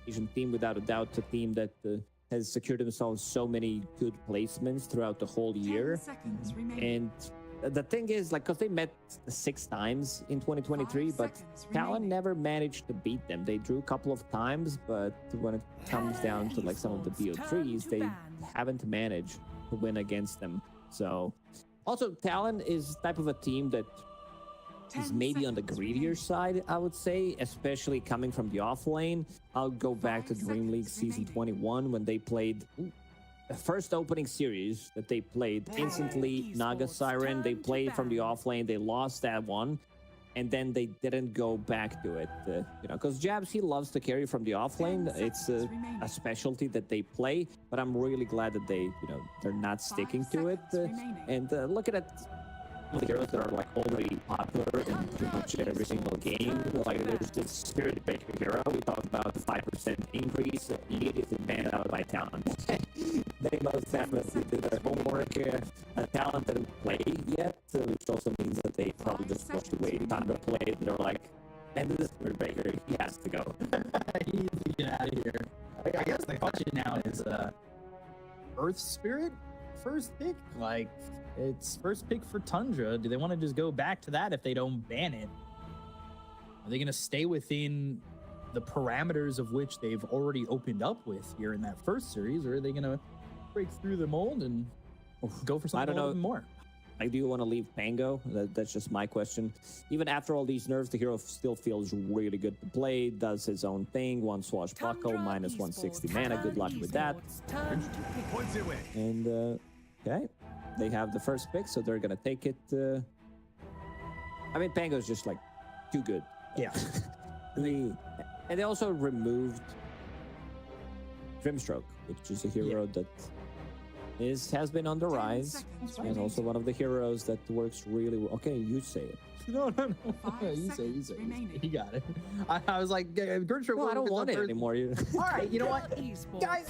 Asian team, without a doubt, a team that has secured themselves so many good placements throughout the whole year. And the thing is, like, because they met 6 times in 2023, but Talon never managed to beat them. They drew a couple of times, but when it comes down to like some of the BO3s, they haven't managed to win against them. So also Talon is type of a team that is maybe on the greedier side, I would say, especially coming from the off lane. I'll go back to Dream League season 21 when they played the first opening series that they played. Instantly Naga Siren, they played from the off lane, they lost that one, and then they didn't go back to it, you know, because Jabs, he loves to carry from the off lane. It's a specialty that they play, but I'm really glad that they, you know, they're not sticking to it. And look at it, the heroes that are like already popular in pretty much every single game. Like there's this Spirit Breaker hero. We talked about the 5% increase immediately banned out by Talon. They most definitely did their homework. Talon didn't play yet, which also means that they probably just pushed away Tundra played. They're like, and this Spirit Breaker, he has to go. He needs to get out of here. I guess the question now is Earth Spirit first pick? Like, it's first pick for Tundra. Do they want to just go back to that if they don't ban it? Are they going to stay within the parameters of which they've already opened up with here in that first series, or are they going to break through the mold and go for something a little bit more? I do want to leave Pango. That's just my question. Even after all these nerfs, the hero still feels really good to play, does his own thing, one swashbuckle, minus 160 mana. Good luck with that. And, okay. They have the first pick, so they're going to take it. I mean, Pango's just, like, too good. Yeah. And they also removed Grimstroke, which is a hero that has been on the rise, and also one of the heroes that works really well. Okay, you say it. No. You say it. You got it. I was like, Grimstroke. No, I don't want it anymore. All right, you know what, guys?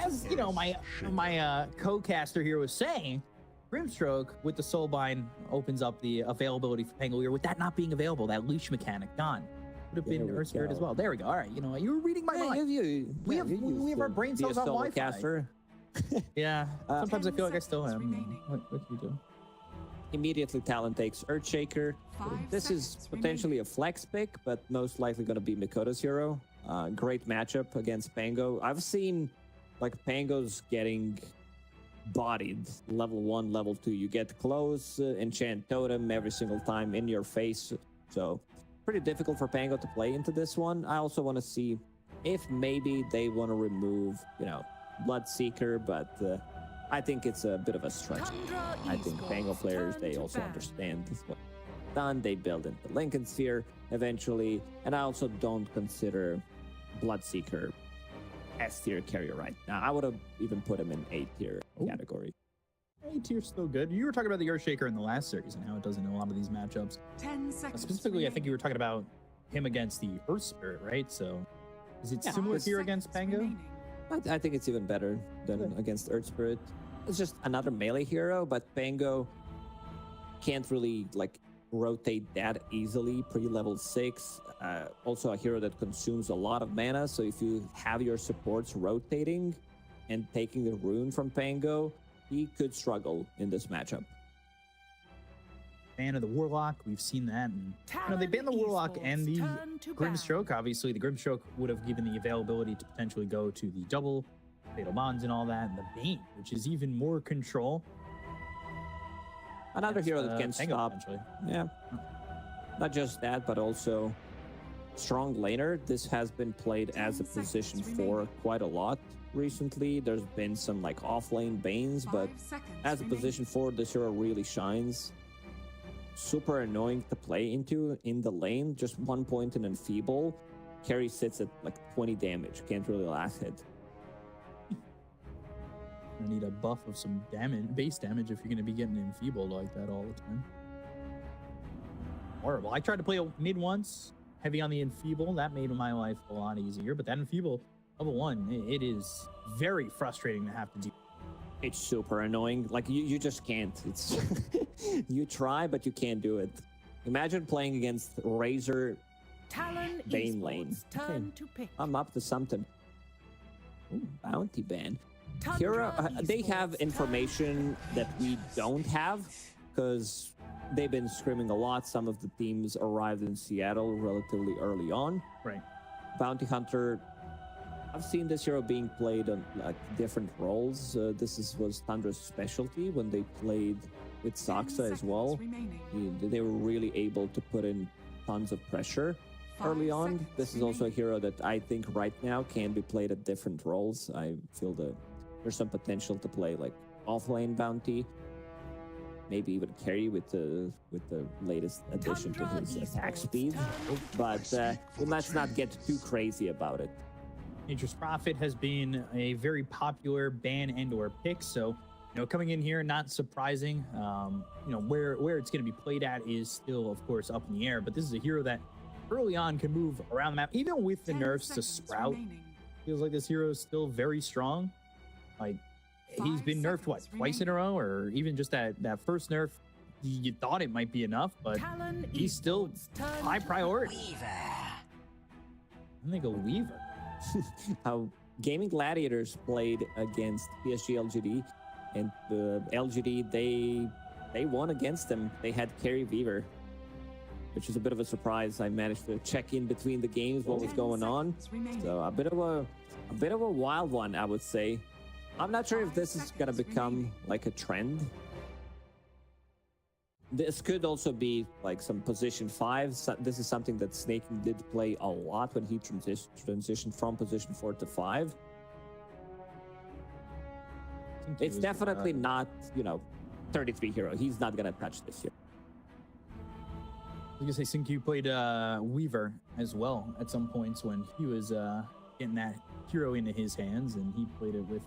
As you know, my co-caster here was saying, Grimstroke with the Soulbind opens up the availability for Pango here. With that not being available, that leash mechanic gone. Would have been Earth Spirit as well. There we go. All right, you know what? You were reading my mind. We have our brain cells on Wi-Fi. Yeah. Sometimes I feel like I still am. What can you do? Immediately Talon takes Earthshaker. This is potentially a flex pick, but most likely going to be Mikoto's hero. Great matchup against Pango. I've seen like Pango's getting bodied level 1, level 2. You get close, enchant totem every single time in your face. So pretty difficult for Pango to play into this one. I also want to see if maybe they want to remove, you know, Bloodseeker, but I think it's a bit of a stretch. I think Pango players, they also understand what's done. They build into Lincoln Sphere eventually, and I also don't consider Bloodseeker S tier carrier right now. I would have even put him in A tier category. A tier still good. You were talking about the Earthshaker in the last series and how it does in a lot of these matchups. 10 seconds. Specifically, I think you were talking about him against the Earth Spirit, right? So is it similar here against Pango? I think it's even better than against Earth Spirit. It's just another melee hero, but Pango can't really like rotate that easily pre-level 6. Also a hero that consumes a lot of mana, so if you have your supports rotating and taking the rune from Pango, he could struggle in this matchup. Fan of the Warlock, we've seen that. And, you know, they banned the Warlock and the Grimstroke. Obviously, the Grimstroke would have given the availability to potentially go to the double Fatal Bonds and all that, and the Bane, which is even more control. Another hero that can stop. Yeah. Not just that, but also strong laner. This has been played as a position 4 quite a lot recently. There's been some like off-lane Banes, but as a position 4, this hero really shines. Super annoying to play into in the lane. Just 1 point and enfeeble. Carry sits at like 20 damage. Can't really last hit. I need a buff of some damage, base damage, if you're going to be getting enfeebled like that all the time. Horrible. I tried to play a mid once, heavy on the enfeeble. That made my life a lot easier. But that enfeeble level 1, it is very frustrating to have to do. It's super annoying. Like you just can't. It's you try, but you can't do it. Imagine playing against Razor Talon Bane lane. Esports turn to pick. I'm up to something. Ooh, bounty ban. Tundra Hero, they have Esports information that we don't have because they've been screaming a lot. Some of the teams arrived in Seattle relatively early on. Right. Bounty Hunter, I've seen this hero being played on like different roles. Was Tundra's specialty when they played with 10 Saxa as well. seconds remaining. They were really able to put in tons of pressure early 5 on. seconds This is also a hero that I think right now can be played at different roles. I feel that there's some potential to play like off-lane bounty, maybe even carry with the latest addition to Tundra his attack Esports speed. turn to But let's not get too crazy about it. Nature's Prophet has been a very popular ban and/or pick, so coming in here, not surprising. Where it's going to be played at is still, of course, up in the air. But this is a hero that early on can move around the map, even with the 10 nerfs to seconds Sprout. remaining. Feels like this hero is still very strong. Like he's 5 been nerfed what, seconds twice in a row, or even just that first nerf. You thought it might be enough, but Talon he's still Esports turn high to priority. And they go Weaver. How Gaming Gladiators played against PSG LGD, and the LGD they won against them. They had carry Weaver, which is a bit of a surprise. I managed to check in between the games what was 10 going on, seconds remaining. so a bit of a wild one, I would say. I'm not sure if this is gonna become like a trend. This could also be like some position 5. So this is something that Snaking did play a lot when he transitioned from position 4 to 5. It's definitely not, 33 hero. He's not gonna touch this here. I was gonna say, Sinkyu played Weaver as well at some points when he was getting that hero into his hands, and he played it with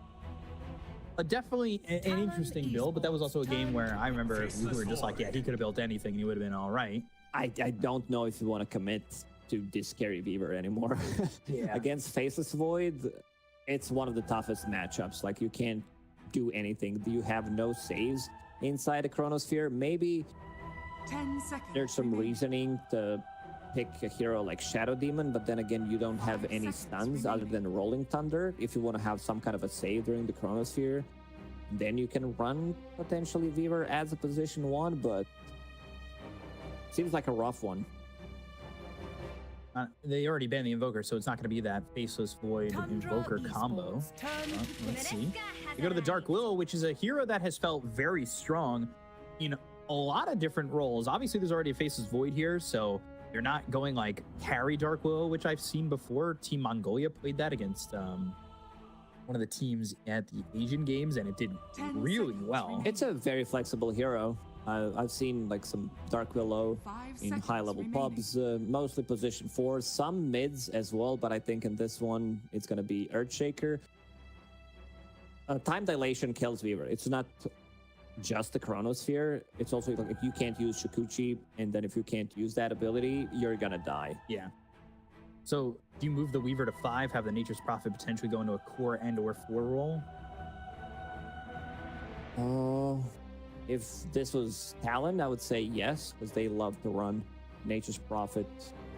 definitely an interesting build. But that was also a game where I remember we were just like, yeah, he could have built anything and he would have been all right. I don't know if you want to commit to this carry Weaver anymore. Yeah. Against Faceless Void, it's one of the toughest matchups. Like, you can't do anything. You have no saves inside the Chronosphere. Maybe 10 seconds there's some remaining. reasoning to pick a hero like Shadow Demon, but then again, you don't have 5 any seconds stuns other remaining. than Rolling Thunder. If you want to have some kind of a save during the Chronosphere, then you can run potentially Weaver as a position 1, but seems like a rough one. They already banned the Invoker, so it's not going to be that Faceless Void Tundra Invoker combo. Esports turn to Let's pick. see. We go to the Dark Willow, which is a hero that has felt very strong in a lot of different roles. Obviously, there's already a Faceless Void here, so you're not going like carry Dark Willow, which I've seen before. Team Mongolia played that against one of the teams at the Asian Games, and it did 10 really seconds well. remaining. It's a very flexible hero. I've seen like some Dark Willow 5 in seconds high-level remaining. pubs, mostly position 4, some mids as well, but I think in this one, it's going to be Earthshaker. Time Dilation kills Weaver. It's not just the Chronosphere. It's also like if you can't use Shikuchi, and then if you can't use that ability, you're going to die. Yeah. So do you move the Weaver to 5, have the Nature's Prophet potentially go into a core and or 4 role? If this was Talon, I would say yes, because they love to run Nature's Prophet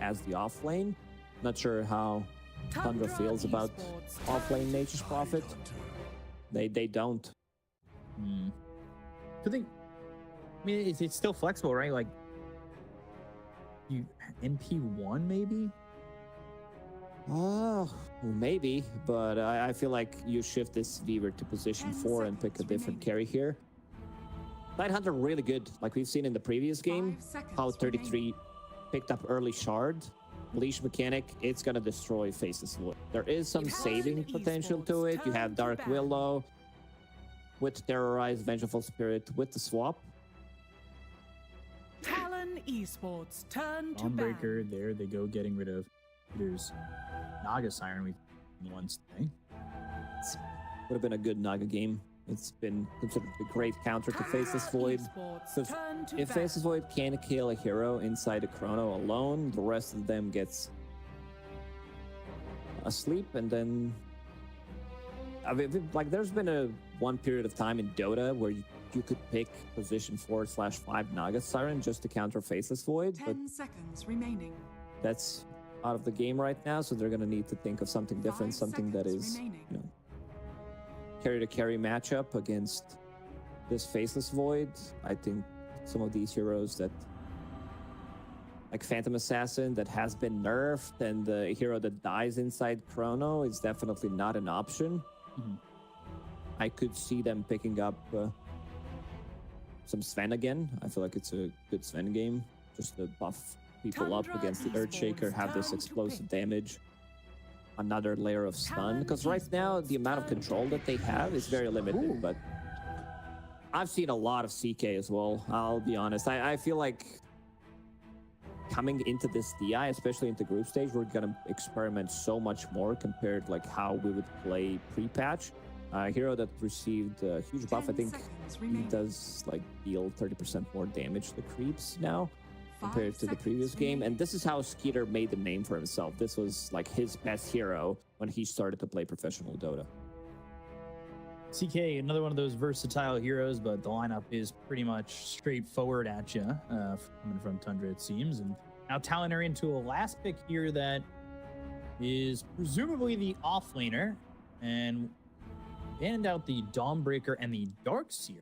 as the offlane. Not sure how Tundra feels about Esports offlane Nature's Prophet. They don't. So they, I mean, it's still flexible, right? Like, you NP1 maybe? Oh, maybe, but I feel like you shift this Weaver to position 10 4 and pick a seconds different remaining. carry here. Night Hunter really good, like we've seen in the previous game. 5 seconds How 33 remaining. picked up early shard. Leash mechanic, it's gonna destroy Faceless Void. There is some Talon saving potential to Esports it. You have turn to Dark battle. Willow with Terrorize, Vengeful Spirit with the swap. Talon Esports turn to ban. Dawnbreaker, there they go, getting rid of. There's Naga Siren we've seen once today. Would have been a good Naga game. It's been considered a great counter to Faceless Void. Esports 'Cause turn to If ban. Faceless Void can kill a hero inside a Chrono alone, the rest of them gets asleep, and then I mean, like there's been one period of time in Dota where you could pick position 4/5 Naga Siren just to counter Faceless Void, but 10 seconds remaining. that's out of the game right now, so they're gonna need to think of something different, something that is, carry to carry matchup against this Faceless Void. I think some of these heroes that, like Phantom Assassin, that has been nerfed, and the hero that dies inside Chrono is definitely not an option. I could see them picking up some Sven again. I feel like it's a good Sven game, just to buff people up against the Earthshaker, have this explosive damage, another layer of stun, because right now the amount of control that they have is very limited. But I've seen a lot of CK as well, I'll be honest. I feel like coming into this DI, especially into group stage, we're gonna experiment so much more compared like how we would play pre-patch. Hero that received a huge buff, I think he does like deal 30% more damage to the creeps now compared to the previous game. And this is how Skeeter made the name for himself. This was like his best hero when he started to play professional Dota. CK, another one of those versatile heroes, but the lineup is pretty much straightforward at you, coming from Tundra, it seems. And now Talon are into a last pick here that is presumably the offlaner, and banned out the Dawnbreaker and the Darkseer.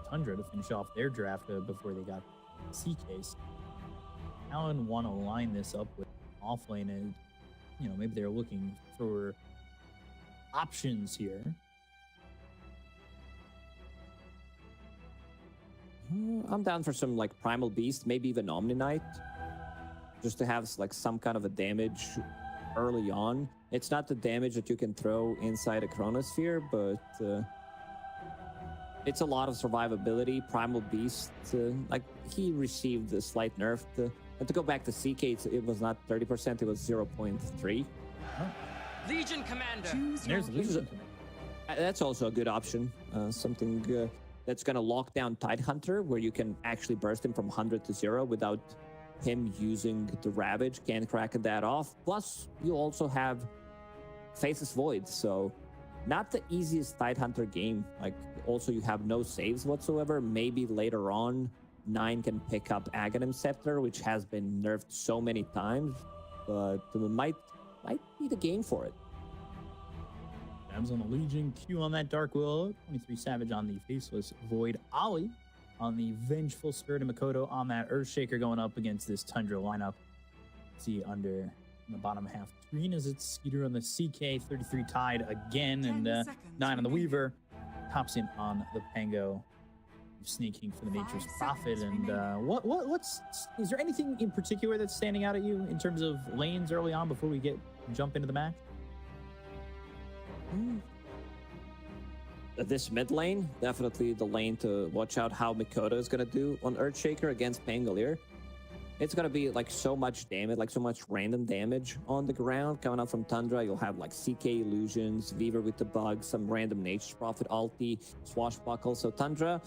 Tundra to finish off their draft before they got CKs. Talon want to line this up with offlane, and maybe they're looking for options here. I'm down for some like Primal Beast, maybe even Omni Knight, just to have like some kind of a damage early on. It's not the damage that you can throw inside a Chronosphere, but it's a lot of survivability. Primal Beast, like he received a slight nerf. And to go back to CK, it was not 30%, it was 0.3. Legion Commander. There's Legion. That's also a good option. Something that's going to lock down Tidehunter, where you can actually burst him from 100 to 0 without him using the Ravage, can crack that off. Plus, you also have Faceless Void, so not the easiest Tidehunter game. Like, also you have no saves whatsoever. Maybe later on, 9 can pick up Aghanim Scepter, which has been nerfed so many times, but might be the game for it. Dabs on the Legion, Q on that Dark Willow, 23 Savage on the Faceless Void, Ollie on the Vengeful Spirit, and Makoto on that Earthshaker going up against this Tundra lineup. See under in the bottom half screen as it's Skeeter on the CK, 33 Tide again, and 9 on the Weaver. Hops in on the Pango, sneaking for the Nature's Prophet. And is there anything in particular that's standing out at you in terms of lanes early on before we jump into the match? This mid lane, definitely the lane to watch out how Makoto is going to do on Earthshaker against Pangolier. It's going to be like so much damage, like so much random damage on the ground coming out from Tundra. You'll have like CK Illusions, Weaver with the bug, some random Nature's Prophet ulti, Swashbuckle. So Tundra,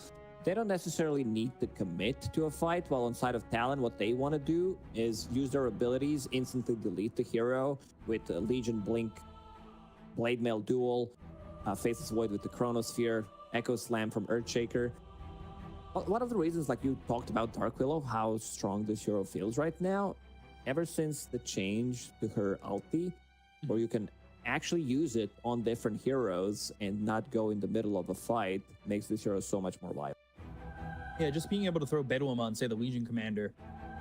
they don't necessarily need to commit to a fight, while on side of Talon, what they want to do is use their abilities, instantly delete the hero with Legion Blink, Blade Mail Duel, Faceless Void with the Chronosphere, Echo Slam from Earthshaker. One of the reasons, like you talked about Dark Willow, how strong this hero feels right now, ever since the change to her ulti, where you can actually use it on different heroes and not go in the middle of a fight, makes this hero so much more viable. Yeah, just being able to throw Bedouin on, say, the Legion Commander,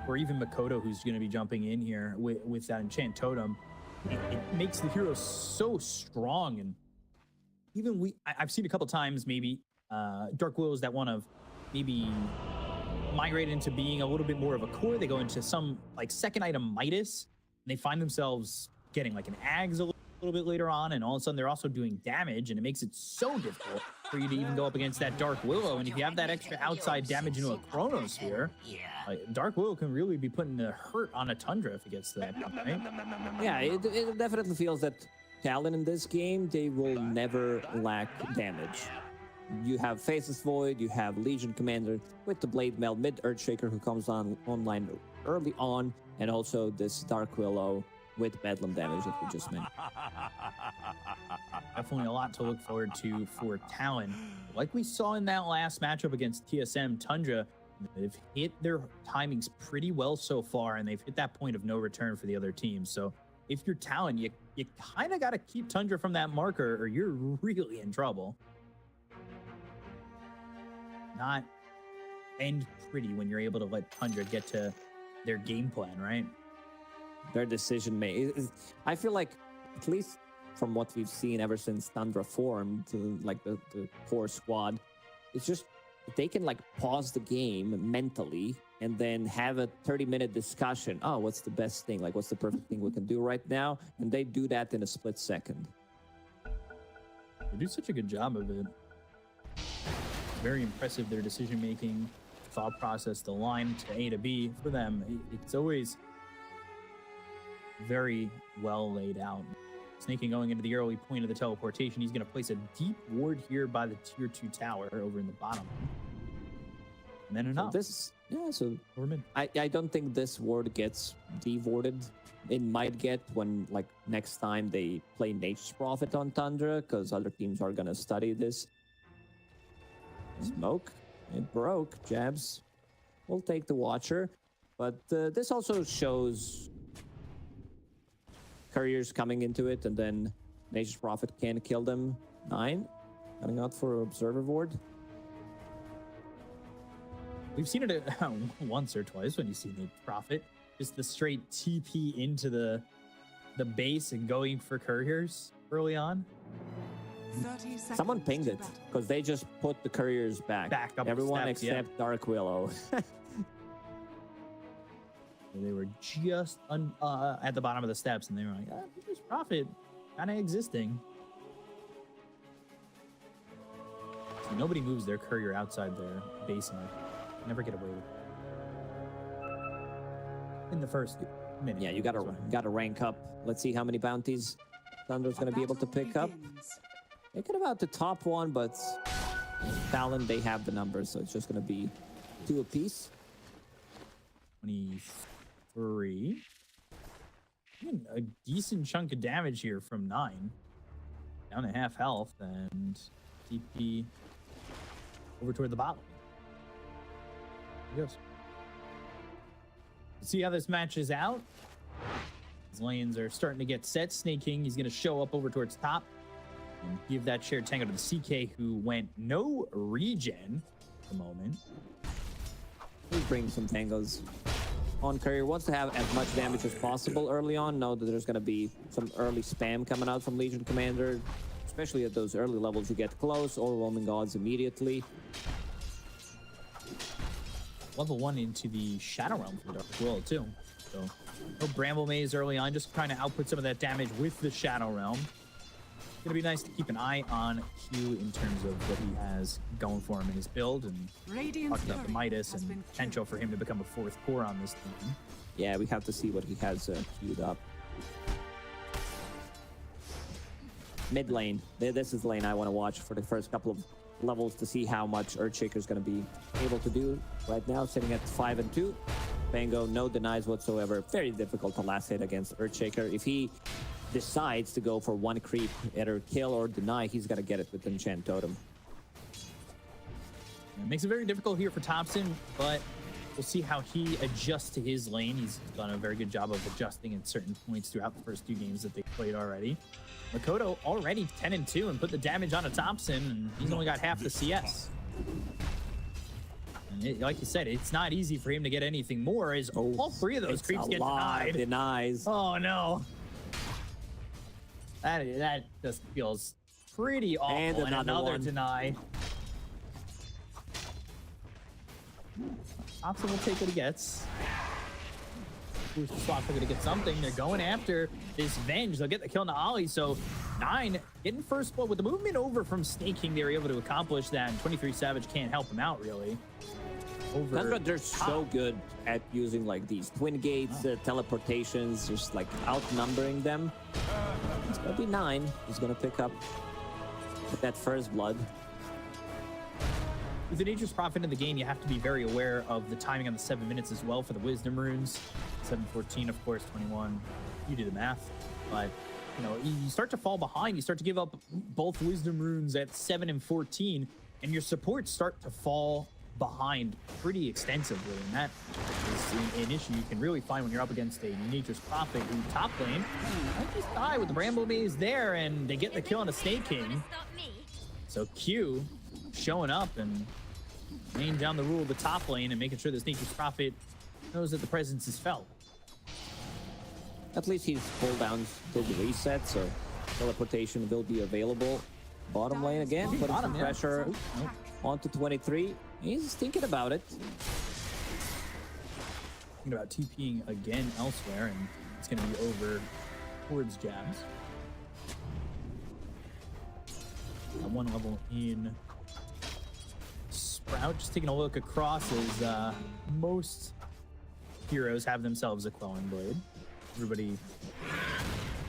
or even Makoto, who's going to be jumping in here with that Enchant Totem, it makes the hero so strong. And even I've seen a couple times maybe Dark Willows that want to maybe migrate into being a little bit more of a core. They go into some like second item Midas, and they find themselves getting like an Ags a little bit later on, and all of a sudden they're also doing damage, and it makes it so difficult for you to even go up against that Dark Willow. And if you have that extra outside damage into a Chronosphere, Dark Willow can really be putting the hurt on a Tundra if it gets to that point, right? Yeah, it definitely feels that Talon in this game, they will never lack damage. You have Faceless Void, you have Legion Commander with the Blade Mail mid Earthshaker who comes online early on, and also this Dark Willow with Bedlam damage that we just mentioned. Definitely a lot to look forward to for Talon. Like we saw in that last matchup against TSM, Tundra They've hit their timings pretty well so far, and they've hit that point of no return for the other team. So if you're Talon, you kind of got to keep Tundra from that marker, or you're really in trouble. Not end pretty when you're able to let Tundra get to their game plan, right? Their decision making. I feel like, at least from what we've seen ever since Tundra formed, like the core squad, it's just they can like pause the game mentally and then have a 30-minute discussion. Oh, what's the best thing? Like, what's the perfect thing we can do right now? And they do that in a split second. They do such a good job of it. Very impressive, their decision making, thought process, the line to A to B for them. It's always very well laid out. Snaking going into the early point of the teleportation. He's going to place a deep ward here by the tier 2 tower over in the bottom. And then enough. So I don't think this ward gets devorded. It might get when, like, next time they play Nature's Prophet on Tundra, because other teams are going to study this. Smoke. It broke. Jabs. We'll take the Watcher. But this also shows couriers coming into it, and then Nature's Prophet can kill them. 9. Coming out for Observer Ward. We've seen it once or twice when you see Nature's Prophet. Just the straight TP into the base and going for couriers early on. 30 seconds. Someone pinged it because they just put the couriers back. Up Everyone the steps, except Dark Willow. They were just at the bottom of the steps, and they were like, Nature's Prophet kind of existing. So nobody moves their courier outside their base, and never get away with it. In the first minute. Yeah, you gotta rank up. Let's see how many bounties Tundra's gonna be able to pick up. They could have out the top one, but Talon, they have the numbers, so it's just gonna be 2 apiece. 23. A decent chunk of damage here from 9. Down to half health, and TP over toward the bottom. He goes. See how this matches out. His lanes are starting to get set. Snaking, he's going to show up over towards top and give that shared tango to the CK, who went no regen at the moment. He's bringing some tangos on courier. Wants to have as much damage as possible early on. Know that there's going to be some early spam coming out from Legion Commander, especially at those early levels. You get close, overwhelming gods immediately. Level 1 into the Shadow Realm for Dark Will too. So no Bramble Maze early on, just trying to output some of that damage with the Shadow Realm. It's gonna be nice to keep an eye on Q in terms of what he has going for him in his build, and talking about the Midas and potential for him to become a 4th core on this team. Yeah, we have to see what he has queued up. Mid lane. This is the lane I want to watch for the first couple of levels to see how much Earthshaker is going to be able to do. Right now, sitting at 5 and 2. Bango, no denies whatsoever. Very difficult to last hit against Earthshaker. If he decides to go for 1 creep, either kill or deny, he's going to get it with Enchant Totem. It makes it very difficult here for Thompson, but we'll see how he adjusts to his lane. He's done a very good job of adjusting at certain points throughout the first 2 games that they played already. Makoto already 10 and 2 and put the damage onto Thompson, and he's only got half the CS. And like you said, it's not easy for him to get anything more, as all 3 of those creeps get denied. Denies. Oh no. That just feels pretty awful. And another deny. Thompson will take what he gets. Who's the swap? They're gonna get something. They're going after this Venge. They'll get the kill on the Ollie. So 9 getting first blood with the movement over from Snaking. They were able to accomplish that, and 23 Savage can't help him out really. They're so good at using like these twin gates, teleportations, just like outnumbering them. It's gonna be 9. He's gonna pick up with that first blood. With the Nature's Prophet in the game, you have to be very aware of the timing on the 7 minutes as well for the Wisdom runes. 7:14, of course, 21. You do the math, but you know, you start to fall behind. You start to give up both Wisdom runes at 7 and 14, and your supports start to fall behind pretty extensively, and that is an issue you can really find when you're up against a Nature's Prophet who top lane might just die with the Bramble Maze there, and they get the kill on a Snake King. So Q showing up and laying down the rule of the top lane and making sure this Nature's Prophet knows that the presence is felt. At least his cooldowns will be reset, so teleportation will be available. Bottom lane again, putting some pressure onto 23. He's thinking about it. Thinking about TPing again elsewhere, and it's going to be over towards Jabs. One level in Sprout. Just taking a look across as most heroes have themselves a Quelling Blade. Everybody,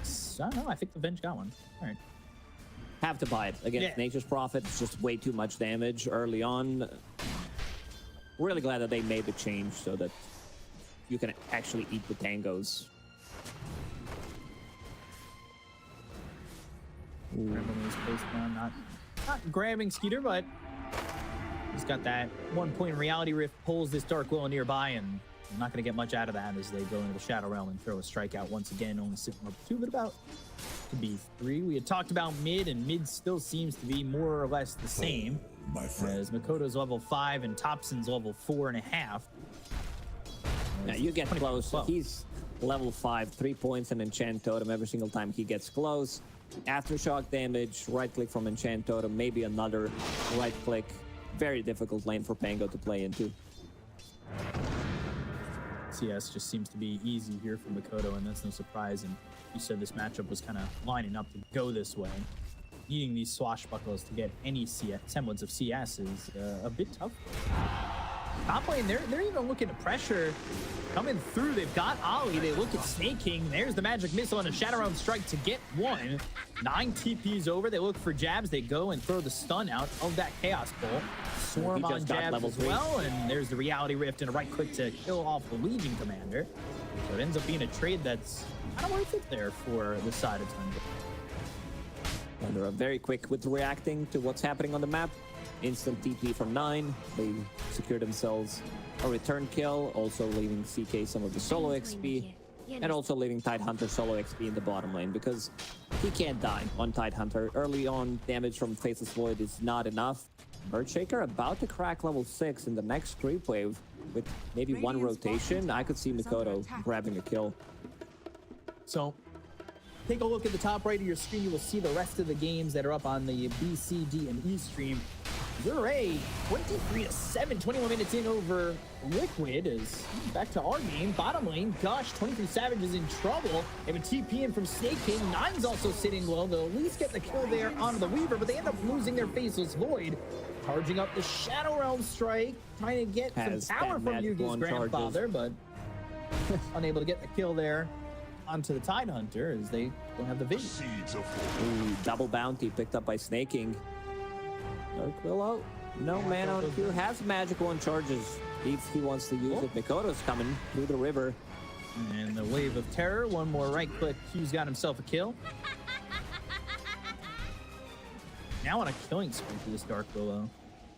I don't know, I think the Venge got one. All right. Have to buy it against Nature's Prophet. It's just way too much damage early on. Really glad that they made the change so that you can actually eat the tangos. Not grabbing Skeeter, but he's got that 1 point reality rift, pulls this Dark Willow nearby, and I'm not going to get much out of that as they go into the Shadow Realm and throw a strikeout once again, only sitting up 2, but about to be 3. We had talked about mid, and mid still seems to be more or less the same. As Makoto's level 5 and Thompson's level 4.5. Yeah, you get close. He's level 5, 3 points and Enchant Totem every single time he gets close. Aftershock damage, right click from Enchant Totem, maybe another right click. Very difficult lane for Pango to play into. CS just seems to be easy here for Makoto, and that's no surprise. And you said this matchup was kind of lining up to go this way. Needing these swashbucklers to get any semblance of CS is a bit tough. Top lane, they're even looking at pressure coming through. They've got Ollie. They look at Snake King. There's the magic missile and a Shadow Realm strike to get one. 9 TPs over. They look for Jabs. They go and throw the stun out of that Chaos Bolt. Swarm on Jabs as well, and there's the Reality Rift and a right click to kill off the Legion Commander. So it ends up being a trade that's kind of worth it there for the side of Tundra. And they're very quick with reacting to what's happening on the map. Instant TP from 9. They secure themselves a return kill, also leaving CK some of the solo XP, and also leaving Tidehunter solo XP in the bottom lane because he can't die on Tidehunter. Early on, damage from Faceless Void is not enough. Earthshaker about to crack level 6 in the next creep wave with maybe one rotation. I could see Makoto grabbing a kill. So take a look at the top right of your screen. You will see the rest of the games that are up on the B, C, D, and E stream. Zure 23-7, 21 minutes in over Liquid is back to our game. Bottom lane, gosh, 23 Savage is in trouble. They have a TP in from Snake King. 9's also sitting low. They'll at least get the kill there onto the Weaver, but they end up losing their Faceless Void. Charging up the Shadow Realm strike, trying to get some power from Yugi's grandfather, but unable to get the kill there onto the Tidehunter as they don't have the vision. Ooh, double bounty picked up by Snake King. Dark Willow, no mana on Q, has magic 1 charges if he wants to use it. Makoto's coming through the river. And the Wave of Terror, one more right click. Q's got himself a kill. Now on a killing spree for this Dark Willow.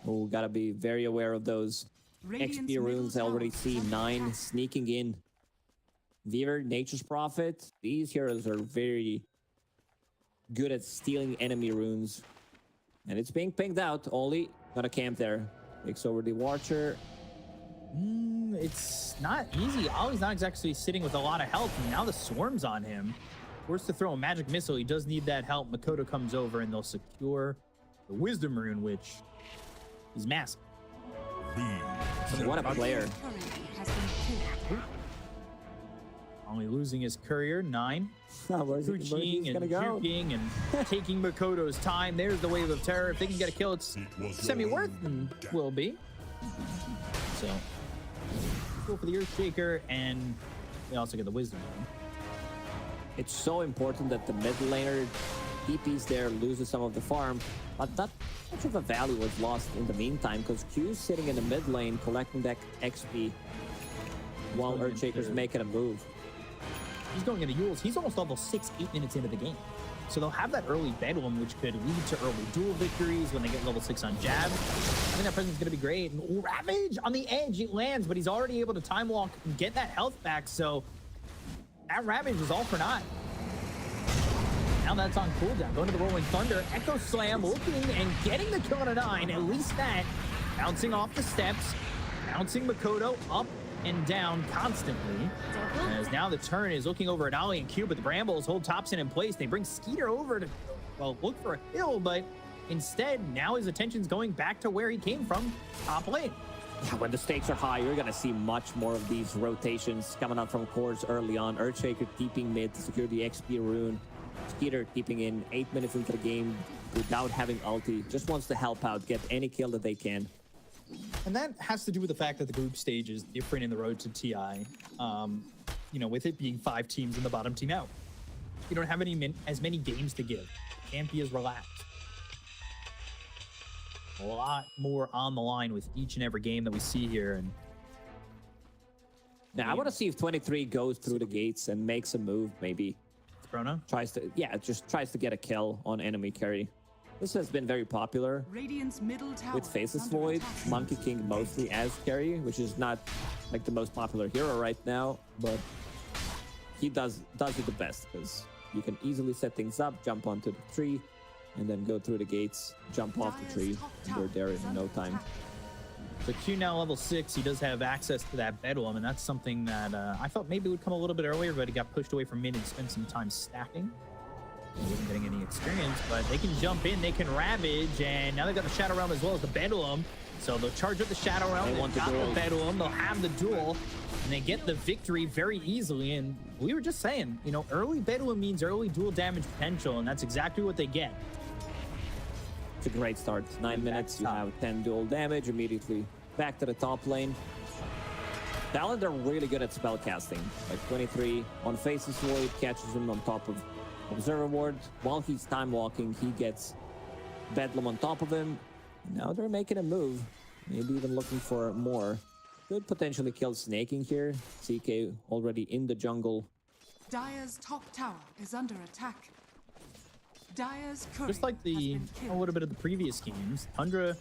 Oh, gotta be very aware of those XP runes. I already see 9 sneaking in. Vivo, Nature's Prophet. These heroes are very good at stealing enemy runes. And it's being pinged out. Oli gonna camp there. Takes over the Watcher. It's not easy. Ollie's not exactly sitting with a lot of health, and now the Swarm's on him. Forced to throw a magic missile. He does need that help. Makoto comes over, and they'll secure the Wisdom Rune, which is massive. What a player. Only losing his courier, 9. Pushing and juking and taking Makoto's time. There's the Wave of Terror. If they can get a kill, it's semi-worth and will be. So, go for the Earthshaker, and they also get the Wisdom Rune. It's so important that the mid laner TPs there, loses some of the farm, but not much of a value was lost in the meantime because Q's sitting in the mid lane collecting that XP while Earthshaker's making a move. He's going into Yules. He's almost level 6, 8 minutes into the game. So they'll have that early Bedlam, which could lead to early duel victories when they get level 6 on jab. I think that presence is going to be great. And Ravage on the edge, it lands, but he's already able to time walk and get that health back. So that Ravage was all for naught. Now that's on cooldown. Going to the Rolling Thunder. Echo Slam looking and getting the kill on a 9. At least that. Bouncing off the steps. Bouncing Makoto up and down constantly. As now the turn is looking over at Ollie and Q, but the Brambles hold Thompson in place. They bring Skeeter over to, well, look for a kill, but instead, now his attention's going back to where he came from, top lane. Yeah, when the stakes are high, you're going to see much more of these rotations coming out from cores early on. Earthshaker keeping mid to secure the XP rune. Skeeter keeping in 8 minutes into the game without having ulti. Just wants to help out, get any kill that they can. And that has to do with the fact that the group stage is different in the road to TI. You know, with it being 5 teams and the bottom team out. You don't have as many games to give. Can't be as relaxed. A lot more on the line with each and every game that we see here. And now I want to see if 23 goes through the gates and makes a move, maybe. Corona? Just tries to get a kill on enemy carry. This has been very popular Radiant's middle tower with Faceless Void, Monkey King mostly as carry, which is not like the most popular hero right now, but he does it the best because you can easily set things up, jump onto the tree, and then go through the gates, jump off the tree, and we're there in no time. So Q now level 6, he does have access to that Bedlam, and that's something that I thought maybe would come a little bit earlier, but he got pushed away from mid and spent some time stacking. He wasn't getting any experience, but they can jump in, they can Ravage, and now they've got the Shadow Realm as well as the Bedlam. So they'll charge up the Shadow Realm, they'll got the Bedlam, they'll have the duel, and they get the victory very easily. And we were just saying, you know, early Bedlam means early duel damage potential, and that's exactly what they get. It's a great start. 9 minutes, you have 10 duel damage, immediately back to the top lane. Talon are really good at spell casting. Like 23 on Faceless Void, catches him on top of Observer Ward. While he's time walking, he gets Bedlam on top of him. Now they're making a move, maybe even looking for more. Could potentially kill Snaking here. CK already in the jungle. Dire's top tower is under attack. Dire's courier Just like a little bit of the previous games, Tundra,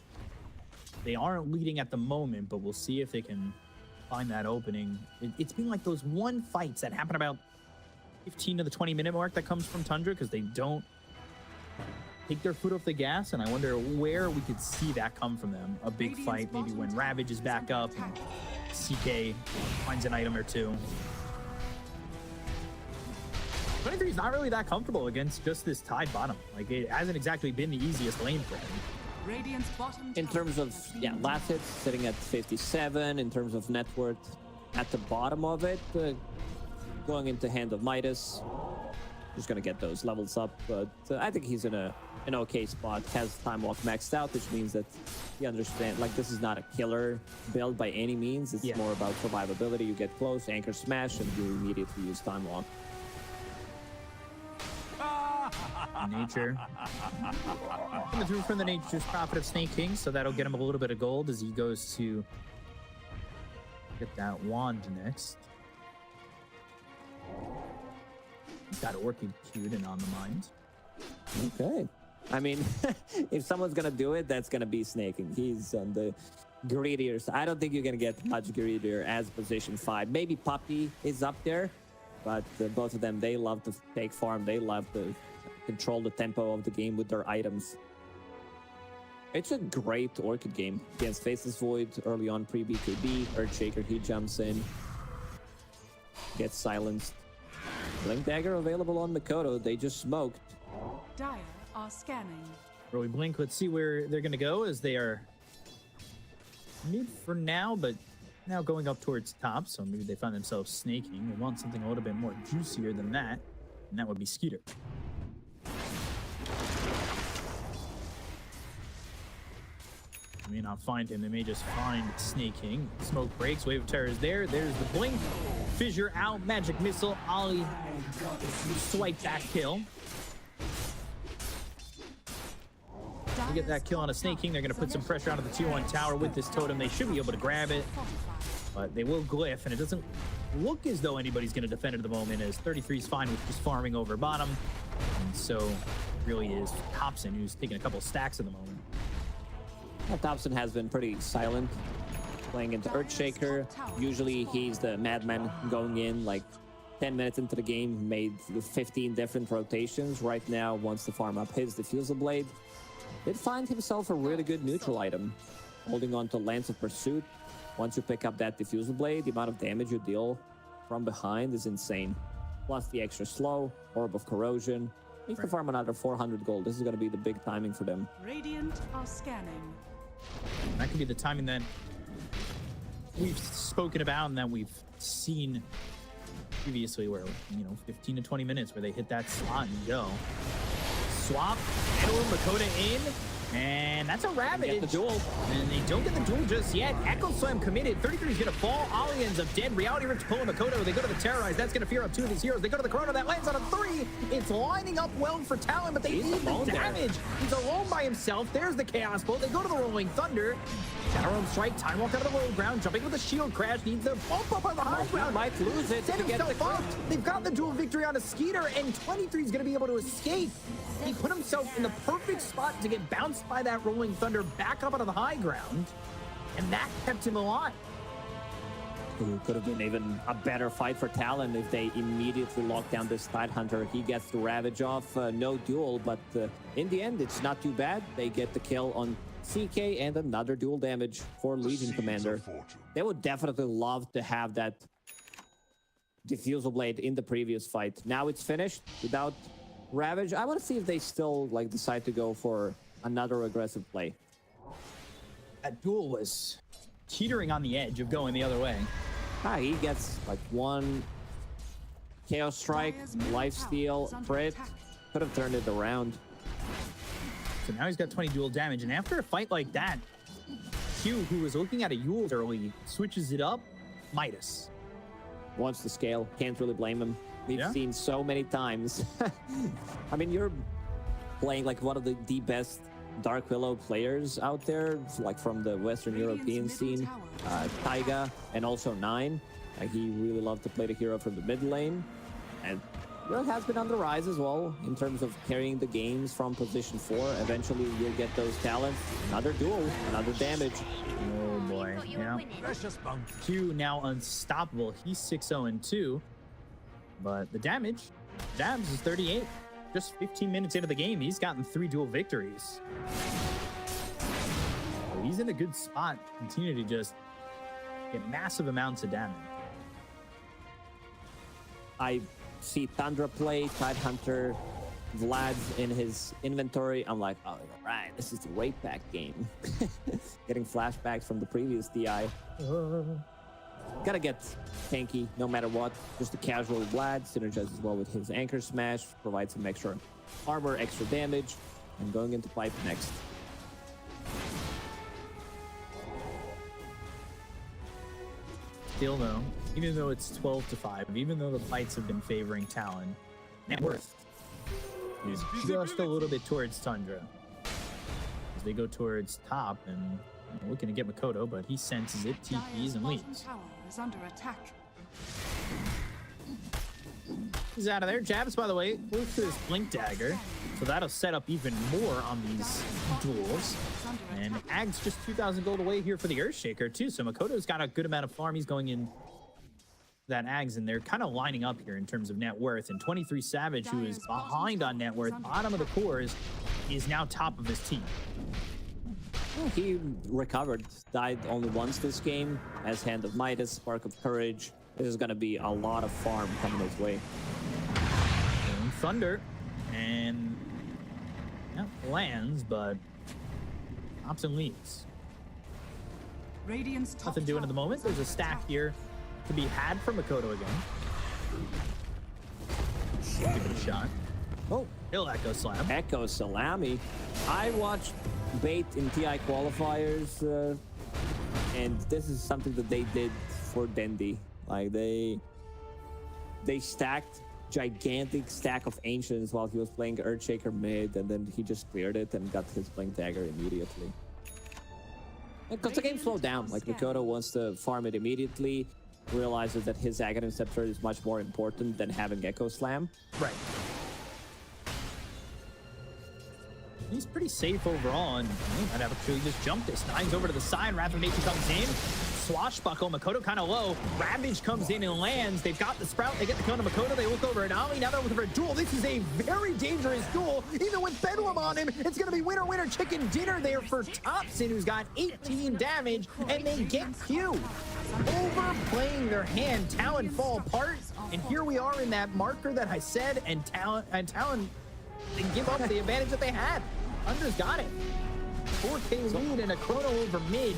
they aren't leading at the moment, but we'll see if they can find that opening. It's been like those one fights that happen about 15 to the 20-minute mark that comes from Tundra because they don't take their foot off the gas, and I wonder where we could see that come from them. A big fight, maybe when Ravage is back up and CK finds an item or two. 23 is not really that comfortable against just this tied bottom. Like, it hasn't exactly been the easiest lane for him. Radiant's bottom In terms of, last hits, sitting at 57. In terms of net worth, at the bottom of it, going into Hand of Midas. Just gonna get those levels up, but I think he's in an okay spot. Has time walk maxed out, which means that you understand, like, this is not a killer build by any means. It's more about survivability. You get close, anchor smash, and you immediately use time walk. Nature. Coming through from the Nature's Prophet of Snake King, so that'll get him a little bit of gold as he goes to get that wand next. He's got Orchid queued and on the mind. Okay. I mean, if someone's gonna do it, that's gonna be Snaking. He's on the greedier side. I don't think you're gonna get much greedier as position 5. Maybe Puppy is up there, but both of them, they love to take farm. They love to control the tempo of the game with their items. It's a great Orchid game against Faceless Void early on pre-BKB. Earthshaker, he jumps in, gets silenced. Blink Dagger available on Makoto. They just smoked. Dire are scanning. Early blink. Let's see where they're going to go as they are mid for now, but now going up towards top. So maybe they find themselves snaking. They want something a little bit more juicier than that, and that would be Skeeter. They may not find him. They may just find Snaking. Smoke breaks. Wave of Terror is there. There's the blink. Fissure out. Magic Missile. Ollie swipe that kill. To get that kill on a Snaking, they're going to put some pressure onto the 2-1 tower with this totem. They should be able to grab it. but they will glyph, and it doesn't look as though anybody's going to defend it at the moment, as 33 is fine with just farming over bottom. And so it really is Thompson who's taking a couple stacks at the moment. Well, Thompson has been pretty silent playing into Earthshaker. Usually he's the madman going in like 10 minutes into the game, made 15 different rotations. Right now wants to farm up his Diffusal Blade. Did find himself a really good neutral item, holding on to Lance of Pursuit. Once you pick up that Diffusal Blade, the amount of damage you deal from behind is insane. Plus the extra slow, Orb of Corrosion. Needs to farm another 400 gold. This is going to be the big timing for them. Radiant are scanning. That could be the timing that we've spoken about and that we've seen previously, where 15 to 20 minutes where they hit that slot and go. Swap, middle, Makota in, and that's a Ravage. Get the duel. And they don't get the duel just yet. Echo Slam committed. 33 is going to fall. Ollie ends up dead. Reality Rift pulling Makoto. They go to the Terrorize. That's going to fear up two of these heroes. They go to the Corona. That lands on a 3. It's lining up well for Talon, but they need the damage. He's alone by himself. There's the Chaos Bolt. They go to the Rolling Thunder. Shadow Strike. Time Walk out of the low ground. Jumping with a Shield Crash. Needs to bump up on the high ground. Might lose it Set to get himself up. They've got the dual victory on a Skeeter, and 23 is going to be able to escape. He put himself in the perfect spot to get bounced by that Rolling Thunder back up out of the high ground, and that kept him alive. Ooh, could have been even a better fight for Talon if they immediately lock down this Tidehunter. He gets the Ravage off, no duel, but in the end, it's not too bad. They get the kill on CK and another dual damage for Legion Commander. They would definitely love to have that Diffusal Blade in the previous fight. Now it's finished without Ravage. I want to see if they still decide to go for another aggressive play. That duel was teetering on the edge of going the other way. He gets one Chaos Strike, Lifesteal, crit. Could have turned it around. So now he's got 20 dual damage, and after a fight like that, Q, who was looking at a Yule early, switches it up. Midas Wants to scale. Can't really blame him. We've seen so many times. I mean, you're playing one of the best Dark Willow players out there, from the Western European scene. Taiga and also Nine. He really loved to play the hero from the mid lane. And has been on the rise as well in terms of carrying the games from position 4. Eventually, you'll get those talents. Another duel, another damage. Oh boy, yeah. Q now unstoppable. He's 6-0-2. But the damage, Dabs is 38. Just 15 minutes into the game, he's gotten 3 dual victories. So he's in a good spot. Continue to just get massive amounts of damage. I see Tundra play, Tidehunter, Vlad's in his inventory. I'm like, oh, all right, this is the Wake Pack game. Getting flashbacks from the previous DI. Gotta get tanky no matter what. Just a casual Vlad, synergizes well with his Anchor Smash, provides some extra armor, extra damage, and going into pipe next. Still though, even though it's 12-5, even though the fights have been favoring Talon, net worth is just a little bit towards Tundra. As they go towards top and looking to get Makoto, but he senses it, TPs, and leaves. Is under attack. He's out of there. Jabs, by the way, goes to his Blink Dagger, so that'll set up even more on these duels. And Ag's just 2,000 gold away here for the Earthshaker, too, so Makoto's got a good amount of farm. He's going in that Ags, and they're kind of lining up here in terms of net worth. And 23 Savage, who is behind on net worth, bottom of the cores, is now top of his team. He recovered, died only once this game, as Hand of Midas, Spark of Courage. This is going to be a lot of farm coming his way. And Thunder, and lands, but Thompson leaves. Nothing doing at the moment. There's a stack here to be had from Makoto again. Give it a shot. Oh, He'll Echo Slam. Echo Salami. I watched Bait in TI qualifiers, and this is something that they did for Dendi. They stacked gigantic stack of Ancients while he was playing Earthshaker mid, and then he just cleared it and got his Blink Dagger immediately. Because the game slowed down. Like, Mikoto wants to farm it immediately, realizes that his Aghanim Scepter is much more important than having Echo Slam. Right. He's pretty safe overall, and he might have actually just jumped this. Nine's over to the side. Wrath of Nature comes in. Swashbuckle. Makoto kind of low. Ravage comes in and lands. They've got the Sprout. They get the kill to Makoto. They look over at Ali. Now they're looking for a duel. This is a very dangerous duel. Even with Bedlam on him, it's going to be winner, winner, chicken dinner there for Thompson, who's got 18 damage, and they get Q. Overplaying their hand. Talon fall apart, and here we are in that marker that I said, and Talon they give up the advantage that they had. Tundra's got it. 4K lead and a chrono over mid.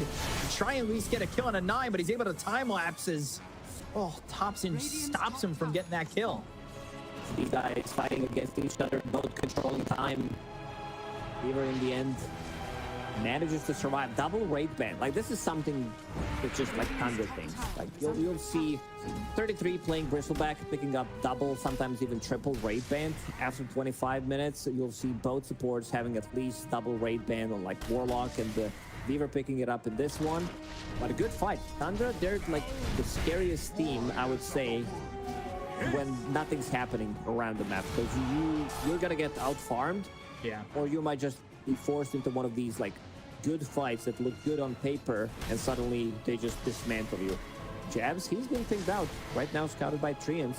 Try and at least get a kill on a 9, but he's able to time lapses. Oh, Thompson stops him from getting that kill. These guys fighting against each other, both controlling time. Weaver in the end manages to survive. Double raid ban. Like, this is something that just like Tundra things. Like, you'll see 33 playing Bristleback picking up double, sometimes even triple raid ban after 25 minutes. You'll see both supports having at least double raid ban on like Warlock and the Weaver picking it up in this one. But a good fight. Tundra, they're like the scariest team, I would say, when nothing's happening around the map, because you're gonna get out farmed. Yeah. Or you might just be forced into one of these like good fights that look good on paper, and suddenly they just dismantle you. Jabs, he's been picked out. Right now scouted by Treants.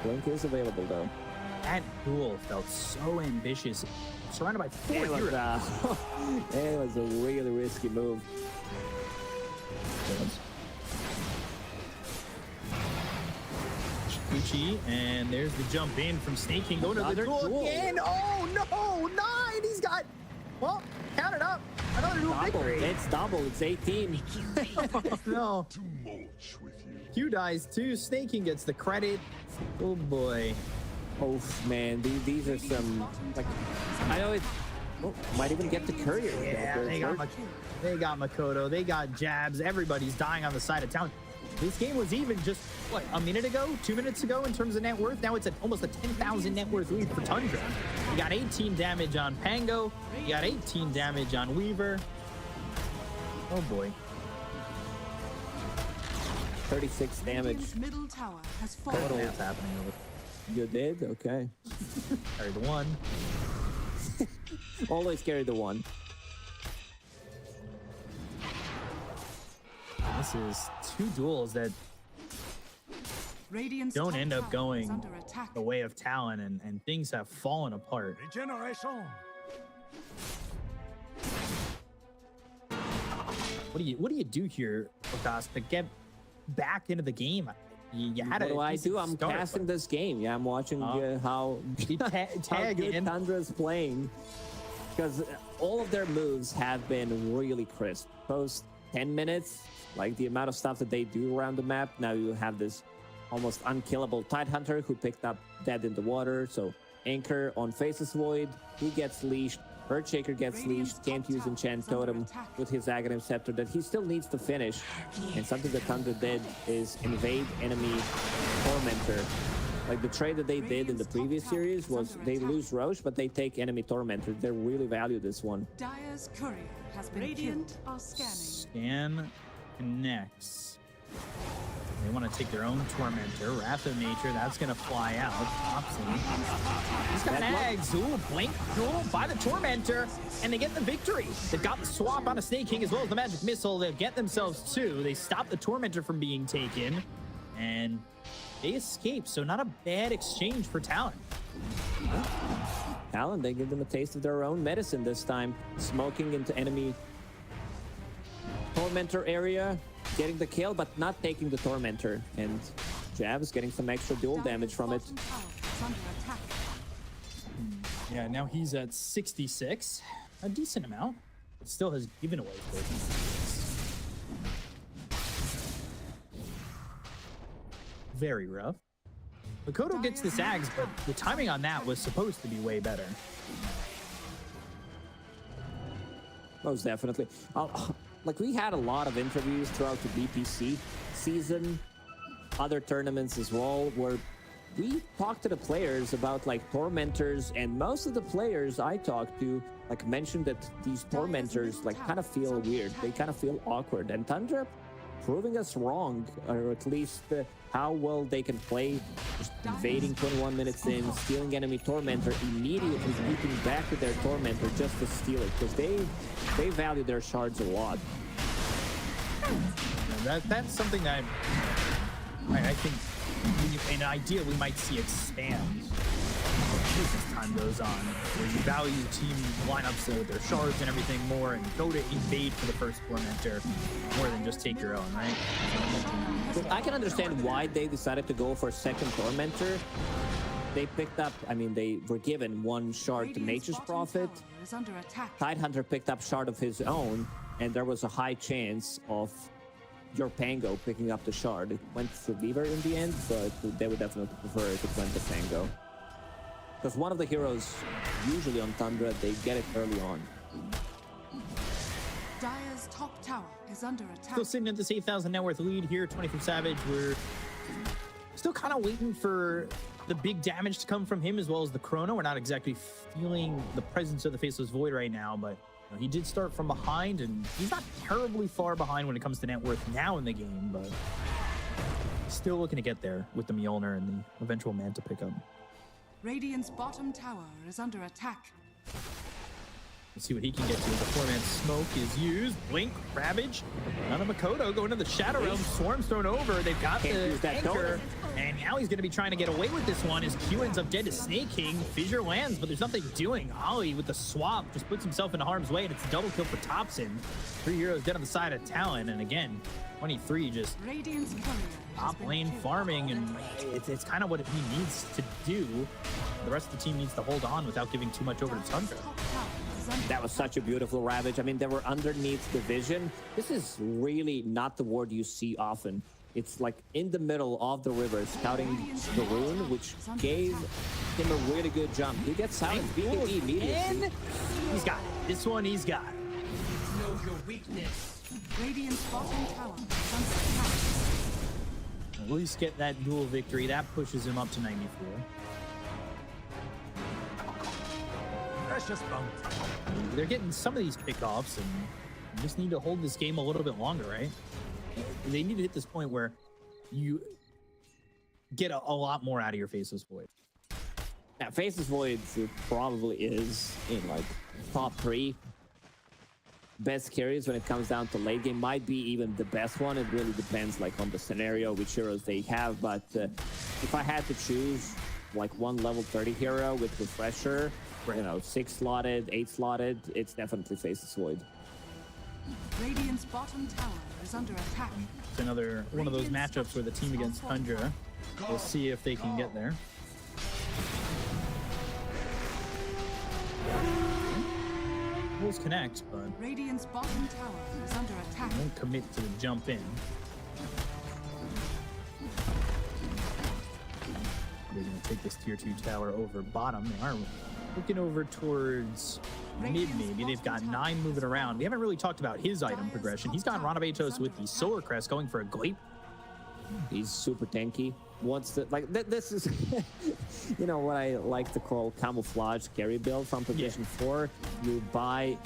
Blink is available though. That duel felt so ambitious. Surrounded by 4 heroes. It was a really risky move. Gucci, and there's the jump in from Snaking. Going to the duel again. Oh no, 9. He's got, well, count it up. Another duel victory. It's double. It's 18. Oh no. Q dies too. Snaking gets the credit. Oh boy. Oh man, these are some, like, I know it. Oh, might even get the courier. Yeah, they got Makoto. They got Jabs. Everybody's dying on the side of town. This game was even just, what, a minute ago, 2 minutes ago in terms of net worth. Now it's at almost a 10,000 net worth lead for Tundra. You got 18 damage on Pango. You got 18 damage on Weaver. Oh boy. 36 damage. Middle tower has fallen. What's happening over? You did? Okay. Carry the 1. Always carry the 1. This is 2 duels that Radiant's don't top end up tower going is under attack. the way of Talon, and things have fallen apart. Regeneration. What do you do here, Okas, to get back into the game? You had What do I do? I'm casting this game. Yeah, I'm watching how good Tundra's playing, because all of their moves have been really crisp. Post 10 minutes, like the amount of stuff that they do around the map. Now you have this almost unkillable Tidehunter who picked up dead in the water. So Anchor on Faceless Void, he gets leashed. Earthshaker gets leashed, can't use Enchant Totem with his Aghanim Scepter that he still needs to finish. And something that Tundra did is invade enemy Tormentor. Like the trade that they did in the previous series was they lose Roche, but they take enemy Tormentor. They really value this one. Dyer's courier has been Radiant are scanning. Scan connects. They want to take their own Tormentor. Wrath of Nature, that's going to fly out. Thompson. He's got Ags. Ooh, blink duel by the Tormentor, and they get the victory. They've got the swap on a Snake King as well as the Magic Missile. They'll get themselves 2. They stop the Tormentor from being taken, and they escape. So not a bad exchange for Talon. Talon, they give them a taste of their own medicine this time. Smoking into enemy Tormentor area, getting the kill, but not taking the Tormentor. And Jabs getting some extra dual damage from it. Yeah, now he's at 66. A decent amount. It still has given away 30. Very rough. Makoto gets this Ags, but the timing on that was supposed to be way better. Most definitely. Like, we had a lot of interviews throughout the BPC season, other tournaments as well, where we talked to the players about like Tormentors, and most of the players I talked to like mentioned that these tormentors like kind of feel weird. They kind of feel awkward, and Tundra proving us wrong, or at least how well they can play. Just invading 21 minutes in, stealing enemy tormentor, immediately leaping back to their tormentor just to steal it, because they value their shards a lot. That's something that I think an idea we might see expand as time goes on, where you value team lineups with their shards and everything more, and go to invade for the first tormentor more than just take your own, right? I can understand why they decided to go for second tormentor. They picked up, I mean, they were given one shard to Nature's Prophet. Tidehunter picked up shard of his own, and there was a high chance of your Pango picking up the shard. It went to Beaver in the end, but they would definitely prefer if it went to Pango. Because one of the heroes, usually on Tundra, they get it early on. Dire's top tower is under attack. Still sitting at this 8,000 net worth lead here, 20 from Savage. We're still kind of waiting for the big damage to come from him, as well as the Chrono. We're not exactly feeling the presence of the Faceless Void right now, but he did start from behind, and he's not terribly far behind when it comes to net worth now in the game, but still looking to get there with the Mjolnir and the eventual Manta pickup. Radiant's bottom tower is under attack. Let's see what he can get to. The 4-man smoke is used. Blink, Ravage, none of Makoto going to the Shadow Realm. Swarm's thrown over. They've got the anchor, and now he's going to be trying to get away with this one as Q ends up dead to Snake King. Fissure lands, but there's nothing doing. Ollie with the swap just puts himself into harm's way, and it's a double kill for Thompson. 3 heroes dead on the side of Talon, and again, 23 just top lane farming, and it's kind of what he needs to do. The rest of the team needs to hold on without giving too much over to Tundra. That was such a beautiful Ravage. I mean, they were underneath the vision. This is really not the ward you see often. It's like in the middle of the river, scouting the rune, which gave him a really good jump. He gets silenced BKB immediately. And he's got it. This one he's got. Know your weakness. Radiant's bottom tower is under attack. At least get that duel victory. That pushes him up to 94. Precious bump. They're getting some of these pickoffs, and you just need to hold this game a little bit longer, right? They need to hit this point where you get a lot more out of your Faceless Void. Yeah, Faceless Void probably is in like top 3 best carries when it comes down to late game. Might be even the best one. It really depends like on the scenario, which heroes they have. But if I had to choose like one level 30 hero with Refresher, you know, 6 slotted, 8 slotted, it's definitely Faceless Void. Radiant's bottom tower is under attack. It's another one of those matchups where the team against Tundra, we'll see if they can get there. Wolves connect, but Radiant's bottom tower is under attack. won't commit to the jump in. They're going to take this tier 2 tower over bottom. They are looking over towards mid, maybe. They've got 9 moving around. We haven't really talked about his item progression. He's got Ranabetos with the Solar Crest going for a Glape. He's super tanky. Wants to like this is you know what I like to call camouflage carry build from position 4. You buy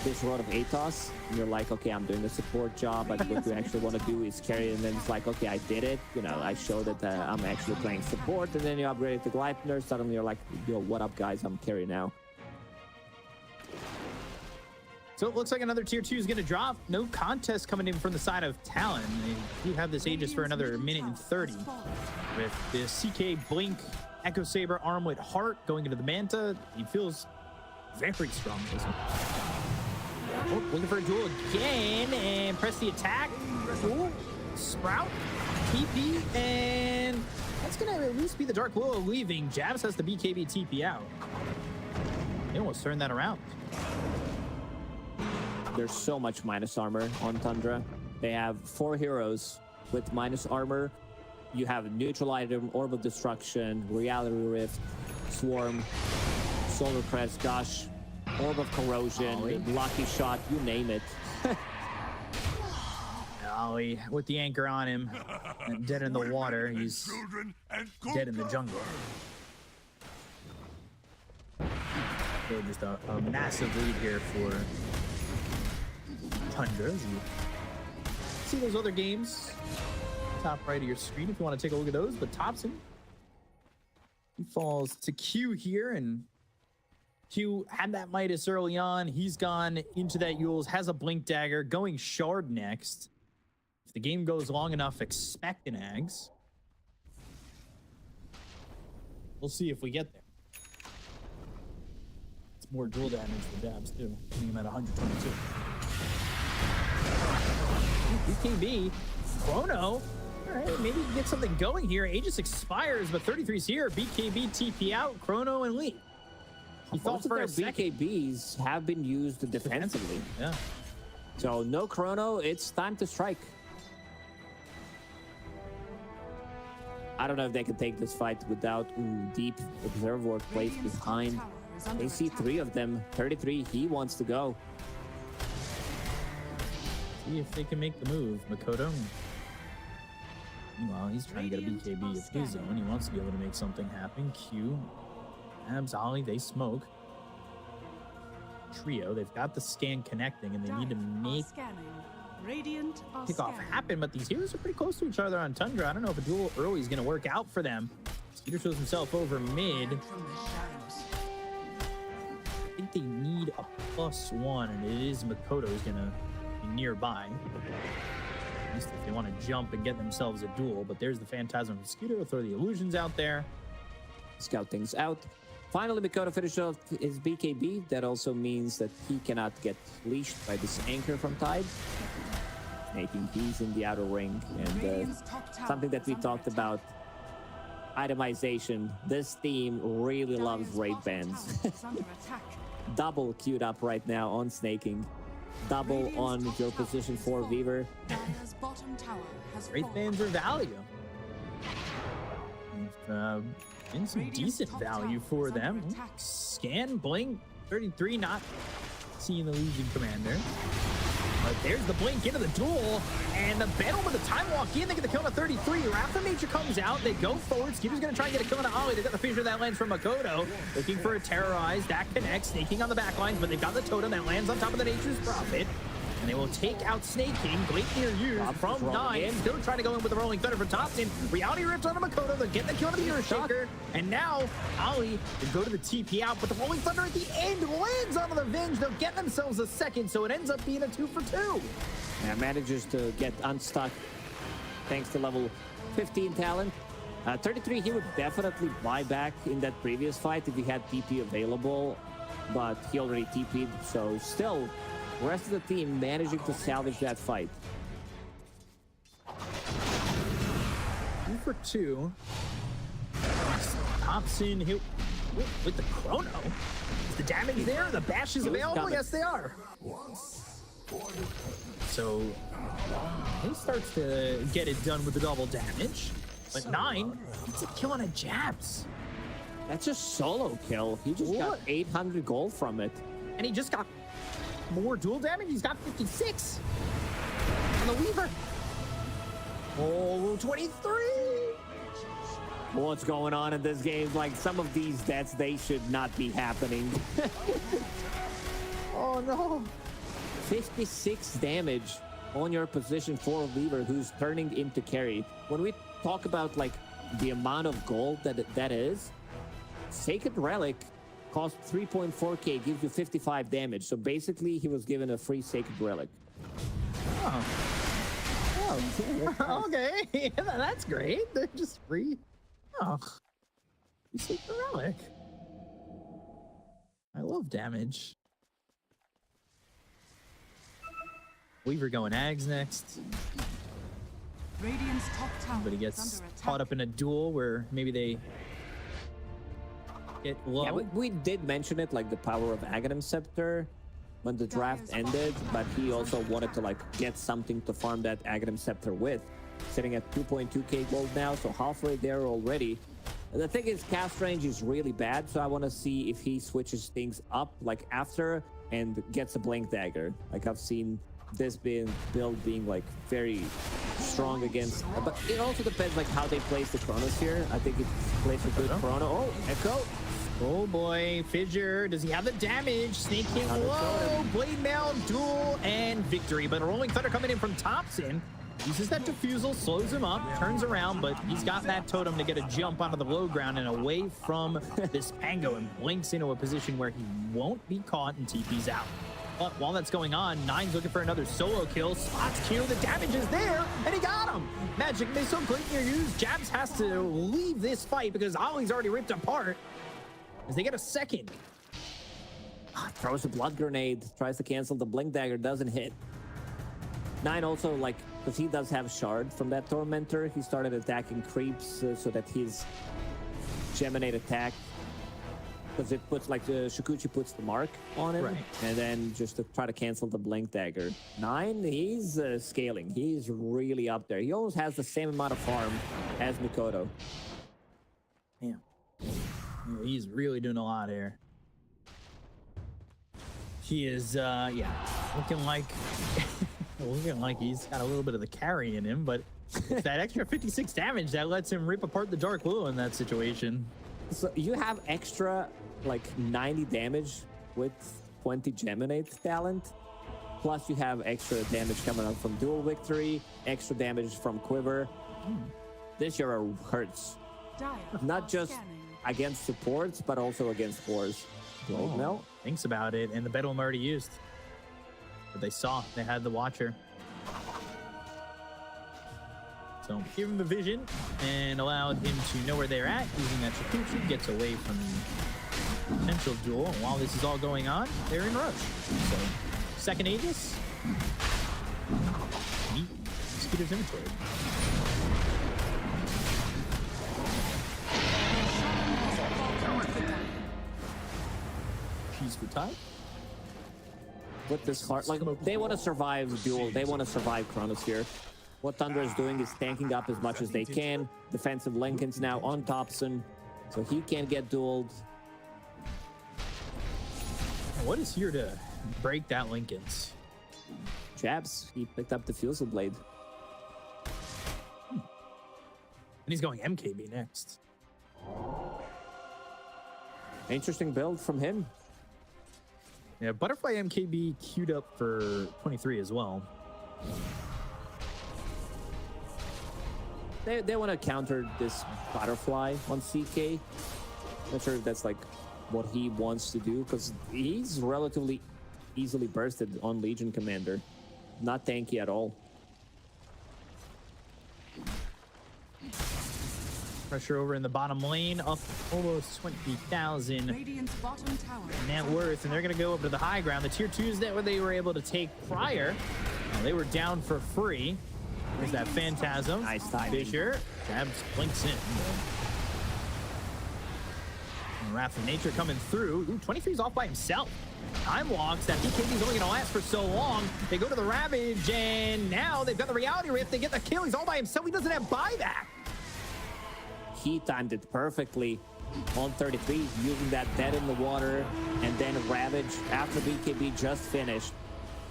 this Rod of Atos and you're like, okay, I'm doing a support job, but what you actually want to do is carry, and then it's like, okay, I did it, you know, I showed that I'm actually playing support, and then you upgrade it to Gleipnir. Suddenly you're like, yo, what up guys, I'm carry now. So it looks like another tier 2 is going to drop. No contest coming in from the side of Talon. They do have this Aegis for another minute and 30. With the CK Blink, Echo Saber, Armlet, Heart going into the Manta. He feels very strong. Oh, looking for a duel again, and press the attack. Ooh, Sprout, TP, and that's going to at least be the Dark Willow leaving. Jabs has the BKB TP out. They almost turned that around. There's so much minus armor on Tundra. They have 4 heroes with minus armor. You have neutral item, Orb of Destruction, Reality Rift, Swarm, Solar Crest, Gush, Orb of Corrosion, Lucky Shot, you name it. Ollie with the anchor on him, and dead in the water. He's dead in the jungle. Still just a massive lead here for Tundra. As you see those other games, top right of your screen if you want to take a look at those. But Thompson, he falls to Q here, and Q had that Midas early on. He's gone into that Yules, has a Blink Dagger, going Shard next. If the game goes long enough, expect an Ags. We'll see if we get there. It's more dual damage for Dabs too, putting him at 122. BKB, Chrono. All right, maybe you can get something going here. Aegis expires, but 33's here. BKB TP out, Chrono and Lee. He thought for a second. BKBs have been used defensively. Yeah. So no Chrono, it's time to strike. I don't know if they can take this fight without deep observer placed behind. They see 3 of them. 33, he wants to go. See if they can make the move. Makoto. Meanwhile, he's trying to get a BKB of his own. He wants to be able to make something happen. Q, Abs, Ollie, they smoke. Trio, they've got the scan connecting, and they need to make kickoff happen, but these heroes are pretty close to each other on Tundra. I don't know if a duel early is going to work out for them. Skeeter shows himself over mid. I think they need a +1, and it is Makoto who's going to be nearby. At least if they want to jump and get themselves a duel, but there's the Phantasm from Skeeter. We'll throw the illusions out there. Scout things out. Finally, Makoto finished off his BKB. That also means that he cannot get leashed by this anchor from Tide, making he's in the outer ring. And something that we talked about, itemization. This team really loves raid bans. Double queued up right now on snaking. Double on your position 4 Weaver. Raid bans are value. And some decent value for them. Scan, blink, 33, not seeing the Legion Commander. But there's the blink into the duel, and the battle with the time walk in. They get the kill on 33. Raptor Nature comes out. They go forward. Skeeter's going to try and get a kill on Ollie. They got the fissure that lands from Makoto. Looking for a terrorize. That connects. Snaking on the back lines, but they've got the totem that lands on top of the Nature's Prophet. And they will take out Snaking. Blink near you from 9. Still trying to go in with the Rolling Thunder for Thompson. Reality rips on Makoto. They're getting the kill on the Mirror Shaker. And now, Ollie will go to the TP out, but the Rolling Thunder at the end lands onto the Venge. They'll get themselves a second, so it ends up being a 2 for 2. Yeah, manages to get unstuck thanks to level 15 Talon. 33, he would definitely buy back in that previous fight if he had TP available, but he already TP'd, so still, the rest of the team managing to salvage that fight. 2 for 2. Thompson hit with the Chrono. Is the damage there? The bash is available? Yes, they are. So he starts to get it done with the double damage. But 9, it's a kill on a Jabs. That's a solo kill. He just got 800 gold from it. And he just got more dual damage. He's got 56 on the Weaver. Oh, 23. What's going on in this game? Like, some of these deaths, they should not be happening. Oh, no. 56 damage on your position 4 Weaver, who's turning into carry. When we talk about, like, the amount of gold that is, Sacred Relic costs 3.4k, gives you 55 damage. So basically, he was given a free Sacred Relic. Oh. Oh, okay. Yeah, that's great. They're just free. Oh. Sacred Relic. I love damage. Weaver going Ags next. Radiant's top tower But he gets caught up in a duel where maybe they get low. Yeah, we did mention it, like the power of Aghanim Scepter when the draft ended, but he also wanted to like get something to farm that Aghanim Scepter with. Sitting at 2.2k gold now, so halfway there already. The thing is, cast range is really bad, so I want to see if he switches things up like after and gets a Blink Dagger. Like I've seen this build being like very strong against, but it also depends like how they place the Chronos here. I think it plays a good Chrono. Oh, Echo Oh boy, Fissure, does he have the damage? Snaking low, blade mail, duel, and victory. But a Rolling Thunder coming in from Thompson. Uses that defusal, slows him up, turns around, but he's got that totem to get a jump onto the low ground and away from this Pango and blinks into a position where he won't be caught and TP's out. But while that's going on, Nine's looking for another solo kill. Spots Q, the damage is there, and he got him. Magic missile, great near use. Jabs has to leave this fight because Ollie's already ripped apart as they get a second. Throws a blood grenade, tries to cancel the blink dagger, doesn't hit. Nine also, like, because he does have shard from that tormentor, he started attacking creeps so that his geminate attack, because it puts, like, the Shikuchi puts the mark on him, Right. and then just to try to cancel the blink dagger. Nine, he's scaling. He's really up there. He almost has the same amount of farm as Mikoto. Damn. Yeah, he's really doing a lot here. He is, looking like he's got a little bit of the carry in him, but it's that extra 56 damage that lets him rip apart the Dark Blue in that situation. So you have extra, like, 90 damage with 20 Geminate talent, plus you have extra damage coming out from Dual Victory, extra damage from Quiver. This hero hurts. Dire Not are just scanning. against supports, but also against cores. Well, no. Thinks about it, and the Bedlam already used. But they saw, they had the Watcher. So give him the vision and allowed him to know where they're at. Using that Shikuchi, gets away from the potential duel. And while this is all going on, they're in rush. So second Aegis. Meet Skeeter's inventory. Peace for time. With this heart, like, they want to survive Duel. They want to survive Chronosphere. What Tundra is doing is tanking up as much as they can. Defensive Lincoln's now on Thompson, so he can't get dueled. What is here to break that Lincoln's? Jabs, he picked up the Fusel Blade. And he's going MKB next. Interesting build from him. Yeah, Butterfly MKB queued up for 23 as well. They want to counter this Butterfly on CK. Not sure if that's, like, what he wants to do, because he's relatively easily bursted on Legion Commander. Not tanky at all. Pressure over in the bottom lane, up almost 20,000 Radiant's bottom tower. net worth, and they're going to go over to the high ground. The tier 2s that they were able to take prior, they were down for free. There's that Phantasm. Nice timing. Fissure. Jabs blinks in. And Wrath of Nature coming through. Ooh, 23's off by himself. Time walks. That BKB's only going to last for so long. They go to the Ravage, and now they've got the Reality Rift. They get the kill. He's all by himself. He doesn't have buyback. He timed it perfectly on 33, using that dead in the water, and then Ravage after BKB just finished.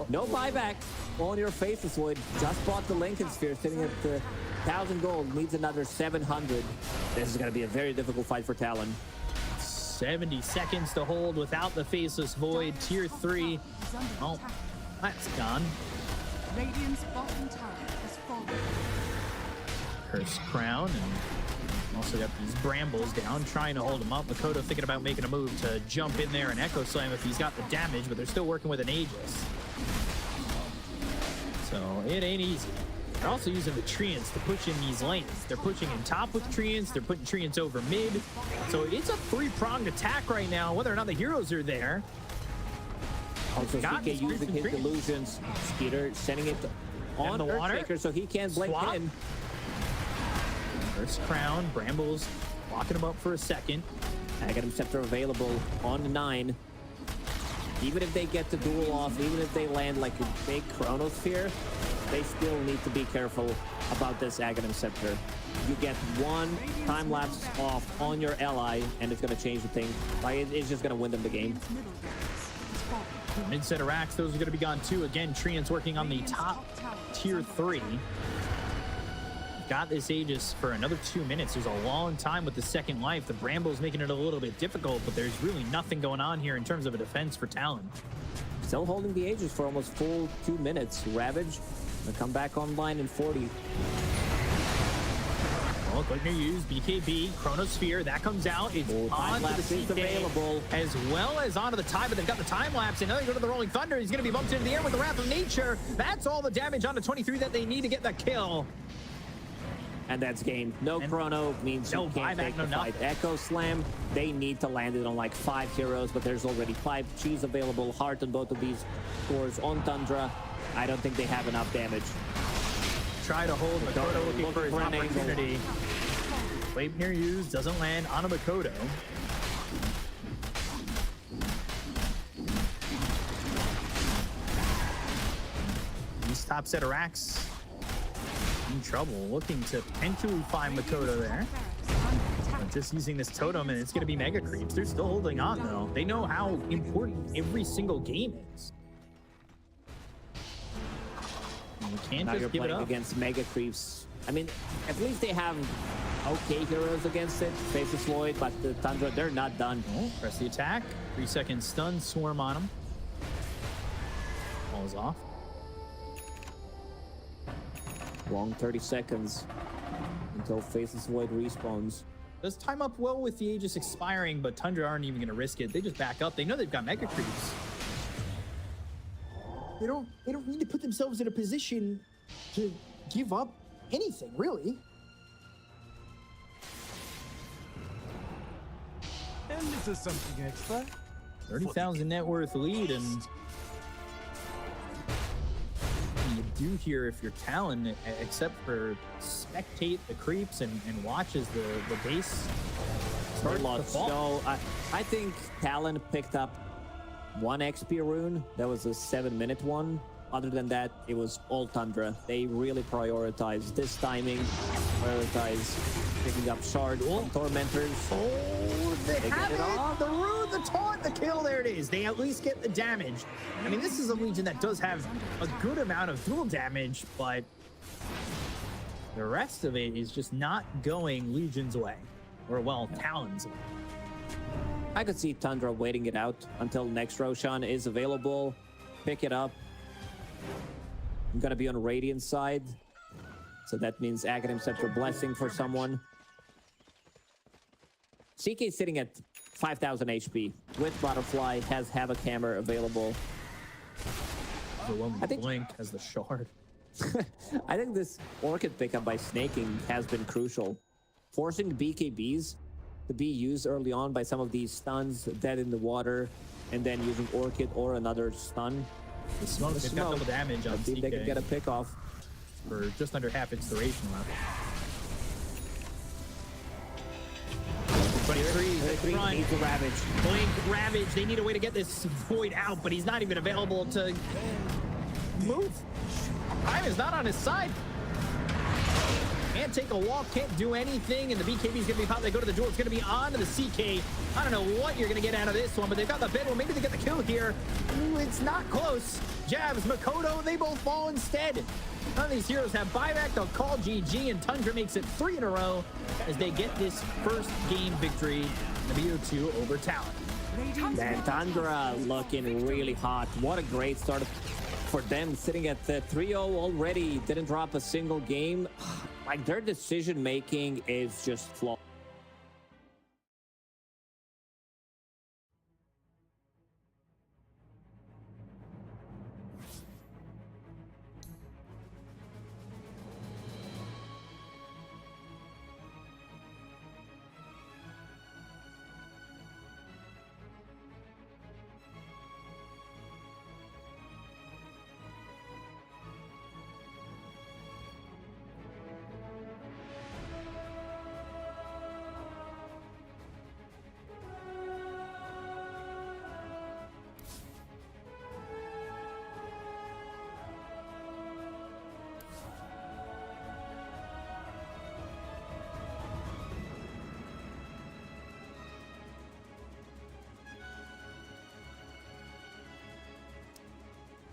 No buyback on your faces, Void. Just bought the Lincoln Sphere, sitting at 1,000 gold, needs another 700. This is going to be a very difficult fight for Talon. 70 seconds to hold without the Faceless Void. Tier 3. Is under Oh, attack. that's gone. Radiant's bottom tower has fallen. Curse Crown, and also got these Brambles down, trying to hold him up. Makoto thinking about making a move to jump in there and Echo Slam if he's got the damage, but they're still working with an Aegis. So it ain't easy. They're also using the Treants to push in these lanes. They're pushing in top with Treants, they're putting Treants over mid. So it's a three-pronged attack right now, whether or not the heroes are there. Also, Got CK these using his Treants. illusions. Skeeter sending it on the water. Earthshaker so he can't blink Swap. in. First Crown, Brambles locking him up for a second. Aghanim Scepter available on the 9. Even if they get the duel off, even if they land like a big Chronosphere, they still need to be careful about this Aghanim Scepter. You get one time lapse off on your ally, and it's going to change the thing. Like, it's just going to win them the game. Radiant's middle barracks is fallen. Mid-set of racks, those are going to be gone too. Again, Treants working on the top tier 3. got this Aegis for another 2 minutes. There's a long time with the second life. The Bramble's making it a little bit difficult, but there's really nothing going on here in terms of a defense for Talon. Still holding the Aegis for almost full 2 minutes. Ravage will come back online in 40. Well, quick new use, BKB, Chronosphere, that comes out. It's on to the CK, available, as well as onto the time, but they've got the time lapse, and now they go to the Rolling Thunder. He's going to be bumped into the air with the Wrath of Nature. That's all the damage onto 23 that they need to get the kill. And that's game. No chrono means no you can't buyback, take no the fight. Echo Slam, they need to land it on like 5 heroes, but there's already 5 G's available. Heart on both of these scores on Tundra. I don't think they have enough damage. Try to hold Makoto looking for his opportunity. Wave near use, doesn't land on a Makoto. These top set of racks in trouble, looking to potentially find Makoto there. But just using this totem, and it's going to be mega creeps. They're still holding on, though. They know how important every single game is. You can't now just you're give it playing up against mega creeps. I mean, at least they have okay heroes against it. Faces Floyd, but the Tundra, they're not done. Oh, press the attack. 3-second stun, swarm on him. Falls off. Long 30 seconds until Faces Void respawns. Does time up well with the Aegis expiring, but Tundra aren't even going to risk it. They just back up. They know they've got mega creeps. They don't need to put themselves in a position to give up anything, really. And this is something extra. 30,000 net worth lead, and you do here if you're Talon, except for spectate the creeps and watch as the base starts to fall. So I think Talon picked up 1 XP rune. That was a 7-minute one. Other than that, it was all Tundra. They really prioritized this timing, prioritize picking up shard from Tormentors. Oh, they have it! The rune, the taunt, the kill, there it is. They at least get the damage. I mean, this is a Legion that does have a good amount of dual damage, but the rest of it is just not going Legion's way. Or, well, Talon's way. I could see Tundra waiting it out until next Roshan is available. Pick it up. I'm gonna be on Radiant side, so that means Aghanim Scepter Blessing for someone. CK is sitting at 5,000 HP with Butterfly, has Havoc Hammer available. The one with Blink has the shard. I think this Orchid pickup by snaking has been crucial. Forcing BKBs to be used early on by some of these stuns, dead in the water, and then using Orchid or another stun. The smoke, they've got double damage on I think CK. they can get a pick off. For just under half its duration left. 23 front. Needs a Ravage. Blink, Ravage. They need a way to get this Void out, but he's not even available to move. Time is not on his side. Can't take a walk, can't do anything, and the BKB is going to be popped. They go to the duel. It's going to be on to the CK. I don't know what you're going to get out of this one, but they've got the bid. Well, maybe they get the kill here. Ooh, it's not close. Jabs, Makoto, they both fall instead. None of these heroes have buyback. They'll call GG, and Tundra makes it 3 in a row as they get this first game victory in the BO2 over Talon. And Tundra looking really hot. What a great start for them, sitting at 3-0 already. Didn't drop a single game. Like, their decision making is just flawed.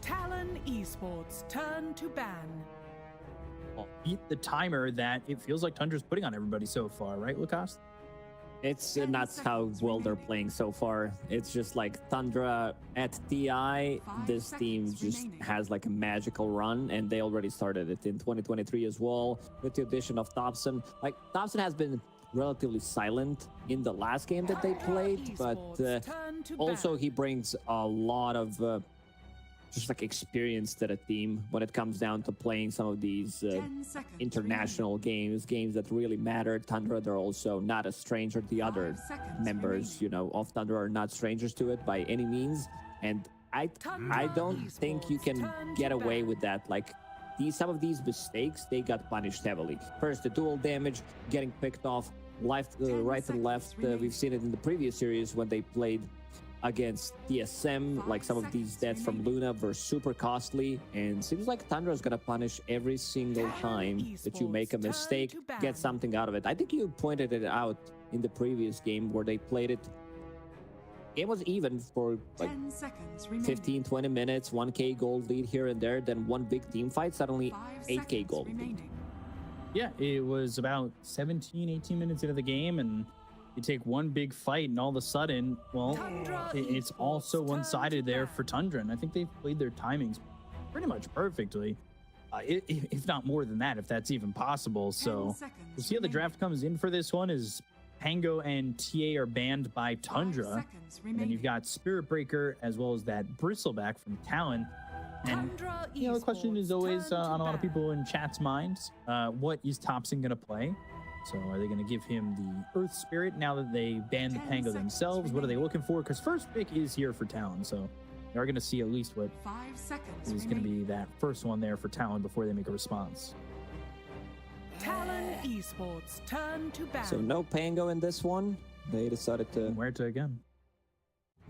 Talon Esports turn to ban. beat the timer that it feels like Tundra's putting on everybody so far, right, Lucas? It's not how well they're playing so far. It's just like Tundra at TI, this team just has like a magical run, and they already started it in 2023 as well with the addition of Thompson. Like, Thompson has been relatively silent in the last game that they played, but also he brings a lot of just like experience to the team when it comes down to playing some of these international games that really matter. Tundra, they're also not a stranger. The other members, you know, of Tundra are not strangers to it by any means. And I don't think you can get away with that. Like, some of these mistakes, they got punished heavily. First, the dual damage, getting picked off right and left. We've seen it in the previous series when they played against DSM. Like, some of these deaths from Luna were super costly, and seems like Tundra is gonna punish every single time that you make a mistake, get something out of it. I think you pointed it out in the previous game where they played it. Game was even for like 15-20 minutes, 1k gold lead here and there, then one big team fight, suddenly 8k gold lead. Yeah, it was about 17-18 minutes into the game, and you take one big fight, and all of a sudden, well, it's all so one-sided there for Tundra, and I think they've played their timings pretty much perfectly, if not more than that, if that's even possible. So we'll see how the draft comes in for this one. Is Pango and TA are banned by Tundra, and then you've got Spirit Breaker as well as that Bristleback from Talon. And you know, the question is always on a lot of people in chat's minds, what is Thompson going to play? So are they going to give him the Earth Spirit now that they banned the Pango themselves? What are they looking for? Because first pick is here for Talon, so they are going to see at least what is going to be that first one there for Talon before they make a response. Talon Esports turn to ban. So no Pango in this one. They decided to... Muerta again.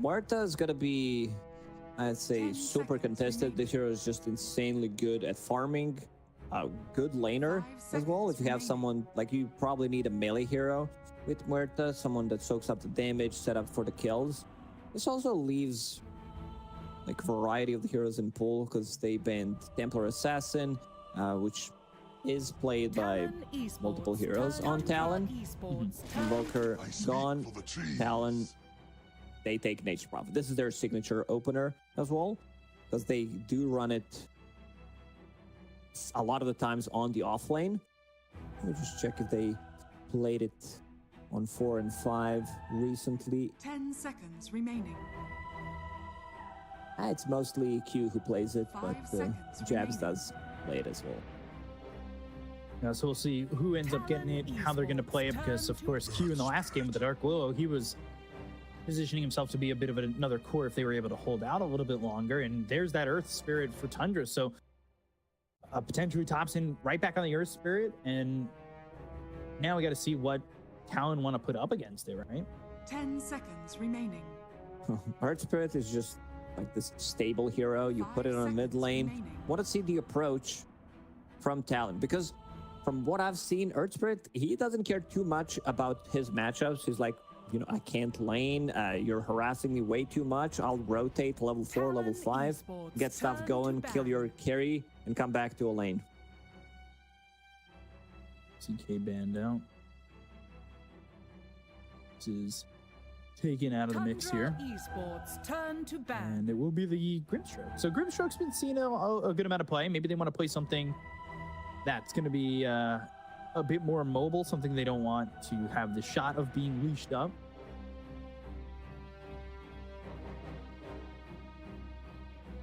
Muerta is going to be, I'd say, super contested. This hero is just insanely good at farming. A good laner as well. If you have someone, like, you probably need a melee hero with Muerta, someone that soaks up the damage, set up for the kills. This also leaves like variety of the heroes in pool, because they banned Templar Assassin, which is played by multiple heroes on Talon. Invoker gone. Talon, they take Nature Prophet. This is their signature opener as well, because they do run it a lot of the times on the off lane. Let me just check if they played it on 4 and 5 recently. 10 seconds remaining. It's mostly Q who plays it, but Jabs does play it as well. Yeah, so we'll see who ends up getting it, how they're going to play it, because of course Q in the last game with the Dark Willow, he was positioning himself to be a bit of another core if they were able to hold out a little bit longer. And there's that Earth Spirit for Tundra. So potentially Thompson right back on the Earth Spirit, and now we got to see what Talon want to put up against it, right? 10 seconds remaining. Earth Spirit is just like this stable hero. You put it on mid lane. Want to see the approach from Talon, because from what I've seen, Earth Spirit, he doesn't care too much about his matchups. He's like, you know, I can't lane. You're harassing me way too much. I'll rotate level 4, level 5, get stuff going, kill your carry, and come back to a lane. CK banned out. This is taken out of the mix here. Esports turn to ban. And it will be the Grimstroke. So Grimstroke's been seeing a good amount of play. Maybe they want to play something that's going to be a bit more mobile, something they don't want to have the shot of being leashed up.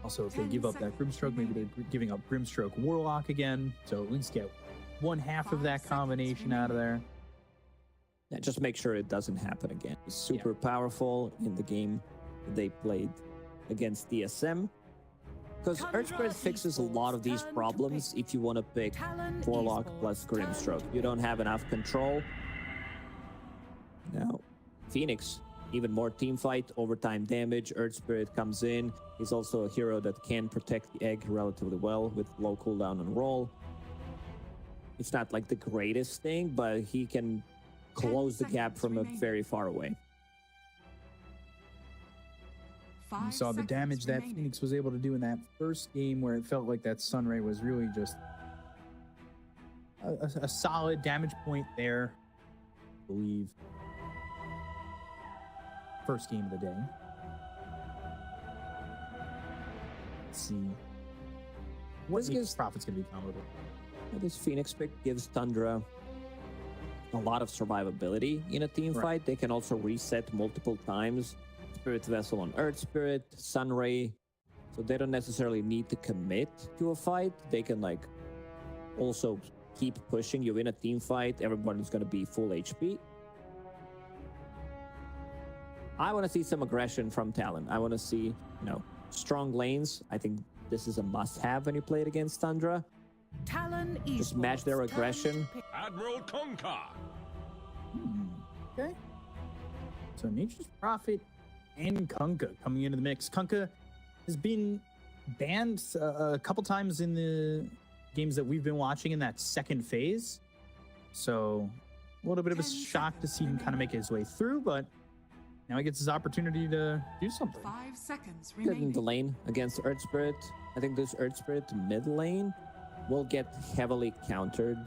Also, if they give up that Grimstroke, maybe they're giving up Grimstroke Warlock again. So at least get one half of that combination out of there. Yeah, just make sure it doesn't happen again. It's super powerful in the game they played against DSM. Because Earth Spirit fixes a lot of these problems if you want to pick Warlock plus Grimstroke. You don't have enough control. Now, Phoenix, even more team fight, overtime damage. Earth Spirit comes in. He's also a hero that can protect the egg relatively well with low cooldown and roll. It's not like the greatest thing, but he can close the gap from a very far away. You saw the damage that Phoenix was able to do in that first game, where it felt like that Sunray was really just a solid damage point there. I believe first game of the day. Let's see what This gives profit's going to become with it. this Phoenix pick gives Tundra a lot of survivability in a team fight. They can also reset multiple times. Spirit Vessel on Earth Spirit, Sunray. So they don't necessarily need to commit to a fight. They can like also keep pushing. You in a team fight, everybody's going to be full HP. I want to see some aggression from Talon. I want to see, strong lanes. I think this is a must-have when you play it against Tundra. Talon Esports. Just match their aggression. Admiral Kunkka. Okay. So Nature's Prophet and Kunkka coming into the mix. Kunkka has been banned a couple times in the games that we've been watching in that second phase. So a little bit of a shock to see him kind of make his way through, but now he gets his opportunity to do something. 5 seconds Good in remaining. the lane against Earth Spirit. I think this Earth Spirit mid lane will get heavily countered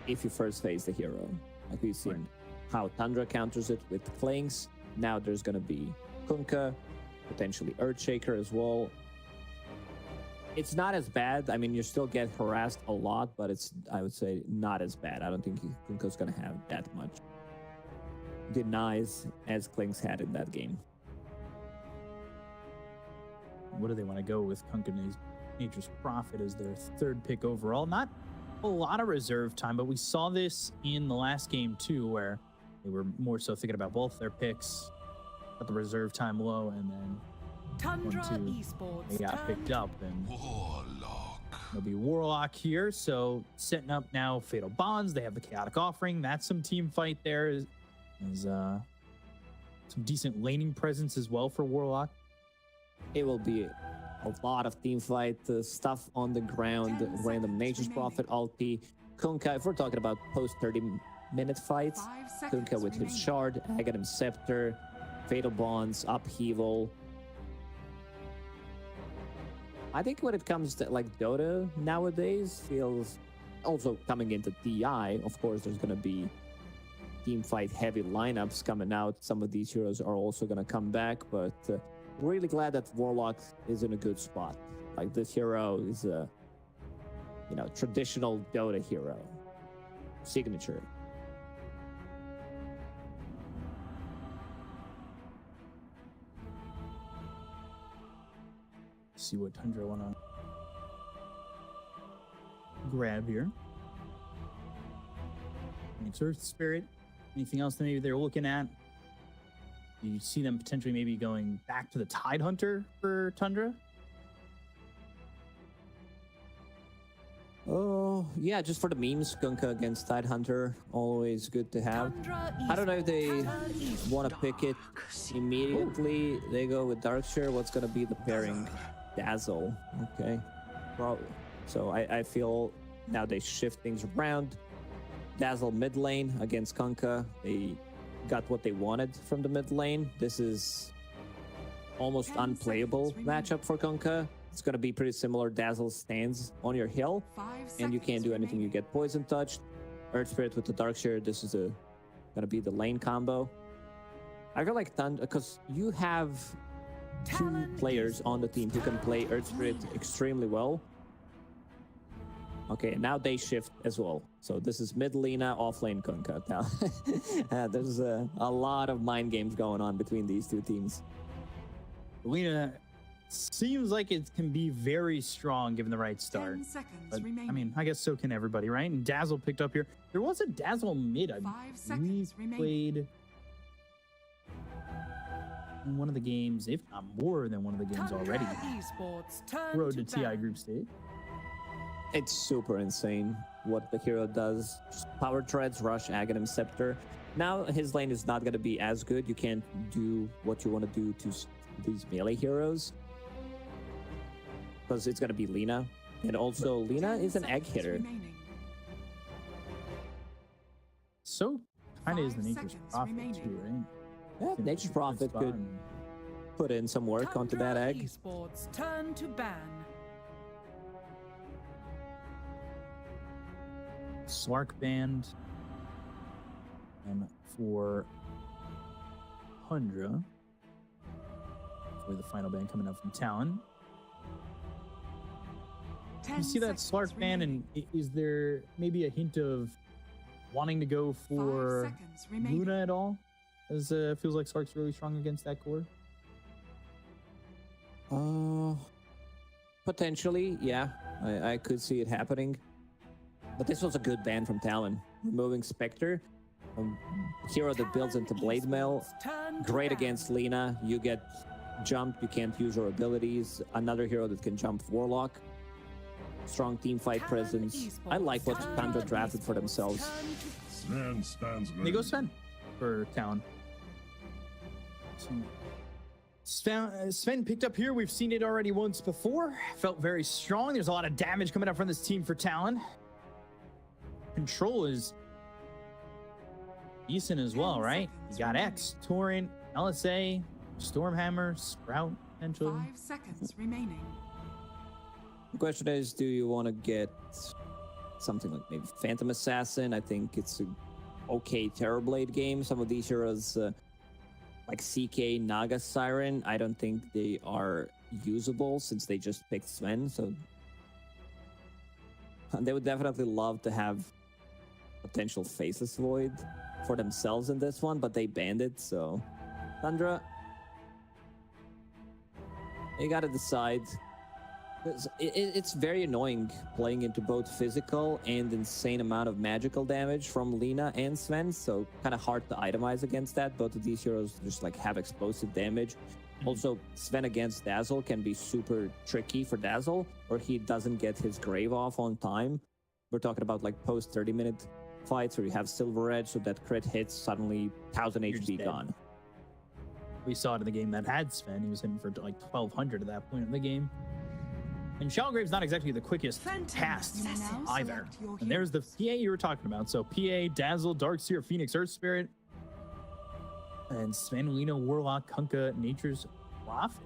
if you first phase the hero. Like we've seen how Tundra counters it with Clinks. Now there's going to be Kunkka, potentially Earthshaker as well. It's not as bad. I mean, you still get harassed a lot, but it's, I would say, not as bad. I don't think Kunkka's going to have that much denies as Clinks had in that game. What do they want to go with? Kunkka Nature's Prophet as their third pick overall. Not a lot of reserve time, but we saw this in the last game too, where they were more so thinking about both their picks, got the reserve time low, and then Tundra 1-2, Esports. they got picked up, and Warlock. there'll be Warlock here. So setting up now Fatal Bonds. They have the Chaotic Offering. That's some team fight there. Is some decent laning presence as well for Warlock. It will be a lot of team fight stuff on the ground, 10 random seconds Nature's remaining. Prophet, ulti, Kunkka. If we're talking about post 30-minute fights, 5 seconds Kunkka with his remaining. shard, Aghanim Scepter, Fatal Bonds, Upheaval. I think when it comes to like Dota nowadays, feels also coming into TI, of course, there's going to be team fight heavy lineups coming out. Some of these heroes are also going to come back, but really glad that Warlock is in a good spot. Like this hero is a, traditional Dota hero. Signature. See what Tundra want to grab here. It's Earth Spirit. Anything else that maybe they're looking at? Do you see them potentially maybe going back to the Tide Hunter for Tundra? Oh, yeah, just for the memes, Kunkka against Tidehunter, always good to have. I don't know if they want to pick it immediately. They go with Darkshire. What's going to be the pairing? Dazzle. Okay. Well, so I feel now they shift things around. Dazzle mid lane against Kunkka. They got what they wanted from the mid lane. This is almost 10 unplayable seconds matchup for Kunkka. It's going to be pretty similar. Dazzle stands on your hill, 5 and you can't seconds do anything. You remaining. get poison touched. Earth Spirit with the Darkshire. This is going to be the lane combo. I feel like because you have two Talon players on the team who can play Earth Spirit extremely well. Okay, now they shift as well. So this is mid Lina, off lane Kunkka. Now, there's a lot of mind games going on between these two teams. Lena seems like it can be very strong given the right start. 10 seconds But, remaining. I mean, I guess so can everybody, right? And Dazzle picked up here. There was a Dazzle mid. I 5 believe seconds remaining. played in one of the games, if not more than one of the games already. Esports turn Road to to TI ban. group stage. It's super insane what the hero does. Just power treads, rush, Aghanim Scepter. Now his lane is not going to be as good. You can't do what you want to do to these melee heroes. Because it's going to be Lina. And also, Lina 10 is an egg seconds hitter. remaining. So kind of is the 5 Nature's seconds Prophet remaining. too, right? Yeah, Seems Nature's like a good Prophet spot could and- put in some work onto that Tundra egg. Esports turn to ban. Slark Band. And for Tundra, for the final band coming up from Talon. You see that Slark Band, and is there maybe a hint of wanting to go for Luna at all? As feels like Slark's really strong against that core. Potentially, yeah. I could see it happening. But this was a good ban from Talon. Removing Spectre, a hero that builds into Blade Mail. Great against Lina. You get jumped, you can't use your abilities. Another hero that can jump Warlock. Strong team fight presence. I like what Tundra drafted for themselves. Sven stands They go Sven for Talon. Sven picked up here. We've seen it already once before. Felt very strong. There's a lot of damage coming up from this team for Talon. Control is decent as well, right? You got X, Torrent, LSA, Stormhammer, Sprout, potentially. 5 seconds remaining. The question is, do you want to get something like maybe Phantom Assassin? I think it's a okay Terrorblade game. Some of these heroes, like CK, Naga Siren, I don't think they are usable since they just picked Sven. So they would definitely love to have potential Faceless Void for themselves in this one, but they banned it. So Tundra, you gotta decide. It's very annoying playing into both physical and insane amount of magical damage from Lina and Sven, so kind of hard to itemize against that. Both of these heroes just like have explosive damage. Also, Sven against Dazzle can be super tricky for Dazzle, or he doesn't get his grave off on time. We're talking about like post 30-minute fights where you have Silver Edge, so that crit hits, suddenly 1000 HP gone. We saw it in the game that had Sven. He was hitting for like 1200 at that point in the game. And Shellgrave's not exactly the quickest cast either. And there's the PA you were talking about. So PA, Dazzle, Darkseer, Phoenix, Earth Spirit, and Sven, Lina, Warlock, Kunkka, Nature's Prophet.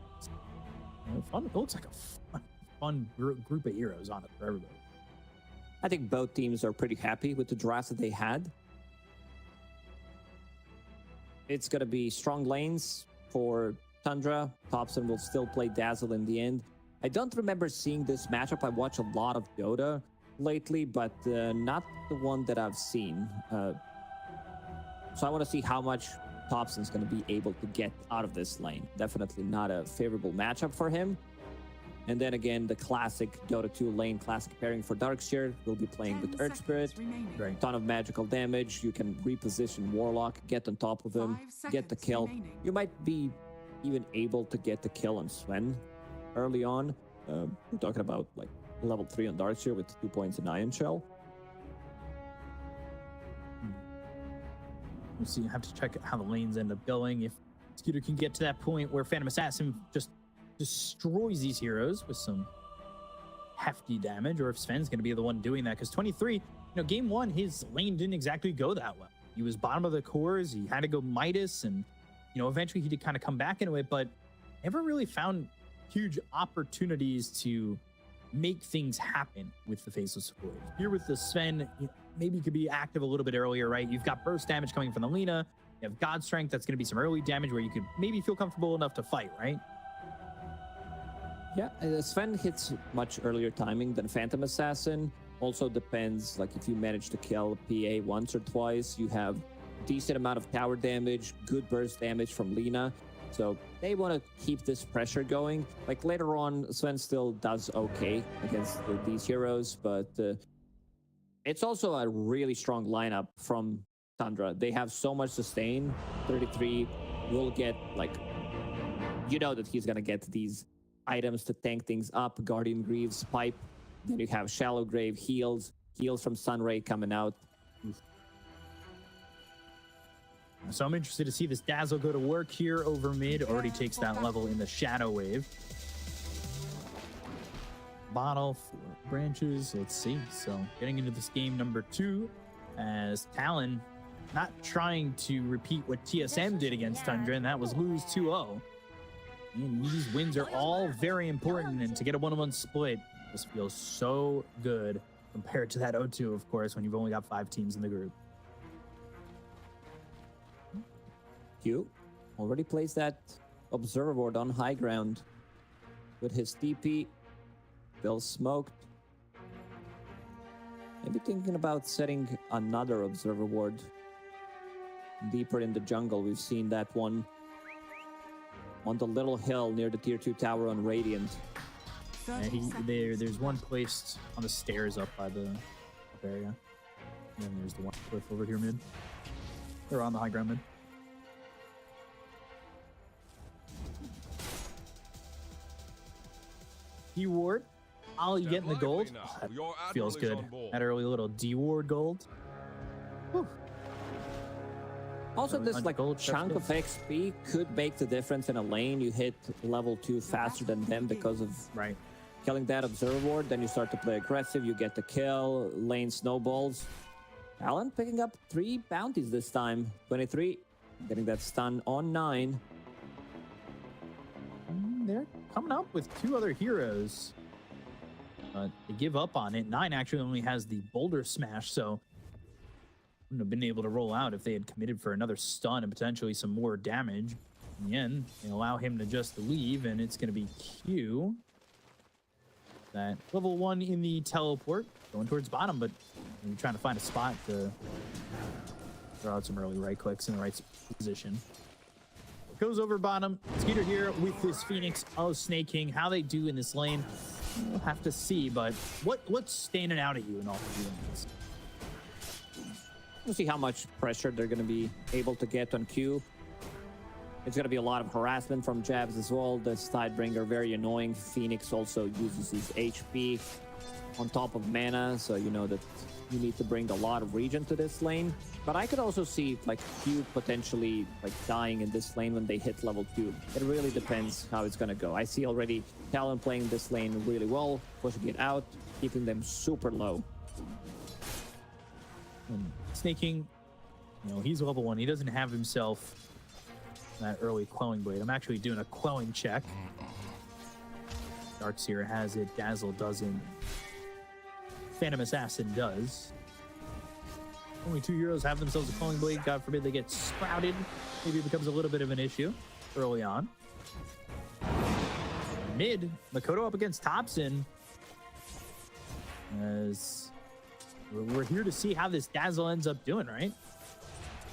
Fun. It looks like a fun group of heroes on it for everybody. I think both teams are pretty happy with the drafts that they had. It's going to be strong lanes for Tundra. Thompson will still play Dazzle in the end. I don't remember seeing this matchup. I watch a lot of Dota lately, but not the one that I've seen. So I want to see how much Thompson's going to be able to get out of this lane. Definitely not a favorable matchup for him. And then again, the classic Dota 2 lane, classic pairing for Darkseer. We'll be playing with Earth Spirit. Right. Ton of magical damage. You can reposition Warlock, get on top of him, get the kill. You might be even able to get the kill on Sven early on. We're talking about like level 3 on Darkseer with 2 points in Iron Shell. We'll see. You have to check how the lanes end up going. If Scooter can get to that point where Phantom Assassin just destroys these heroes with some hefty damage, or if Sven's going to be the one doing that, because 23, game 1, his lane didn't exactly go that well. He was bottom of the cores. He had to go Midas, and eventually he did kind of come back into it, but never really found huge opportunities to make things happen with the Faceless Void. Here with the Sven, maybe you could be active a little bit earlier, right? You've got burst damage coming from the Lina. You have God Strength. That's going to be some early damage where you could maybe feel comfortable enough to fight, right? Yeah, Sven hits much earlier timing than Phantom Assassin. Also depends, like if you manage to kill PA once or twice, you have decent amount of tower damage, good burst damage from Lina. So they want to keep this pressure going. Like later on, Sven still does okay against these heroes, but it's also a really strong lineup from Tundra. They have so much sustain. 33 will get like, that he's going to get these items to tank things up. Guardian Greaves, Pipe. Then you have Shallow Grave, heals from Sunray coming out. So I'm interested to see this Dazzle go to work here over mid. Already takes that level in the Shadow Wave. Bottle for branches. Let's see. So getting into this game number 2 as Talon not trying to repeat what TSM did against Tundra, and that was lose 2-0. And these wins are all very important, and to get a 1-1 split, this feels so good compared to that 0-2, of course, when you've only got 5 teams in the group. Q already placed that observer board on high ground with his TP. Bill smoked. Maybe thinking about setting another observer board deeper in the jungle. We've seen that one on the little hill near the tier 2 tower on Radiant. There's one placed on the stairs up by the up area. And then there's the one cliff over here mid. They're on the high ground mid. D-Ward, Ollie getting the gold. Oh, that feels good. That early little D-Ward gold. Whew. Also, this like chunk of XP could make the difference in a lane. You hit level 2 faster than them because of killing that observer board. Then you start to play aggressive. You get the kill. Lane snowballs. Talon picking up 3 bounties this time. 23. Getting that stun on 9. They're coming up with 2 other heroes. But they give up on it. 9 actually only has the boulder smash, so wouldn't have been able to roll out if they had committed for another stun and potentially some more damage. In the end, they allow him to just leave, and it's going to be Q. That level 1 in the teleport, going towards bottom, but you're trying to find a spot to throw out some early right clicks in the right position. Goes over bottom. Skeeter here with this Phoenix of Snake King. How they do in this lane, we'll have to see, but what's standing out at you in all of the lanes? We'll see how much pressure they're going to be able to get on Q. It's going to be a lot of harassment from jabs as well. The Tidebringer, very annoying. Phoenix also uses his HP on top of mana, so you know that you need to bring a lot of regen to this lane. But I could also see like Q potentially like dying in this lane when they hit level 2. It really depends how it's going to go. I see already Talon playing this lane really well, pushing it out, keeping them super low. And Snake King, you know, he's level 1. He doesn't have himself that early Quelling Blade. I'm actually doing a Quelling check. Darkseer has it. Dazzle doesn't. Phantom Assassin does. Only 2 heroes have themselves a Quelling Blade. God forbid they get sprouted. Maybe it becomes a little bit of an issue early on. Mid, Makoto up against Thompson. As we're here to see how this Dazzle ends up doing, right?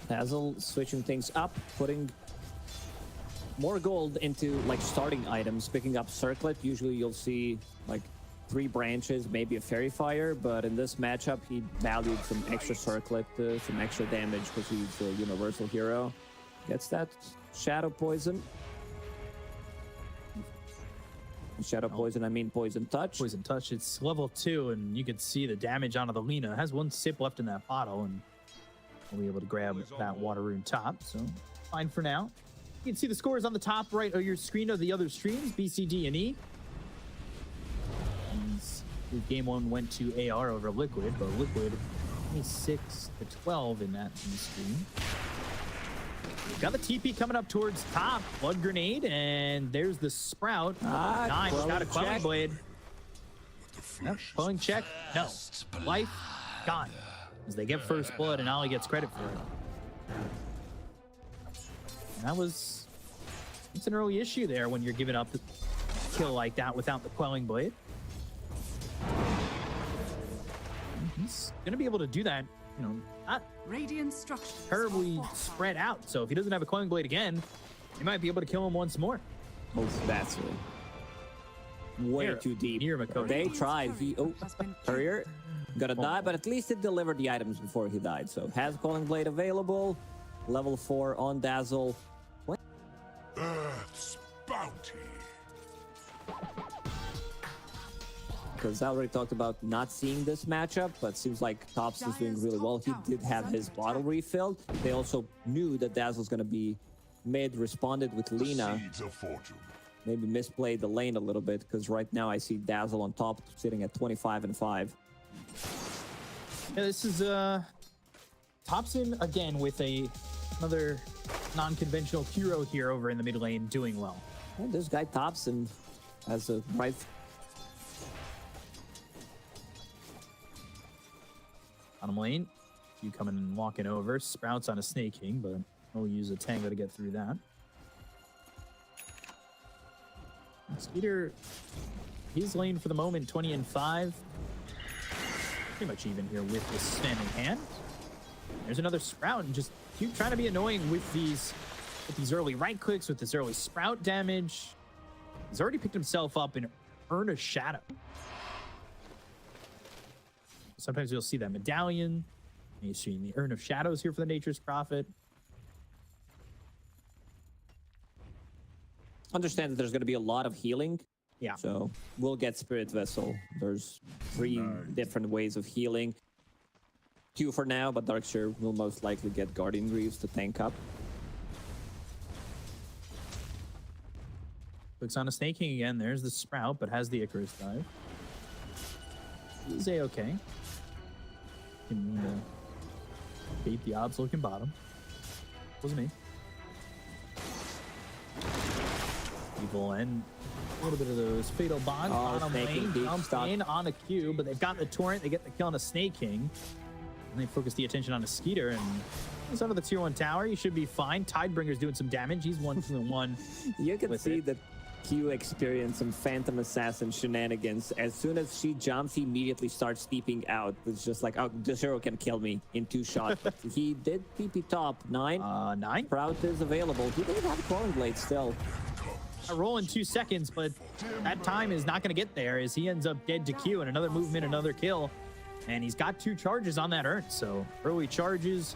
Dazzle switching things up, putting more gold into like starting items, picking up Circlet. Usually you'll see like 3 branches, maybe a Fairy Fire, but in this matchup he valued some extra Circlet, some extra damage because he's a universal hero. Gets that Shadow Poison. Shadow Poison, I mean Poison Touch. Poison Touch, it's level 2, and you can see the damage onto the Lina. It has 1 sip left in that bottle, and we'll be able to grab that Water Rune top, so fine for now. You can see the scores on the top right of your screen of the other streams, B, C, D, and E. And game 1 went to AR over Liquid, but Liquid 26-12 in that screen. Got the TP coming up towards top. Blood Grenade, and there's the Sprout. Nice, got a Quelling Blade. Yep, Quelling check. No. Life gone. As they get first blood, and Ollie gets credit for it. And that was... it's an early issue there when you're giving up the kill like that without the Quelling Blade. He's going to be able to do that, you know, not Radiant structures terribly spread out. So if he doesn't have a Quelling Blade again, he might be able to kill him once more. Oh, that's way too deep. Near Makoto. They tried. Courier gonna die, but at least it delivered the items before he died. So has Quelling Blade available. Level 4 on Dazzle. Earth's bounty. Because I already talked about not seeing this matchup, but seems like Tops is doing really well. He did have his bottle refilled. They also knew that Dazzle's going to be mid, responded with Lina. Maybe misplayed the lane a little bit, because right now I see Dazzle on top, sitting at 25-5. Yeah, this is Thompson again with another non-conventional hero here over in the mid lane doing well. Well, this guy Thompson has a right... Bottom lane, you coming and walking over. Sprouts on a Snake King, but we'll use a Tango to get through that. Skeeter, his lane for the moment, 20 and 5. Pretty much even here with this Sven in hand. There's another Sprout, and just keep trying to be annoying with these early right clicks, with this early Sprout damage. He's already picked himself up and earned a shadow. Sometimes you'll see that medallion. You see the Urn of Shadows here for the Nature's Prophet. Understand that there's going to be a lot of healing. Yeah. So we'll get Spirit Vessel. There's 3 different ways of healing. 2 for now, but Darkshire will most likely get Guardian Greaves to tank up. Clicks on a Snake King again. There's the Sprout, but has the Icarus dive. He's A-okay. Can beat the odds looking bottom. Wasn't me. Evil and a little bit of those fatal bonds. Bottom lane, jumps in on a Q, but they've got the torrent. They get the kill on a Snake King. And they focus the attention on a Skeeter, and he's under the tier 1 tower. He should be fine. Tidebringer's doing some damage. He's 1-1. You can see that Q experience some Phantom Assassin shenanigans. As soon as she jumps, he immediately starts steeping out. It's just like, oh, the Zero can kill me in 2 shots. But he did TP top 9. 9. Sprout is available. He doesn't have a Calling Blade still. A roll in 2 seconds, but that time is not going to get there as he ends up dead to Q, and another movement, another kill. And he's got 2 charges on that Urn. So early charges,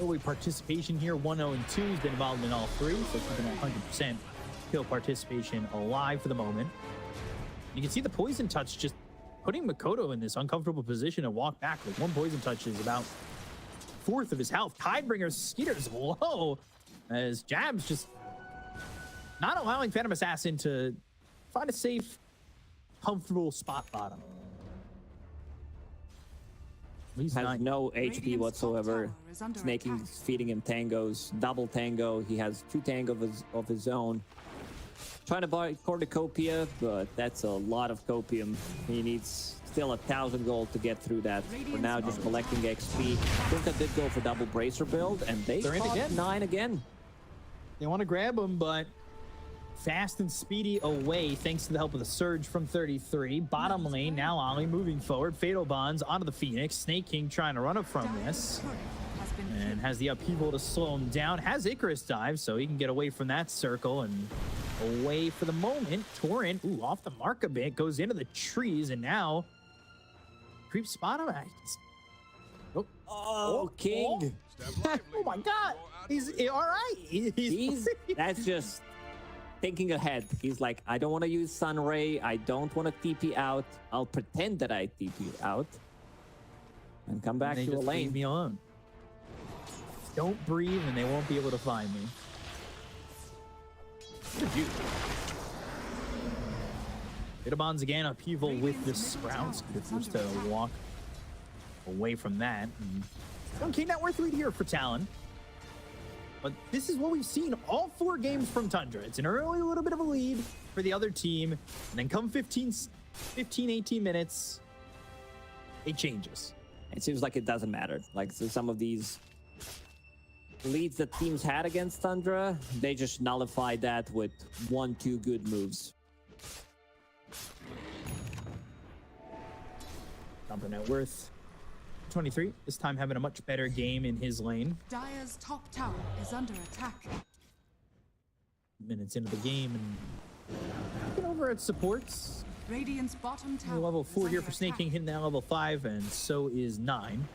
early participation here. 1-0 and 2. He's been involved in all 3, so keeping that 100% kill participation alive for the moment. You can see the poison touch just putting Makoto in this uncomfortable position to walk back. Like 1 poison touch is about 1/4 of his health. Tidebringer's Skeeter's low as Jab's just not allowing Phantom Assassin to find a safe, comfortable spot bottom. He's has no HP whatsoever. Snake King's feeding him tangos, double tango. He has 2 tango of his own. Trying to buy cornucopia, but that's a lot of copium. He needs still 1,000 gold to get through that. For now, just collecting XP. Tundra did go for double bracer build, and they're in again. 9 again. They want to grab him, but fast and speedy away thanks to the help of the Surge from 33. Bottom lane, now Ollie moving forward. Fatal Bonds onto the Phoenix. Snake King trying to run up from this. And has the upheaval to slow him down. Has Icarus dive, so he can get away from that circle and away for the moment. Torrent, off the mark a bit, goes into the trees, and now creeps bottom. King. Oh my God. He's all right. He's that's just thinking ahead. He's like, I don't want to use Sunray. I don't want to TP out. I'll pretend that I TP out and come back to a lane. Leave me alone. Don't breathe, and they won't be able to find me. Fatal Bonds again, upheaval with the Sprouts. Good first to walk away from that. Okay, net worth lead here for Talon. But this is what we've seen all 4 games from Tundra. It's an early little bit of a lead for the other team. And then come 15, 18 minutes, it changes. It seems like it doesn't matter. Like, so some of these leads that teams had against Tundra, they just nullified that with 1-2 good moves. Number net worth 23, this time having a much better game in his lane. Dire's top tower is under attack. Minutes into the game, and looking over at supports. Radiant's bottom tower. Level 4 here for Snake King, hitting that level 5, and so is 9.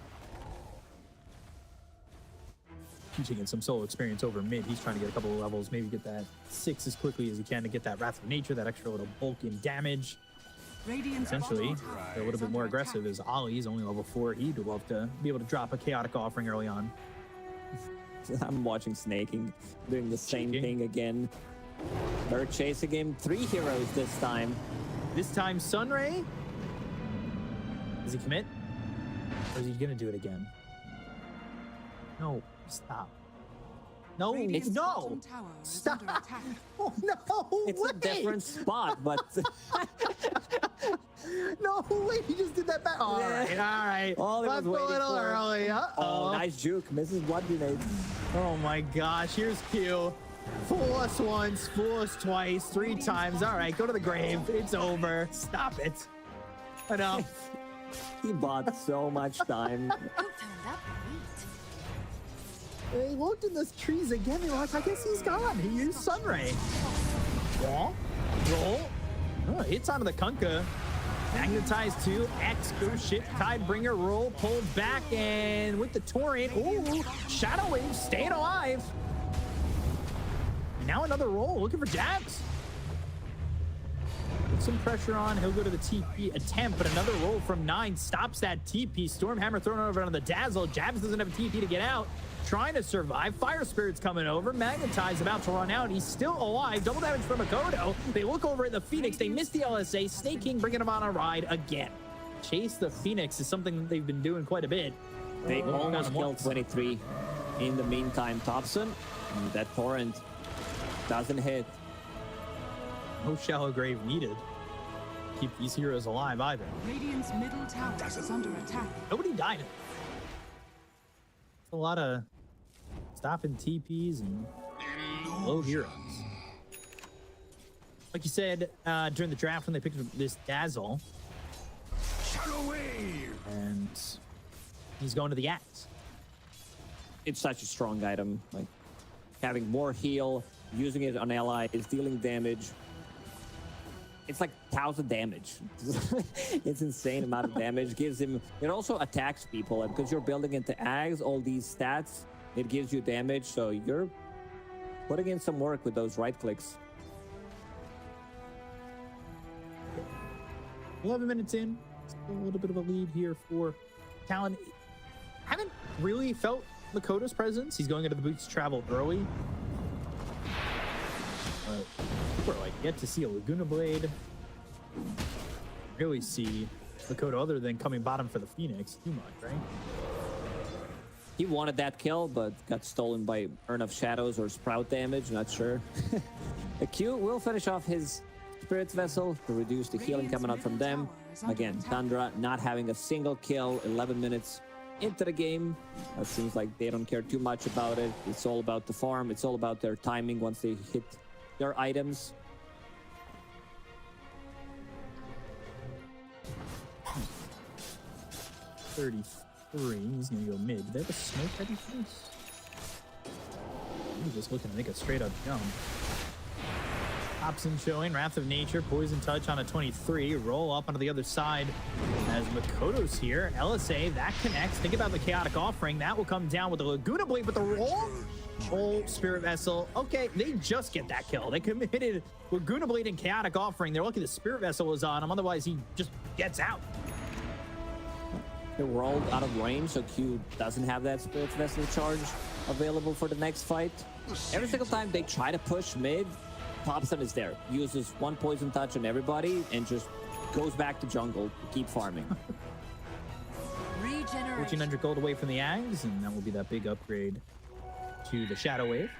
Taking some solo experience over mid. He's trying to get a couple of levels, maybe get that 6 as quickly as he can to get that Wrath of Nature, that extra little bulk in damage. Essentially, a little bit more aggressive as Ollie's only level 4. He'd love to be able to drop a chaotic offering early on. I'm watching Snake King doing the same thing again. They're chasing him. 3 heroes this time. This time, Sunray. Does he commit? Or is he going to do it again? No, stop. No, Radiant's no. bottom tower is Stop. under attack. Oh, no It's way. a different spot, but No way. He just did that back. All right. All he was That's a waiting little for. early. oh, nice juke. Misses blood grenade. Oh my gosh, here's Q. Fool us once, fool us twice, 3 times. All right, go to the grave. It's over. Stop it. Enough. He bought so much time. They looked in those trees again. They were like, I guess he's gone. He used Sunray. Wall. Roll. Oh, hits onto the Kunkka. Magnetized 2. X goes shit. Tidebringer roll. Pulled back. And with the Torrent. Ooh. Shadow Wave staying alive. Now another roll. Looking for jabs. Put some pressure on. He'll go to the TP attempt, but another roll from 9 stops that TP. Stormhammer thrown over on the Dazzle. Jabs doesn't have a TP to get out. Trying to survive. Fire Spirit's coming over. Magnetize about to run out. He's still alive. Double damage from Makoto. They look over at the Phoenix. They miss the LSA. Snake King bringing him on a ride again. Chase the Phoenix is something that they've been doing quite a bit. They almost killed 23 in the meantime. Thompson, that torrent doesn't hit. No shallow grave needed. Keep these heroes alive either. Radiant's middle tower is under attack. Nobody died. A lot of stopping TPs and low heroes. Like you said during the draft when they picked up this Dazzle, Shadow Wave! and he's going to the Axe. It's such a strong item. Like having more heal, using it on allies, dealing damage. It's like 1,000 damage. It's insane amount of damage. Gives him. It also attacks people, and because you're building into Ags, all these stats, it gives you damage. So you're putting in some work with those right clicks. 11 minutes in, still a little bit of a lead here for Talon. Haven't really felt Makoto's presence. He's going into the boots travel early. We're like yet to see a Laguna Blade. Really see Makoto other than coming bottom for the Phoenix too much, right? He wanted that kill, but got stolen by Urn of Shadows or Sprout damage. Not sure. The Q will finish off his Spirit's Vessel to reduce the healing coming out from them. Again, Tundra not having a single kill. 11 minutes into the game. It seems like they don't care too much about it. It's all about the farm. It's all about their timing once they hit their items. $33. He's gonna go mid. Did they have a smoke ready for this? He's just looking to make a straight up jump. Hobson showing Wrath of Nature, Poison Touch on a 23. Roll up onto the other side as Makoto's here. LSA, that connects. Think about the Chaotic Offering. That will come down with the Laguna Blade, but the roll? Oh, Spirit Vessel. Okay, they just get that kill. They committed Laguna Blade and Chaotic Offering. They're lucky the Spirit Vessel was on him. Otherwise, he just gets out. They rolled out of range, so Q doesn't have that Spirit Vessel charge available for the next fight. Every single time they try to push mid, Thompson is there. Uses one Poison Touch on everybody and just goes back to jungle to keep farming. 1,400 gold away from the Ags, and that will be that big upgrade to the Shadow Wave.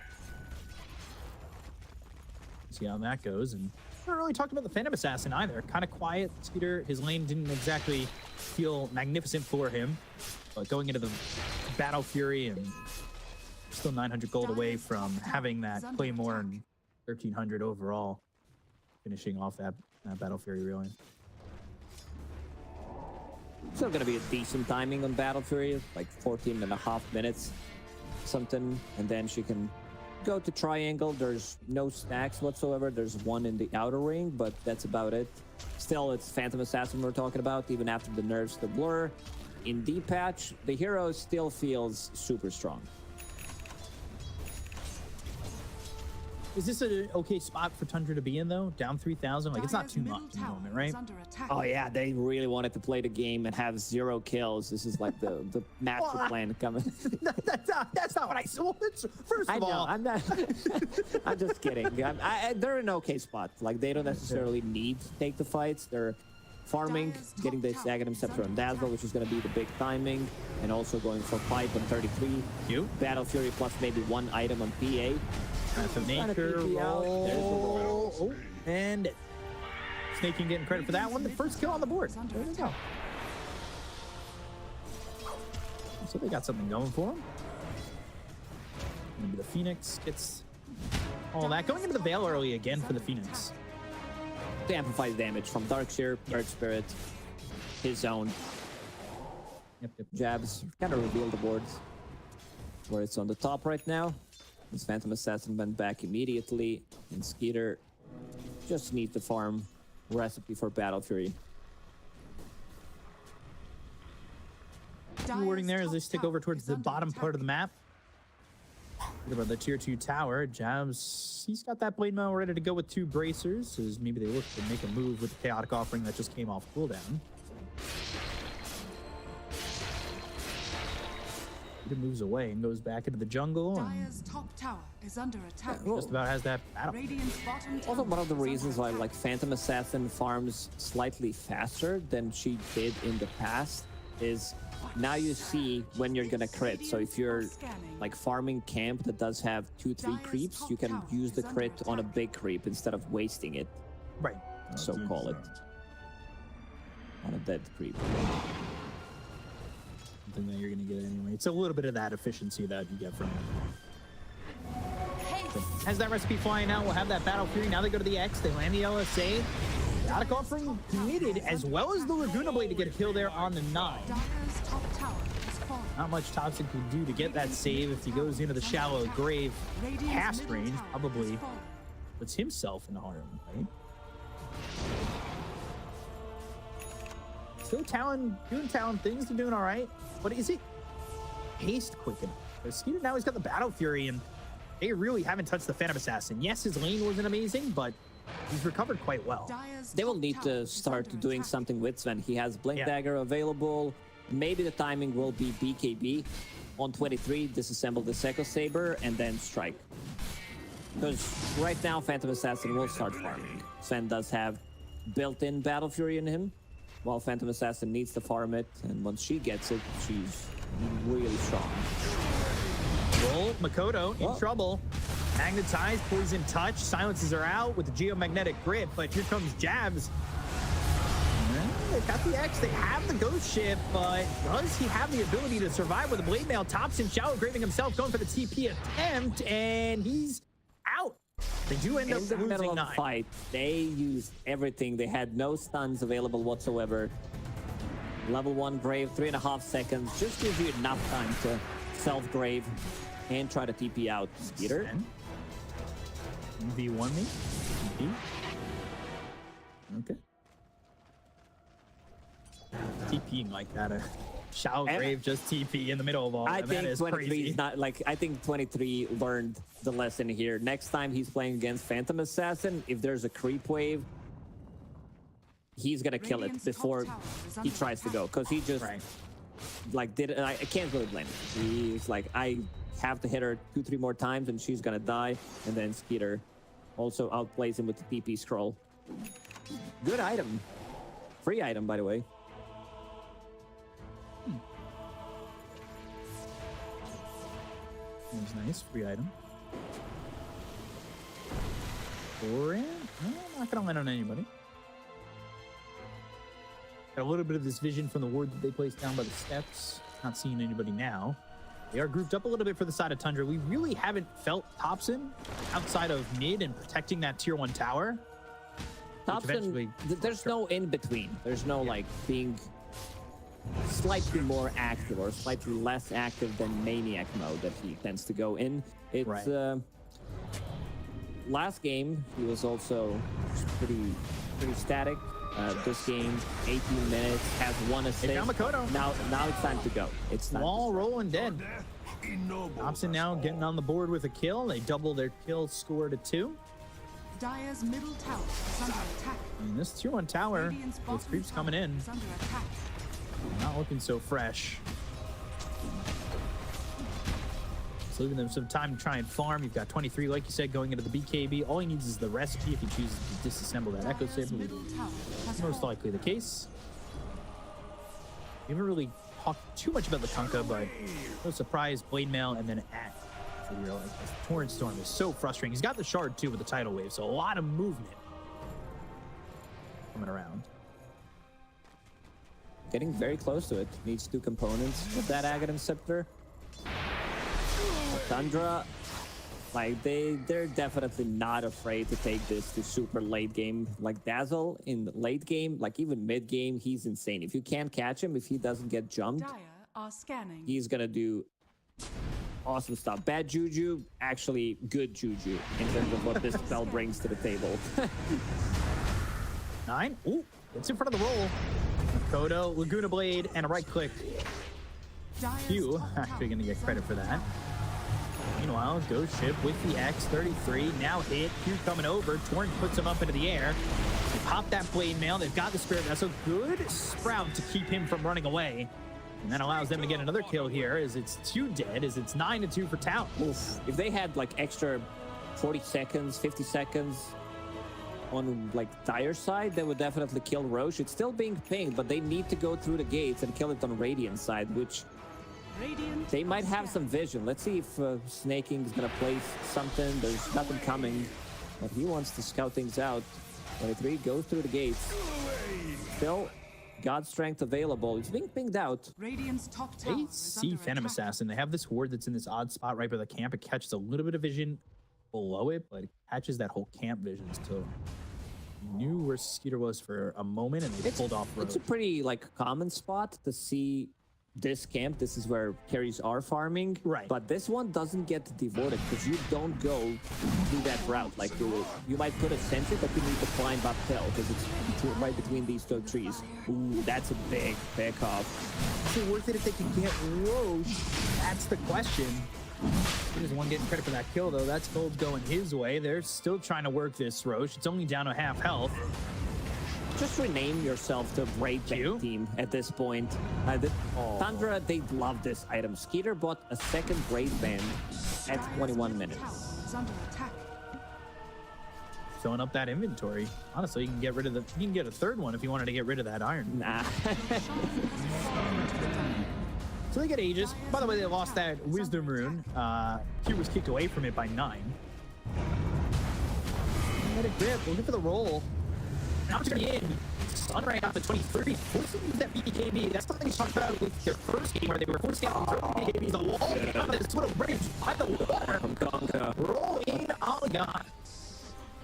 See how that goes. And we haven't really talked about the Phantom Assassin either. Kind of quiet. Skeeter, his lane didn't exactly feel magnificent for him. But going into the Battle Fury and still 900 gold away from having that Claymore and 1,300 overall, finishing off that Battle Fury really. Still gonna be a decent timing on Battle Fury, like 14.5 minutes, something, and then she can go to Triangle. There's no stacks whatsoever. There's one in the outer ring, but that's about it. Still, it's Phantom Assassin we're talking about, even after the nerfs to Blur. In D-Patch, the hero still feels super strong. Is this an okay spot for Tundra to be in, though? Down 3,000? Like, it's not too much at the moment, right? Oh, yeah, they really wanted to play the game and have 0 kills. This is like the master plan coming. That's not what I said. Well, first of all, I'm not. I'm just kidding. They're in an okay spot. Like, they don't necessarily need to take the fights. They're farming, getting this Aghanim Scepter on Dazzle, which is going to be the big timing, and also going for 5 on 33. Cute. Battle Fury plus maybe 1 item on PA. That's a nature roll. There's the roll. Oh, and Snaking getting credit for that one. The first kill on the board. There we go. So they got something going for them. Maybe the Phoenix gets all that. Going into the Veil early again for the Phoenix. To amplify the damage from Darkseer, Bird Spirit, his own. Yep. Jabs kind of reveal the boards where it's on the top right now. This Phantom Assassin went back immediately, and Skeeter just needs to farm recipe for Battle Fury. Wording there as they stick over towards the bottom part of the map. What about the tier 2 tower? Jabs, he's got that blade mail ready to go with 2 bracers, as maybe they look to make a move with the chaotic offering that just came off cooldown. He moves away and goes back into the jungle. Dire's top tower is under attack. Just about has that battle. Radiant's bottom tower Also, one of the is under reasons why attack. like Phantom Assassin farms slightly faster than she did in the past is now you see when you're gonna crit. So if you're like farming camp that does have 2-3 creeps, you can use the crit on a big creep instead of wasting it. Right. So call it on a dead creep. Something that you're gonna get anyway. It's a little bit of that efficiency that you get from it. As that recipe flying out, we'll have that Battle Fury. Now they go to the X, they land the LSA. Chaotic offering committed, as well as the Laguna Blade to get a kill there on the 9. Dire's top tower is falling. Not much Toxic can do to get that save if he goes into the shallow grave. Past range, probably puts himself in harm, right? Still Talon, doing Talon things, they're doing all right. But is it haste quick enough? Because Skeeter now he's got the Battle Fury, and they really haven't touched the Phantom Assassin. Yes, his lane wasn't amazing, but he's recovered quite well. Dire's They will top need tower to is start under doing attack. something with Sven. He has Blink Yeah. Dagger available. Maybe the timing will be BKB on 23, disassemble the Seco Saber, and then strike. Because right now, Phantom Assassin will start farming. Sven does have built-in Battle Fury in him, while Phantom Assassin needs to farm it, and once she gets it, she's really strong. Well, Makoto in Oh. trouble. Magnetized, Poison Touch, silences her out with the Geomagnetic Grip, but here comes Jabs. Well, they've got the X, they have the Ghost Ship, but does he have the ability to survive with a Blade Mail? Thompson shallow graving himself, going for the TP attempt, and he's out. They do end up In the middle losing of the 9. fight, they used everything. They had no stuns available whatsoever. Level 1 Grave, 3.5 seconds. Just gives you enough time to self-grave and try to TP out Skeeter. 1v1 me? TP? Okay. TPing like that. A shallow And- grave just TP in the middle of all I that. think That is 23 crazy. is not like I think 23 learned the lesson here. Next time he's playing against Phantom Assassin, if there's a creep wave, he's gonna kill it Radiant's top before tower is he under tries to attack. go. Because he just Right. like did I can't really blame him. He's like, I have to hit her 2-3 more times and she's gonna die. And then Skeeter also outplays him with the TP scroll. Good item. Free item, by the way. That was nice. Free item. Orin? No, not gonna land on anybody. Got a little bit of this vision from the ward that they placed down by the steps. Not seeing anybody now. They are grouped up a little bit for the side of Tundra. We really haven't felt Thompson outside of mid and protecting that tier 1 tower. Thompson, eventually- there's no in between. There's no like being slightly more active or slightly less active than Maniac mode that he tends to go in. It's Right. Last game he was also pretty static. This game, 18 minutes, has 1 assist. They found Makoto. Now it's time to go. It's time. Wall rolling dead. Death ennobles Thompson us now all. getting on the board with a kill. They double their kill score to 2. Dire's middle tower is under attack. And this tier 1 tower Radiant's with bottom creeps tower coming in. is under attack. Not looking so fresh. So leaving them some time to try and farm. You've got 23, like you said, going into the BKB. All he needs is the recipe if he chooses to disassemble that Echo Saber, which is most likely the case. We haven't really talked too much about the Kunkka, but no surprise, Blade Mail, and then at for real. Like, this Torrent Storm is so frustrating. He's got the shard too with the tidal wave, so a lot of movement coming around. Getting very close to it. Needs 2 components with that Aghanim Scepter. Tundra, like they're definitely not afraid to take this to super late game. Like Dazzle in the late game, like even mid game, he's insane. If you can't catch him, if he doesn't get jumped, Dire are scanning. he's gonna do awesome stuff. Bad juju, actually good juju in terms of what this spell brings to the table. 9. Ooh, it's in front of the roll. Kodo, Laguna Blade, and a right click. Dire's Q top actually tower going to get is credit for under that. attack. Meanwhile, Ghost Ship with the X-33 now hit. Q coming over. Torrent puts him up into the air. They pop that Blade Mail. They've got the Spirit Vessel. Good Sprout to keep him from running away. And that allows them to get another kill here as it's 2 dead, as it's 9-2 for Talon. Oof. If they had like extra 40 seconds, 50 seconds on like Dire side, they would definitely kill Roche. It's still being pinged, but they need to go through the gates and kill it on Radiant side, which Radiant they might are have some scanning. vision. Let's see if Snaking is gonna place something. There's nothing coming, but he wants to scout things out. 23 goes through the gates. Still God Strength available. It's being pinged out. Radiant's top tower They is see under Phantom attack. Assassin. They have this ward that's in this odd spot right by the camp. It catches a little bit of vision below it, but it catches that whole camp vision still. Knew where Skeeter was for a moment, and they pulled off road. It's a pretty like common spot to see this camp. This is where carries are farming. Right. But this one doesn't get devoted because you don't go through that route. Like you might put a sentry, but you need to climb uphill because it's right between these 2 trees. Ooh, that's a big pick off. Is it worth it if they can get Roche? That's the question. Here's one getting credit for that kill, though. That's gold going his way. They're still trying to work this Roche. It's only down to half health. Just rename yourself to Brave You? Bank Team at this point. Tundra, they love this item. Skeeter bought a second Brave Band at 21 minutes. Tower is under attack. Filling up that inventory. Honestly, you can get rid of the. You can get a third one if you wanted to get rid of that iron. Nah. So they get Aegis. By the way, they lost that Wisdom Rune. Q was kicked away from it by 9. Let it grip. Looking for the roll. Now it's going to be in. Stun right off the 23. Forcing to use that BKB. That's something we talked about with their first game where they were forcing out BKBs. A wall. This little bridge by the water. Roll in Oligon.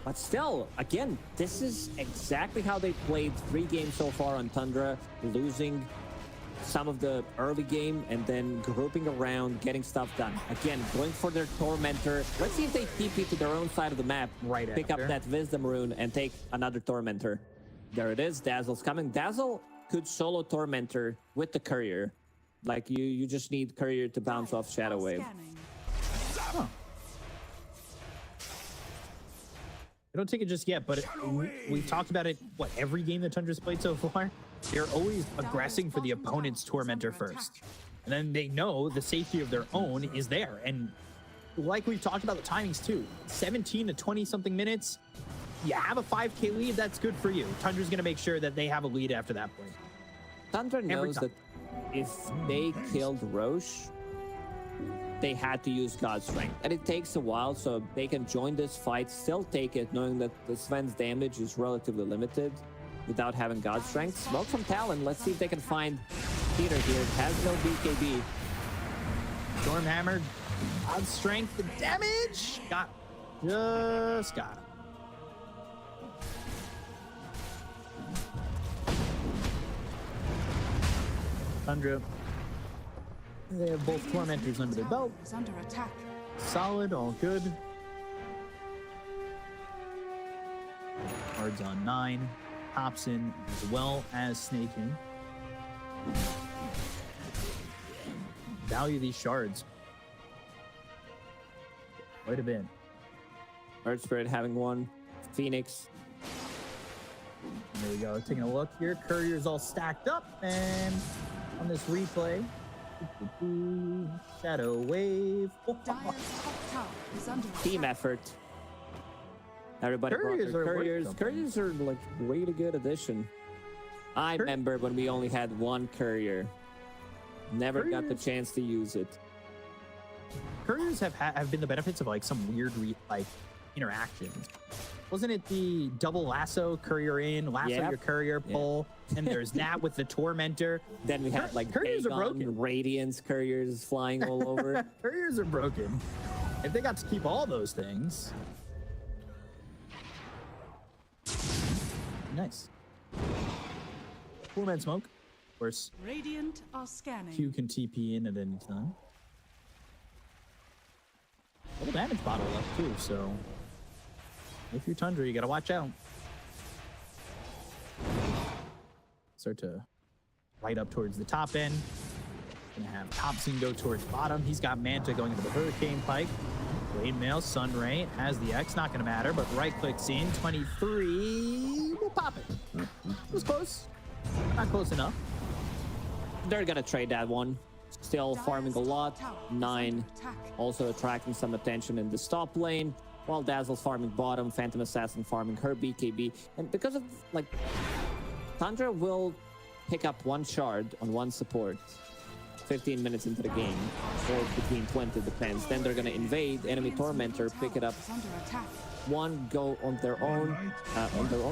But still, again, this is exactly how they played 3 games so far on Tundra, losing some of the early game and then grouping around, getting stuff done. Again, going for their Tormentor. Let's see if they TP to their own side of the map, Right pick after. up that Wisdom Rune and take another Tormentor. There it is. Dazzle's coming. Dazzle could solo Tormentor with the Courier. Like you just need Courier to bounce off Shadow Wave. Scanning. Huh. I don't take it just yet, but we've talked about it, what, every game that Tundra's played so far? They're always aggressing for the opponent's Tormentor first. And then they know the safety of their own is there. And like we've talked about the timings too, 17 to 20-something minutes, you have a 5K lead, that's good for you. Tundra's going to make sure that they have a lead after that point. Tundra knows time. that if they killed Roche, they had to use God's Strength. And it takes a while, so they can join this fight, still take it, knowing that the Sven's damage is relatively limited without having God's Strength. Smoke from Talon. Let's see if they can find Peter here. It has no BKB. Stormhammer, God's Strength, the damage! Just got him. Tundra. They have both Tormentors under their belt. Is under attack. Solid, all good. Cards on 9. Hops in as well as Snaking. Value these shards. Quite a bit. Earth Spirit having one. Phoenix. There we go. Taking a look here. Courier's all stacked up. And on this replay, Shadow Wave. Dire's top tower is under Team attack. effort. Everybody Couriers brought their are worth couriers. something. Couriers are like really good addition. I remember when we only had one courier. Never got the Couriers- chance to use it. Couriers have been the benefits of like some weird interactions. Wasn't it the double lasso, courier in, lasso Yep. your courier, pull, and there's that with the tormentor. Then we had like Couriers are Dagon, broken. Radiance couriers flying all over. Couriers are broken. If they got to keep all those things. Nice. Cool man smoke. Of course, Radiant are scanning. Q can TP in at any time. Little damage bottle left too, so if you're Tundra, you gotta watch out. Start to right up towards the top end. Gonna have Thompson go towards bottom. He's got Manta going into the Hurricane Pike. Blade Mail, Sunray has the X, not gonna matter, but right clicks in. 23 will pop it. It was close. Not close enough. They're gonna trade that one. Still farming a lot. 9 Attack. also attracting some attention in the top lane, while Dazzle's farming bottom, Phantom Assassin farming her BKB. And because of like Tundra will pick up one shard on one support 15 minutes into the game, or between 20, depends. Then they're gonna invade, enemy Tormentor, pick it up, Is under attack. one go on their own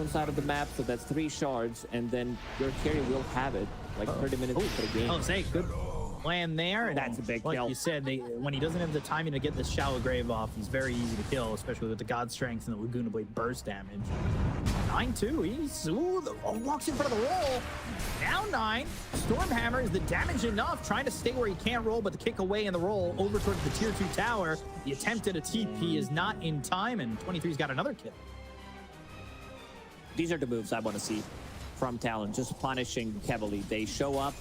side of the map, so that's 3 shards, and then your carry will have it like 30 minutes into the game. Oh, say good plan there. And That's a big like kill. you said, when he doesn't have the timing to get this Shallow Grave off, he's very easy to kill, especially with the God Strength and the Laguna Blade burst damage. 9-2, he's walks in front of the roll. Down 9. Stormhammer is the damage enough, trying to stay where he can't roll, but the kick away in the roll over towards the tier 2 tower. The attempt at a TP is not in time, and 23's got another kill. These are the moves I want to see from Talon, just punishing heavily. They show up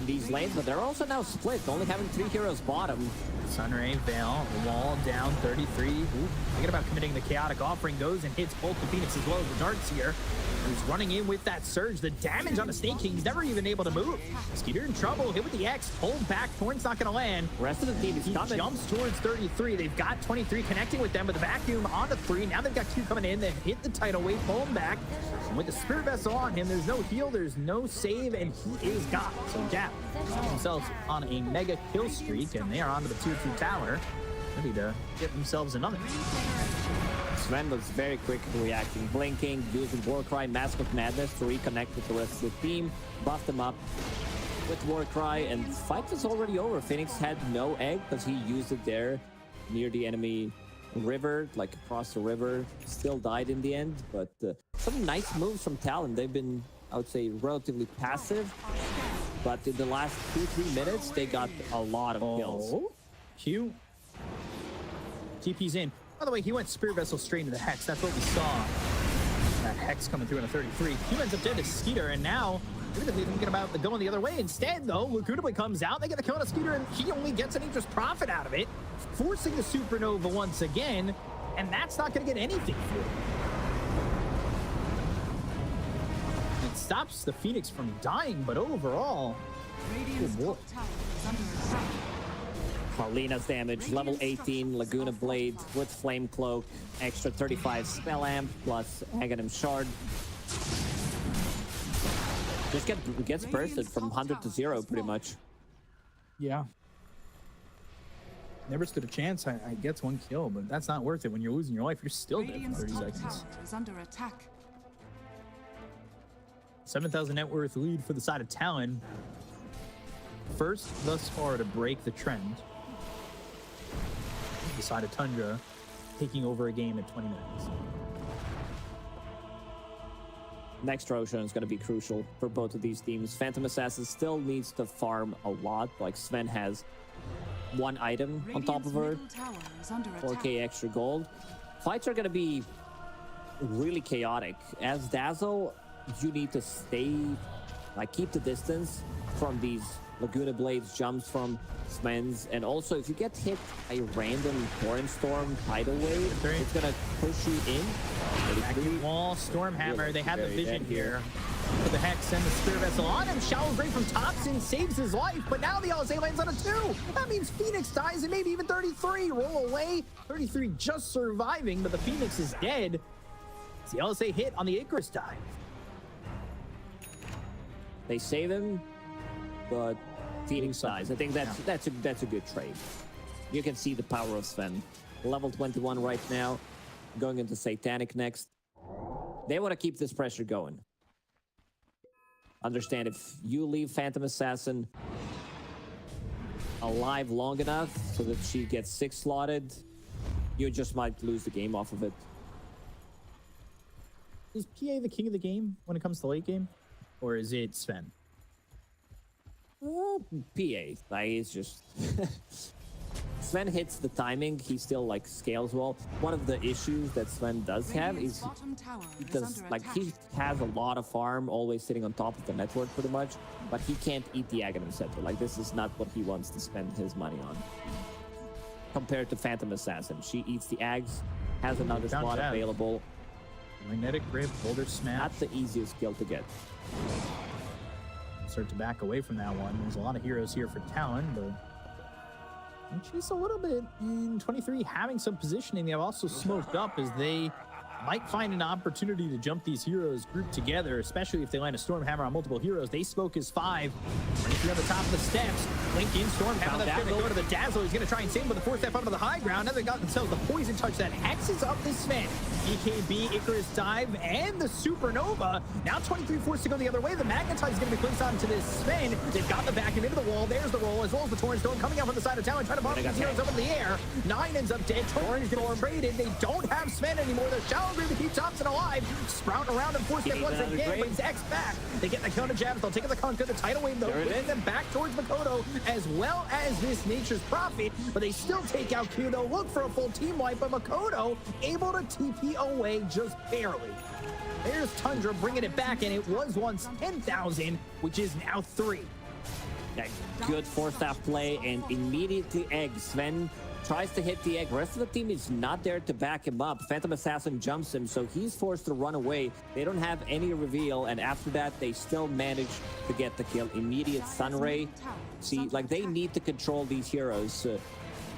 in these lanes, but they're also now split, only having 3 heroes bottom. Sunray, Veil, the wall down 33. Ooh, thinking about committing the Chaotic Offering, goes and hits both the Phoenix as well as the Darts here. He's running in with that surge. The damage on the Snake King, he's never even able to move. Skeeter in trouble, hit with the X, pulled back, Thorn's not gonna land. Rest of the team is He coming. jumps towards 33. They've got 23 connecting with them, but the vacuum onto 3. Now they've got Q coming in. They hit the tidal wave, pull him back. And with the Spirit Vessel on him, there's no heal, there's no save, and he is gone. So Gap themselves on a mega kill streak, and they are onto the tier 2 tower, ready to get themselves another. Sven was very quick reacting, blinking, using Warcry, Mask of Madness to reconnect with the rest of the team, buff them up with Warcry, and fight is already over. Phoenix had no egg because he used it there near the enemy river, like across the river. Still died in the end, but some nice moves from Talon. They've been, I would say, relatively passive, but in the last 2-3 minutes, they got a lot of kills. Oh, Q. TP's in. By the way, he went Spirit Vessel straight into the Hex. That's what we saw. That Hex coming through in a 33. Q ends up dead to Skeeter, and now they're thinking about the going the other way. Instead, though, Laguna Blade comes out. They get the kill on a Skeeter, and he only gets an Aegis Prophet out of it, forcing the Supernova once again, and that's not going to get anything through. It stops the Phoenix from dying, but overall, Radiant's boy. top tower is under attack. Paulina's damage, level 18, Laguna Blade with Flame Cloak, extra 35 Spell Amp, plus Aghanim Shard. Just gets bursted from 100 to 0, pretty much. yeah. Never stood a chance. I gets 1 kill, but that's not worth it. When you're losing your life, you're still dead for Radiant's 30 top seconds. tower is under attack. 7,000 net worth lead for the side of Talon. First thus far to break the trend. The side of Tundra taking over a game at 20 minutes. Next Roshan is going to be crucial for both of these teams. Phantom Assassin still needs to farm a lot. Like Sven has 1 item on top of her, Radiant's middle tower is under attack. 4k extra gold. Fights are going to be really chaotic. As Dazzle, you need to stay, like keep the distance from these Laguna Blades, jumps from Sven's, and also if you get hit a random Torrent Storm tidal wave, it's gonna push you in. Vacuum wall, Stormhammer, Really they have the very vision dead here. Put the Hex and the Spirit Vessel on him. Shallow Grave from Thompson saves his life, but now the LSA lands on a 2. That means Phoenix dies and maybe even 33. Roll away. 33 just surviving, but the Phoenix is dead. It's the LSA hit on the Icarus dive. They save him, but Phoenix dies. I think that's a good trade. You can see the power of Sven. Level 21 right now, going into Satanic next. They want to keep this pressure going. Understand, if you leave Phantom Assassin alive long enough so that she gets 6 slotted, you just might lose the game off of it. Is PA the king of the game when it comes to late game? Or is it Sven? PA, like, it's just... Sven hits the timing, he still like scales well. One of the issues that Sven does have is he has a lot of farm always sitting on top of the network pretty much, but he can't eat the Aghanim Scepter. Like, this is not what he wants to spend his money on. Compared to Phantom Assassin, she eats the Ags, has another slot available. Magnetic Grip, Boulder Smash. Not the easiest skill to get. Start to back away from that one. There's a lot of heroes here for Talon, but chase a little bit in 23, having some positioning. They have also smoked up as they might find an opportunity to jump these heroes grouped together, especially if they land a Stormhammer on multiple heroes. They smoke his 5. If you're on the top of the steps, Link in Stormhammer. That's going to go to the Dazzle. He's going to try and save him with the 4-step up to the high ground. Now they got themselves the Poison Touch that hexes up this Sven. EKB, Icarus Dive, and the Supernova. Now 23 forced to go the other way. The Magnetize is going to be placed onto this Sven. They've got the back end into the wall. There's the roll, as well as the Torrent Storm coming out from the side of Talon, trying to bomb these heroes up in the air. 9 ends up dead. Torrent Storm traded. They don't have Sven anymore. They're Shallow Grave to keep Thompson alive. Sprouting around and force them once again, but he's X back. They get the counter jabs. They'll take the conquer. The tidal wave, though, bringing them back towards Makoto, as well as this Nature's Prophet, but they still take out Q. They'll look for a full team wipe, but Makoto able to TP away just barely. There's Tundra bringing it back, and it was once 10,000, which is now 3. Yeah, good 4-staff play, and immediately egg. Sven tries to hit the egg. Rest of the team is not there to back him up. Phantom Assassin jumps him, so he's forced to run away. They don't have any reveal, and after that, they still manage to get the kill. Immediate Sunray. See, like, they need to control these heroes,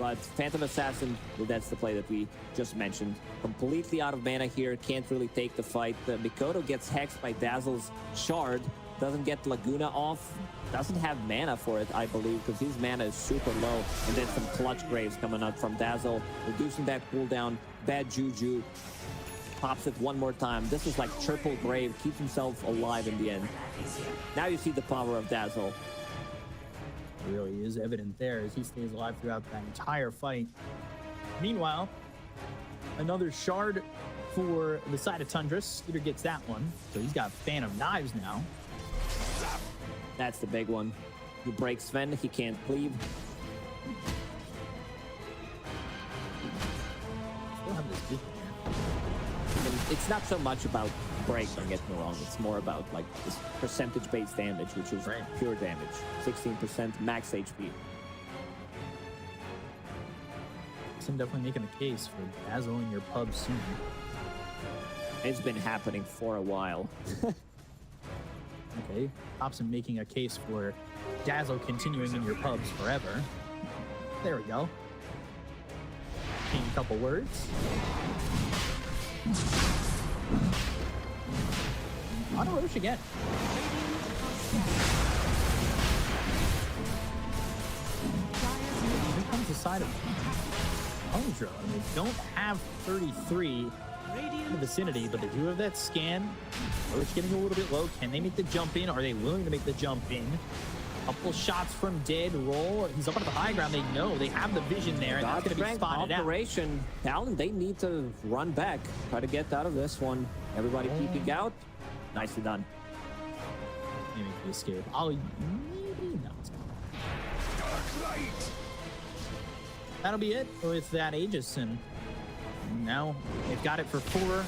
but Phantom Assassin, well, that's the play that we just mentioned. Completely out of mana here, can't really take the fight. Mikoto gets hexed by Dazzle's Shard, doesn't get Laguna off, doesn't have mana for it, I believe, because his mana is super low. And then some clutch graves coming out from Dazzle, reducing that cooldown. Bad Juju pops it one more time. This is like triple grave, keeps himself alive in the end. Now you see the power of Dazzle. It really is evident there as he stays alive throughout that entire fight. Meanwhile, another shard for the side of Tundra. Skeeter gets that one, so he's got Phantom Knives now. That's the big one. He breaks Sven, he can't cleave. Still have this vision here. And it's not so much about break, don't get me wrong. It's more about like this percentage-based damage, which is pure damage. 16% max HP. I'm definitely making a case for Dazzle in your pub soon. It's been happening for a while. Okay, Hobson making a case for Dazzle continuing in your pubs forever. There we go. King a couple words. On a Roche again. Here comes the side of Tundra. They don't have 33 in the vicinity, but they do have that scan. Roche getting a little bit low. Can they make the jump in? Are they willing to make the jump in? Couple shots from Dead. Roll. He's up on the high ground. They know they have the vision there, and that's going to be spotted out. Operation Talon, they need to run back, try to get out of this one. Everybody peeking out. Nicely done. Maybe the escape. Maybe not. That'll be it with that Aegis, and now they've got it for 4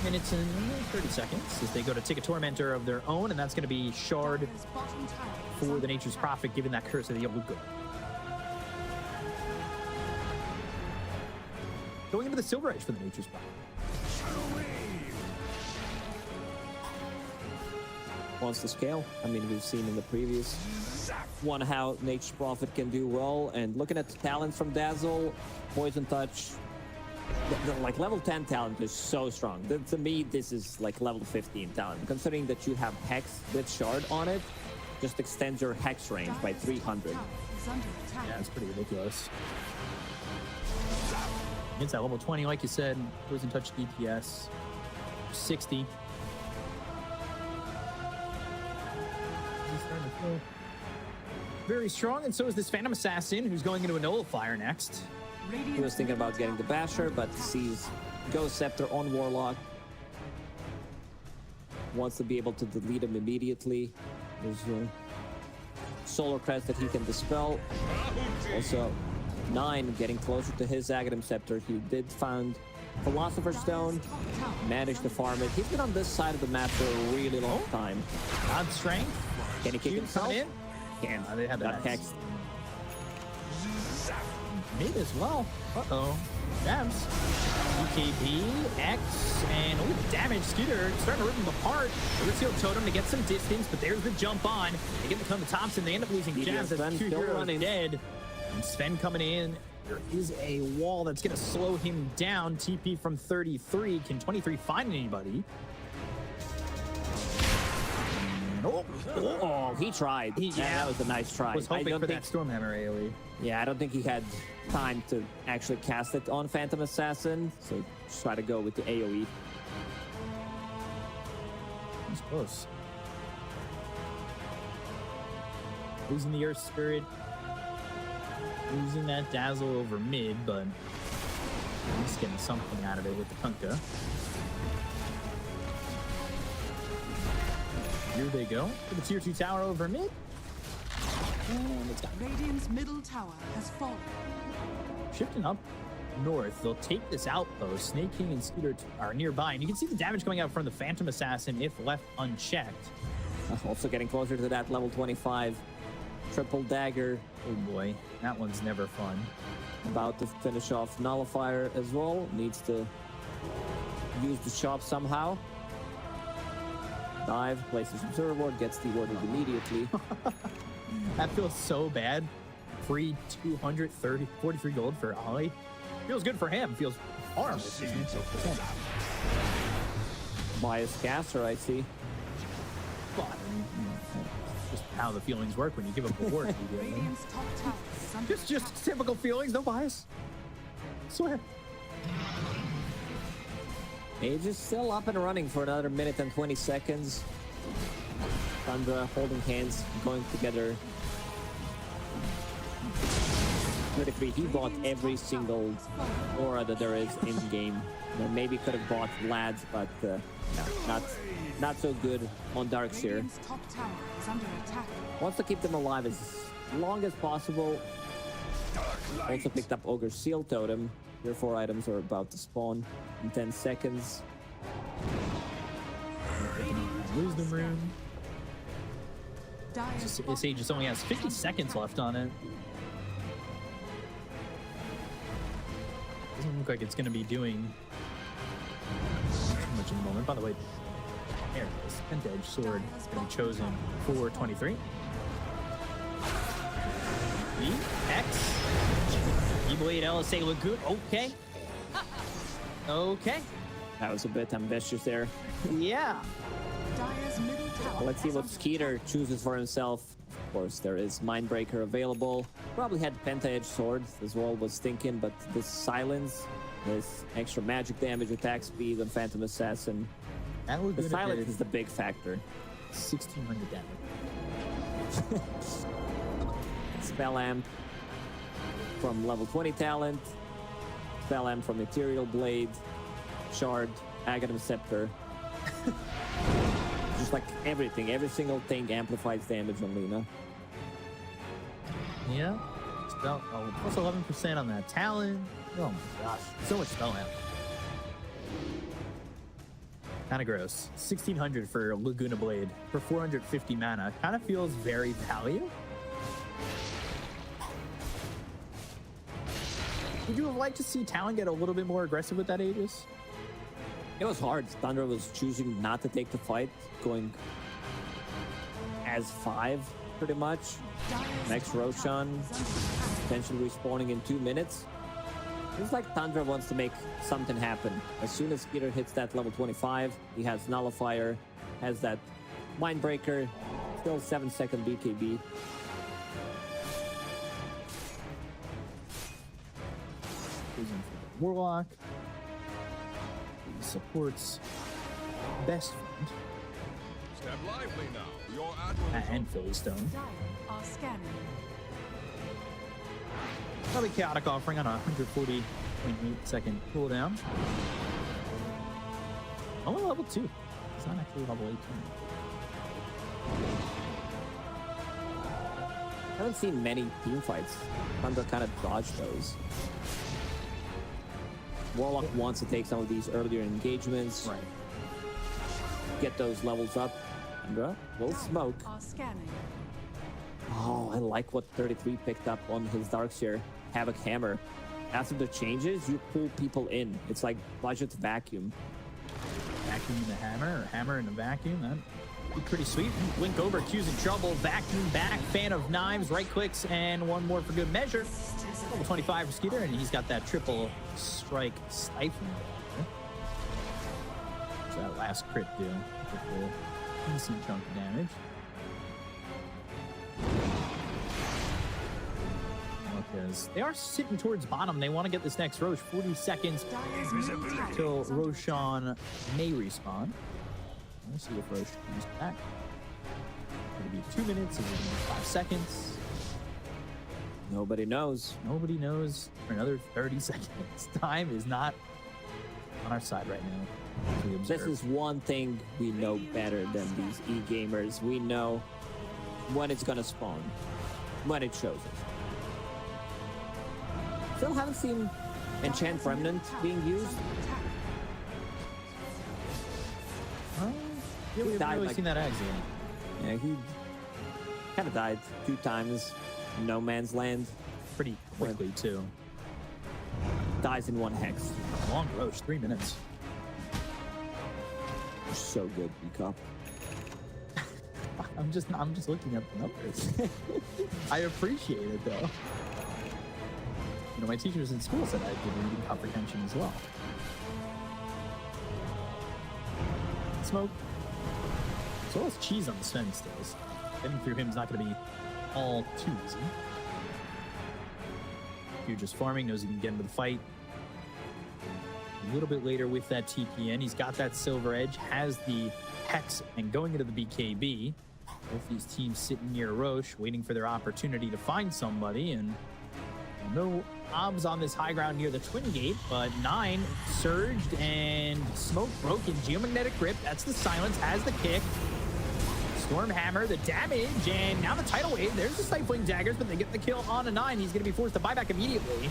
minutes and 30 seconds as they go to take a Tormentor of their own, and that's going to be Shard for the Nature's Prophet, given that Curse of the Old Good. Going into the Silver Edge for the Nature's Prophet. wants to scale. I mean, we've seen in the previous one how Nature's Prophet can do well. And looking at the talents from Dazzle, Poison Touch, like level 10 talent is so strong. To me, this is like level 15 talent. Considering that you have Hex with Shard on it, just extends your Hex range by 300. Yeah, it's pretty ridiculous. It's at level 20, like you said. Poison Touch DPS 60. He's starting to feel very strong, and so is this Phantom Assassin, who's going into a Nullifier next. He was thinking about getting the Basher, but sees Ghost Scepter on Warlock. Wants to be able to delete him immediately. There's a Solar Crest that he can dispel. Also, 9 getting closer to his Aghanim Scepter. He did find Philosopher's Stone, managed to farm it. He's been on this side of the map for a really long time. God Strength. Can he kick himself? In? Can. They have Got that. hexed. Mid as well. Uh-oh. Jams. UKB, X, and damage. Scooter starting to rip him apart. Seal Totem to get some distance, but there's the jump on. They get to come to Thompson. They end up losing Jams. That's 2 heroes dead. And Sven coming in. There is a wall that's going to slow him down. TP from 33. Can 23 find anybody? Oh, he tried. That was a nice try. Was hoping for that Stormhammer AoE. Yeah, I don't think he had time to actually cast it on Phantom Assassin, so just try to go with the AoE. He's close. Losing the Earth Spirit. Losing that Dazzle over mid, but he's getting something out of it with the Kunkka. Here they go for the tier 2 tower over mid. And it's got Radiant's middle tower has fallen. shifting up north. They'll take this outpost. Snake King and Scooter are nearby, and you can see the damage coming out from the Phantom Assassin if left unchecked. Also getting closer to that level 25 triple dagger. Oh boy, that one's never fun. About to finish off Nullifier as well. Needs to use the shop somehow. Dive, places Observer Ward, gets the order immediately. That feels so bad. Free 243 gold for Ollie. Feels good for him. Feels horrible. Bias caster, I see. But, just how the feelings work when you give up a ward. Radiant's top tower is under Just typical feelings, no bias. Swear. Age is still up and running for another minute and 20 seconds. Tundra holding hands, going together. 33, he bought every single aura that there is in the game. Maybe could have bought Lads, but no, not so good on Darkseer. Radiant's top tower is under attack. Wants to keep them alive as long as possible. Also picked up Ogre's Seal Totem. Your 4 items are about to spawn in 10 seconds. Lose the rune. Dire's This Aegis only has 50 seconds left on it. Doesn't look like it's going to be doing too much in the moment. By the way, there it is. Penta-edged sword is going to be chosen for 23. E, X, E-Blade, LSA, Lagoon. Okay. Okay. That was a bit ambitious there. Yeah. Dire's middle tower. Let's see is what under Skeeter chooses for himself. Of course, there is Mindbreaker available. Probably had Penta-Edged Sword as well, was thinking, but this Silence, this extra magic damage, attack speed, and Phantom Assassin. That would The be Silence is the big factor. 1,600 damage. Spell Amp from level 20 talent. Spell Amp from Ethereal Blade. Shard, Aghanim Scepter. Just like everything, every single thing amplifies damage on Lina. Yeah. Spell, plus 11% on that Talon. Oh my gosh. So much spell amp. Kind of gross. 1,600 for Laguna Blade for 450 mana. Kind of feels very value. Would you have liked to see Talon get a little bit more aggressive with that Aegis? It was hard. Tundra was choosing not to take the fight, going has 5 pretty much. Next Roshan potentially respawning in 2 minutes. It's like Tundra wants to make something happen. As soon as Skeeter hits that level 25, he has Nullifier, has that Mindbreaker, still 7-second BKB. Using for the Warlock. He supports best friend. Step lively now. Your admiral is And Philly Stone. Dire are scanning. Probably Chaotic Offering on a 140.8 second cooldown. Only level 2. It's not actually level 18. I haven't seen many team fights. Tundra kind of dodged those. Warlock wants to take some of these earlier engagements, Right. get those levels up. Tundra will smoke. Are scanning. Oh, I like what 33 picked up on his Darkseer Havoc Hammer. After the changes, you pull people in. It's like budget vacuum. Vacuum in the hammer, or hammer in a vacuum. That'd be pretty sweet. Blink over, Q's in trouble. Vacuum back, fan of knives, right clicks, and one more for good measure. Level 25 for Skeeter, and he's got that triple strike stifling. So that last crit do with the decent chunk of damage. Because they are sitting towards bottom. They want to get this next Roche. 40 seconds Dire's middle tower till is under Roshan may respawn. Let's see if Roche comes back. It'll be 2 minutes and 5 seconds. Nobody knows. Nobody knows for another 30 seconds. Time is not on our side right now. As we This observe. is one thing we know better than these e-gamers. We know when it's gonna spawn, when it shows us. Still haven't seen Enchant Remnant being used. Yeah, we haven't died really like- seen that exit. Yeah, he kind of died 2 times. No Man's Land. Pretty quickly, too. Dies in 1 hex. Long Roche, 3 minutes. So good, B-Cup. I'm just looking at the numbers. I appreciate it, though. You know, my teachers in school said I did reading comprehension as well. Smoke. So let's cheese on the Sven stills. Getting through him is not going to be all too easy. If you're just farming, knows he can get into the fight. A little bit later with that TPN, he's got that silver edge, has the Hex, and going into the BKB. Both these teams sitting near Roche, waiting for their opportunity to find somebody, and no obs on this high ground near the Twin Gate, but 9 surged and Smoke broken. Geomagnetic Grip, that's the silence, has the kick. Storm Hammer, the damage, and now the tidal wave. There's the Stifling Daggers, but they get the kill on a 9. He's going to be forced to buy back immediately.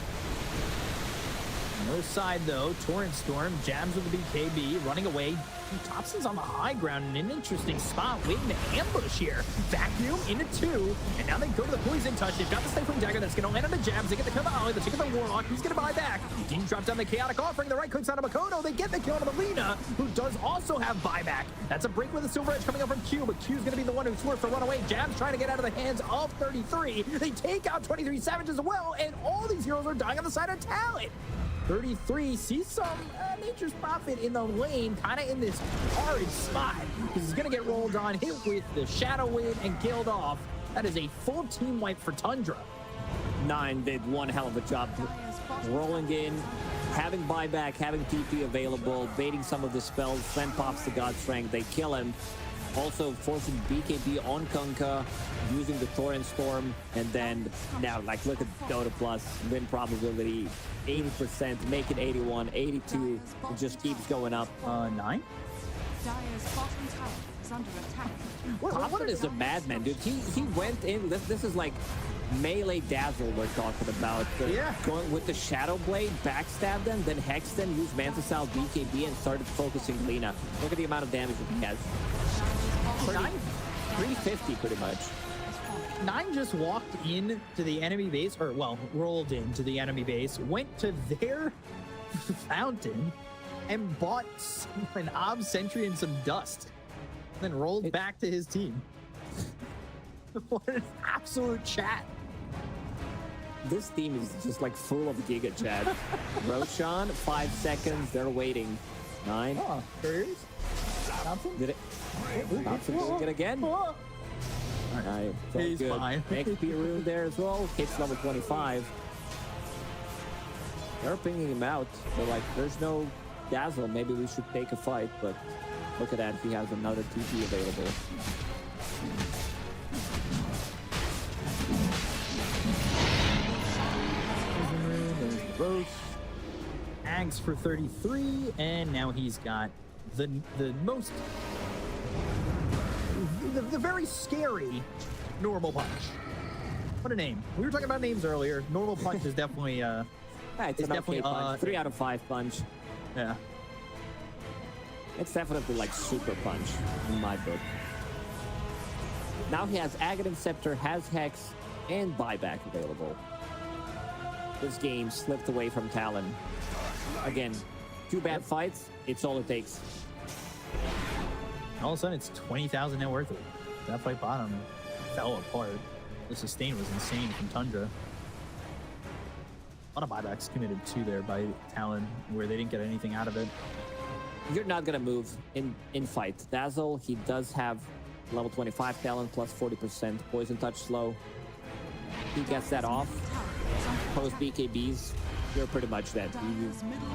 On the other side, though, Torrent Storm jams with the BKB, running away. Thompson's on the high ground in an interesting spot, waiting to ambush here. Vacuum into 2, and now they go to the Poison Touch. They've got the Stifling Dagger that's going to land on the jabs. They get the kill on the Ollie, they take the Warlock. He's going to buy back. Dean drops down the Chaotic Offering. The right clicks on Makoto. They get the kill on Melina, who does also have buyback. That's a break with a Silver Edge coming up from Q, but Q's going to be the one who's forced to run away. Jabs trying to get out of the hands of 33. They take out 23 Savage as well, and all these heroes are dying on the side of Talon. 33 sees some Nature's Prophet in the lane, kind of in this horrid spot, because he's going to get rolled on, hit with the Shadow Wave, and killed off. That is a full team wipe for Tundra. 9 did one hell of a job rolling in, having buyback, having TP available, baiting some of the spells. Sven pops the God Strength, they kill him. Also forcing BKB on Kunkka, using the Torrent Storm, and then now, like, look at Dota Plus, win probability, 80%, make it 81, 82, it just keeps going up. 9? Dire's bottom tower is under attack. Thompson is a madman, dude. He went in, this is like melee dazzle we're talking about. Yeah. Going with the Shadow Blade, backstab them, then hex them, use Mantisal BKB, and started focusing Lina. Look at the amount of damage that he has. 350 pretty much. 9 just walked in to the enemy base, or well, rolled into the enemy base, went to their fountain, and bought an Ob Sentry and some dust, then rolled back to his team. What an absolute chat. This team is just like full of Giga Chat. Roshan, 5 seconds. They're waiting. 9. Oh, Couriers? Thompson? Did it? Thompson doing it again. Oh. Alright, it's all He's good. fine. XP rune there as well. Hits level 25. They're pinging him out. They're like, there's no Dazzle. Maybe we should take a fight. But look at that. He has another TP available. Roche. Ags for 33. And now he's got the most... The very scary normal punch. What a name. We were talking about names earlier. Normal punch is definitely... Yeah, it's an definitely, okay punch. 3 out of 5 punch. Yeah. It's definitely like super punch in my book. Now he has Aghanim Scepter, has Hex, and Buyback available. This game slipped away from Talon. Again, 2 bad fights, it's all it takes. All of a sudden, it's 20,000 net worth. That fight bottom fell apart. The sustain was insane from Tundra. A lot of buybacks committed to there by Talon, where they didn't get anything out of it. You're not gonna move in fight. Dazzle, he does have level 25 Talon plus 40% poison touch slow. He gets that off. Post BKBs, you're pretty much dead.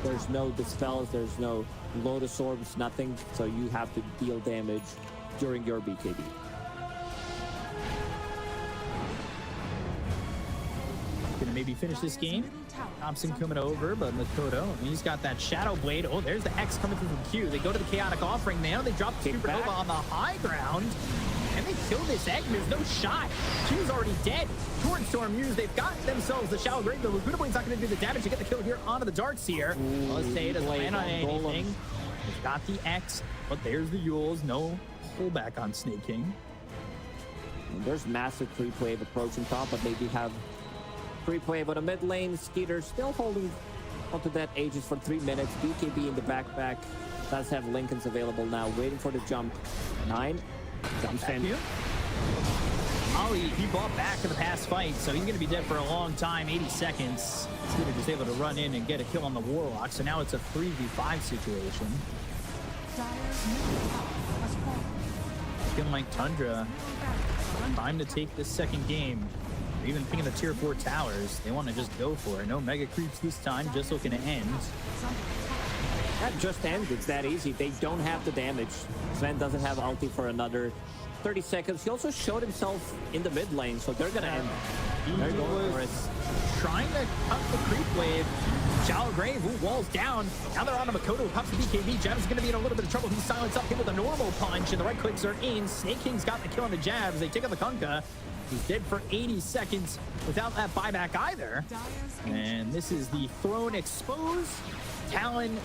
There's no dispels, there's no Lotus Orbs, nothing. So you have to deal damage during your BKB. Gonna maybe finish this game. Thompson coming over, but Makoto, he's got that Shadow Blade. Oh, there's the X coming through from Q. They go to the Chaotic Offering now. They drop the Supernova on the high ground. And they kill this egg. There's no shot. Q's already dead. Torrent Storm used. They've got themselves the Shallow Grave. The Laguna Blade's not going to do the damage to get the kill here onto the Darts here. Let's say it doesn't land on anything. They've got the X, but there's the Yules. No pullback on Snake King. And there's massive creep wave approaching top, but they do have creep wave on the mid lane. Skeeter still holding onto that Aegis for 3 minutes. BKB in the backpack. Does have Lincolns available now, waiting for the jump. 9. Jumps in. Ollie, he bought back in the past fight, so he's going to be dead for a long time, 80 seconds. Skeeter just able to run in and get a kill on the Warlock, so now it's a 3v5 situation. Feeling like Tundra, time to take this second game. They're even picking the tier 4 towers. They want to just go for it. No mega creeps this time, just looking to end. That just ends. It's that easy. They don't have the damage. Sven doesn't have ulti for another 30 seconds. He also showed himself in the mid lane, so they're going to end. They're going for it. Trying to cut the creep wave. Shallow Grave, ooh, walls down. Now they're on to Makoto, who pops the BKB. Jabs is going to be in a little bit of trouble. He's silenced up, hit with a normal punch, and the right clicks are in. Snake King's got the kill on the Jabs. They take out the Kunkka. He's dead for 80 seconds without that buyback either. And this is the throne exposed. Talon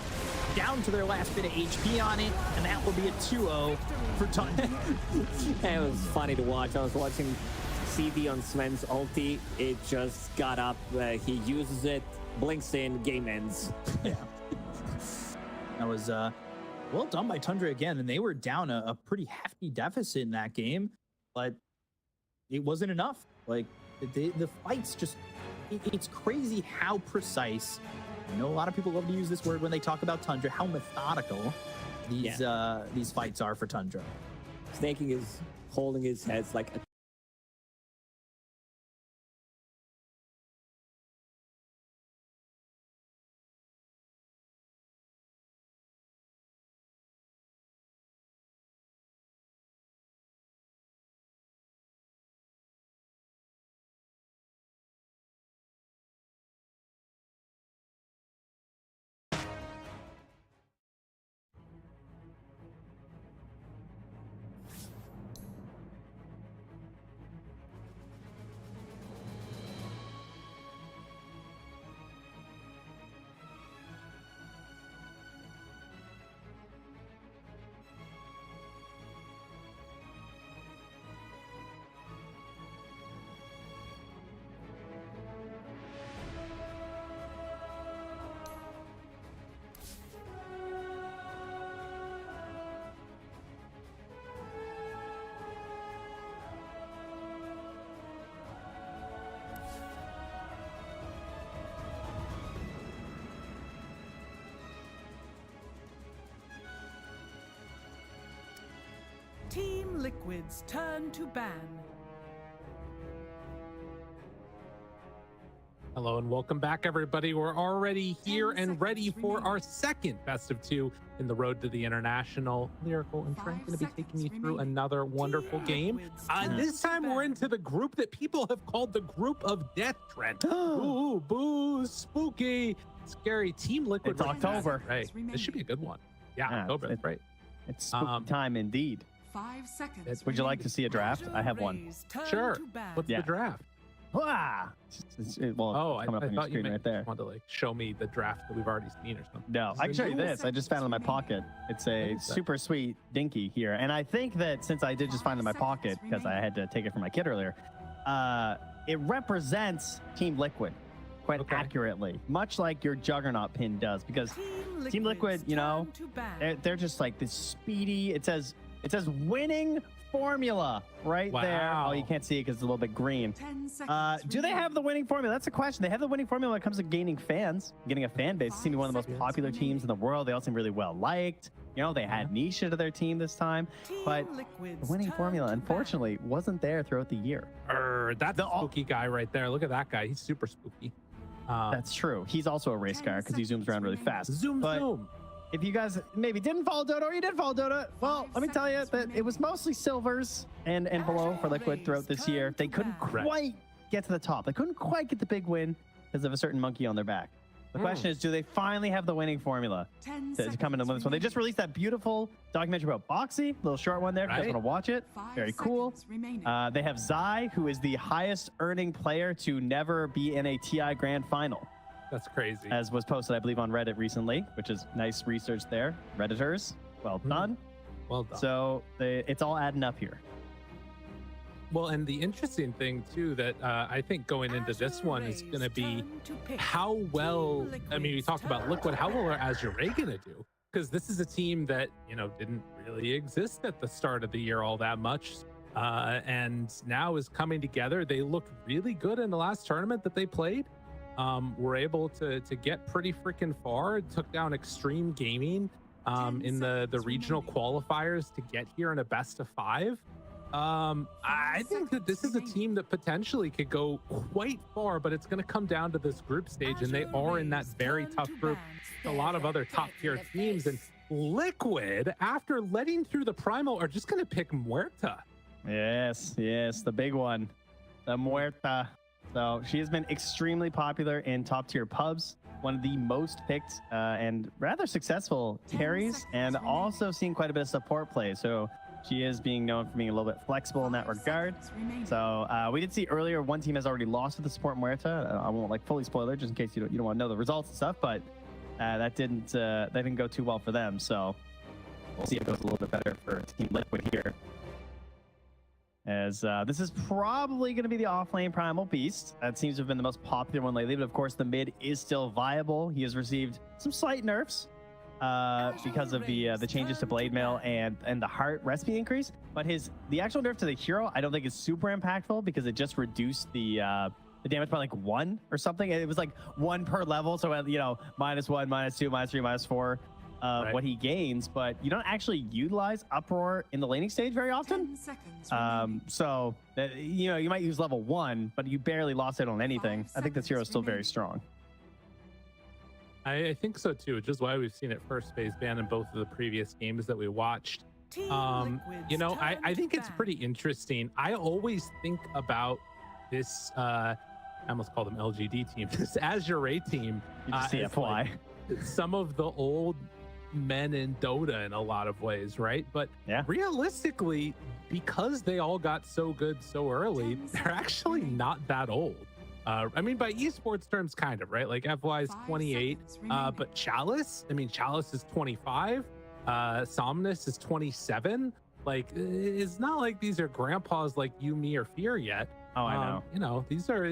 down to their last bit of HP on it, and that will be a 2-0 for Tundra. It was funny to watch. I was watching CD on Sven's ulti. It just got up. He uses it, blinks in, game ends. Yeah. That was well done by Tundra again, and they were down a pretty hefty deficit in that game, but it wasn't enough. Like, the fights just... It's crazy how precise... I know a lot of people love to use this word when they talk about Tundra, how methodical these fights are for Tundra. Snaking is holding his head like a Team Liquid's turn to ban. Hello and welcome back, everybody. We're already here and ready for our second best of two in the road to the international. Lyrical and Trent going to be taking you through another wonderful game. This time we're into the group that people have called the group of death, Trent. Ooh, boo, spooky, scary. Team Liquid. It's October. Right. This should be a good one. Yeah, October. That's right. It's spooky time indeed. 5 seconds. Would you like to see a draft? I have one. Sure. What's the draft? Well, I coming up on your thought you screen right there. wanted to like show me the draft that we've already seen or something. No, I can show you this. I just found it in my pocket. It's a super sweet dinky here. And I think that since I did just find it in my pocket because I had to take it from my kid earlier, it represents Team Liquid quite accurately, much like your Juggernaut pin does, because Team Liquid, you know, they're just like this speedy. It says winning formula right there. Oh, you can't see it because it's a little bit green. 10 seconds Do they have the winning formula? That's the question. They have the winning formula when it comes to gaining fans, getting a fan base. They seem to be one of the most popular teams in the world. They all seem really well liked. You know, they had Nisha to their team this time, but the winning formula, unfortunately, wasn't there throughout the year. That's the spooky guy right there. Look at that guy. He's super spooky. That's true. He's also a race car because he zooms around really fast. Zoom. If you guys maybe didn't follow Dota or you did follow Dota, well, let me tell you that it was mostly silvers and below for Liquid throughout this year. They couldn't quite get to the top. They couldn't quite get the big win because of a certain monkey on their back. The question is, do they finally have the winning formula to come into this one? They just released that beautiful documentary about Boxy, little short one there. If you guys want to watch it, very cool. They have Zai, who is the highest earning player to never be in a TI Grand Final. That's crazy. As was posted, I believe, on Reddit recently, which is nice research there. Redditors, well done. Well done. So it's all adding up here. Well, and the interesting thing, too, that I think going into this one is going to be how well, I mean, we talked about Liquid, how well are Azure going to do? Because this is a team that, you know, didn't really exist at the start of the year all that much. And now is coming together. They looked really good in the last tournament that they played. Were able to get pretty freaking far. Took down Extreme Gaming in the regional qualifiers to get here in a best of 5. I think that this is a team that potentially could go quite far, but it's going to come down to this group stage, and they are in that very tough group. A lot of other top tier teams, and Liquid, after letting through the Primal, are just going to pick Muerta. Yes, the big one, the Muerta. So she has been extremely popular in top tier pubs, one of the most picked and rather successful carries, and also seeing quite a bit of support play. So she is being known for being a little bit flexible in that regard. So we did see earlier one team has already lost to the support Muerta. I won't like fully spoil it just in case you don't want to know the results and stuff, but that didn't go too well for them. So we'll see if it goes a little bit better for Team Liquid here. As this is probably going to be the off-lane Primal Beast. That seems to have been the most popular one lately, but of course the mid is still viable. He has received some slight nerfs because of the changes to Blade Mail and the heart recipe increase. But the actual nerf to the hero, I don't think is super impactful because it just reduced the damage by like 1 or something. It was like 1 per level, so you know, -1, -2, -3, -4. What he gains, but you don't actually utilize Uproar in the laning stage very often. So you know, you might use level 1, but you barely lost it on anything. I think this hero is still very strong. I think so too, which is why we've seen it first phase ban in both of the previous games that we watched. You know, I think it's pretty interesting. I always think about this, I almost called them LGD team, this Azure team. CFY. Like some of the old men in Dota in a lot of ways, right? But realistically, because they all got so good so early, they're actually not that old. I mean, by esports terms, kind of, right? Like FY is 28, but Chalice is 25, Somnus is 27. Like, it's not like these are grandpas like you, me, or Fear yet. Oh, I know. You know, these are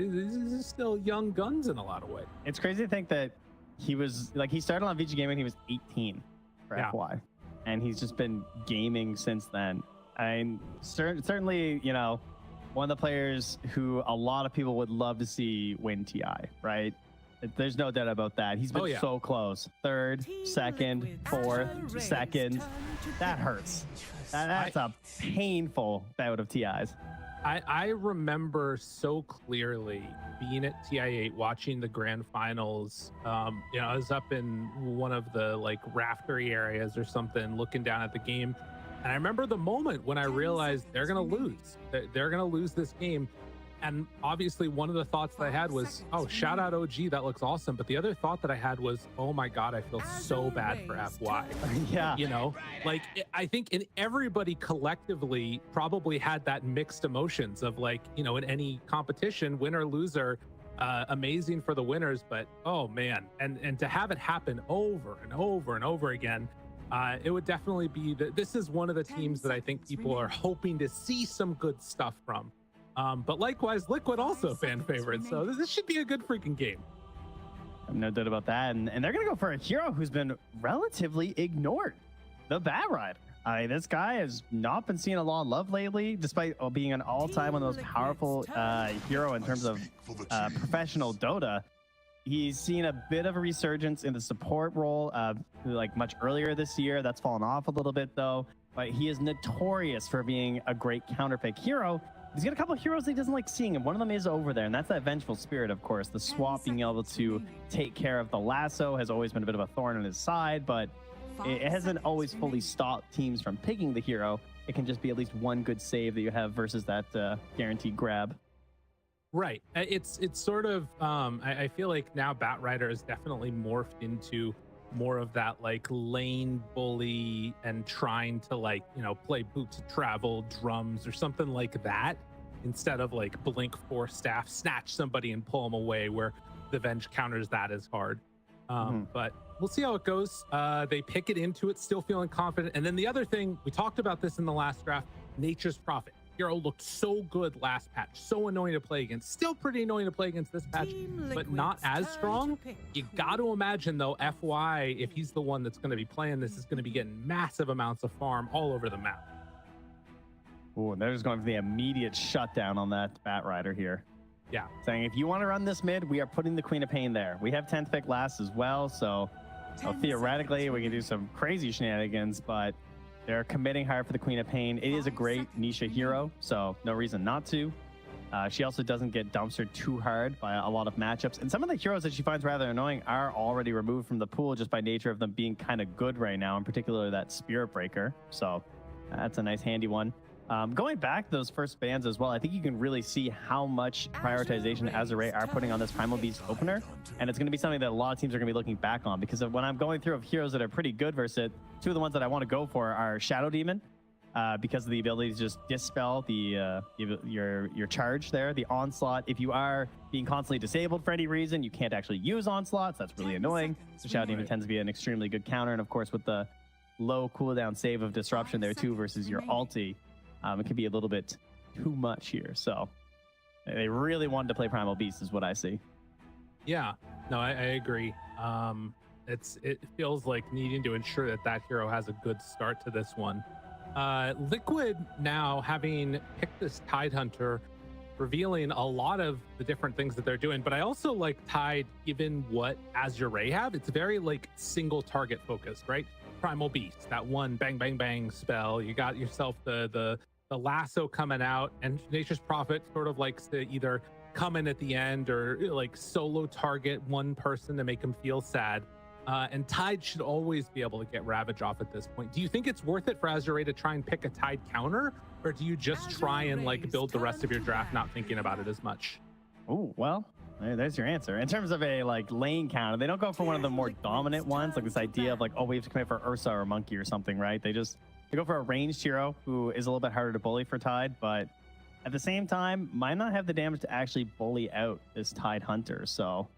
still young guns in a lot of ways. It's crazy to think that he started on VG Gaming, he was 18 for FY, and he's just been gaming since then. And certainly, you know, one of the players who a lot of people would love to see win TI, right? There's no doubt about that. He's been Oh, yeah. so close. Third, Team second, Liquid's fourth, turn to second. bang. That hurts. That's a painful bout of TIs. I remember so clearly being at TI8 watching the grand finals. You know, I was up in one of the like raftery areas or something looking down at the game. And I remember the moment when I realized they're going to lose. They're going to lose this game. And obviously one of the thoughts that I had was, oh, shout out OG, that looks awesome. But the other thought that I had was, oh my God, I feel so bad for FY. Yeah. You know, like I think everybody collectively probably had that mixed emotions of like, you know, in any competition, win or loser, amazing for the winners, but oh man, and to have it happen over and over and over again, it would definitely be this is one of the teams that I think people are hoping to see some good stuff from. But likewise, Liquid also fan favorite, so this should be a good freaking game. I'm no doubt about that. And they're going to go for a hero who's been relatively ignored. The Bat Rider. I mean, this guy has not been seeing a lot of love lately, despite being an all-time one of the most powerful hero in terms of professional Dota. He's seen a bit of a resurgence in the support role, like much earlier this year. That's fallen off a little bit, though. But he is notorious for being a great counterpick hero. He's got a couple of heroes he doesn't like seeing, and one of them is over there, and that's that Vengeful Spirit, of course. The swap, being able to take care of the lasso, has always been a bit of a thorn on his side, but it hasn't always fully stopped teams from picking the hero. It can just be at least one good save that you have versus that guaranteed grab. Right. It's sort of, I feel like now Bat Rider is definitely morphed into more of that like lane bully and trying to like, you know, play Boots of Travel, drums or something like that, instead of like blink force staff, snatch somebody and pull them away, where the Venge counters that as hard. But we'll see how it goes. They pick it into it, still feeling confident. And then the other thing, we talked about this in the last draft, Nature's Prophet. Hero looked so good last patch, so annoying to play against, still pretty annoying to play against this patch, but not as strong. You got to imagine though, FY, if he's the one that's going to be playing this, is going to be getting massive amounts of farm all over the map. Oh, and they're just going for the immediate shutdown on that Bat Rider here. Yeah. Saying, if you want to run this mid, we are putting the Queen of Pain there. We have 10th pick last as well, so theoretically we can do some crazy shenanigans, but they're committing hard for the Queen of Pain. It is a great Nisha hero, so no reason not to. She also doesn't get dumpstered too hard by a lot of matchups. And some of the heroes that she finds rather annoying are already removed from the pool just by nature of them being kind of good right now, in particular that Spirit Breaker. So that's a nice handy one. Going back to those first bans as well, I think you can really see how much prioritization Azure are putting on this Primal Beast opener. And it's going to be something that a lot of teams are going to be looking back on, because when I'm going through of heroes that are pretty good versus it, two of the ones that I want to go for are Shadow Demon, because of the ability to just dispel the your charge there, the onslaught. If you are being constantly disabled for any reason, you can't actually use onslaughts. That's really annoying. So Shadow Demon tends to be an extremely good counter, and of course with the low cooldown save of disruption there too versus your ulti, it can be a little bit too much here. So they really wanted to play Primal Beast is what I see. Yeah, no, I agree. It feels like needing to ensure that that hero has a good start to this one. Liquid now having picked this Tide Hunter, revealing a lot of the different things that they're doing, but I also like Tide, given what Azure have. It's very like single target focused, right? Primal Beast, that one bang bang bang spell. You got yourself the lasso coming out, and Nature's Prophet sort of likes to either come in at the end or like solo target one person to make him feel sad. And Tide should always be able to get Ravage off at this point. Do you think it's worth it for Azure to try and pick a Tide counter, or do you just try and like build the rest of your draft not thinking about it as much? Oh, well, there's your answer. In terms of a like lane counter, they don't go for one of the more dominant ones, like this idea of like, oh, we have to commit for Ursa or Monkey or something, right? They go for a ranged hero who is a little bit harder to bully for Tide, but at the same time might not have the damage to actually bully out this Tide Hunter. So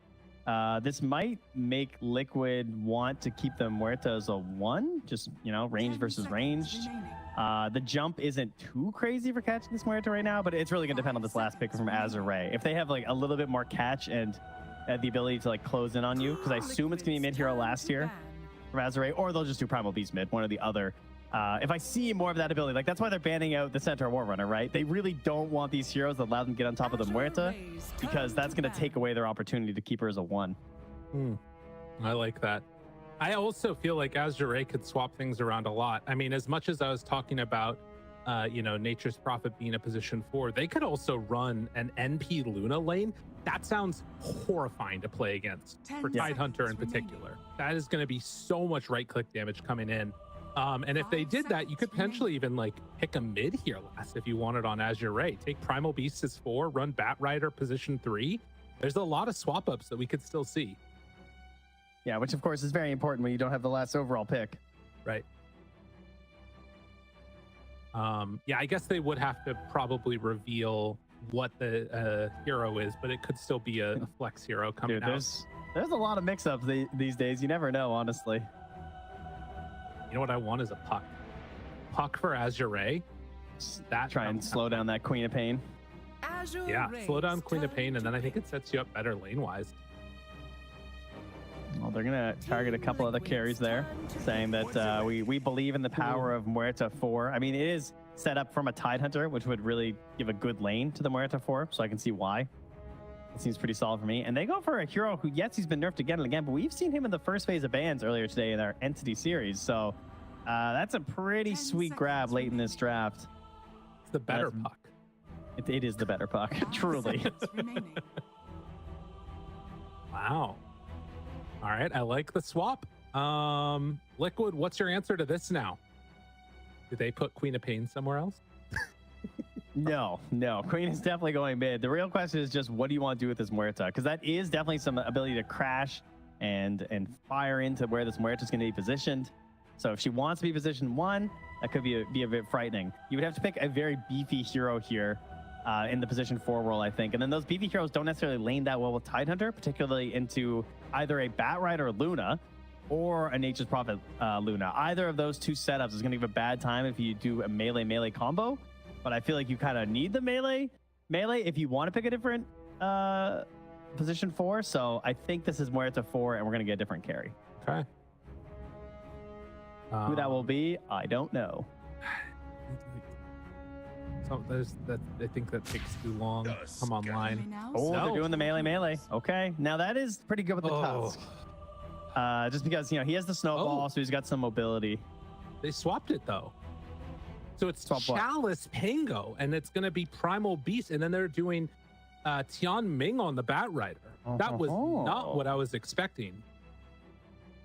this might make Liquid want to keep the Muerta as a 1, just, you know, range versus ranged. The jump isn't too crazy for catching this Muerta right now, but it's really going to depend on this last pick from Azure. If they have like a little bit more catch and the ability to like close in on you, because I assume it's going to be mid hero last year from Azure, or they'll just do Primal Beast mid, one or the other. If I see more of that ability, like that's why they're banning out the Centaur War Runner, right? They really don't want these heroes that allow them to get on top of the Muerta, because that's going to take away their opportunity to keep her as a 1. I like that. I also feel like Azure could swap things around a lot. I mean, as much as I was talking about, Nature's Prophet being a position 4, they could also run an NP Luna lane. That sounds horrifying to play against for Tidehunter in particular. That is going to be so much right-click damage coming in. And if they did that, you could potentially even like pick a mid here last if you wanted on Azure. Take Primal Beast as 4, run Bat Rider position 3. There's a lot of swap ups that we could still see. Yeah, which of course is very important when you don't have the last overall pick. Right. Yeah, I guess they would have to probably reveal what the hero is, but it could still be a flex hero coming out. There's a lot of mix-ups these days. You never know, honestly. You know what I want is a puck. Puck for Azure. That try and slow down that Queen of Pain. Yeah, slow down Queen of Pain, and then I think it sets you up better lane-wise. Well, they're going to target a couple other carries there, saying that we believe in the power of Muerta 4. I mean, it is set up from a Tidehunter, which would really give a good lane to the Muerta 4, so I can see why. It seems pretty solid for me. And they go for a hero who, yes, he's been nerfed again and again, but we've seen him in the first phase of bans earlier today in our Entity series. So that's a pretty sweet grab late in this draft. It's the better puck. It is the better puck, truly. Wow. All right, I like the swap. Liquid, what's your answer to this now? Did they put Queen of Pain somewhere else? No. Queen is definitely going mid. The real question is just what do you want to do with this Muerta? Because that is definitely some ability to crash and fire into where this Muerta is going to be positioned. So if she wants to be positioned 1, that could be a bit frightening. You would have to pick a very beefy hero here in the position 4 role, I think. And then those beefy heroes don't necessarily lane that well with Tidehunter, particularly into either a Bat Rider Luna or a Nature's Prophet Luna. Either of those two setups is going to give a bad time if you do a melee combo. But I feel like you kind of need the melee if you want to pick a different position 4. So I think this is Muerta 4, and we're going to get a different carry. Okay. Who that will be, I don't know. So I think that takes too long to come online. Oh, they're doing the melee. Okay, now that is pretty good with the Tusk. Just because, he has the snowball, so he's got some mobility. They swapped it, though. So it's Chalice Pango, and it's going to be Primal Beast, and then they're doing Tian Ming on the Bat Rider. That was not what I was expecting.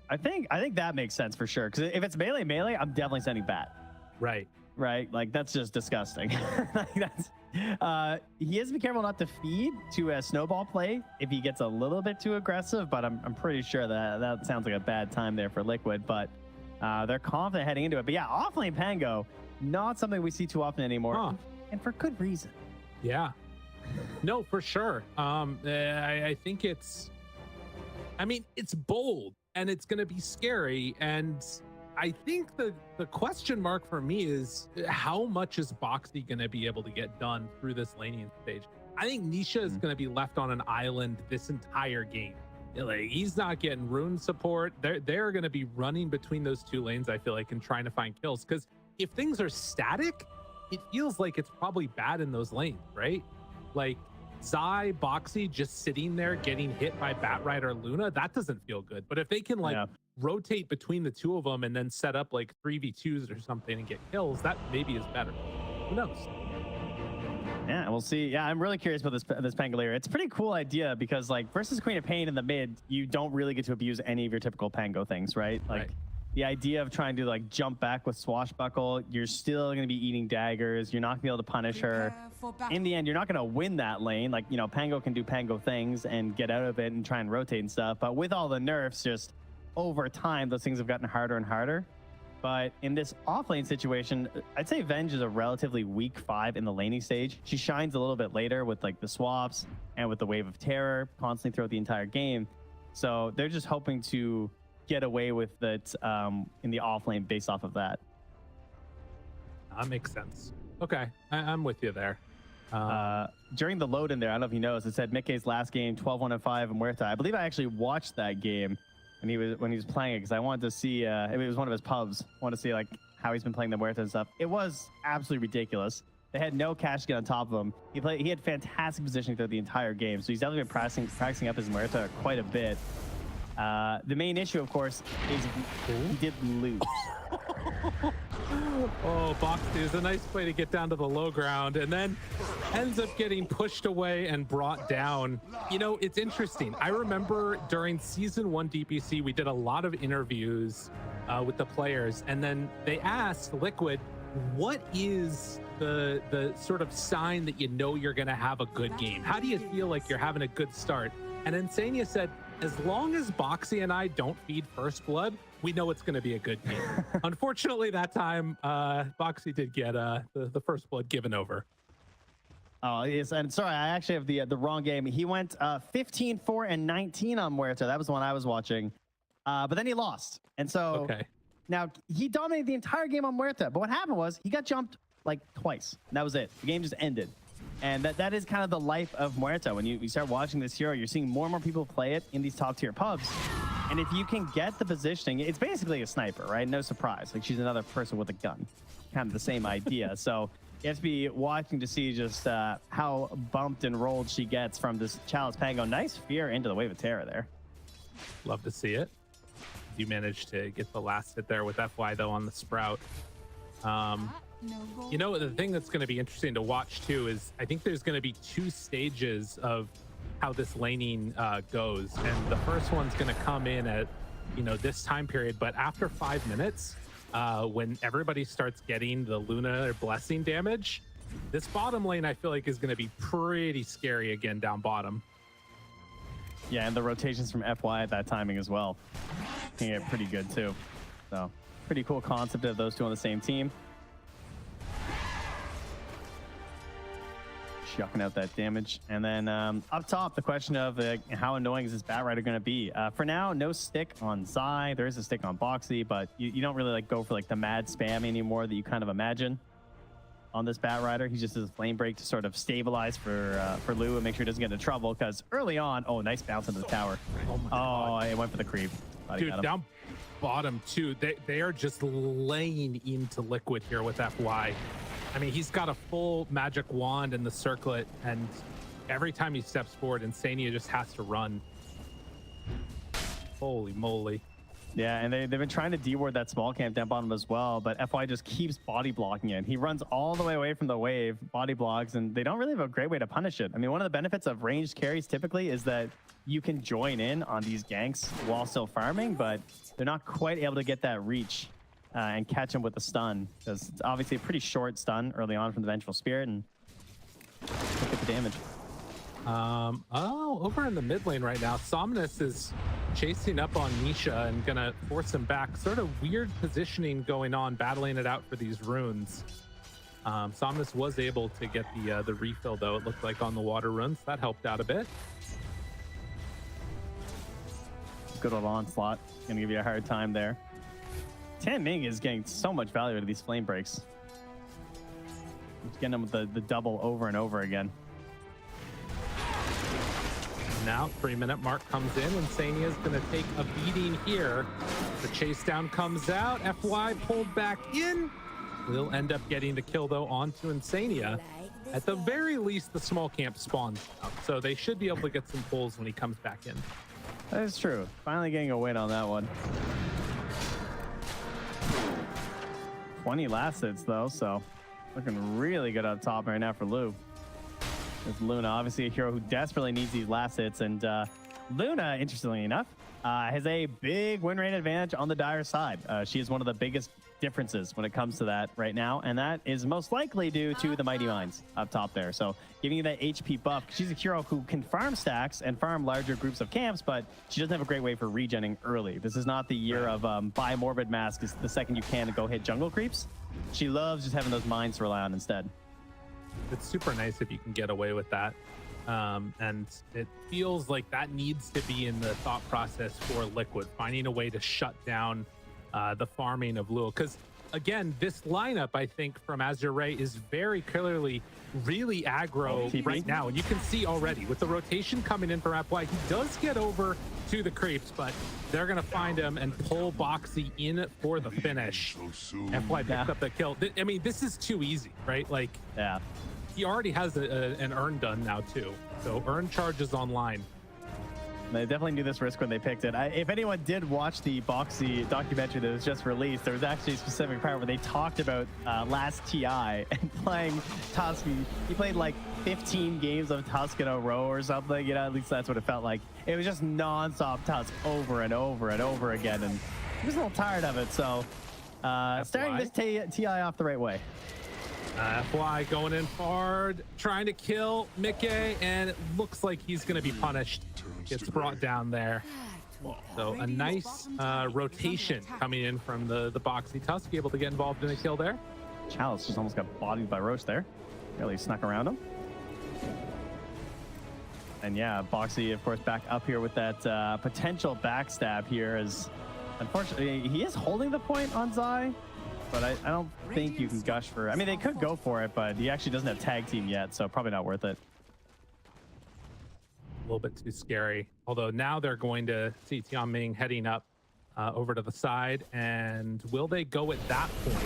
I think that makes sense for sure, because if it's melee, I'm definitely sending Bat. Right? Like, that's just disgusting. He has to be careful not to feed to a snowball play if he gets a little bit too aggressive, but I'm pretty sure that sounds like a bad time there for Liquid, but they're confident heading into it. But yeah, offlane Pango, not something we see too often anymore, and for good reason. Yeah. No, for sure. I think it's bold, and it's going to be scary, and I think the question mark for me is how much is Boxy going to be able to get done through this laning stage? I think Nisha is going to be left on an island this entire game. Like, he's not getting rune support. They're going to be running between those two lanes, I feel like, and trying to find kills. Because if things are static, it feels like it's probably bad in those lanes, right? Like, Zai, Boxy just sitting there getting hit by Bat Rider Luna, that doesn't feel good. But if they can rotate between the two of them and then set up like 3v2s or something and get kills, that maybe is better. Who knows? Yeah, we'll see. Yeah, I'm really curious about this Pangolier. It's a pretty cool idea because, like, versus Queen of Pain in the mid, you don't really get to abuse any of your typical Pango things, right? Like, the idea of trying to, like, jump back with Swashbuckle, you're still going to be eating daggers. You're not going to be able to punish her. In the end, you're not going to win that lane. Like, Pango can do Pango things and get out of it and try and rotate and stuff. But with all the nerfs, just over time, those things have gotten harder and harder. But in this offlane situation, I'd say Venge is a relatively weak 5 in the laning stage. She shines a little bit later with, like, the swaps and with the Wave of Terror constantly throughout the entire game. So they're just hoping to get away with it in the offlane based off of that. That makes sense. Okay, I'm with you there. During the load in there, I don't know if you noticed, it said Mickey's last game 12-1-5 and Muerta. I believe I actually watched that game when he was playing it because I wanted to see it was one of his pubs. I wanted to see, like, how he's been playing the Muerta and stuff. It was absolutely ridiculous. They had no cash get on top of him. He had fantastic positioning throughout the entire game, so he's definitely been practicing up his Muerta quite a bit. The main issue, of course, is he did lose. Oh, Boxy is a nice play to get down to the low ground and then ends up getting pushed away and brought down. You know, it's interesting. I remember during season 1 DPC, we did a lot of interviews with the players, and then they asked Liquid, what is the sort of sign that you know you're going to have a good game? How do you feel like you're having a good start? And Insania said, as long as Boxy and I don't feed first blood, we know it's going to be a good game. Unfortunately, that time, Boxy did get the first blood given over. Oh, yes, and sorry, I actually have the wrong game. He went 15, 4, and 19 on Muerta. That was the one I was watching. But then he lost. And so now he dominated the entire game on Muerta. But what happened was he got jumped like twice. And that was it. The game just ended. And that is kind of the life of Muerta. When you start watching this hero, you're seeing more and more people play it in these top tier pubs. And if you can get the positioning, it's basically a sniper, right? No surprise. Like, she's another person with a gun. Kind of the same idea. So you have to be watching to see just how bumped and rolled she gets from this Chalice Pango. Nice fear into the Wave of Terror there. Love to see it. You managed to get the last hit there with FY, though, on the Sprout. You know, the thing that's going to be interesting to watch, too, is I think there's going to be 2 stages of how this laning goes. And the first one's going to come in at, you know, this time period. But after 5 minutes, when everybody starts getting the Luna blessing damage, this bottom lane, I feel like, is going to be pretty scary again down bottom. Yeah, and the rotations from FY at that timing as well can get pretty good, too. So, pretty cool concept of those two on the same team. Shucking out that damage. And then up top, the question of how annoying is this Batrider going to be? For now, no stick on Zai. There is a stick on Boxy, but you don't really go for the mad spam anymore that you kind of imagine on this Batrider. He just does a flame break to sort of stabilize for Lou and make sure he doesn't get into trouble, because early on, nice bounce into the tower. Oh, it went for the creep. Dude, down bottom too, they are just laying into Liquid here with FY. I mean, he's got a full magic wand in the circlet, and every time he steps forward, Insania just has to run. Holy moly. Yeah, and they've been trying to deward that small camp down bottom as well, but FY just keeps body blocking it. He runs all the way away from the wave, body blocks, and they don't really have a great way to punish it. I mean, one of the benefits of ranged carries typically is that you can join in on these ganks while still farming, but they're not quite able to get that reach and catch him with the stun, because it's obviously a pretty short stun early on from the Vengeful Spirit, and look at the damage. Over in the mid lane right now, Somnus is chasing up on Nisha and gonna force him back. Sort of weird positioning going on, battling it out for these runes. Somnus was able to get the refill, though, it looked like, on the water runes. That helped out a bit. Good old Onslaught. Gonna give you a hard time there. Tan Ming is getting so much value out of these flame breaks. He's getting them with the double over and over again. Now 3-minute mark comes in. Insania is going to take a beating here. The chase down comes out. FY pulled back in. We'll end up getting the kill, though, onto Insania. At the very least, the small camp spawns out, so they should be able to get some pulls when he comes back in. That is true. Finally getting a win on that one. 20 last hits, though, so looking really good up top right now for Lou. There's Luna, obviously a hero who desperately needs these last hits, and Luna, interestingly enough, has a big win rate advantage on the Dire side. She is one of the biggest differences when it comes to that right now, and that is most likely due to the Mighty Mines up top there. So giving you that HP buff. She's a hero who can farm stacks and farm larger groups of camps, but she doesn't have a great way for regenning early. This is not the year of buy Morbid Mask is the second you can to go hit jungle creeps. She loves just having those mines to rely on instead. It's super nice if you can get away with that. And it feels like that needs to be in the thought process for Liquid, finding a way to shut down the farming of Lua. Because again, this lineup, I think, from Azure is very clearly really aggro right now. And you can see already with the rotation coming in from FY, he does get over to the creeps, but they're going to find him and pull Boxy in for the finish. FY picked up the kill. I mean, this is too easy, right? Like, yeah. He already has an urn done now, too. So urn charges online. They definitely knew this risk when they picked it. If anyone did watch the Boxy documentary that was just released, there was actually a specific part where they talked about last TI and playing Tusk. He played like 15 games of Tusk in a row or something. You know, at least that's what it felt like. It was just non-stop Tusk over and over and over again, and he was a little tired of it. So starting this TI off the right way. FY going in hard, trying to kill Mickey, and it looks like he's going to be punished. Gets brought down there. So a nice rotation coming in from the Boxy Tusk, able to get involved in a kill there. Chalice just almost got bodied by Roche there. Really snuck around him. And yeah, Boxy, of course, back up here with that potential backstab here. As unfortunately, he is holding the point on Zai. But I don't think you can gush for... I mean, they could go for it, but he actually doesn't have tag team yet, so probably not worth it. A little bit too scary. Although now they're going to see Tianming heading up over to the side. And will they go at that point?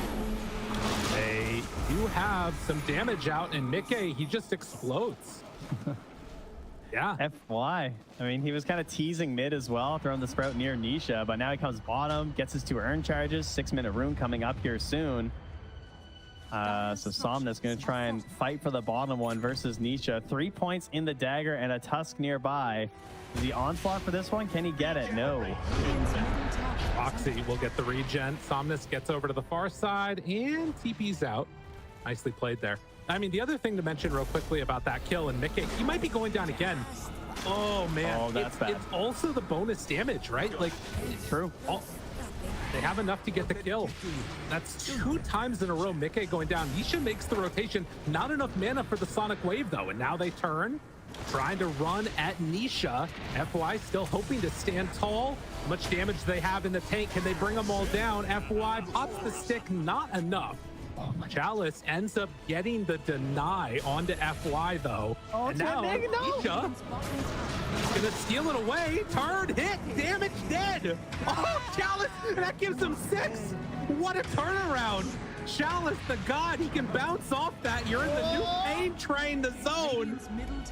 They do have some damage out, and Mickey, he just explodes. Yeah. FY. I mean, he was kind of teasing mid as well, throwing the sprout near Nisha, but now he comes bottom, gets his 2 earn charges, 6-minute rune coming up here soon. So Somnus going to try and fight for the bottom one versus Nisha. 3 points in the dagger and a Tusk nearby. Is the onslaught for this one? Can he get it? No. Boxy will get the regen. Somnus gets over to the far side and TP's out. Nicely played there. I mean, the other thing to mention real quickly about that kill and Mickey, he might be going down again. Oh, man. Oh, that's bad. It's also the bonus damage, right? Like, true. They have enough to get the kill. That's 2 times in a row Mickey going down. Nisha makes the rotation. Not enough mana for the Sonic Wave, though. And now they turn, trying to run at Nisha. FY still hoping to stand tall. How much damage they have in the tank. Can they bring them all down? FY pops the stick, not enough. Chalice ends up getting the deny onto FY though. Oh, and now Nisha is gonna steal it away. Turn, hit, damage, dead. Oh, Chalice, that gives him 6. What a turnaround. Chalice, the god, he can bounce off that. You're in the new pain train, the zone.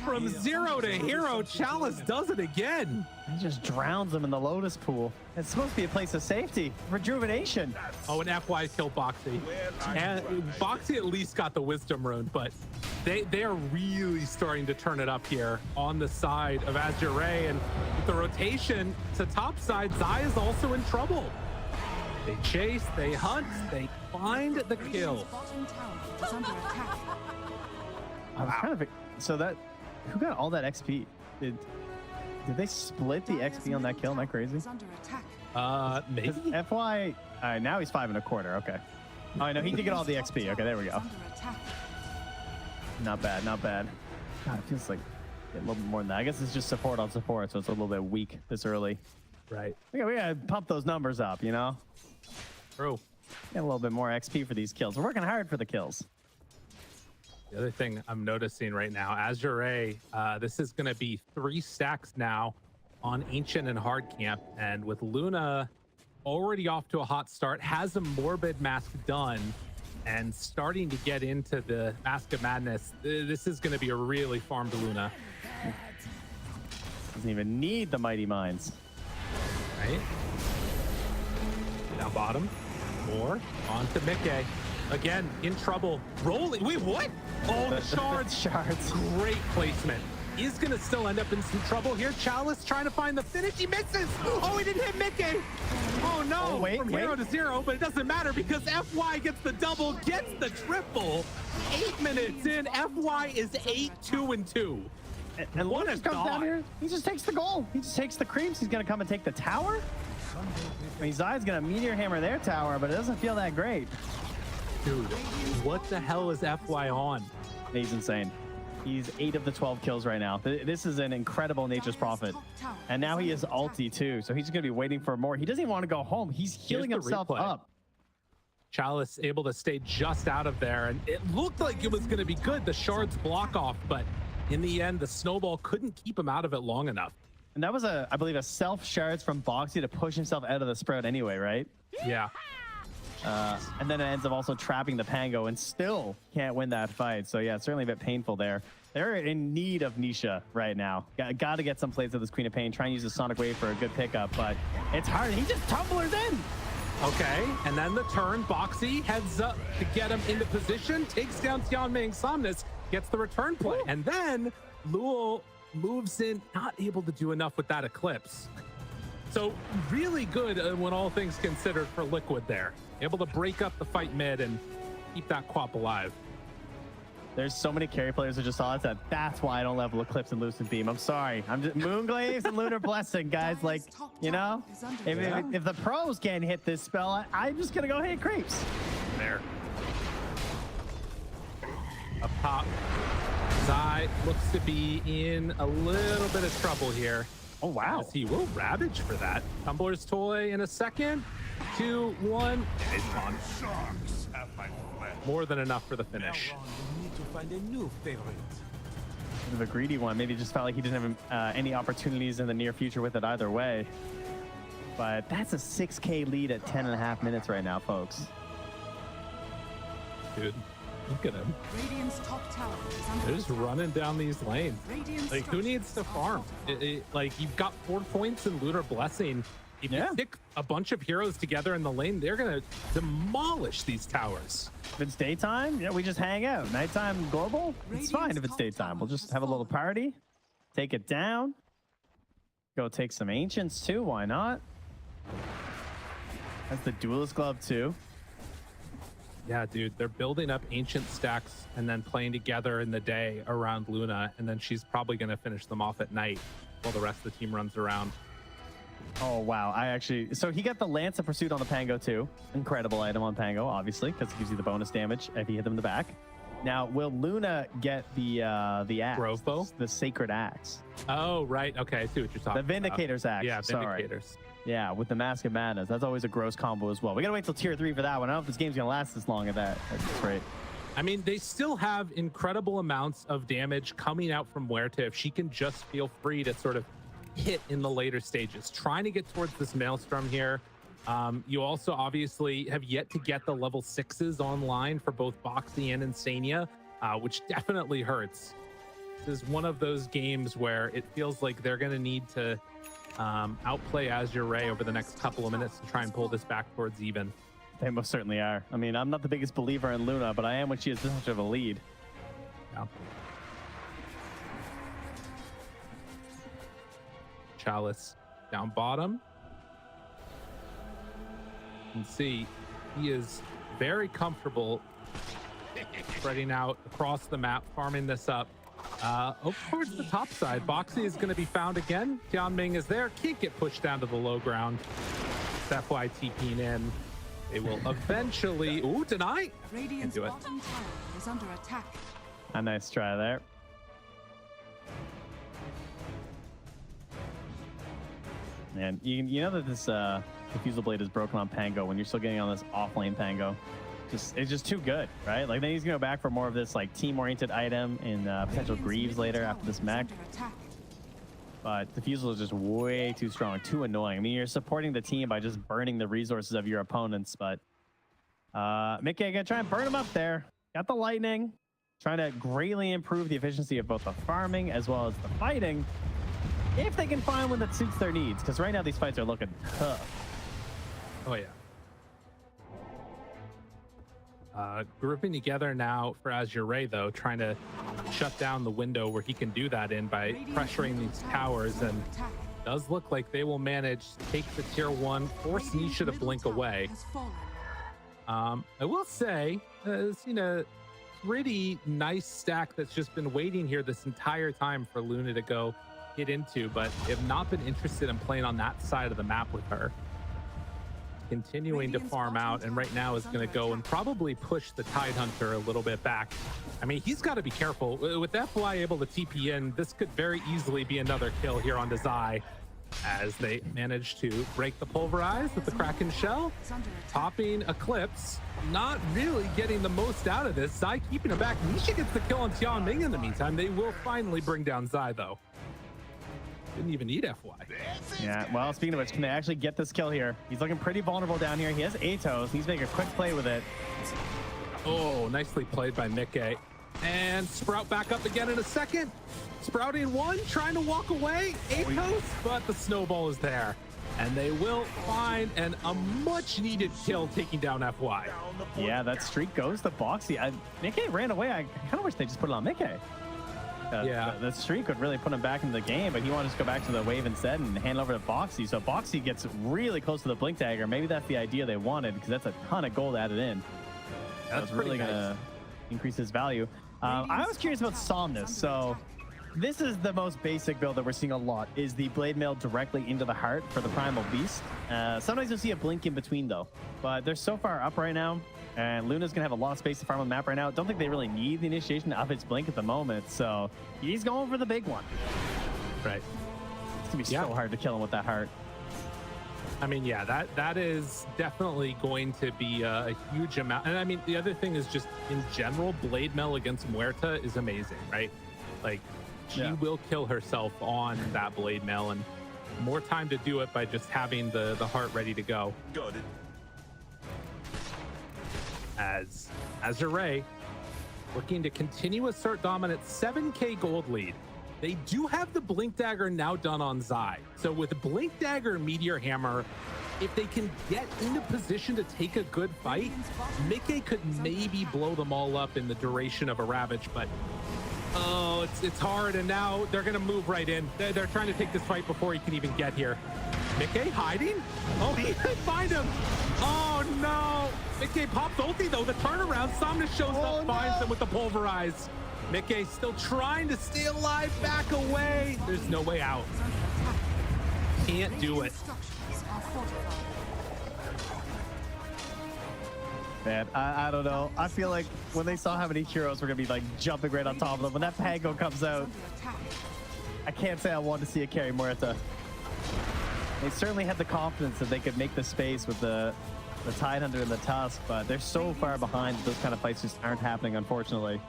From 0 to hero, Chalice does it again. He just drowns him in the Lotus pool. It's supposed to be a place of safety, rejuvenation. Oh, and FY killed Boxy. And Boxy at least got the wisdom rune, but they are really starting to turn it up here on the side of Azure. And with the rotation to top side, Zai is also in trouble. They chase, they hunt, they find the kill. I was kind of... So that... Who got all that XP? Did they split the XP on that kill? Am I crazy? Maybe. FY... All right, now he's 5 1/4. Okay. Oh, no, he did get all the XP. Okay, there we go. Not bad, not bad. God, it feels like a little bit more than that. I guess it's just support on support, so it's a little bit weak this early. Right. We gotta pump those numbers up, you know? True. Get a little bit more XP for these kills. We're working hard for the kills. The other thing I'm noticing right now, Azure, this is going to be 3 stacks now on Ancient and Hard Camp. And with Luna already off to a hot start, has a Morbid Mask done, and starting to get into the Mask of Madness, this is going to be a really farmed Luna. Doesn't even need the Mighty Mines. Right? Down bottom. More. On to Mickey. Again, in trouble. Rolling. Wait, what? Oh, the shards. Shards. Great placement. He's going to still end up in some trouble here. Chalice trying to find the finish. He misses. Oh, he didn't hit Mickey. Oh, no. Oh, wait, From 0 to 0, but it doesn't matter because FY gets the double, gets the triple. 8 minutes in, FY is 8-2-2. And what Luna a comes down dog. here. He just takes the goal. He just takes the creeps. He's going to come and take the tower. I mean, Zai's going to meteor hammer their tower, but it doesn't feel that great. Dude, what the hell is FY on? He's insane. He's 8 of the 12 kills right now. This is an incredible Nature's Prophet. And now he is ulti too, so he's going to be waiting for more. He doesn't even want to go home. He's healing Here's the himself replay. up. Chalice able to stay just out of there, and it looked like it was going to be good. The shards block off, but in the end, the snowball couldn't keep him out of it long enough. And that was, I believe, a self shards from Boxy to push himself out of the sprout anyway, right? Yeah. And then it ends up also trapping the Pango and still can't win that fight. So yeah, it's certainly a bit painful there. They're in need of Nisha right now. Got to get some plays with this Queen of Pain. Try and use the Sonic Wave for a good pickup, but it's hard. He just tumblers in. Okay, and then the turn. Boxy heads up to get him into position, takes down Tianming. Somnus gets the return play, and then Luo moves in, not able to do enough with that Eclipse. So really good when all things considered for Liquid there. Able to break up the fight mid and keep that Quap alive. There's so many carry players that just saw that. That's why I don't level Eclipse and Lucid Beam. I'm sorry. I'm just Moonglaze and Lunar Blessing, guys. Like, you know, if the pros can't hit this spell, I'm just gonna go hit creeps. There. Up top, Zai looks to be in a little bit of trouble here. Oh wow! As he will Ravage for that. Tumbler's Toy in a second. 2, 1. It's gone. More than enough for the finish. To find a new favorite. Bit of a greedy one. Maybe just felt like he didn't have any opportunities in the near future with it either way. But that's a 6K lead at 10.5 minutes right now, folks. Dude, look at him. Radiant's top tower is under They're just running down these lanes. Radiant's Like, who needs to farm? Like, you've got 4 points in Lunar Blessing. If you stick a bunch of heroes together in the lane, they're going to demolish these towers. If it's daytime, we just hang out. Nighttime global, it's fine if it's daytime. We'll just have a little party, take it down, go take some ancients too. Why not? That's the duelist glove too. Yeah, dude, they're building up ancient stacks and then playing together in the day around Luna, and then she's probably going to finish them off at night while the rest of the team runs around. Oh wow, so he got the Lance of Pursuit on the Pango too. Incredible item on Pango, obviously, because it gives you the bonus damage if you hit them in the back. Now, will Luna get the axe? Grove Bow? The Sacred Axe. Oh, right. Okay, I see what you're talking about. The Vindicator's Axe. Yeah, sorry. Vindicators. Yeah, with the Mask of Madness. That's always a gross combo as well. We gotta wait till tier 3 for that one. I don't know if this game's gonna last this long at that. That's great. I mean, they still have incredible amounts of damage coming out from Huerta if she can just feel free to sort of hit in the later stages. Trying to get towards this Maelstrom here. You also obviously have yet to get the level 6s online for both Boxy and Insania, which definitely hurts. This is one of those games where it feels like they're going to need to outplay Azure over the next couple of minutes to try and pull this back towards even. They most certainly are. I mean, I'm not the biggest believer in Luna, but I am when she has this much of a lead. Yeah. Chalice down bottom. You can see he is very comfortable spreading out across the map, farming this up. Over towards the top side, Boxy is going to be found again. Tianming is there, can't get pushed down to the low ground. That's why TPing in. They will eventually, deny. Radiant's do it. bottom tower is under attack. A nice try there. And you know that this Diffusal Blade is broken on Pango when you're still getting on this off-lane Pango. It's just too good, right? Like, then he's going to go back for more of this like team-oriented item in potential Greaves later after this mech. But Diffusal is just way too strong, too annoying. I mean, you're supporting the team by just burning the resources of your opponents, but Mickey gonna try and burn him up there. Got the lightning, trying to greatly improve the efficiency of both the farming as well as the fighting, if they can find one that suits their needs, because right now these fights are looking tough. Oh yeah. Grouping together now for Azure, though, trying to shut down the window where he can do that in by pressuring these towers, and does look like they will manage to take the tier 1, force Nisha to blink away. I will say, I've seen a pretty nice stack that's just been waiting here this entire time for Luna to go get into, but have not been interested in playing on that side of the map with her. Continuing to farm out, and right now is going to go and probably push the Tidehunter a little bit back. I mean, he's got to be careful. With FY able to TP in, this could very easily be another kill here on Zai, as they manage to break the Pulverize with the Kraken Shell, popping Eclipse, not really getting the most out of this. Zai keeping him back. Nisha gets the kill on Tianming in the meantime. They will finally bring down Zai, though. Didn't even need FY. Yeah, well, speaking of which, can they actually get this kill here? He's looking pretty vulnerable down here. He has Atos. He's making a quick play with it. Oh, nicely played by Mickey. And Sprout back up again in a second. Sprouting one, trying to walk away. Athos, but the snowball is there. And they will find a much needed kill taking down FY. Yeah, that streak goes to Boxy. Mickey ran away. I kind of wish they just put it on Mickey. Yeah. The streak would really put him back into the game, but he wanted to just go back to the wave instead and hand over to Boxy. So Boxy gets really close to the blink dagger. Maybe that's the idea they wanted, because that's a ton of gold added in. That's really nice. gonna increase his value. I was curious about Somnus. So this is the most basic build that we're seeing a lot, is the blade mail directly into the heart for the primal beast. Sometimes you'll see a blink in between though, but they're so far up right now, and Luna's gonna have a lot of space to farm on the map right now. Don't think they really need the initiation of his blink at the moment, so he's going for the big one. Right. It's gonna be so hard to kill him with that heart. I mean, yeah, that is definitely going to be a huge amount. And I mean, the other thing is just in general, blade mail against Muerta is amazing, right? Like, she will kill herself on that blade mail, and more time to do it by just having the heart ready to go. Got it. As Azure looking to continue assert dominant, 7k gold lead. They do have the blink dagger now done on Zai. So with blink dagger, meteor hammer, if they can get into position to take a good fight, Mickey could maybe blow them all up in the duration of a ravage, but oh, it's hard, and now they're gonna move right in. They're trying to take this fight before he can even get here. Mickey hiding? Oh, he didn't find him. Oh no! Mickey pops ulti though. The turnaround. Somnus shows up, finds them with the pulverize. Mickey still trying to stay alive, back away. There's no way out. Can't do it. Man, I don't know. I feel like when they saw how many heroes were gonna be like jumping right on top of them, when that Pango comes out, I can't say I want to see it carry Muerta. They certainly had the confidence that they could make the space with the Tidehunter and the Tusk, but they're so far behind that those kind of fights just aren't happening, unfortunately.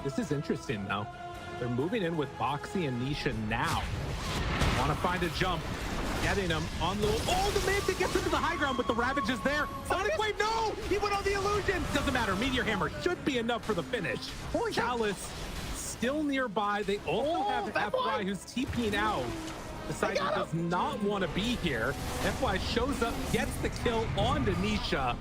This is interesting though. They're moving in with Boxy and Nisha now. Want to find a jump. Getting him on the... Oh, the Manta gets into the high ground, but the Ravage is there. Sonic Wave, no! He went on the illusion. Doesn't matter. Meteor Hammer should be enough for the finish. Chalice still nearby. They also have FY who's TPing out. Decided he does not want to be here. FY shows up, gets the kill on Nisha.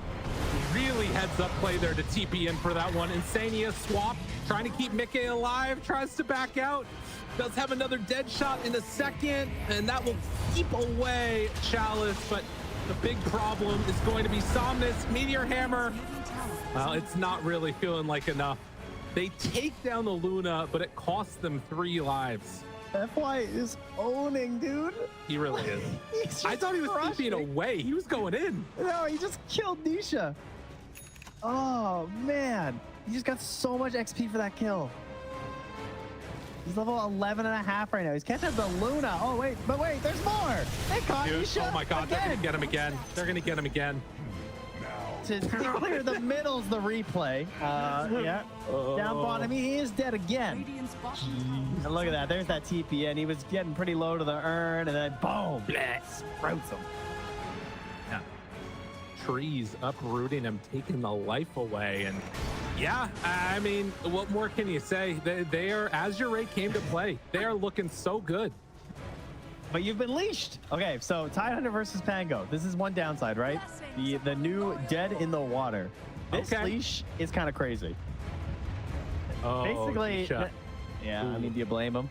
Really heads up play there to TP in for that one. Insania swap, trying to keep Mickey alive, tries to back out. Does have another dead shot in a second, and that will keep away Chalice, but the big problem is going to be Somnus. Meteor Hammer. Well, it's not really feeling like enough. They take down the Luna, but it costs them 3 lives. FY is owning, dude. He really is. I thought he was keeping away. He was going in. No, he just killed Nisha. Oh, man. He just got so much XP for that kill. He's level 11 and a half right now. He's catching up to Luna. Oh, wait, but wait, there's more. They caught Nisha. Oh my God, they're gonna get him again. They're gonna get him again. To clear the middle's the replay. Yeah. Down bottom, he is dead again. And look at that. There's that TP, and he was getting pretty low to the urn, and then boom, sprouts him. Yeah. Trees uprooting him, taking the life away, and yeah, I mean, what more can you say? They are, Azure came to play. They are looking so good. But you've been leashed. Okay, so Tidehunter versus Pango. This is one downside, right? The new dead in the water. This leash is kind of crazy. Oh, basically, yeah. Ooh. I mean, do you blame him?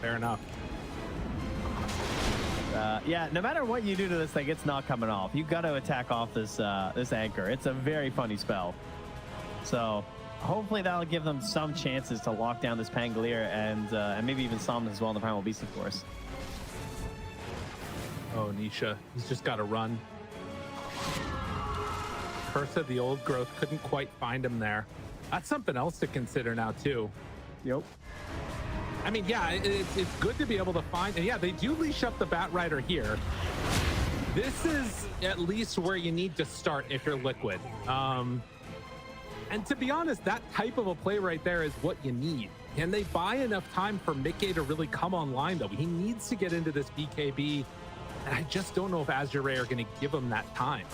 Fair enough. Yeah, no matter what you do to this thing, it's not coming off. You've got to attack off this this anchor. It's a very funny spell. So hopefully that'll give them some chances to lock down this Pangolier and maybe even Somnus as well in the Primal Beast, of course. Oh, Nisha, he's just got to run. Curse of the Old Growth couldn't quite find him there. That's something else to consider now, too. Yep. I mean, yeah, it's good to be able to find, and yeah, they do leash up the Bat Rider here. This is at least where you need to start if you're Liquid. And to be honest, that type of a play right there is what you need. Can they buy enough time for Mickey to really come online, though? He needs to get into this BKB, and I just don't know if Azure are going to give him that time.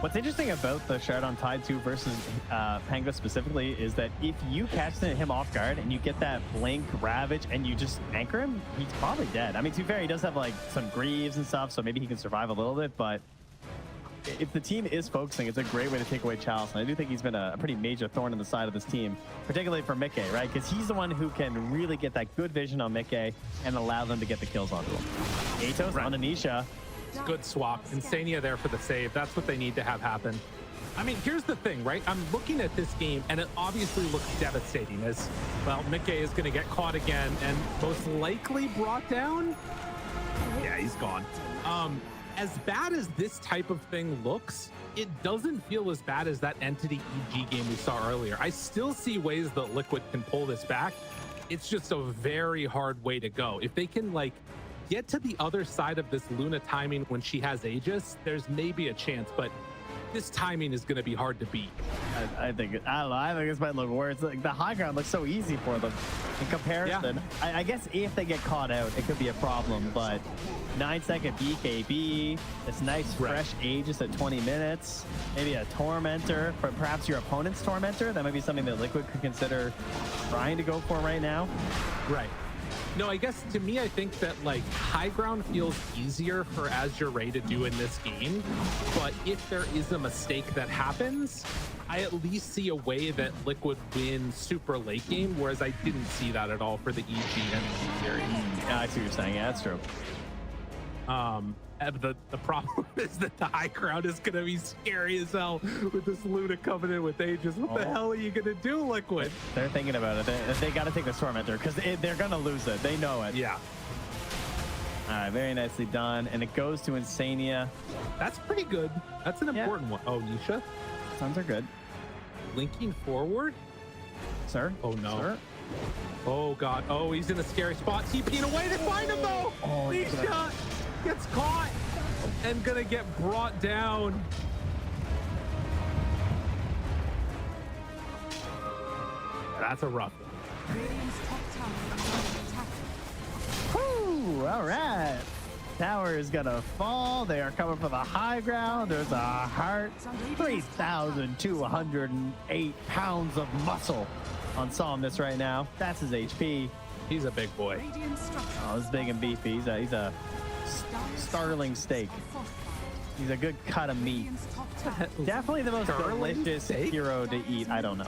What's interesting about the Shard on Tide 2 versus Pango specifically is that if you catch him off guard and you get that blink ravage and you just anchor him, he's probably dead. I mean, to be fair, he does have like some greaves and stuff, so maybe he can survive a little bit, but if the team is focusing, it's a great way to take away Chalice. And I do think he's been a pretty major thorn in the side of this team, particularly for Mickey, right? Because he's the one who can really get that good vision on Mickey and allow them to get the kills onto him. Atos on Anisha. Good swap. Insania there for the save. That's what they need to have happen. I mean, here's the thing, right? I'm looking at this game, and it obviously looks devastating as, well, Mickey is going to get caught again and most likely brought down. Yeah, he's gone. As bad as this type of thing looks, it doesn't feel as bad as that Entity EG game we saw earlier. I still see ways that Liquid can pull this back. It's just a very hard way to go. If they can, like, get to the other side of this Luna timing when she has Aegis, there's maybe a chance, but this timing is going to be hard to beat. I think this might look worse. Like, the high ground looks so easy for them in comparison. Yeah. I guess if they get caught out, it could be a problem, but 9-second BKB, this nice fresh Aegis at 20 minutes, maybe a Tormentor, but perhaps your opponent's Tormentor. That might be something that Liquid could consider trying to go for right now. Right. No, I guess to me, I think that like high ground feels easier for Azure to do in this game. But if there is a mistake that happens, I at least see a way that Liquid wins super late game, whereas I didn't see that at all for the EG and series. Yeah, I see what you're saying. Yeah, that's true. The problem is that the high ground is going to be scary as hell with this Luna coming in with Aegis. What the hell are you going to do, Liquid? They're thinking about it. They got to take the Tormentor because they're going to lose it. They know it. Yeah. All right, very nicely done. And it goes to Insania. That's pretty good. That's an important one. Oh, Nisha? Sounds are good. Linking forward? Sir? Oh, no. Sir? Oh, God. Oh, he's in a scary spot. TPing away to find him, though. Oh, Nisha gets caught and gonna get brought down. That's a rough one. Woo! All right. Tower is gonna fall. They are coming for the high ground. There's a heart. 3,208 pounds of muscle on Somnus right now. That's his HP. He's a big boy. Oh, he's big and beefy. He's a starling steak. He's a good cut of meat. Definitely the most delicious hero to eat. I don't know.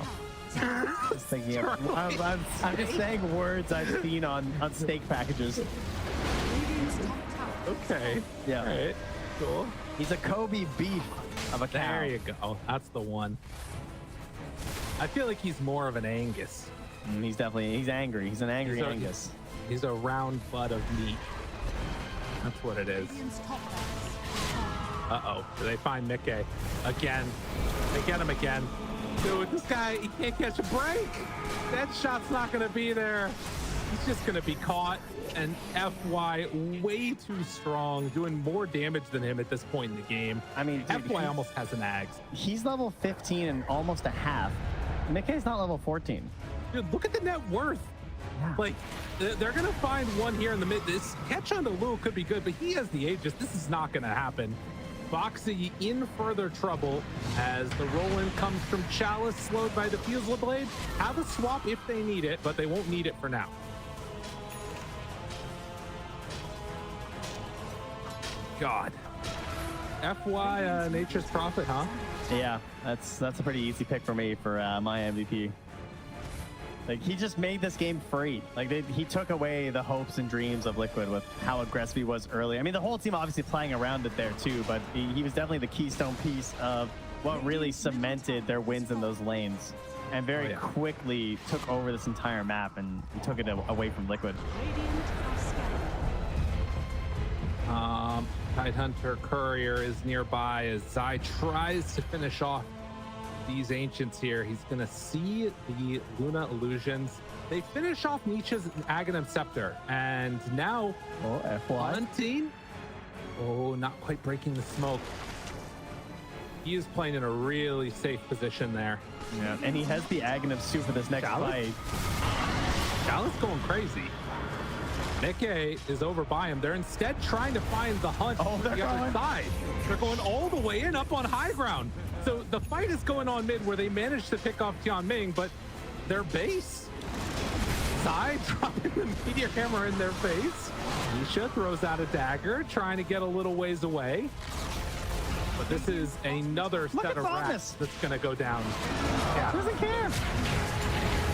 Just thinking of, I'm just saying words I've seen on steak packages. Okay. Yeah. All right. Cool. He's a Kobe beef of a cow. There you go. That's the one. I feel like he's more of an Angus. He's angry. He's an angry Angus. He's a round butt of meat. That's what it is. Uh-oh. Do they find Mickey? Again. They get him again. Dude, this guy, he can't catch a break. That shot's not going to be there. He's just going to be caught. And FY way too strong, doing more damage than him at this point in the game. I mean, dude, FY almost has an Ags. He's level 15 and almost a half. Mickey's not level 14. Dude, look at the net worth. Yeah. Like, they're going to find one here in the mid. This catch on to Lou could be good, but he has the Aegis. This is not going to happen. Boxy in further trouble as the roll-in comes from Chalice, slowed by the Fusel Blade. Have a swap if they need it, but they won't need it for now. God. FY Nature's Prophet, huh? Yeah, that's a pretty easy pick for me for my MVP. Like, he just made this game free. Like, he took away the hopes and dreams of Liquid with how aggressive he was early. I mean, the whole team obviously playing around it there too, but he was definitely the keystone piece of what really cemented their wins in those lanes and very quickly took over this entire map and took it away from Liquid. Tidehunter Courier is nearby as Zai tries to finish off these Ancients here. He's going to see the Luna Illusions. They finish off Nietzsche's Aghanim Scepter. And now, hunting. Oh, not quite breaking the smoke. He is playing in a really safe position there. Yeah, and he has the Aghanim suit for this next fight. Chalice going crazy. Mickey is over by him. They're instead trying to find the hunt on the other side. They're going all the way in, up on high ground. So the fight is going on mid where they managed to pick off Tianming, but their base side dropping the meteor hammer in their face. Nisha throws out a dagger, trying to get a little ways away. But this is another set of racks that's going to go down. Yeah. Doesn't care.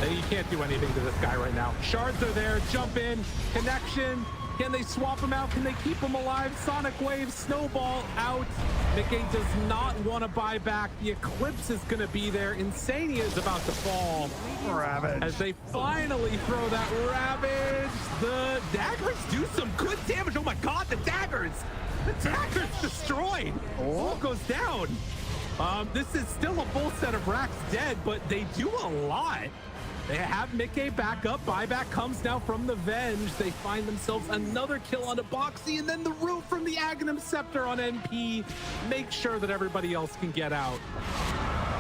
You can't do anything to this guy right now. Shards are there, jump in, connection. Can they swap him out? Can they keep him alive? Sonic Wave, Snowball out. Mickey does not want to buy back. The Eclipse is going to be there. Insania is about to fall. Ravage. As they finally throw that Ravage. The daggers do some good damage. Oh my God, the daggers. The dagger's destroyed. All goes down. This is still a full set of racks dead, but they do a lot. They have Mickey back up. Buyback comes now from the Venge. They find themselves another kill on Boxy, and then the root from the Aghanim Scepter on NP. Make sure that everybody else can get out.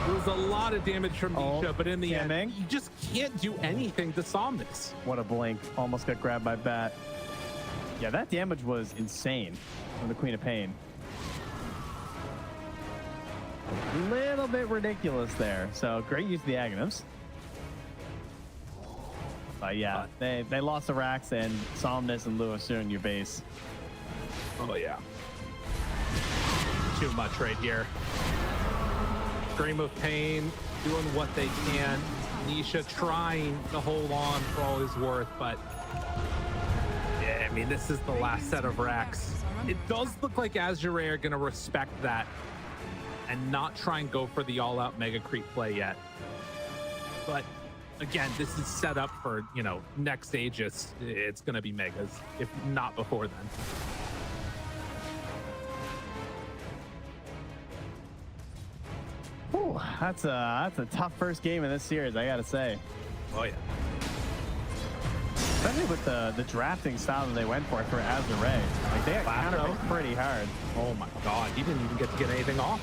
It was a lot of damage from Nisha, but in the end, you just can't do anything to Somnus. What a blink. Almost got grabbed by Bat. Yeah, that damage was insane from the Queen of Pain. A little bit ridiculous there. So great use of the Aghanims. But yeah, they lost the racks, and Somnus and Lewis are in your base. Oh yeah. Too much right here. Scream of Pain doing what they can. Nisha trying to hold on for all his worth, but yeah, I mean, this is the last set of racks. It does look like Azure are going to respect that and not try and go for the all-out Mega Creep play yet. But again, this is set up for, you know, next Aegis. It's going to be Megas, if not before then. Ooh, that's a tough first game in this series, I gotta say. Oh yeah. Especially with the drafting style that they went for Azure. Like, they countered pretty hard. Oh my God, he didn't even get to get anything off.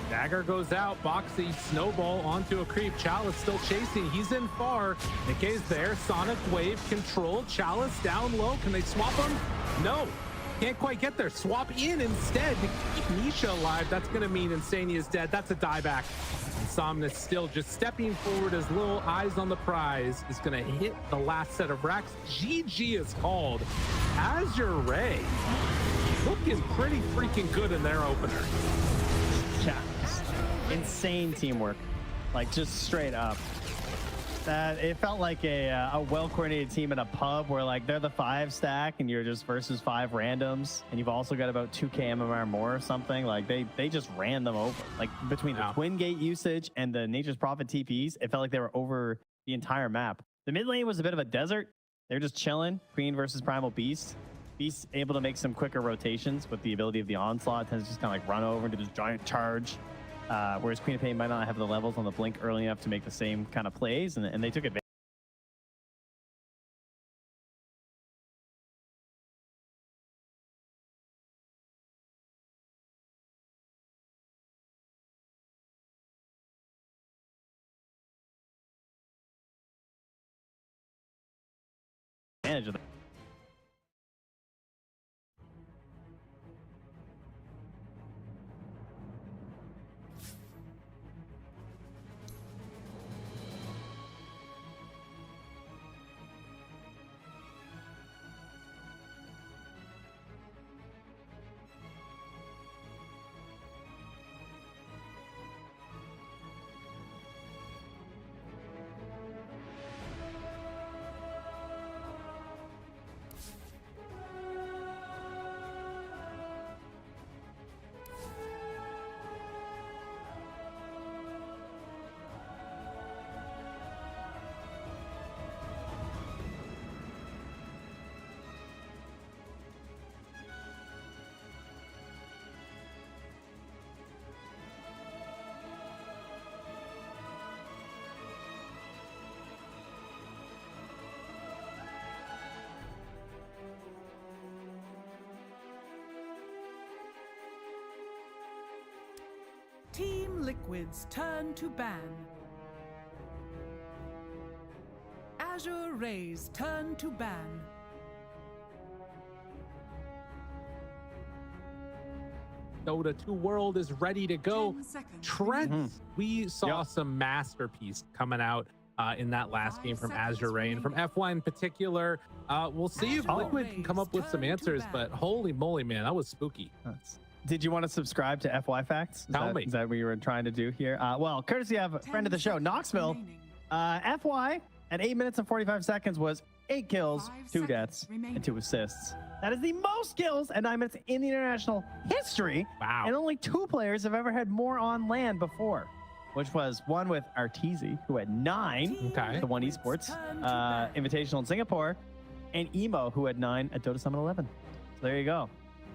Dagger goes out, Boxy, Snowball onto a creep. Chalice still chasing, he's in far. Nikkei's there, Sonic Wave control. Chalice down low, can they swap him? No, can't quite get there. Swap in instead to keep Nisha alive. That's gonna mean Insania is dead. That's a dieback. And Somnus still just stepping forward as little eyes on the prize is gonna hit the last set of racks. GG is called. Azure Ray looking pretty freaking good in their opener. Yeah. Insane teamwork, like just straight up. It felt like a well-coordinated team in a pub where like they're the 5 stack and you're just versus 5 randoms, and you've also got about 2k MMR more or something. Like they just ran them over. Like between the Twin Gate usage and the Nature's Prophet TPs, it felt like they were over the entire map. The mid lane was a bit of a desert. They're just chilling. Queen versus Primal Beast. Beast able to make some quicker rotations with the ability of the Onslaught. Tends to just kind of like run over and do this giant charge. Whereas Queen of Pain might not have the levels on the blink early enough to make the same kind of plays, and they took advantage. Of that. Team Liquid's turn to ban. Azure Ray's turn to ban. Dota 2 world is ready to go. 10 seconds Trent, remaining. we saw Yep. some masterpiece coming out in that last 5 game from seconds Azure and from remaining. FY in particular. We'll see if Azure Liquid can come up with some turn to answers, but battle. holy moly, man, that was spooky. Did you want to subscribe to FY Facts? Tell me. Is that what you were trying to do here? Well, courtesy of a 10 friend of the show, seconds Knoxville, remaining. FY at 8 minutes and 45 seconds was 8 kills, 5 2 seconds deaths, remaining. and 2 assists. That is the most kills at 9 minutes in the international history. Wow. And only 2 players have ever had more on land before, which was one with Arteezy, who had 9, Okay. the one Esports Turn to battle. Invitational in Singapore, and Emo, who had 9 at Dota Summit 11. So there you go.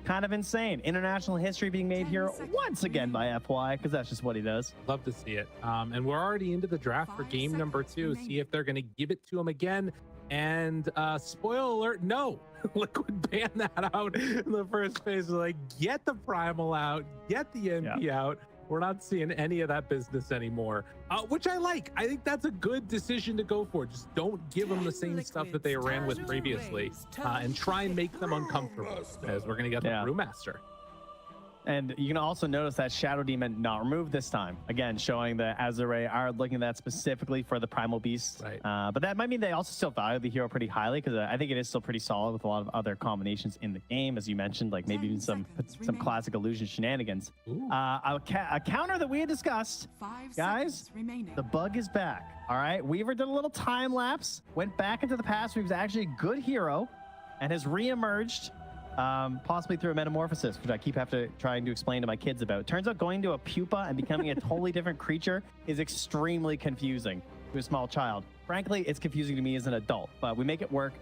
Kind of insane. International history being made 10 here seconds once again by FY, because that's just what he does. Love to see it. And we're already into the draft for 5 game number seconds 2. remaining. See if they're going to give it to him again. And spoiler alert, no. Liquid banned that out in the first phase. Like, get the Primal out, get the MP out. We're not seeing any of that business anymore, which I like. I think that's a good decision to go for. Just don't give them the same stuff that they ran with previously, and try and make them uncomfortable, as we're going to get the Brewmaster. And you can also notice that Shadow Demon not removed this time. Again, showing that Azure are looking at that specifically for the Primal Beast. Right. But that might mean they also still value the hero pretty highly, because I think it is still pretty solid with a lot of other combinations in the game, as you mentioned, like maybe 10 even some seconds remaining. classic illusion shenanigans. Ooh. A counter that we had discussed. 5 Guys, seconds remaining. The bug is back. All right. Weaver did a little time lapse, went back into the past. He was actually a good hero and has reemerged, possibly through a metamorphosis, which I keep having to trying to explain to my kids about. Turns out going to a pupa and becoming a totally different creature is extremely confusing to a small child. Frankly, it's confusing to me as an adult, but we make it work.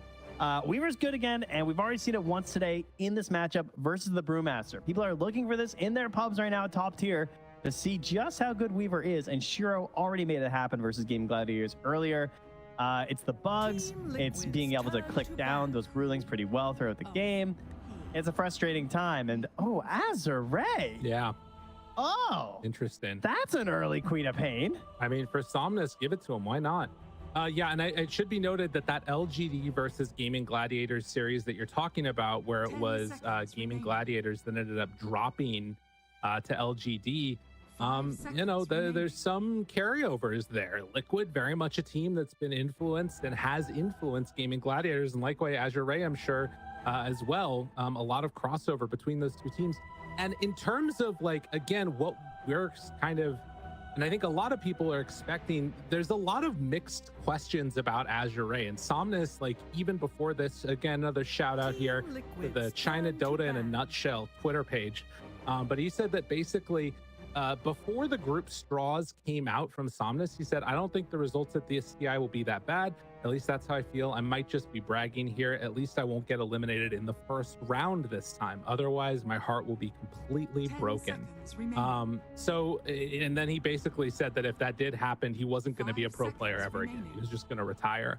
Weaver's good again, and we've already seen it once today in this matchup versus the Brewmaster. People are looking for this in their pubs right now at top tier to see just how good Weaver is, and Shiro already made it happen versus Game Gladiators earlier. It's the bugs, it's being able to click down those rulings pretty well throughout the game. It's a frustrating time, and Azure. Yeah, Oh, interesting. that's an early Queen of Pain. I mean, for Somnus, give it to him. Why not? Yeah, and it should be noted that LGD versus Gaming Gladiators series that you're talking about, where it 10 was seconds Gaming remaining. Gladiators that ended up dropping to LGD. 5 seconds remaining. There's some carryovers there. Liquid, very much a team that's been influenced and has influenced Gaming Gladiators, and likewise Azure, I'm sure, as well. A lot of crossover between those two teams. And in terms of, like, again, what we're kind of, and I think a lot of people are expecting, there's a lot of mixed questions about Azure and Somnus. Like, even before this, again, another shout out here to the China Dota in a Nutshell Twitter page. But he said that basically, before the group straws came out from Somnus, he said, I don't think the results at the STI will be that bad. At least that's how I feel. I might just be bragging here. At least I won't get eliminated in the first round this time. Otherwise, my heart will be completely 10 broken. seconds remaining. And then he basically said that if that did happen, he wasn't going to be a 5 pro player seconds ever again. remaining. He was just going to retire.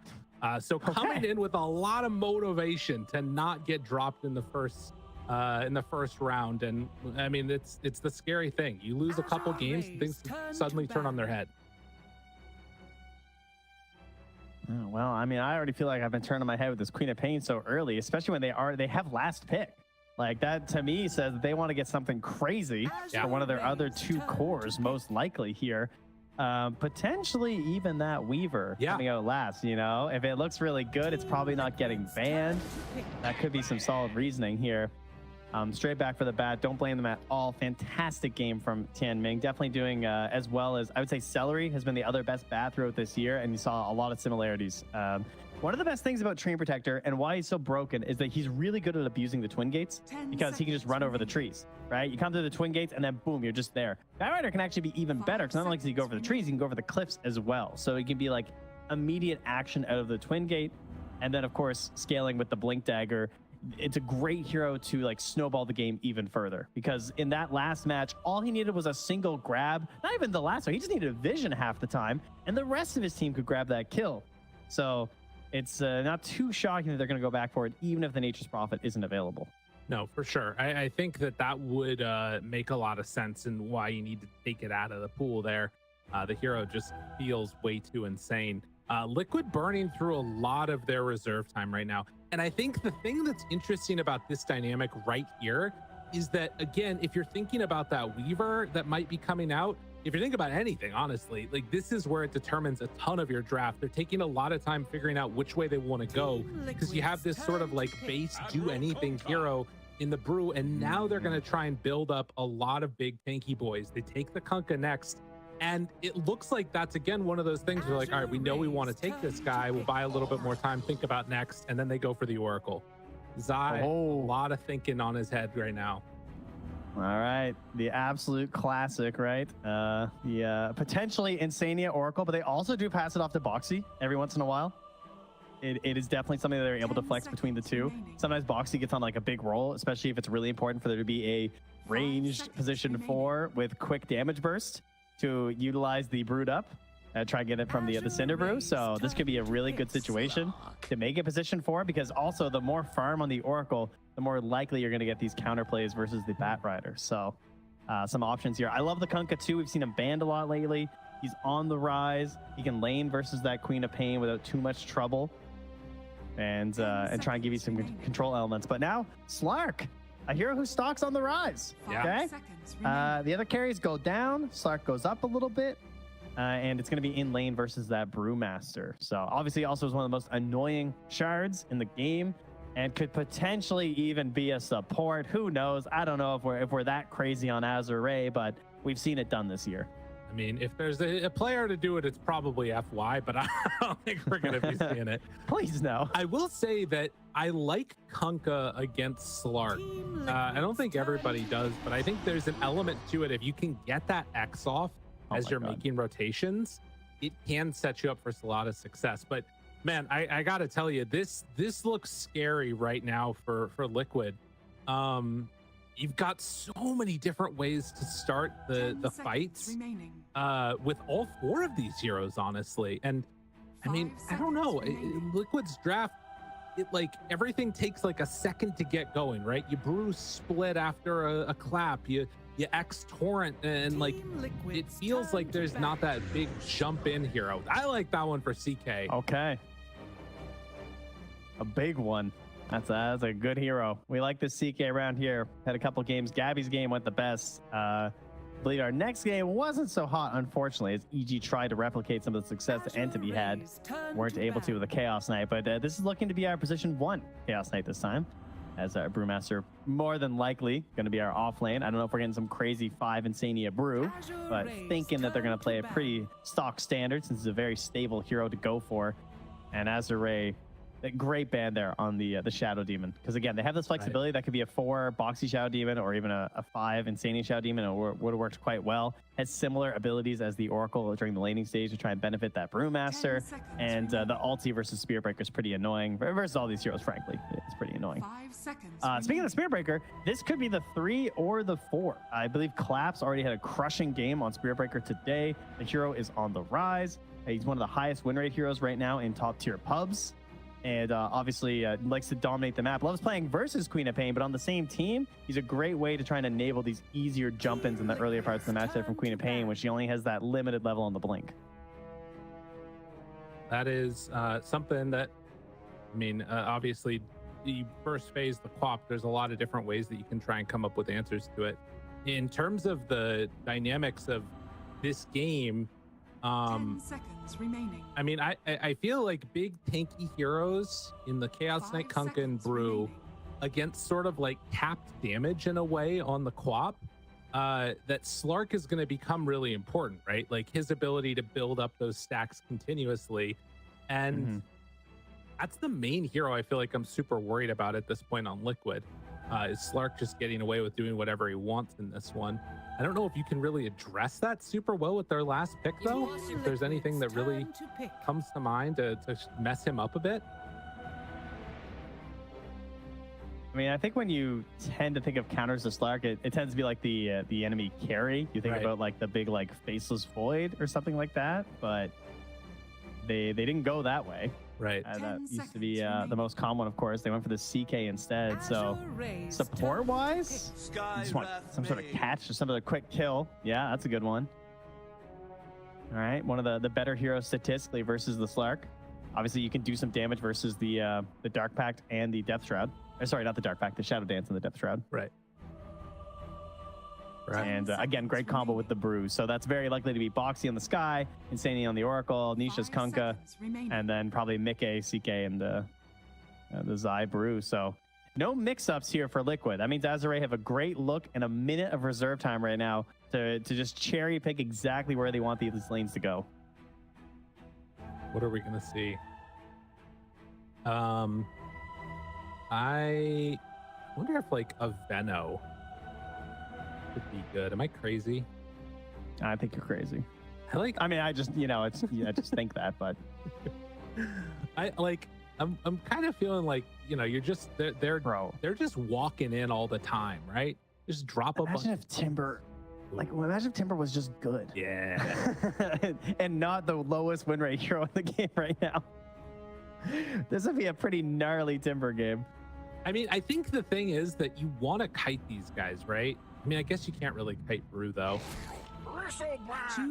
So coming in with a lot of motivation to not get dropped in the first round. And I mean, it's the scary thing. You lose a couple games, things suddenly turn on their head. Oh, well, I mean, I already feel like I've been turning my head with this Queen of Pain so early, especially when they have last pick. Like, that to me says that they want to get something crazy for one of their other 2 cores, most likely here. Potentially even that Weaver coming out last. You know, if it looks really good, it's probably not getting banned. That could be some solid reasoning here. Straight back for the bat. Don't blame them at all. Fantastic game from Tianming. Definitely doing as well as, I would say, Celery has been the other best bat throughout this year, and you saw a lot of similarities. One of the best things about Train Protector and why he's so broken is that he's really good at abusing the twin gates, 10 because he can just run over the trees, right? You come to the twin gates and then boom, you're just there. Batrider can actually be even better, because not only does he go over the trees, he can go over the cliffs as well. So he can be like immediate action out of the twin gate, and then of course scaling with the Blink Dagger. It's a great hero to like snowball the game even further, because in that last match, all he needed was a single grab. Not even the last one, he just needed a vision half the time, and the rest of his team could grab that kill. So it's not too shocking that they're going to go back for it, even if the Nature's Prophet isn't available. No, for sure. I think that would make a lot of sense, and why you need to take it out of the pool there. The hero just feels way too insane. Liquid burning through a lot of their reserve time right now. And I think the thing that's interesting about this dynamic right here is that, again, if you're thinking about that Weaver that might be coming out, if you're thinking about anything, honestly, like this is where it determines a ton of your draft. They're taking a lot of time figuring out which way they want to go, because you have this sort of like base do anything hero in the brew, and now they're going to try and build up a lot of big tanky boys. They take the Kunkka next, and it looks like that's again one of those things where like, all right, we know we want to take this guy, we'll buy a little bit more time, think about next, and then they go for the Oracle. Zai, a lot of thinking on his head right now. All right, the absolute classic, right? The potentially Insania Oracle, but they also do pass it off to Boxy every once in a while. It is definitely something that they're able to flex between the two. Sometimes Boxy gets on like a big roll, especially if it's really important for there to be a ranged position 4 with quick damage burst to utilize the Brood Up. Try and get it from the Cinder Brew. So this could be a really good situation to make a position 4, because also the more farm on the Oracle, the more likely you're going to get these counter plays versus the Bat Rider. So some options here. I love the Kunkka too. We've seen him banned a lot lately. He's on the rise. He can lane versus that Queen of Pain without too much trouble, and try and give you some control elements. But now Slark, a hero who stalks on the rise. Yeah. Okay. The other carries go down. Slark goes up a little bit. And it's going to be in lane versus that Brewmaster. So obviously also is one of the most annoying shards in the game, and could potentially even be a support. Who knows? I don't know if we're that crazy on Azure, but we've seen it done this year. I mean, if there's a player to do it, it's probably FY, but I don't think we're going to be seeing it. Please no. I will say that I like Kunkka against Slark. I don't think everybody does, but I think there's an element to it. If you can get that X off as you're making rotations, it can set you up for a lot of success. But man, I gotta tell you, this looks scary right now for Liquid. You've got so many different ways to start the fights with all 4 of these heroes, honestly. And I mean, I don't know, Liquid's draft, it like everything takes like a second to get going, right? You brew split after a clap, you X torrent, and like it feels like there's not that big jump in hero. I like that one for CK. Okay, a big one. That's a good hero. We like this CK around here. Had a couple games. Gabby's game went the best. I believe our next game wasn't so hot, unfortunately, as EG tried to replicate some of the success that Entity had. Weren't able to with the Chaos Knight, but this is looking to be our position 1 Chaos Knight this time, as our Brewmaster more than likely going to be our off lane. I don't know if we're getting some crazy 5 Insania Brew, but thinking that they're going to play a pretty stock standard, since it's a very stable hero to go for. And Azure, a great ban there on the Shadow Demon, because again, they have this flexibility. Right. That could be a 4 Boxy Shadow Demon, or even a 5 Insania Shadow Demon. It would have worked quite well. Has similar abilities as the Oracle during the laning stage to try and benefit that Brewmaster. And the ulti versus Spirit Breaker is pretty annoying versus all these heroes. Frankly, it's pretty annoying. 5 seconds. Speaking of the Spirit Breaker, this could be the 3 or the 4. I believe Collapse already had a crushing game on Spirit Breaker today. The hero is on the rise. He's one of the highest win rate heroes right now in top tier pubs. And obviously likes to dominate the map. Loves playing versus Queen of Pain, but on the same team, he's a great way to try and enable these easier jump-ins in the earlier parts of the match from Queen of Pain, when she only has that limited level on the blink. That is something that, I mean, obviously, the first phase, the QoP, there's a lot of different ways that you can try and come up with answers to it. In terms of the dynamics of this game, 10 seconds remaining. I mean, I feel like big tanky heroes in the Chaos Knight, Kunkka, and Brew against sort of like capped damage in a way on the QoP, that Slark is going to become really important, right? Like his ability to build up those stacks continuously. And that's the main hero I feel like I'm super worried about at this point on Liquid. Is Slark just getting away with doing whatever he wants in this one. I don't know if you can really address that super well with their last pick, though. If there's anything that really comes to mind to mess him up a bit. I mean, I think when you tend to think of counters to Slark, it tends to be like the enemy carry. You think about like the big like Faceless Void or something like that, but they didn't go that way. Right. That used to be the most common one, of course. They went for the CK instead. So support-wise, you just want some sort of catch or some sort of quick kill. Yeah, that's a good one. All right, one of the better heroes statistically versus the Slark. Obviously, you can do some damage versus the Dark Pact and the Death Shroud. Sorry, not the Dark Pact, the Shadow Dance and the Death Shroud. Right. Right. And again, great combo with the Bruise. So that's very likely to be Boxy on the Sky, Insanity on the Oracle, Nisha's 5 Kunkka, seconds remaining. and then probably Mickey, CK, and the Zai Bruise. So no mix-ups here for Liquid. That means Azure have a great look and a minute of reserve time right now to just cherry pick exactly where they want these lanes to go. What are we gonna see? I wonder if like a Veno could be good. Am I crazy? I think you're crazy. I mean, I just, it's, I just think that, but I'm kind of feeling like, you're just, they're just walking in all the time, right? Just drop a bunch. Imagine if Timber was just good. Yeah. and not the lowest win rate hero in the game right now. This would be a pretty gnarly Timber game. I mean, I think the thing is that you want to kite these guys, right? I mean, I guess you can't really kite Brew, though. All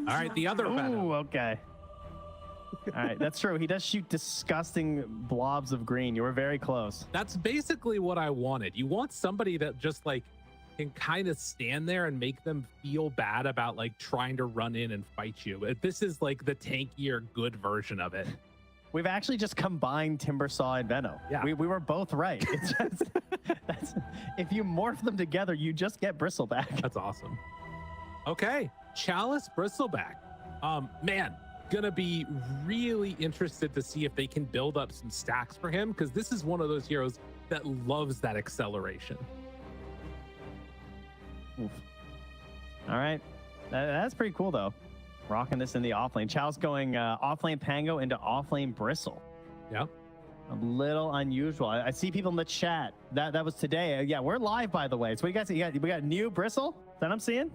right, the other Venom. Ooh, okay. All right, that's true. He does shoot disgusting blobs of green. You were very close. That's basically what I wanted. You want somebody that just like can kind of stand there and make them feel bad about like trying to run in and fight you. This is like the tankier good version of it. We've actually just combined Timbersaw and Veno. Yeah. We were both right. It's just, if you morph them together, you just get Bristleback. That's awesome. Okay, Chalice Bristleback. Man, gonna be really interested to see if they can build up some stacks for him, because this is one of those heroes that loves that acceleration. Oof. All right, that's pretty cool though. Rocking this in the offlane. Chalice going offlane Pango into offlane Bristle. Yeah. A little unusual. I see people in the chat. That was today. Yeah, we're live, by the way. So what you guys see? We got new Bristle. Is that what I'm seeing?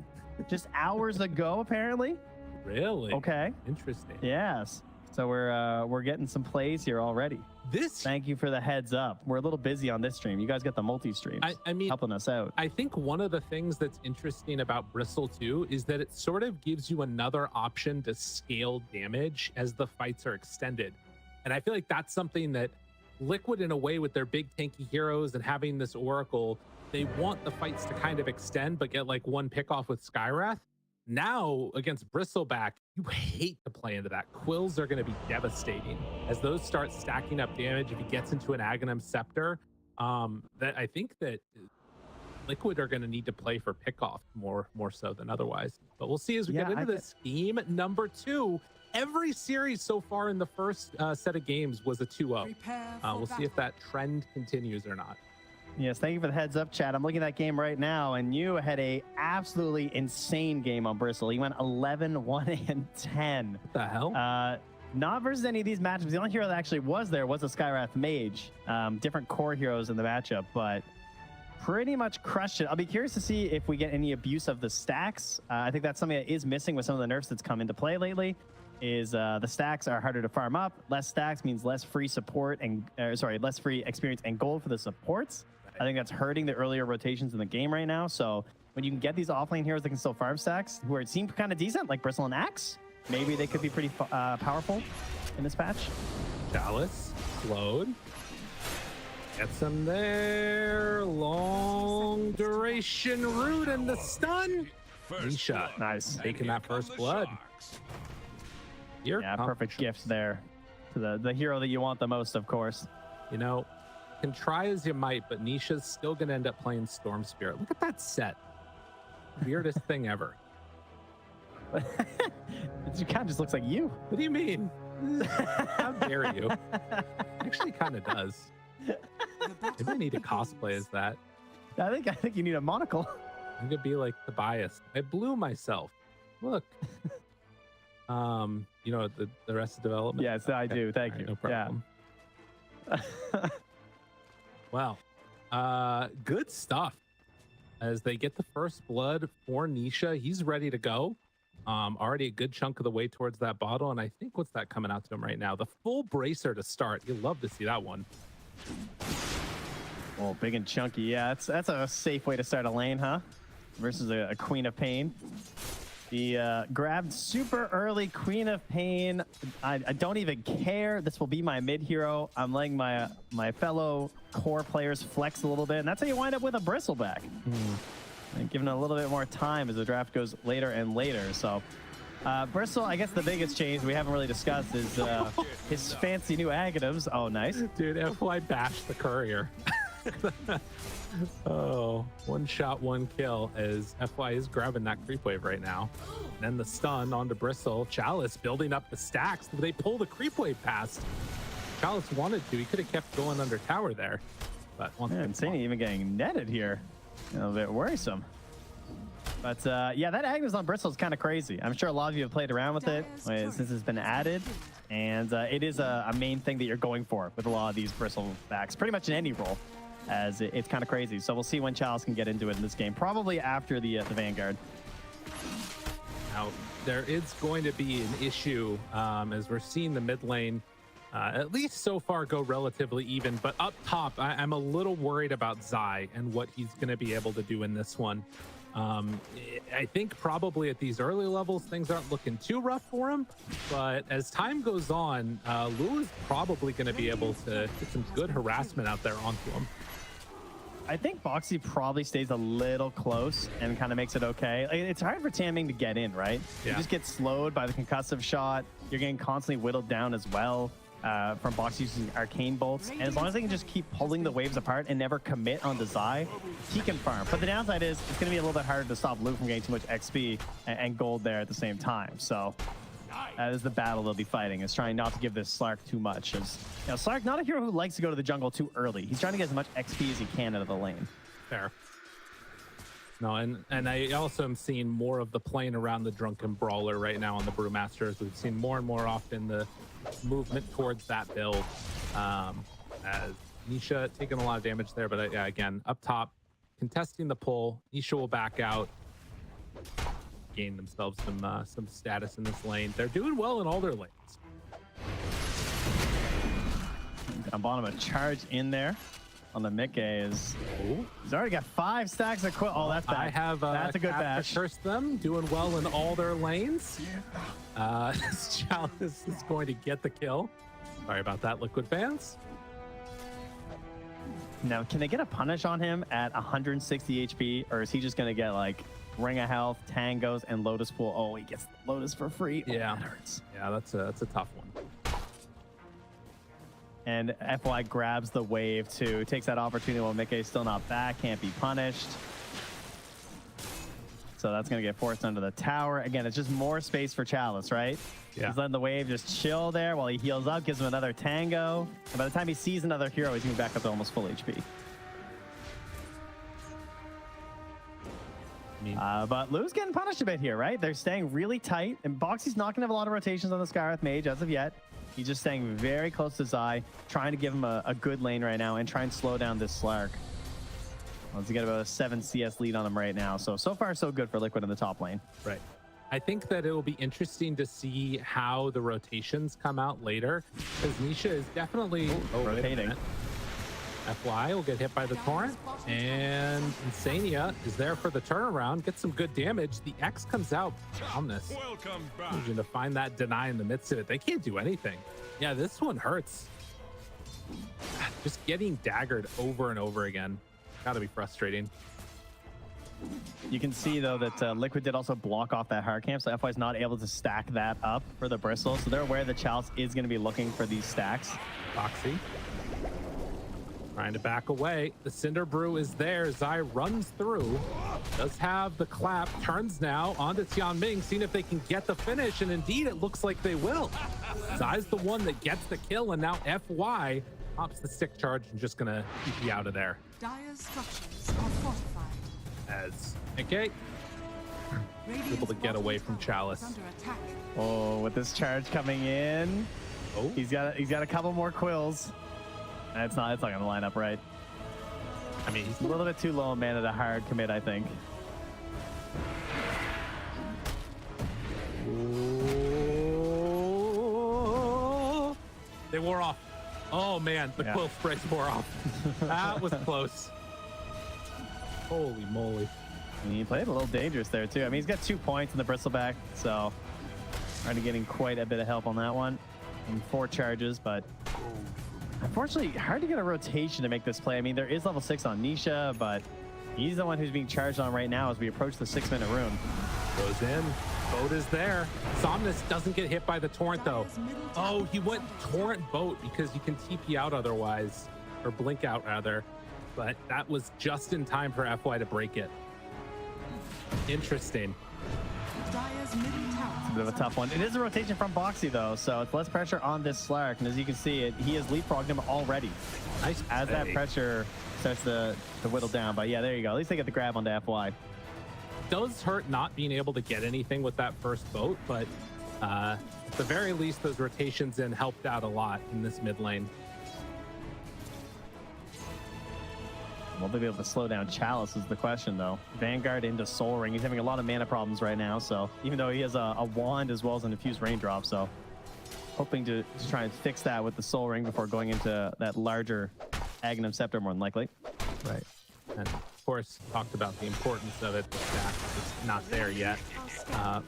Just hours ago, apparently. Really? Okay. Interesting. Yes. So we're getting some plays here already. Thank you for the heads up. We're a little busy on this stream. You guys get the multi-streams. I mean, helping us out. I think one of the things that's interesting about Bristle too is that it sort of gives you another option to scale damage as the fights are extended. And I feel like that's something that Liquid, in a way, with their big tanky heroes and having this Oracle, they want the fights to kind of extend but get like one pick off with Skywrath. Now against Bristleback, you hate to play into that. Quills are going to be devastating as those start stacking up damage. If he gets into an Aghanim Scepter, that I think that Liquid are going to need to play for pickoff more so than otherwise. But we'll see as we get into this game. Number 2, every series so far in the first set of games was a 2-0. We'll see if that trend continues or not. Yes, thank you for the heads up, Chad. I'm looking at that game right now, and you had a absolutely insane game on Bristle. You went 11, 1, and 10. What the hell? Not versus any of these matchups. The only hero that actually was there was a Skywrath Mage. Different core heroes in the matchup, but pretty much crushed it. I'll be curious to see if we get any abuse of the stacks. I think that's something that is missing with some of the nerfs that's come into play lately. Is the stacks are harder to farm up. Less stacks means less free support and less free experience and gold for the supports. I think that's hurting the earlier rotations in the game right now. So when you can get these offlane heroes that can still farm stacks, who seem kind of decent, like Bristle and Axe, maybe they could be pretty powerful in this patch. Chalice, slowed. Gets him there. Long duration root and the stun. Nisha, nice. Taking that first blood. Perfect gift there to the hero that you want the most, of course. Can try as you might, but Nisha's still going to end up playing Storm Spirit. Look at that set. Weirdest thing ever. It kind of just looks like you. What do you mean? How dare you? Actually kind of does. Maybe I need to cosplay as that. I think you need a monocle. I'm going to be like Tobias. I blew myself. Look. The rest of development? Yes, I do. Thank you. No problem. Yeah. Well, good stuff. As they get the first blood for Nisha, he's ready to go. Already a good chunk of the way towards that bottle, and I think what's that coming out to him right now? The full bracer to start. You'll love to see that one. Oh, big and chunky. Yeah, that's a safe way to start a lane, huh? Versus a Queen of Pain. The grabbed super early Queen of Pain. I don't even care. This will be my mid hero. I'm letting my fellow core players flex a little bit, and that's how you wind up with a Bristleback. and given a little bit more time as the draft goes later and later. So Bristle, I guess the biggest change we haven't really discussed is his fancy new Agatives. Oh, nice. Dude, FY bashed the courier. Oh, one shot, one kill as FY is grabbing that creep wave right now. And then the stun onto Bristle. Chalice building up the stacks. They pull the creep wave past. Chalice wanted to. He could have kept going under tower there. But Insane even getting netted here. A little bit worrisome. But yeah, that Agnes on Bristle is kind of crazy. I'm sure a lot of you have played around with it since it's been added. And it is a main thing that you're going for with a lot of these Bristle backs, pretty much in any role, as it's kind of crazy. So we'll see when Chalice can get into it in this game, probably after the Vanguard. Now, there is going to be an issue as we're seeing the mid lane, at least so far, go relatively even. But up top, I'm a little worried about Zai and what he's going to be able to do in this one. I think probably at these early levels, things aren't looking too rough for him. But as time goes on, Lou is probably going to be able to get some good harassment out there onto him. I think Boxy probably stays a little close and kind of makes it okay. It's hard for Tamming to get in, right? Yeah. You just get slowed by the concussive shot. You're getting constantly whittled down as well from Boxy using arcane bolts. And as long as they can just keep pulling the waves apart and never commit onto Zai, he can farm. But the downside is it's going to be a little bit harder to stop Luke from getting too much XP and gold there at the same time. So that is the battle they'll be fighting, is trying not to give this Slark too much. As, you know, Slark, not a hero who likes to go to the jungle too early. He's trying to get as much XP as he can out of the lane. Fair. No, and I also am seeing more of the playing around the Drunken Brawler right now on the Brewmasters. We've seen more and more often the movement towards that build. As Nisha taking a lot of damage there, but yeah, again, up top, contesting the pull. Nisha will back out, gain themselves some status in this lane. They're doing well in all their lanes. Down bottom, a charge in there on the Mickey is. Ooh. He's already got 5 stacks of quill. Oh, that's bad. I have that's a good bash. Curse them, doing well in all their lanes. This Chalice is going to get the kill. Sorry about that, Liquid fans. Now, can they get a punish on him at 160 HP, or is he just going to get like Ring of Health, Tangos, and Lotus Pool? Oh, he gets Lotus for free. Oh, yeah, that hurts. Yeah, that's a tough one. And FY grabs the wave too. Takes that opportunity while Mickey's still not back. Can't be punished. So that's going to get forced under the tower. Again, it's just more space for Chalice, right? Yeah. He's letting the wave just chill there while he heals up, gives him another tango. And by the time he sees another hero, he's going to be back up to almost full HP. But Lou's getting punished a bit here, right? They're staying really tight. And Boxy's not going to have a lot of rotations on the Skywrath Mage as of yet. He's just staying very close to Zai, trying to give him a good lane right now and try and slow down this Slark. Well, he's got about a 7 CS lead on him right now. So far, so good for Liquid in the top lane. Right. I think that it will be interesting to see how the rotations come out later, because Nisha is definitely rotating. FY will get hit by the Torrent, and Insania is there for the turnaround, gets some good damage. The X comes out on this. Welcome back. He's going to find that deny in the midst of it. They can't do anything. Yeah, this one hurts. Just getting daggered over and over again. Gotta be frustrating. You can see, though, that Liquid did also block off that hard camp, so FY is not able to stack that up for the Bristle. So they're aware that Chalice is going to be looking for these stacks. Foxy trying to back away. The Cinder Brew is there. Zai runs through. Does have the clap. Turns now onto Tianming, seeing if they can get the finish. And indeed, it looks like they will. Zai's the one that gets the kill. And now FY pops the stick charge and just going to keep you out of there. Dire's structures are fortified. As okay, able to get away from Chalice. Under attack. Oh, with this charge coming in. Oh, He's got a couple more quills. It's not going to line up right. I mean, He's a little bit too low in mana to hard commit, I think. oh, they wore off. Oh man, the quill sprays wore off. That was close. Holy moly. He played a little dangerous there too. I mean, he's got 2 points in the Bristleback, so already getting quite a bit of help on that one. And 4 charges, but unfortunately, hard to get a rotation to make this play. I mean, there is level 6 on Nisha, but He's the one who's being charged on right now as we approach the 6-minute rune. Goes in. Boat is there. Somnus doesn't get hit by the torrent though. Oh, he went torrent boat because you can TP out otherwise, or blink out rather. But that was just in time for FY to break it. Interesting. Dire's middle tower. It's a bit of a tough one. It is a rotation from Boxy though, so it's less pressure on this Slark. And as you can see, he has leapfrogged him already. Nice As that pressure starts to whittle down. But yeah, there you go. At least they get the grab onto FY. Does hurt not being able to get anything with that first boat, but at the very least, those rotations in helped out a lot in this mid lane. Will they be able to slow down Chalice is the question, though. Vanguard into Soul Ring. He's having a lot of mana problems right now, so even though he has a wand as well as an infused raindrop, so hoping to try and fix that with the Soul Ring before going into that larger Aghanim Scepter more than likely. Right. And of course, talked about the importance of it. The stack is not there yet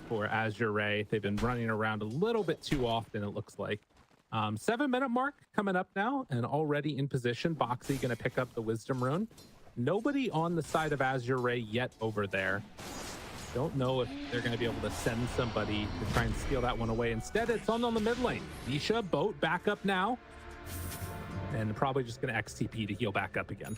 for Azure. They've been running around a little bit too often, it looks like. 7-minute mark coming up now, and already in position. Boxy going to pick up the Wisdom Rune. Nobody on the side of Azure yet over there. Don't know if they're going to be able to send somebody to try and steal that one away. Instead, it's on the mid lane. Nisha, boat back up now, and probably just going to XTP to heal back up again.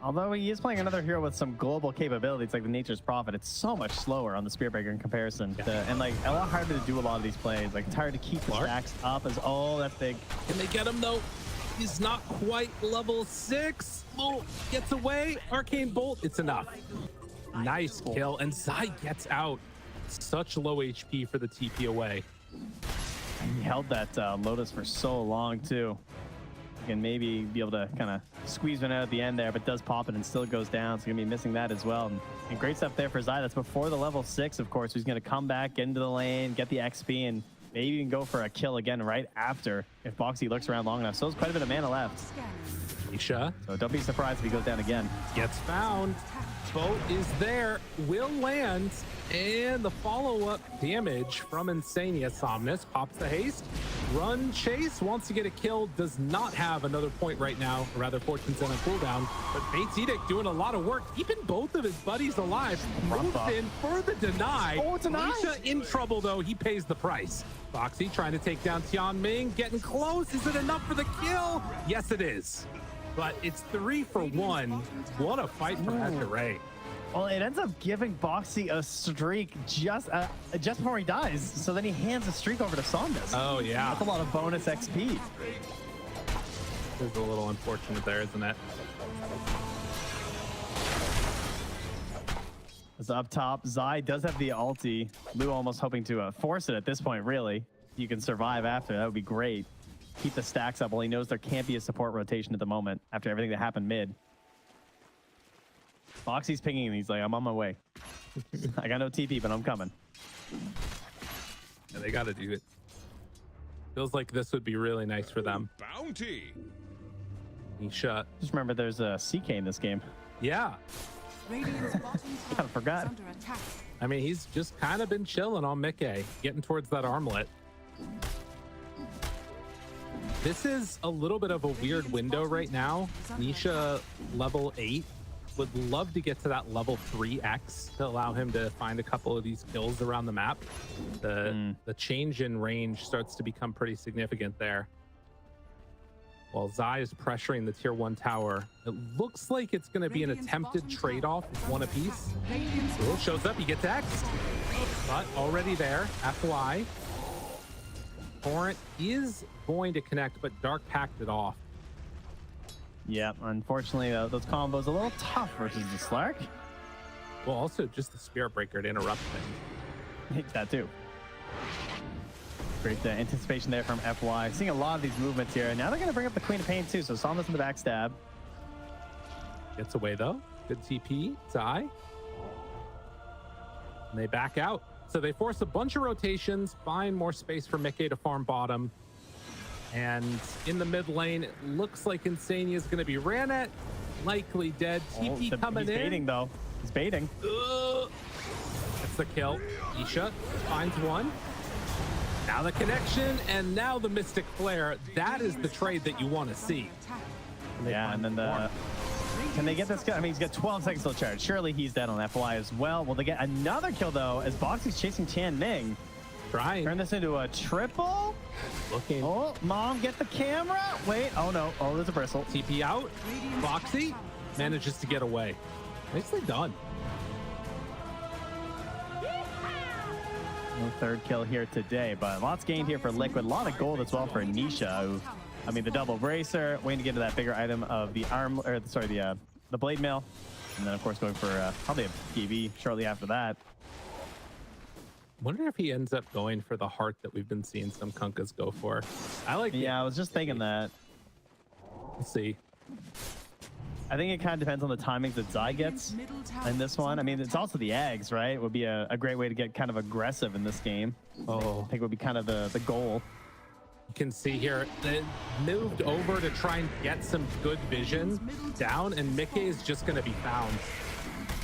Although he is playing another hero with some global capabilities like the Nature's Prophet, it's so much slower on the Spearbreaker in comparison. And like a lot harder to do a lot of these plays. Like it's hard to keep the stacks up as that's big. Can they get him though? He's not quite level 6. Oh, gets away. Arcane Bolt, it's enough. Nice kill, and Zai gets out. Such low HP for the TP away. He held that Lotus for so long too. And maybe be able to kind of squeeze one out at the end there, but does pop it and still goes down, so you're gonna be missing that as well. And great stuff there for Zai. That's before the level 6, of course, who's gonna come back, get into the lane, get the XP, and maybe even go for a kill again right after if Boxy looks around long enough. So there's quite a bit of mana left. Isha. So don't be surprised if he goes down again. Gets found. Boat is there, will land, and the follow-up damage from Insania. Somnus pops the haste. Run chase, wants to get a kill, does not have another point right now, or rather Fortune's on a cooldown, but Bates Edict doing a lot of work, keeping both of his buddies alive. Moves in for the deny. Oh, it's a nice. Nisha in trouble though, he pays the price. Boxy trying to take down Tian Ming, getting close. Is it enough for the kill? Yes, it is. But it's 3 for 1. What a fight from Azure. Well, it ends up giving Boxy a streak just before he dies. So then he hands a streak over to Somnus. Oh, yeah. That's a lot of bonus XP. It's a little unfortunate there, isn't it? It's up top. Zai does have the ulti. Lou almost hoping to force it at this point, really. You can survive after. That would be great. Keep the stacks up while he knows there can't be a support rotation at the moment after everything that happened mid. Boxy's pinging and he's like, I'm on my way. I got no TP, but I'm coming. Yeah, they got to do it. Feels like this would be really nice for them. Bounty. He shut. Just remember there's a CK in this game. Yeah. Radiant's bottom tower Kind of forgot. is under attack. I mean, he's just kind of been chilling on Mickey, getting towards that armlet. This is a little bit of a weird window right now. Nisha level 8 would love to get to that level 3x to allow him to find a couple of these kills around the map. The change in range starts to become pretty significant there. While Zai is pressuring the tier 1 tower, it looks like it's going to be an attempted trade-off of one apiece. Will shows up, he gets X'd, but already there, FY. Torrent is going to connect, but Dark packed it off. Yeah, unfortunately, those combos a little tough versus the Slark. Well, also just the Spirit Breaker to interrupt things. That too. Great anticipation there from FY. Seeing a lot of these movements here. Now they're going to bring up the Queen of Pain too, so Somnus in the backstab. Gets away though. Good TP. Zai. And they back out. So they force a bunch of rotations, find more space for Mickey to farm bottom. And in the mid lane, it looks like Insania is going to be ran at. Likely dead. TP coming he's in. Baiting though. He's baiting. That's the kill. Isha finds one. Now the connection, and now the Mystic Flare. That is the trade that you want to see. they Yeah, and find then more? can they get this guy? I mean, he's got 12 seconds till charge. Surely he's dead on FY as well. Will they get another kill though? As Boxy's chasing Tian Ming. Trying. Turn this into a triple. Looking. Oh, Mom, get the camera. Wait. Oh no. Oh, there's a bristle. TP out. Foxy manages to get away. Nicely done. No third kill here today, but lots gained here for Liquid. A lot of gold as well for Nisha. Who, I mean, the double bracer, waiting to get to that bigger item of the arm, or sorry, the blade mail, and then of course going for probably a PV shortly after that. Wonder if he ends up going for the heart that we've been seeing some Kunkas go for. I like. Yeah, I was just thinking that. We'll see. I think it kind of depends on the timings that Zai gets in this one. I mean, it's also the eggs, right? Would be a great way to get kind of aggressive in this game. Oh, I think would be kind of the goal. you can see here they moved over to try and get some good vision down, and Mickey is just going to be found.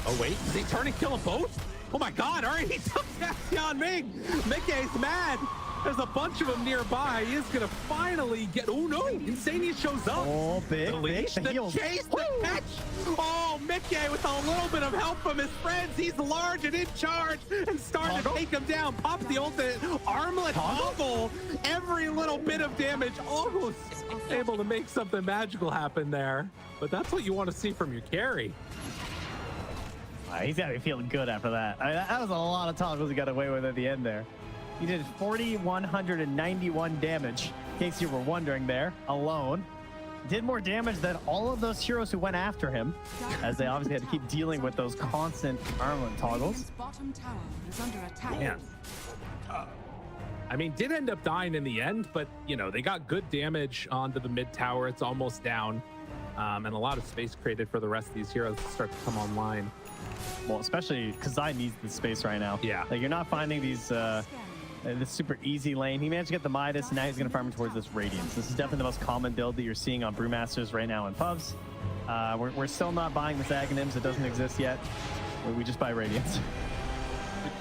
Oh wait, does he turn and kill them both? Oh my God! All right, he took Tian Ming. Mickey's mad. There's a bunch of them nearby. He is gonna finally get. Oh no! Insania shows up. Oh, big, The leash, big the heals. chase, the catch. Oh, Mickey with a little bit of help from his friends. He's large and in charge and starting to take him down. Pops the ultimate armlet toggle. Every little bit of damage, almost able to make something magical happen there. But that's what you want to see from your carry. He's got to be feeling good after that. I mean, that was a lot of toggles he got away with at the end there. He did 4,191 damage, in case you were wondering there, alone. Did more damage than all of those heroes who went after him, as they obviously had to keep dealing with those constant armament toggles. Bottom tower is under attack. Man. I mean, did end up dying in the end, but, you know, they got good damage onto the mid tower. It's almost down. And a lot of space created for the rest of these heroes to start to come online. Well, especially because Zai needs the space right now. Yeah. Like, you're not finding these this super easy lane. He managed to get the Midas, and now he's going to farm towards this Radiance. This is definitely the most common build that you're seeing on Brewmasters right now in pubs. We're still not buying this Aghanims. It doesn't exist yet. We just buy Radiance.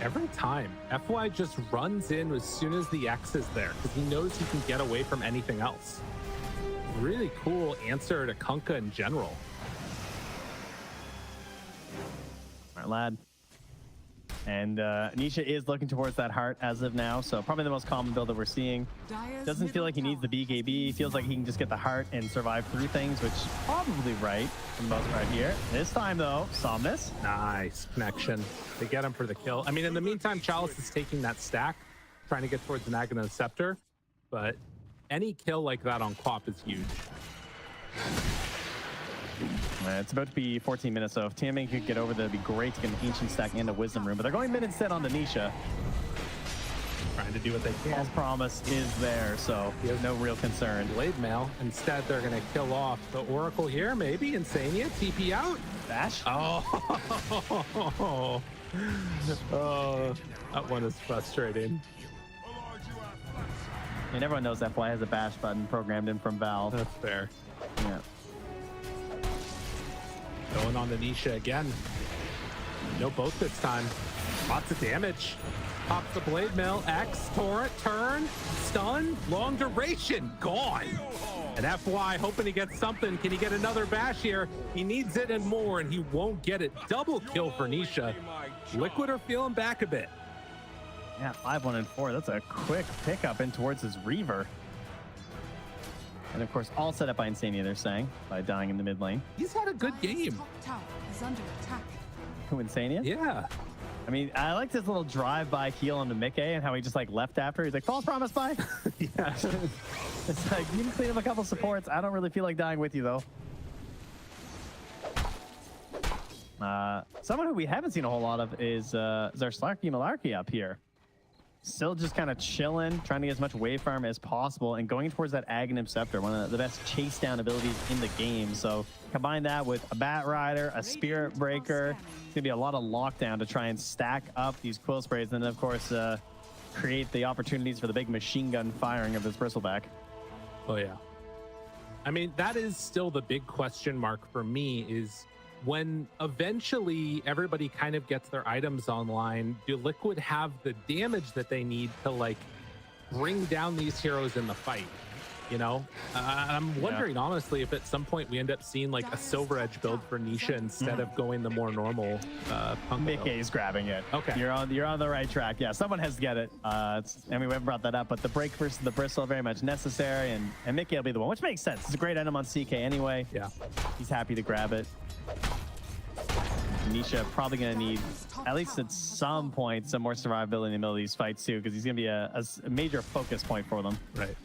Every time, FY just runs in as soon as the X is there because he knows he can get away from anything else. Really cool answer to Kunkka in general. All right, lad. And Nisha is looking towards that heart as of now, so probably the most common build that we're seeing. Doesn't feel like he needs the BKB. Feels like he can just get the heart and survive through things, which is probably right for the most part here. This time, though, Somnus. Nice connection. They get him for the kill. I mean, in the meantime, Chalice is taking that stack, trying to get towards an Aghanim Scepter, but any kill like that on Quap is huge. It's about to be 14 minutes, so if Tian Ming could get over there, it'd be great to get an Ancient Stack and a Wisdom Rune, but they're going mid instead on the Nisha. Trying to do what they can. False Promise is there, so he has no real concern. Blade Mail. Instead, they're going to kill off the Oracle here, maybe. Insania, TP out. Bash? Oh. Oh, that one is frustrating. And everyone knows FY has a bash button programmed in from Valve. That's fair. Yeah. Going on the Nisha again. No boat this time. Lots of damage. Pops the blade mail. X, torrent, turn, stun, long duration, gone. And FY hoping to get something. Can he get another bash here? He needs it and more, and he won't get it. Double kill for Nisha. Liquid are feeling back a bit. Yeah, 5, 1, and 4. That's a quick pickup in towards his Reaver. And of course, all set up by Insania, they're saying, by dying in the mid lane. He's had a good game. Top tower is under attack. Who, Insania? Yeah. I mean, I like this little drive-by heal onto Mickey and how he just like left after. He's like, false promise, bye. Yeah. It's like, you can clean up a couple supports. I don't really feel like dying with you, though. Someone who we haven't seen a whole lot of is our Slarky Malarkey up here. Still just kind of chilling, trying to get as much wave farm as possible, and going towards that Aghanim Scepter, one of the best chase down abilities in the game. So combine that with a Bat Rider, a Spirit Breaker. It's gonna be a lot of lockdown to try and stack up these Quill Sprays, and then of course create the opportunities for the big machine gun firing of this Bristleback. Oh yeah. I mean, that is still the big question mark for me is when eventually everybody kind of gets their items online, do Liquid have the damage that they need to like bring down these heroes in the fight? You know, I'm wondering honestly if at some point we end up seeing like a Silver Edge build for Nisha instead of going the more normal Punk build. Mickey's grabbing it. Okay, you're on the right track. Yeah, someone has to get it. I mean, we haven't brought that up, but the break versus the bristle very much necessary, and Mickey will be the one, which makes sense. It's a great item on CK anyway. Yeah, he's happy to grab it. Nisha probably going to need, at least at some point, some more survivability in the middle of these fights too, because he's going to be a major focus point for them. Right.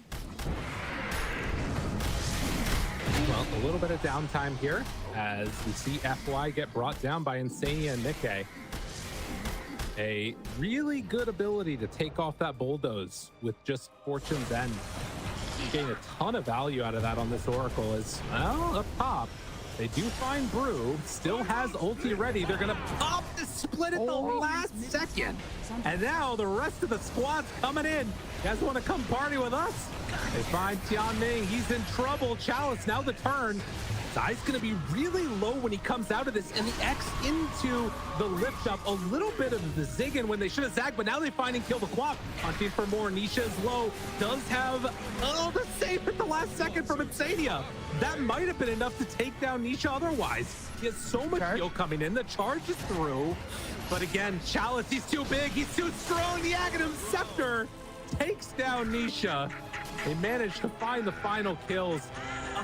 Well, a little bit of downtime here as we see FY get brought down by Insania and Nikkei. A really good ability to take off that bulldoze with just Fortune's End. You're getting a ton of value out of that on this Oracle as, well, up top, they do find Brew, still has ulti ready. They're gonna pop the split at the last second. And now the rest of the squad's coming in. You guys wanna come party with us? They find Tianming, he's in trouble. Chalice, now the turn. Zai's gonna be really low when he comes out of this, and the X into the lift up. A little bit of the zigging when they should have zagged, but now they find and kill the Quap. Hunting for more. Nisha is low, does have the save at the last second from Insania. That might have been enough to take down Nisha otherwise. He has so much heal coming in. The charge is through, but again, Chalice, he's too big, he's too strong. The Aghanim Scepter takes down Nisha. They managed to find the final kills.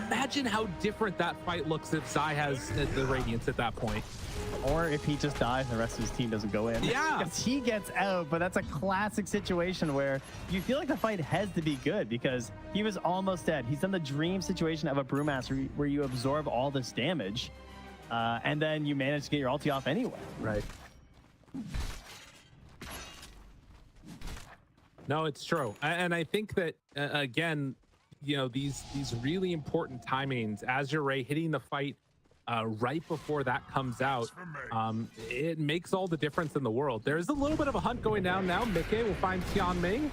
Imagine how different that fight looks if Zai has the Radiance at that point. Or if he just dies and the rest of his team doesn't go in. Yeah. Because he gets out, but that's a classic situation where you feel like the fight has to be good because he was almost dead. He's done the dream situation of a Brewmaster where you absorb all this damage and then you manage to get your ulti off anyway. Right. No, it's true. And I think that, again, you know, these really important timings, Azure Ray hitting the fight right before that comes out, it makes all the difference in the world. There's a little bit of a hunt going down now. Mickey will find Tianming.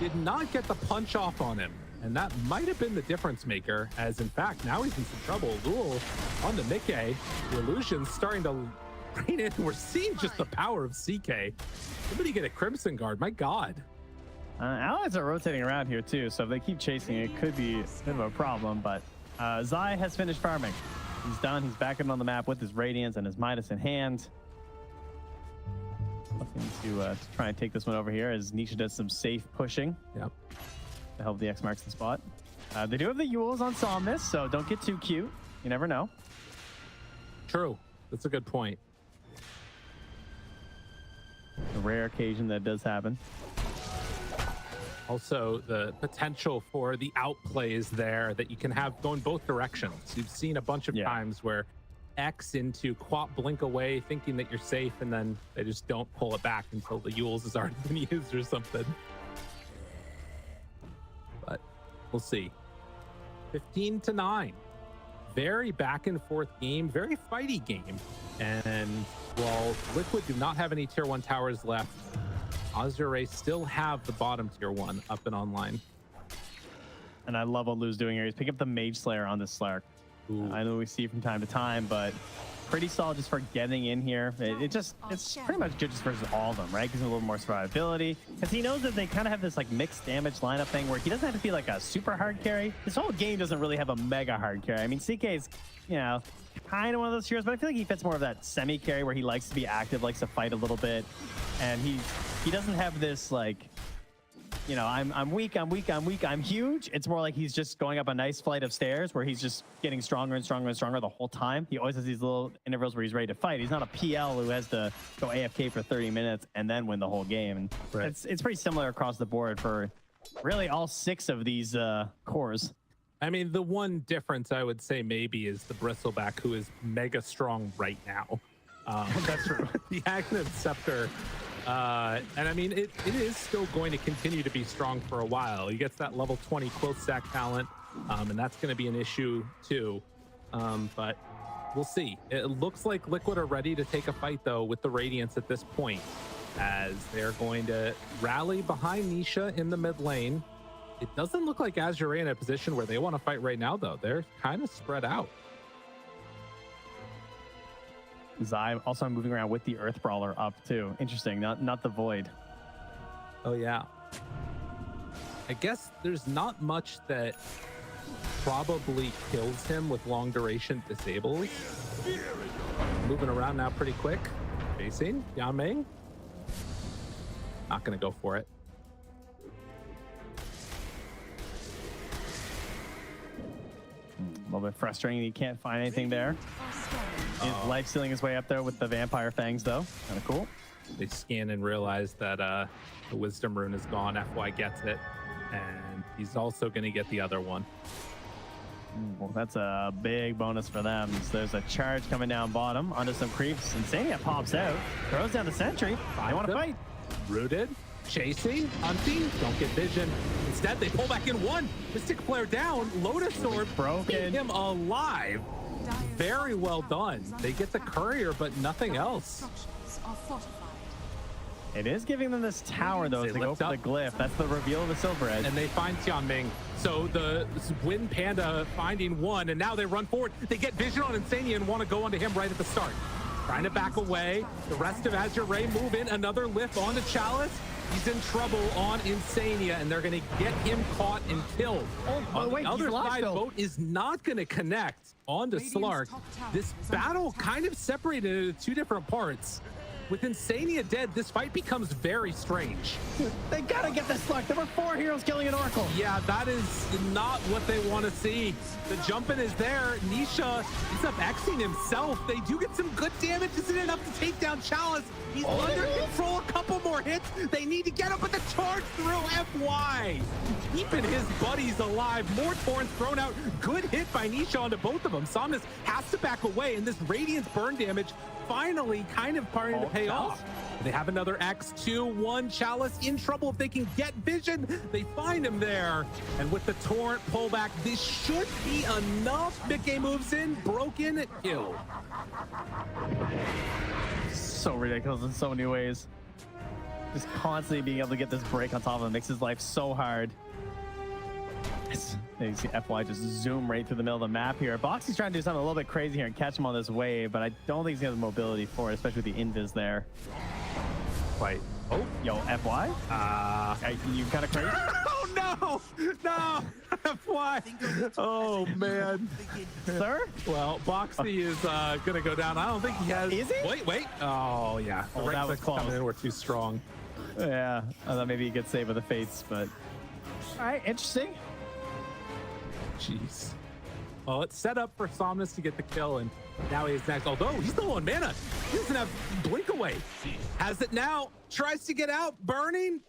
Did not get the punch off on him, and that might have been the difference maker, as in fact, now he's in some trouble. Lul on the Mickey. The illusion's starting to rain in. We're seeing just the power of CK. Somebody get a Crimson Guard, my God. Allies are rotating around here too, so if they keep chasing, it could be a bit of a problem, but Zai has finished farming. He's done. He's back in on the map with his Radiance and his Midas in hand. Looking to try and take this one over here as Nisha does some safe pushing. Yep. To help the X marks the spot. They do have the Yules on Somnus, so don't get too cute. You never know. True. That's a good point. A rare occasion that does happen. Also, the potential for the outplay is there that you can have going both directions. You've seen a bunch of times where X into Quap blink away thinking that you're safe, and then they just don't pull it back until the Yules has already been used or something. But we'll see. 15-9. Very back and forth game, very fighty game. And while Liquid do not have any tier 1 towers left, Azure still have the bottom tier 1 up and online. And I love what Lou's doing here. He's picking up the Mage Slayer on this Slark. I know we see from time to time, but pretty solid just for getting in here. It's pretty much good just versus all of them, right? Gives him a little more survivability. Because he knows that they kind of have this like mixed damage lineup thing where he doesn't have to be like a super hard carry. This whole game doesn't really have a mega hard carry. I mean, CK is, you know, kind of one of those heroes, but I feel like he fits more of that semi carry where he likes to be active, likes to fight a little bit. And he doesn't have this like, you know, I'm weak, I'm huge. It's more like he's just going up a nice flight of stairs where he's just getting stronger and stronger and stronger the whole time. He always has these little intervals where he's ready to fight. He's not a PL who has to go AFK for 30 minutes and then win the whole game. And it's pretty similar across the board for really all 6 of these cores. I mean, the one difference I would say maybe is the Bristleback, who is mega strong right now. That's true. The Aghanim Scepter. And I mean, it is still going to continue to be strong for a while. He gets that level 20 close stack talent, and that's going to be an issue too. But we'll see. It looks like Liquid are ready to take a fight though with the Radiance at this point, as they're going to rally behind Nisha in the mid lane. It doesn't look like Azure in a position where they want to fight right now though. They're kind of spread out. Zai also moving around with the Earth Brawler up too. Interesting, not the Void. Oh yeah. I guess there's not much that probably kills him with long duration disables. Moving around now pretty quick. Facing Yanming. Not gonna go for it. A little bit frustrating. He can't find anything there. He's life stealing his way up there with the vampire fangs, though. Kind of cool. They scan and realize that the wisdom rune is gone. FY gets it, and he's also going to get the other one. Well, that's a big bonus for them. So there's a charge coming down bottom onto some creeps. Insania pops out, throws down the sentry. They want to fight. Rooted, chasing, hunting, don't get vision. Instead, they pull back in one. Mystic Flare down, Lotus Sword Broken. beat him alive. Very well done. They get the courier, but nothing else. Structures are fortified. It is giving them this tower, though, They as they go lift for the up. glyph. That's the reveal of the Silver Edge. And they find Tianming. So the Wind Panda finding one, and now they run forward. They get vision on Insania and want to go onto him right at the start. Trying to back away. The rest of Azure move in. Another lift onto Chalice. He's in trouble on Insania, and they're going to get him caught and killed. On wait, the other he's alive, side, though. boat is not going to connect onto Radiant's Slark. top tower This is under battle attack. kind of separated into two different parts. With Insania dead, this fight becomes very strange. They gotta get this Slark. There were 4 heroes killing an Oracle. Yeah, that is not what they want to see. The jumping is there. Nisha is up Xing himself. They do get some good damage. Isn't enough to take down Chalice. He's under control. A couple more hits. They need to get him, but the charge through FY. Keeping his buddies alive. More Torrents thrown out. Good hit by Nisha onto both of them. Somnus has to back away, and this Radiance burn damage finally kind of starting to pay off. They have another X2-1. Chalice in trouble. If they can get vision, they find him there. And with the torrent pullback, this should be enough. Mickey moves in, broken, kill. So ridiculous in so many ways. Just constantly being able to get this break on top of him makes his life so hard. You see FY just zoom right through the middle of the map here. Boxy's trying to do something a little bit crazy here and catch him on this wave, but I don't think he's going to have the mobility for it, especially with the invis there. Wait. Oh, Yo, FY? You kind of crazy? oh no! FY. Oh man. Sir? Well, Boxy is gonna go down. I don't think he has. Is he? Wait. Oh yeah. The Oh, that was Red Clicks coming close. in were too strong. Yeah, I thought maybe he could save with the Fates, but... All right, interesting. Jeez. Well, it's set up for Somnus to get the kill, and now he's next. Although he's low on mana, he doesn't have Blink Away. Has it now. Tries to get out. Burning.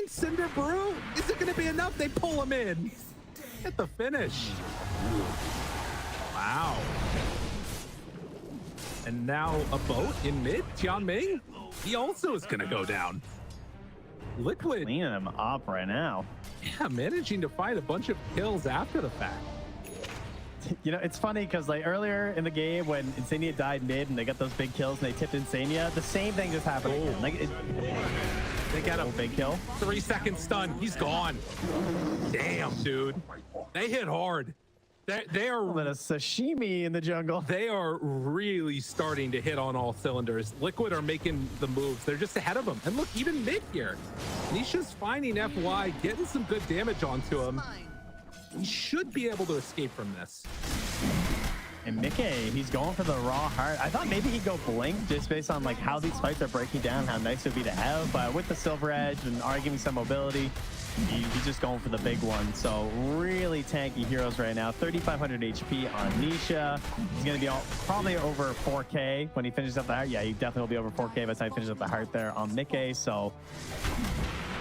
Cinder Brew. Is it going to be enough? They pull him in. Get the finish. Wow. And now a boat in mid. Tianming. He also is going to go down. Liquid. Cleaning him up right now. Yeah, managing to find a bunch of kills after the fact. You know, it's funny because like earlier in the game when Insania died mid and they got those big kills and they tipped Insania, the same thing just happened again. Like They got a big kill. 3-second stun. He's gone. Damn, dude. They hit hard. They A little bit are of sashimi in the jungle. they are really starting to hit on all cylinders. Liquid are making the moves. They're just ahead of them. And look, even mid here. Nisha's finding FY, getting some good damage onto him. He should be able to escape from this. And Mickey, he's going for the raw heart. I thought maybe he'd go Blink just based on like how these fights are breaking down, how nice it would be to have. But with the Silver Edge and arguing some mobility, he's just going for the big one. So really tanky heroes right now. 3,500 HP on Nisha. He's going to be probably over 4K when he finishes up the heart. Yeah, he definitely will be over 4K by the time he finishes up the heart there on Mickey. So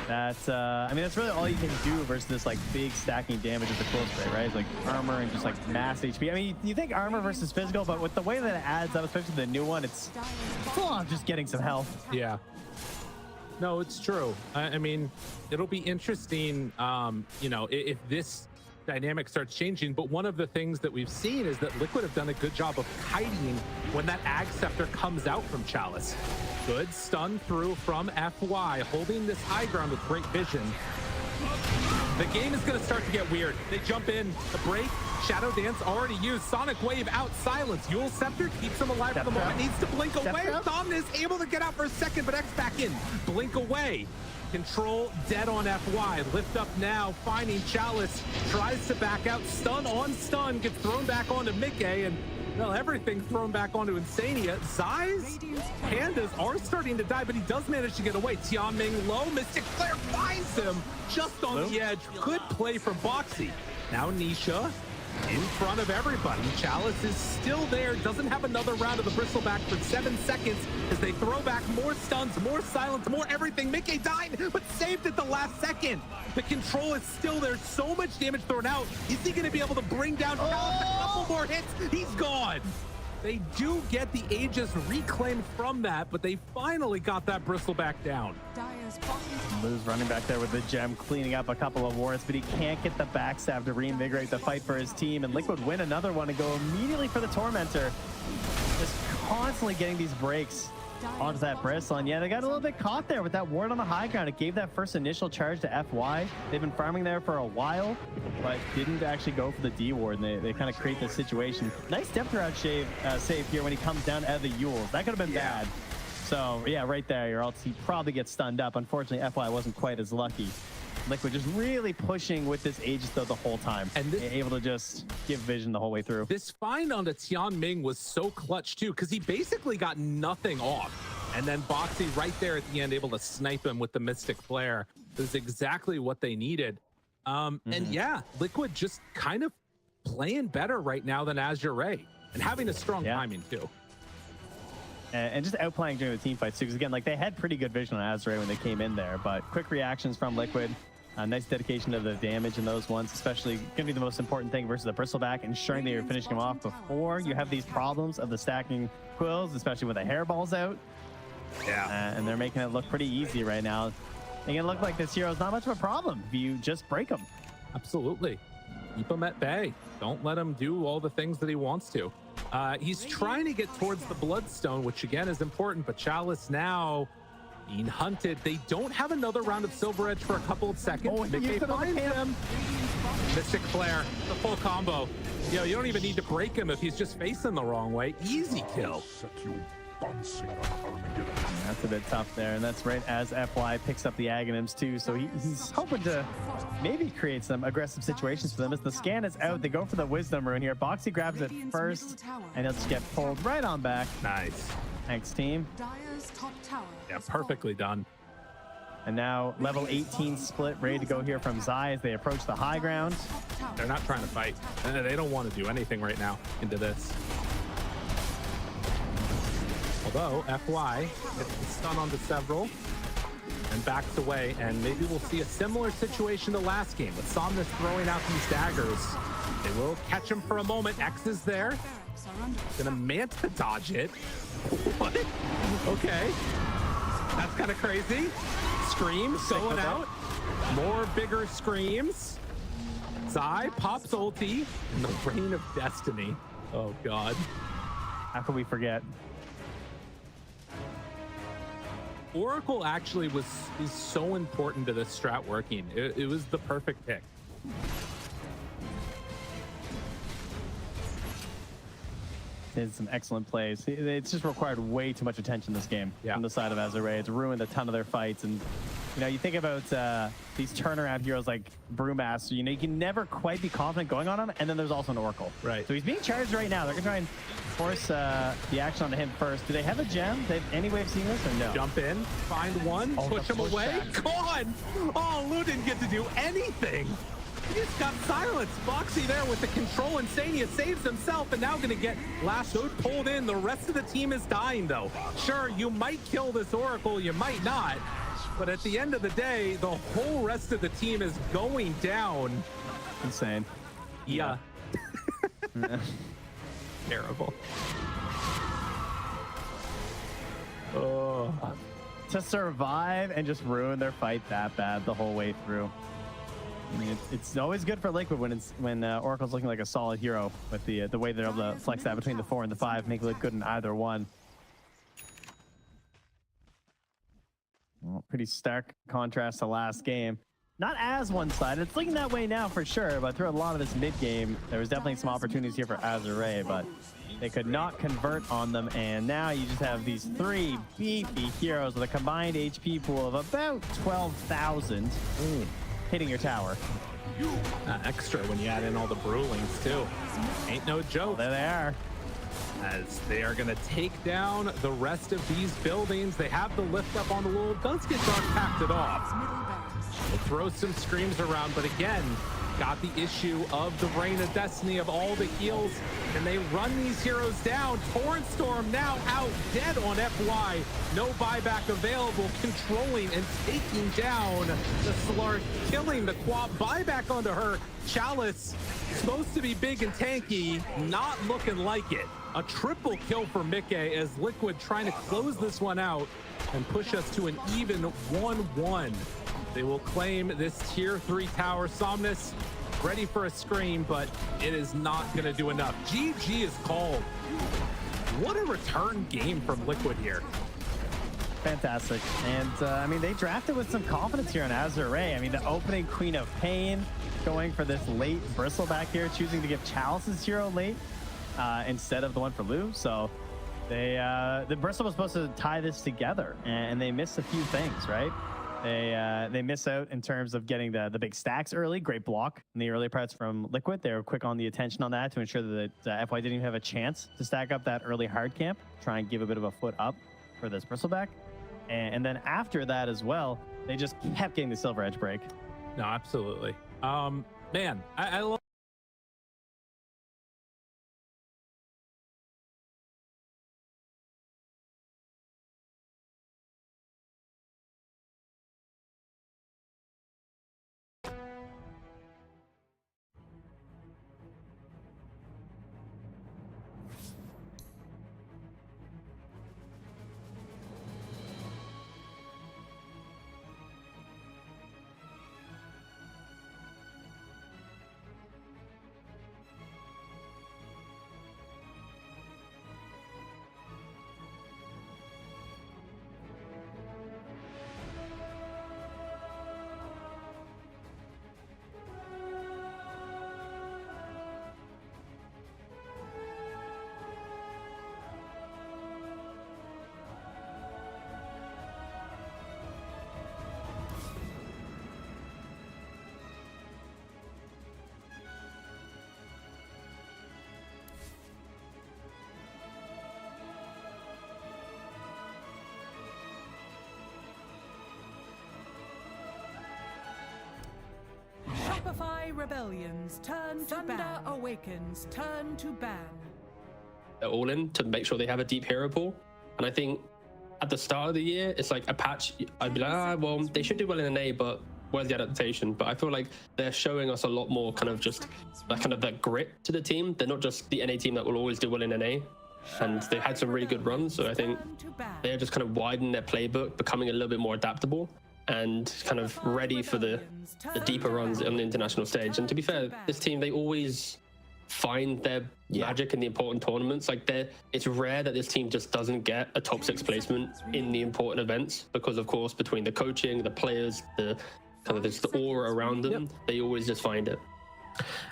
that's, I mean, that's really all you can do versus this like big stacking damage at the close rate, right? It's like armor and just like mass HP. I mean, you think armor versus physical, but with the way that it adds up, especially the new one, it's full on just getting some health. Yeah. No, it's true. I mean, it'll be interesting, you know, if this dynamic starts changing. But one of the things that we've seen is that Liquid have done a good job of kiting when that Ag Scepter comes out from Chalice. Good stun through from FY, holding this high ground with great vision. The game is going to start to get weird. They jump in, the break, Shadow Dance already used, Sonic Wave out, silence. Yule Scepter keeps him alive for the moment, needs to blink away. Somnus able to get out for a second, but X back in. Blink away. Control dead on FY. Lift up now, finding Chalice. Tries to back out. Stun on stun. Gets thrown back onto Mickey. And, well, everything thrown back onto Insania. Zai's pandas are starting to die, but he does manage to get away. Tianming low. Mystic Flare finds him just on the edge. Good play from Boxy. Now Nisha in front of everybody. Chalice is still there. Doesn't have another round of the bristleback for 7 seconds as they throw back more stuns, more silence, more everything. Mickey died, but saved at the last second. The control is still there. So much damage thrown out. Is he going to be able to bring down Chalice? A couple more hits. He's gone. They do get the Aegis reclaimed from that, but they finally got that bristleback down. Lou's running back there with the gem, cleaning up a couple of wards, but he can't get the backstab to reinvigorate the fight for his team, and Liquid win another one and go immediately for the Tormentor. Just constantly getting these breaks onto that bristle, and yeah, they got a little bit caught there with that ward on the high ground. It gave that first initial charge to FY. They've been farming there for a while, but didn't actually go for the D ward, and they kind of create this situation. Nice depth route save here when he comes down out of the Yules. That could have been bad. So yeah, right there, your ult, he probably gets stunned up. Unfortunately, FY wasn't quite as lucky. Liquid just really pushing with this Aegis though the whole time, and able to just give vision the whole way through. This find onto Tianming was so clutch too, because he basically got nothing off, and then Boxy right there at the end able to snipe him with the Mystic Flare. Is exactly what they needed. And yeah, Liquid just kind of playing better right now than Azure, and having a strong timing too. And just outplaying during the team fights too, because again, like they had pretty good vision on Azure when they came in there, but quick reactions from Liquid. Nice dedication to the damage in those ones, especially going to be the most important thing versus the bristleback, ensuring that you're finishing them off before you have these problems of the stacking quills, especially with the hairballs out. Yeah. And they're making it look pretty easy right now. Making it look like this hero is not much of a problem if you just break him. Absolutely. Keep him at bay. Don't let him do all the things that he wants to. He's trying to get towards the Bloodstone, which again is important, but Chalice now being hunted. They don't have another round of Silver Edge for a couple of seconds. They find him. Mystic Flare, the full combo. Yo, you don't even need to break him if he's just facing the wrong way. Easy kill. That's a bit tough there, and that's right as FY picks up the Aghanims too, so he's hoping to maybe create some aggressive situations for them. As the scan is out, they go for the Wisdom Rune here. Boxy grabs it first, and he'll just get pulled right on back. Nice. Thanks, team. Yeah, perfectly done. And now level 18 split ready to go here from Zai as they approach the high ground. They're not trying to fight. They don't want to do anything right now into this. Although FY gets the stun onto several and backs away, and maybe we'll see a similar situation to last game with Somnus throwing out these daggers. They will catch him for a moment. X is there. Gonna Manta dodge it. What? Okay. That's kind of crazy. Screams going out. More bigger screams. Zai pops ulti in the Reign of Destiny. Oh God. How could we forget? Oracle actually is so important to this strat working. It was the perfect pick. Did some excellent plays. It's just required way too much attention this game from the side of Azure. It's ruined a ton of their fights, and you know, you think about these turnaround heroes like Brewmaster. You know, you can never quite be confident going on him, and then there's also an Oracle. Right. So he's being charged right now. They're gonna try and force the action onto him first. Do they have a gem? They have any way of seeing this or no? Jump in, find one, push him away. Gone. Oh, Lou didn't get to do anything. He just got silenced. Boxy there with the control. Insania saves himself and now going to get lassoed, pulled in. The rest of the team is dying, though. Sure, you might kill this Oracle, you might not. But at the end of the day, the whole rest of the team is going down. Insane. Yeah. Terrible. Oh. To survive and just ruin their fight that bad the whole way through. I mean, it's always good for Liquid when Oracle's looking like a solid hero with the way they're able to flex that between the 4 and the 5, make it look good in either one. Well, pretty stark contrast to last game. Not as one-sided. It's looking that way now for sure, but through a lot of this mid game, there was definitely some opportunities here for Azure, but They could not convert on them, and now you just have these 3 beefy heroes with a combined HP pool of about 12,000 hitting your tower. Extra when you add in all the Brewlings too. Ain't no joke. There they are. As they are going to take down the rest of these buildings. They have the lift up on the wall. Does get dark packed it off. We'll throw some screams around, but again, got the issue of the Reign of Destiny of all the heals, and they run these heroes down. Torrent Storm now out dead on FY. No buyback available, controlling and taking down the Slark, killing the Quap. Buyback onto her. Chalice, supposed to be big and tanky, not looking like it. A triple kill for Mickey as Liquid trying to close this one out and push us to an even 1-1. They will claim this tier 3 tower. Somnus ready for a scream, but it is not going to do enough. GG is called. What a return game from Liquid here. Fantastic. And I mean, they drafted with some confidence here on Azure. I mean, the opening Queen of Pain, going for this late Bristleback here, choosing to give Chalice's hero late instead of the one for Lou. So the Bristle was supposed to tie this together, and they missed a few things, right? They miss out in terms of getting the big stacks early. Great block in the early parts from Liquid. They were quick on the attention on that to ensure that FY didn't even have a chance to stack up that early hard camp, try and give a bit of a foot up for this Bristleback. And then after that as well, they just kept getting the Silver Edge break. No, absolutely. Man, I love Shopify rebellions turn to ban. Thunder Awakens turn to ban. They're all in to make sure they have a deep hero pool. And I think at the start of the year, it's like a patch. I'd be like, well, they should do well in an A, but where's the adaptation? But I feel like they're showing us a lot more kind of just that grit to the team. They're not just the NA team that will always do well in an A. And they've had some really good runs. So I think they're just kind of widening their playbook, becoming a little bit more adaptable and kind of ready for the deeper runs on the international stage. And to be fair, this team, they always find their magic in the important tournaments. Like it's rare that this team just doesn't get a top 6 placement in the important events, because of course between the coaching, the players, the kind of the aura around them, they always just find it.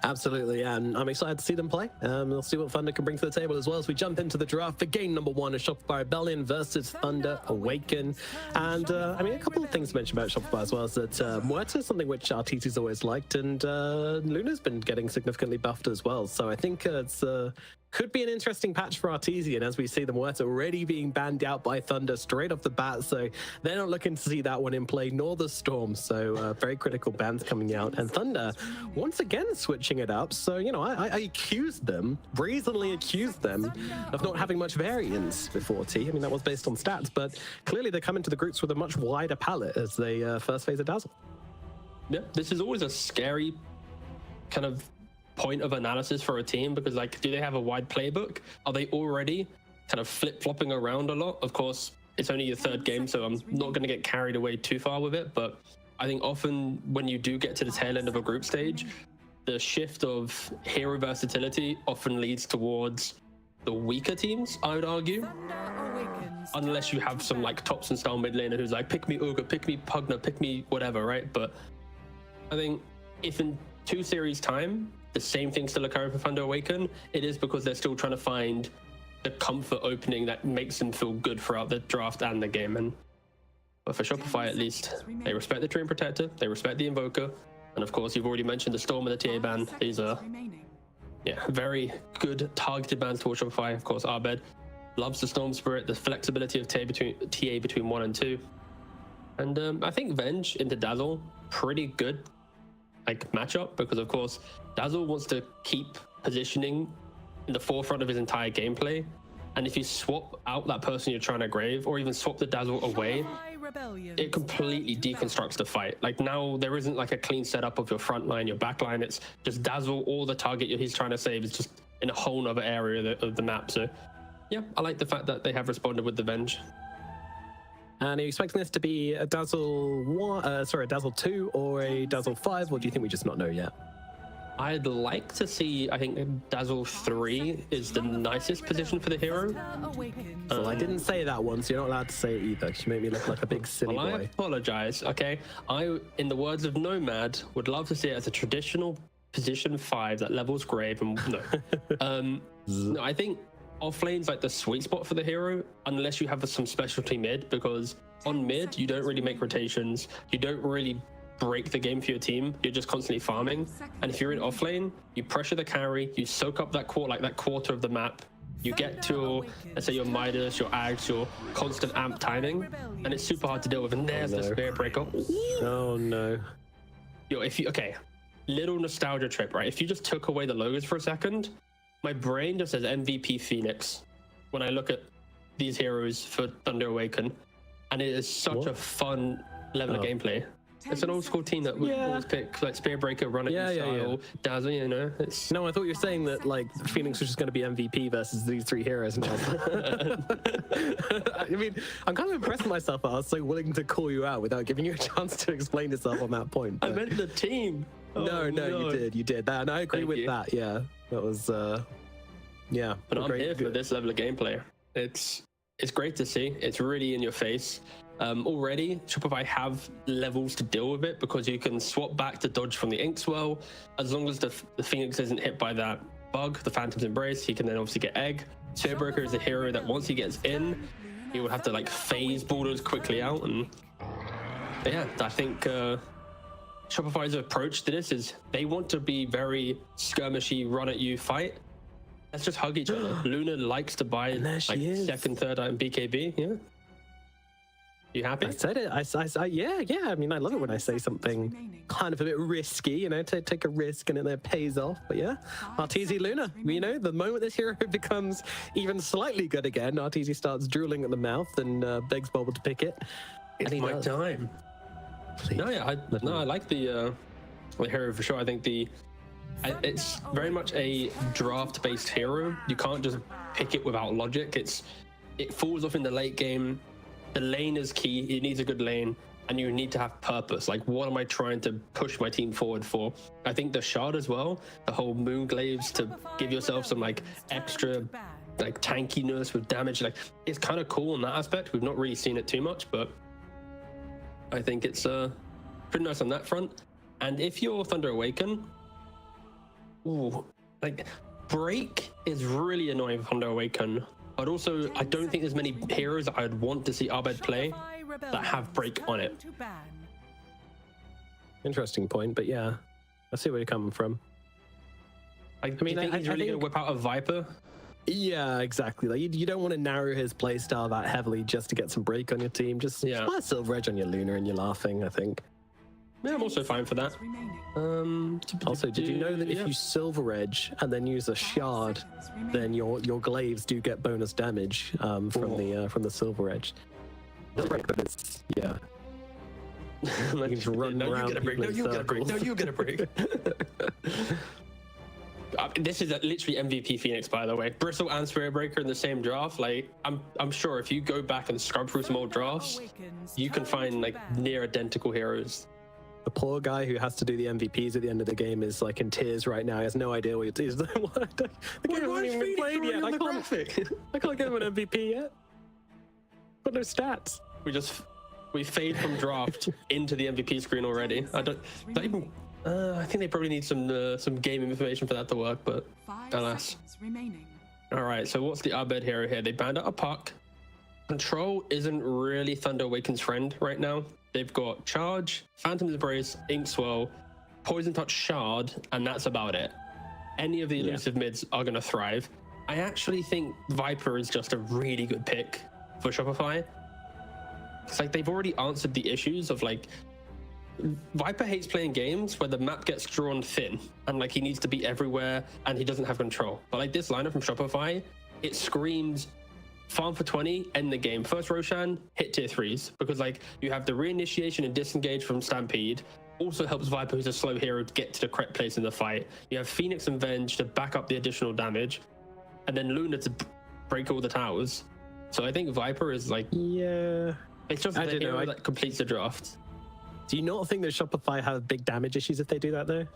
Absolutely, and I'm excited to see them play. We'll see what Thunder can bring to the table as well as we jump into the draft for game number 1 of Shopify Rebellion versus Thunder Awaken. And I mean, a couple of things to mention about Shopify as well is that Muerta is something which RTT's always liked, and Luna's been getting significantly buffed as well. So I think it's could be an interesting patch for Artesian, as we see the Muerta already being banned out by Thunder straight off the bat. So they're not looking to see that one in play, nor the Storm. So very critical bans coming out. And Thunder, once again, switching it up. So, you know, I accused them, brazenly accused them of not having much variance before T. I mean, that was based on stats, but clearly they come into the groups with a much wider palette as they first phase of Dazzle. Yeah, this is always a scary kind of point of analysis for a team, because like, do they have a wide playbook? Are they already kind of flip-flopping around a lot? Of course, it's only your 3rd game, so I'm not going to get carried away too far with it, but I think often when you do get to the tail end of a group stage, the shift of hero versatility often leads towards the weaker teams, I would argue, unless you have some like Thompson style mid laner who's like, pick me Ogre, pick me Pugna, pick me whatever, right? But I think if in 2 series time the same thing still occurring for Thunder Awaken, it is because they're still trying to find the comfort opening that makes them feel good throughout the draft and the game. But for Shopify, at least, they respect the Treant Protector, they respect the Invoker, and of course, you've already mentioned the Storm and the TA ban. These are, very good targeted bans towards Shopify. Of course, Abed loves the Storm Spirit, the flexibility of TA between 1 and 2. And I think Venge into Dazzle, pretty good matchup, because of course, Dazzle wants to keep positioning in the forefront of his entire gameplay. And if you swap out that person you're trying to grave, or even swap the Dazzle away, it completely deconstructs the fight. Now there isn't a clean setup of your front line, your back line. It's just Dazzle, all the target he's trying to save is just in a whole other area of the map. So yeah, I like the fact that they have responded with the Venge. And are you expecting this to be a Dazzle 2 or a Dazzle 5, or do you think we just not know yet? I'd like to see, I think Dazzle 3 is the nicest position for the hero. I didn't say that one, so you're not allowed to say it either, because you make me look like a big silly boy. I apologize, okay? I, in the words of Nomad, would love to see it as a traditional position 5 that levels grave and no. No, I think offlane's the sweet spot for the hero, unless you have some specialty mid, because on mid, you don't really make rotations, you don't really break the game for your team, you're just constantly farming. And if you're in offlane, you pressure the carry, you soak up that quarter of the map, you get to, let's say, your Midas, your Ags, your constant amp timing, and it's super hard to deal with. And there's the Spirit Breaker. Oh no. Okay, little nostalgia trip, right? If you just took away the logos for a second, my brain just says MVP Phoenix when I look at these heroes for Thunder Awaken, and it is such a fun level of gameplay. It's an old school team that would always pick Spear Breaker, Run It style, Dazzle, It's... No, I thought you were saying that Phoenix was just going to be MVP versus these 3 heroes. I mean, I'm kind of impressed with myself that I was so willing to call you out without giving you a chance to explain yourself on that point. I meant the team. No, you did that, and I agree with that. Yeah, that was But I'm here for this level of gameplay. It's great to see. It's really in your face. Already, Shopify have levels to deal with it, because you can swap back to dodge from the Inkswell. As long as the Phoenix isn't hit by that bug, the Phantom's Embrace, he can then obviously get Egg. Spearbreaker is a hero that once he gets in, he will have to phase borders quickly out. And yeah, I think Shopify's approach to this is they want to be very skirmishy, run at you fight. Let's just hug each other. Luna likes to buy second, third item BKB. Yeah. You happy? I said it. Yeah. I mean, I love it when I say something kind of a bit risky, take a risk and it pays off. But yeah, Arteezy Luna, the moment this hero becomes even slightly good again, Arteezy starts drooling at the mouth and begs Bobble to pick it. It's my time. Please. I like the hero for sure. I think it's very much a draft-based hero. You can't just pick it without logic. It falls off in the late game. The lane is key. It needs a good lane, and you need to have purpose. What am I trying to push my team forward for? I think the shard as well, the whole Moonglaves to give yourself some extra tankiness with damage. It's kind of cool in that aspect. We've not really seen it too much, but I think it's pretty nice on that front. And if you're Thunder Awaken, Break is really annoying for Thunder Awaken. But also, I don't think there's many heroes that I'd want to see Abed play that have Break on it. Interesting point, but yeah, I see where you're coming from. I mean, he's really going to whip out a Viper? Yeah, exactly. You don't want to narrow his playstyle that heavily just to get some Break on your team. Just buy a Silver Edge on your Luna and you're laughing, I think. Yeah, I'm also fine for that. Also, did you know that if you Silver Edge and then use a Shard, then your glaives do get bonus damage from the Silver Edge? But it's, yeah. You can just run around. You get a break. This is literally MVP Phoenix, by the way. Bristle and Spearbreaker in the same draft. I'm sure if you go back and scrub through some old drafts, you can find near identical heroes. The poor guy who has to do the MVPs at the end of the game is in tears right now. He has no idea what it is. The game hasn't even been played yet. I can't give him an MVP yet. Got no stats. We fade from draft into the MVP screen already. I think they probably need some game information for that to work, but 5 alas. seconds remaining. All right, so what's the Abed hero here? They banned out a puck. Control isn't really Thunder Awaken's friend right now. They've got Charge, Phantom's Embrace, Ink Swell, Poison Touch, Shard, and that's about it. Any of the elusive mids are going to thrive. I actually think Viper is just a really good pick for Shopify. It's like they've already answered the issues of like, Viper hates playing games where the map gets drawn thin and like he needs to be everywhere and he doesn't have control. But like this lineup from Shopify, it screams farm for 20, end the game. First Roshan, hit tier 3s, because like you have the reinitiation and disengage from Stampede. Also helps Viper, who's a slow hero, to get to the correct place in the fight. You have Phoenix and Venge to back up the additional damage, and then Luna to break all the towers. So I think Viper is like, it's just the hero that completes the draft. Do you not think that Shopify have big damage issues if they do that though?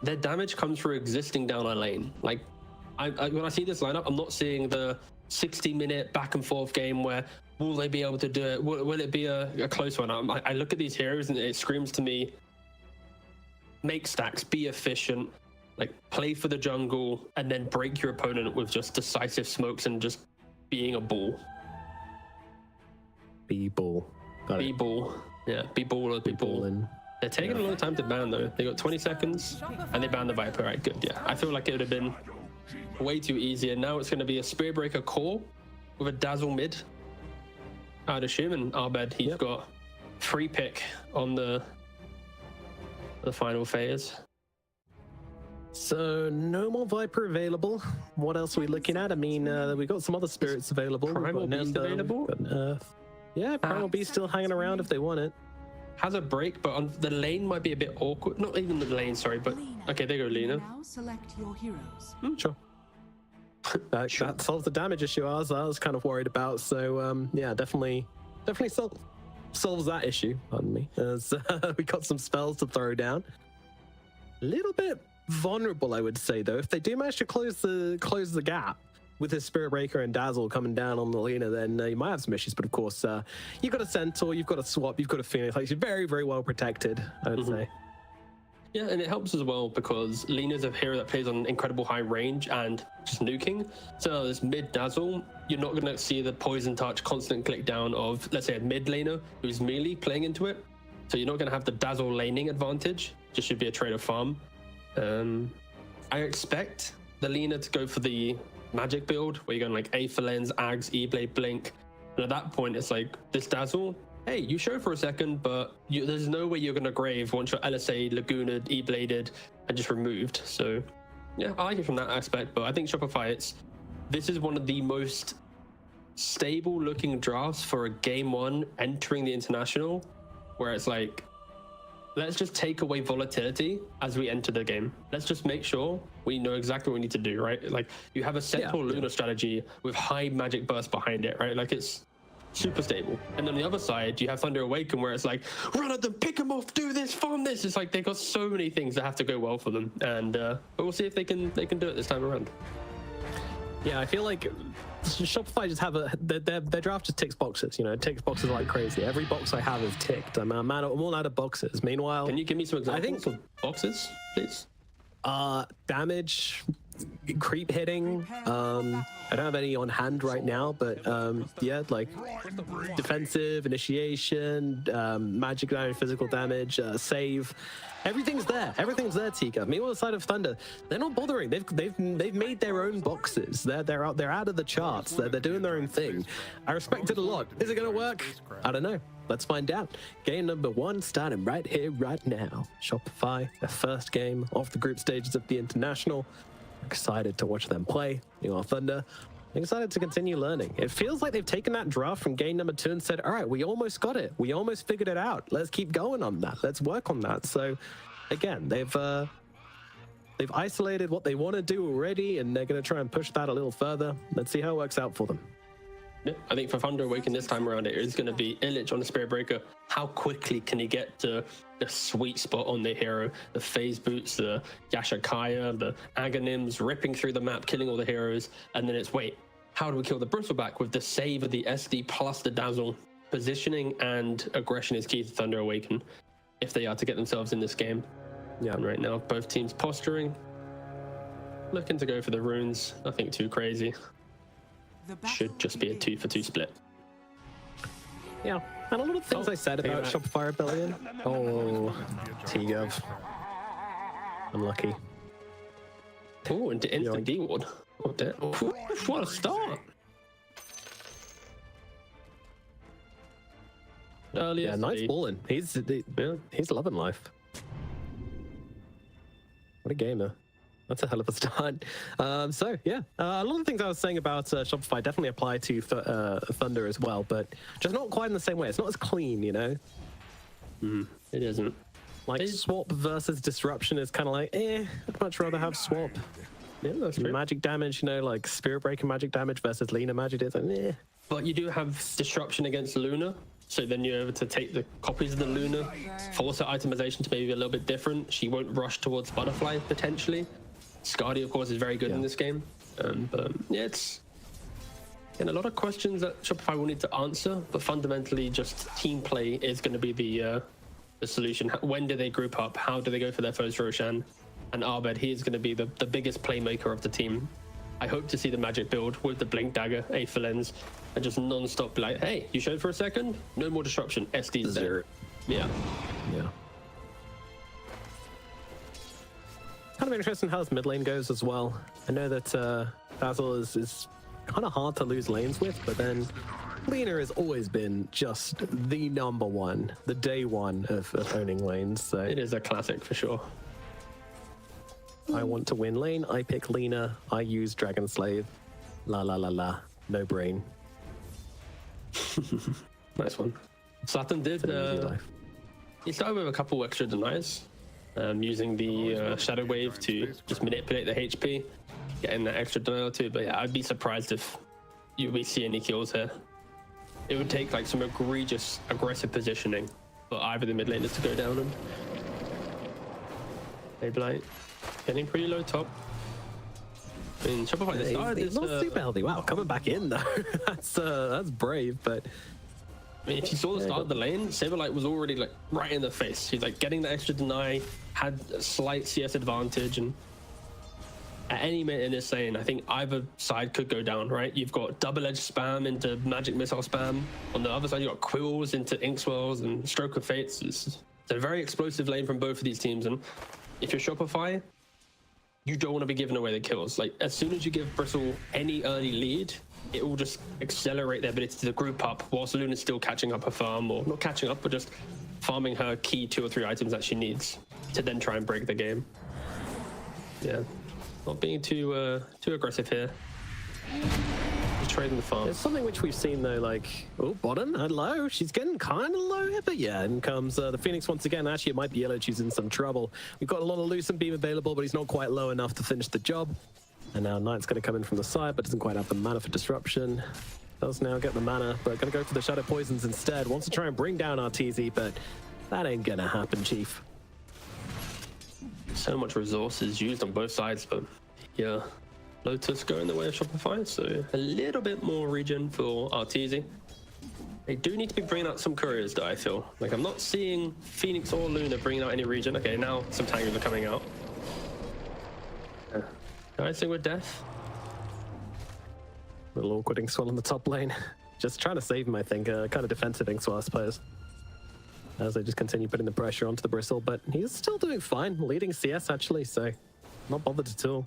Their damage comes through existing down our lane. Like, when I see this lineup, I'm not seeing the 60-minute back and forth game where will they be able to do it? Will it be a close one? I look at these heroes and it screams to me, make stacks, be efficient, like play for the jungle, and then break your opponent with just decisive smokes and just being a ball. B-ball. B-ball. Yeah, B-baller, B-ball. They're taking a long time to ban though. They got 20 seconds and they banned the Viper. Right, good. Yeah, I feel like it would have been way too easy. And now it's going to be a Spear Breaker core with a Dazzle mid. I'd assume, and Abed, he's got free pick on the final phase. So no more Viper available. What else are we looking at? I mean, we got some other spirits available. Primal Beast available. Yeah, Primal Beast still hanging around if they want it. Has a break, but on the lane might be a bit awkward. Not even the lane, sorry, but okay, there you go, Lena. Now select your heroes. Sure. That solves the damage issue I was kind of worried about. So yeah, definitely solves that issue. Pardon me, as we got some spells to throw down. A little bit vulnerable, I would say, though. If they do manage to close the gap with his Spirit Breaker and Dazzle coming down on the Lena, then you might have some issues. But of course, you've got a Centaur, you've got a Swap, you've got a Phoenix. Like, you're very, very well protected, I would say. Yeah, and it helps as well because Lena's a hero that plays on incredible high range and just nuking. So this mid Dazzle, you're not going to see the Poison Touch constant click down of, let's say, a mid laner who's melee playing into it. So you're not going to have the Dazzle laning advantage. Just should be a trade of farm. I expect the Lena to go for the magic build where you're going like A for Lens, Ags, E-Blade, Blink. And at that point, it's like this Dazzle, hey, you show for a second, but there's no way you're going to grave once you're LSA, Lagooned, E-Bladed, and just removed. So yeah, I like it from that aspect, but I think Shopify, this is one of the most stable looking drafts for a game one entering the international, where it's like, let's just take away volatility as we enter the game. Let's just make sure we know exactly what we need to do, right? Like, you have a Centaur Luna strategy with high magic burst behind it, right? Like, it's super stable. And then on the other side, you have Thunder Awaken, where it's like, run at them, pick them off, do this, farm this. It's like they've got so many things that have to go well for them. And but we'll see if they can do it this time around. Yeah, I feel like Shopify just have their draft just ticks boxes. You know, it ticks boxes like crazy. Every box I have is ticked. I'm all out of boxes. Meanwhile, can you give me some examples of boxes, please? Damage, creep hitting. I don't have any on hand right now, but yeah, like defensive, initiation, magic damage, physical damage, save. Everything's there. Everything's there, Tika. Meanwhile, the side of Thunder, they're not bothering. They've made their own boxes. They're out of the charts. They're doing their own thing. I respect it a lot. Is it gonna work? I don't know. Let's find out. Game number 1 starting right here, right now. Shopify, their first game of the group stages of the international. Excited to watch them play. Meanwhile, Thunder, I'm excited to continue learning. It feels like they've taken that draft from game number 2 and said, all right, we almost got it. We almost figured it out. Let's keep going on that. Let's work on that. So again, they've isolated what they want to do already, and they're going to try and push that a little further. Let's see how it works out for them. Yeah, I think for Thunder Awaken this time around, it is going to be Illich on the Spirit Breaker. How quickly can he get to the sweet spot on the hero? The phase boots, the Yashakaya, the Aghanims, ripping through the map, killing all the heroes. And then it's, wait, how do we kill the Bristleback with the save of the SD plus the Dazzle? Positioning and aggression is key to Thunder Awaken if they are to get themselves in this game. Yeah. And right now, both teams posturing. Looking to go for the runes. Nothing too crazy. Should just be a 2-for-2 split. Yeah. And a lot of things I said about Shopify Rebellion. Oh, T-Gov. Unlucky. Oh, into instant D-Ward. What a start. Yeah, nice balling. He's loving life. What a gamer. That's a hell of a start. So yeah, a lot of things I was saying about Shopify definitely apply to Thunder as well, but just not quite in the same way. It's not as clean, you know? It isn't. Like swap versus disruption is kind of like, I'd much rather have swap. Yeah, that's true. Magic damage, you know, like Spirit Breaker magic damage versus Lina magic is like, But you do have disruption against Luna, so then you're able to take the copies of the Luna, force her itemization to maybe be a little bit different. She won't rush towards Butterfly potentially. Skadi, of course, is very good in this game. But yeah, it's a lot of questions that Shopify will need to answer, but fundamentally just team play is going to be the solution. When do they group up? How do they go for their first Roshan? And Abed, he is going to be the biggest playmaker of the team. I hope to see the magic build with the Blink Dagger, Aether Lens, and just non-stop like, hey, you showed for a second? No more disruption. SD's there. Yeah. Kind of interesting how this mid lane goes as well. I know that Basil is kind of hard to lose lanes with, but then Lina has always been just the number one, the day one of owning lanes. So it is a classic for sure. I want to win lane. I pick Lina. I use Dragon Slave. La la la la. No brain. Nice one. Saturn did. He started with a couple extra denies, using the Shadow Wave to just manipulate the HP, getting that extra denial too. But yeah, I'd be surprised if we see any kills here. It would take like some egregious aggressive positioning for either the mid laners to go down and maybe like getting pretty low top. I mean, Shopify he's not super healthy. Wow, coming back in though. that's brave, but I mean, if you saw the start of the lane, Saberlight was already like right in the face. He's like getting the extra deny, had a slight CS advantage, and at any minute in this lane, I think either side could go down, right? You've got double-edged spam into magic missile spam. On the other side, you've got quills into ink swells and stroke of fates. It's a very explosive lane from both of these teams, and if you're Shopify, you don't want to be giving away the kills. Like, as soon as you give Bristle any early lead, it will just accelerate their ability to group up whilst Luna's still catching up her farm, or not catching up, but just farming her key 2 or 3 items that she needs to then try and break the game. Yeah, not being too aggressive here. Just trading the farm. It's something which we've seen though, like, oh, bottom, hello, she's getting kind of low here, but yeah, in comes the Phoenix once again. Actually, it might be yellow, she's in some trouble. We've got a lot of Lucent Beam available, but he's not quite low enough to finish the job. And now Knight's going to come in from the side, but doesn't quite have the mana for disruption. Does now get the mana, but going to go for the Shadow Poisons instead. Wants to try and bring down RTZ, but that ain't going to happen, Chief. So much resources used on both sides, but yeah, Lotus going the way of Shopify, so a little bit more regen for RTZ. They do need to be bringing out some couriers, though, I feel. Like, I'm not seeing Phoenix or Luna bringing out any regen. Okay, now some Tangers are coming out. Icing with death. A little awkward Inkswell on the top lane. Just trying to save him, I think. Kind of defensive Inkswell, I suppose. As they just continue putting the pressure onto the Bristle, but he's still doing fine. Leading CS, actually, so not bothered at all.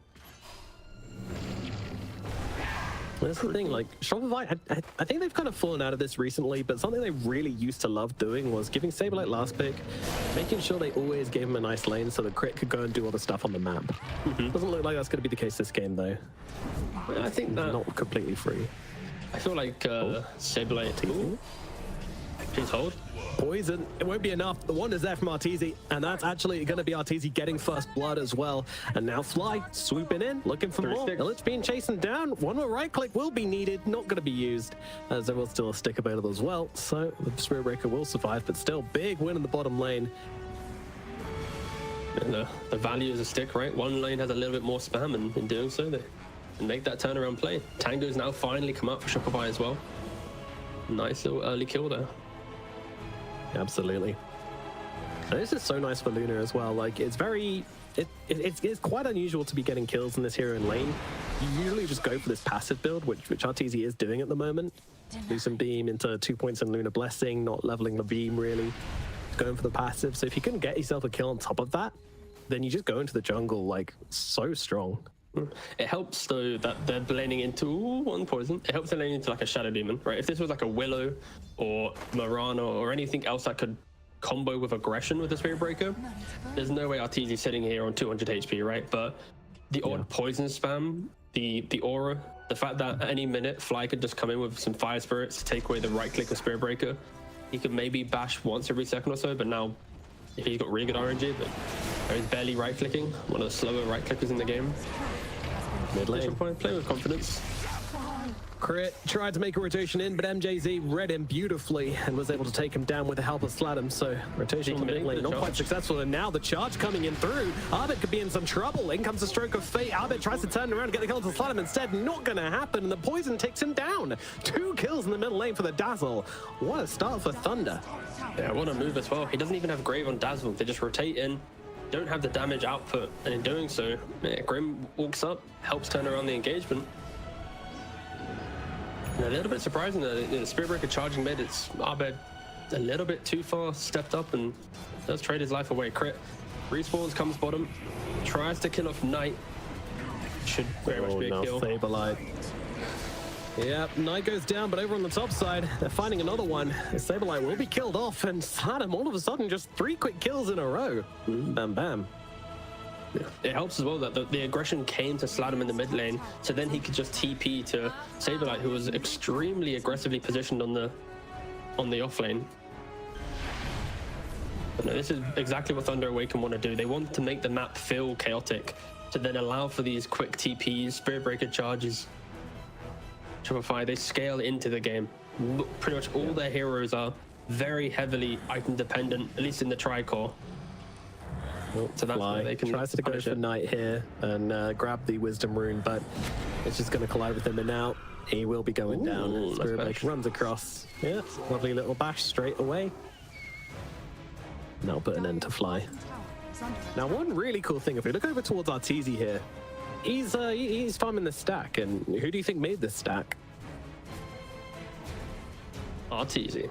That's the thing, like, Shopify, I think they've kind of fallen out of this recently, but something they really used to love doing was giving Saberlight last pick, making sure they always gave him a nice lane so that Crit could go and do other stuff on the map. Doesn't look like that's going to be the case this game, though. I think that... Not completely free. I feel like Saberlight... Please hold. Poison, it won't be enough. The wonder's there from Arteezy, and that's actually going to be Arteezy getting first blood as well. And now Fly swooping in, looking for more. Illich being chasing down. One more right click will be needed, not going to be used, as there will still a stick available as well. So the Spirit Breaker will survive, but still big win in the bottom lane. And the value is a stick, right? One lane has a little bit more spam, and in doing so, they can make that turnaround play. Tango's now finally come up for Shopify as well. Nice little early kill there. Absolutely. And this is so nice for Luna as well. Like, it's very... It's quite unusual to be getting kills in this hero in lane. You usually just go for this passive build, which RTZ is doing at the moment. Lucent Beam into 2 points in Lunar Blessing, not leveling the beam really. Going for the passive. So if you can get yourself a kill on top of that, then you just go into the jungle like so strong. It helps though that they're laning into one poison. It helps them lane into like a Shadow Demon, right? If this was like a Willow or Mirana or anything else that could combo with aggression with the Spirit Breaker, there's no way RTZ is sitting here on 200 HP, right? But the odd poison spam, the aura, the fact that at any minute Fly could just come in with some Fire Spirits to take away the right click of Spirit Breaker. He could maybe bash once every second or so, but now if he's got really good RNG, but he's barely right clicking, one of the slower right clickers in the game. Mid lane. Play with confidence. Crit tried to make a rotation in, but MJZ read him beautifully and was able to take him down with the help of Sladham. So rotation on the mid lane, not quite successful. And now the charge coming in through. Abed could be in some trouble. In comes the stroke of fate. Abed tries to turn around and get the kill to Sladham instead. Not going to happen. And the poison takes him down. 2 kills in the middle lane for the Dazzle. What a start for Thunder. Yeah, what a move as well. He doesn't even have Grave on Dazzle. They just rotate in, don't have the damage output. And in doing so, Grim walks up, helps turn around the engagement. A little bit surprising that the Spirit Breaker charging mid, it's Abed a little bit too far stepped up and does trade his life away. Crit respawns, comes bottom, tries to kill off Knight. Should very much be a kill. Saberlight. Yep, Knight goes down, but over on the top side, they're finding another one. Saberlight will be killed off, and Sladham all of a sudden just 3 quick kills in a row. Bam, bam. It helps as well that the aggression came to Sladham in the mid lane, so then he could just TP to Saberlight, who was extremely aggressively positioned on the off lane. But no, this is exactly what Thunder Awaken want to do. They want to make the map feel chaotic, to then allow for these quick TPs, Spirit Breaker charges. Shopify, they scale into the game. Pretty much all their heroes are very heavily item dependent, at least in the tri-core. So that's why they can tries to go for Knight here and grab the Wisdom Rune, but it's just going to collide with him, and now he will be going down. Spirit Breaker runs across. Yeah, lovely little bash straight away. Now put an end to Fly. Now one really cool thing, if we look over towards RTZ here, he's farming the stack, and who do you think made this stack? RTZ.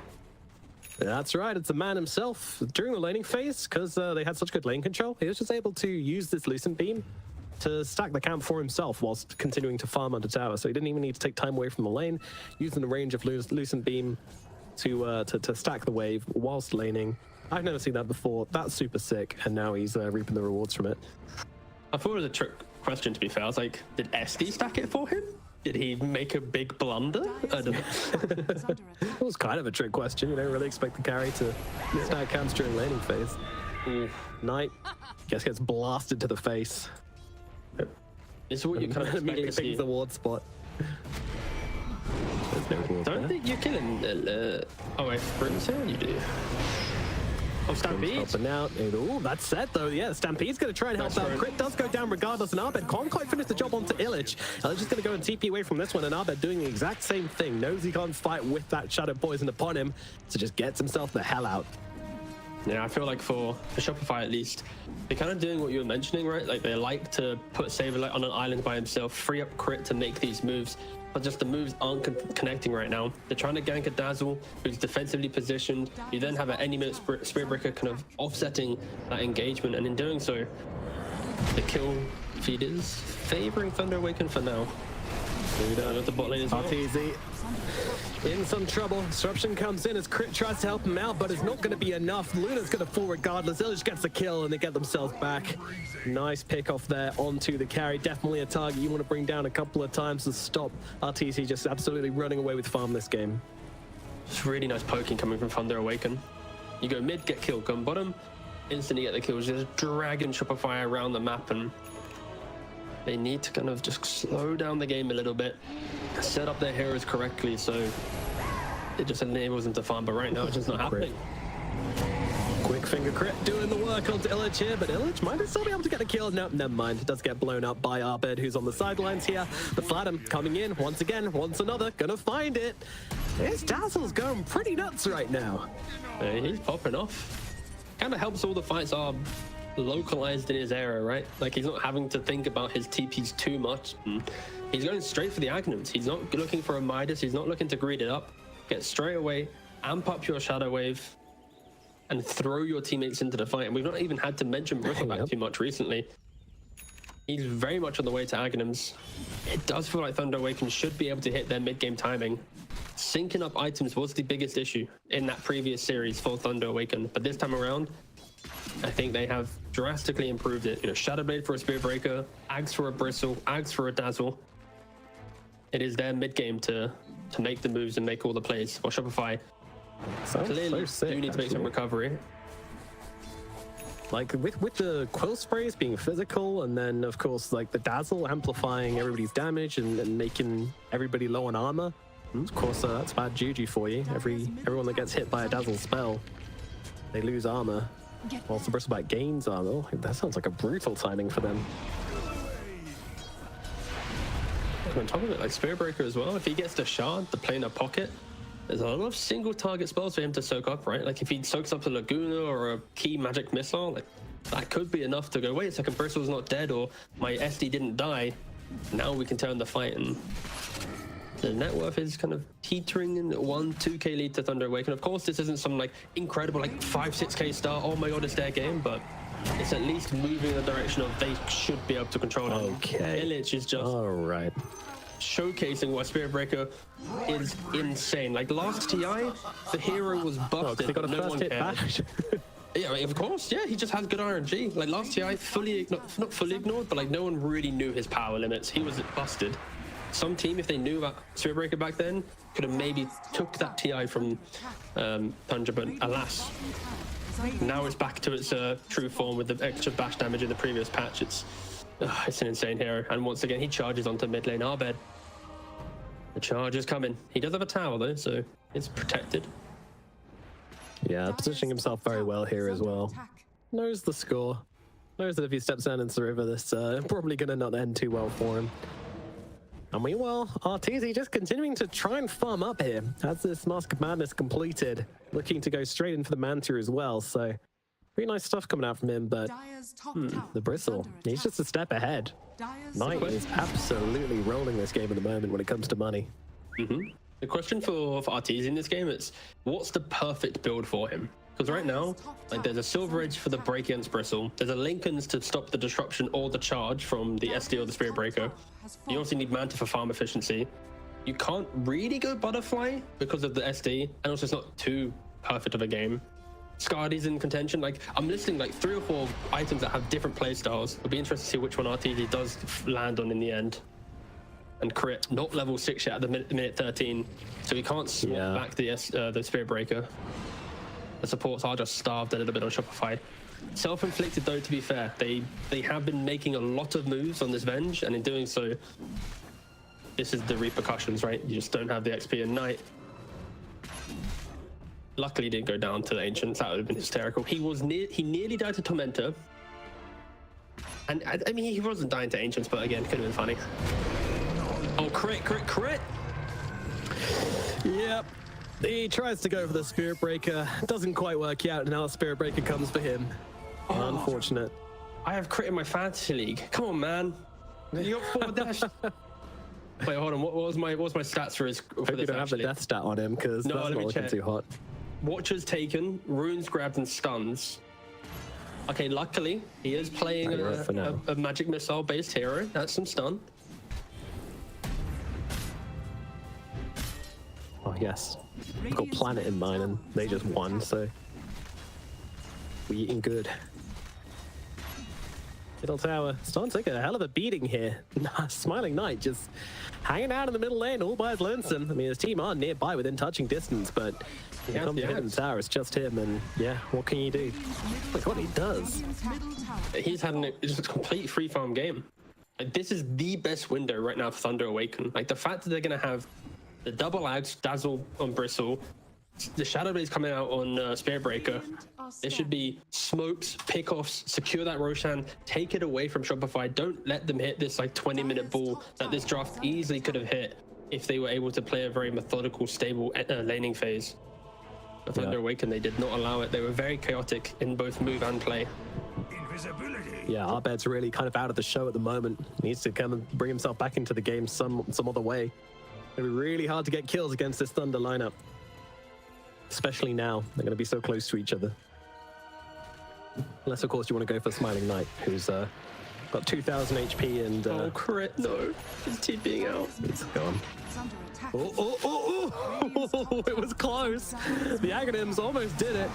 That's right, it's the man himself. During the laning phase, because they had such good lane control, he was just able to use this Lucent Beam to stack the camp for himself whilst continuing to farm under tower. So he didn't even need to take time away from the lane, using the range of Lucent Beam to stack the wave whilst laning. I've never seen that before. That's super sick, and now he's reaping the rewards from it. I thought it was a trick question, to be fair. I was like, did SD stack it for him? Did he make a big blunder? I don't know. It was kind of a trick question. You don't really expect the carry to stack camps during laning phase. Knight, gets blasted to the face. This is what you kind of immediately picks the ward spot. There's no ward Don't think you're killing. Oh wait, Britain's here. You do. Oh, Stampede. Helping out. Oh, that's set though. Yeah, Stampede's going to try and help out. Crit does go down regardless, and Abed can't quite finish the job onto Illich. Illich is going to go and TP away from this one, and Abed doing the exact same thing. Knows he can't fight with that Shadow Poison upon him, so just gets himself the hell out. Yeah, I feel like for Shopify at least, they're kind of doing what you were mentioning, right? Like they like to put Saberlight on an island by himself, free up Crit to make these moves, but just the moves aren't connecting right now. They're trying to gank a Dazzle who's defensively positioned. You then have an any minute Spirit Breaker kind of offsetting that engagement, and in doing so, the kill feed is favoring Thunder Awaken for now. With the bot lane as well. RTZ in some trouble. Disruption comes in as Crit tries to help him out, but it's not going to be enough. Luna's going to fall regardless. Illich gets the kill, and they get themselves back. Nice pick off there onto the carry. Definitely a target you want to bring down a couple of times to stop RTZ just absolutely running away with farm this game. It's really nice poking coming from Thunder Awaken. You go mid, get killed, come bottom, instantly get the kills, just dragging Shopify around the map, and they need to kind of just slow down the game a little bit, set up their heroes correctly, so it just enables them to farm, but right now it's just not happening. Quick finger Crit doing the work onto Illich here, but Illich might still be able to get a kill. No, never mind. It does get blown up by Abed, who's on the sidelines here. But Sladham coming in once again, once another, gonna find it. His Dazzle's going pretty nuts right now. He's popping off. kind of helps all the fights are localized in his area, right? Like he's not having to think about his TPs too much. He's going straight for the Agnums. He's not looking for a Midas. He's not looking to greed it up. Get straight away, amp up your Shadow Wave, and throw your teammates into the fight. And we've not even had to mention Bristleback too much recently. He's very much on the way to Agnums. It does feel like Thunder Awaken should be able to hit their mid-game timing. Syncing up items was the biggest issue in that previous series for Thunder Awaken, but this time around, I think they have drastically improved it. You know, Shadow Blade for a Spirit Breaker, Ags for a Bristle, Ags for a Dazzle. It is their mid-game to make the moves and make all the plays. While Shopify clearly do need to make some recovery. Like with the quill sprays being physical, and then of course like the dazzle amplifying everybody's damage and making everybody low on armor. Of course, that's bad juju for you. Everyone that gets hit by a dazzle spell, they lose armor. Whilst the Bristleback gains armor. Oh, that sounds like a brutal timing for them. On top of it, like Spirit Breaker as well, if he gets the shard, the planar pocket, there's a lot of single target spells for him to soak up, right? Like if he soaks up a Laguna or a key magic missile, like that could be enough to go, wait a second, Bristle's not dead, or my SD didn't die. Now we can turn the fight, and the net worth is kind of teetering in 1-2k lead to Thunder Awaken. Of course, this isn't some like incredible like 5-6k start, oh my god, it's their game, but it's at least moving in the direction of they should be able to control it. Okay. Village is just showcasing why Spirit Breaker is insane. Like last TI, the hero was busted, they got a no first one hit cared. bash. Yeah, I mean, of course, yeah, he just has good RNG. Like last TI, not fully ignored, but like no one really knew his power limits. He was busted. Some team, if they knew about Spirit Breaker back then, could have maybe took that TI from Tundra, but alas, now it's back to its true form with the extra bash damage in the previous patch. It's an insane hero, and once again he charges onto mid lane Arbed. The charge is coming. He does have a tower though, so it's protected. Yeah, positioning himself very well here as well. Knows the score. Knows that if he steps down into the river, this probably going to not end too well for him. And meanwhile, Arteezy just continuing to try and farm up here as this Mask of Madness completed, looking to go straight in for the Manta as well. So pretty nice stuff coming out from him, but the Bristle, he's just a step ahead. Knight is absolutely rolling this game at the moment when it comes to money. The question for Arteezy in this game is, what's the perfect build for him? Because right now, like there's a Silver Edge for the break against Bristle. There's a Lincoln's to stop the disruption or the charge from the SD or the Spirit Breaker. You also need Manta for farm efficiency. You can't really go Butterfly because of the SD, and also it's not too perfect of a game. Scardy's in contention. Like I'm listing like 3 or 4 items that have different play styles. It'll be interesting to see which one Arteezy does land on in the end. And crit, not level 6 yet at the minute 13, so he can't swap back the Spirit Breaker. The supports are just starved a little bit on Shopify. Self-inflicted though, to be fair. They have been making a lot of moves on this Venge, and in doing so, this is the repercussions, right? You just don't have the XP in Knight. Luckily, he didn't go down to the Ancients. That would have been hysterical. He nearly died to Tormentor. And I mean, he wasn't dying to Ancients, but again, could have been funny. Oh, crit! Yep. He tries to go for the Spirit Breaker. Doesn't quite work out, and now the Spirit Breaker comes for him. Unfortunate. I have crit in my fantasy league. Come on, man. You got 4 dash. Wait, hold on. What was my stats for his? Hope you don't have the death stat on him, because that's not looking too hot. Watchers taken, runes grabbed, and stuns. Okay, luckily he is playing a magic missile based hero. That's some stun. Oh yes, I've got Planet in mine, and they just won, so we eating good. Middle tower starting to take a hell of a beating here. Smiling Knight just hanging out in the middle lane all by his lonesome. I mean, his team are nearby within touching distance, but when it comes to hitting the tower, it's just him, and yeah, what can you do? Look what he does. He's had just a complete free farm game. Like, this is the best window right now for Thunder Awaken. Like the fact that they're gonna have the double Ags, Dazzle on Bristle, the Shadow Blade's coming out on Spirit Breaker. There should be smokes, pickoffs, secure that Roshan, take it away from Shopify. Don't let them hit this like 20-minute ball that this draft easily could have hit if they were able to play a very methodical, stable laning phase. But Thunder Awaken, they did not allow it. They were very chaotic in both move and play. Yeah, Arbed's really kind of out of the show at the moment. He needs to come and bring himself back into the game some other way. It'll be really hard to get kills against this Thunder lineup. Especially now. They're going to be so close to each other. Unless, of course, you want to go for Smiling Knight, who's got 2,000 HP and... oh, crit, no. He's TPing out. It's gone. It's under attack. Oh, it was close. The Aghanims almost did it.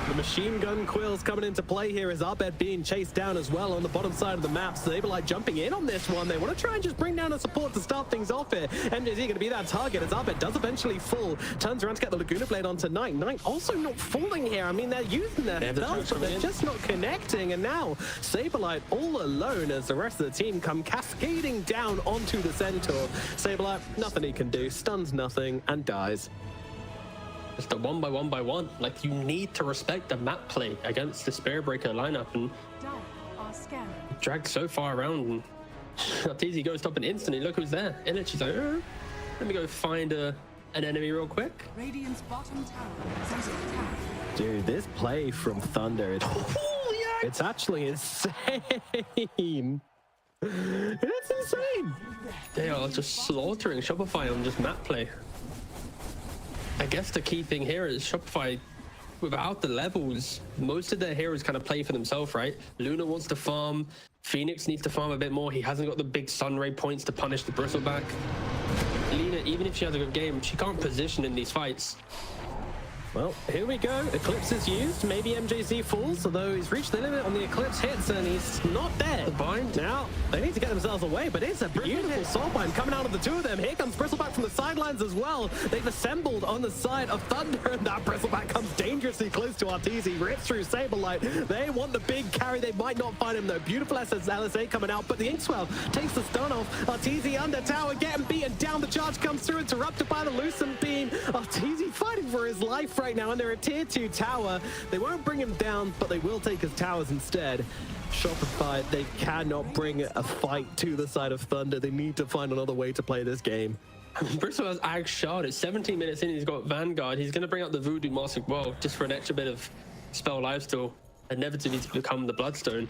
The machine gun quills coming into play here as Arbed being chased down as well on the bottom side of the map. Saberlight jumping in on this one. They want to try and just bring down a support to start things off here. MJZ going to be that target as Arbed does eventually fall. Turns around to get the Laguna Blade onto Knight. Knight also not falling here. I mean, they're using their spells, but they're just not connecting. And now Saberlight all alone as the rest of the team come cascading down onto the Centaur. Saberlight, nothing he can do. Stuns nothing and dies. Just a 1-by-1-by-1. Like, you need to respect the map play against the Spiritbreaker lineup, and dragged so far around, and Arteezy goes top and instantly. Look who's there. Illich is like, let me go find an enemy real quick. Radiant's bottom tower is under attack. Dude, this play from Thunder, it's actually insane. It's insane. They are just slaughtering Shopify on just map play. I guess the key thing here is Shopify, without the levels, most of their heroes kind of play for themselves, right? Luna wants to farm. Phoenix needs to farm a bit more. He hasn't got the big Sunray points to punish the Bristleback. Lina, even if she has a good game, she can't position in these fights. Well, here we go. Eclipse is used. Maybe MJZ falls, although he's reached the limit on the Eclipse hits and he's not dead. The bind. Now, they need to get themselves away, but it's a beautiful soul bind coming out of the two of them. Here comes Bristleback from the sidelines as well. They've assembled on the side of Thunder, and that Bristleback comes dangerously close to Arteezy. Rips through Saberlight. They want the big carry. They might not find him, though. Beautiful LSA coming out, but the Inkswell takes the stun off. Arteezy under tower, getting beaten down. The charge comes through, interrupted by the Lucent Beam. Arteezy fighting for his life right now, and they're a tier 2 tower. They won't bring him down, but they will take his towers instead. Shopify, they cannot bring a fight to the side of Thunder. They need to find another way to play this game. Bristol has Ag Shard. It's 17 minutes in. He's got Vanguard. He's going to bring out the Voodoo Mask as well, just for an extra bit of spell lifesteal, inevitably to become the Bloodstone.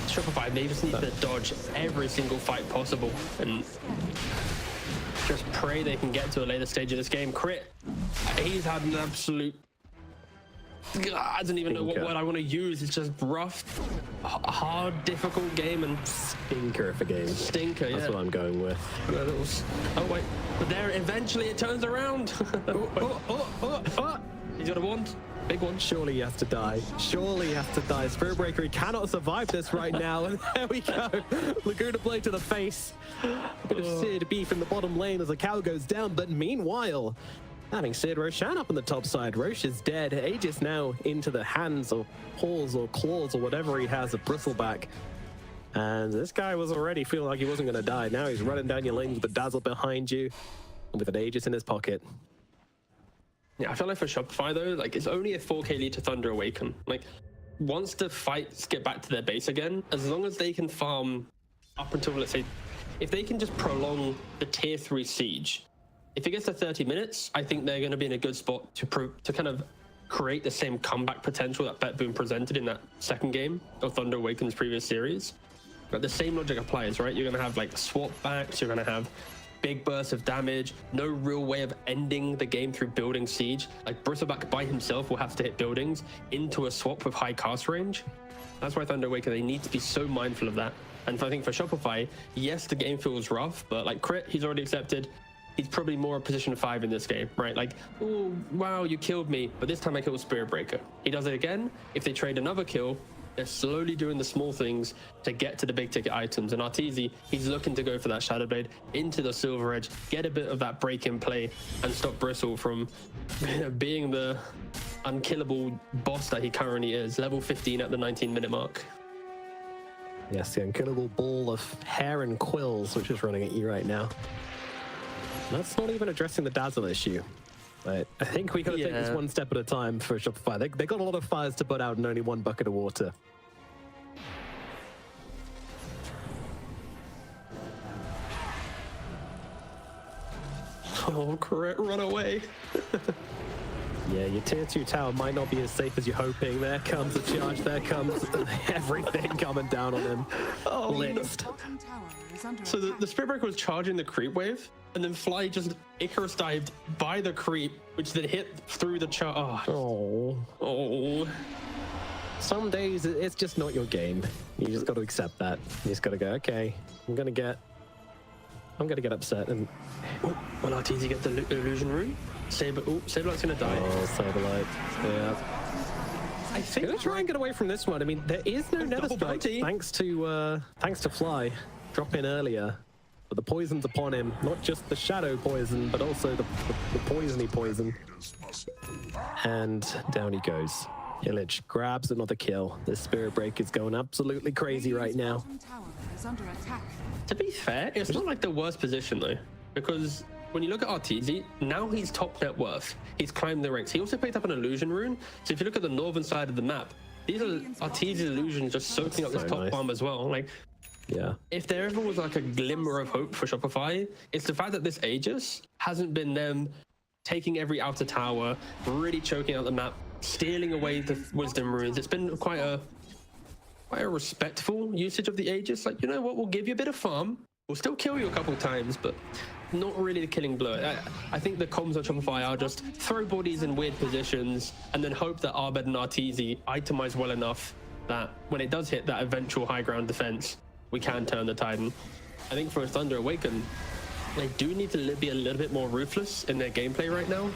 Shopify, they just need to dodge every single fight possible and just pray they can get to a later stage of this game. Crit, he's had an absolute... I don't even know what word I want to use. It's just rough, hard, difficult game, and stinker of a game. Stinker, yeah. That's what I'm going with. Oh wait, but there eventually it turns around. He's got a wand. Big one. Surely he has to die. Surely he has to die. Spiritbreaker, he cannot survive this right now. And there we go. Laguna Blade to the face. A bit of Sid beef in the bottom lane as the cow goes down. But meanwhile, having Sid Roshan up on the top side. Roche is dead. Aegis now into the hands or paws or claws or whatever he has of Bristleback. And this guy was already feeling like he wasn't going to die. Now he's running down your lane with the Dazzle behind you and with an Aegis in his pocket. Yeah, I feel like for Shopify though, like it's only a 4k lead to Thunder Awaken. Like once the fights get back to their base again, as long as they can farm up until, let's say, if they can just prolong the tier 3 siege, if it gets to 30 minutes, I think they're going to be in a good spot to kind of create the same comeback potential that Bet Boom presented in that second game of Thunder Awaken's previous series. But the same logic applies, right? You're going to have like swap backs, you're going to have big bursts of damage, no real way of ending the game through building siege. Like Bristleback by himself will have to hit buildings into a swap with high cast range. That's why Thunder Awaken, they need to be so mindful of that. And I think for Shopify, yes, the game feels rough, but like Crit, he's already accepted. He's probably more a position 5 in this game, right? Like, oh, wow, you killed me, but this time I killed Spiritbreaker. He does it again. If they trade another kill, they're slowly doing the small things to get to the big ticket items. And Arteezy, he's looking to go for that Shadow Blade into the Silver Edge, get a bit of that break in play and stop Bristle from being the unkillable boss that he currently is. Level 15 at the 19-minute mark. Yes, the unkillable ball of hair and quills, which is running at you right now. That's not even addressing the Dazzle issue. But I think we got to take this one step at a time for Shopify. They got a lot of fires to put out and only one bucket of water. Oh, Crit, run away. Yeah, your tier 2 tower might not be as safe as you're hoping. There comes the charge, there comes everything coming down on him. Oh, blitzed. Bottom tower is under So the attack. Spirit Breaker was charging the creep wave, and then Fly just Icarus dived by the creep, which then hit through the charge. Oh. Some days it's just not your game. You just got to accept that. You just got to go, okay, I'm gonna get upset. And Oh, will RTZ get the illusion rune? Saberlight's gonna die. oh, Saberlight, yeah. I think Gonna try and get away from this one. I mean, there is no Nether double Strike bounty. thanks to Fly drop in earlier. But the poison's upon him, not just the shadow poison, but also the poisony poison. And down he goes. Illich grabs another kill. This Spirit Break is going absolutely crazy right now. Bottom tower is under attack. To be fair, it's not like the worst position though, because when you look at RTZ, now he's top net worth. He's climbed the ranks. He also picked up an illusion rune. So if you look at the northern side of the map, these are RTZ illusions just soaking up this So top nice. farm as well. Like, Yeah. if there ever was like a glimmer of hope for Shopify, it's the fact that this Aegis hasn't been them taking every outer tower, really choking out the map, stealing away the wisdom runes. It's been quite a respectful usage of the Aegis. Like, you know what, we'll give you a bit of farm. We'll still kill you a couple times, but not really the killing blow. I think the comms on Shopify are just throw bodies in weird positions and then hope that Arbed and Arteezy itemize well enough that when it does hit that eventual high ground defense, we can turn the tide. And I think for Thunder Awaken, they do need to be a little bit more ruthless in their gameplay right now.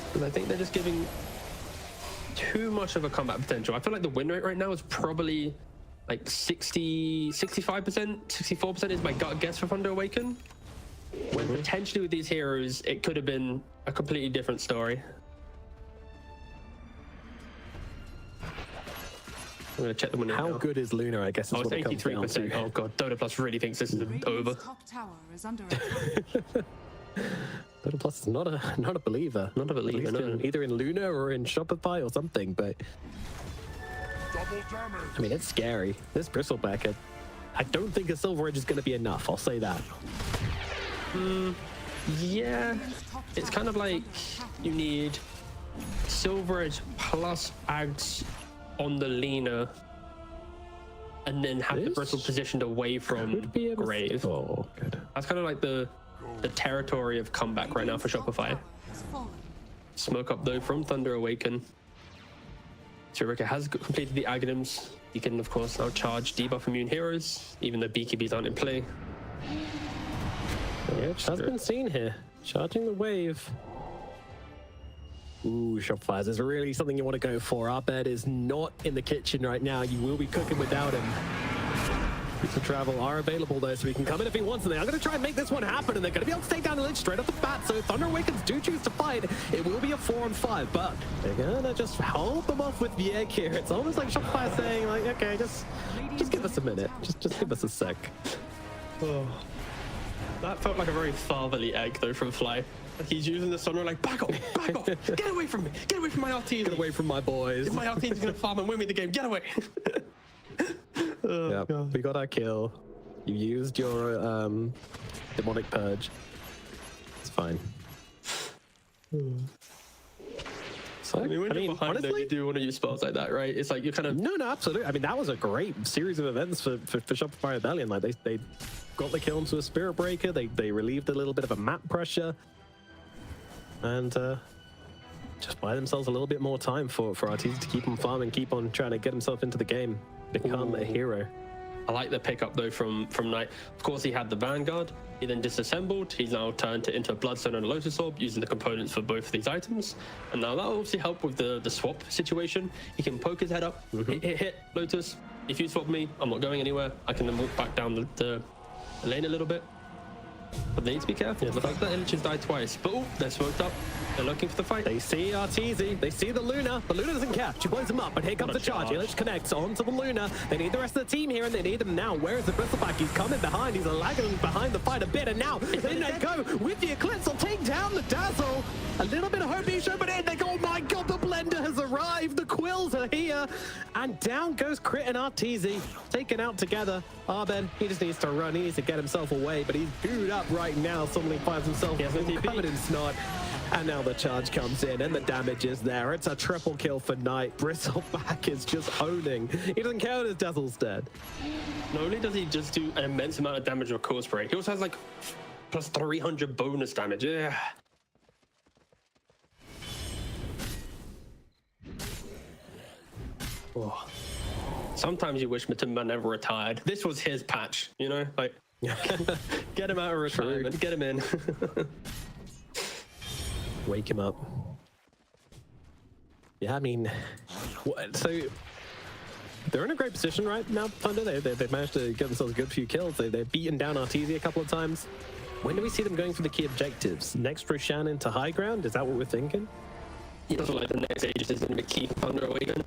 Because I think they're just giving too much of a combat potential. I feel like the win rate right now is probably like 65%, 64% is my gut guess for Thunder Awaken. When potentially with these heroes, it could have been a completely different story. I'm gonna check the winner. How now. good is Luna, I guess, is Oh, it's what it comes down 83%. to. Oh god, Dota Plus really thinks this is over. Radiant's top tower is under attack. Dota Plus is not a believer. Not a believer, At least no. either in Luna or in Shopify or something, but Double damage. I mean, it's scary. This Bristleback, I don't think a Silver Edge is going to be enough. I'll say that. Yeah, it's kind of like you need Silver Edge plus Ags on the Lena, and then have the This Bristle positioned away from Could be able Grave. Oh, good. That's kind of like the territory of comeback right now for Shopify. Has fallen. Smoke up though from Thunder Awaken. Chirika has completed the Aghanims. You can of course now charge debuff immune heroes, even though BKBs aren't in play. Yeah, it has been seen here. Charging the wave. Ooh, Shopify, is really something you want to go for. Our bed is not in the kitchen right now. You will be cooking without him. Pieces of travel are available though, so he can come in if he wants, and they are going to try and make this one happen, and they're going to be able to take down the Lich straight off the bat. So if Thunder Awakens do choose to fight, it will be a 4-on-5, but they're going to just hold them off with the egg here. It's almost like Shopify saying, like, okay, just give us a minute. Just give us a sec. Oh. That felt like a very fatherly egg though from Fly. Like he's using the Sunray like, back off, get away from me, get away from my RT. Get away from my boys. My RT is gonna farm and win me the game, get away. Yeah, we got our kill. You used your demonic purge. It's fine. So, I mean, when you're behind though, honestly, you do want to use spells like that, right? It's like you're kind of no, absolutely. I mean, that was a great series of events for Shopify Rebellion. Like they got the kill into a Spirit Breaker. They relieved a little bit of a map pressure, and just buy themselves a little bit more time for Arteezy to keep on farming, keep on trying to get himself into the game, become a hero. I like the pickup though from Knight. Of course, he had the Vanguard. He then disassembled. He's now turned it into a Bloodstone and a Lotus Orb using the components for both of these items. And now that'll obviously help with the swap situation. He can poke his head up, hit Lotus. If you swap me, I'm not going anywhere. I can then walk back down the lane a little bit. But they need to be careful. The fact that Illich has died twice. But oh, they're smoked up. They're looking for the fight. They see Arteezy, they see the Luna. The Luna doesn't care. She blows him up, but here comes the charge. Illich connects onto the Luna. They need the rest of the team here, and they need him now. Where is the Bristleback? He's coming behind. He's lagging behind the fight a bit, and now in they go with the Eclipse. They'll take down the Dazzle. A little bit of hope being shown, but in they go. Oh my god, the Blender has arrived. The Quills are here, and down goes Crit and Arteezy, taken out together. Arben, he just needs to run. He needs to get himself away, but he's booed up right now. Suddenly finds himself He has no TP. covered in snot. And now the charge comes in and the damage is there. It's a triple kill for Knight. Bristleback is just owning. He doesn't care that his Dazzle's dead. Not only does he just do an immense amount of damage with Core Spray, he also has like plus 300 bonus damage. Yeah. Oh. Sometimes you wish Matumba never retired. This was his patch, you know? Like, get him out of retirement. Get him in. Wake him up. Yeah, I mean, so they're in a great position right now, Thunder. They've managed to get themselves a good few kills. They've beaten down Arteezy a couple of times. When do we see them going for the key objectives? Next Roshan into high ground? Is that what we're thinking? He doesn't like the next Aegis is going to be key for Thunder Awaken.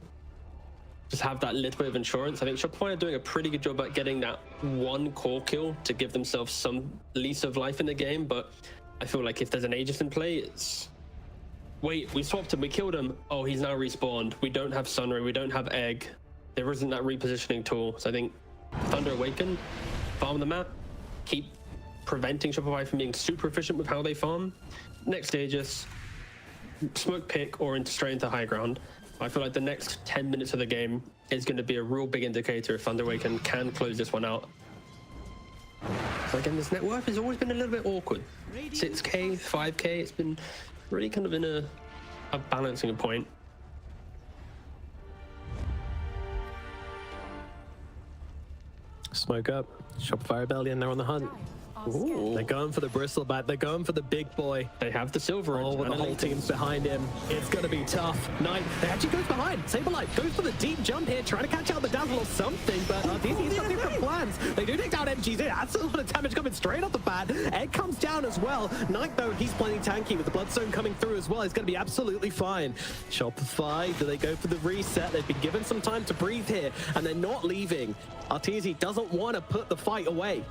Just have that little bit of insurance. I think Shopify are doing a pretty good job at getting that one core kill to give themselves some lease of life in the game, but I feel like if there's an Aegis in play, it's... Wait, we swapped him, we killed him. Oh, he's now respawned. We don't have Sunray, we don't have Egg. There isn't that repositioning tool. So I think Thunder Awaken, farm the map, keep preventing Shopify from being super efficient with how they farm. Next Aegis, smoke pick or straight into high ground. I feel like the next 10 minutes of the game is going to be a real big indicator if Thunder Awaken can close this one out. So again, this net worth has always been a little bit awkward. 6k, 5k, it's been really kind of in a balancing point. Smoke up. Shopify Rebellion, they're on the hunt. Ooh. They're going for the Bristleback. They're going for the big boy. They have the silver. Oh, with the whole team's behind him. It's going to be tough. Knight, they actually goes behind. Saberlight goes for the deep jump here, trying to catch out the Dazzle or something, but Arteezy's got different plans. They do take down MGZ. That's a lot of damage coming straight off the bat. Egg comes down as well. Knight, though, he's plenty tanky with the Bloodstone coming through as well. He's going to be absolutely fine. Shopify, do they go for the reset? They've been given some time to breathe here, and they're not leaving. Arteezy doesn't want to put the fight away.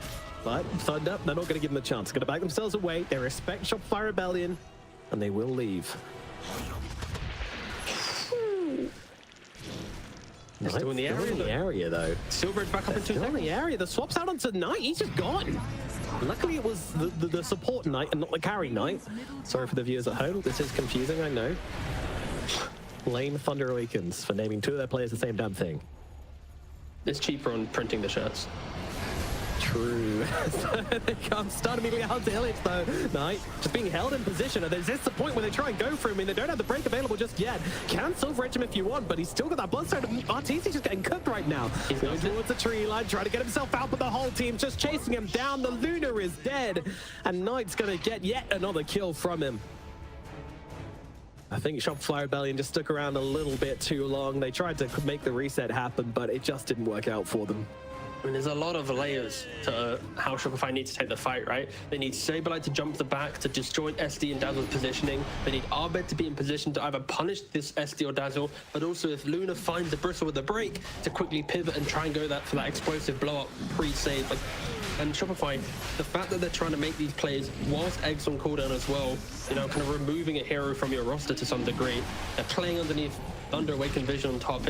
But Thunder, they're not going to give them a chance. Going to back themselves away. They respect Shopify Rebellion, and they will leave. They're still in the area, though. Silver's back up in 2 seconds. In the area. The swap's out onto Knight. He's just gone. Luckily, it was the support Knight and not the carry Knight. Sorry for the viewers at home. This is confusing, I know. Blame Thunder Awakens for naming 2 of their players the same damn thing. It's cheaper on printing the shirts. True. They can't start immediately out to Illich though. Knight just being held in position. And there's the point where they try and go for him. I mean, they don't have the break available just yet. Can silver edge him if you want, but he's still got that Bloodstone. Arteezy's just getting cooked right now. He's going towards the tree line, trying to get himself out, but the whole team just chasing him down. The Lunar is dead, and Knight's going to get yet another kill from him. I think Shopify Rebellion just stuck around a little bit too long. They tried to make the reset happen, but it just didn't work out for them. I mean, there's a lot of layers to how Shopify needs to take the fight, right? They need Saberlight to jump the back to disjoint SD and Dazzle's positioning. They need Arbed to be in position to either punish this SD or Dazzle, but also if Luna finds the Bristle with a break, to quickly pivot and try and go for that explosive blow-up pre-save. And Shopify, the fact that they're trying to make these plays whilst Egg's on cooldown as well, you know, kind of removing a hero from your roster to some degree. They're playing underneath Thunder Awaken Vision on top.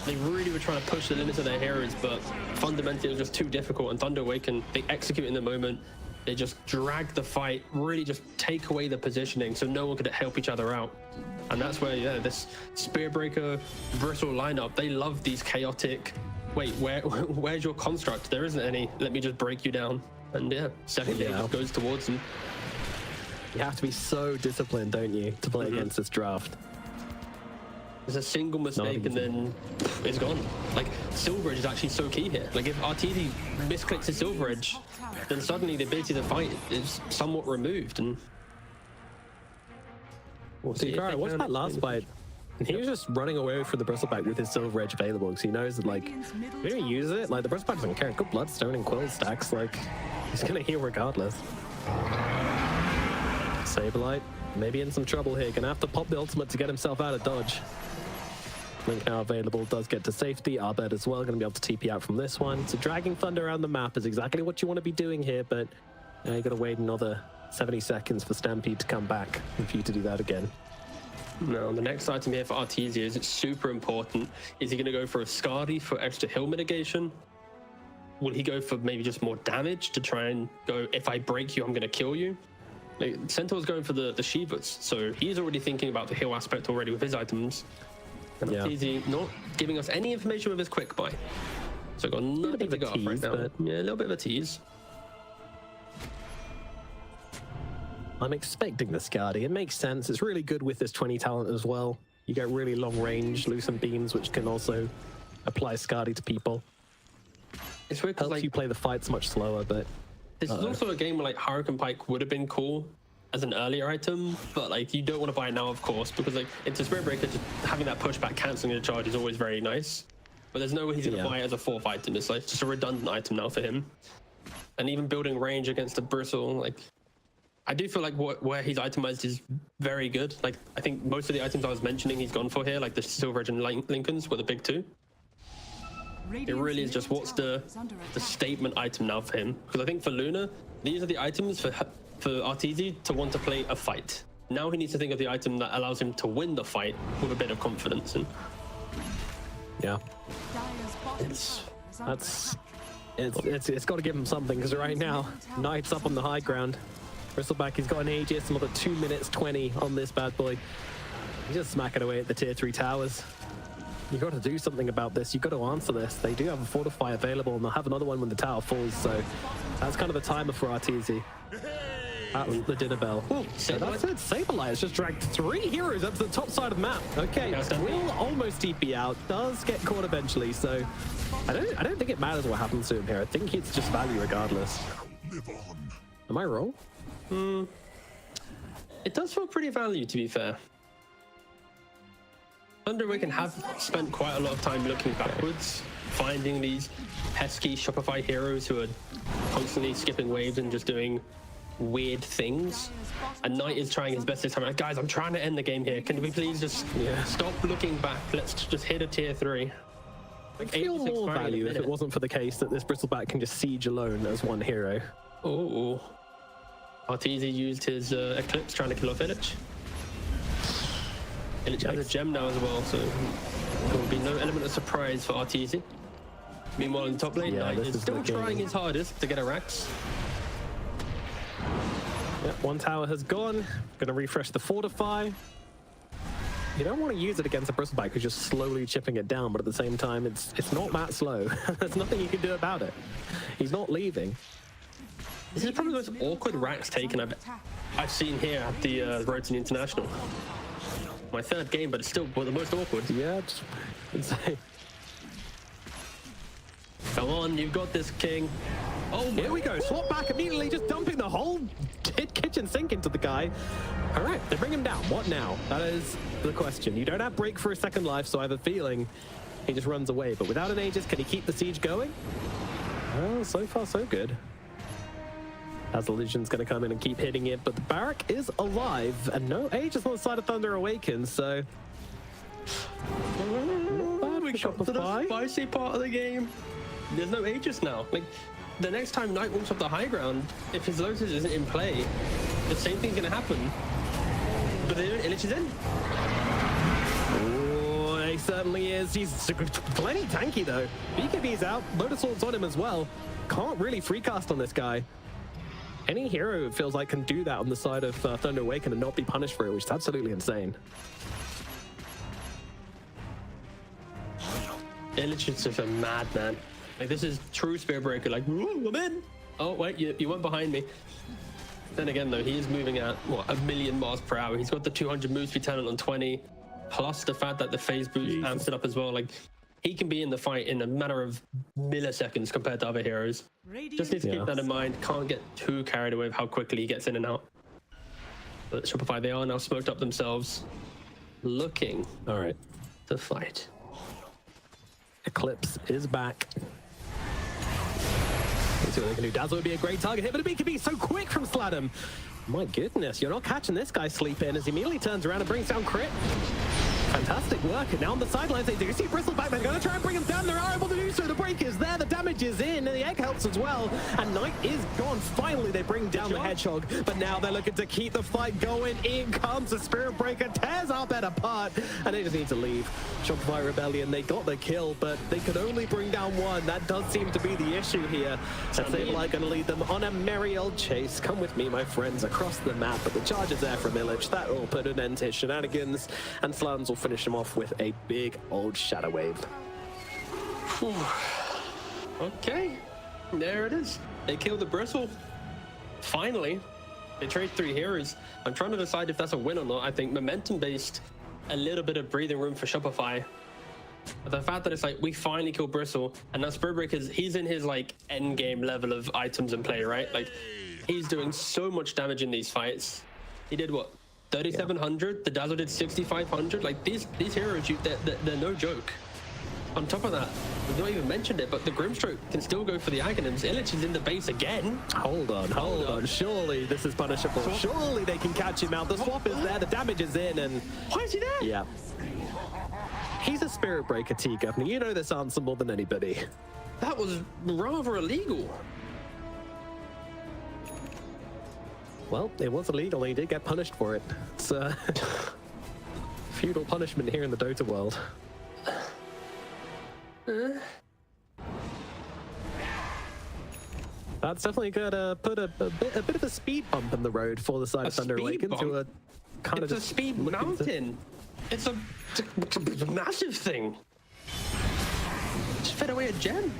They really were trying to push the limits of their heroes, but fundamentally it was just too difficult. And Thunder Awaken, they execute in the moment. They just drag the fight, really just take away the positioning so no one could help each other out. And that's where, yeah, this Spearbreaker Bristle lineup, they love these chaotic, wait, where's your construct? There isn't any. Let me just break you down. And yeah, second game just goes towards them. You have to be so disciplined, don't you, to play against this draft. There's a single mistake and then it's gone. Like, Silver Edge is actually so key here. Like, if Arteezy misclicks his Silver Edge, then suddenly the ability to fight is somewhat removed. And we'll see. What's that last fight? He was just running away from the Bristleback with his Silver Edge available because he knows that, like, if he uses it, like, the Bristleback doesn't care. Good Bloodstone and Quill stacks, like, he's gonna heal regardless. Saberlight, maybe in some trouble here. Gonna have to pop the ultimate to get himself out of dodge. Link now available, does get to safety. Arbed as well, going to be able to TP out from this one. So dragging Thunder around the map is exactly what you want to be doing here, but now you got to wait another 70 seconds for Stampede to come back and for you to do that again. No, the next item here for Arteezy is it's super important. Is he going to go for a Skadi for extra heal mitigation? Will he go for maybe just more damage to try and go, if I break you, I'm going to kill you? Like, Centaur's going for the Shivas, so he's already thinking about the heal aspect already with his items. And Yeah. Arteezy not giving us any information with his quick buy. So got nothing to go off right now. Yeah, a little bit of a tease. I'm expecting the Skadi. It makes sense. It's really good with this 20 talent as well. You get really long range, Lucent Beams, which can also apply Skadi to people. It's weird because Helps you play the fights much slower, but this is also a game where like Hurricane Pike would have been cool as an earlier item, but like you don't want to buy it now, of course, because like it's a Spirit Breaker. Just having that pushback cancelling the charge is always very nice. But there's no way he's gonna buy it as a 4th item. It's like just a redundant item now for him. And even building range against a Bristle, like I do feel like where he's itemized is very good. Like I think most of the items I was mentioning he's gone for here, like the Silver Edge and Lincolns were the big 2. It really is just what's the statement item now for him. Because I think for Luna, these are the items for Arteezy to want to play a fight. Now he needs to think of the item that allows him to win the fight with a bit of confidence. And yeah, Dire's bottom it's got to give him something, because right now Knight's up on the high ground. Bristleback, he's got an Aegis, another 2 minutes 20 on this bad boy. He's just smacking away at the tier 3 towers. You got to do something about this. You got to answer this. They do have a Fortify available, and they'll have another one when the tower falls. So that's kind of the timer for Arteezy. That's the dinner bell. Ooh, so that's it. Saberlight just dragged 3 heroes up to the top side of the map. Okay, will almost TP out. Does get caught eventually. So I don't think it matters what happens to him here. I think it's just value regardless. Am I wrong? it does feel pretty value, to be fair. Thunder Awaken have spent quite a lot of time looking backwards, finding these pesky Shopify heroes who are constantly skipping waves and just doing weird things. And Knight is trying his best this time. Like, guys, I'm trying to end the game here. Can we please just stop looking back? Let's just hit a tier 3. I feel more value if it wasn't for the case that this Bristleback can just siege alone as one hero. Oh. Arteezy used his Eclipse trying to kill off Illich. Illich has a gem now as well, so there will be no element of surprise for Arteezy. Meanwhile, in top lane, Knight is still trying his hardest to get a Rax. Yep, one tower has gone. Gonna refresh the Fortify. You don't want to use it against a Bristleback because you're slowly chipping it down, but at the same time, it's not that slow. There's nothing you can do about it. He's not leaving. This is probably the most awkward Rax taken I've seen here at the Road to the International. My 3rd game, but it's still the most awkward. Yeah, insane. Come on, you've got this, King. Oh, here we go. Swap back immediately, just dumping the whole kitchen sink into the guy. All right, they bring him down. What now? That is the question. You don't have break for a 2nd life, so I have a feeling he just runs away. But without an Aegis, can he keep the siege going? Well, so far, so good. As the Legion's going to come in and keep hitting it, but the Barrack is alive, and no Aegis on the side of Thunder Awaken, so... We got to the spicy part of the game. There's no Aegis now. Like, the next time Knight walks up the high ground, if his Lotus isn't in play, the same thing's going to happen. But Illich is in. Oh, he certainly is. He's plenty tanky, though. BKB's out. Lotus Sword's on him as well. Can't really free cast on this guy. Any hero, it feels like, can do that on the side of Thunder Awaken and not be punished for it, which is absolutely insane. Illich is just a madman. Like, this is true Spirit Breaker. Like, ooh, I'm in. Oh, wait, you went behind me. Then again, though, he is moving at, what, 1,000,000 miles per hour. He's got the 200 move speed talent on 20, plus the fact that the phase boost amps it up as well. Like, he can be in the fight in a matter of milliseconds compared to other heroes. Just need to keep that in mind. Can't get too carried away with how quickly he gets in and out. But Shopify, they are now smoked up themselves, looking to fight. Eclipse is back. Let's see what they can do. Dazzle would be a great target hit, but it could be so quick from Sladam. My goodness, you're not catching this guy sleep in as he immediately turns around and brings down Crit. Fantastic work. And now on the sidelines, they do see Bristleback. They're going to try and bring him down. They're able to do so. The break is there. The damage is in. And the egg helps as well. And Knight is gone. Finally, they bring down the Hedgehog. But now they're looking to keep the fight going. In comes the Spirit Breaker. Tears our bed apart. And they just need to leave. Shopify Rebellion, they got the kill, but they could only bring down one. That does seem to be the issue here. As Sableye going to lead them on a merry old chase. Come with me, my friends, across the map. But the charge is there from Illich. That will put an end to his shenanigans. And Slans will finish him off with a big old Shadow Wave. Okay, there it is. They killed the Bristle. Finally, they trade 3 heroes. I'm trying to decide if that's a win or not. I think momentum-based, a little bit of breathing room for Shopify. But the fact that it's like, we finally killed Bristle, and now Spirit Breaker's, he's in his like end game level of items in play, right? Like, he's doing so much damage in these fights. He did what? 3,700. The Dazzle did 6,500. Like these heroes, they're no joke. On top of that, we've not even mentioned it, but the Grimstroke can still go for the Aghanims. Illich is in the base again. Hold on. Surely this is punishable. Surely they can catch him out. The swap is there. The damage is in, and why is he there? Yeah. He's a Spirit Breaker, T, Governor. You know this answer more than anybody. That was rather illegal. Well, it was illegal. He did get punished for it. It's feudal punishment here in the Dota world. That's definitely gonna put a bit of a speed bump in the road for the side of Thunder Awaken to a kind of. It's a speed mountain. It's a massive thing. Just fed away a gem.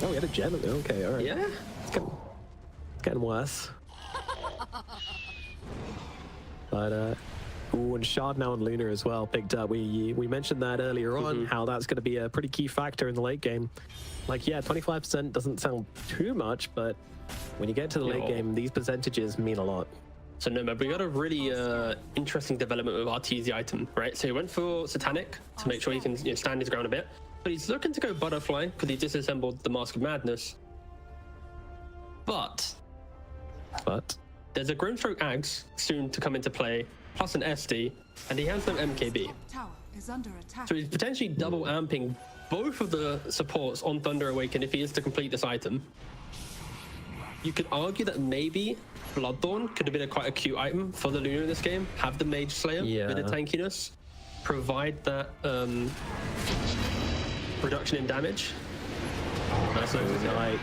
Oh, we had a gem. Okay, all right. Yeah. It's getting worse. But ooh, and Shard now and Luna as well picked up. We mentioned that earlier on, how that's going to be a pretty key factor in the late game. Like, yeah, 25% doesn't sound too much, but when you get to the late game, these percentages mean a lot. So Nomad, we got a really interesting development with RTZ item, right? So he went for Satanic to make sure he can stand his ground a bit, but he's looking to go Butterfly because he disassembled the Mask of Madness. But there's a Grimstroke Axe soon to come into play, plus an SD, and he has no MKB. Tower is under attack. So he's potentially double amping both of the supports on Thunder Awaken if he is to complete this item. You could argue that maybe Bloodthorn could have been quite a cute item for the Luna in this game. Have the Mage Slayer, bit of tankiness, provide that reduction in damage.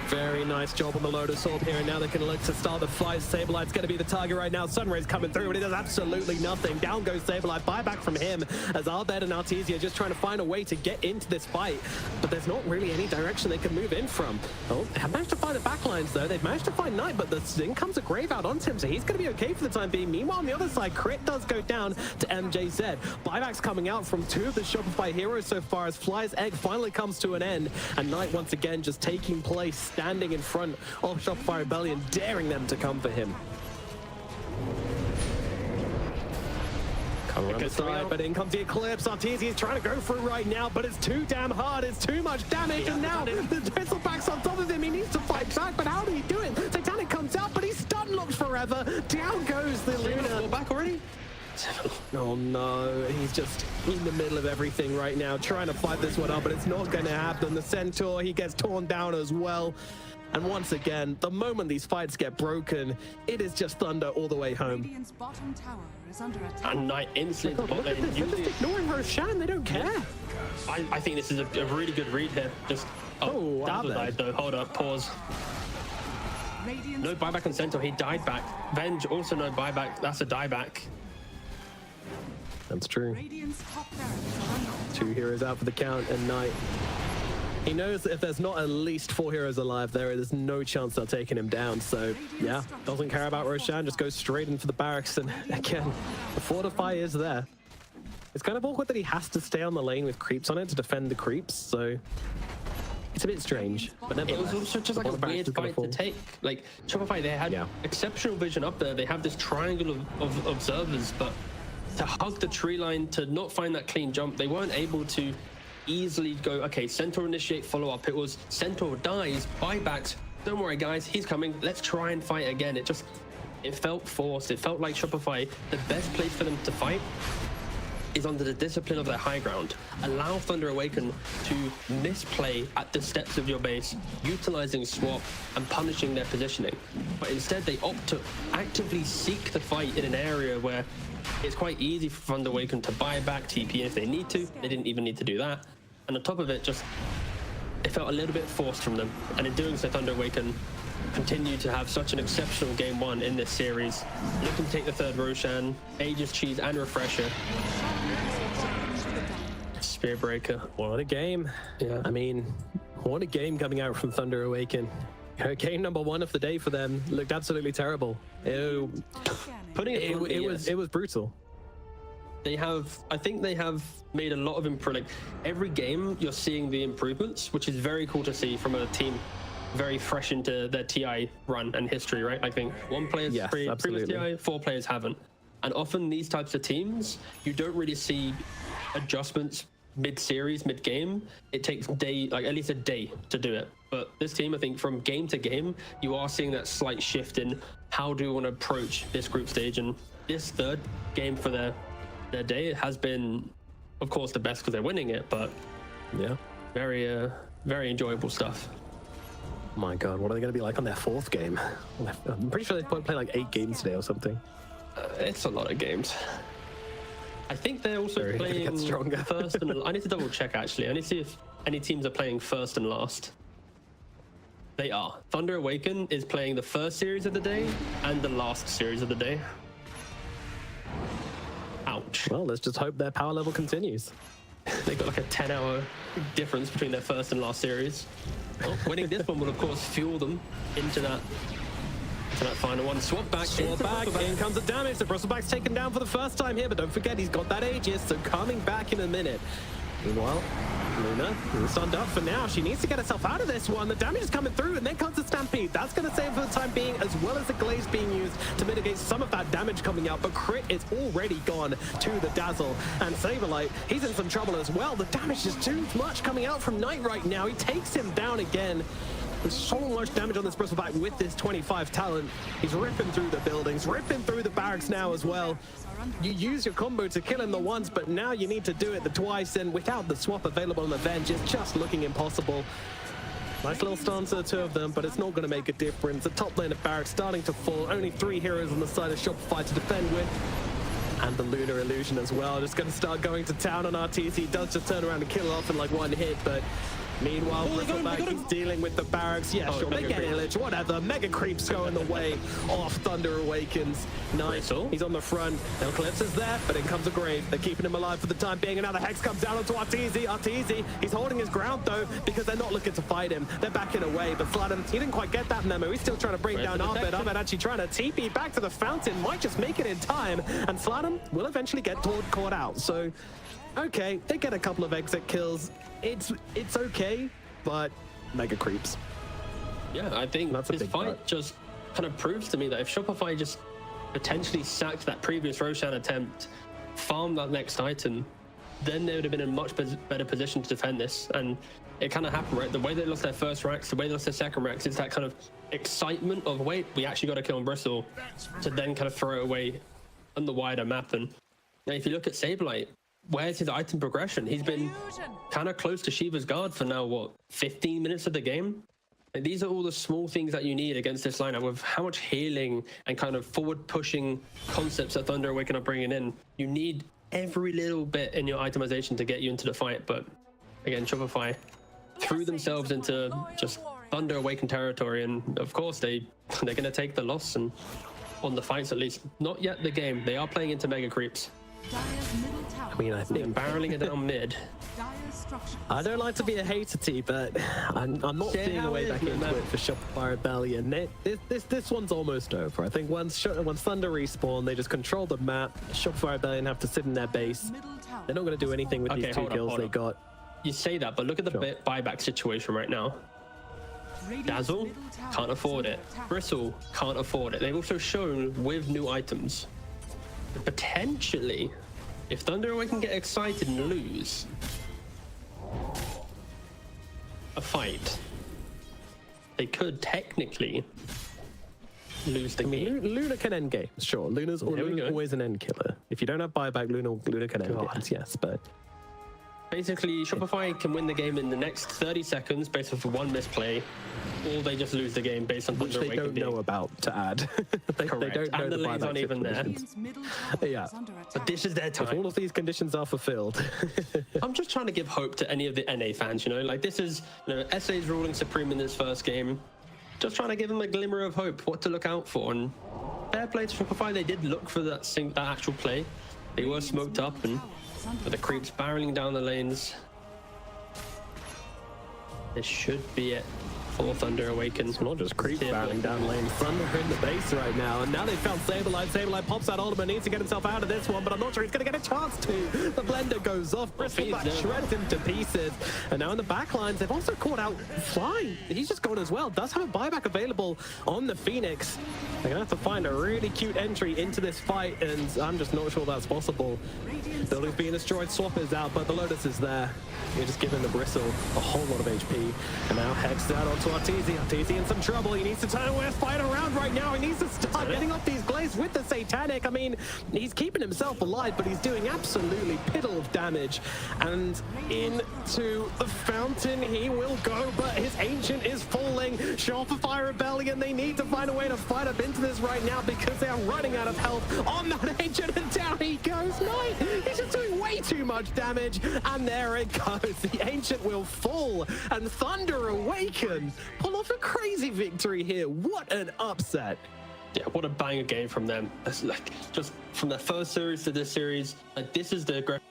Very nice job on the Lotus Orb here, and now they can look to start the fight. Sableye's going to be the target right now. Sunray's coming through, but he does absolutely nothing. Down goes Sableye. Buyback from him as Arbed and Artesia just trying to find a way to get into this fight, but there's not really any direction they can move in from. Oh, they have managed to find the backlines though. They've managed to find Knight, but in comes a Grave out onto him, so he's going to be okay for the time being. Meanwhile, on the other side, Crit does go down to MJZ. Buyback's coming out from 2 of the Shopify heroes so far as Fly's Egg finally comes to an end, and Knight once again just taking place, standing in front of Shopify Rebellion, daring them to come for him. Come around the side, but in comes the Eclipse. Artesia is trying to go through right now, but it's too damn hard. It's too much damage, and now the Bristleback's on top of him. He needs to fight back, but how do he do it? Satanic comes out, but he's stun-locked forever. Down goes the Luna. Back already? Oh no, he's just in the middle of everything right now, trying to fight this one up, but it's not going to happen. The Centaur, he gets torn down as well. And once again, the moment these fights get broken, it is just Thunder all the way home. Radiant's bottom tower is under attack. And Knight instantly bot lane. They're just ignoring Roshan, they don't care. I think this is a really good read here. Just Dazzle died though. Hold up, pause. No buyback on Centaur, he died back. Venge also no buyback, that's a dieback. That's true. Radiant's top barracks are under attack. 2 heroes out for the count, and Knight, he knows that if there's not at least 4 heroes alive, there is no chance they're taking him down. So yeah, doesn't care about Roshan, just goes straight into the barracks, and again, the Fortify is there. It's kind of awkward that he has to stay on the lane with creeps on it to defend the creeps, so it's a bit strange. But it was also just like a weird fight to take. Like Shopify, they had exceptional vision up there. They have this triangle of observers, but to hug the tree line, to not find that clean jump, they weren't able to easily go, okay, Centaur initiate follow-up. It was Centaur dies, buybacks, don't worry guys, he's coming, let's try and fight again. It felt forced. It felt like Shopify, the best place for them to fight is under the discipline of their high ground. Allow Thunder Awaken to misplay at the steps of your base, utilizing swap and punishing their positioning. But instead, they opt to actively seek the fight in an area where it's quite easy for Thunder Awaken to buy back TP if they need to. They didn't even need to do that. And on top of it, it felt a little bit forced from them. And in doing so, Thunder Awaken continue to have such an exceptional game one in this series. Looking to take the third Roshan, Aegis Cheese and Refresher. Spearbreaker. What a game. Yeah. I mean, what a game coming out from Thunder Awaken. Game number 1 of the day for them looked absolutely terrible. It was brutal. I think they have made a lot of improvement. Like, every game you're seeing the improvements, which is very cool to see from a team very fresh into their TI run and history, right? I think 1 player's previous TI, 4 players haven't. And often these types of teams, you don't really see adjustments mid-series, mid-game. It takes at least a day to do it. But this team, I think from game to game, you are seeing that slight shift in how do you want to approach this group stage. And this third game for their day has been, of course, the best because they're winning it, but yeah, very enjoyable stuff. My God, what are they going to be like on their 4th game? I'm pretty sure they play like 8 games today or something. It's a lot of games. I think they're also playing first and I need to double check actually. I need to see if any teams are playing first and last. They are. Thunder Awaken is playing the first series of the day and the last series of the day. Ouch. Well, let's just hope their power level continues. They got like a 10-hour difference between their first and last series. Well, winning this one will of course fuel them into that final one. Swap back. In comes the damage. The Bristleback's taken down for the first time here, but don't forget he's got that Aegis, so coming back in a minute. Meanwhile, Luna is stunned up for now. She needs to get herself out of this one. The damage is coming through, and then comes the Stampede. That's going to save for the time being, as well as the Glaze being used to mitigate some of that damage coming out. But Crit is already gone to the Dazzle. And Saberlight, he's in some trouble as well. The damage is too much coming out from Knight right now. He takes him down again. There's so much damage on this Bristleback with this 25 talent. He's ripping through the buildings, ripping through the barracks now as well. You use your combo to kill him the once, but now you need to do it the twice, and without the swap available on the bench, it's just looking impossible. Nice little stance to the 2 of them, but it's not going to make a difference. The top lane of barracks starting to fall. Only 3 heroes on the side of Shopify to defend with. And the Lunar Illusion as well. Just going to start going to town on RTC. He does just turn around and kill off in like 1 hit, but meanwhile, Bristleback is dealing with the barracks. Yeah, sure, they get Illich, whatever. Mega Creeps going the way of Thunder Awakens. Nice. He's on the front. Eclipse is there, but in comes a Grave. They're keeping him alive for the time being. Another Hex comes down onto Arteezy. Arteezy, he's holding his ground, though, because they're not looking to fight him. They're backing away, but Sladden, he didn't quite get that memo. He's still trying to bring down Abed. Abed actually trying to TP back to the fountain. Might just make it in time, and Sladden will eventually get caught out. So, okay, they get a couple of exit kills. It's okay, but Mega Creeps. Yeah, I think this fight just kind of proves to me that if Shopify just potentially sacked that previous Roshan attempt, farmed that next item, then they would have been in a much better position to defend this. And it kind of happened, right? The way they lost their first Rex, the way they lost their second Rex, is that kind of excitement of, wait, we actually got to kill on Bristle, to then kind of throw it away on the wider map. And if you look at Saberlight, where's his item progression? He's been kind of close to Shiva's Guard for now, what, 15 minutes of the game? And these are all the small things that you need against this lineup with how much healing and kind of forward-pushing concepts that Thunder Awaken are bringing in. You need every little bit in your itemization to get you into the fight. But again, Shopify threw themselves into just Thunder Awaken territory. And of course, they're going to take the loss, and on the fights at least. Not yet the game. They are playing into Mega Creeps. I mean, I think barreling it down mid. I don't like to be a hater, T, but I'm not seeing a way back into it for Shopify Rebellion. This one's almost over. I think once Thunder respawn, they just control the map. Shopify Rebellion have to sit in their base. They're not going to do anything with these 2 kills they got. You say that, but look at the buyback situation right now. Dazzle can't afford it. Bristle can't afford it. They've also shown with new items. Potentially, if Thunder Awaken get excited and lose a fight, they could technically lose the I mean, game. Luna can end games, sure. Luna's always an end killer. If you don't have buyback, Luna can end games, yes, but... Basically, Shopify can win the game in the next 30 seconds based off of one misplay, or they just lose the game based on which Thunder they Awaken don't know about to add. they Correct. don't know And the lanes buyback aren't even there. conditions. Middle tower Yeah. is under attack. But this is their If all time. of these conditions are fulfilled, I'm just trying to give hope to any of the NA fans, you know? Like, this is, you know, SA's ruling supreme in this first game. Just trying to give them a glimmer of hope, what to look out for. And fair play to Shopify, they did look for that actual play. They were smoked up, and with the creeps barreling down the lanes, this should be it for Thunder Awaken. it's not just creep barreling down lane. Thunder in the base right now, and now they've found Saberlight. Saberlight pops out ultimate, needs to get himself out of this one, but I'm not sure he's going to get a chance to. The blender goes off, Bristleback shreds him to pieces, and now in the backlines, they've also caught out Fly. He's just gone as well. Does have a buyback available on the Phoenix. They're going to have to find a really cute entry into this fight, and I'm just not sure that's possible. Building's being destroyed, Swap is out, but the Lotus is there. You're just giving the Bristle a whole lot of HP, and now Hex out onto Arteezy. Arteezy in some trouble. He needs to turn away, fight around right now. He needs to start getting off these glaives with the Satanic. I mean, he's keeping himself alive, but he's doing absolutely piddle of damage. And into the fountain he will go, but his Ancient is falling. Shopify Rebellion, they need to find a way to fight up into this right now because they are running out of health on that Ancient, and down he goes. Knight, he's just doing way too much damage, and there it goes. The Ancient will fall, and Thunder Awaken pull off a crazy victory here. What an upset. Yeah, what a banger game from them. That's like, just from the first series to this series, like, this is the aggressive.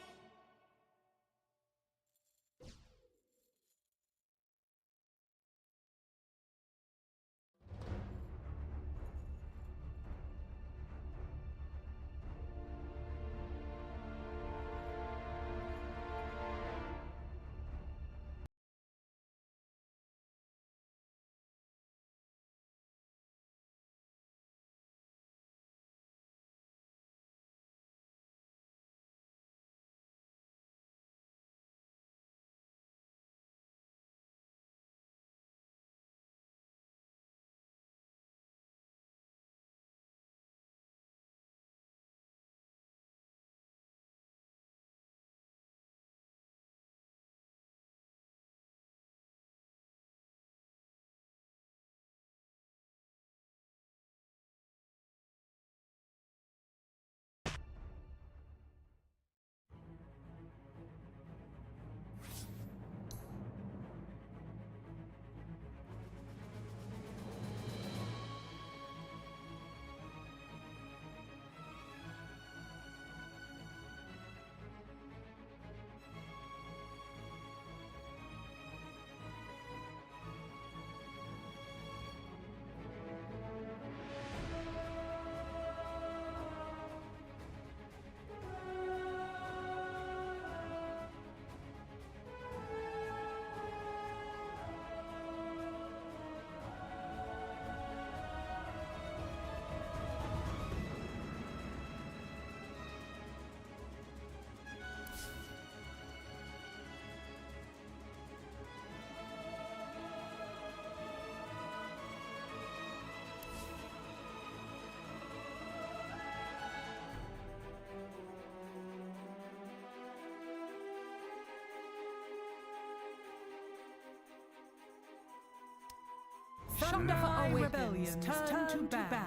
Shopify Rebellions turn to ban.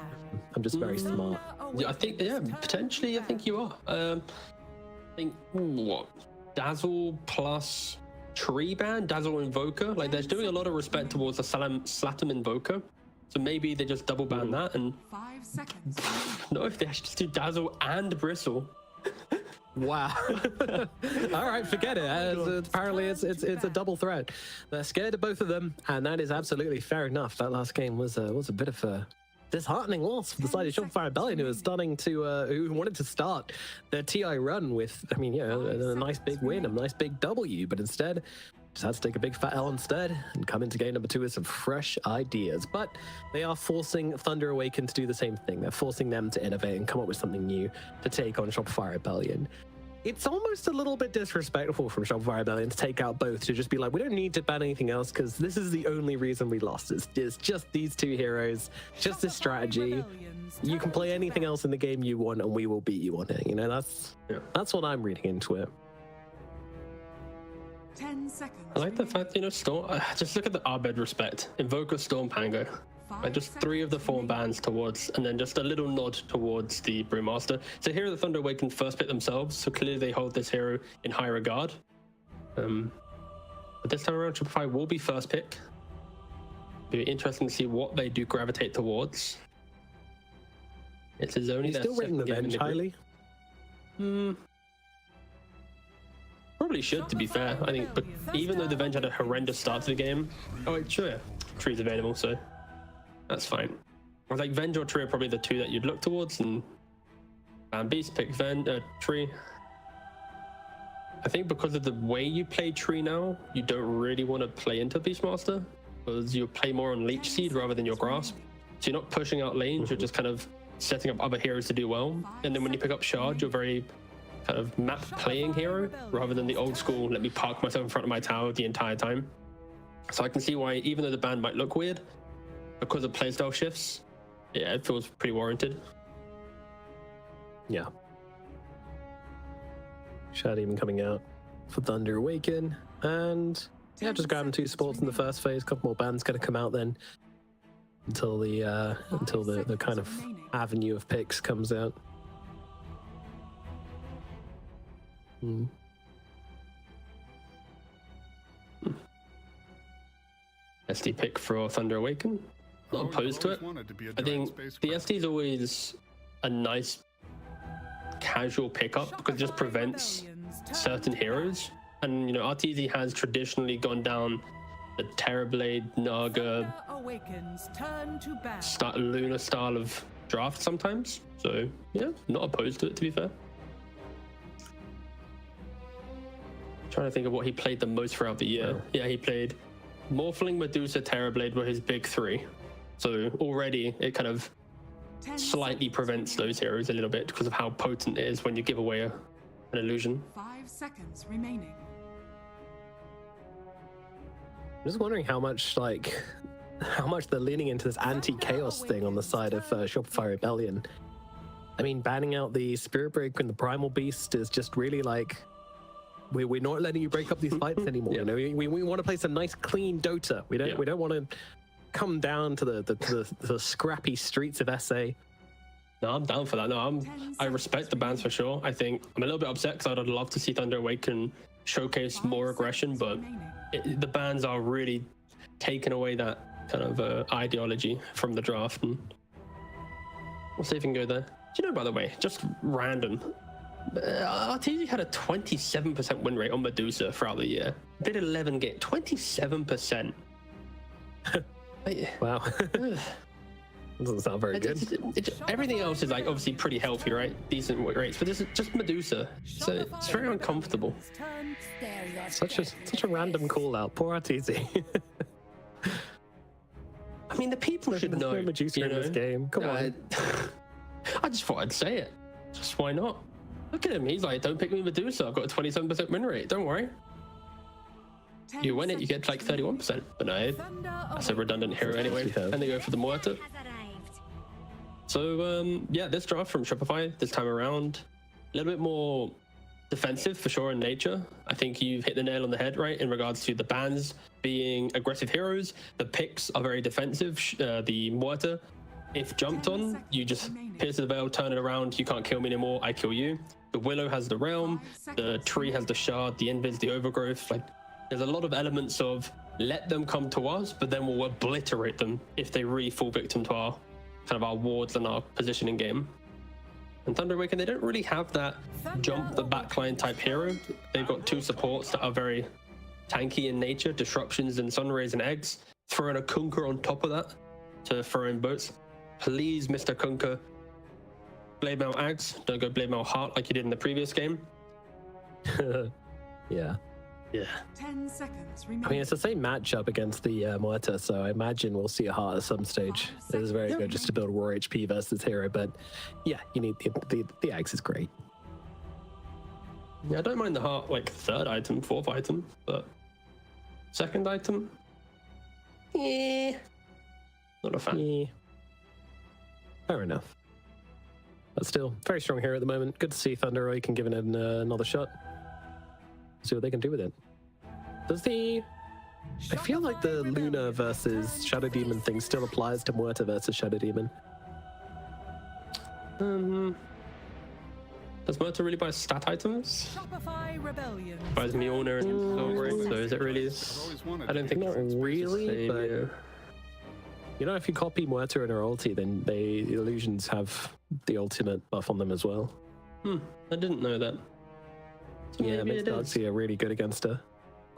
I'm just very smart. Yeah, I think, yeah, potentially, I think you are. I think, what? Dazzle plus Tree Band, Dazzle Invoker? Like, they're doing a lot of respect towards the Slatum Invoker. So maybe they just double ban that, and 5 seconds. no, if they actually just do Dazzle and Bristle. Wow. All right, forget it. Apparently, it's a double threat. They're scared of both of them, and that is absolutely fair enough. That last game was a bit of a disheartening loss for the side of Shopify Rebellion, who was who wanted to start their TI run with, I mean, a nice big win, a nice big W, but instead just had to take a big fat L instead and come into game number 2 with some fresh ideas. But they are forcing Thunder Awaken to do the same thing. They're forcing them to innovate and come up with something new to take on Shopify Rebellion. it's almost a little bit disrespectful from Shopify Rebellion to take out both, to just be like, we don't need to ban anything else because this is the only reason we lost. It's just these two heroes, just this strategy. You can play anything else in the game you want and we will beat you on it. You know, that's what I'm reading into it. 10 seconds. I like the fact, you know, Storm, just look at the Abed respect. Invoker, Storm, Pango. Like just 3 of the 4 bands towards, and then just a little nod towards the Brewmaster. So here are the Thunder Awaken first pick themselves, so clearly they hold this hero in high regard. But this time around, Shopify will be first pick. It'll be interesting to see what they do gravitate towards. It's only still rating the bench highly. Probably should, to be fair. I think, but even though the Venge had a horrendous start to the game, oh wait, sure, Tree's available, so that's fine. I was like, Venge or Tree are probably the 2 that you'd look towards, and Beast pick Tree. I think because of the way you play Tree now, you don't really want to play into Beastmaster, because you play more on Leech Seed rather than your Grasp. So you're not pushing out lanes, you're just kind of setting up other heroes to do well. And then when you pick up Shard, you're very kind of map playing hero, rather than the old school, let me park myself in front of my tower the entire time. So I can see why, even though the ban might look weird, because of playstyle shifts, yeah, it feels pretty warranted. Yeah. Shad even coming out for Thunder Awaken, and yeah, just grabbing 2 supports in the first phase. A couple more bans going to come out then until the kind of avenue of picks comes out. SD pick for Thunder Awaken. Not opposed to it. I think the SD is always a nice casual pickup because it just prevents certain heroes. And you know, RTZ has traditionally gone down the Terrorblade, Naga, Lunar style of draft sometimes. So yeah, not opposed to it, to be fair. Trying to think of what he played the most throughout the year. Yeah, he played Morphling, Medusa, Terrorblade were his big 3. So already it kind of slightly prevents those heroes a little bit because of how potent it is when you give away an illusion. 5 seconds remaining. I'm just wondering how much they're leaning into this anti-chaos thing on the side of Shopify Rebellion. I mean, banning out the Spirit Break and the Primal Beast is just really like, we're not letting you break up these fights anymore. You know, we want to play some nice clean Dota. We don't want to come down to the scrappy streets of SA. No, I'm down for that. No, I respect the bans for sure. I think I'm a little bit upset because I'd love to see Thunder Awaken showcase more aggression, but the bans are really taking away that kind of ideology from the draft. And we'll see if we can go there. Do you know, by the way, just random, RTZ had a 27% win rate on Medusa throughout the year. Did 11 games, 27%. Wow. Doesn't sound very good. Everything else is like obviously pretty healthy, right? Decent win rates, but this is just Medusa, so it's very uncomfortable. Such a random call out. Poor RTZ. I mean, the people should know. Medusa in this game. Come on. I just thought I'd say it. Just why not? Look at him. He's like, don't pick me Medusa. I've got a 27% win rate. Don't worry. You win it, you get like 31%. But no, that's a redundant hero anyway. And they go for the Muerta. So yeah, this draft from Shopify this time around, a little bit more defensive for sure in nature. I think you've hit the nail on the head, right, in regards to the bans being aggressive heroes. The picks are very defensive. The Muerta, if jumped on, you just pierce the veil, turn it around. You can't kill me anymore. I kill you. The Willow has the Realm. The Tree has the Shard. The Invis, the Overgrowth. Like, there's a lot of elements of let them come to us, but then we'll obliterate them if they really fall victim to our kind of our wards and our positioning game. And Thunder Awaken, they don't really have that jump the backline type hero. They've got 2 supports that are very tanky in nature, Disruptions and Sunrays and Eggs. Throw in a Kunkka on top of that to throw in boats. Please, Mr. Kunkka, Blade Mail Ags. Don't go Blade Mail Heart like you did in the previous game. Yeah. 10 seconds remaining. I mean, it's the same matchup against the Muerta, so I imagine we'll see a heart at some stage. It is very good just to build raw HP versus hero, but yeah, you need the Axe is great. Yeah, I don't mind the heart, like, third item, fourth item, but second item? Not a fan. Yeah. Fair enough. But still, very strong here at the moment. Good to see Thunder Awaken giving it another shot. See what they can do with it. Does the... I feel like the Luna versus Shadow Demon thing still applies to Muerta versus Shadow Demon. Does Muerta really buy stat items? Shopify Rebellion. Buys Mjolnir and Silver, so is it really? I don't think Not really, but... yeah. You know, if you copy Muerta and her ulti, then the illusions have the ultimate buff on them as well. I didn't know that. So Yeah, it makes it is. Darkseer really good against her.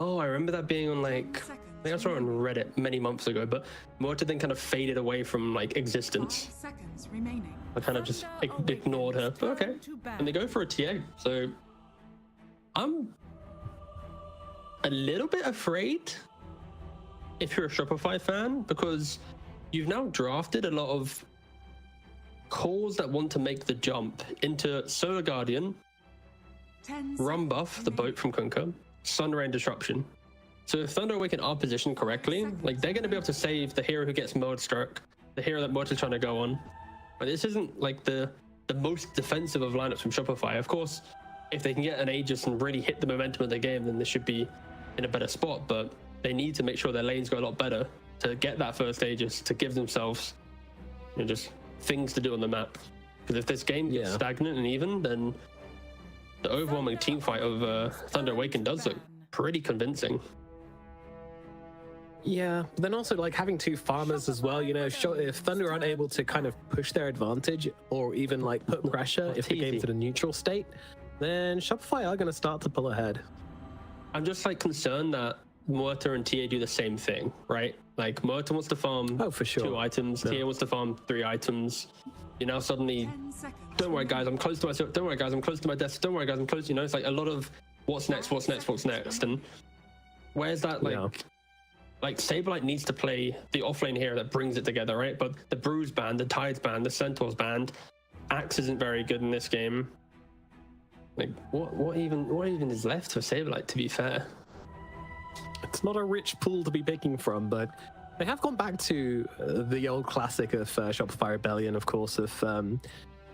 Oh, I remember that being on, like, I think I saw it on Reddit many months ago, but Muerta then kind of faded away from, like, existence. 5 seconds remaining. I kind of just ignored her. But okay. And they go for a TA. So I'm a little bit afraid if you're a Shopify fan, because you've now drafted a lot of cores that want to make the jump into Solar Guardian, 10 Rum Buff, the boat from Kunkka, Sun Rain Disruption. So if Thunder Awaken are positioned correctly, like, they're going to be able to save the hero who gets mode struck, the hero that Muerta's trying to go on. But this isn't like the most defensive of lineups from Shopify. Of course, if they can get an Aegis and really hit the momentum of the game, then they should be in a better spot. But they need to make sure their lanes go a lot better to get that first Aegis, to give themselves, you know, just things to do on the map. Because if this game gets stagnant and even, then the overwhelming team fight of Thunder Awaken does look pretty convincing. Yeah, but then also, like, having two farmers as well, you know, if Thunder aren't able to kind of push their advantage or even, like, put pressure if the game's in a neutral state, then Shopify are going to start to pull ahead. I'm just, like, concerned that Muerta and TA do the same thing, right? Like, Muerta wants to farm for sure. 2 items, TA wants to farm 3 items. You know, suddenly, don't worry, guys, I'm close to myself. Don't worry, guys, I'm close to my desk. Don't worry, guys, I'm close. You know, it's like a lot of what's next. And where's that, like... Like, Saberlight needs to play the offlane hero that brings it together, right? But the Bruise band, the Tides band, the Centaurs band, Axe isn't very good in this game. Like, what even is left for Saberlight, to be fair? It's not a rich pool to be picking from, but they have gone back to the old classic of Shopify Rebellion, of course, of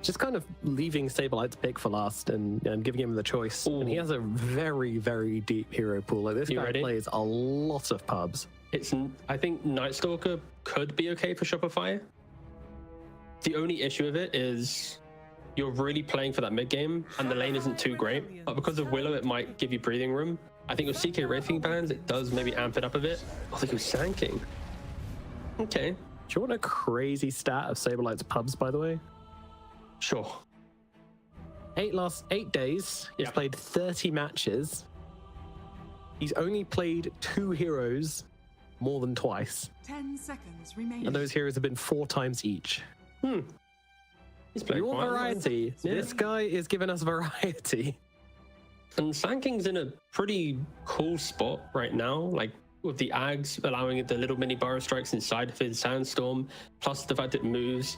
just kind of leaving Saberlight to pick for last and giving him the choice. Ooh. And he has a very, very deep hero pool. Like, this guy plays a lot of pubs. I think Night Stalker could be okay for Shopify. The only issue of it is you're really playing for that mid game and the lane isn't too great. But because of Willow, it might give you breathing room. I think with CK Wraithing bans, it does maybe amp it up a bit. Oh, look who's sanking. Okay. Do you want a crazy stat of Saberlight's pubs, by the way? Sure. 8 days. He's played 30 matches. He's only played 2 heroes more than twice. 10 seconds remaining. And those heroes have been 4 times each. He's playing Your variety. Yeah. This guy is giving us variety. And Sanking's in a pretty cool spot right now, like with the Ags allowing the little mini burrow strikes inside of his Sandstorm, plus the fact it moves.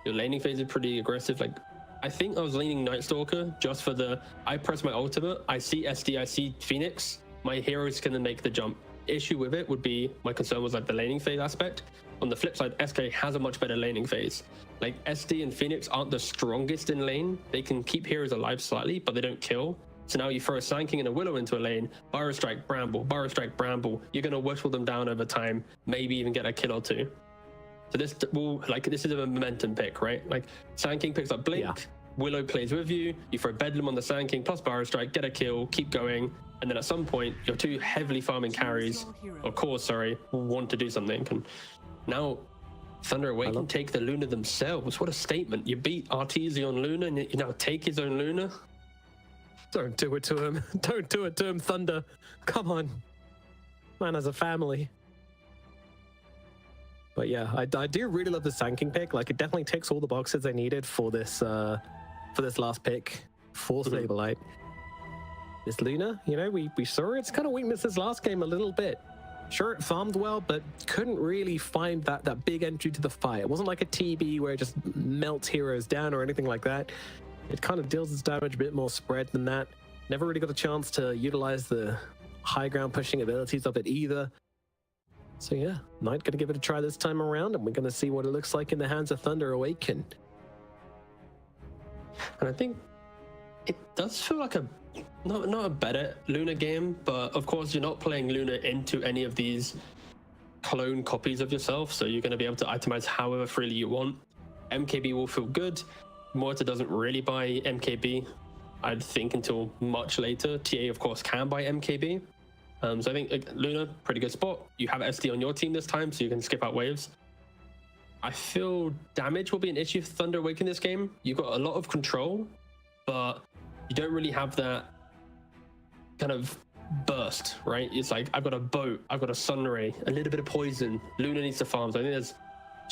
Your laning phase is pretty aggressive. Like, I think I was leaning Night Stalker just for I press my ultimate, I see SD, I see Phoenix, my hero's gonna make the jump. Issue with it would be, my concern was like the laning phase aspect. On the flip side, SK has a much better laning phase. Like, SD and Phoenix aren't the strongest in lane. They can keep heroes alive slightly, but they don't kill. So now you throw a Sanking and a Willow into a lane, Burrow Strike, Bramble, you're gonna whittle them down over time, maybe even get a kill or 2. So this is a momentum pick, right? Like, Sanking picks up Blink, Willow plays with you, you throw Bedlam on the Sanking plus Burrow Strike, get a kill, keep going, and then at some point, your 2 heavily farming carries, or cores, sorry, will want to do something. And now, Thunder Awaken take the Luna themselves. What a statement. You beat Arteezy on Luna, and you now take his own Luna? Don't do it to him. Don't do it to him, Thunder. Come on. Man has a family. But yeah, I do really love the Sanking pick. Like, it definitely ticks all the boxes I needed for this last pick for Saberlight. This Luna, you know, we saw its kind of weaknesses last game a little bit. Sure, it farmed well, but couldn't really find that big entry to the fight. It wasn't like a TB where it just melts heroes down or anything like that. It kind of deals its damage a bit more spread than that. never really got a chance to utilize the high ground pushing abilities of it either. So yeah, Knight gonna give it a try this time around, and we're gonna see what it looks like in the hands of Thunder Awaken. And I think it does feel like not a better Luna game, but of course you're not playing Luna into any of these clone copies of yourself, so you're going to be able to itemize however freely you want. MKB will feel good. Morta doesn't really buy MKB, I'd think, until much later. TA of course can buy MKB, so I think Luna, pretty good spot. You have SD on your team this time, so you can skip out waves. I feel damage will be an issue for Thunder Awaken this game. You've got a lot of control, but you don't really have that kind of burst, right? It's like, I've got a boat, I've got a sunray, a little bit of poison. Luna needs to farm. So I think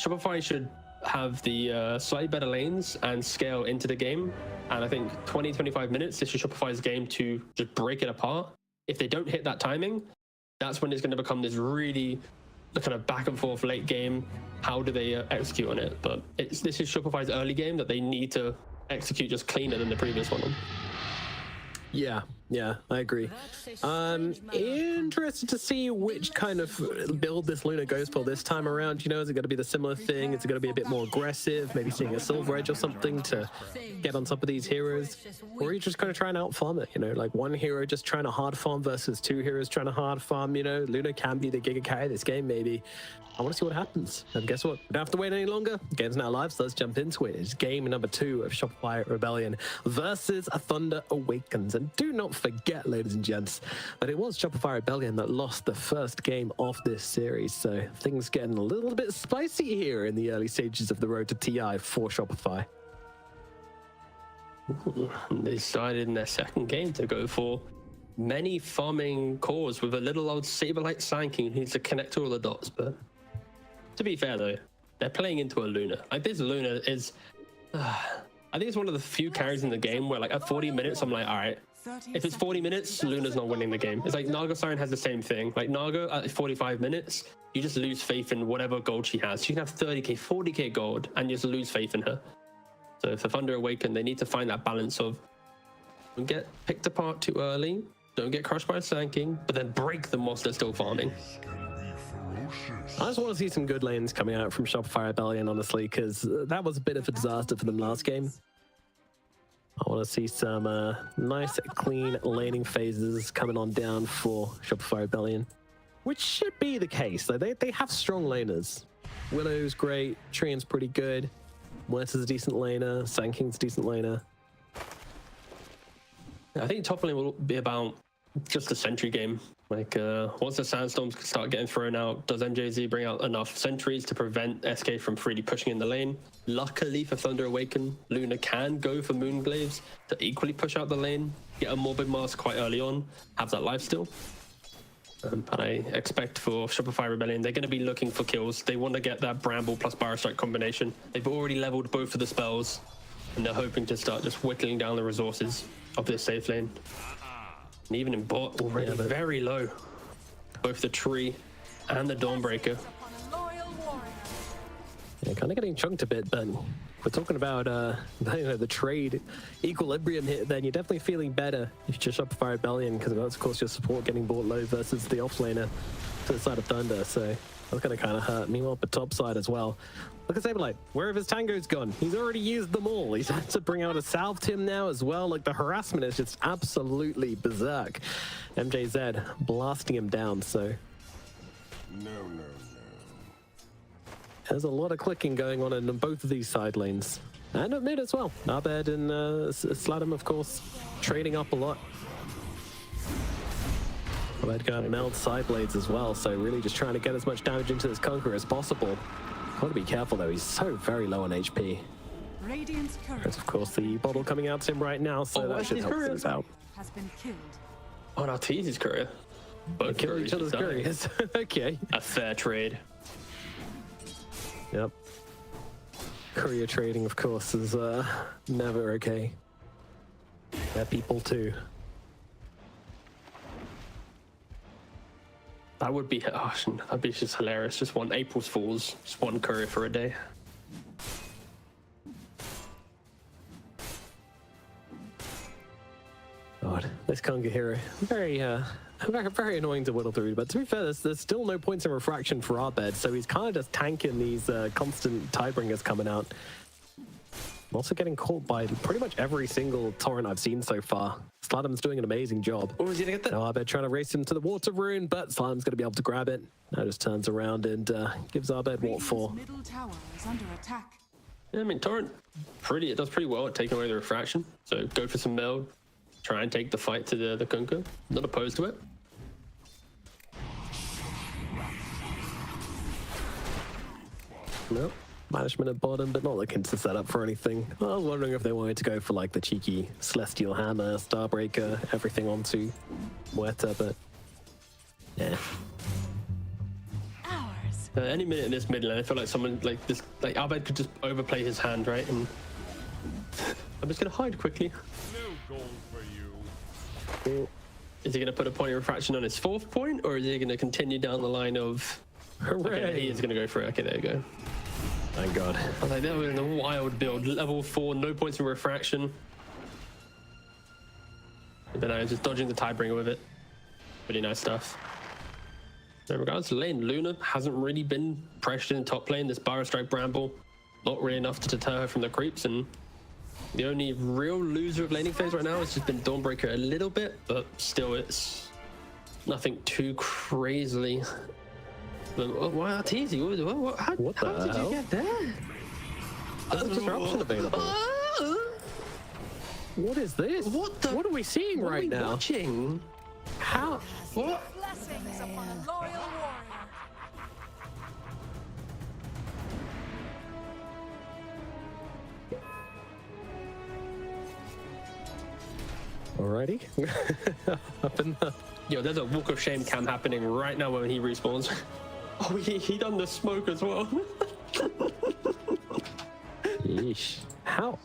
Shopify should have the slightly better lanes and scale into the game. And I think 20-25 minutes, this is Shopify's game to just break it apart. If they don't hit that timing, that's when it's going to become this really kind of back and forth late game. How do they execute on it? But this is Shopify's early game that they need to execute just cleaner than the previous one. Yeah, I agree. Interested to see which kind of build this Luna goes for this time around. You know, is it going to be the similar thing? Is it going to be a bit more aggressive? Maybe seeing a Silver Edge or something to get on top of these heroes? Or are you just kind of trying to out farm it? You know, like one hero just trying to hard farm versus two heroes trying to hard farm. You know, Luna can be the Giga carry of this game, maybe. I want to see what happens. And guess what? We don't have to wait any longer. The game's now live, so let's jump into it. It's game number 2 of Shopify Rebellion versus Thunder Awakens. And do not forget, ladies and gents, that it was Shopify Rebellion that lost the first game of this series. So things getting a little bit spicy here in the early stages of the road to TI for Shopify. They decided in their second game to go for many farming cores with a little old Saberlight Sanking who needs to connect all the dots. But to be fair though, they're playing into a Luna. Like, this Luna is, I think it's one of the few carries in the game where, like, at 40 minutes, I'm like, all right, if it's 40 minutes, Luna's not winning the game. It's like Naga Siren has the same thing. Like, Naga at 45 minutes, you just lose faith in whatever gold she has. She can have 30k, 40k gold, and you just lose faith in her. So for Thunder Awaken, they need to find that balance of don't get picked apart too early, don't get crushed by a Sanking, but then break them whilst they're still farming. I just want to see some good lanes coming out from Shopify Rebellion, honestly, because that was a bit of a disaster for them last game. I want to see some nice, clean laning phases coming on down for Shopify Rebellion, which should be the case. They have strong laners. Willow's great, Trian's pretty good, Muerta's a decent laner, Sanking's a decent laner. I think top lane will be about just a sentry game. Like, once the sandstorms start getting thrown out, does MJZ bring out enough sentries to prevent SK from freely pushing in the lane? Luckily for Thunder Awaken, Luna can go for Moonglaves to equally push out the lane, get a Morbid Mask quite early on, have that lifesteal. But I expect for Shopify Rebellion, they're going to be looking for kills. They want to get that Bramble plus Biostrike combination. They've already leveled both of the spells, and they're hoping to start just whittling down the resources of this safe lane. And even in bot, already very low. Both the tree and the Dawnbreaker. Yeah, kind of getting chunked a bit, but we're talking about the trade equilibrium here, then you're definitely feeling better if you just Shopify Rebellion, because that's of course your support getting bought low versus the offlaner to the side of Thunder, so that's gonna kind of hurt. Meanwhile, but top side as well. Look at Saberlight, where have his tangos gone? He's already used them all. He's had to bring out a salve to him now as well. Like, the harassment is just absolutely berserk. MJZ blasting him down, so. No. There's a lot of clicking going on in both of these side lanes. And at mid as well. Abed and Sladam, of course, trading up a lot. Abed got meld side blades as well, so really just trying to get as much damage into this Conqueror as possible. Got to be careful though, he's so very low on HP. There's of course the bottle coming out to him right now, so that should help things out. Has been killed. Oh, now Teasy's courier. Both Kill each other's couriers. Okay. A fair trade. Yep. Courier trading, of course, is never okay. They're people too. That would be, that'd be just hilarious. Just one April's Fools, just one courier for a day. God. This Conga hero. Very annoying to whittle through. But to be fair, there's still no points in refraction for Abed, so he's kind of just tanking these constant Tidebringers coming out. Also getting caught by pretty much every single torrent I've seen so far. Sladam's doing an amazing job. Oh, is he gonna get that? Now Abed trying to race him to the water rune, but Sladam's going to be able to grab it. Now just turns around and gives Abed what for. Middle tower is under attack. Yeah, I mean, torrent it does pretty well at taking away the refraction. So go for some meld, try and take the fight to the Kunkka. Not opposed to it. Nope. Management at bottom, but not looking to set up for anything. I was wondering if they wanted to go for like the cheeky Celestial Hammer, Starbreaker, everything onto Muerta, but yeah. Ours. Any minute in this mid lane, I feel like someone like this, like Abed could just overplay his hand, right? And I'm just gonna hide quickly. No gold for you. Is he gonna put a point of refraction on his 4th point, or is he gonna continue down the line of? Okay, he is gonna go for it. Okay, there you go. Thank God. I was like, that was a wild build. Level 4, no points in refraction. But I was just dodging the Tidebringer with it. Pretty nice stuff. In regards to lane, Luna hasn't really been pressured in top lane. This Barrow Strike Bramble, not really enough to deter her from the creeps. And the only real loser of laning phase right now has just been Dawnbreaker a little bit, but still it's nothing too crazily. Why Arteezy? How did you get there? There's a disruption available. What is this? What are we seeing right now? Watching? How? What? Blessings upon a loyal warrior. Alrighty. Up in the... Yo, there's a walk of shame cam happening right now when he respawns. Oh, he done the smoke as well. Yeesh. How?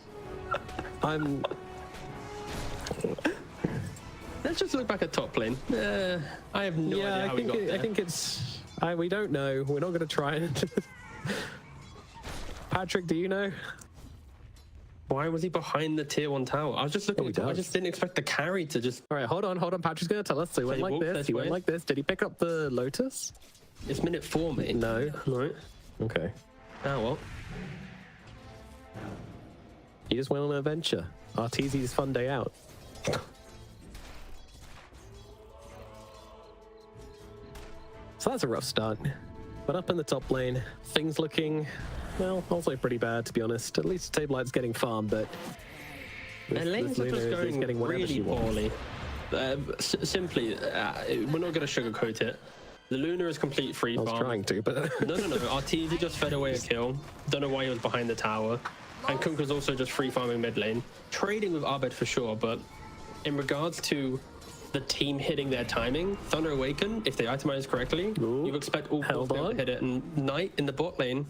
Let's just look back at top lane. I have no idea how we got there. I think it's... we don't know. We're not going to try it. Patrick, do you know? Why was he behind the tier 1 tower? I was just looking. I just didn't expect the carry to just... All right, hold on. Patrick's going to tell us. So he went like this. He went like this. Did he pick up the Lotus? It's minute 4, mate. No. Right. Okay. Ah, well. He just went on an adventure. Arteezy's fun day out. So that's a rough start. But up in the top lane, things looking, well, also pretty bad, to be honest. At least Table Light's getting farmed, but... And lanes are just going really poorly. Simply, we're not going to sugarcoat it. The Luna is complete free farm. I was trying to, but... No. Arteezy just fed away a kill. Don't know why he was behind the tower. And Kunkka's also just free farming mid lane. Trading with Abed for sure, but in regards to the team hitting their timing, Thunder Awaken, if they itemize correctly, you expect all four to hit it. And Knight in the bot lane.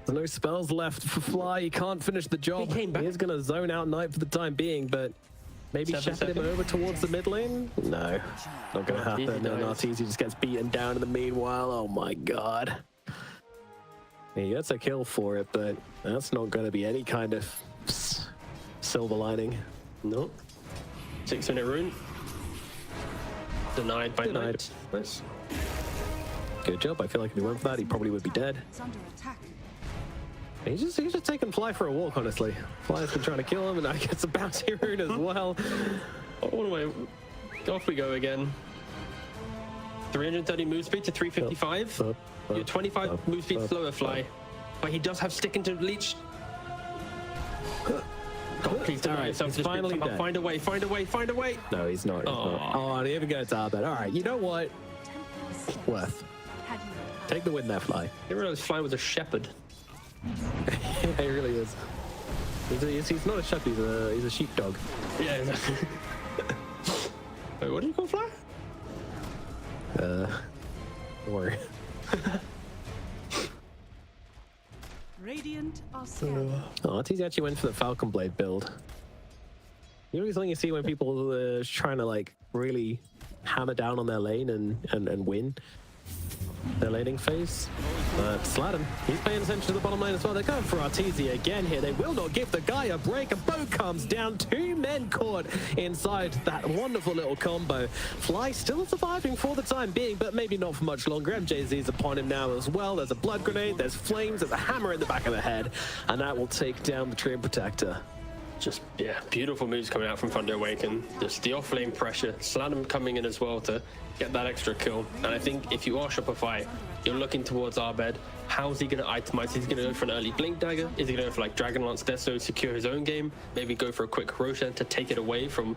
There's no spells left for Fly. He can't finish the job. He is going to zone out Knight for the time being, but... Maybe shepherd him over towards the mid lane? No, not going to happen. And Arteezy just gets beaten down in the meanwhile. Oh my God. He gets a kill for it, but that's not going to be any kind of silver lining. No. 6-minute rune. Denied by Knight. Nice. Good job. I feel like if he went for that, he probably would be dead. He's just taking Fly for a walk, honestly. Fly's been trying to kill him, and now he gets a bounty rune as well. All the way. Off we go again. 330 move speed to 355. You're 25 move speed slower, Fly. But he does have stick into leech. God, please deny yourself. Just finally dead. Find a way. No, he's not. Oh, and here we go, Tarbet. All right, you know what? Worth. Take the win there, Fly. I didn't realize Fly was a shepherd. Yeah, he really is. He's not a shepherd, he's a sheepdog. Yeah, exactly. Wait, what do you call Fly? Don't worry. Radiant are scared. Arteezy actually went for the Falcon Blade build. You know something you see when people are trying to like really hammer down on their lane and win? their laning phase. But Sladen, he's paying attention to the bottom lane as well. They're going for Arteezy again here. They will not give the guy a break. A boat comes down. 2 men caught inside that wonderful little combo. Fly still surviving for the time being, but maybe not for much longer. MJZ's upon him now as well. There's a blood grenade, there's flames, there's a hammer in the back of the head, and that will take down the Treant Protector. Just, yeah, beautiful moves coming out from Thunder Awaken. Just the off-lane pressure. Sladam coming in as well to get that extra kill. And I think if you are Shopify, you're looking towards Abed. How's he going to itemize? Is he going to go for an early Blink Dagger? Is he going to go for like Dragon Lance Deso, secure his own game? Maybe go for a quick Roshan to take it away from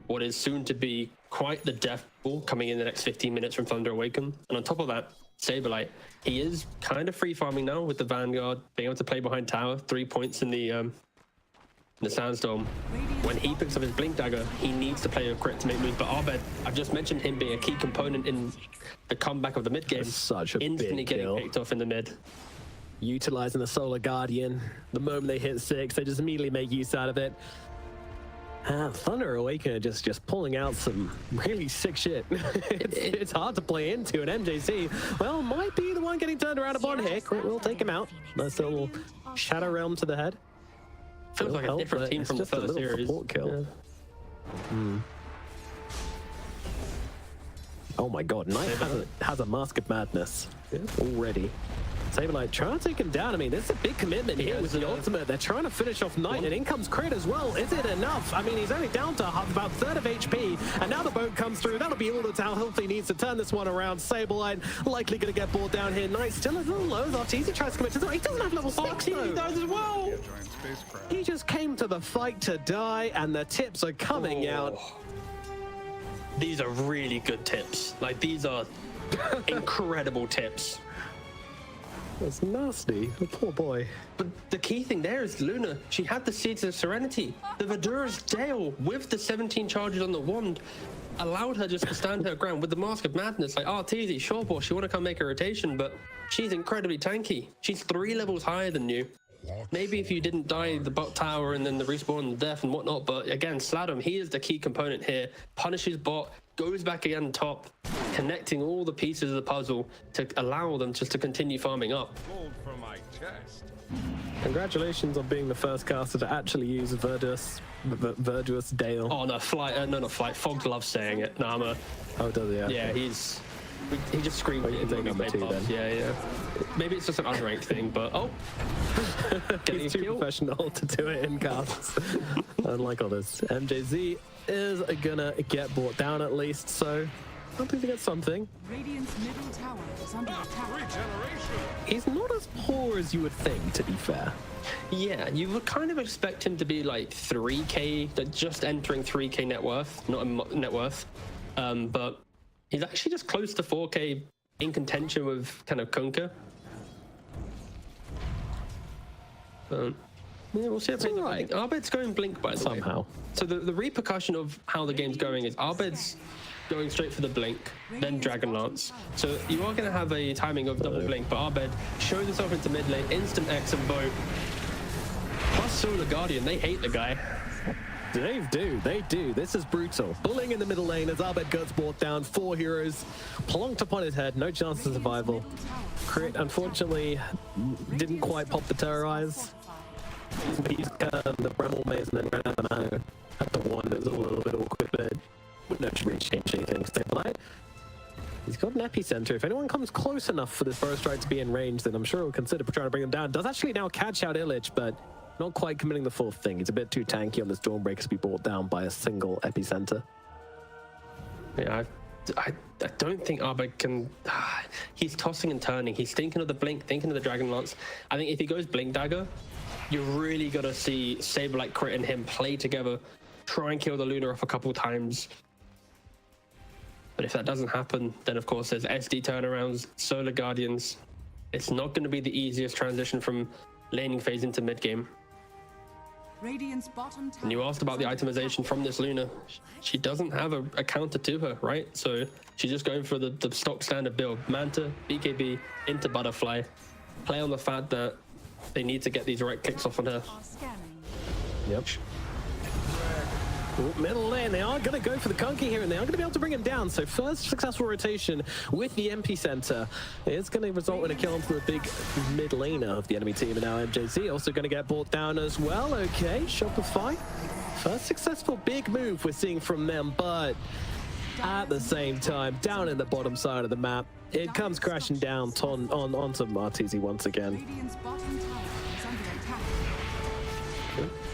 what is soon to be quite the death ball coming in the next 15 minutes from Thunder Awaken. And on top of that, Saberlight, he is kind of free farming now with the Vanguard, being able to play behind tower, 3 points in the Sandstorm. When he picks up his Blink Dagger, he needs to play a crit to make moves. But Abed, I've just mentioned him being a key component in the comeback of the mid game. Such a instantly big getting kill. picked off in the mid. Utilizing the Solar Guardian. The moment they hit 6, they just immediately make use out of it. Thunder Awaken are just pulling out some really sick shit. it's hard to play into, and MJC, well, might be the one getting turned around upon here. Crit will take him out. Nice little Shadow Realm to the head. Feels like a different team from the first series. Kill. Yeah. Oh my god, Knight has a Mask of Madness already. Saberlight trying to take him down. I mean, this is a big commitment here with the ultimate. They're trying to finish off Knight, and in comes Crit as well. Is it enough? I mean, he's only down to about 1/3 of HP, and now the boat comes through. That'll be all the Talon health he needs to turn this one around. Saberlight likely going to get brought down here. Knight still a little low. Arteezy tries to commit to he doesn't have level 6 though. He does as well. He just came to the fight to die, and the tips are coming out. These are really good tips. Like, these are incredible tips. That's nasty. The poor boy. But the key thing there is Luna. She had the Seeds of Serenity. The Vidura's Dale with the 17 charges on the wand allowed her just to stand her ground with the Mask of Madness. Like, Arteezy, sure, boss, you want to come make a rotation, but she's incredibly tanky. She's 3 levels higher than you. Maybe if you didn't die the bot tower and then the respawn and death and whatnot, but again, Sladam, he is the key component here. Punishes bot, goes back again top, connecting all the pieces of the puzzle to allow them just to continue farming up. Gold from my chest. Congratulations on being the first caster to actually use Verdurous Dale. Oh no, Flight, no, not Flight. Fog loves saying it. No, I'm a. Oh, does he? Yeah, he just screamed. You can take number 2 then. Yeah. Maybe it's just an unranked thing, but he's too professional to do it in casts. Unlike others, MJZ is gonna get brought down at least, so I think he gets something. Radiant's middle tower is under attack. He's not as poor as you would think, to be fair. Yeah, you would kind of expect him to be like 3k, just entering 3k net worth, not a net worth, but he's actually just close to 4k in contention with kind of Kunkka. Yeah, we'll see. Right. Abed's going Blink, by the way. Somehow. So the repercussion of how the game's going is Abed's going straight for the Blink, then Dragon Lance. So you are going to have a timing of double Blink, but Abed shows himself into mid lane, instant X and boat. Plus Solar Guardian, they hate the guy. They do. This is brutal. Bullying in the middle lane as Abed gets brought down. 4 heroes plonked upon his head. No chance of survival. Crit, unfortunately, didn't quite pop the terrorize. He used the Bramble Maze and then ran out of ammo at the one that was a little bit awkward, but wouldn't actually really change anything. Stabilite. He's got an epicenter. If anyone comes close enough for this burst strike to be in range, then I'm sure he'll consider trying to bring him down. Does actually now catch out Illich, but not quite committing the full thing. He's a bit too tanky on this Dawnbreaker to be brought down by a single epicenter. Yeah, I don't think Abed can. He's tossing and turning. He's thinking of the Blink, thinking of the Dragon Lance. I think if he goes Blink Dagger, you're really got to see Saberlight, Crit, and him play together, try and kill the Luna off a couple times. But if that doesn't happen, then of course there's SD turnarounds, Solar Guardians. It's not going to be the easiest transition from laning phase into mid game. Radiant's bottom tower. And you asked about the itemization from this Luna. She doesn't have a counter to her, right? So she's just going for the stock standard build. Manta, BKB, into Butterfly. Play on the fact that they need to get these right clicks off on her. Yep. Middle lane, they are going to go for the Conky here, and they are going to be able to bring him down. So first successful rotation with the MP center is going to result in a kill onto the big mid laner of the enemy team. And now MJZ also going to get brought down as well. Okay, Shopify. First successful big move we're seeing from them, but at the same time, down in the bottom side of the map, it comes crashing down onto Martisi once again. Radiant's bottom tower is under attack.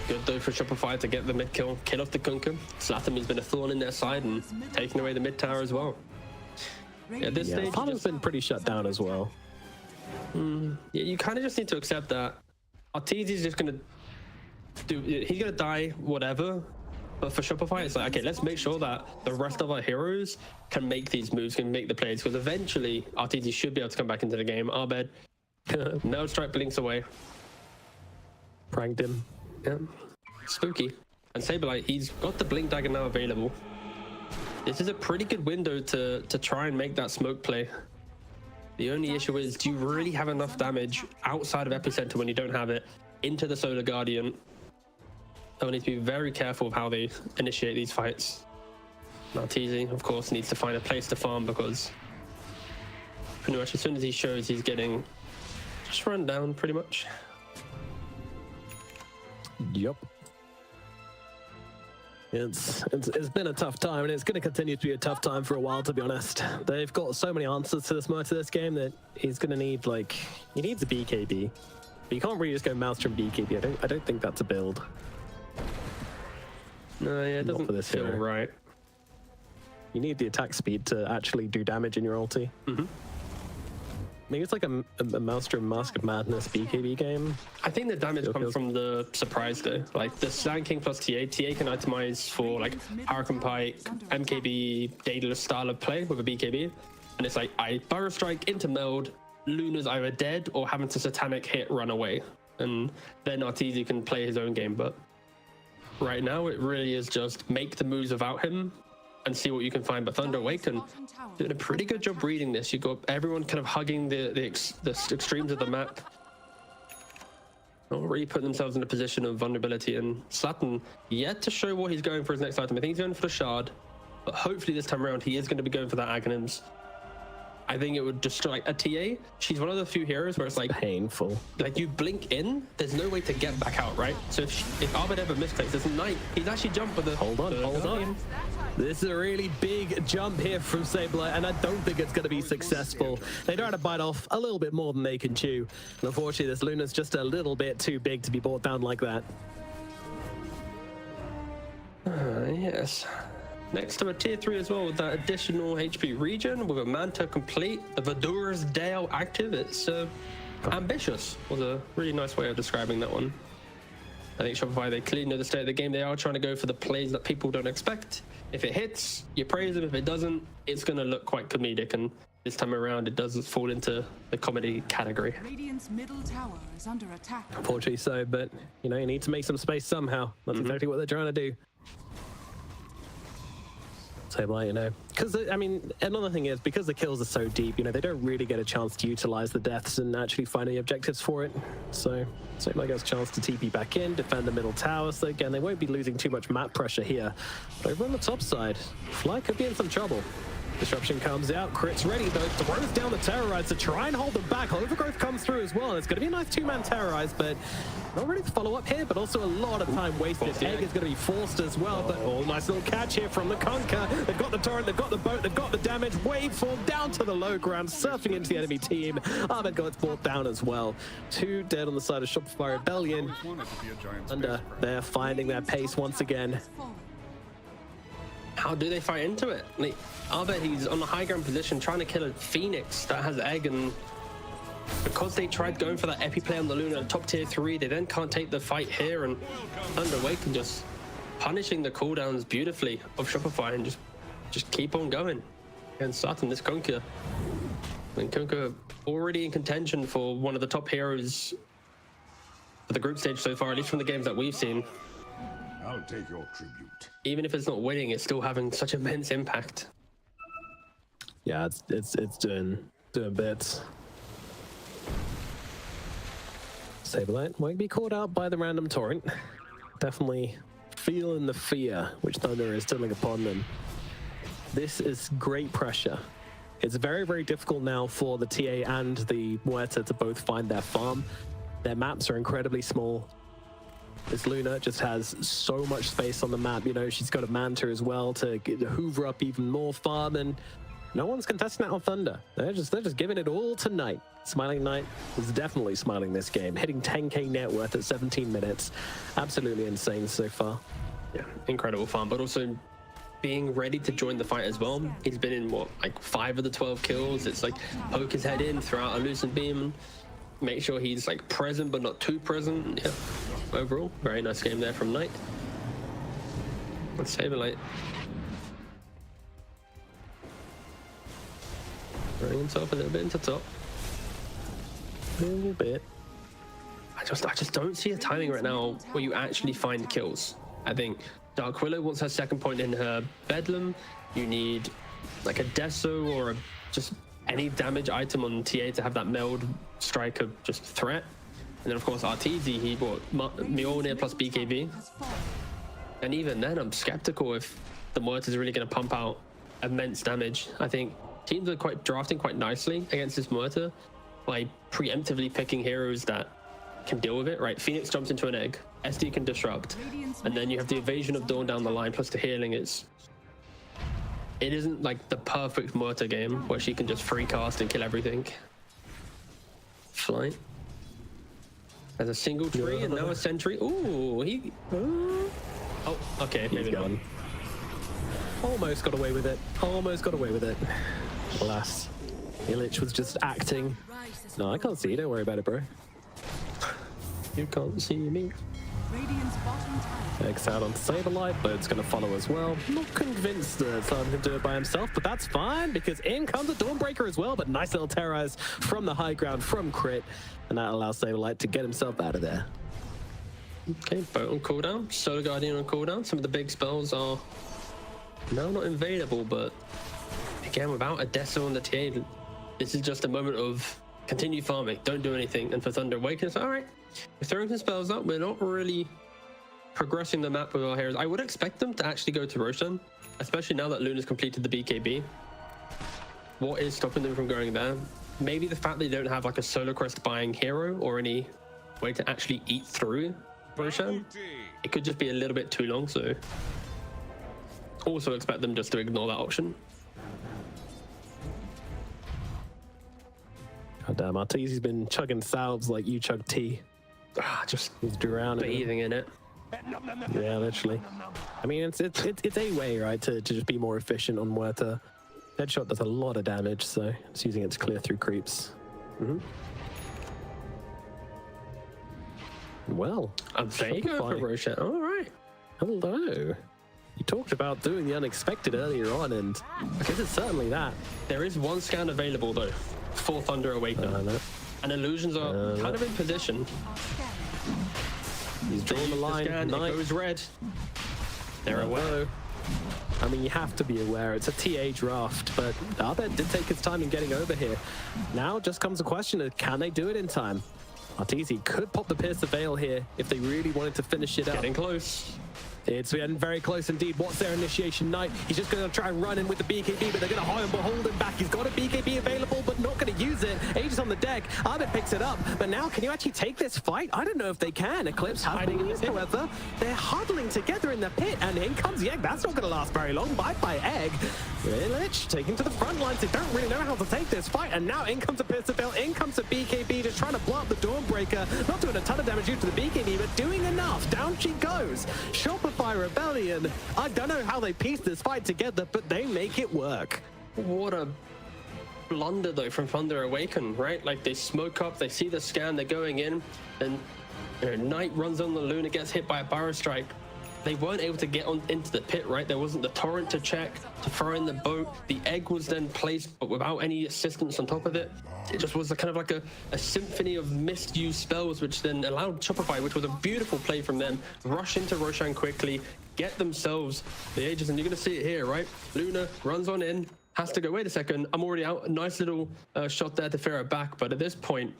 Good though for Shopify to get the mid kill off the Kunkka. Slatham has been a thorn in their side and taking away the mid tower as well. At this stage, Talon's been pretty shut down as well. Yeah, you kind of just need to accept that Arteezy's just gonna he's gonna die whatever. But for Shopify, it's like, okay, let's make sure that the rest of our heroes can make these moves, can make the plays, because eventually Arteezy should be able to come back into the game. Abed, no strike blinks away. Pranked him. Yeah, spooky. And Saberlight, he's got the blink dagger now available. This is a pretty good window to try and make that smoke play. The only issue is, do you really have enough damage outside of Epicenter when you don't have it into the Solar Guardian? They'll need to be very careful of how they initiate these fights. Arteezy, of course, needs to find a place to farm because pretty much as soon as he shows, he's getting just run down pretty much. Yep. It's been a tough time, and it's going to continue to be a tough time for a while, to be honest. They've got so many answers to this game that he's going to need, like, he needs a BKB. But you can't really just go Maelstrom BKB. I don't think that's a build. No, yeah, it doesn't feel right. You need the attack speed to actually do damage in your ulti. Maybe it's like a Maelstrom Mask of Madness BKB game. I think the damage comes from the surprise though. Like the Sand King plus TA can itemize for like Hurricane Pike, MKB, Daedalus style of play with a BKB. And it's like, I Burrow Strike into meld, Luna's either dead or having to Satanic hit run away. And then Arteezy can play his own game, but right now it really is just make the moves without him and see what you can find. But Thunder Awaken doing a pretty good job reading this. You got everyone kind of hugging the extremes of the map, already putting themselves in a position of vulnerability. And Slatten yet to show what he's going for his next item. I think he's going for the shard, but hopefully this time around he is going to be going for that Aghanims. I think it would destroy like a TA. She's one of the few heroes where it's like painful. Like you blink in, there's no way to get back out, right? So if Abed ever misclicks, there's a knight. He's actually jumped for the. Hold on. This is a really big jump here from Saberlight, and I don't think it's going to be successful. They try to bite off a little bit more than they can chew. And unfortunately, this Luna's just a little bit too big to be brought down like that. Yes. Next to a tier 3 as well with that additional HP regen with a Manta complete, the Vidura's Dale active. It's ambitious, was a really nice way of describing that one. I think Shopify, they clearly know the state of the game. They are trying to go for the plays that people don't expect. If it hits, you praise them. If it doesn't, it's going to look quite comedic. And this time around, it does fall into the comedy category. Radiant's middle tower is under attack. Unfortunately so, but you know, you need to make some space somehow. That's exactly what they're trying to do. So, like, you know, because I mean, another thing is because the kills are so deep, you know, they don't really get a chance to utilize the deaths and actually find any objectives for it. So like gets a chance to TP back in, defend the middle tower. So again, they won't be losing too much map pressure here. But over on the top side, Fly could be in some trouble. Disruption comes out, Crit's ready though, throws down the Terrorize to try and hold them back. Overgrowth comes through as well, and it's going to be a nice two-man Terrorize, but not ready to follow up here, but also a lot of time wasted. Egg is going to be forced as well, but nice little catch here from the Kunkka. They've got the turret, they've got the boat, they've got the damage. Waveform down to the low ground, surfing into the enemy team. Ahmed gets brought down as well. 2 dead on the side of Shopify Rebellion. And they're finding their pace once again. How do they fight into it? Like, Abed, he's on the high ground position trying to kill a Phoenix that has Egg, and because they tried going for that epi play on the Luna top tier 3, they then can't take the fight here, and Thunder Awaken just punishing the cooldowns beautifully of Shopify and just keep on going. And starting this Kunkka. And Kunkka already in contention for one of the top heroes for the group stage so far, at least from the games that we've seen. I'll take your tribute. Even if it's not winning, it's still having such immense impact. Yeah, it's doing bits. Saberlight won't be caught out by the random torrent. Definitely feeling the fear which Thunder is instilling upon them. This is great pressure. It's very, very difficult now for the TA and the Muerta to both find their farm. Their maps are incredibly small. This Luna just has so much space on the map. You know, she's got a Manta as well to hoover up even more farm, and no one's contesting that on Thunder. They're just giving it all tonight. Smiling Knight is definitely smiling this game, hitting 10k net worth at 17 minutes. Absolutely insane so far. Yeah, incredible farm, but also being ready to join the fight as well. He's been in what, like 5 of the 12 kills. It's like poke his head in, throw out a lucent beam, make sure he's like present but not too present. Yeah, overall very nice game there from Knight. Let's save it light. Throwing himself a little bit into top. A little bit. I just don't see a timing right now where you actually find kills. I think Dark Willow wants her second point in her Bedlam. You need like a Deso or just any damage item on TA to have that meld striker just threat. And then of course Arteezy, he bought Mjolnir plus BKB. And even then I'm skeptical if the Muerta is really going to pump out immense damage. I think teams are drafting quite nicely against this Muerta by preemptively picking heroes that can deal with it, right? Phoenix jumps into an egg, SD can disrupt, and then you have the evasion of Dawn down the line plus the healing. It isn't like the perfect Muerta game where she can just free cast and kill everything. Flight. As a single tree and now a sentry. Ooh, oh, okay, maybe not. Almost got away with it. Almost got away with it. Alas, Illich was just acting. No, I can't see you. Don't worry about it, bro. You can't see me. Takes out on Saberlight, but it's going to follow as well. Not convinced that Talon can do it by himself, but that's fine because in comes a Dawnbreaker as well. But nice little terrorize from the high ground from Crit, and that allows Saberlight to get himself out of there. Okay, boat on cooldown, Solar Guardian on cooldown. Some of the big spells are now not invadable, but again, without a Deso on the TA, this is just a moment of continue farming, don't do anything. And for Thunder Awaken, it's all right, we're throwing some spells up, we're not really progressing the map with our heroes. I would expect them to actually go to Roshan, especially now that Luna's completed the BKB. What is stopping them from going there? Maybe the fact they don't have like a Solar Crest buying hero or any way to actually eat through Roshan. It could just be a little bit too long, so also expect them just to ignore that option. God damn, Arteezy's been chugging salves like you chug tea. Just he's drowning, bathing in it. Yeah, literally. I mean, it's a way, right, to just be more efficient on Muerta. Deadshot does a lot of damage, so it's using it to clear through creeps. Well, there you go for Roshan. All right. Hello. You talked about doing the unexpected earlier on, and I guess it's certainly that. There is one scan available though for Thunder Awaken, and illusions are kind of in position. He's drawn the line. It goes red. They're aware. I mean, you have to be aware. It's a TA draft, but Abed did take his time in getting over here. Now just comes the question of, can they do it in time? Arteezy could pop the Pierce the Veil here if they really wanted to finish it up. Getting close. It's getting very close indeed. What's their initiation? Knight. He's just going to try and run in with the BKB, but they're going to hold him back. He's got a BKB available, but not going to use it. Aegis on the deck. Abed picks it up, but now can you actually take this fight? I don't know if they can. Eclipse hiding in this, however. They're huddling together in the pit, and in comes the Egg. That's not going to last very long. Bye-bye, Egg. Illich taking to the front lines. They don't really know how to take this fight, and now in comes a Pierce the Veil. In comes a BKB, just trying to blow up the Dawnbreaker. Not doing a ton of damage due to the BKB, but doing enough. Down she goes. Shopify Rebellion. I don't know how they piece this fight together, but they make it work. What a blunder though from Thunder Awaken, right? Like they smoke up, they see the scan, they're going in, and Knight runs on the Luna, gets hit by a Barrow Strike. They weren't able to get on into the pit, right? There wasn't the torrent to check, to throw in the boat. The egg was then placed, but without any assistance on top of it. It just was kind of like a symphony of misused spells, which then allowed Shopify, which was a beautiful play from them, rush into Roshan quickly, get themselves the Aegis, and you're going to see it here, right? Luna runs on in, has to go, wait a second, I'm already out. A nice little shot there to fear it back, but at this point,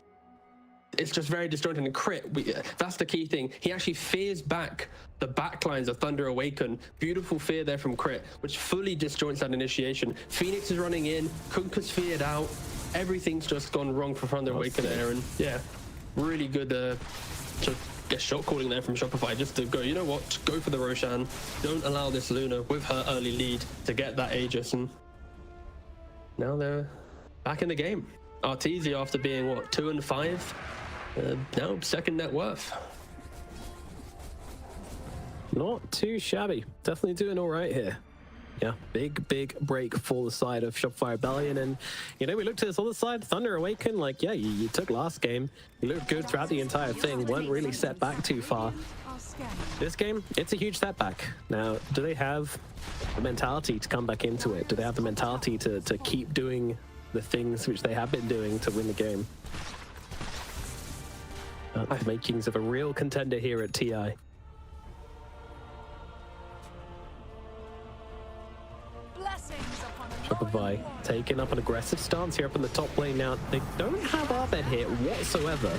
it's just very disjointed. And Crit, that's the key thing. He actually fears back the backlines of Thunder Awaken. Beautiful fear there from Crit, which fully disjoints that initiation. Phoenix is running in, Kunkka's feared out. Everything's just gone wrong for Thunder Awaken there. And yeah, really good shot calling there from Shopify, just to go, you know what, go for the Roshan. Don't allow this Luna with her early lead to get that Aegis. And now they're back in the game. Arteezy, after being, what, 2 and 5, now second net worth. Not too shabby. Definitely doing all right here. Yeah, big break for the side of Shopify Rebellion. And, you know, we looked at this other side, Thunder Awaken, like, yeah, you took last game. You looked good throughout the entire thing, weren't really set back too far. This game, it's a huge setback. Now, do they have the mentality to come back into it? Do they have the mentality to keep doing the things which they have been doing to win the game? The makings of a real contender here at TI. Shopify taking up an aggressive stance here up in the top lane now. They don't have Arbed here whatsoever.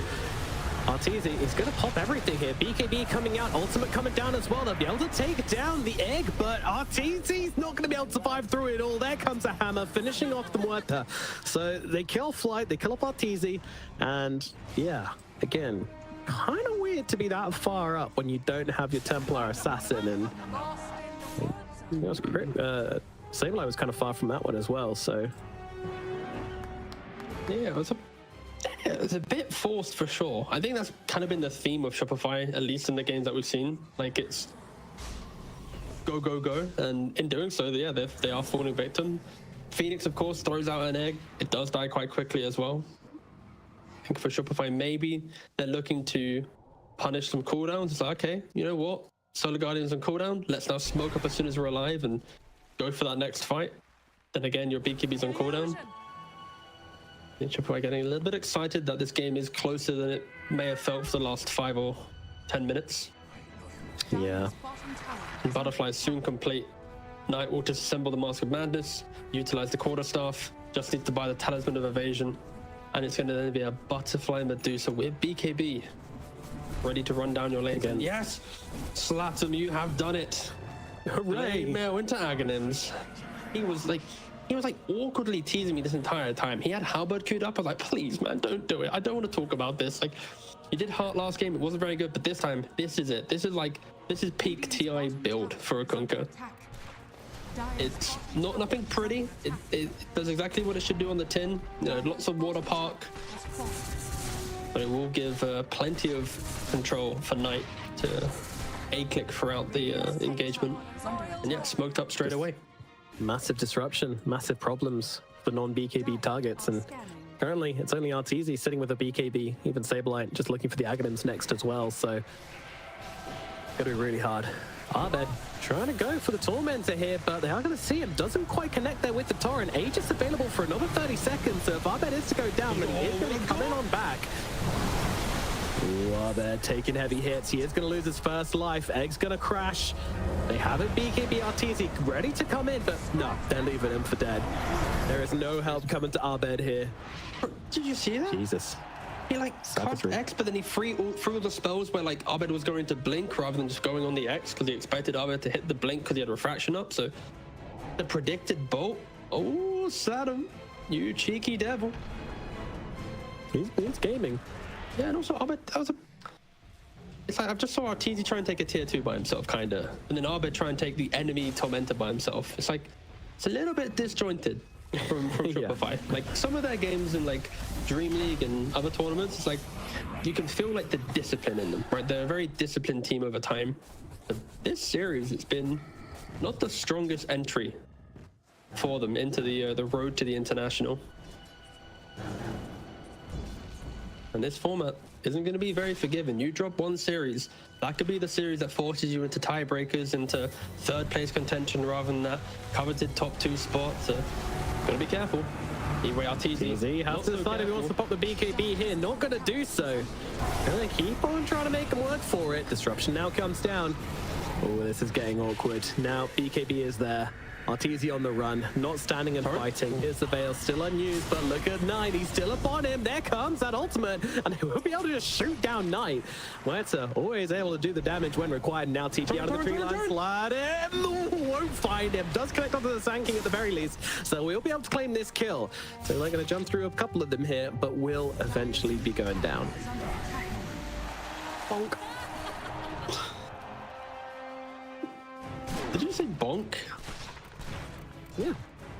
Arteezy is going to pop everything here. BKB coming out, ultimate coming down as well. They'll be able to take down the egg, but Arteezy's not going to be able to survive through it all. There comes a hammer, finishing off the Muerta. So they kill Flight, they kill up Arteezy, and yeah, again, kind of weird to be that far up when you don't have your Templar Assassin. And that was great. Sableye was kind of far from that one as well, so yeah, it was a bit forced for sure. I think that's kind of been the theme of Shopify, at least in the games that we've seen. Like, it's go, and in doing so, yeah, they are falling victim. Phoenix, of course, throws out an egg. It does die quite quickly as well. I think for Shopify, maybe they're looking to punish some cooldowns. It's like, okay, you know what? Solar Guardian's on cooldown. Let's now smoke up as soon as we're alive and go for that next fight. Then again, your BKB's on cooldown. Shopify getting a little bit excited that this game is closer than it may have felt for the last 5 or 10 minutes. Yeah. And Butterfly is soon complete. Knight will disassemble the Mask of Madness, utilize the Quarterstaff, just needs to buy the Talisman of Evasion, and it's going to then be a Butterfly Medusa with BKB ready to run down your lane again. Yes, Slatum, you have done it. Hooray! Mail into Aghanims. He was like awkwardly teasing me this entire time. He had Halberd queued up. I was like, please, man, don't do it. I don't want to talk about this. Like, he did Heart last game. It wasn't very good, but this time, this is it. This is peak TI build for a Kunkka. It's nothing pretty. It does exactly what it should do on the tin. You know, lots of water park. But it will give plenty of control for Knight to A-click throughout the engagement. And yeah, smoked up straight away. Massive disruption, massive problems for non-BKB targets, and currently it's only Arteezy sitting with a BKB, even Sableye just looking for the Aghanims next as well, so gonna be really hard. Arbed trying to go for the Tormentor here, but they are going to see him. Doesn't quite connect there with the Torrent. Aegis available for another 30 seconds, so if Arbed is to go down, then he is going to be coming on back. Arbed taking heavy hits. He is going to lose his first life. Egg's going to crash. They have a BKB Arteezy ready to come in, but no, they're leaving him for dead. There is no help coming to Arbed here. Did you see that? Jesus. He cast X, but then he threw all the spells where Arbed was going to blink rather than just going on the X, because he expected Arbed to hit the blink because he had refraction up. So the predicted bolt. Oh, Saddam, you cheeky devil. He's gaming. Yeah, and also Arbed, it's like I just saw Arteezy try and take a tier 2 by himself, kinda, and then Arbed try and take the enemy Tormentor by himself. It's like it's a little bit disjointed from Shopify. Yeah. Like some of their games in Dream League and other tournaments, it's like you can feel the discipline in them, right? They're a very disciplined team over time. But this series, it's been not the strongest entry for them into the road to the international. And this format isn't going to be very forgiving. You drop one series, that could be the series that forces you into tiebreakers, into third place contention rather than that coveted top 2 spot. So gotta be careful. Anyway, Arteezy has to decide if he wants to pop the BKB here. Not gonna do so. Gonna keep on trying to make him work for it. Disruption now comes down. Oh, this is getting awkward. Now, BKB is there. Arteezy on the run, not standing and fighting. Here's the Veil, still unused, but look at Knight. He's still upon him. There comes that ultimate, and he will be able to just shoot down Knight. Huerta always able to do the damage when required. Now TP out of the tree line, slide him. Won't find him. Does connect onto the Sand King at the very least, so we'll be able to claim this kill. So they're going to jump through a couple of them here, but will eventually be going down. Bonk. Did you say bonk? Yeah.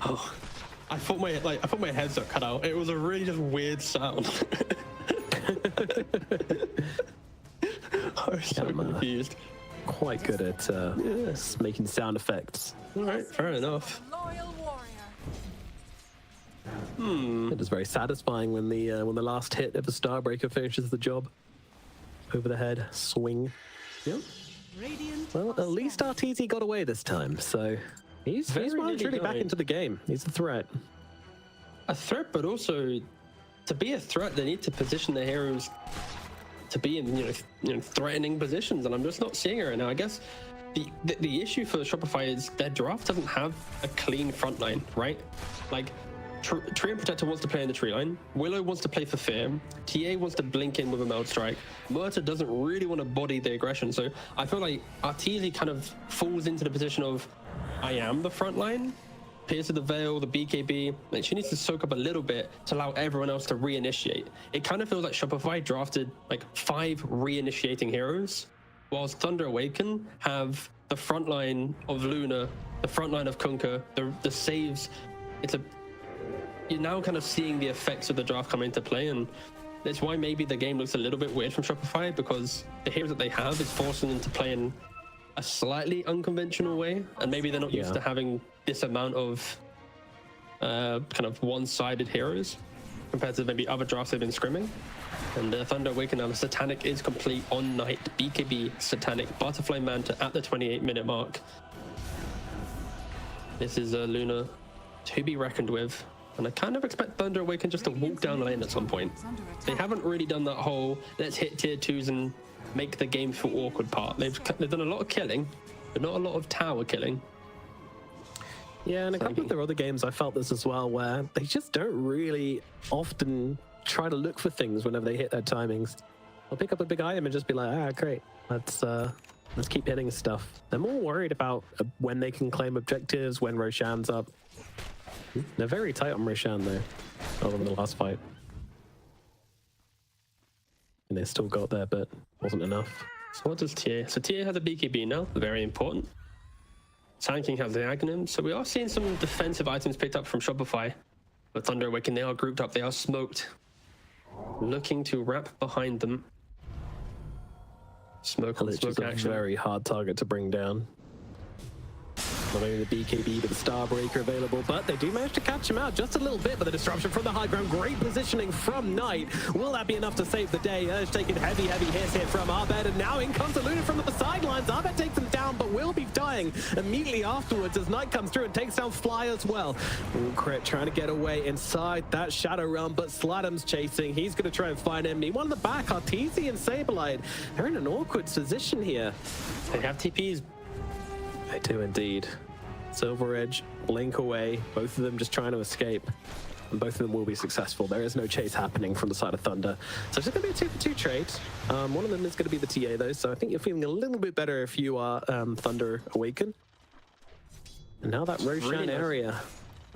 Oh, I thought my headset cut out. It was a really just weird sound. I was so confused. Quite good at making sound effects. All right, fair enough. Loyal warrior. It is very satisfying when the last hit of a Starbreaker finishes the job. Over the head, swing. Yep. Well, at least Arteezy got away this time, so he's really back into the game. He's a threat. A threat, but also to be a threat, they need to position their heroes to be in threatening positions, and I'm just not seeing it right now. I guess the issue for Shopify is their draft doesn't have a clean front line, right? Like Tree and Protector wants to play in the tree line. Willow wants to play for Fear. TA wants to blink in with a Meld Strike. Murta doesn't really want to body the aggression. So I feel like Arteezy kind of falls into the position of, I am the front line. Pierce of the Veil, the BKB. Like, she needs to soak up a little bit to allow everyone else to reinitiate. It kind of feels like Shopify drafted like 5 reinitiating heroes, whilst Thunder Awaken have the front line of Luna, the front line of Kunkka, the saves. You're now kind of seeing the effects of the draft come into play, and that's why maybe the game looks a little bit weird from Shopify, because the heroes that they have is forcing them to play in a slightly unconventional way, and maybe they're not used to having this amount of kind of one-sided heroes compared to maybe other drafts they've been scrimming. And Thunder Awaken now, the Satanic is complete on Knight, BKB, Satanic, Butterfly Manta at the 28-minute mark. This is Luna to be reckoned with. And I kind of expect Thunder Awaken just to walk down the lane at some point. They haven't really done that whole let's hit tier 2s and make the game feel awkward part. They've done a lot of killing, but not a lot of tower killing. Yeah, and a couple of their other games I felt this as well, where they just don't really often try to look for things whenever they hit their timings. They'll pick up a big item and just be like, great, let's keep hitting stuff. They're more worried about when they can claim objectives, when Roshan's up. They're very tight on Roshan though, other than the last fight. And they still got there, but wasn't enough. So what does TA? So TA has a BKB now, very important. Sand King has the Aghanim, so we are seeing some defensive items picked up from Shopify. But Thunder Awaken, they are grouped up, they are smoked. Looking to wrap behind them. Smoke on smoke action. A very hard target to bring down. Not only the BKB, but the Starbreaker available, but they do manage to catch him out just a little bit. But the disruption from the high ground, great positioning from Knight. Will that be enough to save the day? Urge taking heavy hits here from Abed, and now in comes Luna from the sidelines. Abed takes him down, but will be dying immediately afterwards as Knight comes through and takes down Fly as well. Crit trying to get away inside that Shadow Realm, but Sladam's chasing. He's going to try and find him. Meanwhile in the back, Arteezy and Saberlight, they're in an awkward position here. They have TPs. They do indeed. Silver Edge, blink away, both of them just trying to escape. And both of them will be successful. There is no chase happening from the side of Thunder. So it's just going to be a 2-for-2 trade. One of them is going to be the TA though, so I think you're feeling a little bit better if you are Thunder Awaken. And now that Roshan area.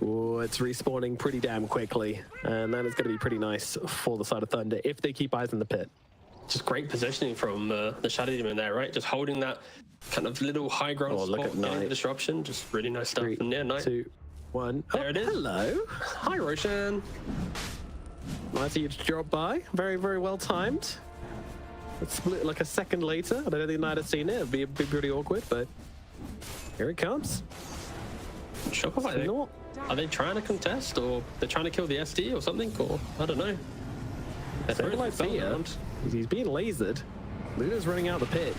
Oh, it's respawning pretty damn quickly. And that is going to be pretty nice for the side of Thunder if they keep eyes in the pit. Just great positioning from the Shadow Demon there, right? Just holding that kind of little high ground spot, getting the disruption. Just really nice stuff. 3, and yeah, Knight. 2, 1. There it is. Hello. Hi, Roshan. Nice of you to drop by. Very, very well timed. It's split like a second later. I don't think Knight has seen it. It'd be pretty awkward, but here it comes. Shopify, are they trying to contest, or they're trying to kill the SD or something, or I don't know. He's being lasered. Luna's running out the pit.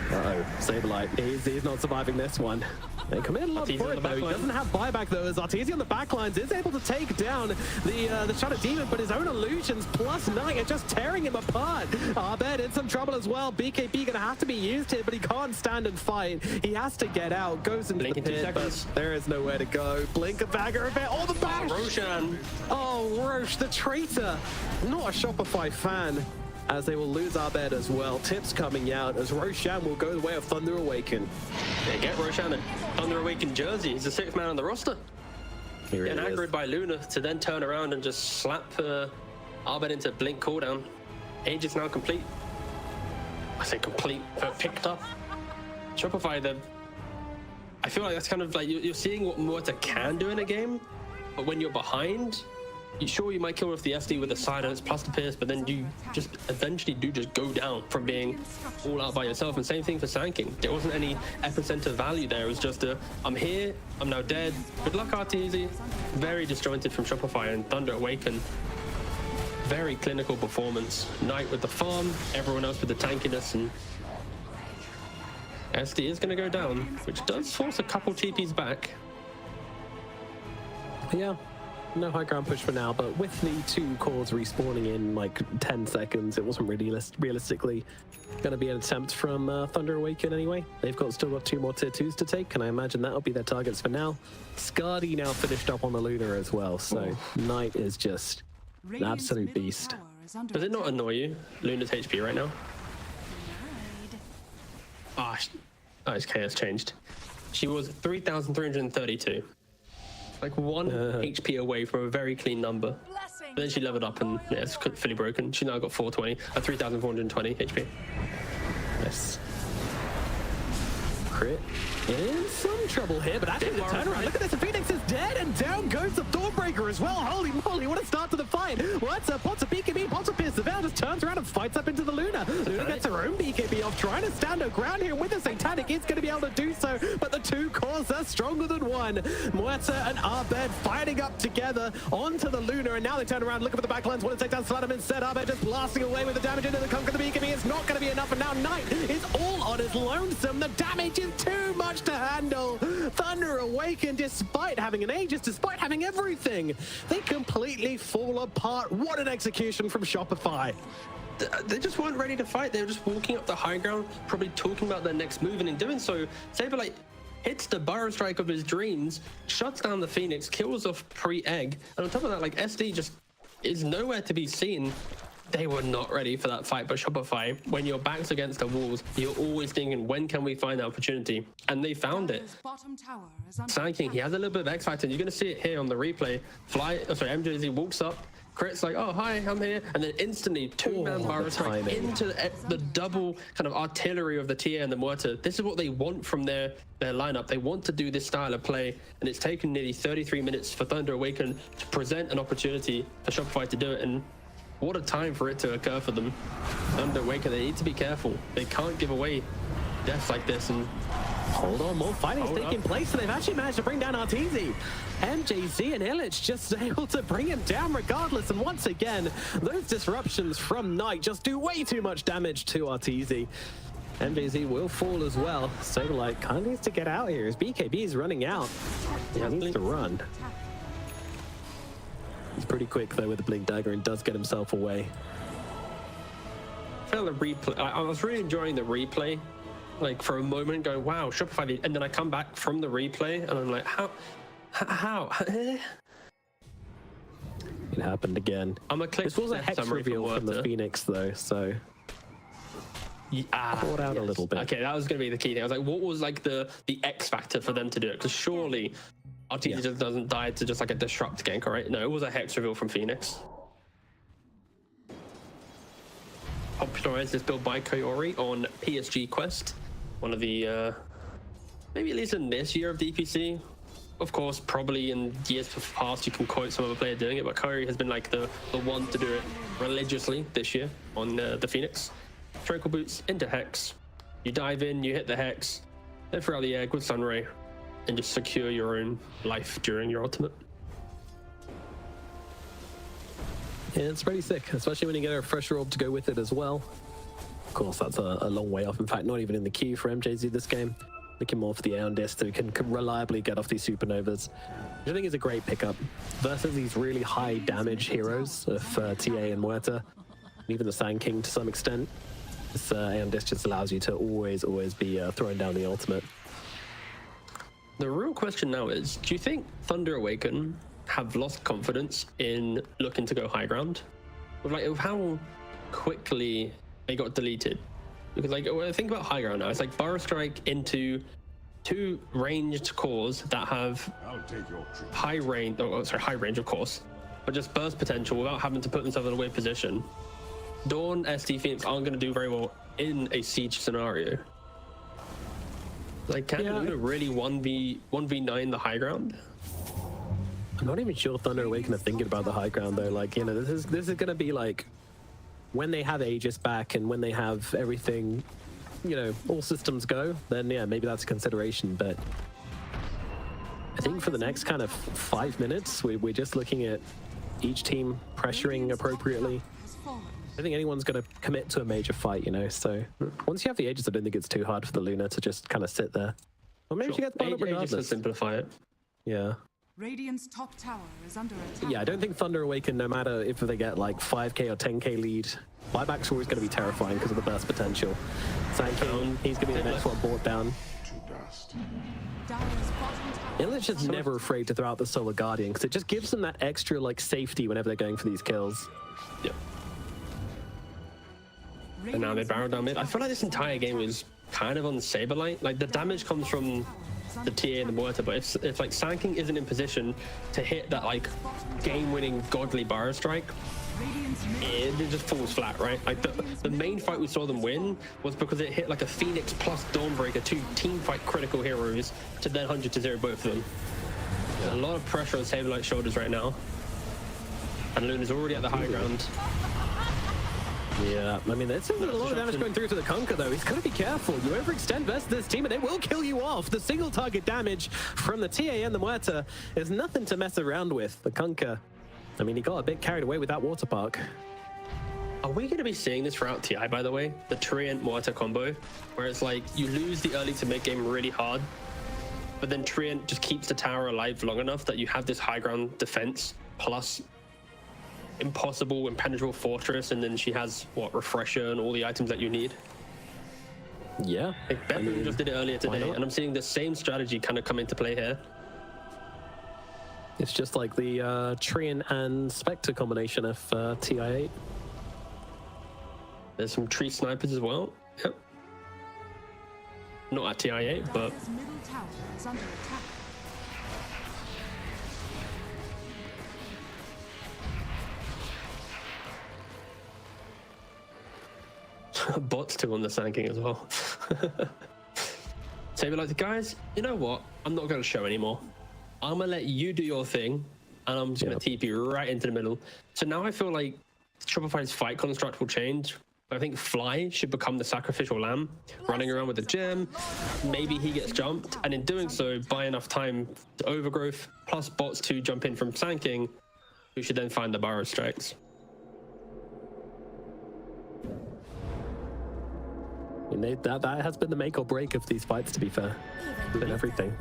Uh-oh, Saberlight. He's not surviving this one. They come in a lot for it though. He doesn't have buyback though, as Arteezy on the backlines is able to take down the Shadow Demon, but his own illusions plus Knight are just tearing him apart. Abed in some trouble as well. BKB gonna have to be used here, but he can't stand and fight. He has to get out, goes into the pit, but there is nowhere to go. Blink a bagger a bit. Oh, the bash! Roshan. Oh, Roche, the traitor. Not a Shopify fan, as they will lose Abed as well. Tips coming out as Roshan will go the way of Thunder Awaken. They get Roshan a Thunder Awaken jersey. He's the 6th man on the roster. Getting aggroed by Luna to then turn around and just slap Abed into Blink cooldown. Age is now complete. I say complete, but picked up. Shopify, I feel like that's kind of like you're seeing what Morta can do in a game, but when you're behind, you might kill with the SD with the silence plus the pierce, but then you just eventually do just go down from being all out by yourself. And same thing for Sanking. There wasn't any epicenter value there. It was just I'm here, I'm now dead. Good luck, Arteezy. Very disjointed from Shopify, and Thunder Awaken. Very clinical performance. Knight with the farm, everyone else with the tankiness, and SD is going to go down, which does force a couple TPs back. Yeah. No high ground push for now, but with the 2 cores respawning in like 10 seconds, it wasn't really realistically going to be an attempt from Thunder Awaken anyway. They've still got 2 more tier 2s to take, and I imagine that'll be their targets for now. Skadi now finished up on the Luna as well, so Knight is just an absolute beast. Does it not annoy you, Luna's HP right now? His KS changed. She was 3,332. Like 1 HP away from a very clean number. But then she leveled up and yeah, it's fully broken. She now got 3,420 HP. Nice. Crit in some trouble here, but actually the turnaround. Look at this, Phoenix is dead, and down goes the Thornbreaker as well. Holy moly, what a start to the fight. What's up? Pots of BKB, Pots of Pierce. The Veil just turns around and fights up into the Luna. Luna gets her own BKB off, trying to stand her ground here with the Satanic. Is going to be able to do so, but the 2 cores are stronger than 1. Muerta and Abed fighting up together onto the Luna, and now they turn around, looking for the backlines, want to take down Sladam instead. Abed just blasting away with the damage into the Conquer the BKB. It's not going to be enough, and now Knight is all on his lonesome. The damage is too much to handle. Thunder Awaken, despite having an Aegis, despite having everything, they completely fall apart. What an execution from Shopify. They just weren't ready to fight. They were just walking up the high ground, probably talking about their next move, and in doing so, Saber hits the Burrow Strike of his dreams, shuts down the Phoenix, kills off pre-egg, and on top of that, SD just is nowhere to be seen. They were not ready for that fight, but Shopify, when your back's against the walls, you're always thinking, when can we find that opportunity? And they found it. Sanking, he has a little bit of X Factor. You're going to see it here on the replay. MJZ walks up, crits like, oh, hi, I'm here. And then instantly, 2-man Burrow Strike into the double kind of artillery of the TA and the Muerta. This is what they want from their lineup. They want to do this style of play, and it's taken nearly 33 minutes for Thunder Awaken to present an opportunity for Shopify to do it. And what a time for it to occur for them. Thunder Awaken, they need to be careful. They can't give away deaths like this. And hold on, more fighting is taking place, and they've actually managed to bring down Arteezy. MJZ and Illich just able to bring him down regardless, and once again, those disruptions from Knight just do way too much damage to Arteezy. MJZ will fall as well, so kind of needs to get out here. His BKB is running out. He needs to run. He's pretty quick though with the Blink Dagger and does get himself away. I felt the replay. I was really enjoying the replay, for a moment, going, "Wow, Shopify!" And then I come back from the replay, and I'm like, "How?" It happened again. This was a hex reveal from the Phoenix though, so caught out a little bit. Okay, that was going to be the key thing. I was like, what was the X factor for them to do it? Because surely Arteezy just doesn't die to just a disrupt gank, right? No, it was a hex reveal from Phoenix. Popularized this build by Koyori on PSG Quest, one of the maybe at least in this year of DPC. Of course, probably in years past you can quote some other player doing it, but Koyori has been the one to do it religiously this year on the Phoenix. Tranquil Boots into Hex. You dive in, you hit the Hex, then throw out the egg with Sunray, and just secure your own life during your ultimate. Yeah, it's pretty sick, especially when you get a fresh orb to go with it as well. Of course, that's a long way off. In fact, not even in the queue for MJZ this game. looking more for the Aeon Disc so we can reliably get off these supernovas, which I think is a great pickup versus these really high damage heroes of TA and Muerta, and even the Sand King to some extent. This Aeon Disc just allows you to always be throwing down the ultimate. The real question now is, do you think Thunder Awaken have lost confidence in looking to go high ground? With how quickly they got deleted? Because when I think about high ground now, it's like Burrow Strike into 2 ranged cores that have high range, high range of course, but just burst potential without having to put themselves in a weird position. Dawn, SD, Phoenix aren't going to do very well in a siege scenario. Can Luna really 1v9 the high ground? I'm not even sure Thunder Awaken are thinking about the high ground though. This is going to be when they have Aegis back and when they have everything, all systems go, then yeah, maybe that's a consideration. But I think for the next kind of 5 minutes, we're just looking at each team pressuring appropriately. I don't think anyone's going to commit to a major fight, So once you have the Aegis, I don't think it's too hard for the Luna to just kind of sit there. Or maybe she gets bottom regardless. Aegis to simplify it. Yeah. Radiant's top tower is under attack. Yeah, I don't think Thunder Awaken, no matter if they get 5k or 10k lead, buybacks are always going to be terrifying because of the burst potential. Sand King, he's going to be the next one brought down. Illich's just never afraid to throw out the Solar Guardian because it just gives them that extra safety whenever they're going for these kills. Yep. And now they barrel down mid. I feel like this entire game is kind of on Saberlight. The damage comes from the TA and the Muerta, but if Sand King isn't in position to hit that game-winning godly Burrow Strike, it just falls flat, right? The main fight we saw them win was because it hit a Phoenix plus Dawnbreaker, 2 team fight critical heroes, to then 100-0 both of them. There's a lot of pressure on Saberlight's shoulders right now, and Luna's already at the high ground. Yeah, there's a lot of damage going through to the Kunkka though. He's got to be careful. You overextend versus this team and they will kill you off. The single target damage from the TA and the Muerta is nothing to mess around with. The Kunkka, he got a bit carried away with that water park. Are we going to be seeing this throughout TI, by the way? The Treant Muerta combo, where it's you lose the early to mid game really hard, but then Treant just keeps the tower alive long enough that you have this high ground defense plus impossible impenetrable fortress, and then she has refresher and all the items that you need. Yeah, Bethany just did it earlier today, and I'm seeing the same strategy kind of come into play here. It's just like the Treant and Spectre combination of TI8. There's some tree snipers as well. Yep. Not at TI8, but His middle tower is under attack. bots too on the Sand King as well. Saber guys, you know what? I'm not going to show anymore. I'm going to let you do your thing, and I'm just going to TP you right into the middle. So now I feel like Shopify's fight construct will change. I think Fly should become the sacrificial lamb, running around with the gem. Maybe he gets jumped, and in doing so, buy enough time to overgrowth, plus bots to jump in from Sand King, who should then find the Burrow Strikes. That has been the make or break of these fights, to be fair. It's been everything.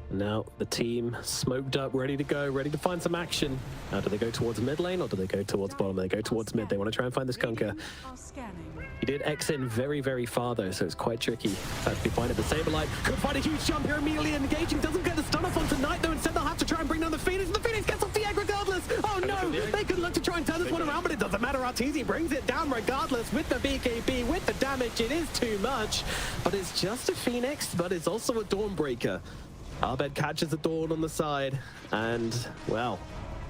Now the team smoked up, ready to go, ready to find some action. Now do they go towards mid lane or do they go towards bottom? They go towards mid. They want to try and find this Kunkka. He did X in very, very far though, so it's quite tricky. That's be fine at the Saberlight. Could find a huge jump here, immediately engaging. Doesn't get the stun off on tonight though. Instead they'll have to try and bring down the Phoenix. And the Phoenix gets off the egg regardless. Oh no! They could look to try and turn this one around, but it doesn't matter. Arteezy brings it down regardless with the BKB, with the damage. It is too much, but it's just a Phoenix, but it's also a Dawnbreaker. Arbed catches the Dawn on the side, and, well,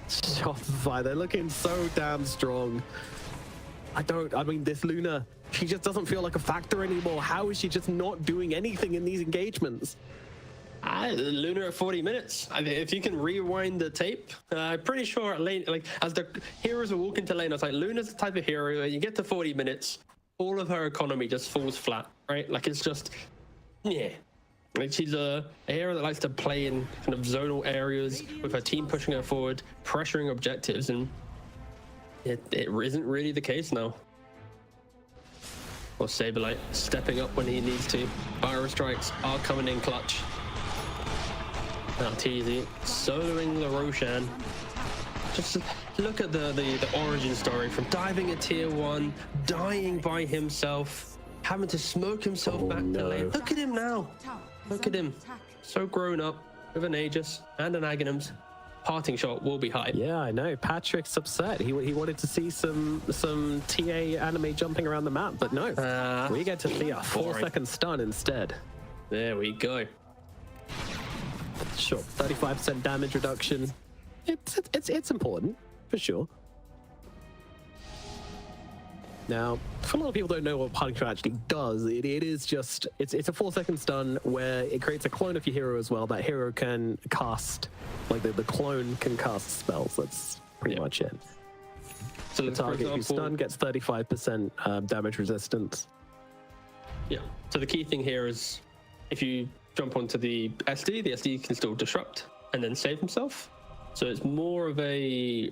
Shopify, they're looking so damn strong. I mean, this Luna, she just doesn't feel like a factor anymore. How is she just not doing anything in these engagements? Luna at 40 minutes. I mean, if you can rewind the tape, I'm pretty sure at lane, as the heroes were walking to lane, I was like, Luna's the type of hero, when you get to 40 minutes, all of her economy just falls flat, right? It's just, yeah. She's a hero that likes to play in kind of zonal areas with her team pushing her forward, pressuring objectives, and it isn't really the case now. Or Saberlight stepping up when he needs to. Fire strikes are coming in clutch. Now TZ soloing the Roshan. Just look at the origin story from diving at tier 1, dying by himself, having to smoke himself back to lane. Look at him now. Look at him. So grown up with an Aegis and an Aghanims. Parting shot will be high. Yeah, I know. Patrick's upset. He wanted to see some TA anime jumping around the map, but no. We get to see a 4-second stun instead. There we go. Sure, 35% damage reduction. It's important for sure. Now, for a lot of people don't know what parting shot actually does. It is just it's a 4-second stun where it creates a clone of your hero as well. That hero can cast, like the clone can cast spells. That's pretty much it. So the target who's stunned gets 35% damage resistance. Yeah. So the key thing here is if you jump onto the SD can still disrupt and then save himself. So it's more of a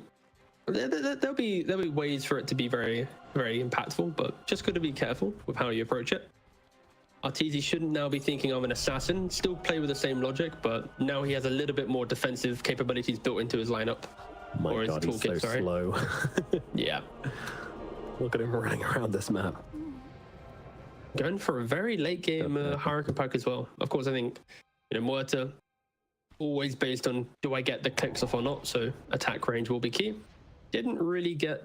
there'll be ways for it to be very, very impactful, but just got to be careful with how you approach it. Arteezy shouldn't now be thinking I'm an assassin, still play with the same logic, but now he has a little bit more defensive capabilities built into his lineup. My God, he's so slow. Yeah. Look at him running around this map. Going for a very late game Hurricane Pack as well. Of course, I think, Muerta, always based on do I get the clicks off or not, so attack range will be key. Didn't really get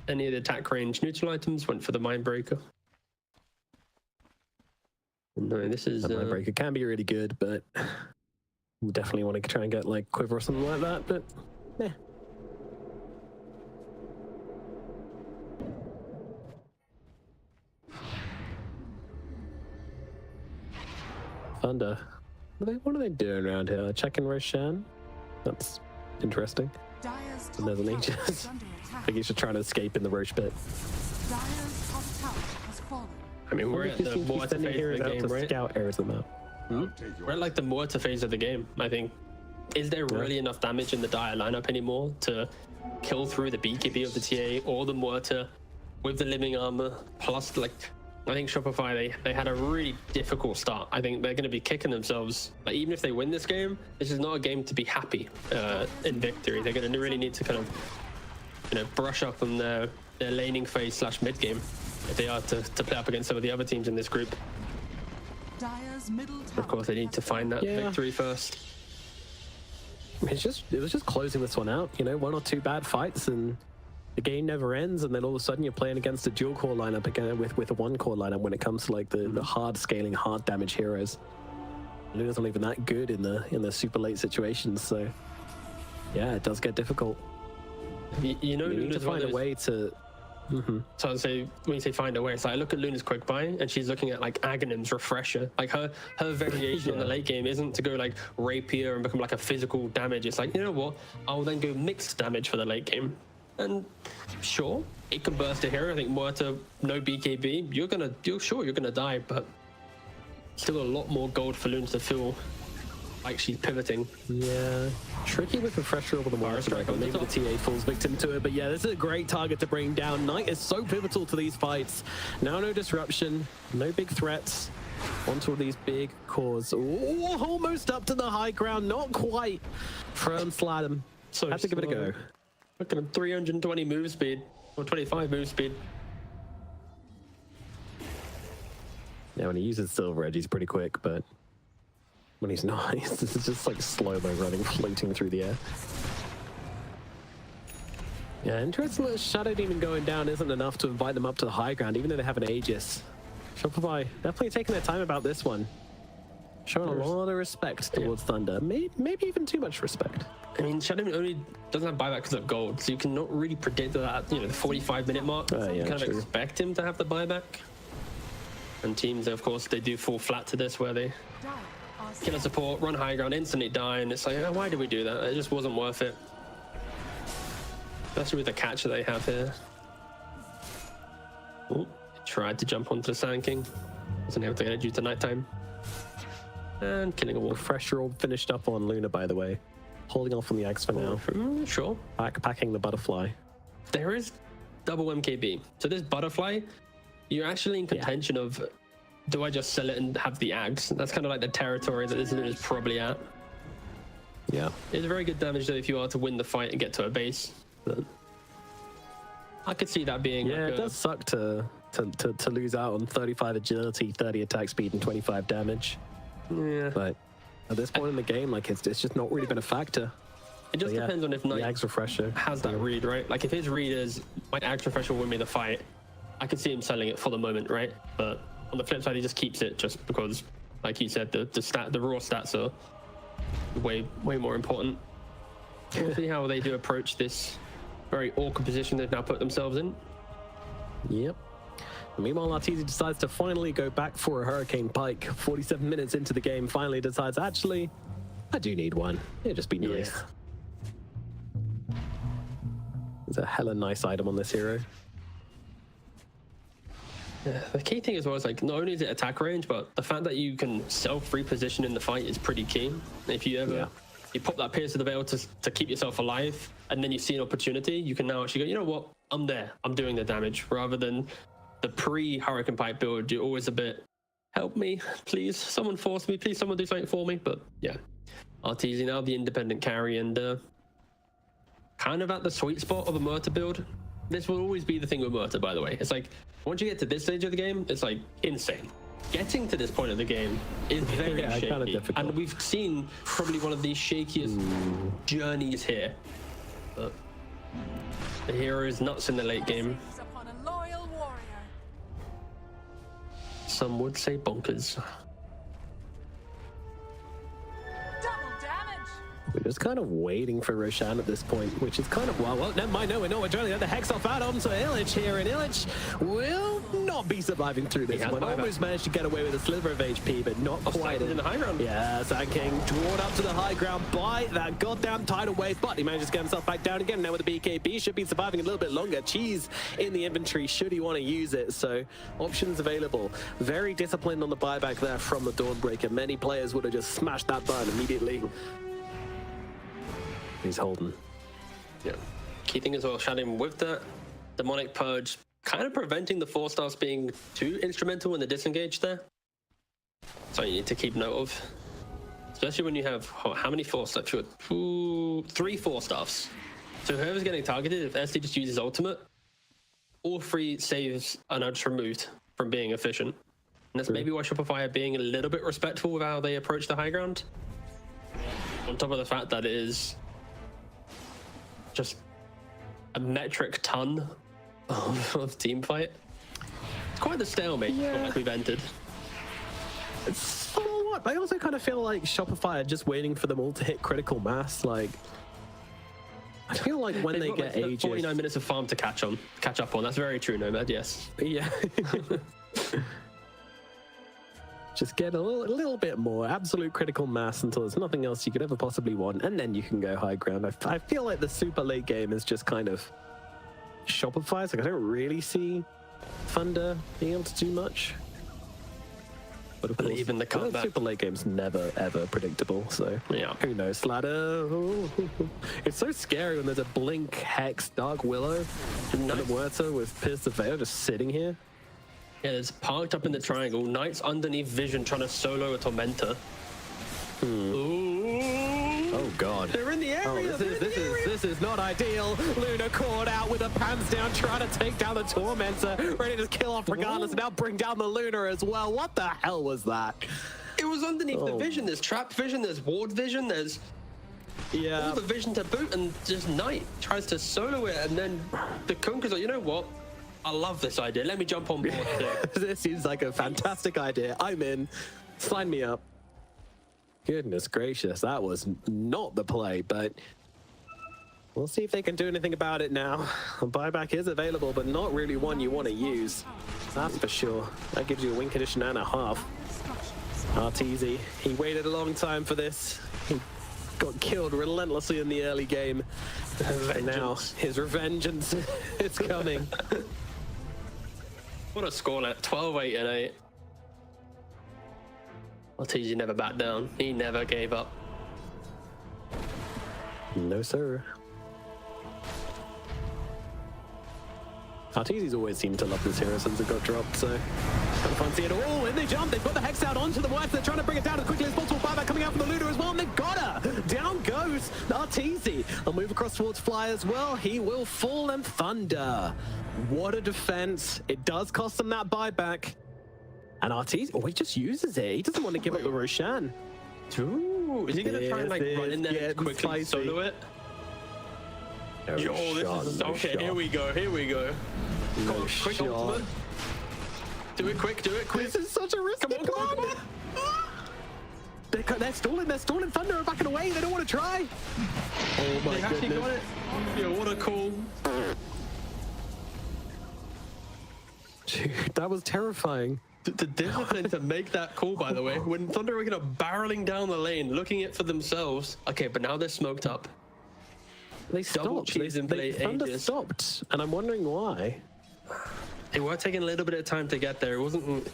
any of the attack range neutral items, went for the Mindbreaker. No, this is... The Mindbreaker can be really good, but we definitely want to try and get like Quiver or something like that, but yeah. Thunder. What are they doing around here? Checking Roshan? That's interesting. And there's an Aegis. I think he's just trying to escape in the Roche pit. I mean, we're at the Muerta phase of the game, right? Scout areas of the map. We're at like the Muerta phase of the game, I think. Is there really enough damage in the Dire lineup anymore to kill through the BKB of the TA or the Muerta with the living armor? Plus, like, I think Shopify, they had a really difficult start. I think they're going to be kicking themselves. Like, even if they win this game, this is not a game to be happy in victory. They're going to really need to kind of, brush up on their laning phase / mid game if they are to play up against some of the other teams in this group. Of course, they need to find that victory first. It was just closing this one out. 1 or 2 bad fights and the game never ends, and then all of a sudden you're playing against a dual core lineup again with a 1-core lineup when it comes to like the hard scaling, hard damage heroes. Luna's not even that good in the super late situations, so yeah, it does get difficult. You need to find a way to. So I'd say when you say find a way, it's like I look at Luna's quick buy and she's looking at like Aghanim's refresher. Like her variation on the late game isn't to go like rapier and become like a physical damage. It's like, you know what? I'll then go mixed damage for the late game. And sure, it can burst a hero. I think Muerta, no BKB, you're gonna die, but still a lot more gold for Luna to feel like she's pivoting. Yeah, tricky with refresher over the Muerta. Maybe the TA falls victim to it, but yeah, this is a great target to bring down. Knight is so pivotal to these fights. Now no disruption, no big threats. Onto these big cores. Ooh, almost up to the high ground, not quite from Sladham. So have to give it a go. Look at him, 320 move speed, or 25 move speed. Yeah, when he uses Silver Edge, he's pretty quick, but when he's not, this is just like slow-mo running, floating through the air. Yeah, interesting that Shadow Demon going down isn't enough to invite them up to the high ground, even though they have an Aegis. Shopify definitely taking their time about this one. Showing a lot of respect towards Thunder. Maybe even too much respect. I mean, Shadow only doesn't have buyback because of gold, so you cannot really predict that at the 45-minute mark. You kind of expect him to have the buyback. And teams, of course, they do fall flat to this, where they kill a support, run high ground, instantly die, and it's like, why did we do that? It just wasn't worth it. Especially with the catcher they have here. Oh, tried to jump onto the Sand King. Wasn't able to get it due to nighttime. And killing a wolf. Refresher all finished up on Luna, by the way. Holding off on the Axe for now. Sure. Packing the Butterfly. There is double MKB. So this Butterfly you're actually in contention of, do I just sell it and have the axe? That's kind of like the territory that this is probably at. Yeah. It's very good damage though if you are to win the fight and get to a base. But I could see that being. Yeah, it does suck to lose out on 35 agility, 30 attack speed, and 25 damage. Yeah. But at this point in the game, like it's just not really been a factor. It just depends on if Knight Axe Refresher has that read, right? Like if his read is my Axe Refresher will win me the fight, I could see him selling it for the moment, right? But on the flip side, he just keeps it just because, like you said, the raw stats are way more important. We'll see how they do approach this very awkward position they've now put themselves in. Yep. Meanwhile, Arteezy decides to finally go back for a Hurricane Pike. 47 minutes into the game, finally decides, actually, I do need one. It'd just be nice. Yeah. It's a hella nice item on this hero. Yeah, the key thing as well is like not only is it attack range, but the fact that you can self-reposition in the fight is pretty key. If you ever you pop that Pierce of the Veil to keep yourself alive, and then you see an opportunity, you can now actually go, you know what, I'm there, I'm doing the damage, rather than the pre-Hurricane Pipe build, you're always a bit, help me, please, someone force me, please, someone do something for me. But yeah, Arteezy now the independent carry and kind of at the sweet spot of a Murta build. This will always be the thing with Murta, by the way. It's like, once you get to this stage of the game, it's like insane. Getting to this point of the game is very shaky. Kind of difficult. And we've seen probably one of the shakiest journeys here. But the hero is nuts in the late game. Upon a loyal warrior. Some would say bonkers. Double damage. We're just kind of waiting for Roshan at this point, which is kind of well, never mind, no, we're not. We're trying to get the Hex off out onto Illich here, and Illich will not be surviving through this one. Almost managed to get away with a sliver of HP, but not quite in the high ground. Yeah, Sand King drawn up to the high ground by that goddamn tidal wave, but he manages to get himself back down again. Now with the BKB, should be surviving a little bit longer. Cheese in the inventory, should he want to use it. So options available. Very disciplined on the buyback there from the Dawnbreaker. Many players would have just smashed that button immediately. He's holding. Yeah. Key thing as well, Shadim, with the Demonic Purge, kind of preventing the 4-stars being too instrumental in the disengage there. So you need to keep note of. Especially when you have, how many 4-stars? 3 4-stars. So whoever's getting targeted, if SD just uses ultimate, all 3 saves are now just removed from being efficient. And that's maybe why Shopify are being a little bit respectful with how they approach the high ground. On top of the fact that it is just a metric ton of team fight. It's quite the stalemate like we've entered. It's what? I also kind of feel like Shopify are just waiting for them all to hit critical mass. Like, I feel like when they get like 49 minutes of farm to catch up on. That's very true, Nomad. Yes. Yeah. Just get a little bit more absolute critical mass until there's nothing else you could ever possibly want, and then you can go high ground. I feel like the super late game is just kind of Shopify's. Like, I don't really see Thunder being able to do much. But of course, even the comeback. Super late game's never ever predictable. So yeah, who knows? Sladder. It's so scary when there's a Blink, Hex, Dark Willow, and Muerta with Pierce the Veil just sitting here. Yeah, it's parked up in the triangle. Knight's underneath Vision trying to solo a Tormentor. Oh god. They're in the area. Oh, this is not ideal. Luna caught out with her pants down, trying to take down the Tormentor, ready to kill off regardless, and now bring down the Luna as well. What the hell was that? It was underneath the Vision. There's Trap Vision, there's Ward Vision, there's all the Vision to boot, and just Knight tries to solo it, and then the Kunker's like, you know what? I love this idea. Let me jump on board too. This seems like a fantastic idea. I'm in. Sign me up. Goodness gracious, that was not the play, but we'll see if they can do anything about it now. A buyback is available, but not really one you want to use. That's for sure. That gives you a win condition and a half. Arteezy, he waited a long time for this. He got killed relentlessly in the early game. And now his revengeance is coming. What a scoreline. 12-8 and 8. Arteezy never backed down. He never gave up. No, sir. Arteezy's always seemed to love this hero since it got dropped, so kind of fun to see it all. In they jump, they've got the Hex out onto the Wife, they're trying to bring it down as quickly as possible. Buyback coming out from the Looter as well, and they've got her! Down goes Arteezy. They'll move across towards Fly as well. He will fall, and Thunder. What a defense. It does cost them that buyback. And Arteezy, he just uses it. He doesn't want to give up the Roshan. Ooh, is he going to try and like run in there and quickly solo it? Yo, this is okay. Here we go. Come on, quick ultimate. Do it quick. This is such a risk. Come on. They're stalling. Thunder are backing away. They don't want to try. Oh my goodness. They actually got it. Yo, what a call. Dude, that was terrifying. The discipline to make that call, by the way, when Thunder are barreling down the lane, looking it for themselves. Okay, but now they're smoked up. They stopped. Thunder stopped, and I'm wondering why. They were taking a little bit of time to get there. It wasn't.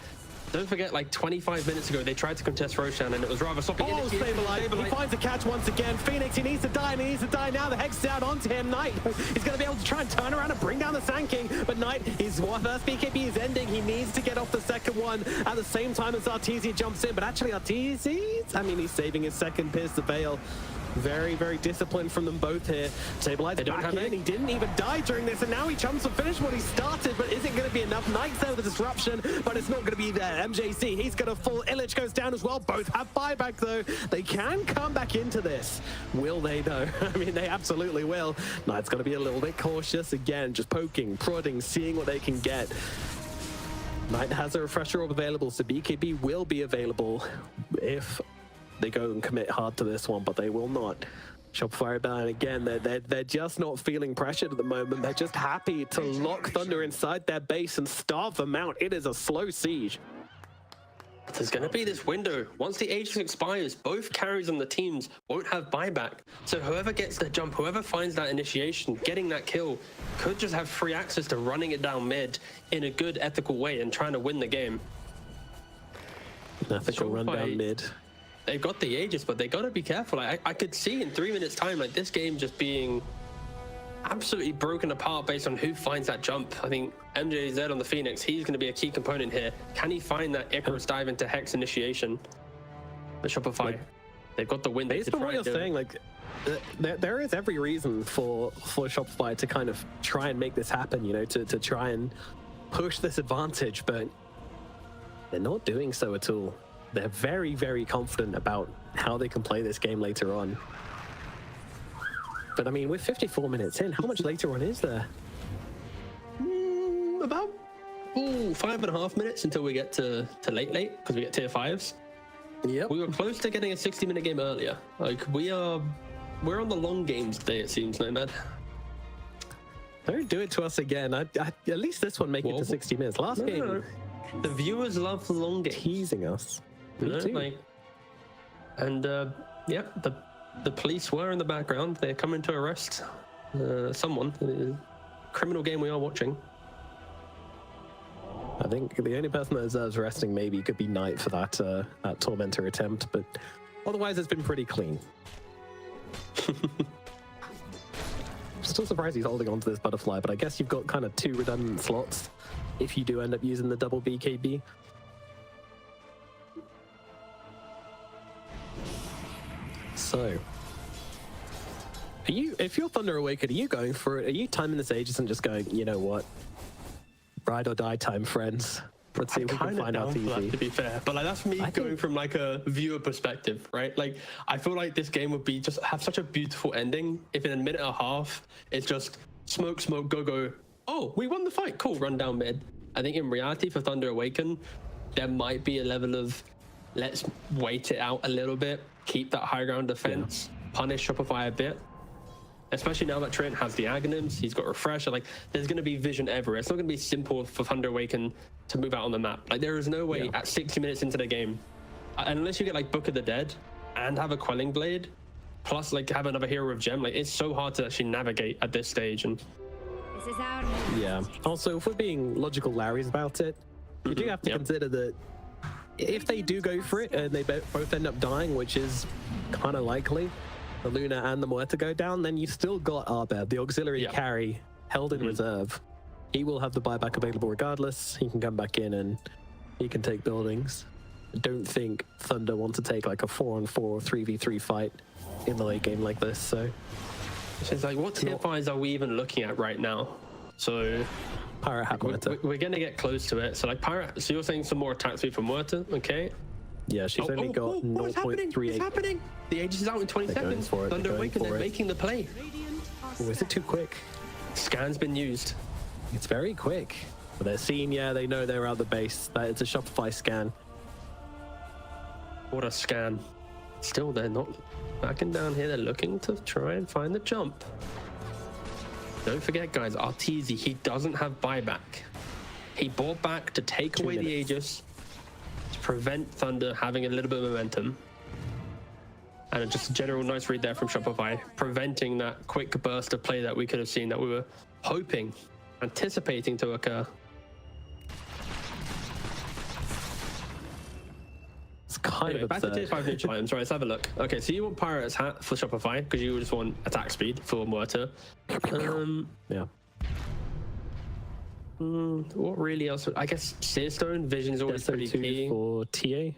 Don't forget, like 25 minutes ago, they tried to contest Roshan, and it was rather sloppy. Oh, Saberlight. He finds a catch once again. Phoenix, he needs to die, and he needs to die now. The Hex down onto him. Knight, he's going to be able to try and turn around and bring down the Sand King, but Knight, his first BKB is ending. He needs to get off the second one at the same time as Arteezy jumps in, but actually Arteezy, he's saving his second Pierce the Veil. Very, very disciplined from them both here. Saberlight's back in. He didn't even die during this, and now he jumps to finish what he started, but is it going to be enough? Knight's there with the disruption, but it's not going to be there. MJC, he's going to fall. Illich goes down as well. Both have buyback, though. They can come back into this. Will they, though? I mean, they absolutely will. Knight's going to be a little bit cautious again, just poking, prodding, seeing what they can get. Knight has a refresher orb available, so BKB will be available if they go and commit hard to this one, but they will not. Shopify Rebellion, again, they're just not feeling pressured at the moment. They're just happy to lock Thunder inside their base and starve them out. It is a slow siege. There's going to be this window. Once the Aegis expires, both carries on the teams won't have buyback. So whoever gets the jump, whoever finds that initiation, getting that kill, could just have free access to running it down mid in a good, ethical way and trying to win the game. An ethical run down mid. They've got the Aegis, but they got to be careful. I could see in 3 minutes time, like this game just being absolutely broken apart based on who finds that jump. I think MJZ on the Phoenix, he's going to be a key component here. Can he find that Icarus dive into Hex initiation? The Shopify, they've got the win. Based on what you're saying, like there is every reason for Shopify to kind of try and make this happen, you know, to try and push this advantage, but they're not doing so at all. They're very, very confident about how they can play this game later on. But I mean, we're 54 minutes in. How much later on is there? About 5.5 minutes until we get to late, because we get tier 5s. Yep. We were close to getting a 60-minute game earlier. Like, we're on the long games today, it seems, Nomad. Don't do it to us again. At least this one make it to 60 minutes. Last game. No. The viewers love the long games. Teasing us. And yeah, the police were in the background. They're coming to arrest someone. Criminal game we are watching. I think the only person that deserves arresting maybe could be Knight for that Tormentor attempt, but otherwise it's been pretty clean. Still surprised he's holding on to this butterfly, but I guess you've got kind of 2 redundant slots if you do end up using the double BKB. So, if you're Thunder Awaken, are you going for it? Are you timing this Aegis and just going, you know what? Ride or die time, friends. Let's see if we can find out easy. To be fair, but like that's me going from like a viewer perspective, right? Like I feel like this game would be just have such a beautiful ending if in a minute and a half it's just smoke, go. Oh, we won the fight. Cool, run down mid. I think in reality for Thunder Awaken, there might be a level of let's wait it out a little bit, keep that high ground defense, punish Shopify a bit. Especially now that Trent has the Aghanims, he's got Refresher, like there's going to be vision everywhere. It's not going to be simple for Thunder Awaken to move out on the map. Like there is no way at 60 minutes into the game, unless you get like Book of the Dead and have a Quelling Blade, plus like have another hero of Gem, like it's so hard to actually navigate at this stage. And this is our also if we're being logical Larrys about it, you do have to consider that if they do go for it and they both end up dying, which is kind of likely, the Luna and the Muerta go down, then you still got Arbeb, the auxiliary carry, held in reserve. he will have the buyback available regardless. He can come back in and he can take buildings. I don't think Thunder want to take like a 4-on-4 3v3 fight in the late game like this, so... It's like, what tier 5s are we even looking at right now? So... Pirate hat Muerta. We're going to get close to it. So like Pirate, so you're saying some more attack speed from Muerta, okay? Yeah, she's only got 0.38. What's happening? The Aegis is out in 20 seconds. Thunder Awaken, they're making the play. Oh, is it too quick? Scan's been used. It's very quick. But they're seen, yeah, they know they're out the base. It's a Shopify scan. What a scan. Still, they're not backing down here. They're looking to try and find the jump. Don't forget, guys, Arteezy, he doesn't have buyback. He bought back to take away the Aegis, to prevent Thunder having a little bit of momentum. And just a general nice read there from Shopify, preventing that quick burst of play that we could have seen, that we were hoping, anticipating to occur. It's kind of back to tier 5 neutral items, right? Let's have a look. Okay, so you want Pirate's Hat for Shopify because you just want attack speed for Muerta. Yeah. What really else? I guess Searstone Vision is always pretty key. For TA.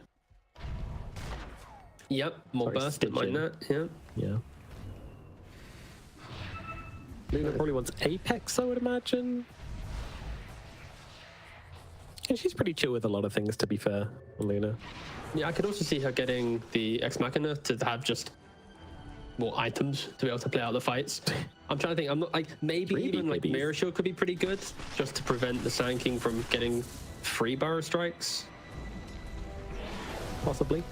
Yep, more burst, didn't mind that. Yeah. Yeah. Luna probably wants Apex, I would imagine. Yeah, she's pretty chill with a lot of things, to be fair, Luna. Yeah, I could also see her getting the Ex Machina to have just more items to be able to play out the fights. I'm trying to think. I'm not like maybe even like Mirror Shield could be pretty good just to prevent the Sand King from getting free burrow strikes. Possibly.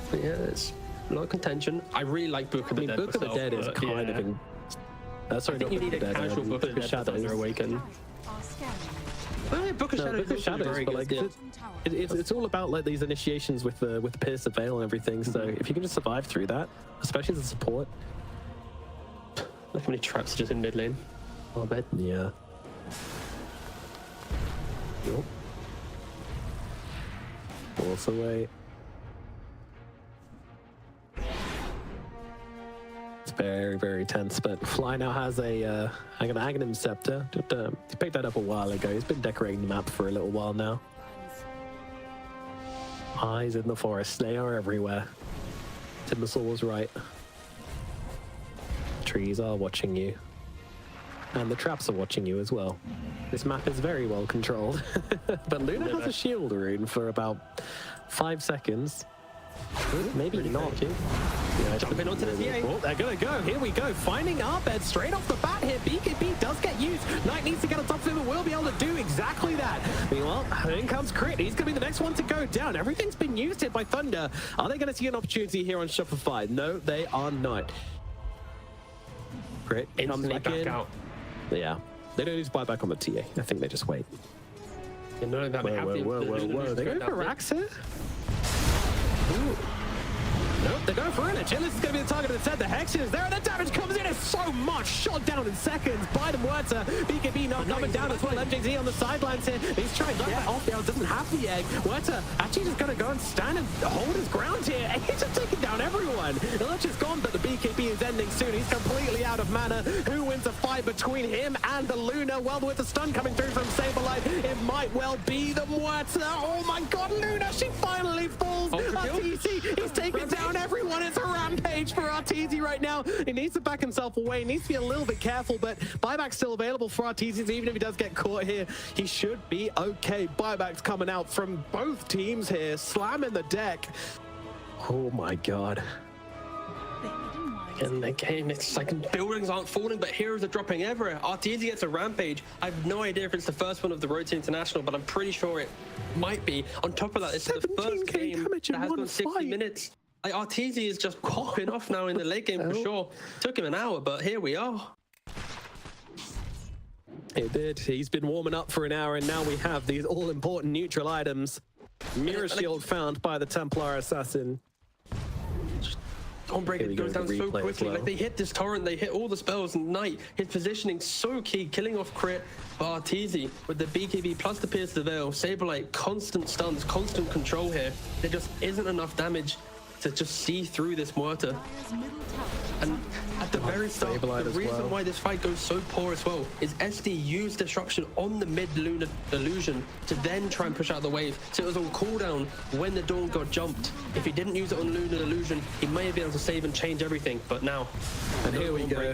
But yeah, it's a lot of contention. I really like Book of the Dead. Book of the Dead is kind of in. I think you need a casual Book of the Dead for Thunder Awaken. Book of Shadows, very good. Like, it's all about like these initiations with the Pierce of Veil and everything. So if you can just survive through that, especially as a support. Look how many traps are just in mid lane. Oh, I bet. Yeah. Yep. Force away. It's very, very tense, but Fly now has a Aghanim Scepter. He picked that up a while ago. He's been decorating the map for a little while now. Eyes in the forest. They are everywhere. Timbersaw was right. Trees are watching you. And the traps are watching you as well. This map is very well controlled. But Luna has a shield rune for about 5 seconds. Maybe not. Yeah, jumping onto the TA. Oh, they're gonna go. Here we go. Finding our bed straight off the bat here. BKB does get used. Knight needs to get on top of him and will be able to do exactly that. Meanwhile, in comes Crit. He's gonna be the next one to go down. Everything's been used here by Thunder. Are they gonna see an opportunity here on Shopify? No, they are not. Crit comes back in. Out. Yeah. They don't use buyback on the TA. I think they just wait. You know that whoa. They go for Rax here? Ooh. Nope, they're going for it. Chillis is going to be the target of the set. The Hex is there, and the damage comes in. It's so much. Shot down in seconds by the Muerta. BKB not coming down as well. MJZ on the sidelines here. He's trying to get off there. Doesn't have the egg. Muerta actually just going to go and stand and hold his ground here. And he's just taking down everyone. The Lich is gone, but the BKB is ending soon. He's completely out of mana. Who wins a fight between him and the Luna? Well, with the stun coming through from Saberlight, it might well be the Muerta. Oh my god, Luna, she finally falls. Arteezy, he's taking down everyone. It's a rampage for Arteezy right now. He needs to back himself away. He needs to be a little bit careful, but buyback's still available for Arteezy. So even if he does get caught here, he should be okay. Buyback's coming out from both teams here, slamming the deck. Oh my god. In the game, it's like buildings aren't falling, but heroes are dropping everywhere. Arteezy gets a rampage. I have no idea if it's the first one of the Road to International, but I'm pretty sure it might be. On top of that, it's the first game that has gone 60 minutes. Like, Arteezy is just popping off now in the late game for sure. Took him an hour, but here we are. It did. He's been warming up for an hour, and now we have these all-important neutral items. Mirror Shield found by the Templar Assassin. Dawnbreaker goes down so quickly. Like, they hit this torrent, they hit all the spells, and Knight, his positioning so key, killing off Crit. But Arteezy with the BKB plus the Pierce the Veil, Saberlight, constant stuns, constant control here. There just isn't enough damage to just see through this Muerta. And at at the very start, Stabilize the as reason well. why this fight goes so poor as well is SD used Destruction on the mid-lunar illusion to then try and push out the wave. So it was on cooldown when the Dawn got jumped. If he didn't use it on lunar illusion, he may have been able to save and change everything, but now... And here we go.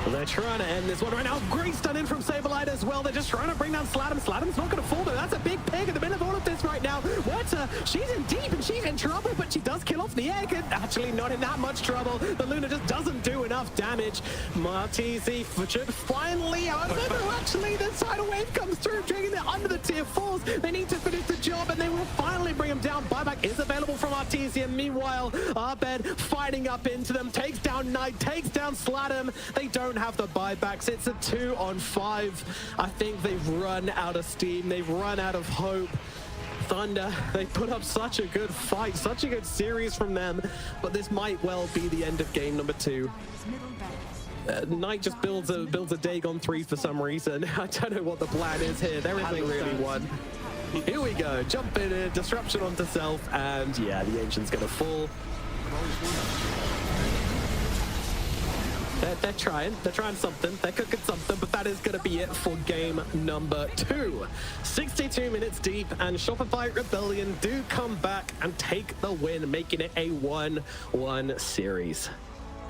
They're trying to end this one right now. Great stun in from Saberlight as well. They're just trying to bring down Sladam. Sladam's not going to fall though. That's a big pig in the middle of all of this right now. Muerta, she's in deep and she's in trouble, but she does kill off the egg. And actually not in that much trouble. The Luna just doesn't do enough damage. Martizi should finally, however, actually the tidal wave comes through, dragging it under the tier 4s. They need to finish the job and they will finally bring him down. Buyback is available from Artesian. Meanwhile, Abed fighting up into them, takes down Knight, takes down Sladam. They don't have the buybacks. It's a 2-on-5. I think they've run out of steam. They've run out of hope. Thunder, they put up such a good fight, such a good series from them, but this might well be the end of game number 2. Knight just builds a Dagon 3 for some reason. I don't know what the plan is here. There isn't really one. Here we go, jump in, disruption onto self, and yeah, the Ancient's gonna fall. They're trying something, they're cooking something, but that is going to be it for game number 2. 62 minutes deep, and Shopify Rebellion do come back and take the win, making it a 1-1 series.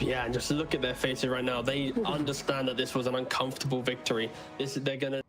Yeah, and just look at their faces right now. They understand that this was an uncomfortable victory. They're going to...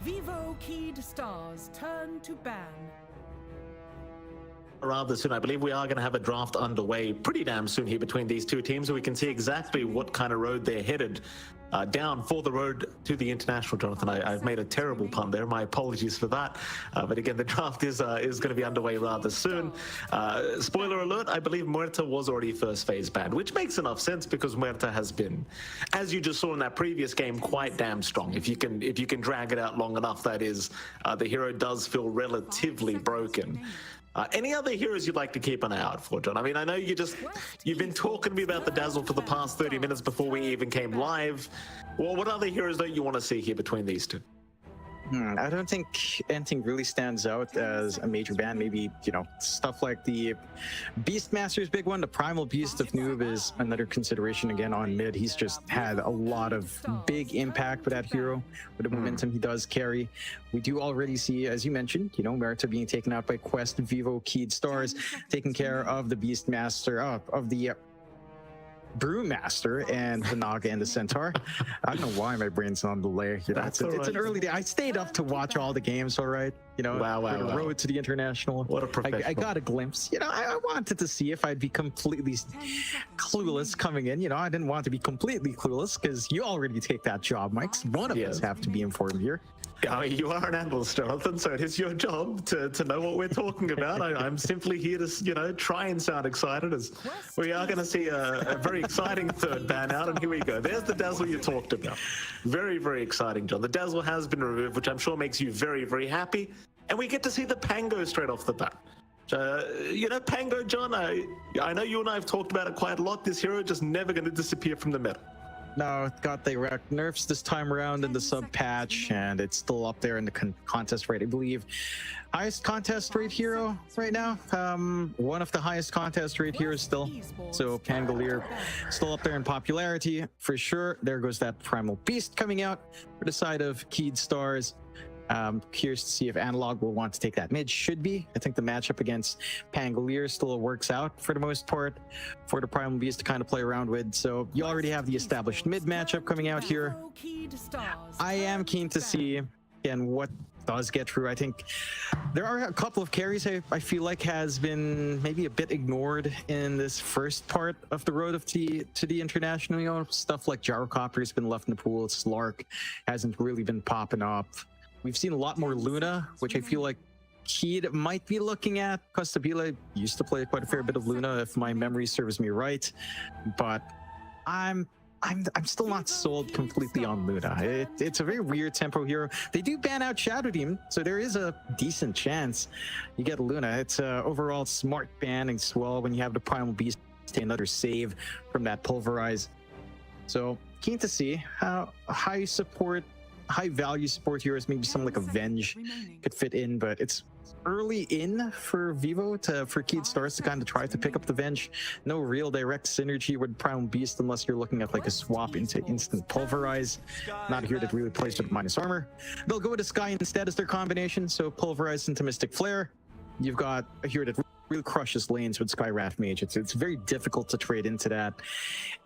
Vivo keyed stars turn to ban. Rather soon. I believe we are going to have a draft underway pretty damn soon here between these two teams, so we can see exactly what kind of road they're headed down for the road to the international. Jonathan, I've made a terrible pun there. My apologies for that. But again, the draft is going to be underway rather soon. Spoiler alert, I believe Muerta was already first phase banned, which makes enough sense because Muerta has been, as you just saw in that previous game, quite damn strong. If you can drag it out long enough, that is, the hero does feel relatively broken. Any other heroes you'd like to keep an eye out for, John? I mean, I know you've been talking to me about the Dazzle for the past 30 minutes before we even came live. Well, what other heroes don't you want to see here between these two? I don't think anything really stands out as a major ban. Maybe, stuff like the Beastmaster's big one. The Primal Beast of Noob is another consideration again on mid. He's just had a lot of big impact with that hero, with the momentum he does carry. We do already see, as you mentioned, Muerta being taken out by Quest, Vivo, Keyed Stars, taking care of the Beastmaster, of the Brewmaster and the Naga and the Centaur. I don't know why my brain's on delay. It's an early day. I stayed up to watch all the games, all right? Wow. Road to the international. What a professional. I got a glimpse. I wanted to see if I'd be completely clueless coming in. I didn't want to be completely clueless because you already take that job, Mike. One of us have to be informed here. You are an analyst, Jonathan, so it is your job to know what we're talking about. I'm simply here to, try and sound excited, as we are going to see a very exciting third ban out, and here we go. There's the Dazzle you talked about. Very, very exciting, John. The Dazzle has been removed, which I'm sure makes you very, very happy, and we get to see the Pango straight off the bat. Pango, John, I know you and I have talked about it quite a lot. This hero just never going to disappear from the meta. No, it got direct nerfs this time around in the sub patch, and it's still up there in the contest rate, I believe. Highest contest rate hero right now. One of the highest contest rate heroes still. So Pangolier still up there in popularity for sure. There goes that Primal Beast coming out for the side of Keyed Stars. Curious to see if Analog will want to take that mid. Should be. I think the matchup against Pangolier still works out for the most part for the Primal Beast to kind of play around with. So you already have the established mid matchup coming out here. I am keen to see again what does get through. I think there are a couple of carries I feel like has been maybe a bit ignored in this first part of the road to the international. You know, stuff like Gyrocopter has been left in the pool. Slark hasn't really been popping up. We've seen a lot more Luna, which I feel like Keed might be looking at. Costabile used to play quite a fair bit of Luna, if my memory serves me right. But I'm still not sold completely on Luna. It's a very weird tempo hero. They do ban out Shadow Demon, so there is a decent chance you get Luna. It's overall smart ban as well when you have the Primal Beast take another save from that Pulverize. So keen to see how high value support heroes, maybe something like Avenge could fit in, but it's early in for Vivo for Keed Stars to kind of try to pick up the Venge. No real direct synergy with Primal Beast unless you're looking at like a swap into instant Pulverize. Not a hero that really plays with minus armor. They'll go with the Sky instead as their combination, so Pulverize into Mystic Flare. You've got a hero that really crushes lanes with Sky Wrath Mage. It's very difficult to trade into that.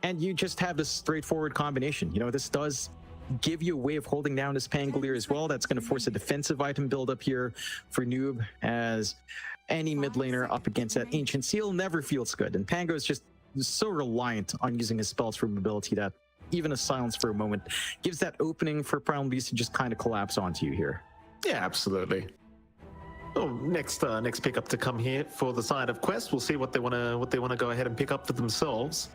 And you just have this straightforward combination. You know, this does give you a way of holding down this Pangolier as well. That's going to force a defensive item build up here for Noob, as any mid laner up against that Ancient Seal never feels good. And Pango is just so reliant on using his spells for mobility that even a silence for a moment gives that opening for Primal Beast to just kind of collapse onto you here. Yeah, absolutely. Oh, next pickup to come here for the side of Quest. We'll see what they want to go ahead and pick up for themselves.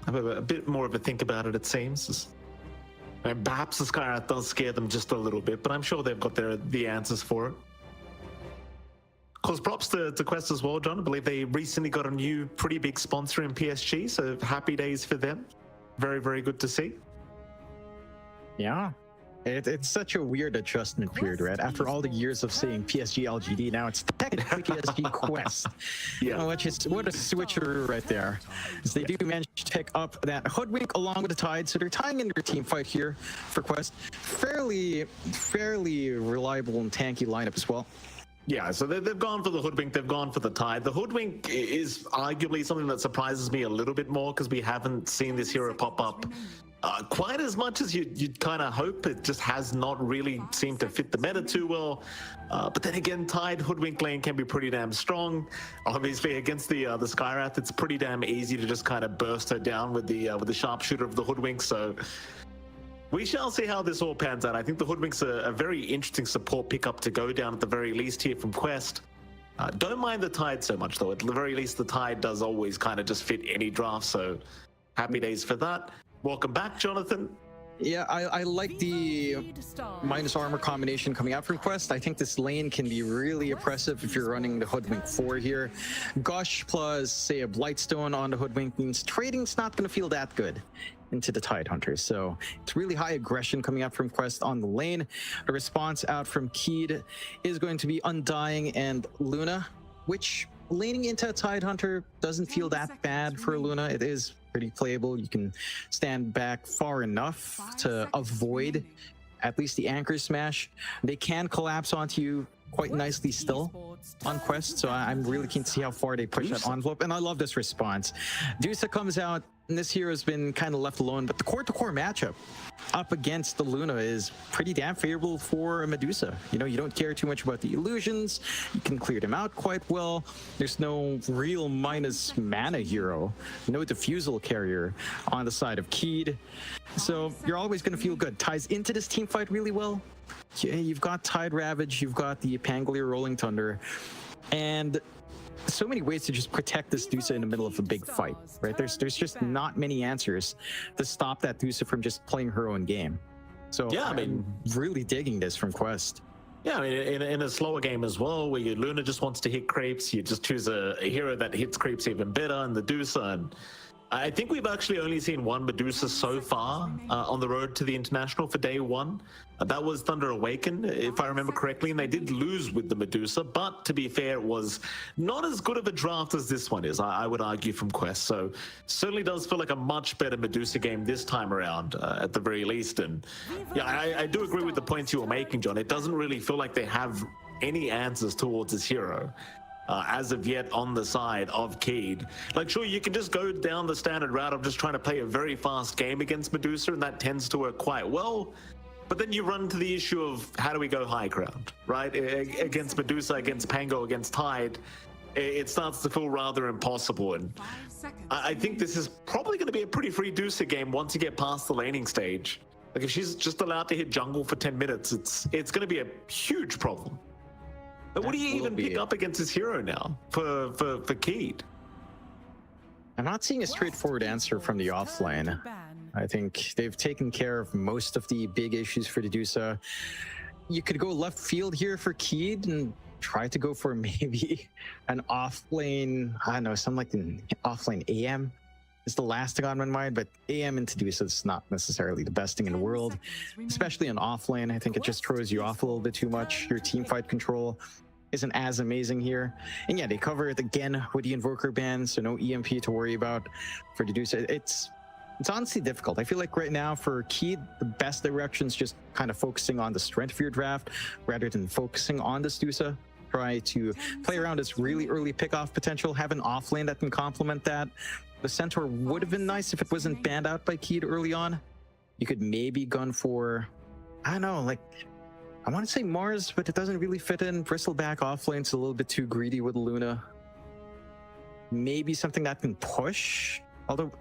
Have a bit more of a think about it, it seems. And perhaps the Skywrath does scare them just a little bit, but I'm sure they've got the answers for it. Of course, props to Quest as well, John. I believe they recently got a new pretty big sponsor in PSG, so happy days for them. Very, very good to see. Yeah. It's such a weird adjustment period, right? After all the years of saying PSG LGD, now it's technically PSG Quest. Yeah. What a switcheroo right there. So they do manage to pick up that Hoodwink along with the Tide, so they're tying in their team fight here for Quest. Fairly reliable and tanky lineup as well. Yeah, so they've gone for the Hoodwink, they've gone for the Tide. The Hoodwink is arguably something that surprises me a little bit more because we haven't seen this hero pop up quite as much as you'd kind of hope. It just has not really seemed to fit the meta too well. But then again, Tide Hoodwink lane can be pretty damn strong. Obviously, against the Skywrath, it's pretty damn easy to just kind of burst her down with the sharpshooter of the Hoodwink. So we shall see how this all pans out. I think the Hoodwink's a very interesting support pickup to go down at the very least here from Quest. Don't mind the Tide so much though. At the very least, the Tide does always kind of just fit any draft. So happy days for that. Welcome back, Jonathan. Yeah, I like the minus armor combination coming out from Quest. I think this lane can be really oppressive if you're running the Hoodwink 4 here. Gush plus, say, a Blightstone on the Hoodwink means trading's not going to feel that good into the Tidehunters. So it's really high aggression coming out from Quest on the lane. The response out from Keed is going to be Undying and Luna, which laning into a Tidehunter doesn't feel that bad for Luna. It is pretty playable. You can stand back far enough to avoid at least the anchor smash. They can collapse onto you quite nicely still on Quest, so I'm really keen to see how far they push that envelope, and I love this response. Dusa comes out, and this hero has been kind of left alone, but the core-to-core matchup up against the Luna is pretty damn favorable for Medusa. You know, you don't care too much about the illusions, you can clear them out quite well. There's no real minus mana hero, no diffusal carrier on the side of Keed, so you're always going to feel good. Ties into this team fight really well. You've got Tide Ravage, you've got the Pangolier Rolling Thunder, and so many ways to just protect this Dusa in the middle of a big fight, right? There's just not many answers to stop that Dusa from just playing her own game. So yeah, I'm really digging this from Quest. Yeah, I mean, in a slower game as well, where your Luna just wants to hit creeps, you just choose a hero that hits creeps even better, and the Dusa, and I think we've actually only seen one Medusa so far on the road to the International for day one. That was Thunder Awaken, if I remember correctly, and they did lose with the Medusa, but to be fair, it was not as good of a draft as this one is, I would argue, from Quest. So certainly does feel like a much better Medusa game this time around, at the very least. And yeah, I do agree with the points you were making, John. It doesn't really feel like they have any answers towards this hero. As of yet on the side of Keed. Like, sure, you can just go down the standard route of just trying to play a very fast game against Medusa, and that tends to work quite well. But then you run into the issue of how do we go high ground, right? Against Medusa, against Pango, against Tide, it starts to feel rather impossible. And I think this is probably going to be a pretty free Medusa game once you get past the laning stage. Like, if she's just allowed to hit jungle for 10 minutes, it's going to be a huge problem. But what do you even pick up against this hero now for Keed? I'm not seeing a straightforward answer from the offlane. I think they've taken care of most of the big issues for Medusa. You could go left field here for Keed and try to go for maybe an offlane, I don't know, something like an offlane AM is the last thing on my mind, but AM into Medusa is not necessarily the best thing in the world, especially on offlane. I think it just throws you off a little bit too much. Your team fight control isn't as amazing here. And yeah, they cover it again with the Invoker ban, so no EMP to worry about for Medusa. It's honestly difficult. I feel like right now for Keed, the best direction is just kind of focusing on the strength of your draft rather than focusing on this Medusa. Try to play around its really early pickoff potential, have an offlane that can complement that. The Centaur would have been nice if it wasn't banned out by Keed early on. You could maybe gun for, I don't know, like, I want to say Mars, but it doesn't really fit in. Bristleback offlane's a little bit too greedy with Luna. Maybe something that can push, although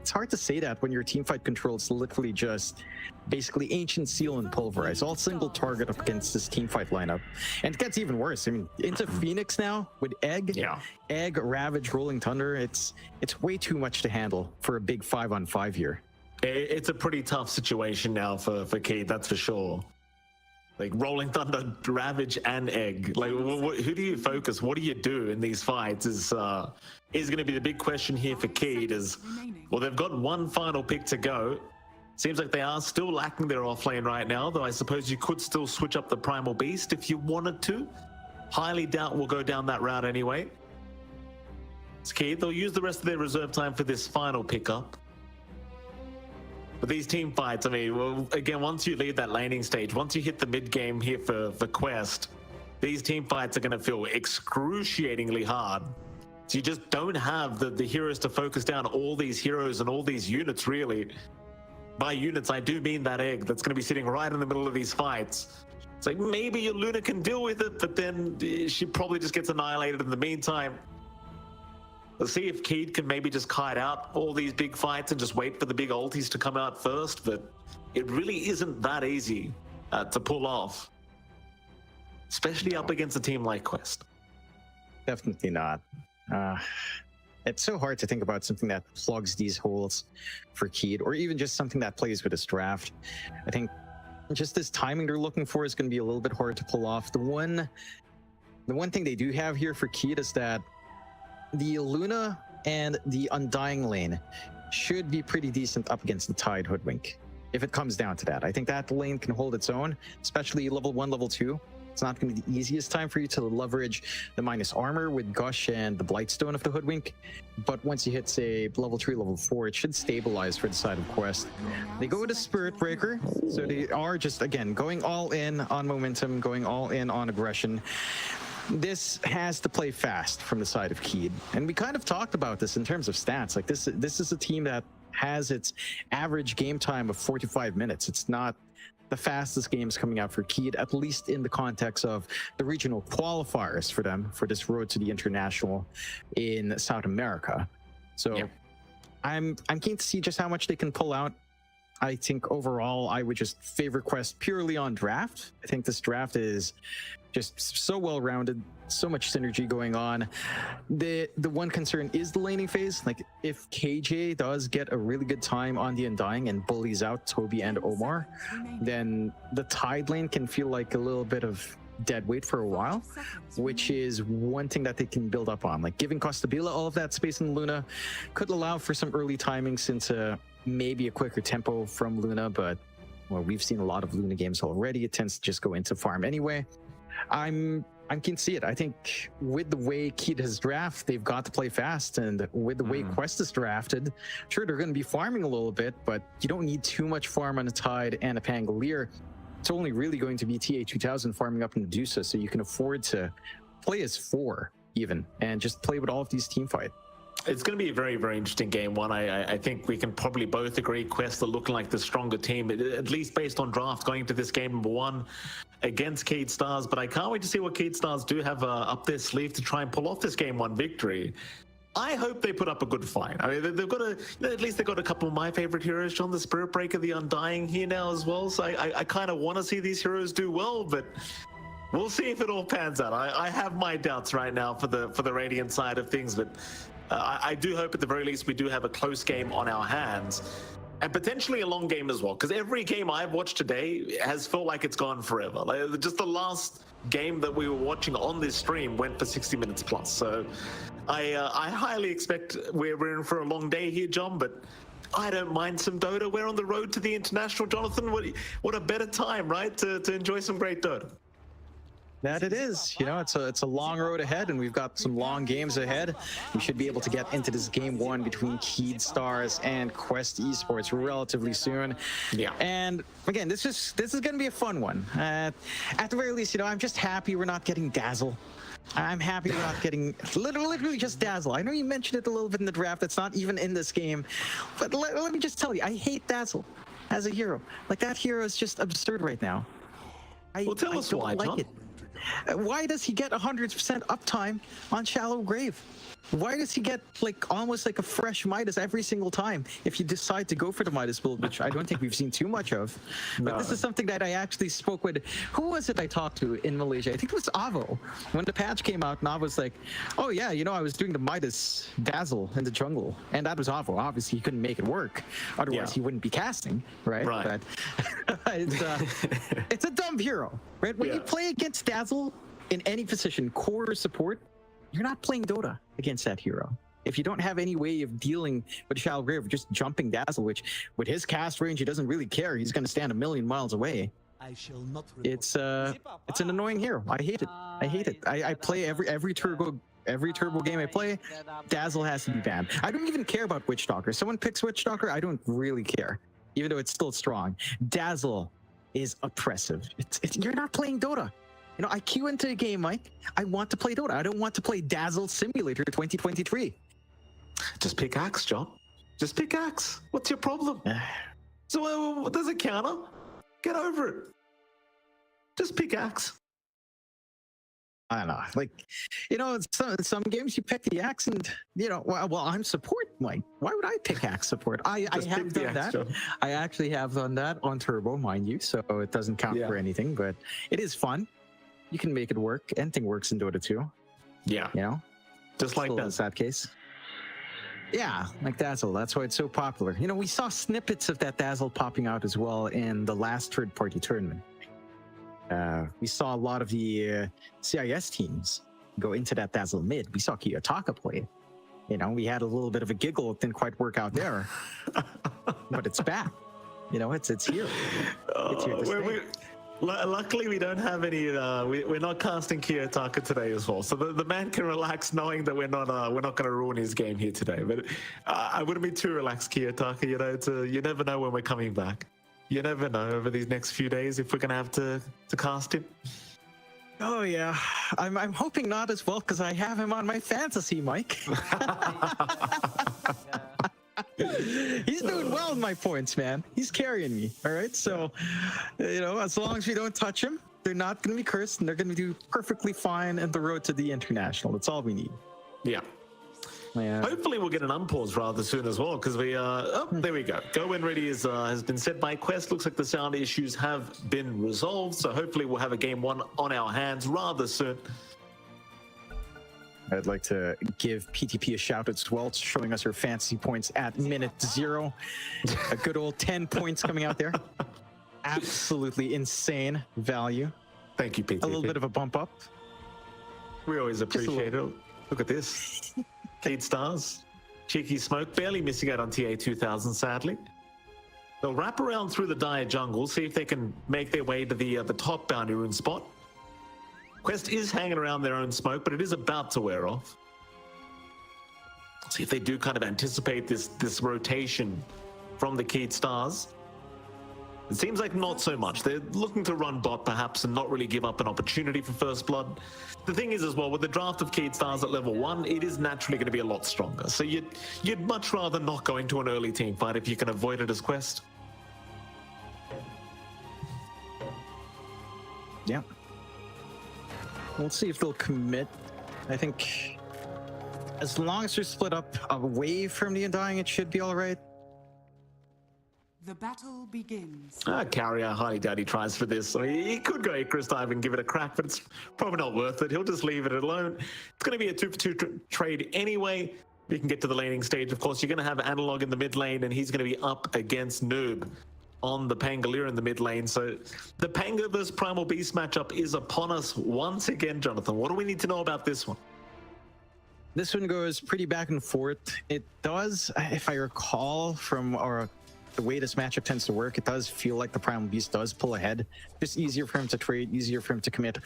it's hard to say that when your teamfight control is literally just basically Ancient Seal and Pulverize, all single target up against this teamfight lineup. And it gets even worse. I mean, into Phoenix now with Egg, Egg, Ravage, Rolling Thunder. It's way too much to handle for a big 5-on-5 here. It's a pretty tough situation now for Keed, that's for sure. Like Rolling Thunder, Ravage, and Egg. Like, who do you focus? What do you do in these fights? Is going to be the big question here for Keed. Is, well, they've got one final pick to go. Seems like they are still lacking their offlane right now, though I suppose you could still switch up the Primal Beast if you wanted to. Highly doubt we'll go down that route anyway. It's Keed. They'll use the rest of their reserve time for this final pickup. But these team fights, I mean, well, again, once you leave that laning stage, once you hit the mid game here for Quest, these team fights are going to feel excruciatingly hard. So you just don't have the heroes to focus down all these heroes and all these units, really. By units, I do mean that Egg that's going to be sitting right in the middle of these fights. It's like, maybe your Luna can deal with it, but then she probably just gets annihilated in the meantime. Let's see if Keed can maybe just kite out all these big fights and just wait for the big ultis to come out first, but it really isn't that easy to pull off, especially up against a team like Quest. Definitely not. It's so hard to think about something that plugs these holes for Keed, or even just something that plays with his draft. I think just this timing they're looking for is going to be a little bit hard to pull off. The one thing they do have here for Keed is that the Luna and the Undying lane should be pretty decent up against the Tide Hoodwink, if it comes down to that. I think that lane can hold its own, especially level 1, level 2. It's not going to be the easiest time for you to leverage the minus armor with Gush and the Blightstone of the Hoodwink. But once you hit, say, level 3, level 4, it should stabilize for the side of Quest. They go with a Spirit Breaker, so they are just, again, going all in on momentum, going all in on aggression. This has to play fast from the side of Keed. And we kind of talked about this in terms of stats. Like, this is a team that has its average game time of 45 minutes. It's not the fastest games coming out for Keed, at least in the context of the regional qualifiers for them for this road to the international in South America. So yeah. I'm keen to see just how much they can pull out. I think overall I would just favor Quest purely on draft. I think this draft is just so well-rounded, so much synergy going on. The one concern is the laning phase. Like, if KJ does get a really good time on the Undying and bullies out Toby and Omar, then the Tide lane can feel like a little bit of dead weight for a while, which is one thing that they can build up on. Like giving Costabila all of that space in Luna could allow for some early timing since maybe a quicker tempo from Luna, but well, we've seen a lot of Luna games already. It tends to just go into farm anyway. I can see it. I think with the way Keed has drafted, they've got to play fast, and with the way Quest is drafted, sure, they're going to be farming a little bit, but you don't need too much farm on a Tide and a Pangolier. It's only really going to be TA2000 farming up in Medusa, so you can afford to play as 4 even, and just play with all of these team fight. It's going to be a very, very interesting game one. I think we can probably both agree Quest are looking like the stronger team, at least based on draft, going into this game number 1 against Keed Stars. But I can't wait to see what Keed Stars do have up their sleeve to try and pull off this game 1 victory. I hope they put up a good fight. I mean, they've got at least they've got a couple of my favorite heroes, John, the Spirit Breaker, the Undying here now as well. So I kind of want to see these heroes do well, but we'll see if it all pans out. I have my doubts right now for the Radiant side of things, but I do hope at the very least we do have a close game on our hands, and potentially a long game as well, because every game I've watched today has felt like it's gone forever. Like, just the last game that we were watching on this stream went for 60 minutes plus. So I highly expect we're in for a long day here, John, but I don't mind some Dota. We're on the road to the international, Jonathan. What a better time, right, to enjoy some great Dota. That it is. You know, it's a long road ahead, and we've got some long games ahead. We should be able to get into this game 1 between Keed Stars and Quest Esports relatively soon. Yeah. And again, this is going to be a fun one. At the very least, you know, I'm just happy we're not getting Dazzle. I'm happy we're not getting literally just Dazzle. I know you mentioned it a little bit in the draft. It's not even in this game, but let me just tell you, I hate Dazzle as a hero. Like, that hero is just absurd right now. Well, tell us why, like John. it. Why does he get 100% uptime on Shallow Grave? Why does he get like almost like a fresh Midas every single time if you decide to go for the Midas build, which I don't think we've seen too much of? But this is something that I actually spoke with. Who was it I talked to in Malaysia? I think it was Avo. When the patch came out, and Avo was like, oh yeah, you know, I was doing the Midas Dazzle in the jungle. And that was Avo. Obviously, he couldn't make it work. Otherwise, he wouldn't be casting, right? But it's a dumb hero, right? When you play against Dazzle in any position, core or support, you're not playing Dota against that hero. If you don't have any way of dealing with Shallow Grave, just jumping Dazzle, which with his cast range, he doesn't really care. He's going to stand a million miles away. It's an annoying hero. I hate it. I hate it. I play every turbo game I play, Dazzle has to be banned. I don't even care about Witch Stalker. Someone picks Witch Stalker, I don't really care, even though it's still strong. Dazzle is oppressive. You're not playing Dota. You know, I queue into a game, Mike. I want to play Dota. I don't want to play Dazzle Simulator 2023. Just pick Axe, John. Just pick Axe. What's your problem? So there's a counter. Get over it. Just pick Axe. I don't know. Like, you know, some games you pick the Axe, and you know, well, I'm support, Mike. Why would I pick Axe support? I have done that. Job. I actually have done that on Turbo, mind you, so it doesn't count for anything. But it is fun. You can make it work. Anything works in Dota 2. Yeah. You know? Just like that case. Yeah, like Dazzle. That's why it's so popular. You know, we saw snippets of that Dazzle popping out as well in the last third-party tournament. We saw a lot of the CIS teams go into that Dazzle mid. We saw Kiyotaka play it. You know, we had a little bit of a giggle. It didn't quite work out there. But it's back. You know, it's here. It's here to stay. Luckily, we don't have any. We're not casting Kiyotaka today as well, so the man can relax, knowing that we're not going to ruin his game here today. But I wouldn't be too relaxed, Kiyotaka. You know, you never know when we're coming back. You never know over these next few days if we're going to have to cast him. Oh yeah, I'm hoping not as well, because I have him on my fantasy, Mike. He's doing well in my points, man. He's carrying me. All right, so you know, as long as we don't touch him, they're not going to be cursed, and they're going to do perfectly fine at the road to the international. That's all we need. Yeah. Hopefully we'll get an unpause rather soon as well, because we there we go. Go when ready has been set by Quest. Looks like the sound issues have been resolved, so hopefully we'll have a game 1 on our hands rather soon. I'd like to give PTP a shout as well, showing us her fantasy points at minute 0. A good old 10 points coming out there. Absolutely insane value. Thank you, Pete. A little bit of a bump up. We always appreciate it. Look at this. Kate Stars. Cheeky Smoke, barely missing out on TA 2000, sadly. They'll wrap around through the dire jungle, see if they can make their way to the top bounty rune spot. Quest is hanging around their own smoke, but it is about to wear off. See if they do kind of anticipate this rotation from the Keat Stars. It seems like not so much. They're looking to run bot perhaps and not really give up an opportunity for first blood. The thing is as well, with the draft of Keat Stars at level 1, it is naturally going to be a lot stronger. So you'd much rather not go into an early team fight if you can avoid it as Quest. Yeah. We'll see if they'll commit. I think as long as they're split up away from the Undying, it should be all right. The battle begins. Carrier, highly doubt he tries for this. I mean, he could go Icarus Dive and give it a crack, but it's probably not worth it. He'll just leave it alone. It's going to be a 2-for-2 trade anyway. You can get to the laning stage. Of course, you're going to have Analog in the mid lane, and he's going to be up against Noob on the Pangolier in the mid lane. So the Panga versus Primal Beast matchup is upon us once again, Jonathan. What do we need to know about this one? This one goes pretty back and forth. It does, if I recall from the way this matchup tends to work, it does feel like the Primal Beast does pull ahead. Just easier for him to trade, easier for him to commit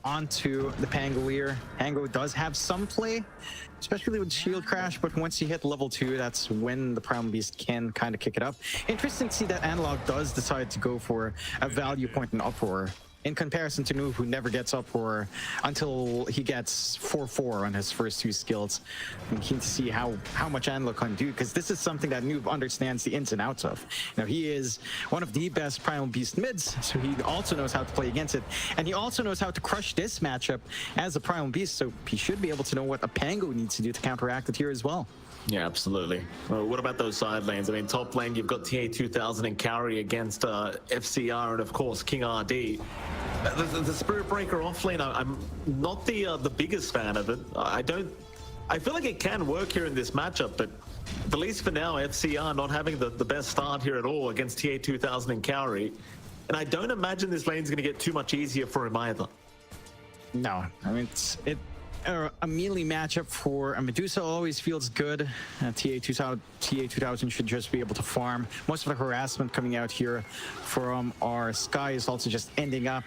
onto the Pangolier. Pango does have some play, especially with Shield Crash, but once you hit level 2, that's when the Primal Beast can kind of kick it up. Interesting to see that Analog does decide to go for a value point in Uproar, in comparison to Noob, who never gets Uproar until he gets 4-4 on his first 2 skills. I'm keen to see how much Analog can do, because this is something that Noob understands the ins and outs of. Now, he is one of the best Primal Beast mids, so he also knows how to play against it, and he also knows how to crush this matchup as a Primal Beast, so he should be able to know what a Pango needs to do to counteract it here as well. Yeah, absolutely. Well, what about those side lanes? I mean, top lane, you've got TA 2000 and Carry against FCR and, of course, King RD. The Spirit Breaker off lane, I'm not the biggest fan of it. I feel like it can work here in this matchup, but at least for now, FCR not having the best start here at all against TA 2000 and Carry. And I don't imagine this lane's going to get too much easier for him either. No, I mean, a melee matchup for a Medusa always feels good. TA 2000 should just be able to farm. Most of the harassment coming out here from our Sky is also just ending up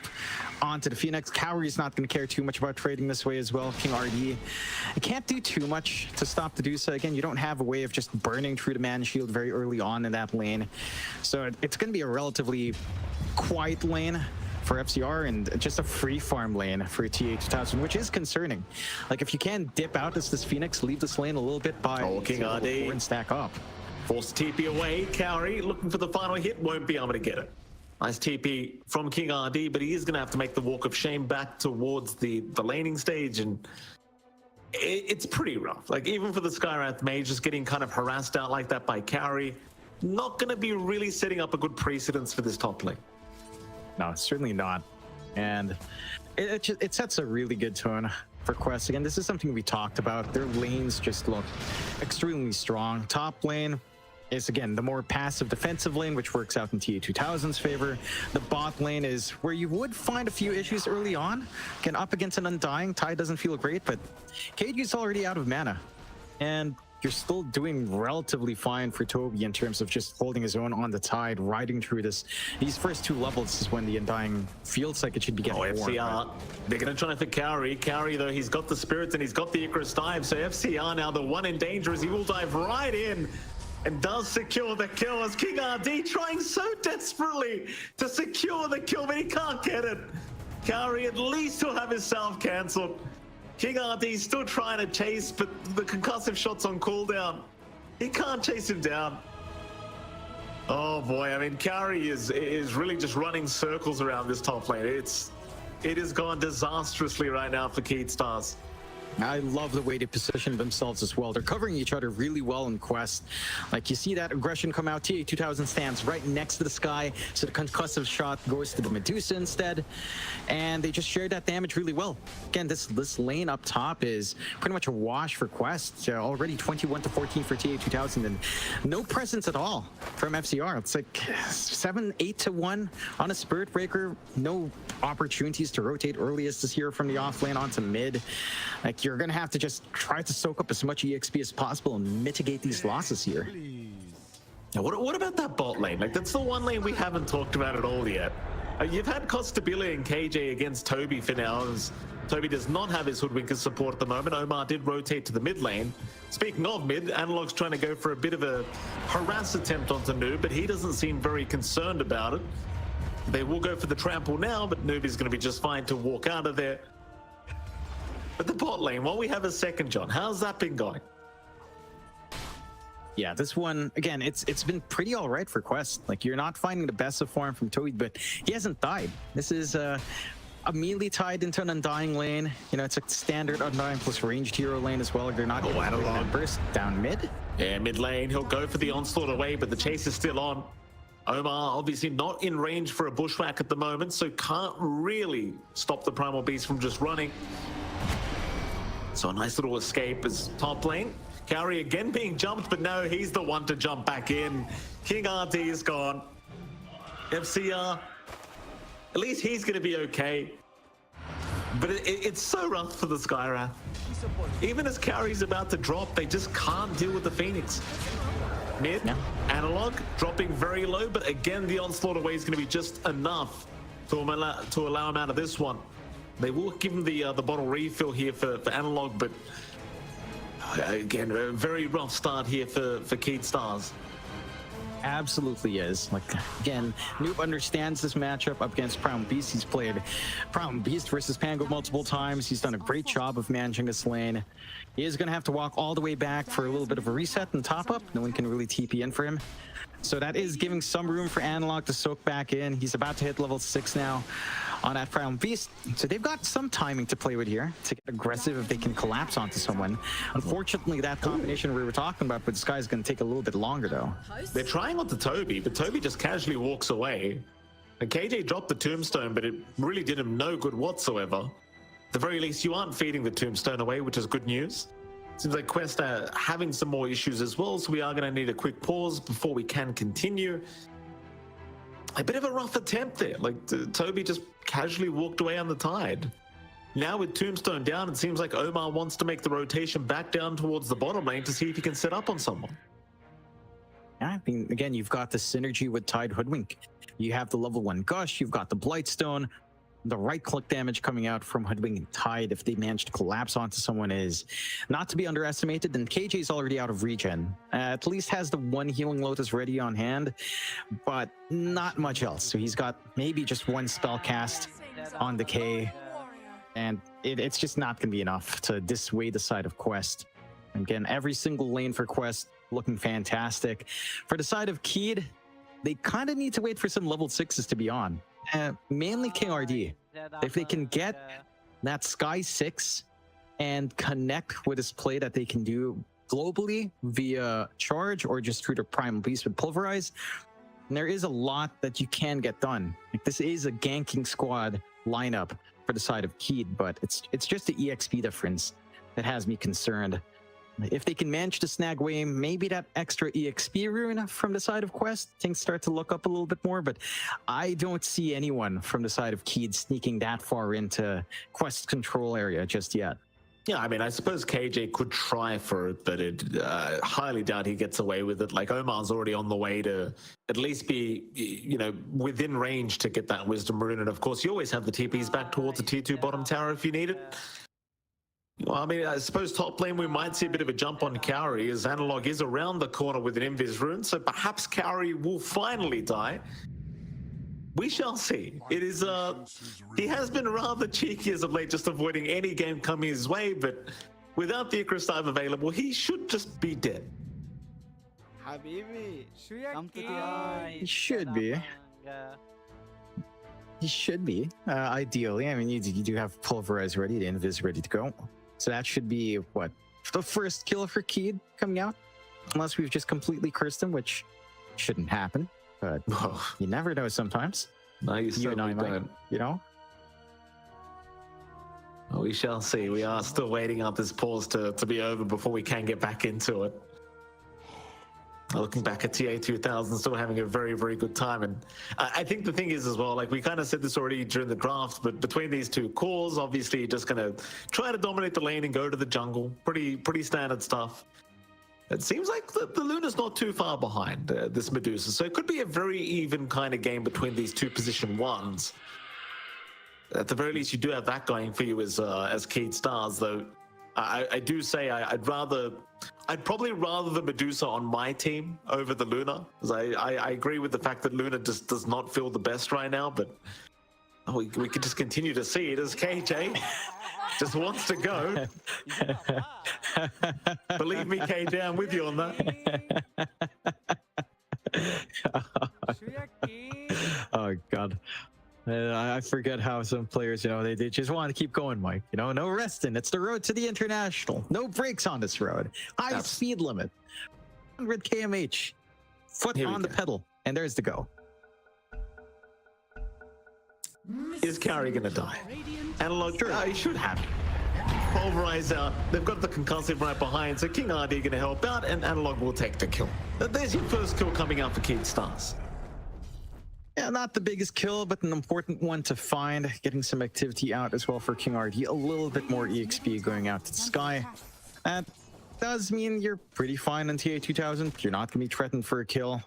onto the Phoenix. Cowrie is not going to care too much about trading this way as well. King RD, it can't do too much to stop the Medusa. Again, you don't have a way of just burning through the man shield very early on in that lane. So it's going to be a relatively quiet lane for FCR and just a free farm lane for TA 2000, which is concerning. Like, if you can dip out as this Phoenix, leave this lane a little bit by King RD and stack up. Force TP away. Cowrie looking for the final hit, won't be able to get it. Nice TP from King RD, but he is going to have to make the walk of shame back towards the laning stage, and it's pretty rough. Like, even for the Skywrath Mage, just getting kind of harassed out like that by Cowrie, not going to be really setting up a good precedence for this top lane. No, certainly not. And it sets a really good tone for Quest. Again, this is something we talked about. Their lanes just look extremely strong. Top lane is, again, the more passive defensive lane, which works out in TA 2000's favor. The bot lane is where you would find a few issues early on. Again, up against an Undying, Tide doesn't feel great, but KG's already out of mana. And you're still doing relatively fine for Toby in terms of just holding his own on the Tide, riding through these first 2 levels is when the Undying feels like it should be getting more. FCR, they're going to try for Cowrie. Cowrie, though, he's got the spirits and he's got the Icarus Dive, so FCR now the one in danger as he will dive right in and does secure the kill as King RD trying so desperately to secure the kill, but he can't get it. Cowrie at least will have his salve cancelled. King RD still trying to chase, but the concussive shot's on cooldown. He can't chase him down. Oh boy, I mean, Cowrie is really just running circles around this top lane. It has gone disastrously right now for Keat Stars. I love the way they position themselves as well. They're covering each other really well in Quest. Like, you see that aggression come out. TA2000 stands right next to the Sky, so the concussive shot goes to the Medusa instead. And they just shared that damage really well. Again, this lane up top is pretty much a wash for Quest. Already 21-14 for TA2000, and no presence at all from FCR. It's like 7-8-1 on a Spirit Breaker. No opportunities to rotate earliest this year from the off lane onto mid. Like, you're gonna have to just try to soak up as much EXP as possible and mitigate these losses here. Now, what about that bot lane? Like, that's the one lane we haven't talked about at all yet. You've had Costabile and KJ against Toby for now, as Toby does not have his Hoodwinker support at the moment. Omar did rotate to the mid lane. Speaking of mid, Analog's trying to go for a bit of a harass attempt onto Noob, but he doesn't seem very concerned about it. They will go for the trample now, but Noob is going to be just fine to walk out of there. But the bot lane, while we have a second, John, how's that been going? Yeah, this one, again, it's been pretty all right for Quest. Like, you're not finding the best of form from Toad, but he hasn't died. This is immediately tied into an Undying lane. You know, it's a standard Undying plus ranged hero lane as well. They're not going to burst down mid. Yeah, mid lane, he'll go for the onslaught away, but the chase is still on. Omar obviously not in range for a bushwhack at the moment, so can't really stop the Primal Beast from just running. So a nice little escape as top lane. Carry again being jumped, but no, he's the one to jump back in. King RT is gone. FCR, at least he's going to be okay. But it's so rough for the Skywrath. Even as Carry's about to drop, they just can't deal with the Phoenix. Mid, Analog, dropping very low, but again, the onslaught away is going to be just enough to allow him out of this one. They will give him the bottle refill here for Analog, but again, a very rough start here for Keed Stars. Absolutely is. Like, again, Noob understands this matchup up against Primal Beast. He's played Primal Beast versus Pango multiple times. He's done a great job of managing this lane. He is going to have to walk all the way back for a little bit of a reset and top up. No one can really TP in for him. So that is giving some room for Analog to soak back in. He's about to hit level 6 now on that Primal Beast. So they've got some timing to play with here to get aggressive if they can collapse onto someone. Unfortunately, that combination we were talking about with Sky is going to take a little bit longer, though. They're trying onto Toby, but Toby just casually walks away. And KJ dropped the Tombstone, but it really did him no good whatsoever. At the very least, you aren't feeding the Tombstone away, which is good news. Seems like Quest are having some more issues as well, so we are going to need a quick pause before we can continue. A bit of a rough attempt there. Like, Toby just casually walked away on the tide. Now with Tombstone down, it seems like Omar wants to make the rotation back down towards the bottom lane to see if he can set up on someone. Yeah, I mean, again, you've got the synergy with Tide Hoodwink. You have the level 1 Gush, you've got the Blightstone. The right-click damage coming out from Hoodwink and Tide, if they manage to collapse onto someone, is not to be underestimated. And KJ's already out of regen. At least has the 1 Healing Lotus ready on hand, but not much else. So he's got maybe just 1 spell cast on the K, and it's just not going to be enough to dissuade the side of Quest. Again, every single lane for Quest looking fantastic. For the side of Keed, they kind of need to wait for some level 6s to be on. Mainly King RD. If they can get that Sky 6 and connect with this play that they can do globally via charge or just through the Primal Beast with Pulverize, there is a lot that you can get done. Like, this is a ganking squad lineup for the side of Keed, but it's just the EXP difference that has me concerned. If they can manage to snag away maybe that extra EXP rune from the side of Quest, things start to look up a little bit more, but I don't see anyone from the side of Keed sneaking that far into Quest's control area just yet. Yeah, I mean, I suppose KJ could try for it, but it highly doubt he gets away with it. Like, Omar's already on the way to at least be, you know, within range to get that Wisdom Rune. And of course, you always have the TPs back towards the T2 bottom tower if you need it. Well, I mean, I suppose top lane we might see a bit of a jump on Cowrie, as Analog is around the corner with an Invis Rune, so perhaps Cowrie will finally die. We shall see. It is, he has been rather cheeky as of late, just avoiding any game coming his way, but without the Icarus Dive available, he should just be dead. He should be. He should be, ideally. I mean, you do have Pulverize ready, the Invis ready to go. So that should be, what, the first kill for Keed coming out? Unless we've just completely cursed him, which shouldn't happen. But you never know sometimes. No, you and I don't. You know? Well, we shall see. We are still waiting out this pause to be over before we can get back into it. Looking back at TA 2000, still having a very, very good time. And I think the thing is as well, like we kind of said this already during the draft, but between these two cores, obviously you're just going to try to dominate the lane and go to the jungle. Pretty standard stuff. It seems like the Luna's not too far behind this Medusa. So it could be a very even kind of game between these two position ones. At the very least, you do have that going for you as Keed Stars, though. I do say I'd probably rather the Medusa on my team over the Luna, because I agree with the fact that Luna just does not feel the best right now, but we could just continue to see it as KJ just wants to go. Believe me, KJ, I'm with you on that. Oh, God. I forget how some players, they just want to keep going, Mike. No resting. It's the road to the international. No brakes on this road. High speed limit. 100 kmh. Foot on the pedal. And there's the go. Is Carry gonna die? Analog, he should have. Pulverize out. They've got the concussive right behind, so King RD gonna help out, and Analog will take the kill. There's your first kill coming out for Keed Stars. Yeah, not the biggest kill, but an important one to find. Getting some activity out as well for King RD. A little bit more EXP going out to the sky. That does mean you're pretty fine on TA 2000. You're not going to be threatened for a kill.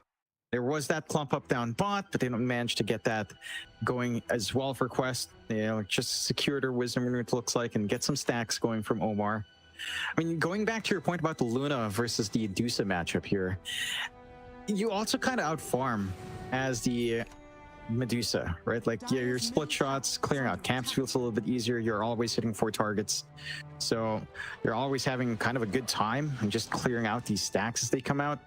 There was that clump up down bot, but they don't manage to get that going as well for Quest. Just secured her Wisdom Rune, it looks like, and get some stacks going from Omar. I mean, going back to your point about the Luna versus the Dusa matchup here, you also kind of outfarm as the Medusa, right? Like, yeah, your split shots, clearing out camps feels a little bit easier. You're always hitting 4 targets. So you're always having kind of a good time and just clearing out these stacks as they come out.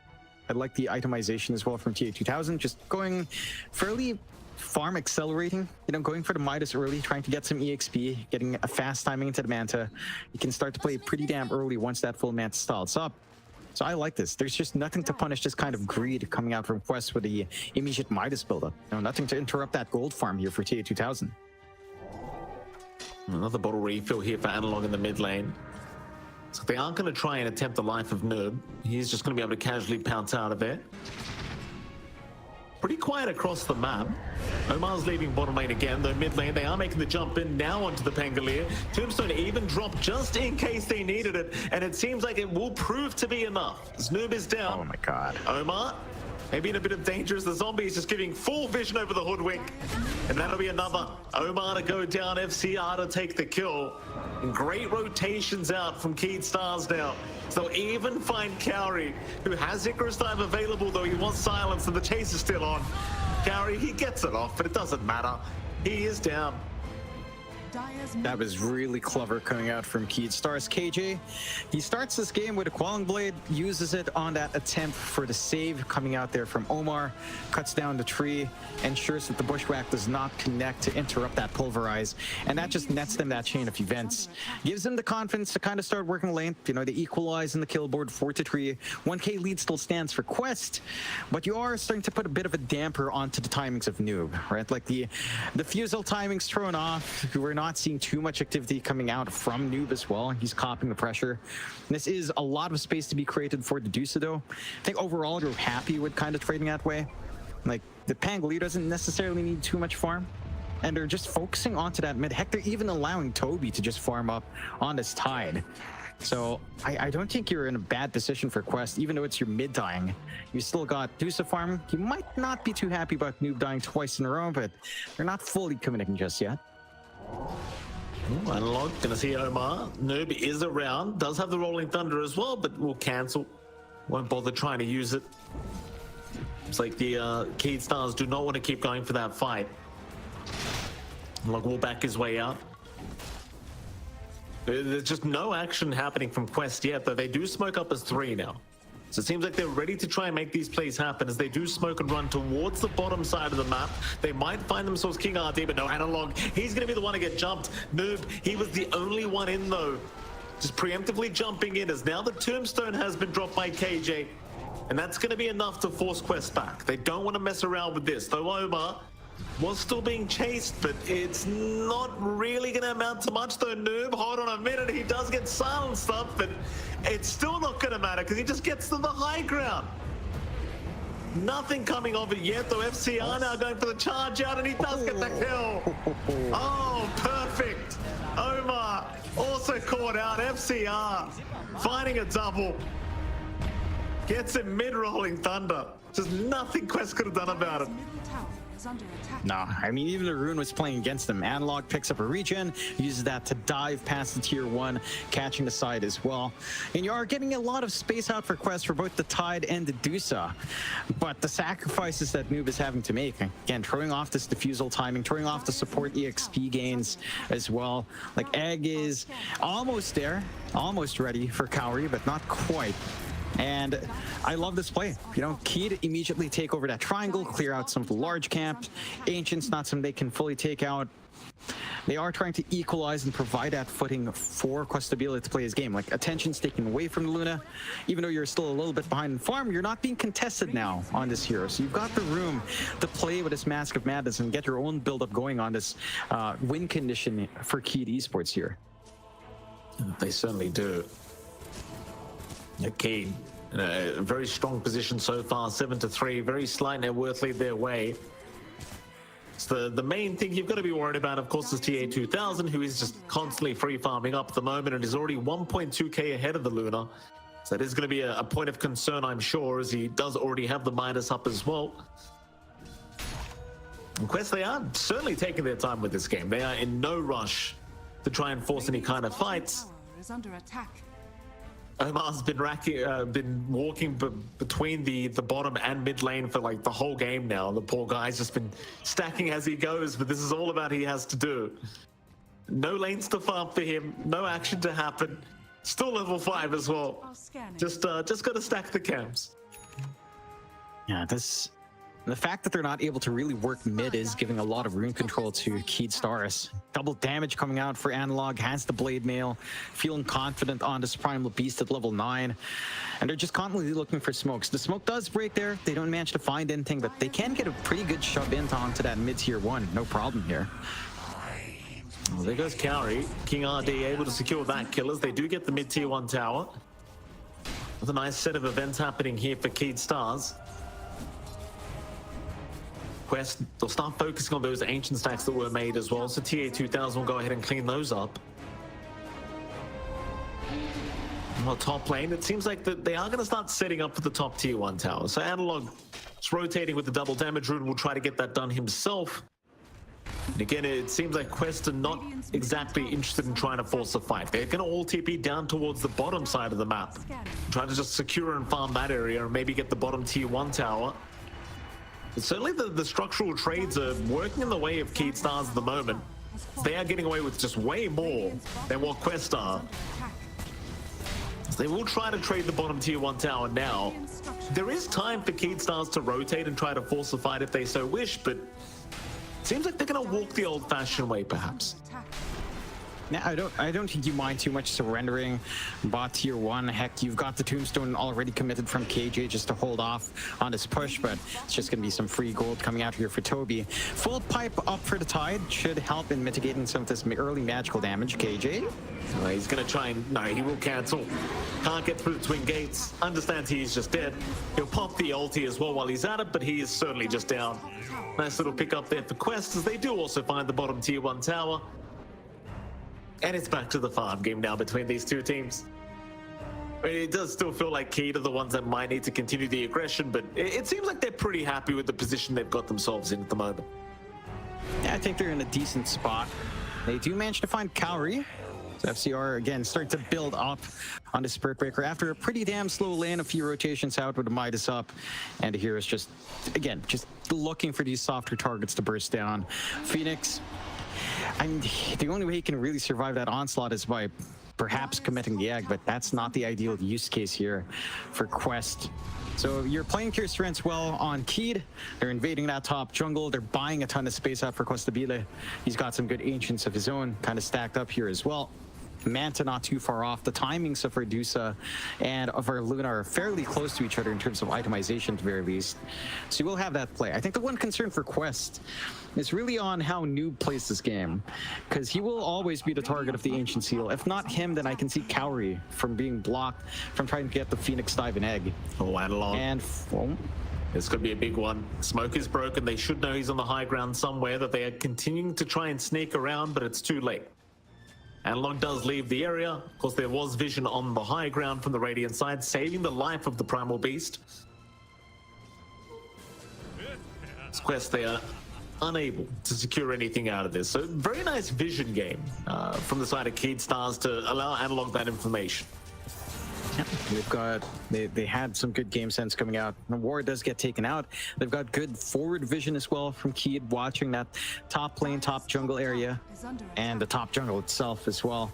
I like the itemization as well from TA 2000, just going fairly farm accelerating, going for the Midas early, trying to get some EXP, getting a fast timing into the Manta. You can start to play pretty damn early once that full Manta stalls up. So I like this. There's just nothing to punish this kind of greed coming out from Quest with the immediate Midas buildup. Nothing to interrupt that gold farm here for TA 2000. Another bottle refill here for Analog in the mid lane. So they aren't going to try and attempt the life of Noob. He's just going to be able to casually pounce out of it. Pretty quiet across the map. Omar's leaving bottom lane again, though mid lane they are making the jump in now onto the Pangolier. Tombstone even dropped just in case they needed it, and it seems like it will prove to be enough. Noob is down. Oh my God. Omar, maybe in a bit of danger as the zombie is just giving full vision over the hoodwink. And that'll be another Omar to go down, FCR to take the kill. And great rotations out from Keed Stars now. So they'll even find Cowrie, who has Icarus Dive available, though he wants silence and the chase is still on. Cowrie, he gets it off, but it doesn't matter. He is down. That was really clever coming out from Keed Stars. KJ, he starts this game with a Quelling Blade, uses it on that attempt for the save coming out there from Omar, cuts down the tree, ensures that the Bushwhack does not connect to interrupt that Pulverize, and that just nets them that chain of events. Gives them the confidence to kind of start working lane. They equalize in the kill board 4-3. 1K lead still stands for Quest, but you are starting to put a bit of a damper onto the timings of Noob, right? Like the Fusel timings thrown off. We're not seeing too much activity coming out from Noob as well. He's copping the pressure. This is a lot of space to be created for the Dusa, though. I think overall you're happy with kind of trading that way. Like, the Pangolier doesn't necessarily need too much farm, and they're just focusing onto that mid. Heck, they're even allowing Toby to just farm up on this Tide. So I don't think you're in a bad position for Quest, even though it's your mid dying. You still got Dusa farm. You might not be too happy about Noob dying twice in a row, but they're not fully committing just yet. Analog, gonna see Omar. Noob is around, does have the Rolling Thunder as well, but will cancel. Won't bother trying to use it. It's like the Keed Stars do not want to keep going for that fight. Analog will back his way out. There's just no action happening from Quest yet, though they do smoke up as 3 now. So it seems like they're ready to try and make these plays happen as they do smoke and run towards the bottom side of the map. They might find themselves King RD, but no, Analog, he's going to be the one to get jumped. Noob, he was the only one in, though. just preemptively jumping in, as now the tombstone has been dropped by KJ. And that's going to be enough to force Quest back. They don't want to mess around with this. Though Omar was still being chased, but it's not really going to amount to much, though. Noob, hold on a minute. He does get silenced up, but it's still not going to matter because he just gets to the high ground. Nothing coming of it yet, though. FCR now going for the charge out, and he does get the kill. Oh, perfect. Omar also caught out. FCR finding a double. Gets him mid-rolling Thunder. Just nothing Quest could have done about it. No, I mean, even the Rune was playing against them. Analog picks up a regen, uses that to dive past the tier 1, catching the side as well. And you are getting a lot of space out for Quest for both the Tide and the Dusa. But the sacrifices that Noob is having to make, again, throwing off this diffusal timing, throwing off the support EXP gains as well. Like, Egg is almost there, almost ready for Cowrie, but not quite. And I love this play. You know, key to immediately take over that triangle, clear out some of the large camps. Ancients, not something they can fully take out. They are trying to equalize and provide that footing for Questabila to play his game. Like, attention's taken away from Luna. Even though you're still a little bit behind in farm, you're not being contested now on this hero. So you've got the room to play with this Mask of Madness and get your own build-up going on this win condition for Keyed Esports here. They certainly do. Keyed in a very strong position so far, 7-3, very slight net worth lead their way. So the main thing you've got to be worried about, of course, is TA2000, who is just constantly free farming up at the moment and is already 1.2k ahead of the Luna. So that is going to be a point of concern, I'm sure, as he does already have the Midas up as well. And Quest, they are certainly taking their time with this game. They are in no rush to try and force any kind of fights. Is under attack. Omar's been walking between the bottom and mid lane for like the whole game now. The poor guy's just been stacking as he goes, but this is all about he has to do. No lanes to farm for him, no action to happen. Still level 5 as well. Just got to stack the camps. Yeah, the fact that they're not able to really work mid is giving a lot of rune control to Keyed Stars. Double damage coming out for Analog, has the Blade Mail, feeling confident on this Primal Beast at level 9. And they're just constantly looking for smokes. The smoke does break there. They don't manage to find anything, but they can get a pretty good shove into onto that mid-tier 1. No problem here. Well, there goes Cowrie. King RD able to secure that kill as they do get the mid-tier 1 tower. With a nice set of events happening here for Keyed Stars. Quest, they'll start focusing on those ancient stacks that were made as well, so TA2000 will go ahead and clean those up. On top lane, it seems like that they are going to start setting up for the top tier 1 tower. So Analog is rotating with the double damage rune, will try to get that done himself. And again, it seems like Quest are not exactly interested in trying to force a fight. They're going to all TP down towards the bottom side of the map, trying to just secure and farm that area and maybe get the bottom tier 1 tower. But certainly the structural trades are working in the way of Keyed Stars at the moment. They are getting away with just way more than what Quest are. So they will try to trade the bottom tier 1 tower now. There is time for Keyed Stars to rotate and try to force a fight if they so wish, but it seems like they're going to walk the old-fashioned way, perhaps. Now, I don't think you mind too much surrendering bot tier 1. Heck, you've got the tombstone already committed from KJ just to hold off on this push, but it's just going to be some free gold coming out here for Toby. Full pipe up for the Tide should help in mitigating some of this early magical damage. KJ? He's going to try and... No, he will cancel. Can't get through the twin gates. Understands he's just dead. He'll pop the ulti as well while he's at it, but he is certainly just down. Nice little pick up there for Quest, as they do also find the bottom tier 1 tower. And it's back to the farm game now between these two teams. I mean, it does still feel like Keyed are the ones that might need to continue the aggression, but it seems like they're pretty happy with the position they've got themselves in at the moment. Yeah, I think they're in a decent spot. They do manage to find Cowrie. So FCR, again, start to build up on the Spirit Breaker after a pretty damn slow lane, a few rotations out with the Midas up. And the hero's just, again, just looking for these softer targets to burst down. Phoenix... I mean, the only way he can really survive that onslaught is by perhaps committing the egg, but that's not the ideal use case here for Quest. So you're playing your strengths well on Keyed. They're invading that top jungle. They're buying a ton of space out for Questabila. He's got some good ancients of his own kind of stacked up here as well. Manta not too far off. The timings of Redusa and of our Luna are fairly close to each other in terms of itemization at the very least. So you will have that play. I think the one concern for Quest is really on how Noob plays this game, because he will always be the target of the Ancient Seal. If not him, then I can see Cowrie from being blocked from trying to get the Phoenix Dive and Egg. Oh, Analog. And this could be a big one. Smoke is broken. They should know he's on the high ground somewhere, that they are continuing to try and sneak around, but it's too late. Analog does leave the area. Of course, there was vision on the high ground from the Radiant side, saving the life of the Primal Beast. Quest, they are unable to secure anything out of this. So very nice vision game from the side of Keed Stars to allow Analog that information. Yeah, they had some good game sense coming out. The war does get taken out. They've got good forward vision as well from Keed, watching that top lane, top jungle area, and the top jungle itself as well.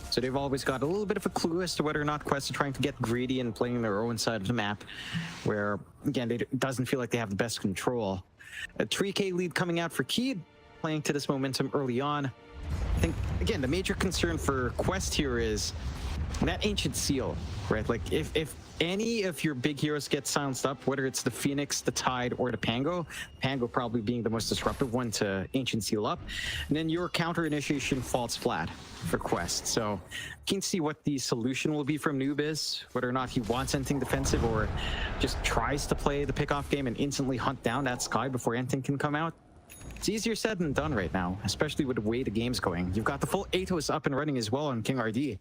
So they've always got a little bit of a clue as to whether or not Quest are trying to get greedy and playing their own side of the map, where, again, it doesn't feel like they have the best control. A 3K lead coming out for Keed, playing to this momentum early on. I think, again, the major concern for Quest here is that Ancient Seal, right? Like, if any of your big heroes get silenced up, whether it's the Phoenix, the Tide, or the Pango probably being the most disruptive one to Ancient Seal up, and then your counter initiation falls flat for Quest. So you can see what the solution will be from Noob is, whether or not he wants anything defensive or just tries to play the pickoff game and instantly hunt down that Sky before anything can come out. It's easier said than done right now, especially with the way the game's going. You've got the full Atos up and running as well on King RD.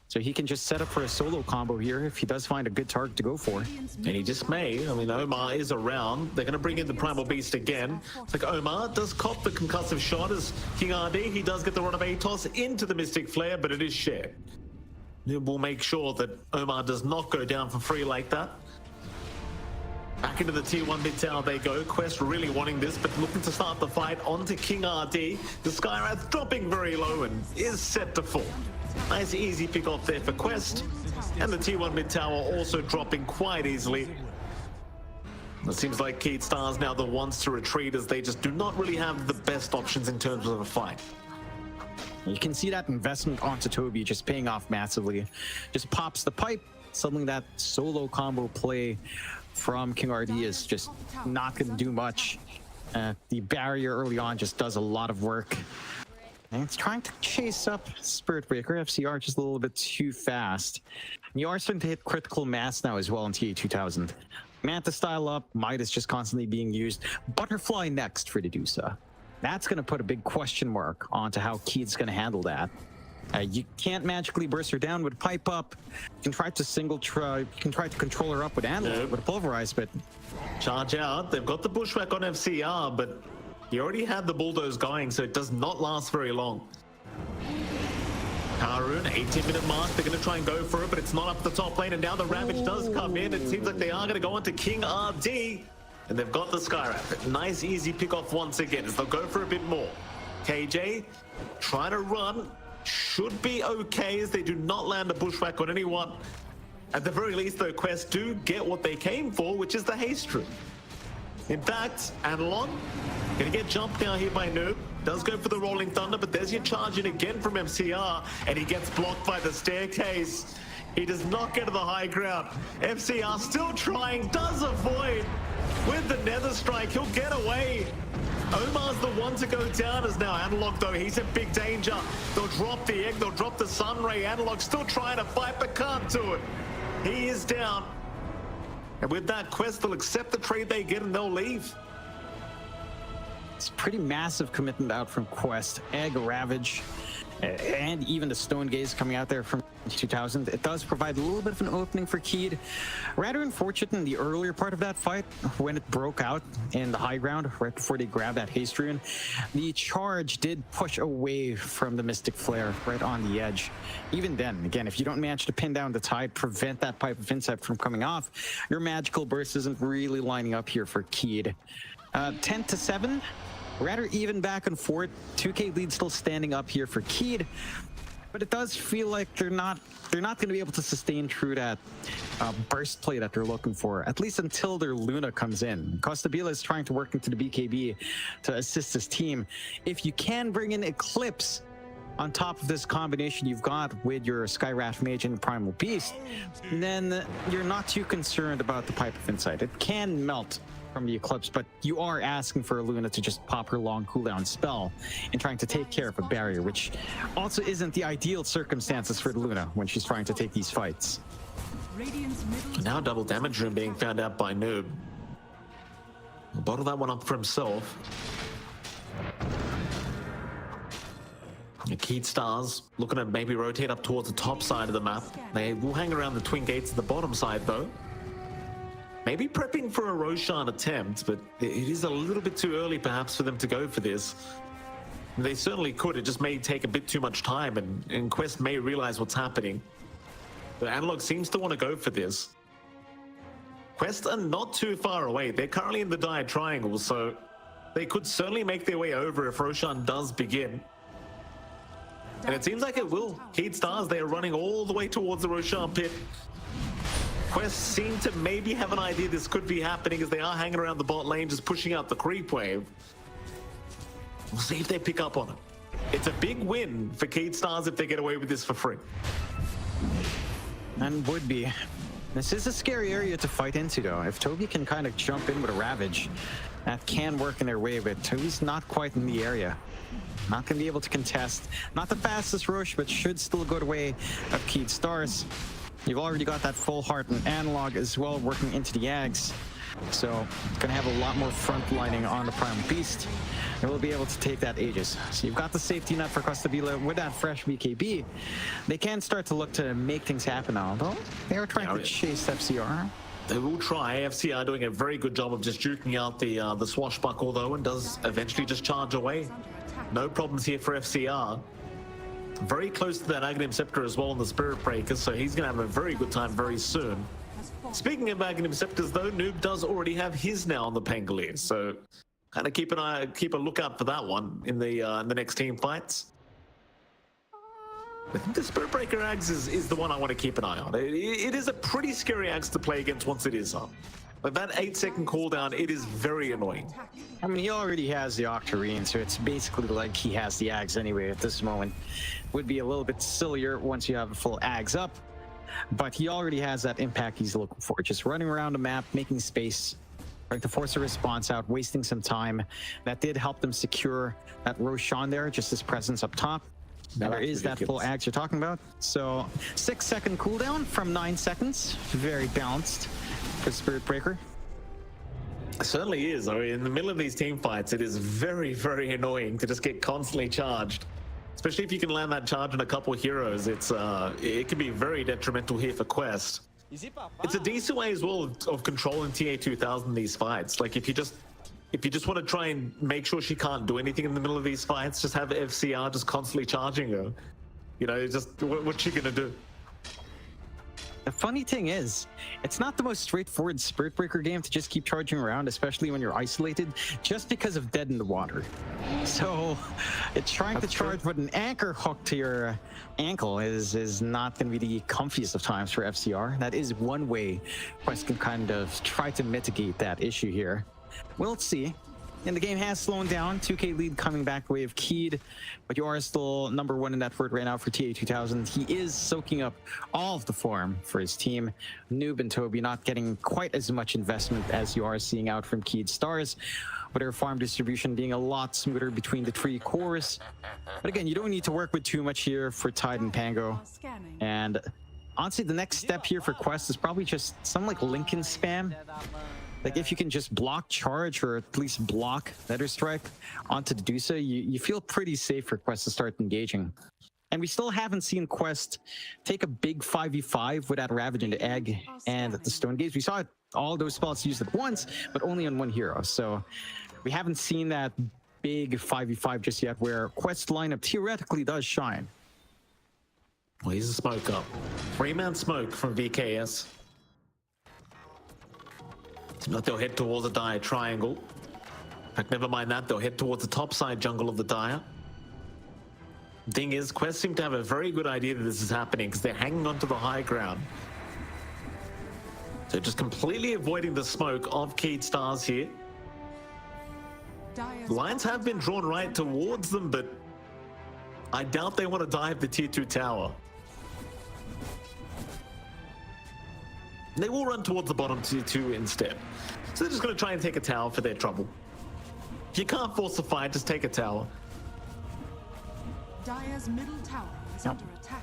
So he can just set up for a solo combo here if he does find a good target to go for. And he just may. I mean, Omar is around. They're going to bring in the Primal Beast again. It's like Omar does cop the concussive shot as King RD. He does get the run of Atos into the Mystic Flare, but it is shared. We'll make sure that Omar does not go down for free like that. Back into the tier 1 mid tower they go. Quest really wanting this, but looking to start the fight onto King RD. The Skywrath dropping very low and is set to fall. Nice easy pick off there for Quest. And the tier 1 mid tower also dropping quite easily. It seems like Keed Stars now the ones to retreat, as they just do not really have the best options in terms of a fight. You can see that investment onto Toby just paying off massively. Just pops the pipe. Suddenly that solo combo play from King RD is just not going to do much. The barrier early on just does a lot of work. And it's trying to chase up Spirit Breaker. FCR just a little bit too fast. You are starting to hit critical mass now as well in TA 2000. Manta style up, Midas just constantly being used. Butterfly next for Dedusa. That's going to put a big question mark onto how Keed's going to handle that. You can't magically burst her down with Pipe Up. You can try to control her up with Analog, with Pulverize, but... Charge out. They've got the Bushwhack on FCR, but you already had the Bulldoze going, so it does not last very long. Karun, 18-minute mark. They're going to try and go for it, but it's not up the top lane, and now the Ravage does come in. It seems like they are going to go on to King RD, and they've got the Skywrath. Nice, easy pick-off once again, as they'll go for a bit more. KJ trying to run. Should be okay, as they do not land a Bushwhack on anyone. At the very least, though, Quest do get what they came for, which is the haste room. In fact, Analog gonna get jumped now here by Noob. Does go for the Rolling Thunder, but there's your charge in again from FCR, and he gets blocked by the staircase. He does not get to the high ground. FCR still trying, does avoid with the Nether Strike. He'll get away. Omar's the one to go down, as now Analog, though, he's in big danger. They'll drop the egg, they'll drop the Sunray. Analog still trying to fight, but can't do it. He is down. And with that, Quest, they'll accept the trade they get and they'll leave. It's a pretty massive commitment out from Quest. Egg, Ravage, and even the Stone Gaze coming out there from 2000. It does provide a little bit of an opening for Keed. Rather unfortunate in the earlier part of that fight, when it broke out in the high ground, right before they grabbed that haste rune. The charge did push away from the Mystic Flare right on the edge. Even then, again, if you don't manage to pin down the Tide, prevent that Pipe of Insight from coming off, your magical burst isn't really lining up here for Keed. 10-7. Rather even back and forth. 2K lead still standing up here for Keed, but it does feel like they're not going to be able to sustain through that burst play that they're looking for, at least until their Luna comes in. Costabila is trying to work into the BKB to assist his team. If you can bring in Eclipse, on top of this combination you've got with your Skywrath Mage and Primal Beast, then you're not too concerned about the Pipe of Insight. It can melt from the Eclipse, but you are asking for Luna to just pop her long cooldown spell and trying to take care of a barrier, which also isn't the ideal circumstances for Luna when she's trying to take these fights. Now double damage room being found out by Noob. He'll bottle that one up for himself. Keed Stars looking to maybe rotate up towards the top side of the map. They will hang around the twin gates at the bottom side though. Maybe prepping for a Roshan attempt, but it is a little bit too early perhaps for them to go for this. They certainly could, it just may take a bit too much time, and Quest may realize what's happening. But Analog seems to want to go for this. Quest are not too far away. They're currently in the dire triangle, so they could certainly make their way over if Roshan does begin. And it seems like it will. Keed Stars, they are running all the way towards the Roshan pit. Quest seem to maybe have an idea this could be happening as they are hanging around the bot lane, just pushing out the creep wave. We'll see if they pick up on it. It's a big win for Keed Stars if they get away with this for free. And would be. This is a scary area to fight into though. If Toby can kind of jump in with a Ravage, that can work in their way, but Toby's not quite in the area. Not going to be able to contest. Not the fastest rush, but should still go the way of Keed Stars. You've already got that full heart and Analog as well working into the Ags. So going to have a lot more front lining on the Primal Beast. And we'll be able to take that Aegis. So you've got the safety net for Costabila with that fresh BKB. They can start to look to make things happen now, though. They are trying to chase FCR. They will try. FCR doing a very good job of just juking out the swashbuckle though, and does eventually just charge away. No problems here for FCR. Very close to that Aghanim Scepter as well on the Spirit Breaker, so he's going to have a very good time very soon. Speaking of Aghanim Scepters though, Noob does already have his now on the Pangolier, so kind of keep a lookout for that one in the next team fights. I think the Spirit Breaker Ags is the one I want to keep an eye on. It is a pretty scary Ags to play against once it is up. Like that 8-second cooldown, it is very annoying. I mean, he already has the Octarine, so it's basically like he has the Ags anyway at this moment. Would be a little bit sillier once you have a full Ags up, but he already has that impact he's looking for. Just running around the map, making space, trying to force a response out, wasting some time. That did help them secure that Roshan there, just his presence up top. Now there is that full Ags you're talking about. So 6-second cooldown from 9 seconds. Very balanced for Spirit Breaker. It certainly is. I mean, in the middle of these team fights, it is very, very annoying to just get constantly charged. Especially if you can land that charge on a couple heroes, it can be very detrimental here for Quest. It's a decent way as well of controlling TA2000 in these fights. Like if you just want to try and make sure she can't do anything in the middle of these fights, just have FCR just constantly charging her. You know, just what's she gonna do? The funny thing is, it's not the most straightforward Spirit Breaker game to just keep charging around, especially when you're isolated, just because of dead in the water. So, it's trying to charge with an anchor hook to your ankle is not going to be the comfiest of times for FCR. That is one way Quest can kind of try to mitigate that issue here. We'll see. And the game has slowed down. 2K lead coming back the way of Keed, but you are still number one in that word right now for TA2000. He is soaking up all of the form for his team. Noob and Toby not getting quite as much investment as you are seeing out from Keed Stars, but their farm distribution being a lot smoother between the three cores. But again, you don't need to work with too much here for Tide and Pango. And honestly, the next step here for Quest is probably just some like Lincoln spam. Like if you can just block charge or at least block Letter Strike onto the Dusa, you feel pretty safe for Quest to start engaging. And we still haven't seen Quest take a big 5v5 with that Ravage and the Egg and the Stone Gaze. We saw all those spells used at once, but only on one hero. So we haven't seen that big 5v5 just yet where Quest lineup theoretically does shine. Well, he's a smoke up. 3-man smoke from VKS. Seems like they'll head towards the Dire Triangle. In fact, never mind that, they'll head towards the top side jungle of the Dire. Thing is, Quest seem to have a very good idea that this is happening because they're hanging onto the high ground. So just completely avoiding the smoke of Keed Stars here. Lines have been drawn right towards them, but I doubt they want to dive the tier 2 tower. They will run towards the bottom tier 2 instead. So they're just going to try and take a tower for their trouble. If you can't force a fight, just take a tower. Dire's middle tower is under attack.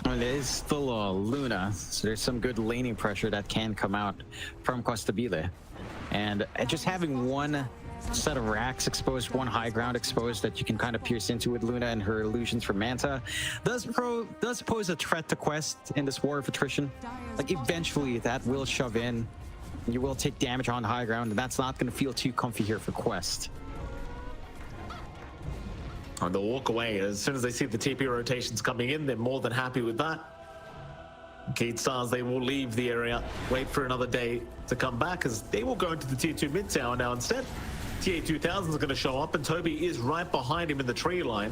Well, it is still Luna, so there's some good laning pressure that can come out from Costabile. And just having one set of racks exposed, one high ground exposed that you can kind of pierce into with Luna and her illusions from Manta does pose a threat to Quest in this war of attrition. Like eventually that will shove in. You will take damage on high ground, and that's not going to feel too comfy here for Quest. And they'll walk away as soon as they see the TP rotations coming in. They're more than happy with that. Keyd Stars, they will leave the area, wait for another day to come back, as they will go into the tier 2 mid tower now instead. TA 2000 is going to show up, and Toby is right behind him in the tree line.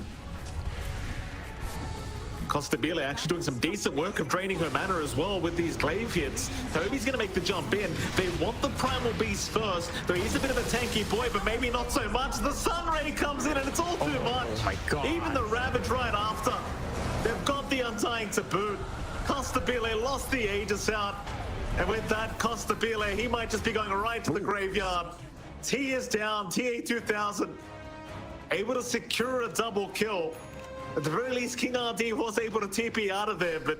Costabile actually doing some decent work of draining her mana as well with these glaive hits. Toby's going to make the jump in. They want the Primal Beast first, though he's a bit of a tanky boy, but maybe not so much. The Sunray comes in, and it's all too much. Oh my God. Even the Ravage right after. They've got the Undying to boot. Costabile lost the Aegis out. And with that, Costabile, he might just be going right to the graveyard. T is down, TA 2000, able to secure a double kill. At the very least, King RD was able to TP out of there, but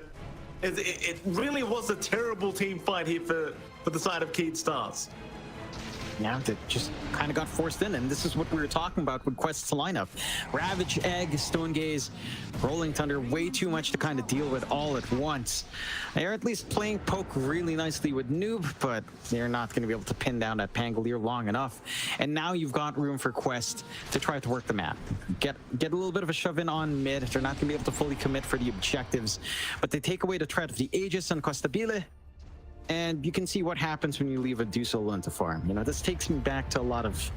it really was a terrible team fight here for the side of Keyd Stars. Yeah, that just kind of got forced in, and this is what we were talking about with Quest's lineup. Ravage, Egg, Stone Gaze, Rolling Thunder, way too much to kind of deal with all at once. They're at least playing poke really nicely with Noob, but they're not going to be able to pin down that Pangolier long enough. And now you've got room for Quest to try to work the map. Get a little bit of a shove in on mid. They're not going to be able to fully commit for the objectives, but they take away the threat of the Aegis and Costabile. And you can see what happens when you leave a Duso alone to farm. You know, this takes me back to a lot of,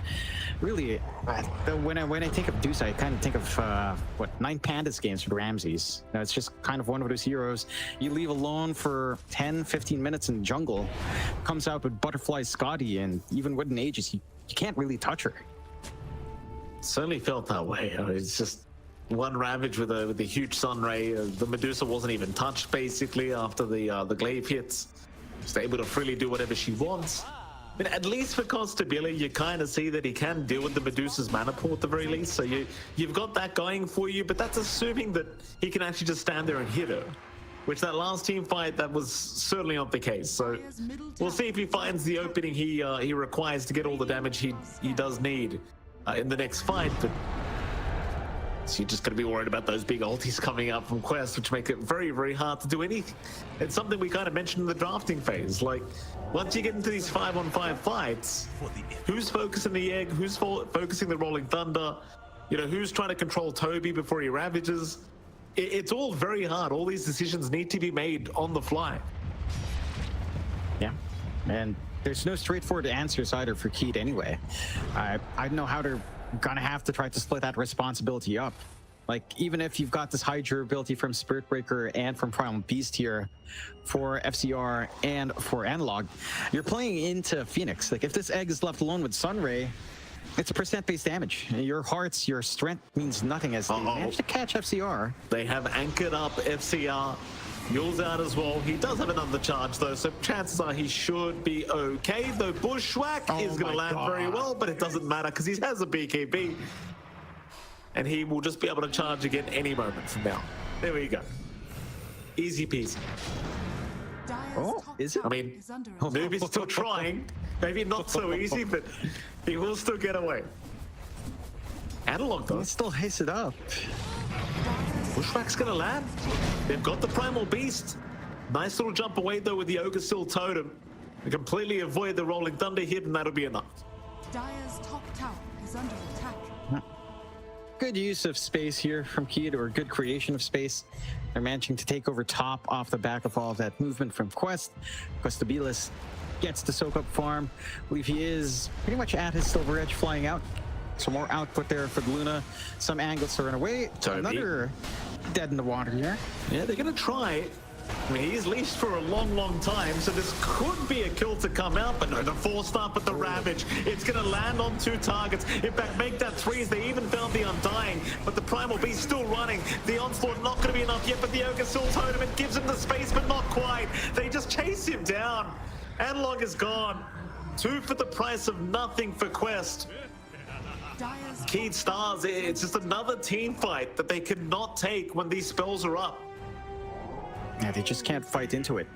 really, when I think of Duso, I kind of think of, 9 Pandas games with Ramses. You know, it's just kind of one of those heroes you leave alone for 10, 15 minutes in the jungle, comes out with Butterfly Scotty, and even with an Aegis, you can't really touch her. Certainly felt that way. It's just one Ravage with a huge Sunray. The Medusa wasn't even touched, basically, after the glaive hits. Just able to freely do whatever she wants. I mean, at least for Costabile, you kind of see that he can deal with the Medusa's mana pool at the very least. So you've got that going for you, but that's assuming that he can actually just stand there and hit her. Which that last team fight, that was certainly not the case. So we'll see if he finds the opening he requires to get all the damage he does need in the next fight. But so you're just going to be worried about those big ultis coming up from Quest, which make it very, very hard to do anything. It's something we kind of mentioned in the drafting phase. Like, once you get into these 5-on-5 fights, who's focusing the Egg? Who's focusing the Rolling Thunder? You know, who's trying to control Toby before he ravages? It's all very hard. All these decisions need to be made on the fly. Yeah, and there's no straightforward answers either for Keyd anyway. I don't know how they're gonna have to try to split that responsibility up. Like, even if you've got this high durability from Spirit Breaker and from Primal Beast here for FCR and for Analog, you're playing into Phoenix. Like, if this Egg is left alone with Sunray, it's a percent-based damage. Your hearts, your strength means nothing as they manage to catch FCR. They have anchored up FCR. Yule's out as well. He does have another charge though, so chances are he should be okay. Though Bushwhack is going to land very well, but it doesn't matter because he has a BKB. And he will just be able to charge again any moment from now. There we go. Easy peasy. Oh, is it? I mean, Noob is still trying. Maybe not so easy, but he will still get away. Analog though. He still hates it up. Bushwhack's gonna land. They've got the Primal Beast. Nice little jump away though with the Ogre Still Totem. They completely avoid the Rolling Thunder hit, and that'll be enough. Dire's top tower is under attack. Good use of space here from Keyd, or good creation of space. They're managing to take over top off the back of all of that movement from Quest. Costabile gets to soak up farm. I believe he is pretty much at his Silver Edge, flying out. Some more output there for Luna. Some angles thrown away. Toby. Another dead in the water here. Yeah, they're gonna try. I mean, he's leashed for a long time, so this could be a kill to come out, but no, the 4-star with the Ravage. It's going to land on 2 targets. In fact, make that 3s. They even found the Undying, but the Primal Beast still running. The Onslaught not going to be enough yet, but the Ogre still totem. It gives him the space, but not quite. They just chase him down. Analog is gone. 2 for the price of nothing for Quest. Keyed Stars, it's just another team fight that they cannot take when these spells are up. Yeah, they just can't fight into it.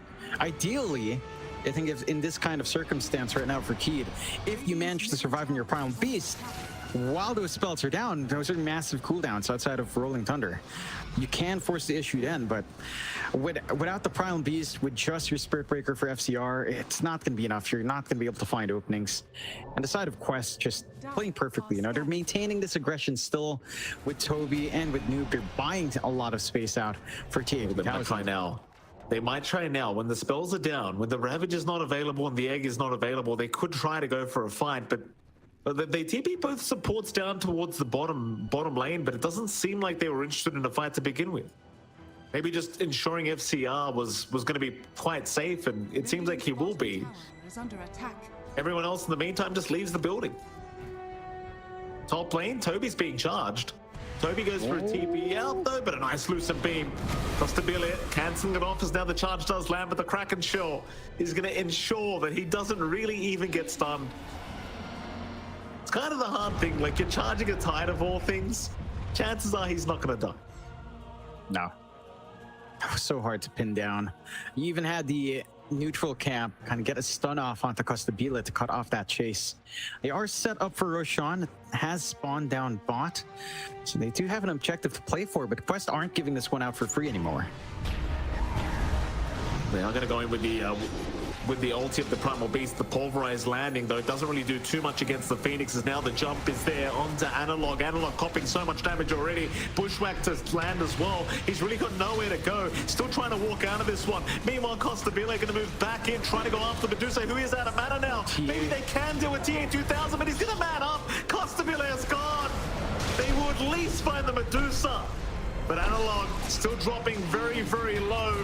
Ideally, I think if in this kind of circumstance right now for Keyed, if you manage to survive in your Primal Beast, while those spells are down, those are massive cooldowns outside of Rolling Thunder. You can force the issue then, but without the Primal Beast, with just your Spirit Breaker for FCR, it's not going to be enough. You're not going to be able to find openings. And the side of Quest just playing perfectly. You know, they're maintaining this aggression still with Toby and with Noob. They're buying a lot of space out for TA. They might try now. They might try now. When the spells are down, when the Ravage is not available and the Egg is not available, they could try to go for a fight, but they TP both supports down towards the bottom lane, but it doesn't seem like they were interested in a fight to begin with. Maybe just ensuring FCR was going to be quite safe, and it seems like he will be. Everyone else in the meantime just leaves the building. Top lane, Toby's being charged. Toby goes for a TP out though, but a nice lucid beam. Costabile cancelling it off as now the charge does land, but the Kraken Shell is going to ensure that he doesn't really even get stunned. It's kind of the hard thing, like you're charging a Tide of all things. Chances are he's not going to die. No. That was so hard to pin down. You even had the neutral camp kind of get a stun off onto Costabile to cut off that chase. They are set up for Roshan. It has spawned down bot. So they do have an objective to play for, but Quest aren't giving this one out for free anymore. They are going to go in with the ulti of the Primal Beast. The Pulverize landing, though, it doesn't really do too much against the Phoenixes. Now the jump is there onto Analog. Analog copping so much damage already. Bushwhack to land as well. He's really got nowhere to go. Still trying to walk out of this one. Meanwhile, Costabile going to move back in, trying to go after Medusa, who is out of mana now. Maybe they can do a TA2000, but he's going to man up. Costabile is gone. They will at least find the Medusa. But Analog still dropping very, very low.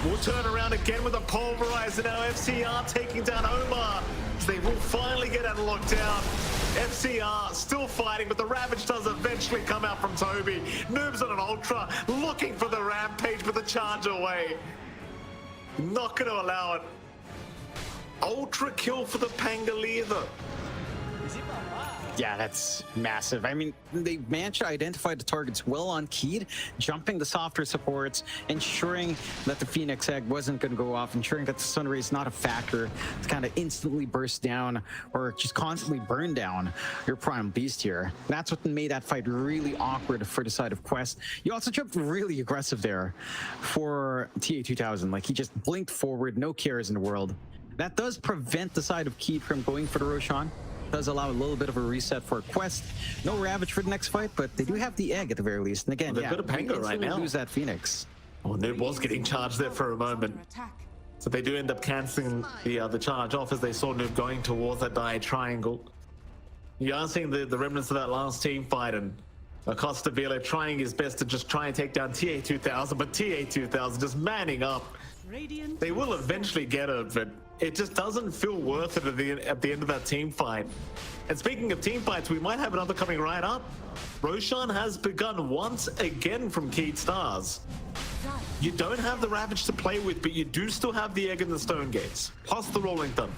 We'll turn around again with a Pulverizer now. FCR taking down Omar. So they will finally get Analog down. FCR still fighting, but the Ravage does eventually come out from Toby. Noob's on an Ultra, looking for the Rampage, but the charge away. Not going to allow it. Ultra kill for the Pangolier, though. Yeah, that's massive. I mean, they managed to identify the targets well on Keyed, jumping the softer supports, ensuring that the Phoenix Egg wasn't going to go off, ensuring that the Sunray is not a factor to kind of instantly burst down or just constantly burn down your Prime Beast here. That's what made that fight really awkward for the side of Quest. You also jumped really aggressive there for TA2000. Like, he just blinked forward, no cares in the world. That does prevent the side of Keyed from going for the Roshan. Does allow a little bit of a reset for Quest. No Ravage for the next fight, but they do have the Egg at the very least. And again, they've got a Pango right now. Lose that Phoenix. Oh, Noob was getting charged there for a moment. So they do end up cancelling the charge off as they saw Noob going towards that die triangle. You are seeing the remnants of that last team fight, and Costabile trying his best to just try and take down TA2000, but TA2000 just manning up. They will eventually get it, but it just doesn't feel worth it at the end of that team fight. And speaking of team fights, we might have another coming right up. Roshan has begun once again from Keyed Stars. You don't have the Ravage to play with, but you do still have the Egg and the Stone Gates, plus the Rolling Thunder.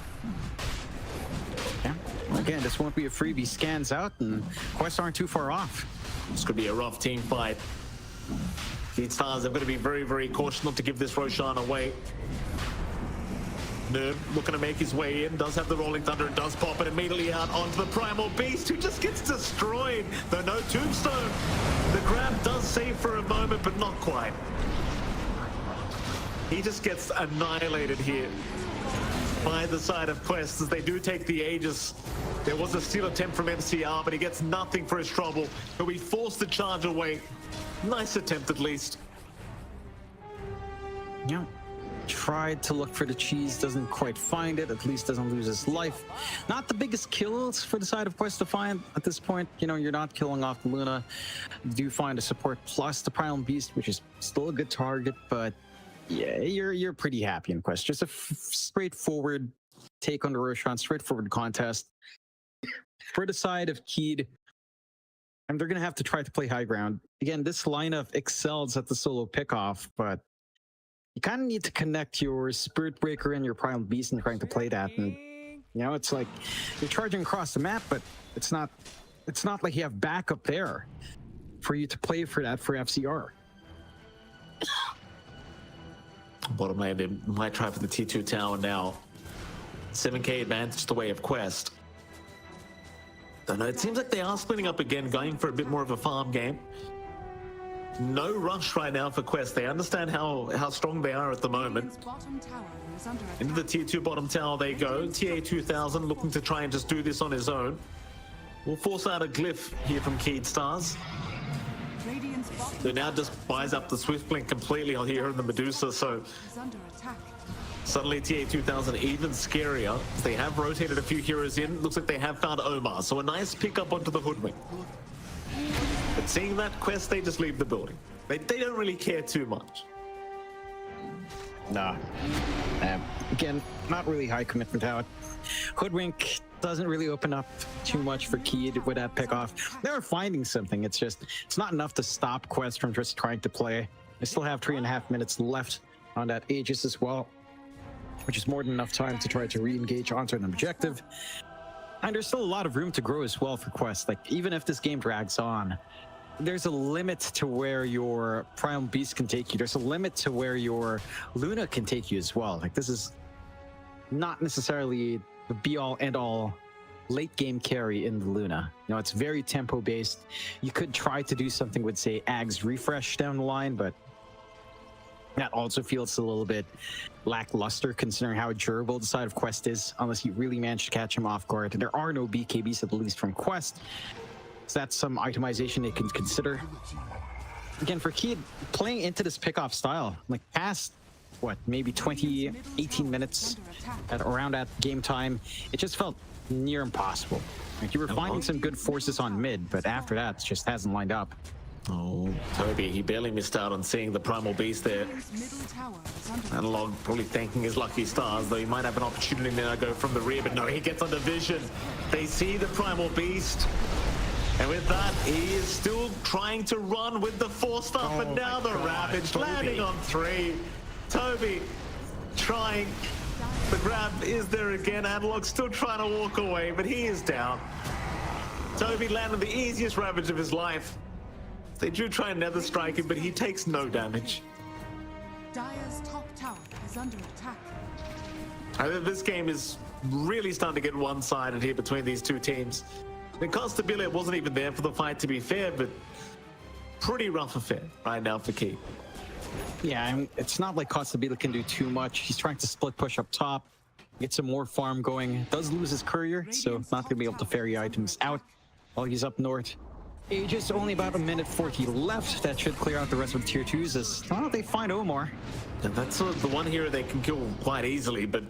Yeah, again, this won't be a freebie. Scans out, and Quests aren't too far off. This could be a rough team fight. Keyed Stars have got to be very, very cautious not to give this Roshan away. Noob looking to make his way in, does have the Rolling Thunder and does pop it immediately out onto the Primal Beast, who just gets destroyed, though no Tombstone. The grab does save for a moment, but not quite. He just gets annihilated here by the side of Quest as they do take the Aegis. There was a steal attempt from MCR, but he gets nothing for his trouble. He'll be forced to charge away. Nice attempt, at least. Yeah. Tried to look for the cheese, doesn't quite find it, at least doesn't lose his life. Not the biggest kills for the side of Quest to find at this point. You know, you're not killing off the Luna. You do find a support plus the Primal Beast, which is still a good target, but Yeah, you're pretty happy in Quest. Just a straightforward take on the Roshan, straightforward contest. For the side of Keed, and they're going to have to try to play high ground. Again, this lineup excels at the solo pickoff, but you kind of need to connect your Spirit Breaker and your Primal Beast and trying to play that. And, you know, it's like you're charging across the map, but it's not like you have backup there for you to play for that for FCR. Bottom lane, they might try for the T2 tower now. 7k advantage the way of Quest. Don't know, it seems like they are splitting up again, going for a bit more of a farm game. No rush right now for Quest. They understand how strong they are at the moment. Into the tier 2 bottom tower they go. TA2000 looking to try and just do this on his own. We'll force out a glyph here from Keed Stars. So now just buys up the Swift Blink completely here in the Medusa, so suddenly TA2000 even scarier. They have rotated a few heroes in. Looks like they have found Omar, so a nice pickup onto the Hoodwink. But seeing that Quest, they just leave the building. They don't really care too much. Nah. Again, not really high commitment out. Hoodwink doesn't really open up too much for Keed with that pickoff. They're finding something. It's not enough to stop Quest from just trying to play. They still have 3.5 minutes left on that Aegis as well, which is more than enough time to try to re-engage onto an objective. And there's still a lot of room to grow as well for Quest. Like, even if this game drags on, there's a limit to where your Primal Beast can take you. There's a limit to where your Luna can take you as well. Like, this is not necessarily the be-all, end-all late game carry in the Luna. You know, it's very tempo-based. You could try to do something with, say, Ag's Refresh down the line, but that also feels a little bit lackluster considering how durable the side of Quest is, unless you really manage to catch him off guard. There are no BKBs, at least from Quest, so that's some itemization they can consider. Again, for Keed, playing into this pickoff style, like past, what, maybe 20, 18 minutes at around that game time, it just felt near impossible. Like, you were finding some good forces on mid, but after that, it just hasn't lined up. Oh, Toby, he barely missed out on seeing the Primal Beast there. Analog probably thanking his lucky stars, though he might have an opportunity now to go from the rear, but no, he gets under vision. They see the Primal Beast, and with that, he is still trying to run with the forced up, and now the Ravage landing on 3. Toby trying. The grab is there again. Analog still trying to walk away, but he is down. Toby landed the easiest Ravage of his life. They do try and nether strike him, but he takes no damage. Dire's top tower is under attack. I think this game is really starting to get one-sided here between these two teams. The Constabilia wasn't even there for the fight, to be fair, but pretty rough affair right now for Key. Yeah, I mean, it's not like Constabilia can do too much. He's trying to split push up top, get some more farm going. Does lose his courier, so not going to be able to ferry items out while he's up north. Aegis, only about 1:40 left. That should clear out the rest of the tier 2s as they find Omar. And that's the one hero they can kill quite easily, but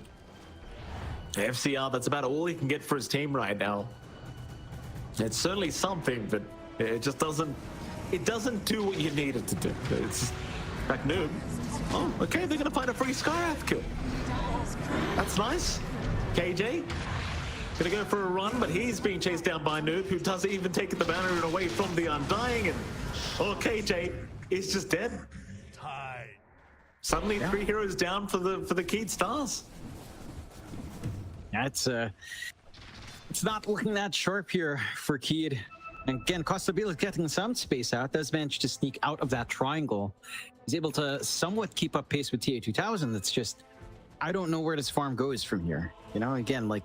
FCR, that's about all he can get for his team right now. It's certainly something, but it just doesn't do what you need it to do. It's like noob. Oh, okay, they're gonna find a free Skyrath kill. That's nice. KJ gonna go for a run, but he's being chased down by Noob, who does even take the banner away from the Undying, and KJ is just dead. Suddenly, 3 heroes down for the Keed Stars. Yeah, it's not looking that sharp here for Keed. And again, Constabilia is getting some space out. Does manage to sneak out of that triangle. He's able to somewhat keep up pace with TA2000. It's just, I don't know where this farm goes from here. You know, again, like,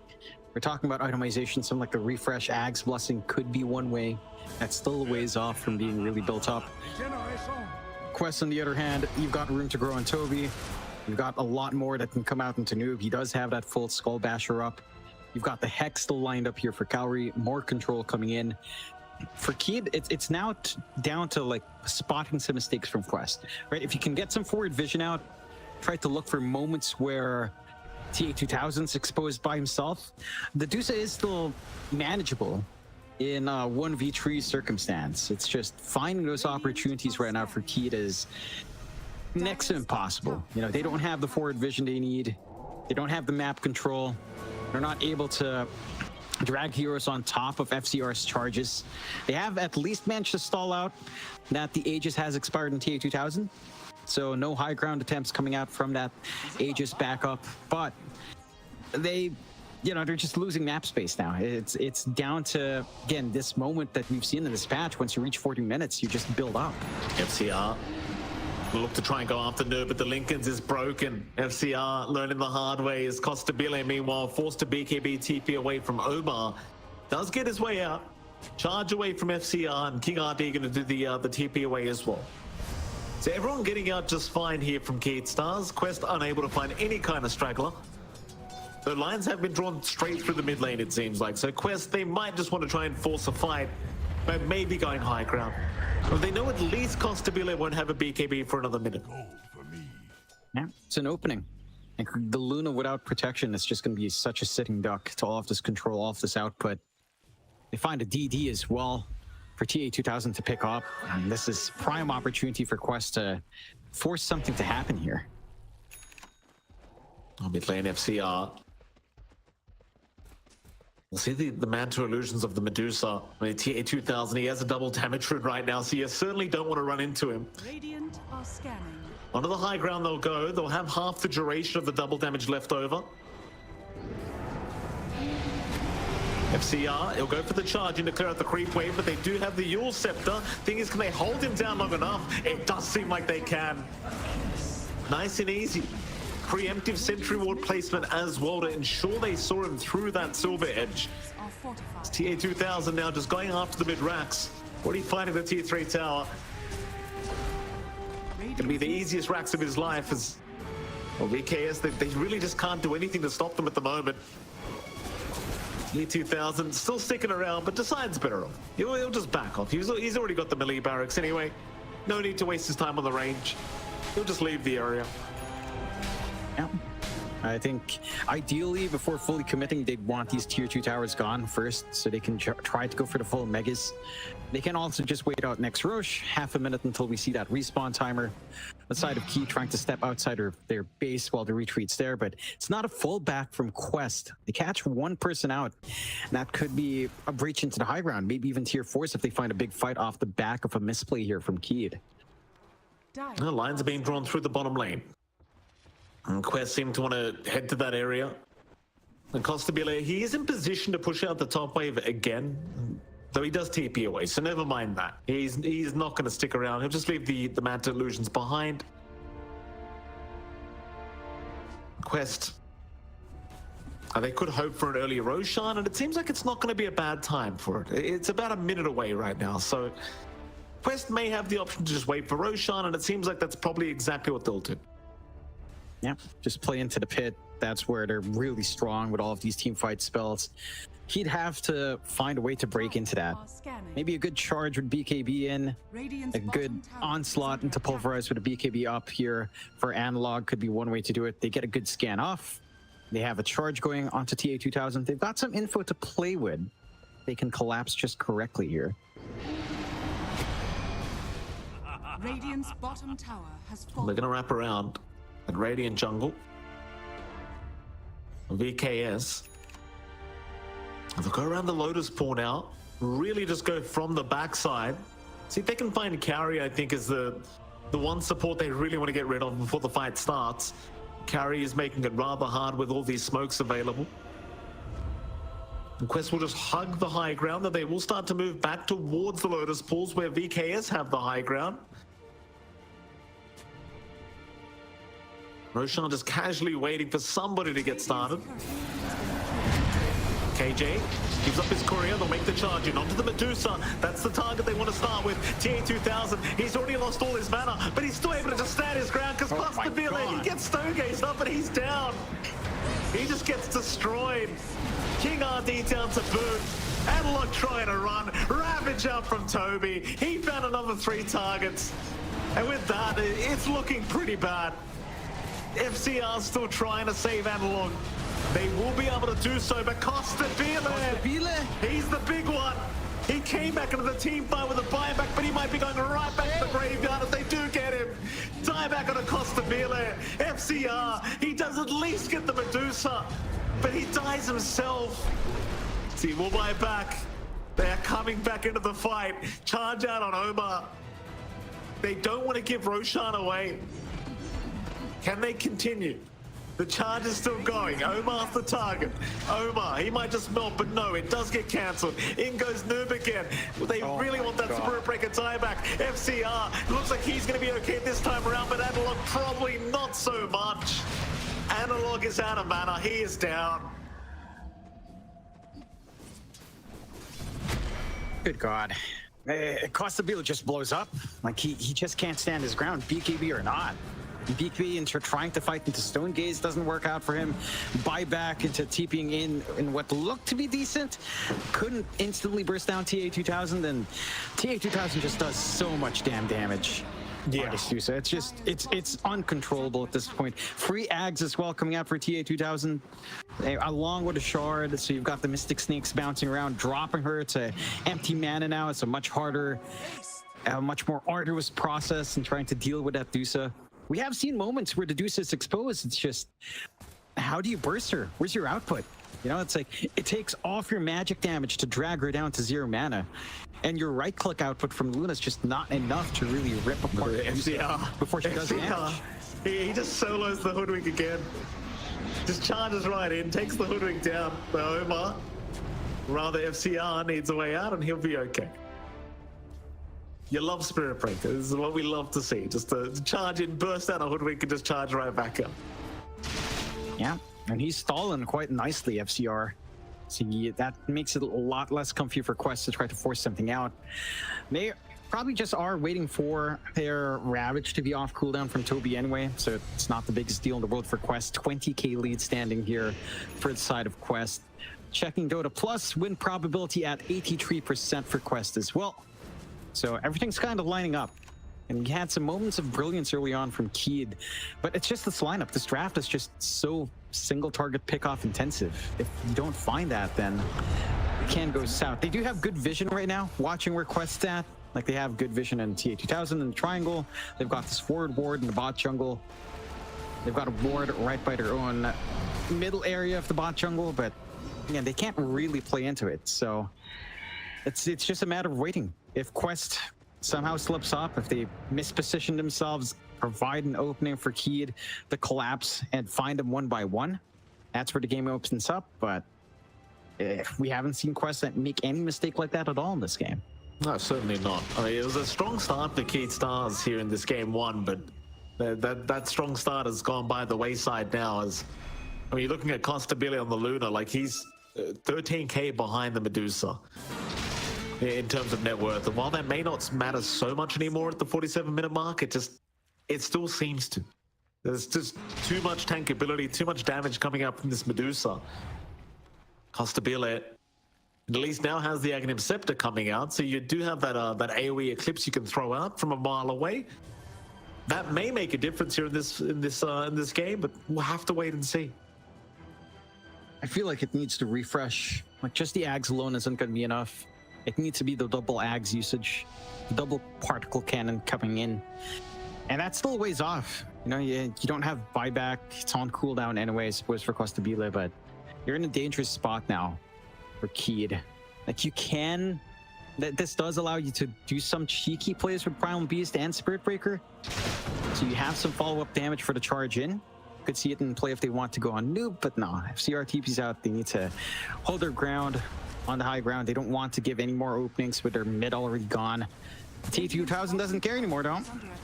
we're talking about itemization. Something like the Refresh Ag's Blessing could be one way. That's still a ways off from being really built up. Quest, on the other hand, you've got room to grow on Toby. You've got a lot more that can come out into Noob. He does have that full Skull Basher up. You've got the Hex still lined up here for Cowrie. More control coming in. For Keed, it's now down to like spotting some mistakes from Quest. Right? If you can get some forward vision out, try to look for moments where TA2000's exposed by himself. The Dusa is still manageable in a 1v3 circumstance. It's just finding those opportunities right now for Keed is next to impossible. You know, they don't have the forward vision they need. They don't have the map control. They're not able to drag heroes on top of FCR's charges. They have at least managed to stall out that the Aegis has expired in TA 2000. So no high ground attempts coming out from that Aegis backup. But they, you know, they're just losing map space now. It's down to, again, this moment that we've seen in this patch. Once you reach 40 minutes, you just build up. FCR will look to try and go after Nerd, but the Lincolns is broken. FCR learning the hard way as Costabile, meanwhile, forced to BKB TP away from Omar. Does get his way out. Charge away from FCR, and King RD going to do the TP away as well. So everyone getting out just fine here from Keat Stars. Quest unable to find any kind of straggler. The lines have been drawn straight through the mid lane, it seems like. So Quest, they might just want to try and force a fight, but maybe going high ground. Well, they know at least Costabile won't have a BKB for another minute. Yeah, it's an opening. And the Luna without protection is just going to be such a sitting duck to all of this control, all of this output. They find a DD as well for TA 2000 to pick up. And this is prime opportunity for Quest to force something to happen here. Mid lane FCR. We'll see the Manta illusions of the Medusa. I mean, TA 2000, he has a double damage rune right now, so you certainly don't want to run into him. Radiant are scanning. Onto the high ground they'll go. They'll have half the duration of the double damage left over. FCR, he'll go for the charge in to clear out the creep wave, but they do have the Yule Scepter. Thing is, can they hold him down long enough? It does seem like they can. Nice and easy. Preemptive sentry ward placement as well to ensure they saw him through that silver edge. It's TA 2000 now just going after the mid racks. Already finding the tier 3 tower. Gonna be the easiest racks of his life as well, VKS, they really just can't do anything to stop them at the moment. TA 2000 still sticking around, but decides better off. He'll just back off. He's already got the melee barracks anyway. No need to waste his time on the range. He'll just leave the area. Yeah. I think ideally before fully committing, they'd want these tier 2 towers gone first so they can try to go for the full megas. They can also just wait out next rush, half a minute until we see that respawn timer. The side of Key trying to step outside of their base while the retreat's there, but it's not a full back from Quest. They catch one person out, and that could be a breach into the high ground, maybe even tier 4s if they find a big fight off the back of a misplay here from Keed. The lines are being drawn through the bottom lane. And Quest seem to want to head to that area. And Costabile, he is in position to push out the top wave again, though he does TP away, so never mind that. He's not going to stick around. He'll just leave the Manta illusions behind. Quest, they could hope for an early Roshan, and it seems like it's not going to be a bad time for it. It's about a minute away right now, so Quest may have the option to just wait for Roshan, and it seems like that's probably exactly what they'll do. Yeah, just play into the pit. That's where they're really strong with all of these team fight spells. He'd have to find a way to break into that. Maybe a good charge with BKB in, a good onslaught into pulverize with a BKB up here for analog could be one way to do it. They get a good scan off. They have a charge going onto TA 2000. They've got some info to play with. They can collapse just correctly here. Radiant's bottom tower has fallen. They're going to wrap around at Radiant Jungle. VKS. They'll go around the Lotus Pool now. Really just go from the backside. See if they can find Carry, I think, is the one support they really want to get rid of before the fight starts. Carry is making it rather hard with all these smokes available. And Quest will just hug the high ground, that they will start to move back towards the Lotus Pools where VKS have the high ground. Roshan just casually waiting for somebody to get started. KJ gives up his courier, they'll make the charge in onto the Medusa. That's the target they want to start with. TA 2000, he's already lost all his mana, but he's still able to just stand his ground because Costabile, he gets Stonegazed up and he's down. He just gets destroyed. King RD down to boot. Analog trying to run. Ravage out from Toby. He found another 3 targets. And with that, it's looking pretty bad. FCR still trying to save Analog. They will be able to do so, but Costabile, he's the big one. He came back into the team fight with a buyback, but he might be going right back to the graveyard if they do get him. buyback on a Costabile. FCR, he does at least get the Medusa, but he dies himself. Team will buy back. They are coming back into the fight. Charge out on Omar. They don't want to give Roshan away. Can they continue? The charge is still going. Omar's the target. Omar, he might just melt, but no, it does get cancelled. In goes Noob again. They really want that Spirit Breaker tieback. FCR, looks like he's going to be okay this time around, but Analog probably not so much. Analog is out of mana. He is down. Good God. Costabile just blows up. Like, he just can't stand his ground, BKB or not. BKB into trying to fight into Stone Gaze doesn't work out for him. Buyback into TPing in what looked to be decent. Couldn't instantly burst down TA2000, and TA2000 just does so much damn damage. Yeah, it's just it's uncontrollable at this point. Free Ags as well coming out for TA2000, along with a shard. So you've got the Mystic Snakes bouncing around, dropping her to empty mana now. It's a much harder, a much more arduous process in trying to deal with that Dusa. We have seen moments where the Dusa is exposed. It's just, how do you burst her? Where's your output? You know, it's like, it takes off your magic damage to drag her down to 0 mana. And your right-click output from Luna is just not enough to really rip apart FCR before she does damage. He just solos the Hoodwink again. Just charges right in, takes the Hoodwink down. But Omar, rather FCR needs a way out and he'll be okay. You love Spirit Breaker. This is what we love to see. Just to charge in, burst out a Hoodwink and just charge right back up. Yeah, and he's stalling quite nicely, FCR. So that makes it a lot less comfy for Quest to try to force something out. They probably just are waiting for their Ravage to be off cooldown from Toby anyway, so it's not the biggest deal in the world for Quest. 20k lead standing here for the side of Quest. Checking Dota Plus, win probability at 83% for Quest as well. So everything's kind of lining up. And we had some moments of brilliance early on from Keed, but it's just this lineup. This draft is just so single target pick-off intensive. If you don't find that, then it can go south. They do have good vision right now, watching where Quest's at. Like, they have good vision in TA2000 in the triangle. They've got this forward ward in the bot jungle. They've got a ward right by their own middle area of the bot jungle, but again, they can't really play into it. So it's just a matter of waiting. If Quest somehow slips up, if they misposition themselves, provide an opening for Keed to collapse and find them one by one, that's where the game opens up. But we haven't seen Quest make any mistake like that at all in this game. No, certainly not. I mean, it was a strong start for Keed Stars here in this game one, but that strong start has gone by the wayside now. As I mean, you're looking at Costabile on the Luna, like he's 13k behind the Medusa in terms of net worth. And while that may not matter so much anymore at the 47-minute mark, it still seems to. There's just too much tankability, too much damage coming up from this Medusa. Costabile at least now has the Aghanim Scepter coming out, so you do have that AoE Eclipse you can throw out from a mile away. That may make a difference here in this game, but we'll have to wait and see. I feel like it needs to refresh. Like, just the Ags alone isn't going to be enough. It needs to be the double Ags usage, the double particle cannon coming in. And that's still a ways off. You know, you don't have buyback. It's on cooldown anyway, I suppose, for Costabile, but you're in a dangerous spot now for Keed. Like, you can... This does allow you to do some cheeky plays with Primal Beast and Spirit Breaker. So you have some follow-up damage for the charge in. Could see it in play if they want to go on Noob, but no. If CR TP's out, they need to hold their ground on the high ground. They don't want to give any more openings with their mid already gone. T2000 doesn't care anymore, though.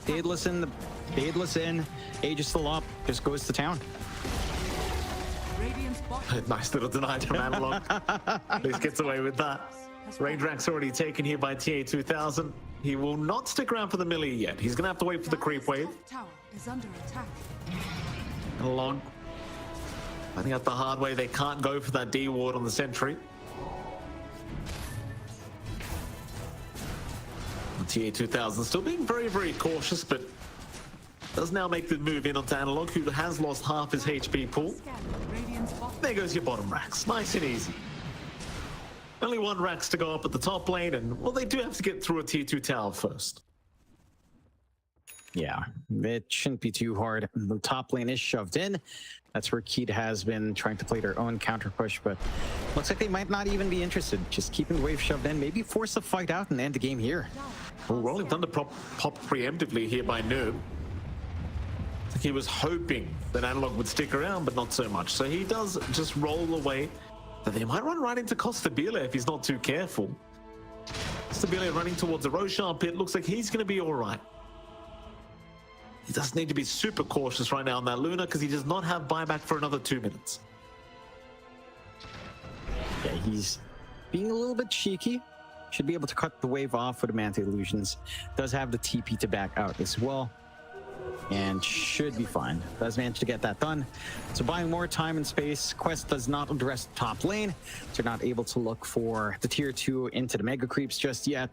Daedalus in, Age is still up, just goes to town. Nice little deny from Analog. At least gets away with that. Range rank's already taken here by TA2000. He will not stick around for the melee yet. He's going to have to wait for the creep wave. Tower is under attack. Along. Finding out the hard way, they can't go for that D ward on the sentry. TA2000 still being very, very cautious, but does now make the move in onto Analog, who has lost half his HP pool. There goes your bottom racks. Nice and easy. Only one racks to go up at the top lane, and well, they do have to get through a T2 tower first. Yeah, it shouldn't be too hard. The top lane is shoved in. That's where Keed has been trying to play their own counter push, but looks like they might not even be interested. Just keeping the wave shoved in, maybe force the fight out and end the game here. Well, Rolling Thunder popped preemptively here by Noob. He was hoping that Analog would stick around, but not so much. So he does just roll away. But they might run right into Costabile if he's not too careful. Costabile running towards the Roshan pit. Looks like he's going to be all right. He does need to be super cautious right now on that Luna because he does not have buyback for another 2 minutes. Yeah, he's being a little bit cheeky. Should be able to cut the wave off with the Manta Illusions. Does have the TP to back out as well. And should be fine. Does manage to get that done. So buying more time and space. Quest does not address the top lane. So they're not able to look for the tier 2 into the mega creeps just yet.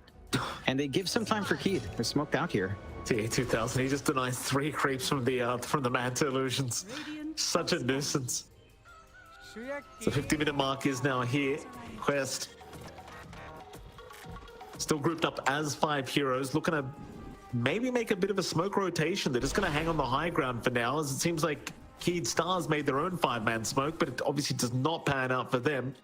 And they give some time for Keed. They're smoked out here. TA2000, he just denies 3 creeps from the Manta Illusions. Such a nuisance. The 50-minute mark is now here. Quest still grouped up as 5 heroes, looking to maybe make a bit of a smoke rotation. They're just going to hang on the high ground for now, as it seems like Keed Stars made their own 5-man smoke, but it obviously does not pan out for them.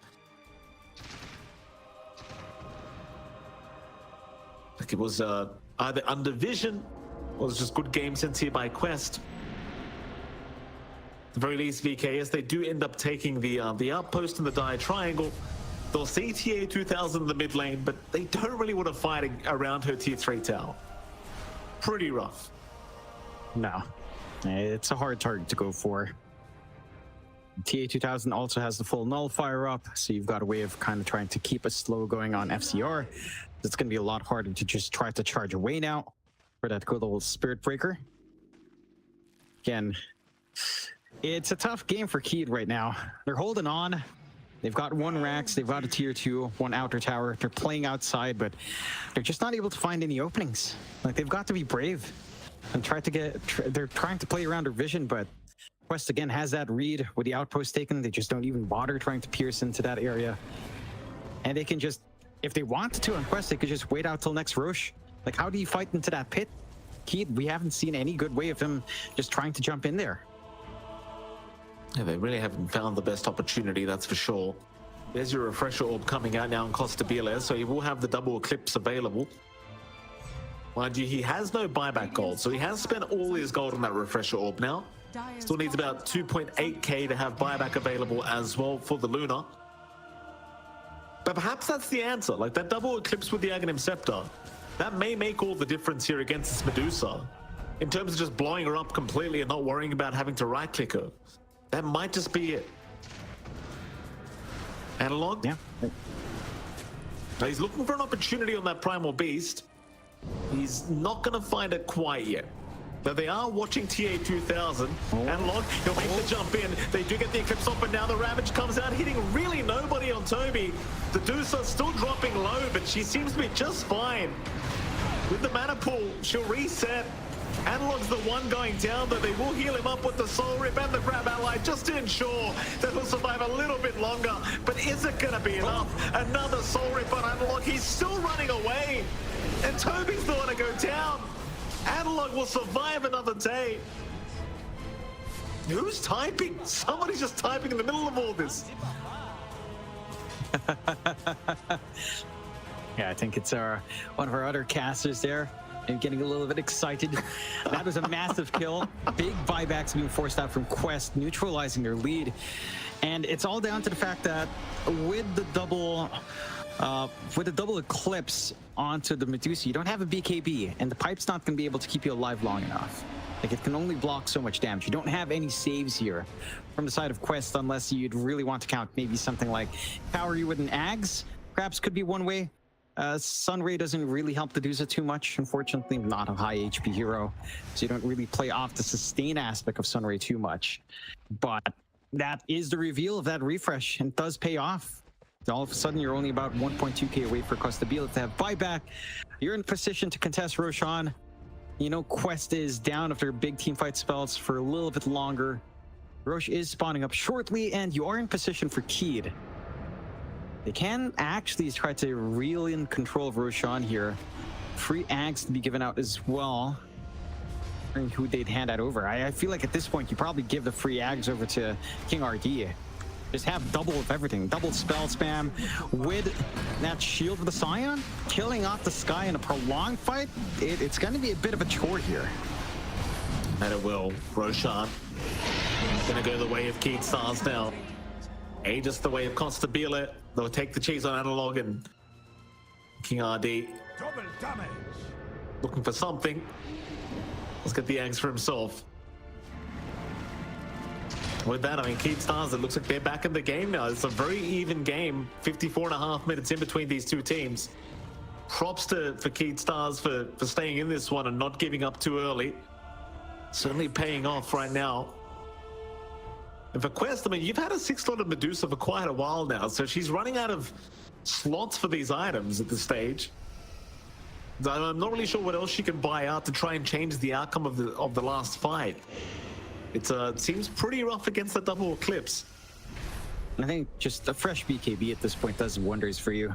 Like it was either under vision or it was just good game sense here by Quest. At the very least, VKS, they do end up taking the outpost in the dire triangle. They'll see TA2000 in the mid lane, but they don't really want to fight around her tier 3 tower. Pretty rough. No, it's a hard target to go for. TA2000 also has the full nullifier up, so you've got a way of kind of trying to keep a slow going on FCR. It's going to be a lot harder to just try to charge away now for that good old Spirit Breaker. Again, it's a tough game for Keed right now. They're holding on. They've got 1 Rax, they've got a tier 2, 1 outer tower. They're playing outside, but they're just not able to find any openings. Like, they've got to be brave and try to get. They're trying to play around their vision, but Quest again has that read with the outpost taken. They just don't even bother trying to pierce into that area. And they can just, if they wanted to on Quest, they could just wait out till next Roche. Like, how do you fight into that pit? Keed, we haven't seen any good way of him just trying to jump in there. Yeah, they really haven't found the best opportunity, that's for sure. There's your refresher orb coming out now on Costabile, so he will have the double eclipse available. Mind you, he has no buyback gold, so he has spent all his gold on that refresher orb now. Still needs about 2.8k to have buyback available as well for the Luna. But perhaps that's the answer, like that double eclipse with the Aghanim Scepter. That may make all the difference here against this Medusa. In terms of just blowing her up completely and not worrying about having to right-click her. That might just be it. Analog? Yeah. Now he's looking for an opportunity on that Primal Beast. He's not going to find it quite yet. Now they are watching TA2000. Analog, he'll make the jump in. They do get the Eclipse off, but now the Ravage comes out, hitting really nobody on Toby. The Medusa still dropping low, but she seems to be just fine. With the mana pool, she'll reset. Analog's the one going down, but they will heal him up with the Soul Rip and the Grab Ally just to ensure that he'll survive a little bit longer. But is it going to be enough? Another Soul Rip on Analog. He's still running away. And Toby's the one to go down. Analog will survive another day. Who's typing? Somebody's just typing in the middle of all this. Yeah, I think it's one of our other casters there. And getting a little bit excited. That was a massive kill. Big buybacks being forced out from Quest, neutralizing their lead. And it's all down to the fact that with the double eclipse onto the Medusa, you don't have a BKB, and the pipe's not going to be able to keep you alive long enough. Like, it can only block so much damage. You don't have any saves here from the side of Quest unless you'd really want to count maybe something like power you with an Ags. Perhaps could be one way. Sunray doesn't really help the Medusa too much, unfortunately. Not a high HP hero, so you don't really play off the sustain aspect of Sunray too much. But that is the reveal of that refresh, and it does pay off. All of a sudden, you're only about 1.2k away for Costabile to have buyback. You're in position to contest Roshan. You know, Quest is down after big team fight spells for a little bit longer. Roche is spawning up shortly, and you are in position for Keed. They can actually try to reel in control of Roshan here. Free Ags to be given out as well. who they'd hand that over. I feel like at this point you probably give the free ags over to King RD. Just have double of everything. Double spell spam with that shield of the Scion, killing off the Sky in a prolonged fight. It's going to be a bit of a chore here. And it will. Roshan gonna go the way of Keed Stars now. Aegis the way of Constabile. They'll take the cheese on Analog, and King RD Double damage. looking for something. Let's get the eggs for himself. With that, I mean, Keed Stars, it looks like they're back in the game now. It's a very even game. 54.5 minutes in between these two teams. Props for Keed Stars for staying in this one and not giving up too early. Certainly paying off right now. And for Quest, I mean, you've had a 6-slotted Medusa for quite a while now, so she's running out of slots for these items at this stage. I'm not really sure what else she can buy out to try and change the outcome of the last fight. It seems pretty rough against the double Eclipse. I think just a fresh BKB at this point does wonders for you.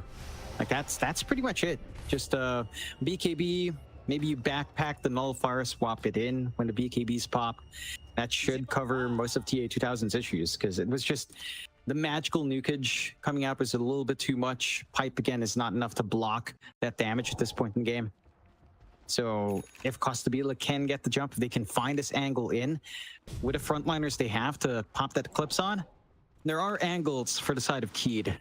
Like that's pretty much it. Just BKB, maybe you backpack the Nullifier, swap it in when the BKBs pop. That should cover most of TA2000's issues, because it was just the magical nukage coming out was a little bit too much. Pipe again is not enough to block that damage at this point in the game. So if Constabile can get the jump, if they can find this angle in with the frontliners they have to pop that Eclipse on, there are angles for the side of Keed.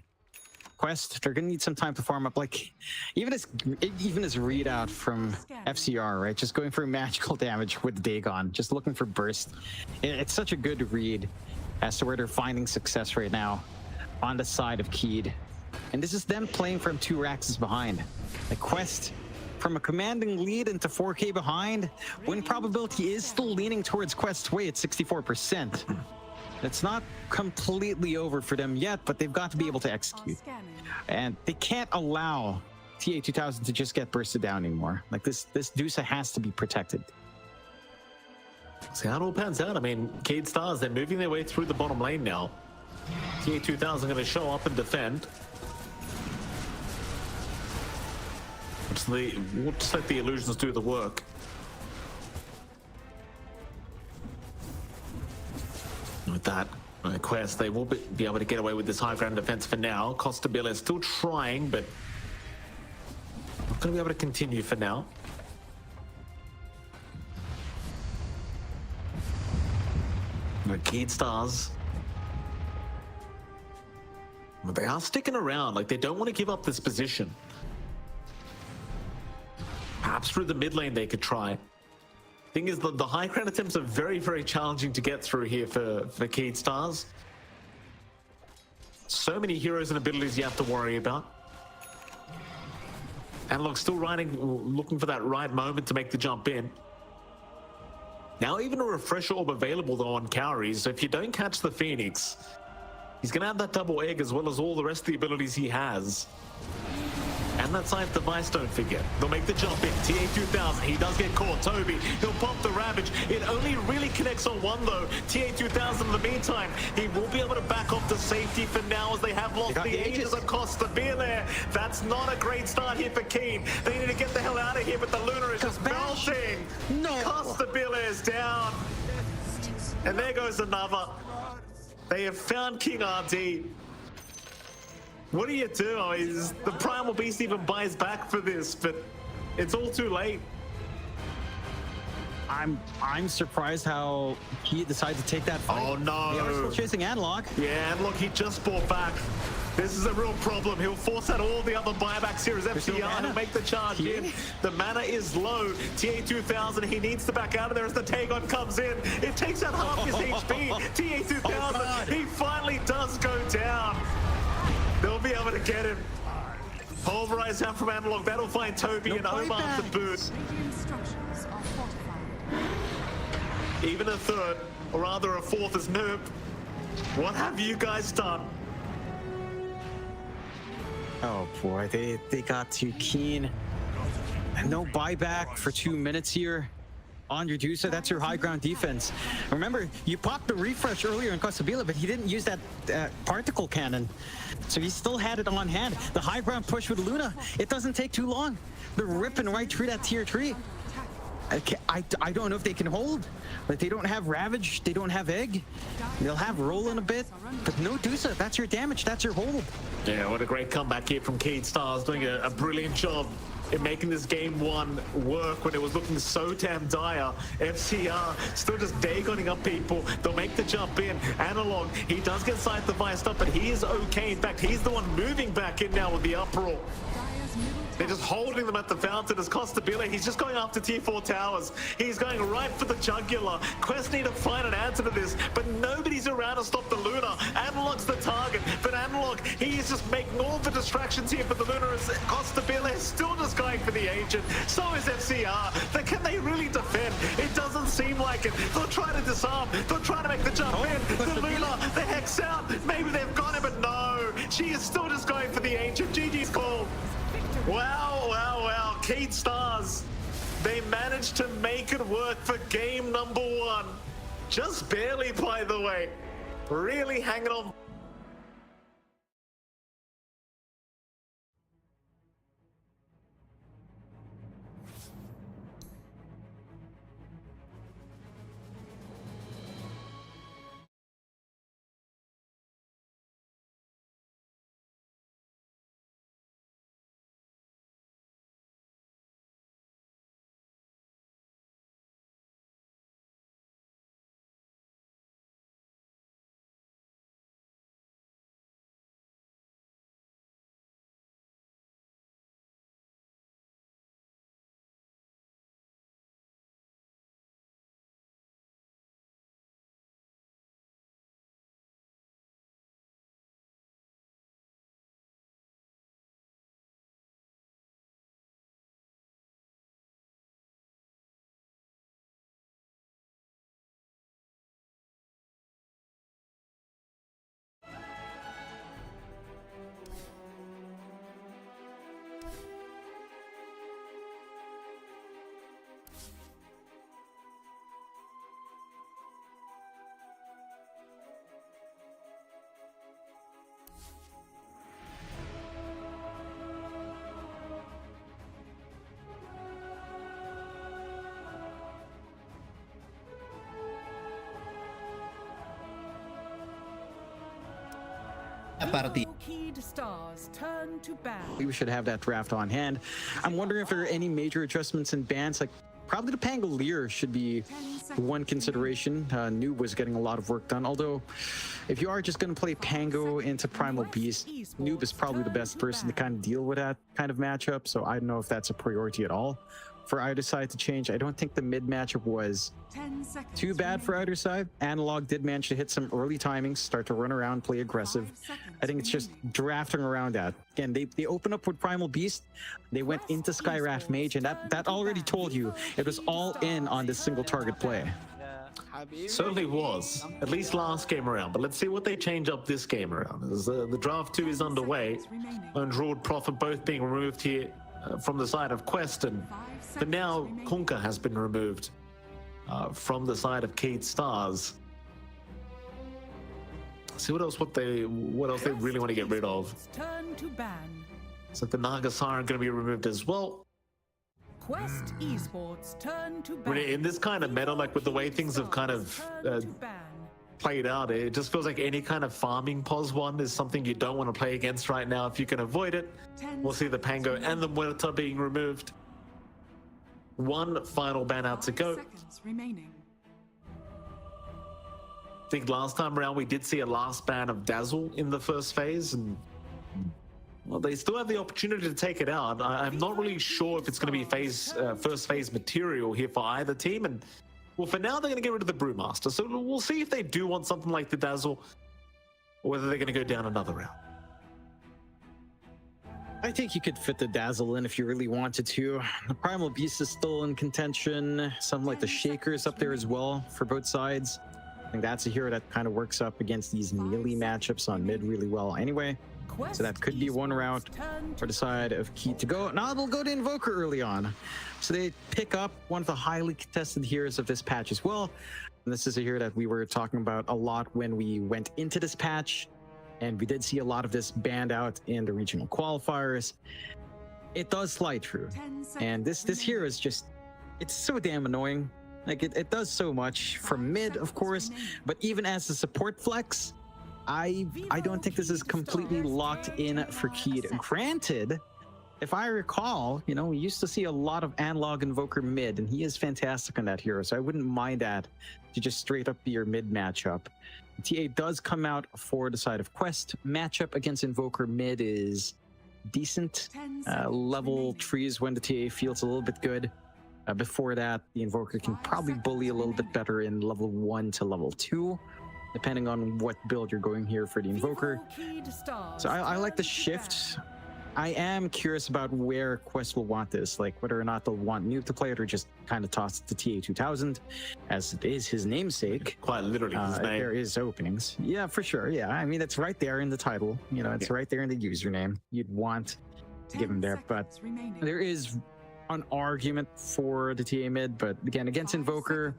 Quest, they're gonna need some time to farm up. Like even as readout from FCR, right? Just going for magical damage with Dagon, just looking for burst. It's such a good read as to where they're finding success right now on the side of Keed. And this is them playing from 2 racks behind. Like Quest, from a commanding lead into 4K behind, win probability is still leaning towards Quest's way at 64%. It's not completely over for them yet, but they've got to be able to execute. And they can't allow TA2000 to just get bursted down anymore. Like this Dusa has to be protected. See how it all pans out. I mean, Keed Stars, they're moving their way through the bottom lane now. TA2000 going to show up and defend. We'll just let the illusions do the work. With that Quest, they will be able to get away with this high ground defense for now. Constabile is still trying, but not going to be able to continue for now. Keed Stars, but they are sticking around. Like, they don't want to give up this position. Perhaps through the mid lane they could try. Thing is, the high ground attempts are very, very challenging to get through here for Keed Stars. So many heroes and abilities you have to worry about. Analog still looking for that right moment to make the jump in. Now even a refresh orb available though on Cowrie, so if you don't catch the Phoenix, he's going to have that double egg as well as all the rest of the abilities he has. And that Scythe device, don't forget. They'll make the jump in. TA2000, he does get caught. Toby, he'll pop the Ravage. It only really connects on one though. TA2000 in the meantime, he will be able to back off to safety for now as they have lost the Aegis of Constabile. That's not a great start here for Keen. They need to get the hell out of here, but the Luna is just melting. No. Constabile is down. And there goes another. They have found King RD. What do you do? The Primal Beast even buys back for this, but it's all too late. I'm surprised how he decided to take that fight. Oh no! They are still chasing Analog. Yeah, and look, he just bought back. This is a real problem. He'll force out all the other buybacks here as FCR. He'll make the charge in. The mana is low. TA2000, he needs to back out of there as the Tagon comes in. It takes out half his HP. TA2000, he finally does go down. They'll be able to get him. Pulverize out from Analog. That'll find Toby and Omar to boot. Even a third, or rather a fourth is Noob. What have you guys done? Oh boy, they got too keen. And no buyback for 2 minutes here on your Dusa. That's your high ground defense. Remember, you popped the refresh earlier in Constabile, but he didn't use that particle cannon. So he still had it on hand. The high ground push with Luna, it doesn't take too long. They're ripping right through that tier 3. I don't know if they can hold. Like, they don't have Ravage, they don't have Egg. They'll have Roland a bit, but no Dusa. That's your damage, that's your hold. Yeah, what a great comeback here from Cade Stars, doing a brilliant job in making this game one work when it was looking so damn dire. FCR still just Dagoning up people. They'll make the jump in. Analog, he does get side device up, but he is okay. In fact, he's the one moving back in now with the uproar. They're just holding them at the fountain as Costabile. He's just going after T4 towers. He's going right for the jugular. Quest need to find an answer to this, but nobody's around to stop the Luna. Analog's the target, but Analog, he is just making all the distractions here for the Luna as Costabile is still just going for the agent. So is FCR. But can they really defend? It doesn't seem like it. They'll try to disarm. They'll try to make the jump in. The Luna, the Hex out. Maybe they've got it, but no. She is still just going for the agent. GG's call. Wow, wow, wow. Cade Stars, they managed to make it work for game number one. Just barely, by the way. Really hanging on. Keyed stars turn to ban. We should have that draft on hand. I'm wondering if there are any major adjustments in bans. Like, probably the Pangolier should be one consideration. Noob was getting a lot of work done. Although, if you are just going to play Pango into Primal Beast, Noob is probably the best person to kind of deal with that kind of matchup. So I don't know if that's a priority at all for either side to change. I don't think the mid matchup was too bad for either side. Analog did manage to hit some early timings, start to run around, play aggressive. I think it's just drafting around that. Again, they opened up with Primal Beast, they went into Skywrath Mage, and that already told you it was all in on this single target play. Certainly was, at least last game around. But let's see what they change up this game around. As the draft 2 is underway, and Ruled Prophet both being removed here from the side of Quest, and but now Kunkka has been removed from the side of Cade Stars. See what else they really want to get rid of. Turn to ban. So the Naga Siren going to be removed as well. Quest Esports turn to ban. In this kind of meta, like with the way things have kind of played out, it just feels like any kind of farming pos one is something you don't want to play against right now if you can avoid it. We'll see the Pango and the Muerta being removed. One final ban out to go. I think last time around we did see a last ban of Dazzle in the first phase, and well, they still have the opportunity to take it out. I'm not really sure if it's going to be first phase material here for either team, and well, for now they're going to get rid of the Brewmaster, so we'll see if they do want something like the Dazzle, or whether they're going to go down another route. I think you could fit the Dazzle in if you really wanted to. The Primal Beast is still in contention. Something like the Shaker's up there as well for both sides. I think that's a hero that kind of works up against these melee matchups on mid really well anyway. So that could be one route for the side of Key to go. Now they'll go to Invoker early on. So they pick up one of the highly contested heroes of this patch as well. And this is a hero that we were talking about a lot when we went into this patch. And we did see a lot of this banned out in the regional qualifiers. It does slide through. And this hero is just it's so damn annoying. Like it does so much for mid, of course, but even as a support flex, I don't think this is completely locked in for Keed. Granted, if I recall, you know, we used to see a lot of analog invoker mid, and he is fantastic on that hero, so I wouldn't mind that to just straight up be your mid matchup. TA does come out for the side of Quest. Matchup against invoker mid is decent. Level 3s when the TA feels a little bit good. Before that, the invoker can probably bully a little bit better in level 1 to level 2, depending on what build you're going here for the invoker. So I like the shift. I am curious about where Quest will want this, like whether or not they'll want Noob to play it or just kind of toss it to TA2000, as it is his namesake. Quite literally his name. There is openings. Yeah, for sure. Yeah, I mean, it's right there in the title. You know, it's right there in the username. You'd want to give him there, but there is an argument for the TA mid, but again, against Invoker,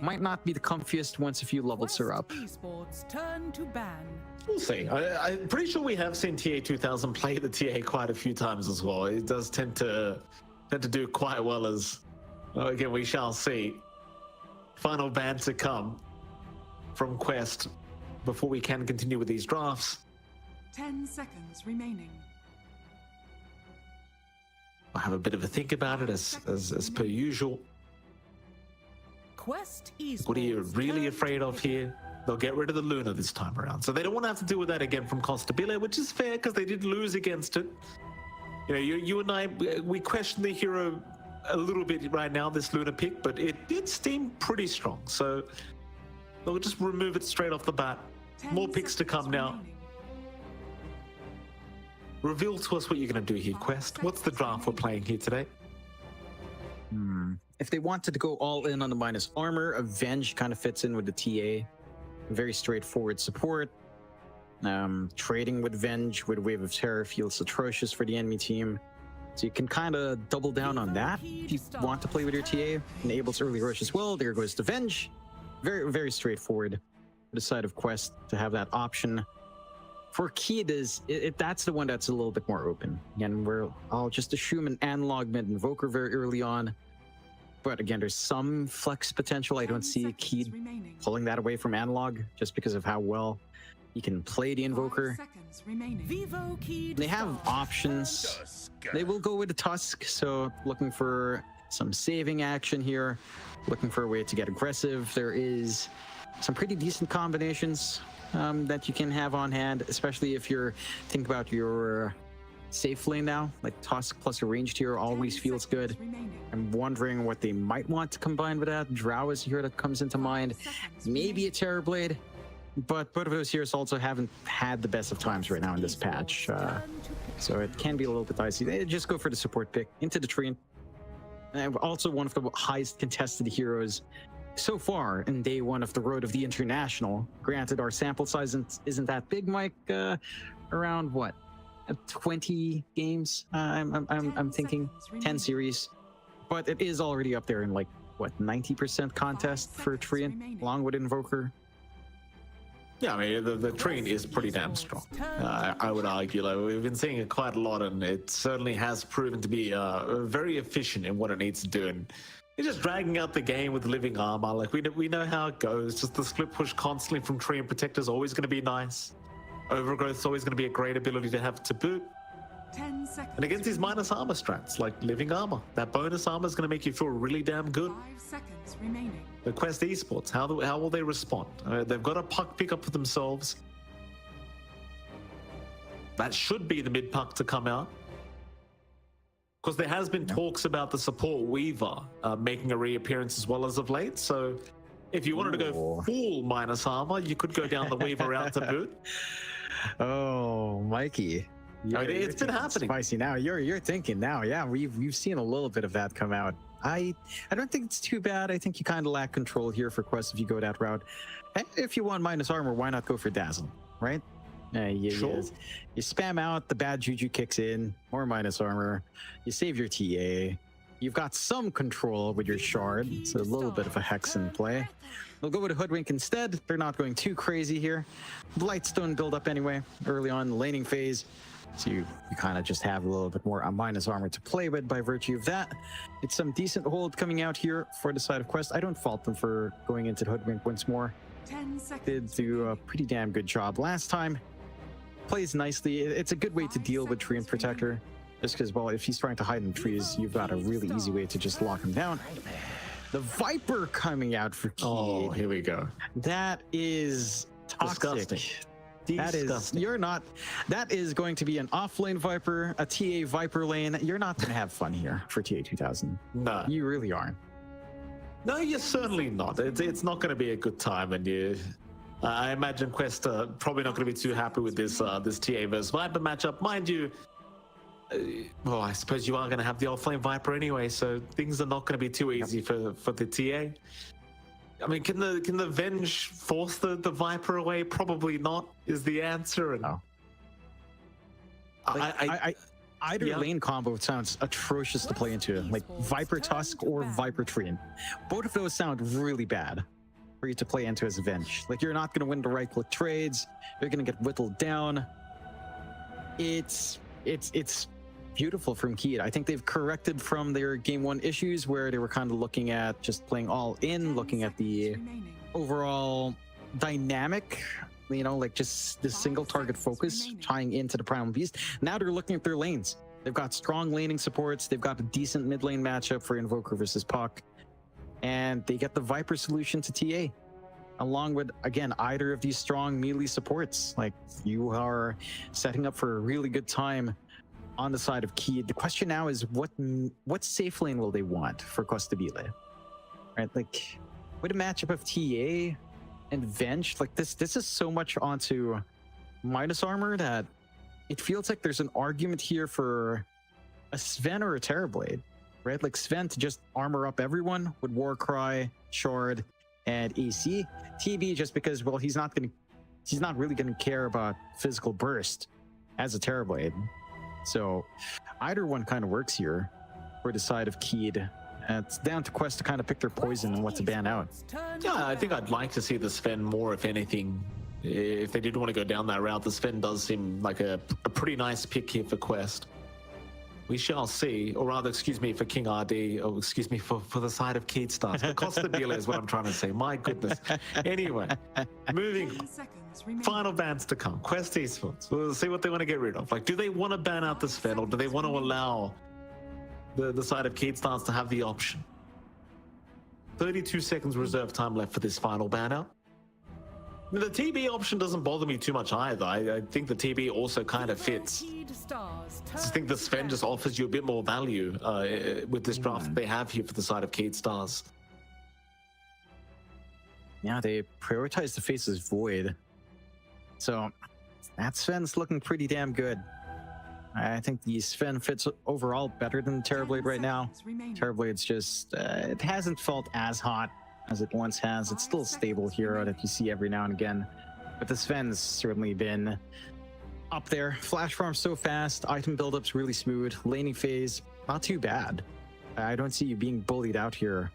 might not be the comfiest once a few levels are up. Esports turn to ban. We'll see. I'm pretty sure we have seen TA2000 play the TA quite a few times as well. It does tend to do quite well as, well, again, we shall see. Final ban to come from Quest before we can continue with these drafts. 10 seconds remaining. I'll have a bit of a think about it as per usual. Quest Esports. What are you really afraid of here? They'll get rid of the Luna this time around. So they don't want to have to deal with that again from Constabile, which is fair because they did lose against it. You know, you and I, we question the hero a little bit right now, this Luna pick, but it did seem pretty strong. So they'll just remove it straight off the bat. More picks to come now. Reveal to us what you're going to do here, Quest. What's the draft we're playing here today? If they wanted to go all in on the minus armor, Avenge kind of fits in with the TA. Very straightforward support. Trading with Venge with Wave of Terror feels atrocious for the enemy team. So you can kind of double down on that if you want to play with your TA. Enables early rush as well. There goes the Venge. Very, very straightforward for the side of Quest to have that option. For Keed, that's the one that's a little bit more open. Again, I'll just assume an analog mid invoker very early on. But again, there's some flex potential. I don't see Keed pulling that away from analog just because of how well he can play the invoker. Vivo Keed. They have options. They will go with the Tusk, so looking for some saving action here, looking for a way to get aggressive. There is some pretty decent combinations that you can have on hand, especially if you're thinking about your safe lane now. Like Tusk plus a ranged hero always feels good. I'm wondering what they might want to combine with that. Drow is here that comes into mind. Maybe a Terrorblade, but both of those heroes also haven't had the best of times right now in this patch. So it can be a little bit dicey. They just go for the support pick into the tree. And also one of the highest contested heroes so far in day one of the Road of the International. Granted, our sample size isn't that big, Mike. Around what? 20 games? I'm thinking 10 series, but it is already up there in like what 90% contest for Treant, along with Invoker. Yeah, I mean the Treant is pretty damn strong. I would argue. Like, we've been seeing it quite a lot, and it certainly has proven to be very efficient in what it needs to do. And it's just dragging out the game with living armor. Like we know how it goes. Just the split push constantly from Treant Protector is always going to be nice. Overgrowth is always going to be a great ability to have to boot. 10 seconds. And against these minus armor strats, like living armor, that bonus armor is going to make you feel really damn good. 5 seconds remaining. The Quest Esports, how will they respond? They've got a puck pickup for themselves. That should be the mid puck to come out. Because there has been talks about the support Weaver making a reappearance as well as of late. So if you wanted to go full minus armor, you could go down the Weaver route to boot. Oh, Mikey. It's been happening. Spicy now. You're thinking now. Yeah, we've seen a little bit of that come out. I don't think it's too bad. I think you kind of lack control here for Quest if you go that route. If you want minus armor, why not go for Dazzle, right? You spam out, the bad juju kicks in, more minus armor. You save your TA. You've got some control with your shard. It's a little bit of a hex in play. We'll go with a Hoodwink instead. They're not going too crazy here. Blightstone build up anyway, early on in the laning phase. So you kind of just have a little bit more minus armor to play with by virtue of that. It's some decent hold coming out here for the side of Quest. I don't fault them for going into the Hoodwink once more. 10 seconds. Did do a pretty damn good job last time. Plays nicely. It's a good way to deal with Tree and Protector. Just because, well, if he's trying to hide in trees, you've got a really easy way to just lock him down. The Viper coming out for Key. Oh, here we go. That is toxic. Disgusting. That is going to be an off-lane Viper, a TA Viper lane. You're not going to have fun here for TA 2000. No. You really aren't. No, you're certainly not. It's not going to be a good time, and I imagine Quest probably not going to be too happy with this TA versus Viper matchup. Mind you, well, I suppose you are going to have the offlane Viper anyway, so things are not going to be too easy for the TA. I mean, can the Venge force the Viper away? Probably not, is the answer. And no. Either lane combo sounds atrocious to play into, like Viper Tusk or Viper Tree. Both of those sound really bad for you to play into as a Venge. Like, you're not going to win the right-click trades. You're going to get whittled down. It's beautiful from Keed. I think they've corrected from their game one issues where they were kind of looking at just playing all in, looking at the overall dynamic, like just the single target focus tying into the Primal Beast. Now they're looking at their lanes. They've got strong laning supports. They've got a decent mid lane matchup for Invoker versus Puck. And they get the Viper solution to TA. Along with, again, either of these strong melee supports. Like, you are setting up for a really good time on the side of Key. The question now is what safe lane will they want for Costabile? Right, like with a matchup of TA and Venge, like this is so much onto minus armor that it feels like there's an argument here for a Sven or a Terrorblade, right? Like Sven to just armor up everyone with Warcry, Shard, and AC. TB just because, well, he's not really gonna care about physical burst as a Terrorblade. So either one kind of works here for the side of Keed. It's down to Quest to kind of pick their poison and what to ban out. Yeah, I think I'd like to see the Sven more, if anything. If they did want to go down that route, the Sven does seem like a pretty nice pick here for Quest. We shall see, or rather, excuse me, for King RD, or excuse me, for the side of Keed Stars. But Costabile is what I'm trying to say. My goodness. Anyway, moving on. Final bans to come. Quest Esports. We'll see what they want to get rid of. Like, do they want to ban out the Sven, or do they want to allow the side of Keed Stars to have the option? 32 seconds reserve time left for this final ban out. The TB option doesn't bother me too much either. I think the TB also kind of fits. I just think the Sven just offers you a bit more value with this draft that they have here for the side of Keed Stars. Yeah, they prioritize the Faceless Void. So that Sven's looking pretty damn good. I think the Sven fits overall better than Terrorblade right now. Terrorblade's just, it hasn't felt as hot as it once has. It's still a stable hero that you see every now and again. But the Sven's certainly been up there. Flash farm so fast, item build-up's really smooth, laning phase, not too bad. I don't see you being bullied out here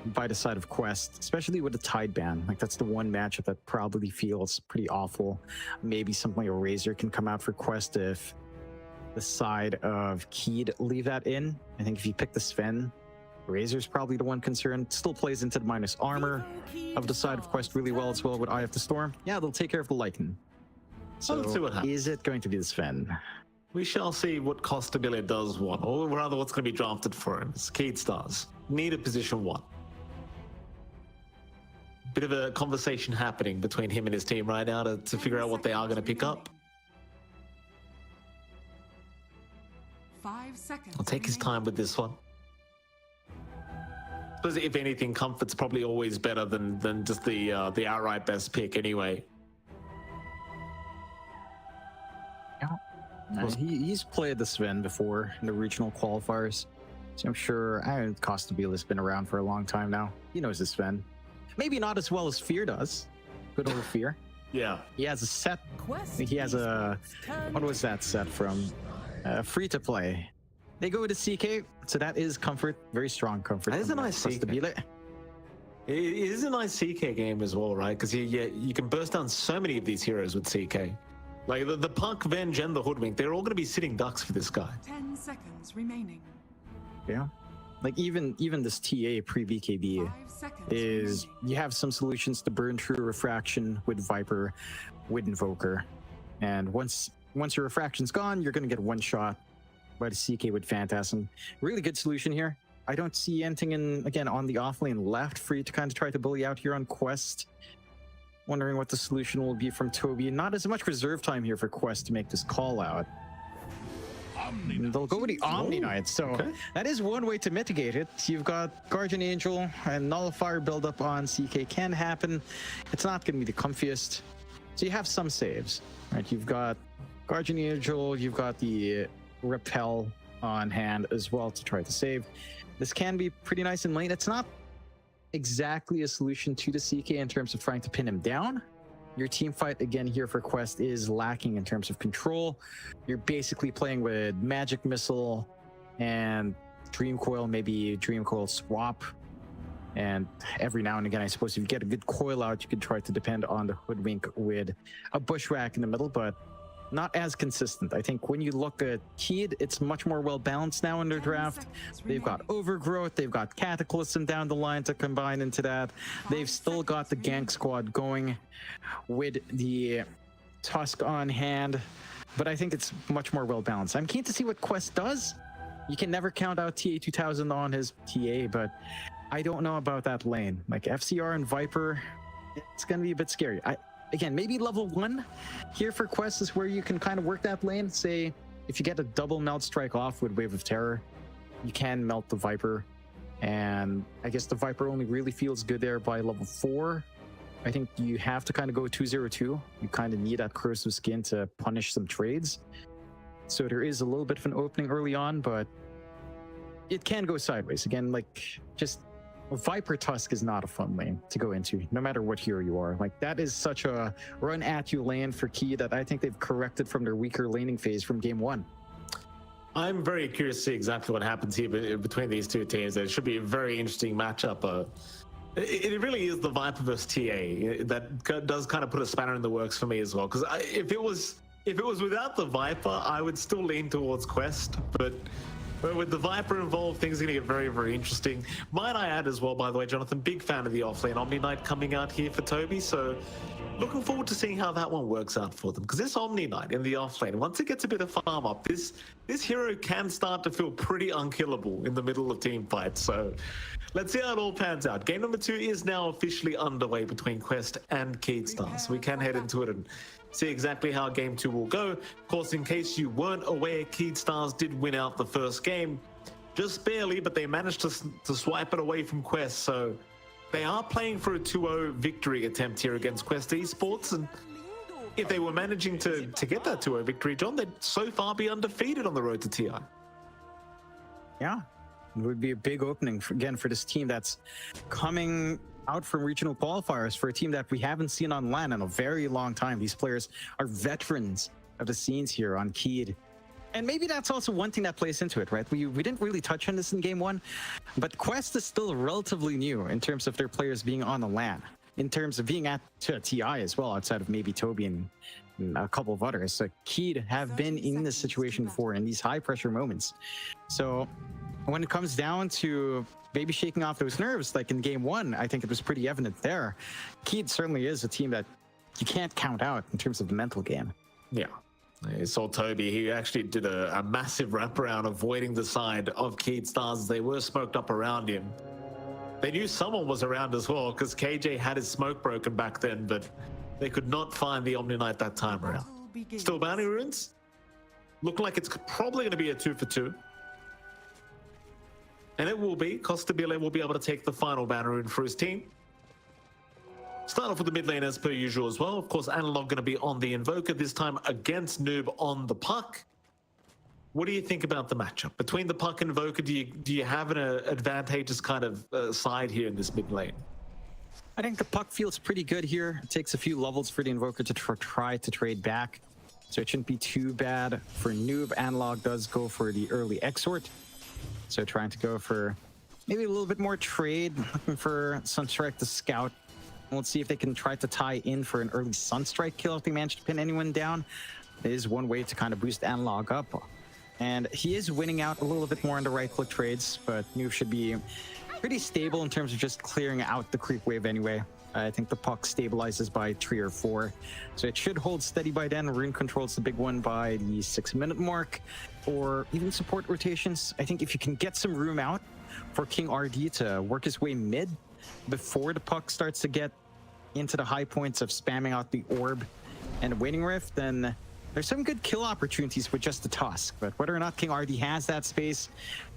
by the side of Quest, especially with the Tide ban. Like, that's the one matchup that probably feels pretty awful. Maybe something like a Razor can come out for Quest if the side of Keed leave that in. I think if you pick the Sven, Razor's probably the one concerned. Still plays into the minus armor of the side of Quest really well as well with Eye of the Storm. Yeah, they'll take care of the Lycan. So let's see what happens. Is it going to be the Sven? We shall see what Costabile does want, or rather what's going to be drafted for him. It's Keed Stars. Needed position 1. Bit of a conversation happening between him and his team right now to figure out what they are going to pick up. 5 seconds. I'll take his time with this one. Suppose if anything, comfort's probably always better than just the outright best pick anyway. He's played the Sven before in the regional qualifiers, so I'm sure Costabile has been around for a long time now. He knows the Sven. Maybe not as well as Fear does. Good old Fear. Yeah. He has a set. He has a, what was that set from? Free to play. They go to CK, so that is comfort, very strong comfort. That is a nice CK. It is a nice CK game as well, right? Because you can burst down so many of these heroes with CK. Like the Puck, Venge, and the Hoodwink, they're all going to be sitting ducks for this guy. 10 seconds remaining. Yeah. Like even this TA pre-BKB 5 seconds is remaining. you have some solutions to burn through refraction with Viper, with Invoker, and once your refraction's gone, you're going to get one shot by the CK with Phantasm. Really good solution here. I don't see anything again on the off lane left for you to kind of try to bully out here on Quest. Wondering what the solution will be from Toby. Not as much reserve time here for Quest to make this call out. They'll go with the Omni Knight, so that is one way to mitigate it. You've got Guardian Angel and Nullifier buildup on CK can happen. It's not going to be the comfiest, so you have some saves, right? You've got Guardian Angel, you've got the Repel on hand as well to try to save. This can be pretty nice in lane. It's not exactly a solution to the CK in terms of trying to pin him down. Your team fight again here for Quest is lacking in terms of control. You're basically playing with Magic Missile and Dream Coil, maybe Dream Coil swap. And every now and again, I suppose if you get a good coil out, you could try to depend on the Hoodwink with a Bushwhack in the middle, but not as consistent. I think when you look at Keed, it's much more well balanced now in their draft. They've got Overgrowth, they've got Cataclysm down the line to combine into that. They've still got the gank squad going with the Tusk on hand, but I think it's much more well balanced. I'm keen to see what Quest does. You can never count out TA2000 on his TA, but I don't know about that lane. Like FCR and Viper, it's going to be a bit scary. Again, maybe level 1 here for Quest is where you can kind of work that lane. Say, if you get a double melt strike off with Wave of Terror, you can melt the Viper. And I guess the Viper only really feels good there by level 4. I think you have to kind of go 2-0-2. You kind of need that corrosive skin to punish some trades. So there is a little bit of an opening early on, but it can go sideways. Again, like, just Viper Tusk is not a fun lane to go into, no matter what hero you are. Like, that is such a run at you lane for Key that I think they've corrected from their weaker laning phase from game 1. I'm very curious to see exactly what happens here between these two teams. It should be a very interesting matchup. It really is the Viper versus TA that does kind of put a spanner in the works for me as well. Because if it was without the Viper, I would still lean towards Quest, but with the Viper involved, things are going to get very, very interesting. Might I add as well, by the way, Jonathan, big fan of the offlane Omni Knight coming out here for Toby. So looking forward to seeing how that one works out for them. Because this Omni Knight in the offlane, once it gets a bit of farm up, this hero can start to feel pretty unkillable in the middle of team fights. So let's see how it all pans out. Game number 2 is now officially underway between Quest and Keedstar. So we can head into it and see exactly how game 2 will go. Of course, in case you weren't aware, Keedstars did win out the first game. Just barely, but they managed to swipe it away from Quest. So they are playing for a 2-0 victory attempt here against Quest Esports. And if they were managing to get that 2-0 victory, John, they'd so far be undefeated on the road to TI. Yeah, it would be a big opening, again, for this team that's coming out from regional qualifiers, for a team that we haven't seen on LAN in a very long time. These players are veterans of the scenes here on Keed. And maybe that's also one thing that plays into it, right? We didn't really touch on this in game 1, but Quest is still relatively new in terms of their players being on the LAN, in terms of being at TI as well, outside of maybe Toby and a couple of others. So Keed have been in this situation before, in these high pressure moments. So when it comes down to maybe shaking off those nerves, like in game 1, I think it was pretty evident there. Keed certainly is a team that you can't count out in terms of the mental game. Yeah. I saw Toby. He actually did a massive wraparound avoiding the side of Keedstars. They were smoked up around him. They knew someone was around as well, because KJ had his smoke broken back then, but they could not find the Omni Knight that time around. Still bounty runes. Look like it's probably going to be a 2-for-2. And it will be. Costabile will be able to take the final banner rune for his team. Start off with the mid lane as per usual as well. Of course, Analog going to be on the Invoker, this time against Noob on the Puck. What do you think about the matchup? Between the Puck and Invoker, do you have an advantageous kind of side here in this mid lane? I think the Puck feels pretty good here. It takes a few levels for the Invoker to try to trade back, so it shouldn't be too bad. For Noob, Analog does go for the early Exort. So trying to go for maybe a little bit more trade, looking for Sunstrike to scout. Let's see if they can try to tie in for an early Sunstrike kill if they manage to pin anyone down. is one way to kind of boost Analog up. And he is winning out a little bit more on the right click trades, but Noob should be pretty stable in terms of just clearing out the creep wave anyway. I think the puck stabilizes by 3 or 4, so it should hold steady by then. Rune controls the big one by the 6-minute mark, or even support rotations. I think if you can get some room out for King RD to work his way mid before the puck starts to get into the high points of spamming out the orb and the waiting rift, then there's some good kill opportunities with just the Tusk. But whether or not King RD has that space,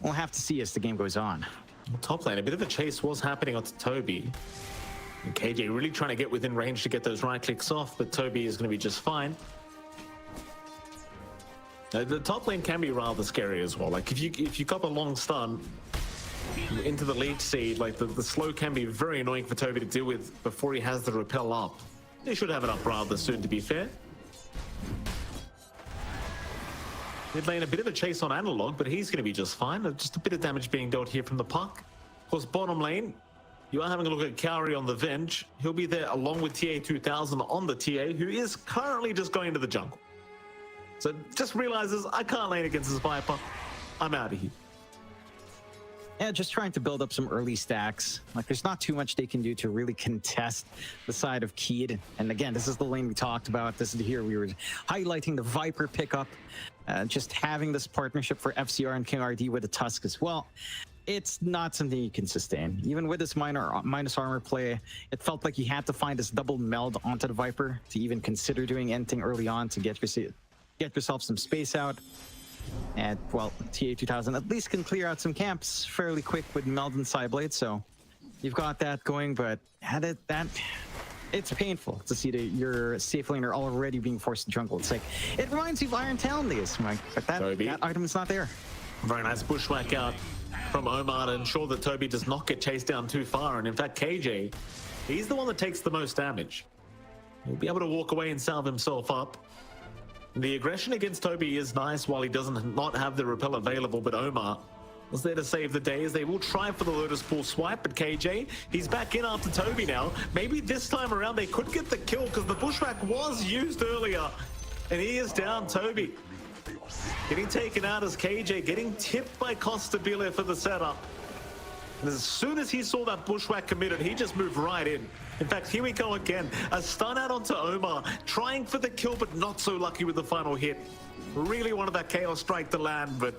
we'll have to see as the game goes on. Top lane, a bit of a chase was happening onto Toby. And KJ really trying to get within range to get those right clicks off, but Toby is going to be just fine. The top lane can be rather scary as well. Like if you got a long stun into the lead seed, like the slow can be very annoying for Toby to deal with before he has the repel up. They should have it up rather soon, to be fair. Mid lane, a bit of a chase on Analog, but he's going to be just fine. Just a bit of damage being dealt here from the puck. Of course, bottom lane, you are having a look at Kaori on the Venge. He'll be there along with TA2000 on the TA, who is currently just going to the jungle. So just realizes, I can't lane against this Viper. I'm out of here. Yeah, just trying to build up some early stacks. Like, there's not too much they can do to really contest the side of Keed. And again, this is the lane we talked about. This is here we were highlighting the Viper pickup. Just having this partnership for FCR and King RD with the Tusk as well. It's not something you can sustain. Even with this minus armor play, it felt like you had to find this double meld onto the Viper to even consider doing anything early on to get yourself some space out. And, well, TA2000 at least can clear out some camps fairly quick with Meld and Psyblade, so you've got that going, but it's painful to see your safe laner already being forced to jungle. It's like, it reminds you of Iron Talon days, Mike, but that item is not there. Very nice bushwhack out from Omar to ensure that Toby does not get chased down too far. And in fact, KJ, he's the one that takes the most damage. He'll be able to walk away and salve himself up. The aggression against Toby is nice while he doesn't not have the repel available, but Omar was there to save the day as they will try for the Lotus Pool swipe, but KJ, he's back in after Toby now. Maybe this time around they could get the kill because the bushwhack was used earlier. And he is down, Toby. Getting taken out as KJ, getting tipped by Costabile for the setup. And as soon as he saw that bushwhack committed, he just moved right in. In fact, here we go again. A stun out onto Omar, trying for the kill, but not so lucky with the final hit. Really wanted that Chaos Strike to land, but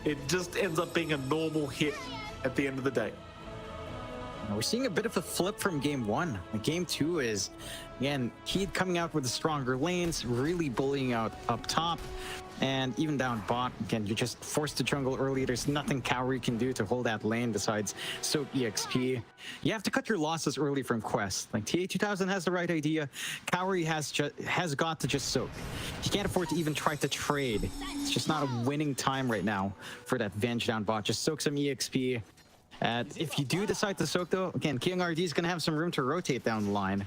it just ends up being a normal hit at the end of the day. We're seeing a bit of a flip from game 1. Game 2 is, again, Keed coming out with the stronger lanes, really bullying out up top. And even down bot, again, you're just forced to jungle early. There's nothing Kaori can do to hold that lane besides soak EXP. You have to cut your losses early from Quest. Like, TA2000 has the right idea. Kaori has got to just soak. You can't afford to even try to trade. It's just not a winning time right now for that Venge down bot. Just soak some EXP. If you do decide to soak, though, again, King RD is going to have some room to rotate down the line.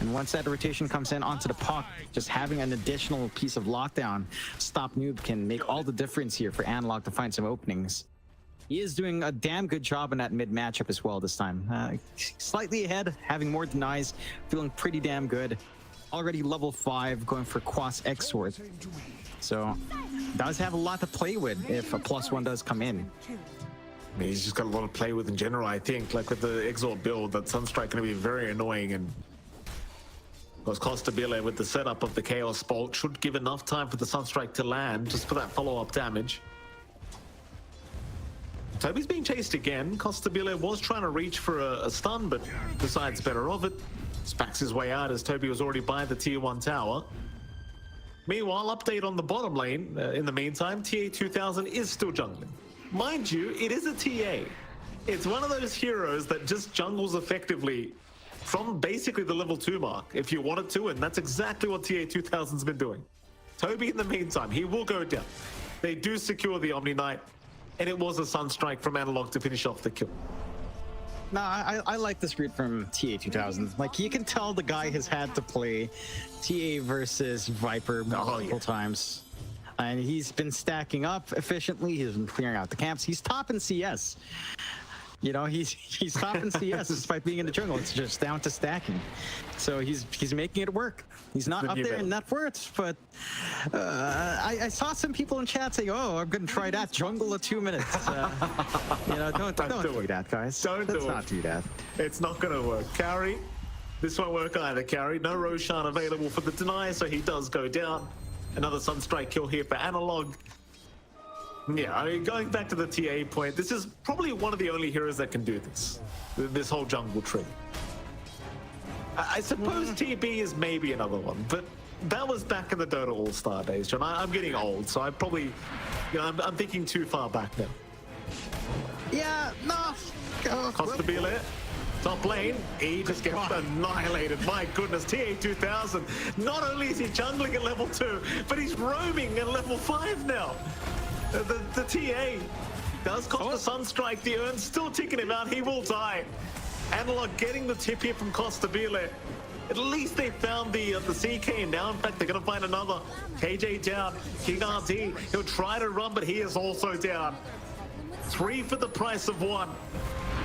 And once that rotation comes in onto the puck, just having an additional piece of lockdown stop Noob can make all the difference here for Analog to find some openings. He is doing a damn good job in that mid matchup as well this time. Slightly ahead, having more denies, feeling pretty damn good. Already level 5, going for Quas X-Sword. So, does have a lot to play with if a +1 does come in. I mean, he's just got a lot to play with in general, I think. Like with the Exort build, that Sunstrike going to be very annoying, and because Costabile with the setup of the Chaos Bolt should give enough time for the Sunstrike to land, just for that follow-up damage. Toby's being chased again. Costabile was trying to reach for a stun, but decides better of it. Spacks his way out as Toby was already by the tier 1 tower. Meanwhile, update on the bottom lane. In the meantime, TA2000 is still jungling. Mind you, it is a TA. It's one of those heroes that just jungles effectively from basically the level 2 mark, if you wanted to, and that's exactly what TA2000's been doing. Toby, in the meantime, he will go down. They do secure the Omni Knight, and it was a Sunstrike from Analog to finish off the kill. No, I like this read from TA2000. Like, you can tell the guy has had to play TA versus Viper multiple times. And he's been stacking up efficiently. He's been clearing out the camps. He's top in CS. You know, he's stopping CS despite being in the jungle. It's just down to stacking. So he's making it work. He's not up there in net worth, but I saw some people in chat saying, "Oh, I'm gonna try that jungle of 2 minutes." You know, don't do that, guys. Let's not do that. It's not gonna work. Carry. This won't work either, Carry. No Roshan available for the deny, so he does go down. Another Sunstrike kill here for Analog. Yeah, I mean, going back to the TA point, this is probably one of the only heroes that can do this whole jungle trick. I suppose TB is maybe another one, but that was back in the Dota All-Star days, John. I'm getting old, so I probably, you know, I'm thinking too far back now. Yeah, no. Costabile, top lane, he just gets annihilated. My goodness, TA2000. Not only is he jungling at level 2, but he's roaming at level 5 now. The TA does cost the Sunstrike. The Urn's still ticking him out. He will die. Analog getting the tip here from Costabile. At least they found the CK now. In fact, they're going to find another. KJ down. King RD. He'll try to run, but he is also down. 3 for the price of 1.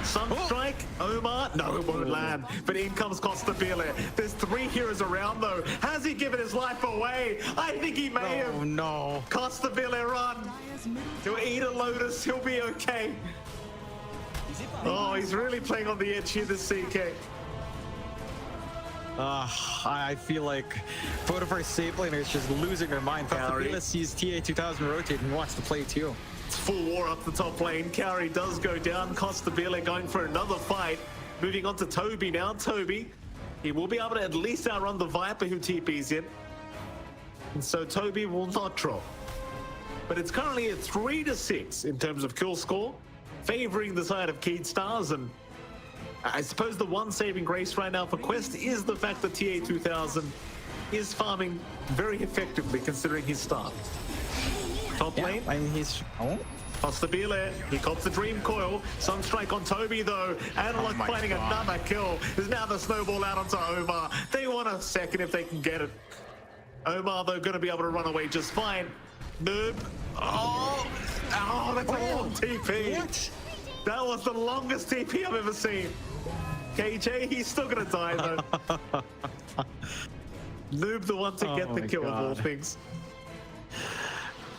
Sunstrike, Omar, no, it won't land. But in comes Costabile. There's 3 heroes around though. Has he given his life away? I think he may have. Oh no. Costabile, run. He'll eat a Lotus. He'll be okay. Oh, he's really playing on the edge here, this CK. I feel like both of our safe laners just losing their mind. Costabile sees TA2000 rotate and wants to play too. It's full war up the top lane. Carry does go down. Costabile going for another fight. Moving on to Toby now. Toby, he will be able to at least outrun the Viper who TP's in. And so Toby will not drop. But it's currently a 3-6 in terms of kill score, favoring the side of Keed Stars. And I suppose the one saving grace right now for Quest is the fact that TA2000 is farming very effectively considering his start. Top lane. I mean, he's... Costabile, he cops the Dream Coil. Sunstrike on Toby though. Analog finding another kill. There's now the snowball out onto Omar. They want a second if they can get it. Omar though going to be able to run away just fine. Noob. Oh, that's a long TP. What? That was the longest TP I've ever seen. KJ, he's still going to die though. Noob the one to get the kill of all things.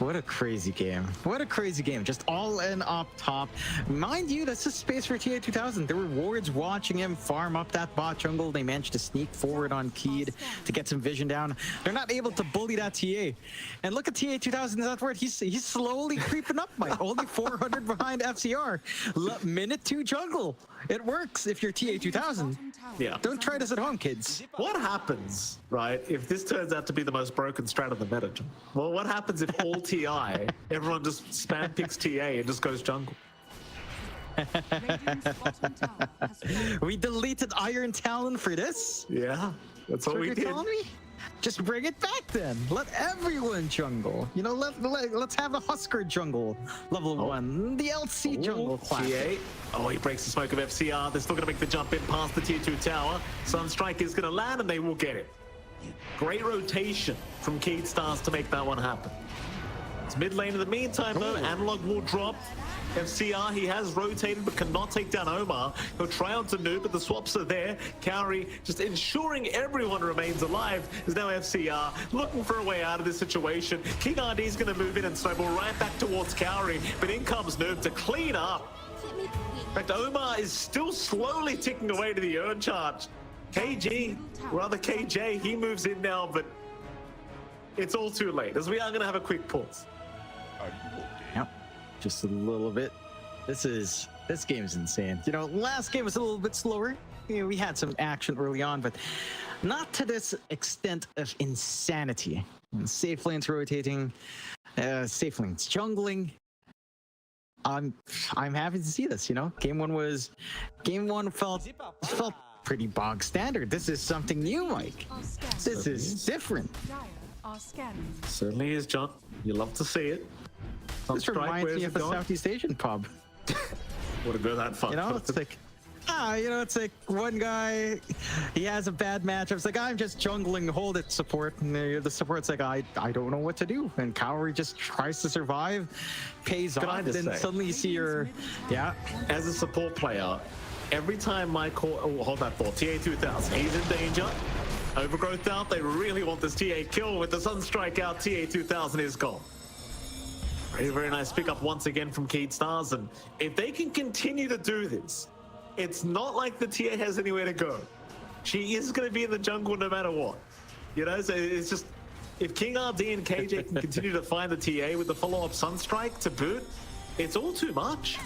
What a crazy game. What a crazy game. Just all in up top. Mind you, that's a space for TA2000. There were wards watching him farm up that bot jungle. They managed to sneak forward on Keed to get some vision down. They're not able to bully that TA. And look at TA2000's net worth. He's slowly creeping up, Mike. Only 400 behind FCR. Minute 2 jungle. It works if you're TA2000. Yeah. Don't try this at home, kids. What happens, right, if this turns out to be the most broken strat of the meta? Well, what happens if all TI, everyone just spam picks TA and just goes jungle? We deleted Iron Talon for this? Yeah, that's what we did. Just bring it back then. Let everyone jungle. You know, let's have a Husker jungle level 1. The LC jungle class. Oh, he breaks the smoke of FCR. They're still going to make the jump in past the tier 2 tower. Sunstrike is going to land and they will get it. Great rotation from Keed Stars to make that one happen. It's mid lane in the meantime though. Analog will drop. FCR, he has rotated but cannot take down Omar. He'll try onto Noob, but the swaps are there. Kaori just ensuring everyone remains alive is now FCR looking for a way out of this situation. King RD is going to move in and snowball right back towards Kaori, but in comes Noob to clean up. In fact, Omar is still slowly ticking away to the Urn charge. KG, rather KJ, he moves in now, but it's all too late as we are going to have a quick pause. Yep. Just a little bit. This game is insane. You know, last game was a little bit slower. You know, we had some action early on, but not to this extent of insanity. Safe lanes rotating, safe lanes jungling. I'm happy to see this. You know, game one felt pretty bog standard. This is something new, Mike. This is different. Certainly is, John. You love to see it. This reminds me of a Southeast Asian pub. Wouldn't go that far. You know, it's like You know, it's like one guy, he has a bad matchup. It's like, I'm just jungling, hold it, support. And the support's like, I don't know what to do. And Kaori just tries to survive, pays off, and then suddenly you see your, As a support player, every time my core, hold that thought, TA2000, he's in danger. Overgrowth out, they really want this TA kill. With the Sunstrike out, TA2000 is gone. Very, very nice pickup once again from Keedstars. And if they can continue to do this, it's not like the TA has anywhere to go. She is going to be in the jungle no matter what. You know, so it's just, if King RD and KJ can continue to find the TA with the follow-up Sunstrike to boot, it's all too much.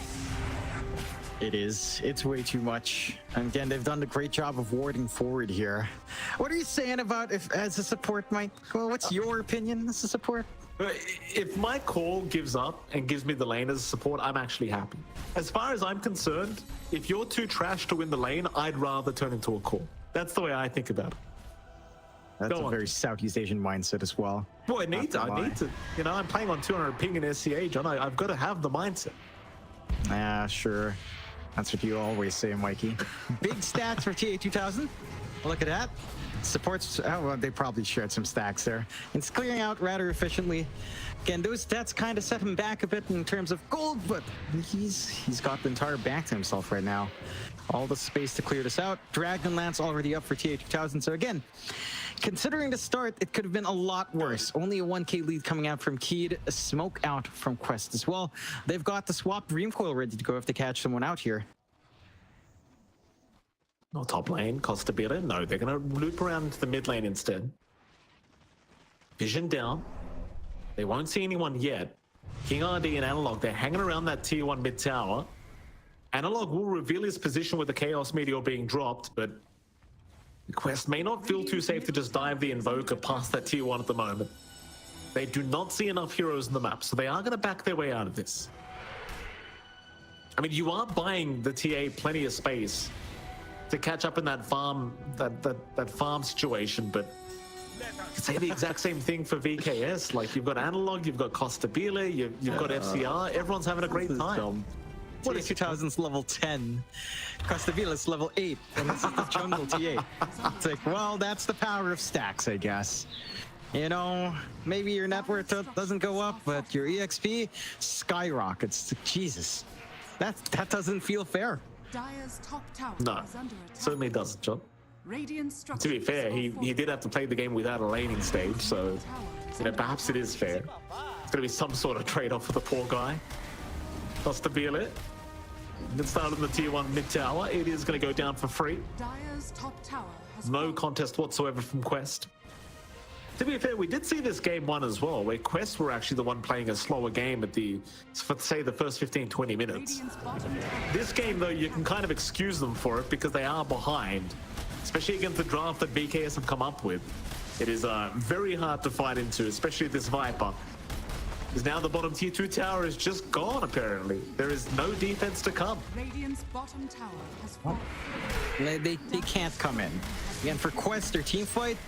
It is. It's way too much. And again, they've done a great job of warding forward here. What are you saying about if as a support, Mike? Well, what's your opinion as a support? If my core gives up and gives me the lane as a support, I'm actually happy. As far as I'm concerned, if you're too trash to win the lane, I'd rather turn into a core. That's the way I think about it. That's a very Southeast Asian mindset as well. Well, I need to. You know, I'm playing on 200 ping in SCA, John. I've got to have the mindset. Sure. That's what you always say, Mikey. Big stats for TA2000. Look at that. Supports, well, they probably shared some stacks there. It's clearing out rather efficiently. Again, those stats kind of set him back a bit in terms of gold, but he's got the entire bank to himself right now. All the space to clear this out. Dragonlance already up for TA2000. So again, considering the start, it could have been a lot worse. Only a 1k lead coming out from Keed, a smoke out from Quest as well. They've got the swap Dream Coil ready to go if they catch someone out here. No top lane, Costa Beta. No, they're going to loop around to the mid lane instead. Vision down. They won't see anyone yet. King RD and Analog, they're hanging around that tier 1 mid tower. Analog will reveal his position with the Chaos Meteor being dropped, but Quest may not feel too safe to just dive the Invoker past that tier 1 at the moment. They do not see enough heroes in the map, so they are going to back their way out of this. I mean, you are buying the TA plenty of space to catch up in that farm, that farm situation, but you could say the exact same thing for VKS. Like, you've got Analog, you've got Costa Bile, you've got FCR. Everyone's having a great time. What is 2000's level 10? Costa Bile's level 8, and this is the jungle TA. It's like, well, that's the power of stacks, I guess. You know, maybe your net worth doesn't go up, but your EXP skyrockets. Jesus, that doesn't feel fair. Dire's top tower No, is under attack. certainly doesn't, John. Radiant To be fair, he did have to play the game without a laning stage, so you know, perhaps it is fair. It's going to be some sort of trade-off for the poor guy. Costa Bile. It started in the tier 1 mid tower. It is going to go down for free. Dire's top tower has No contest whatsoever from Quest. To be fair, we did see this game 1 as well, where Quest were actually the one playing a slower game at for say the first 15-20 minutes. This game, though, you can kind of excuse them for it because they are behind, especially against the draft that BKS have come up with. It is very hard to fight into, especially this Viper. Because now the bottom tier 2 tower is just gone, apparently. There is no defense to come. Radiant's bottom tower has fallen. They can't come in. Again, for Quest, their team fight,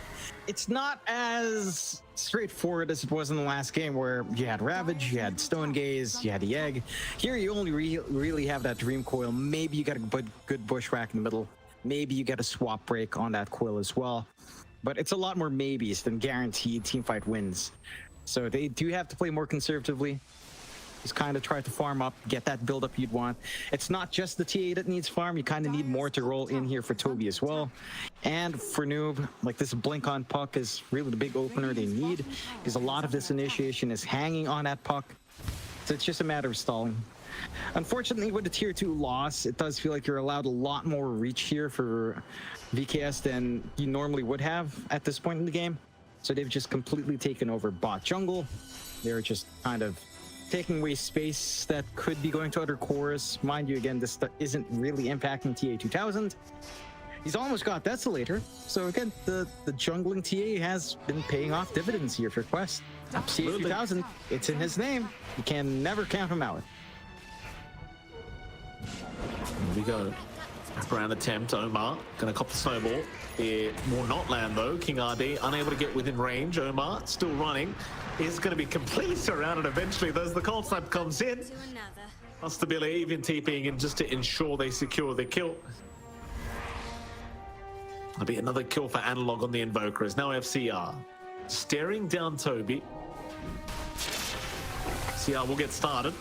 it's not as straightforward as it was in the last game where you had Ravage, you had Stone Gaze, you had the Egg. Here you only really have that Dream Coil. Maybe you got a good Bushwhack in the middle. Maybe you get a swap break on that coil as well. But it's a lot more maybes than guaranteed teamfight wins. So they do have to play more conservatively. Just kind of try to farm up, get that build-up you'd want. It's not just the TA that needs farm. You kind of need more to roll in here for Toby as well. And for Noob, like this blink on puck is really the big opener they need, because a lot of this initiation is hanging on that puck. So it's just a matter of stalling. Unfortunately, with the tier 2 loss, it does feel like you're allowed a lot more reach here for VKS than you normally would have at this point in the game. So they've just completely taken over bot jungle. They're just kind of taking away space that could be going to other cores. Mind you, again, this isn't really impacting TA2000. He's almost got Desolator. So again, the jungling TA has been paying off dividends here for Quest. TA2000, it's in his name. You can never count him out. Here we go. Wraparound attempt, Omar gonna cop the snowball. It will not land though. King RD unable to get within range. Omar still running. Is going to be completely surrounded eventually. There's the cold snap comes in. Stabile even TPing in just to ensure they secure the kill. That'll be another kill for Analog on the Invoker. It's now FCR. Staring down Toby. FCR will get started.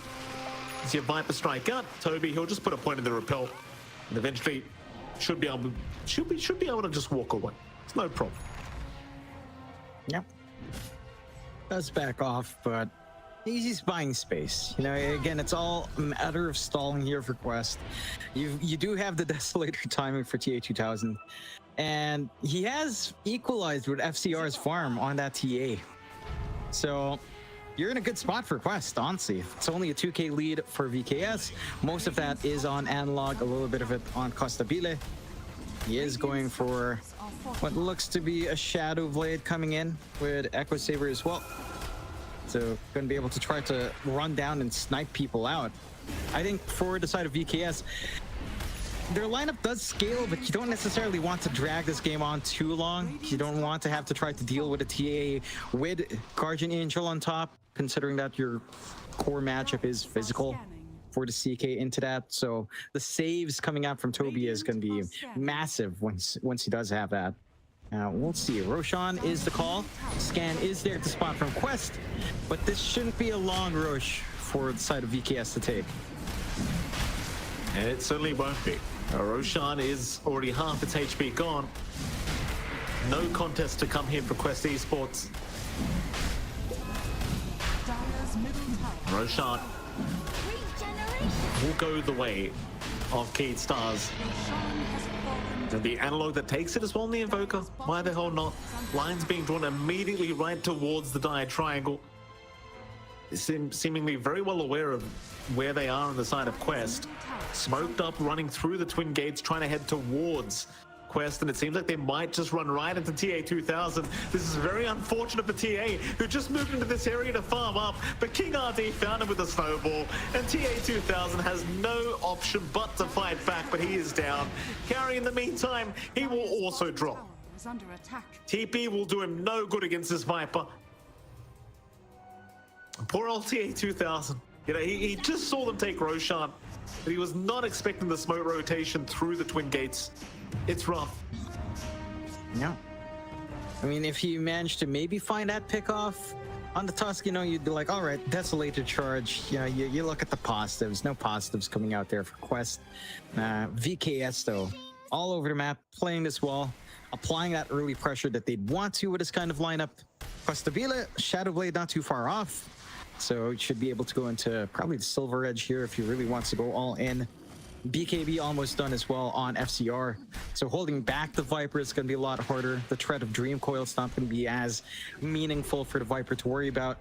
See a Viper strike out. Toby, he'll just put a point in the repel. And eventually should be able to just walk away. It's no problem. Yep. Does back off, but he's buying space. You know, again, it's all a matter of stalling here for Quest. You do have the Desolator timing for TA2000, and he has equalized with FCR's farm on that TA. So you're in a good spot for Quest, honestly. It's only a 2k lead for VKS. Most of that is on Analog, a little bit of it on Costabile. He is going for what looks to be a Shadow Blade coming in with Echo Saber as well. So going to be able to try to run down and snipe people out. I think for the side of VKS, their lineup does scale, but you don't necessarily want to drag this game on too long. You don't want to have to try to deal with a TA with Guardian Angel on top, considering that your core matchup is physical for the CK into that. So the saves coming out from Toby is going to be massive once he does have that. We'll see. Roshan is the call. Scan is there to spot from Quest, but this shouldn't be a long rush for the side of VKS to take. It certainly won't be. Roshan is already half its HP gone. No contest to come here for Quest Esports. Roshan will go the way of Keyed Stars. And the Analog that takes it as well in the Invoker. Why the hell not? Lines being drawn immediately right towards the Dire Triangle. Seemingly very well aware of where they are on the side of Quest. Smoked up, running through the Twin Gates, trying to head towards Quest, and it seems like they might just run right into TA2000. This is very unfortunate for TA, who just moved into this area to farm up, but King RD found him with a snowball, and TA2000 has no option but to fight back, but he is down. Carry in the meantime, he will also drop. TP will do him no good against this Viper. Poor old TA2000. You know, he just saw them take Roshan, but he was not expecting the smoke rotation through the Twin Gates. It's rough. Yeah. I mean, if you manage to maybe find that pick off on the Tusk, you know, you'd be like, all right, Desolator charge. You know, you look at the positives. No positives coming out there for Quest. VKS, though, all over the map, playing this well, applying that early pressure that they'd want to with this kind of lineup. Costabile, Shadowblade not too far off. So it should be able to go into probably the Silver Edge here if he really wants to go all in. BKB almost done as well on FCR. So holding back the Viper is going to be a lot harder. The threat of Dream Coil is not going to be as meaningful for the Viper to worry about.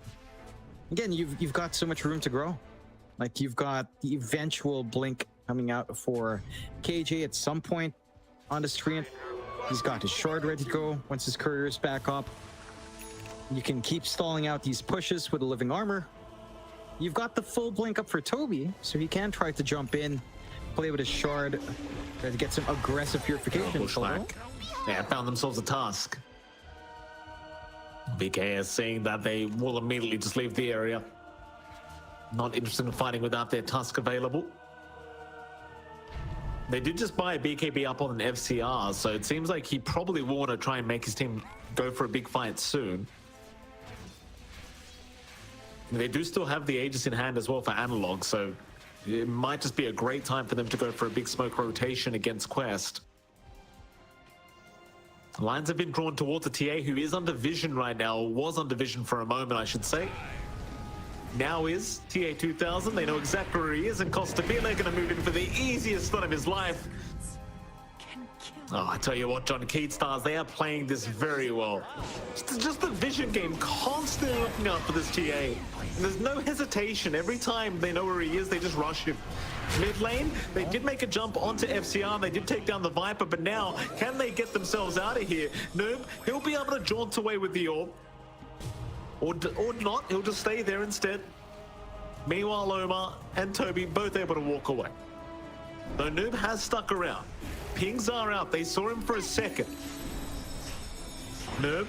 Again, you've got so much room to grow. Like, you've got the eventual blink coming out for KJ at some point on the stream. He's got his shard ready to go once his courier is back up. You can keep stalling out these pushes with a living armor. You've got the full blink up for Toby, so he can try to jump in, play with his shard, try to get some aggressive purification. Yeah, found themselves a task. BK is saying that they will immediately just leave the area. Not interested in fighting without their task available. They did just buy a BKB up on an FCR, so it seems like he probably will want to try and make his team go for a big fight soon. They do still have the Aegis in hand as well for Analog, so it might just be a great time for them to go for a big smoke rotation against Quest. Lines have been drawn towards the TA, who is under vision right now, or was under vision for a moment, I should say. Now is TA2000. They know exactly where he is, and Costabile going to move in for the easiest stun of his life. Oh, I tell you what, John, Keyed Stars, they are playing this very well. Just the vision game, constantly looking out for this TA. And there's no hesitation. Every time they know where he is, they just rush him. Mid lane, they did make a jump onto FCR. They did take down the Viper, but now, can they get themselves out of here? Noob, he'll be able to jaunt away with the orb. Or not, he'll just stay there instead. Meanwhile, Omar and Toby both able to walk away. Though Noob has stuck around. Pings are out. They saw him for a second. Noob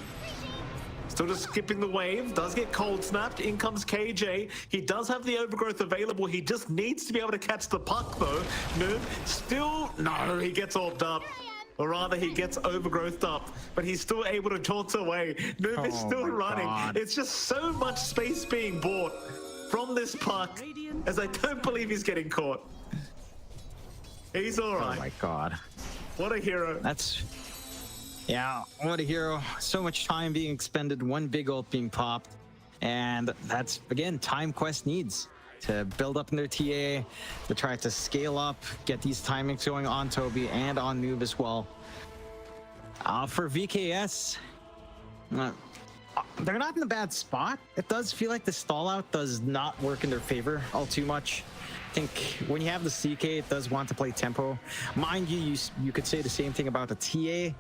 Still just skipping the wave. Does get cold snapped. In comes KJ. He does have the overgrowth available. He just needs to be able to catch the puck, though. Noob still... No, he gets orbed up. Or rather, he gets overgrowthed up. But he's still able to taunt away. Noob is still running. God. It's just so much space being bought from this puck, as I don't believe he's getting caught. He's all right. Oh my god. What a hero. Yeah, what a hero. So much time being expended, one big ult being popped. And that's, again, time Quest needs to build up in their TA, to try to scale up, get these timings going on Toby and on Noob as well. For VKS, they're not in a bad spot. It does feel like the stall out does not work in their favor all too much. I think when you have the CK, it does want to play tempo. Mind you, you could say the same thing about the TA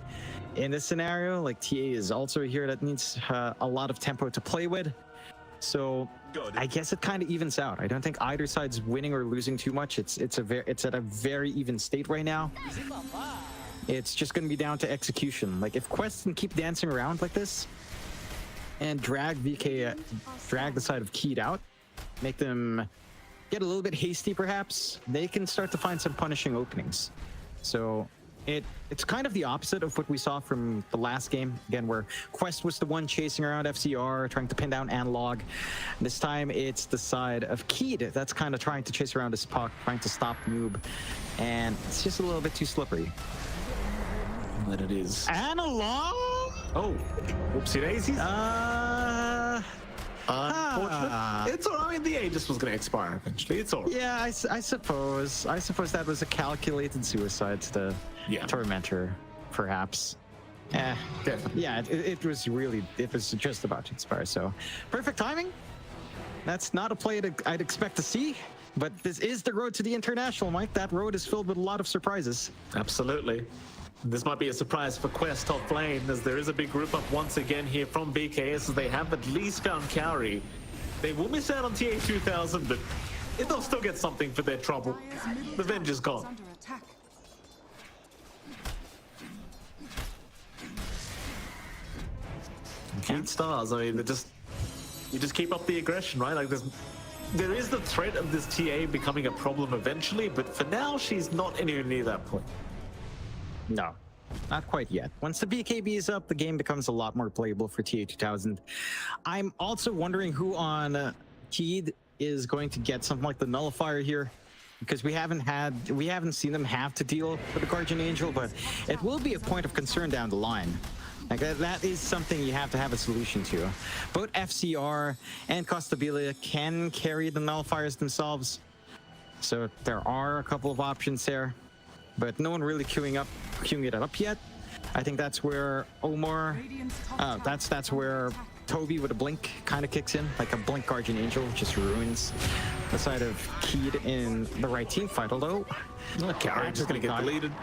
in this scenario. Like, TA is also here that needs a lot of tempo to play with. So I guess it kind of evens out. I don't think either side's winning or losing too much. It's at a very even state right now. It's just going to be down to execution. Like, if Quest can keep dancing around like this and drag the side of Keyed out, make them get a little bit hasty perhaps, they can start to find some punishing openings. So it's kind of the opposite of what we saw from the last game, again, where Quest was the one chasing around FCR, trying to pin down Analog. This time it's the side of Keyed that's kind of trying to chase around this puck, trying to stop Noob, and it's just a little bit too slippery. That it is. Analog? Oh, whoopsie daisies. Unfortunate. It's all right. I mean, the Aegis was going to expire eventually. It's all right. Yeah, I suppose that was a calculated suicide to the Tormentor, perhaps. Definitely. Yeah, it was just about to expire, so perfect timing. That's not a play that I'd expect to see, but this is the road to the international, Mike. That road is filled with a lot of surprises. Absolutely. This might be a surprise for Quest top lane, as there is a big group up once again here from BKS, as they have at least found Cowrie. They will miss out on TA 2000, but they'll still get something for their trouble. The Venge is gone. Keyed Stars, I mean, you just keep up the aggression, right? Like, there is the threat of this TA becoming a problem eventually, but for now, she's not anywhere near that point. No, not quite yet. Once the BKB is up, the game becomes a lot more playable for TA 2000. I'm also wondering who on Keyed is going to get something like the Nullifier here, because we haven't seen them have to deal with the Guardian Angel, but it will be a point of concern down the line. Like, that is something you have to have a solution to. Both FCR and Costabilia can carry the Nullifiers themselves, so there are a couple of options there. But no one really queuing it up yet. I think that's where Omar, that's where Toby with a blink kind of kicks in, like a blink Guardian Angel, just ruins the side of Keyed in the right team fight. Although, Cowrie just gonna get deleted.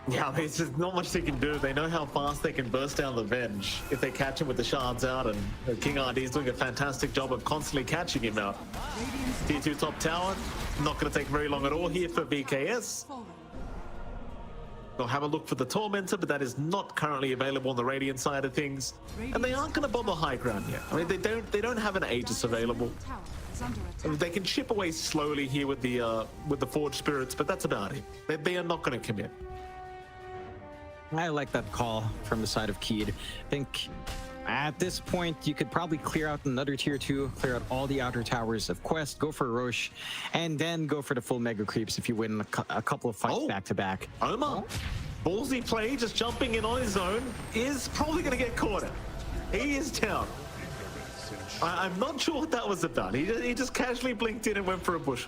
Yeah, there's just not much they can do. They know how fast they can burst down the Venge if they catch him with the shards out, and King RD is doing a fantastic job of constantly catching him out. T2 top tower, not going to take very long at all here for BKS. They'll have a look for the Tormentor, but that is not currently available on the Radiant side of things, and they aren't going to bomb a high ground yet. I mean, they don't have an Aegis available. They can chip away slowly here with the Forged Spirits, but that's about it. They are not going to commit. I like that call from the side of Keyed. I think at this point, you could probably clear out another tier 2, clear out all the outer towers of Quest, go for Roche, and then go for the full Mega Creeps if you win a couple of fights back to back. Omar, ballsy play, just jumping in on his own, is probably going to get caught out. He is down. I'm not sure what that was about. He just casually blinked in and went for a bush.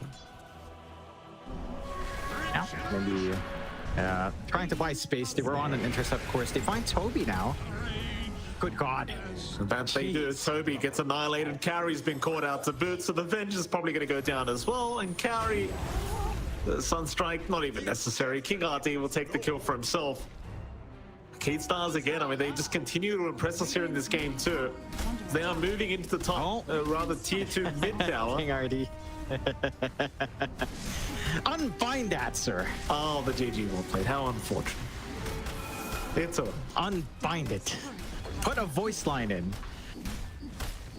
Now, maybe trying to buy space. They were on an intercept course. They find Toby now. Good God. Bad thing to do is Toby gets annihilated. Carrie's been caught out to boot, so the Venge is probably going to go down as well. And Carrie, the Sunstrike, not even necessary. King RD will take the kill for himself. Keyed Stars again, I mean, they just continue to impress us here in this game too. They are moving into the top, rather tier 2 mid tower. King RD. Unbind that, sir. Oh, the GG well played. How unfortunate. It's over. Unbind it. Put a voice line in.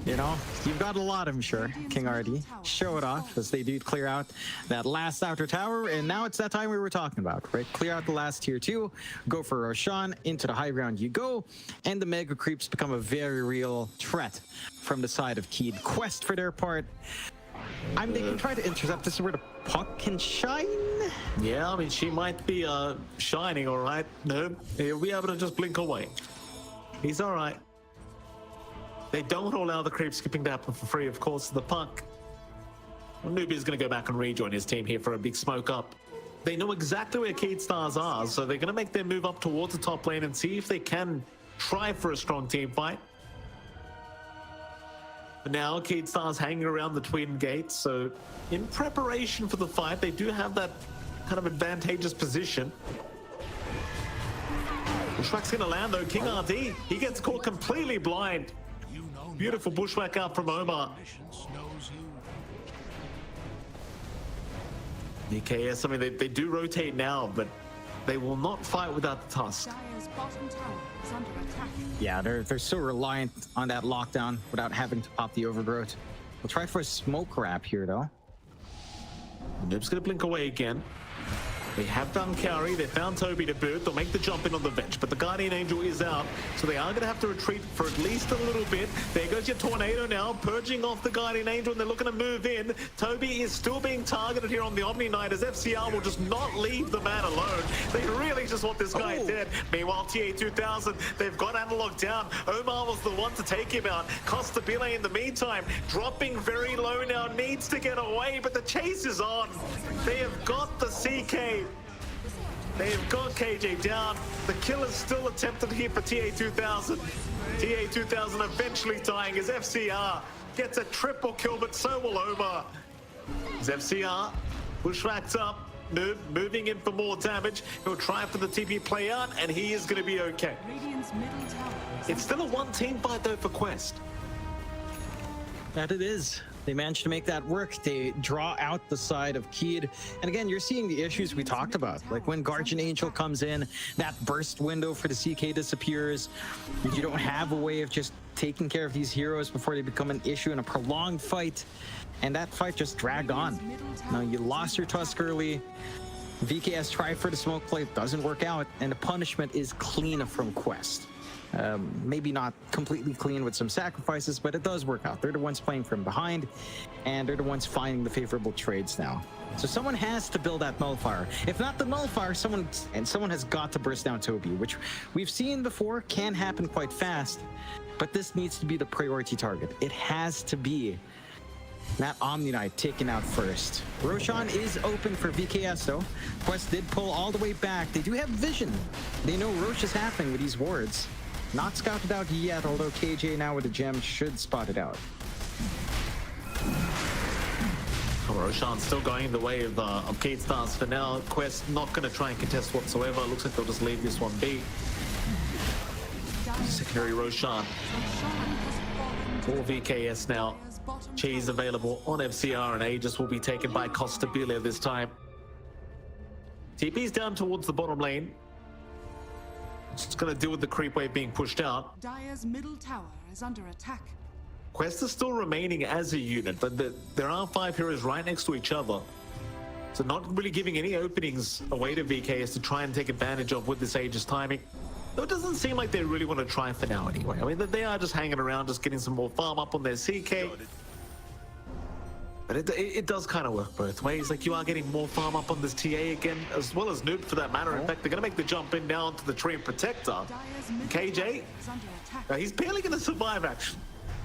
You know, you've got a lot, I'm sure, King RD. Show it off as they do clear out that last outer tower, and now it's that time we were talking about, right? Clear out the last tier 2, go for Roshan, into the high ground you go, and the mega creeps become a very real threat from the side of Keed. Quest, for their part, I mean, they can try to intercept. This is where the puck can shine. Yeah, I mean, she might be shining, all right. No, he'll be able to just blink away. He's all right. They don't allow the creep skipping to happen for free, of course. The puck. Well, Nubia's going to go back and rejoin his team here for a big smoke up. They know exactly where Keed Stars are, so they're going to make their move up towards the top lane and see if they can try for a strong team fight. But now Keed Stars hanging around the twin gates, so in preparation for the fight, they do have that kind of advantageous position. Bushwhack's going to land though. King RD, he gets caught completely blind. Beautiful bushwhack out from Omar. VKS, I mean, they do rotate now, but they will not fight without the tusk. Yeah, they're so reliant on that lockdown without having to pop the overgrowth. We'll try for a smoke wrap here, though. Noob's going to blink away again. They have found Carry, they found Toby to boot, they'll make the jump in on the bench, but the Guardian Angel is out, so they are going to have to retreat for at least a little bit. There goes your Tornado now, purging off the Guardian Angel, and they're looking to move in. Toby is still being targeted here on the Omni Knight, as FCR will just not leave the man alone. They really just want this guy dead. Meanwhile, TA2000, they've got Analog down. Omar was the one to take him out. Costabile in the meantime, dropping very low now, needs to get away, but the chase is on. They have got the CK. They've got KJ down. The kill is still attempted here for TA2000. TA2000 eventually dying as FCR gets a triple kill, but so will Omar. As FCR bushwhacked up, Noob moving in for more damage. He'll try for the TP play out, and he is going to be okay. It's still a one-team fight though for Quest. That it is. They managed to make that work. They draw out the side of Keed. And again, you're seeing the issues we talked about. Like when Guardian Angel comes in, that burst window for the CK disappears. You don't have a way of just taking care of these heroes before they become an issue in a prolonged fight. And that fight just dragged on. Now, you lost your Tusk early. VKS tried for the smoke play, doesn't work out. And the punishment is clean from Quest. Maybe not completely clean with some sacrifices, but it does work out. They're the ones playing from behind, and they're the ones finding the favorable trades now. So someone has to build that nullifier. If not the nullifier, someone has got to burst down Toby, which we've seen before can happen quite fast, but this needs to be the priority target. It has to be that Omni Knight taken out first. Roshan is open for VKS though. Quest did pull all the way back. They do have vision. They know Rosh is happening with these wards. Not scouted out yet, although KJ now with a gem should spot it out. Roshan's still going in the way of Keed Stars for now. Quest not going to try and contest whatsoever. Looks like they'll just leave this one be. Secondary Roshan. For VKS now. Cheese available on FCR, and Aegis will be taken by Costabile this time. TP's down towards the bottom lane. Just going to deal with the creep wave being pushed out. Dire's middle tower is under attack. Quest is still remaining as a unit, but there are 5 heroes right next to each other. So not really giving any openings away to VKS to try and take advantage of with this Aegis timing. Though it doesn't seem like they really want to try for now anyway. I mean, they are just hanging around, just getting some more farm up on their CK. But it does kind of work both ways. Like, you are getting more farm up on this TA again, as well as Noob for that matter. In fact, they're going to make the jump in now to the tree and protector. KJ, he's barely going to survive, actually.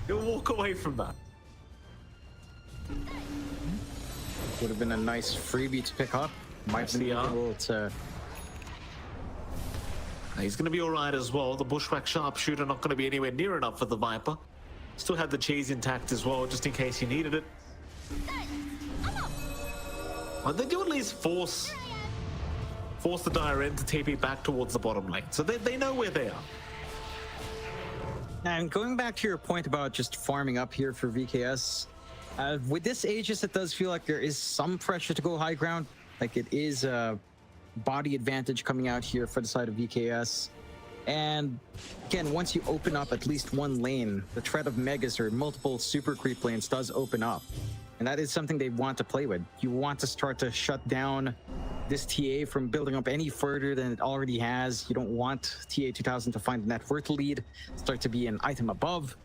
He'll walk away from that. Would have been a nice freebie to pick up. Might be able to... He's going to be all right as well. The Bushwhack Sharpshooter not going to be anywhere near enough for the Viper. Still had the cheese intact as well, just in case you needed it. Well, they do at least force the Dire End to TP back towards the bottom lane, so they know where they are. And going back to your point about just farming up here for VKS, with this Aegis, it does feel like there is some pressure to go high ground. Like, it is a body advantage coming out here for the side of VKS. And again, once you open up at least one lane, the threat of megas or multiple super creep lanes does open up. And that is something they want to play with. You want to start to shut down this TA from building up any further than it already has. You don't want TA 2000 to find a net worth lead, start to be an item above.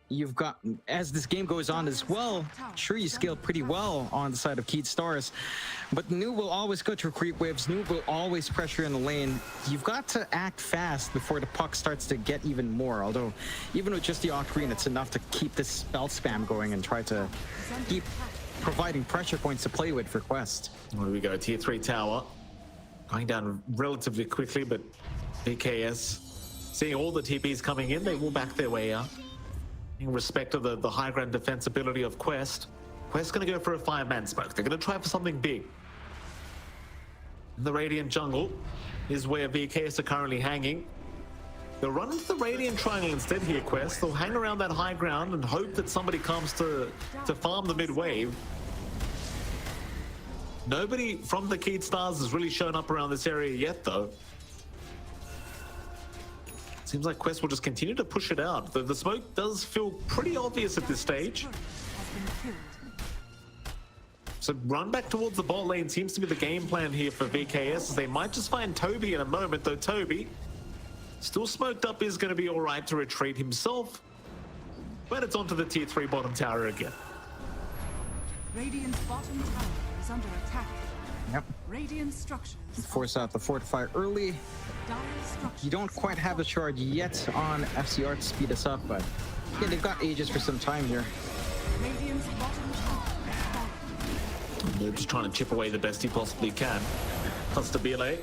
You've got, as this game goes on as well, sure, you scale pretty well on the side of Keyed Stars, but Noob will always go through creep waves. Noob will always pressure in the lane. You've got to act fast before the puck starts to get even more, although even with just the Octarine, it's enough to keep this spell spam going and try to keep providing pressure points to play with for Quest. Where do we go? Tier 3 tower. Going down relatively quickly, but VKS seeing all the TPs coming in, they will back their way out. In respect of the high ground defensibility of Quest, Quest's going to go for a 5-man smoke. They're going to try for something big. The Radiant jungle is where VKS are currently hanging. They'll run into the Radiant triangle instead here, Quest. They'll hang around that high ground and hope that somebody comes to farm the mid wave. Nobody from the Keyed Stars has really shown up around this area yet, though. Seems like Quest will just continue to push it out. The smoke does feel pretty obvious at this stage. So run back towards the bot lane seems to be the game plan here for VKS, as they might just find Toby in a moment, though Toby, still smoked up, is going to be all right to retreat himself. But it's onto the tier 3 bottom tower again. Radiant's bottom tower is under attack. Yep. Radiant structures. Force out the fortify early. You don't quite have the shard yet on FCR to speed us up, but yeah, they've got ages for some time here. Radiant's bottom tower is falling. They're just trying to chip away the best he possibly can. Constabile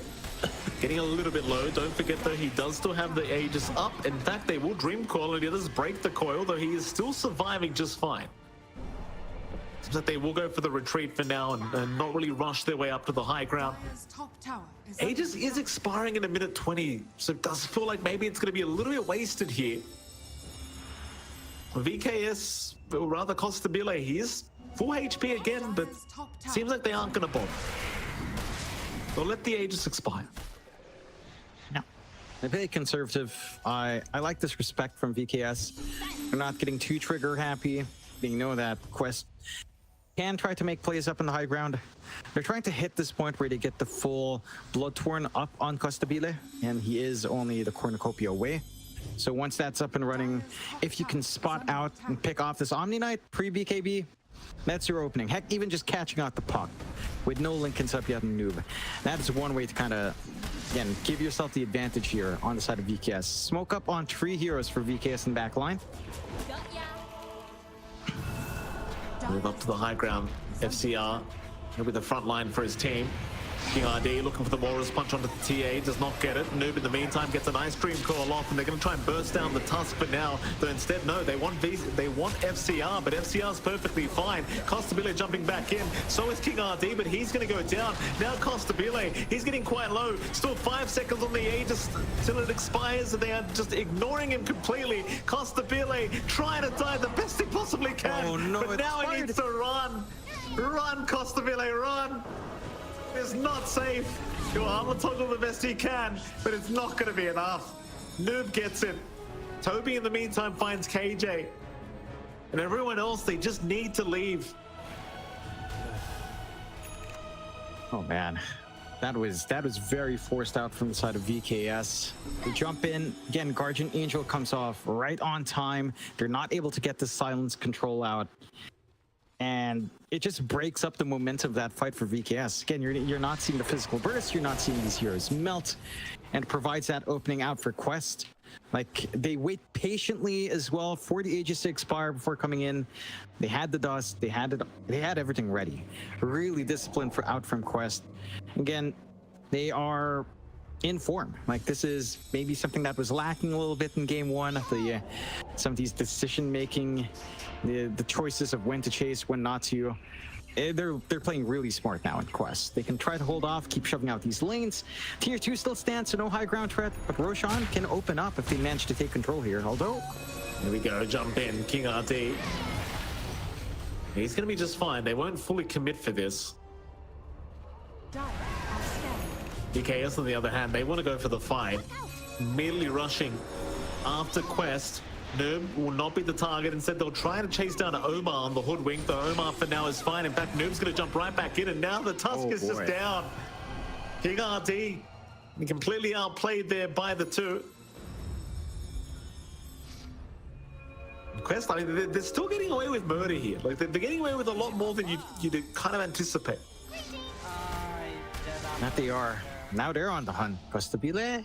getting a little bit low. Don't forget, though, he does still have the Aegis up. In fact, they will Dream Coil, and the others break the coil, though he is still surviving just fine. Seems like they will go for the retreat for now and not really rush their way up to the high ground. Aegis is expiring in a minute 20, so it does feel like maybe it's going to be a little bit wasted here. VKS, or rather Constabile, he is full HP again, but seems like they aren't going to bomb. They'll let the Aegis expire. No. They're very conservative. I like this respect from VKS. They're not getting too trigger happy. They know that Quest can try to make plays up in the high ground. They're trying to hit this point where they get the full Bloodthorn up on Constabile, and he is only the cornucopia away. So once that's up and running, if you can spot out and pick off this Omni Knight pre-BKB, that's your opening. Heck, even just catching out the puck with no Linken's up yet in Noob. That is one way to kind of, again, give yourself the advantage here on the side of VKS. Smoke up on 3 heroes for VKS in back line. Move up to the high ground. FCR will be the front line for his team. King RD looking for the Walrus punch onto the TA, does not get it. Noob in the meantime gets a nice Dream Coil off, and they're going to try and burst down the Tusk for now. But instead, no, they want FCR, but FCR's perfectly fine. Constabile jumping back in, so is King RD, but he's going to go down. Now Constabile, he's getting quite low. Still 5 seconds on the Aegis till it expires, and they are just ignoring him completely. Constabile trying to die the best he possibly can. Oh, no, but now he needs to run. Run, Constabile, run. It's not safe. Your armor toggle the best he can, but it's not going to be enough. Noob gets it. Toby, in the meantime, finds KJ. And everyone else, they just need to leave. Oh, man. That was very forced out from the side of VKS. They jump in. Again, Guardian Angel comes off right on time. They're not able to get the silence control out. And it just breaks up the momentum of that fight for VKS. Again, you're not seeing the physical burst, you're not seeing these heroes melt, and provides that opening out for Quest. Like, they wait patiently as well for the Aegis to expire before coming in. They had the dust, they had everything ready. Really disciplined out from Quest. Again, they are in form. Like, this is maybe something that was lacking a little bit in game one. Some of these decision making, the choices of when to chase, when not to. They're playing really smart now in Quest. They can try to hold off, keep shoving out these lanes. Tier 2 still stands, so no high ground threat, but Roshan can open up if they manage to take control here. Although, here we go, jump in, King RD. He's gonna be just fine. They won't fully commit for this. DKS, on the other hand, they want to go for the fight. immediately rushing after Quest. Noob will not be the target. Instead, they'll try to chase down Omar on the hoodwink. The Omar for now is fine. In fact, Noob's going to jump right back in, and now the Tusk is just down. King RD completely outplayed there by the two. Quest, I mean, they're still getting away with murder here. Like, they're getting away with a lot more than you'd kind of anticipate. That they are. Now they're on the hunt. Costabile.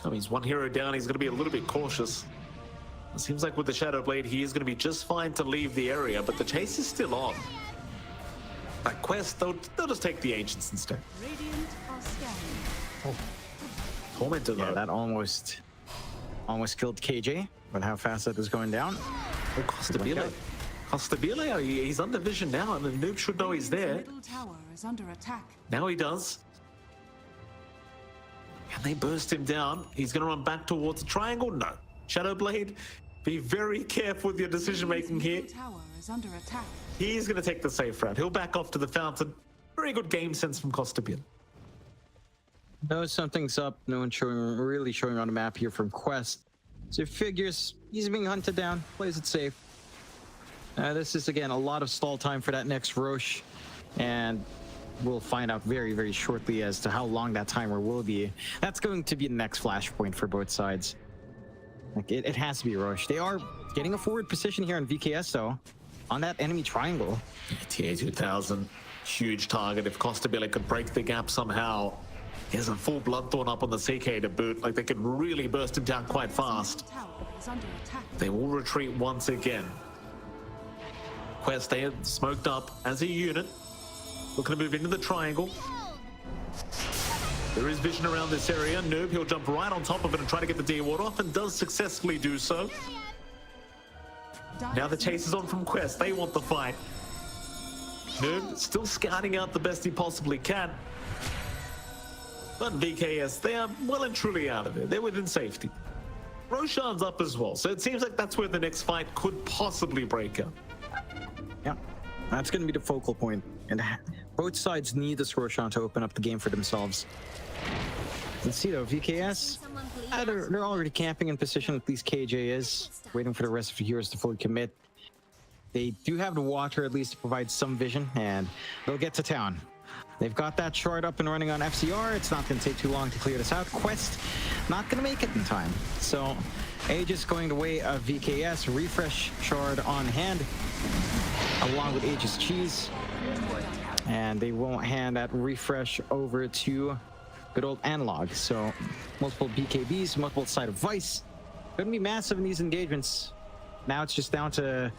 I mean, he's one hero down. He's going to be a little bit cautious. It seems like with the Shadow Blade, he is going to be just fine to leave the area, but the chase is still on. That Quest, they'll just take the Ancients instead. Oh. Tormentor, though. Yeah, that almost killed KJ with how fast that was going down. Oh, Costabile. Costabile, he's under vision now, and the Noob should know he's there. Middle tower is under attack. Now he does. Can they burst him down? He's going to run back towards the triangle? No. Shadow Blade, be very careful with your decision making here. Tower is under attack. He's going to take the safe route. He'll back off to the fountain. Very good game sense from Costabile. Knows something's up. No one really showing on the map here from Quest. So he figures he's being hunted down. Plays it safe. This is, again, a lot of stall time for that next Roche. And we'll find out very, very shortly as to how long that timer will be. That's going to be the next flashpoint for both sides. Like, it has to be Roche. They are getting a forward position here on VKS, though, on that enemy triangle. TA2000, huge target. If Costabile could break the gap somehow, he has a full Bloodthorn up on the CK to boot. Like, they could really burst him down quite fast. They will retreat once again. Quest, they are smoked up as a unit. Looking to move into the triangle. There is vision around this area. Noob, he'll jump right on top of it and try to get the D-Ward off, and does successfully do so. Now the chase is on from Quest. They want the fight. Noob still scouting out the best he possibly can. But VKS, they are well and truly out of it. They're within safety. Roshan's up as well, so it seems like that's where the next fight could possibly break out. Yeah, that's going to be the focal point. And both sides need this Roshan to open up the game for themselves. Let's see though, VKS, they're already camping in position, at least KJ is, waiting for the rest of the heroes to fully commit. They do have the water at least to provide some vision, and they'll get to town. They've got that shard up and running on FCR. It's not going to take too long to clear this out. Quest, not going to make it in time. So, Aegis going the way of VKS. Refresh shard on hand, along with Aegis Cheese. And they won't hand that refresh over to good old Analog. So, multiple BKBs, multiple Side of Vice. Going to be massive in these engagements. Now it's just down to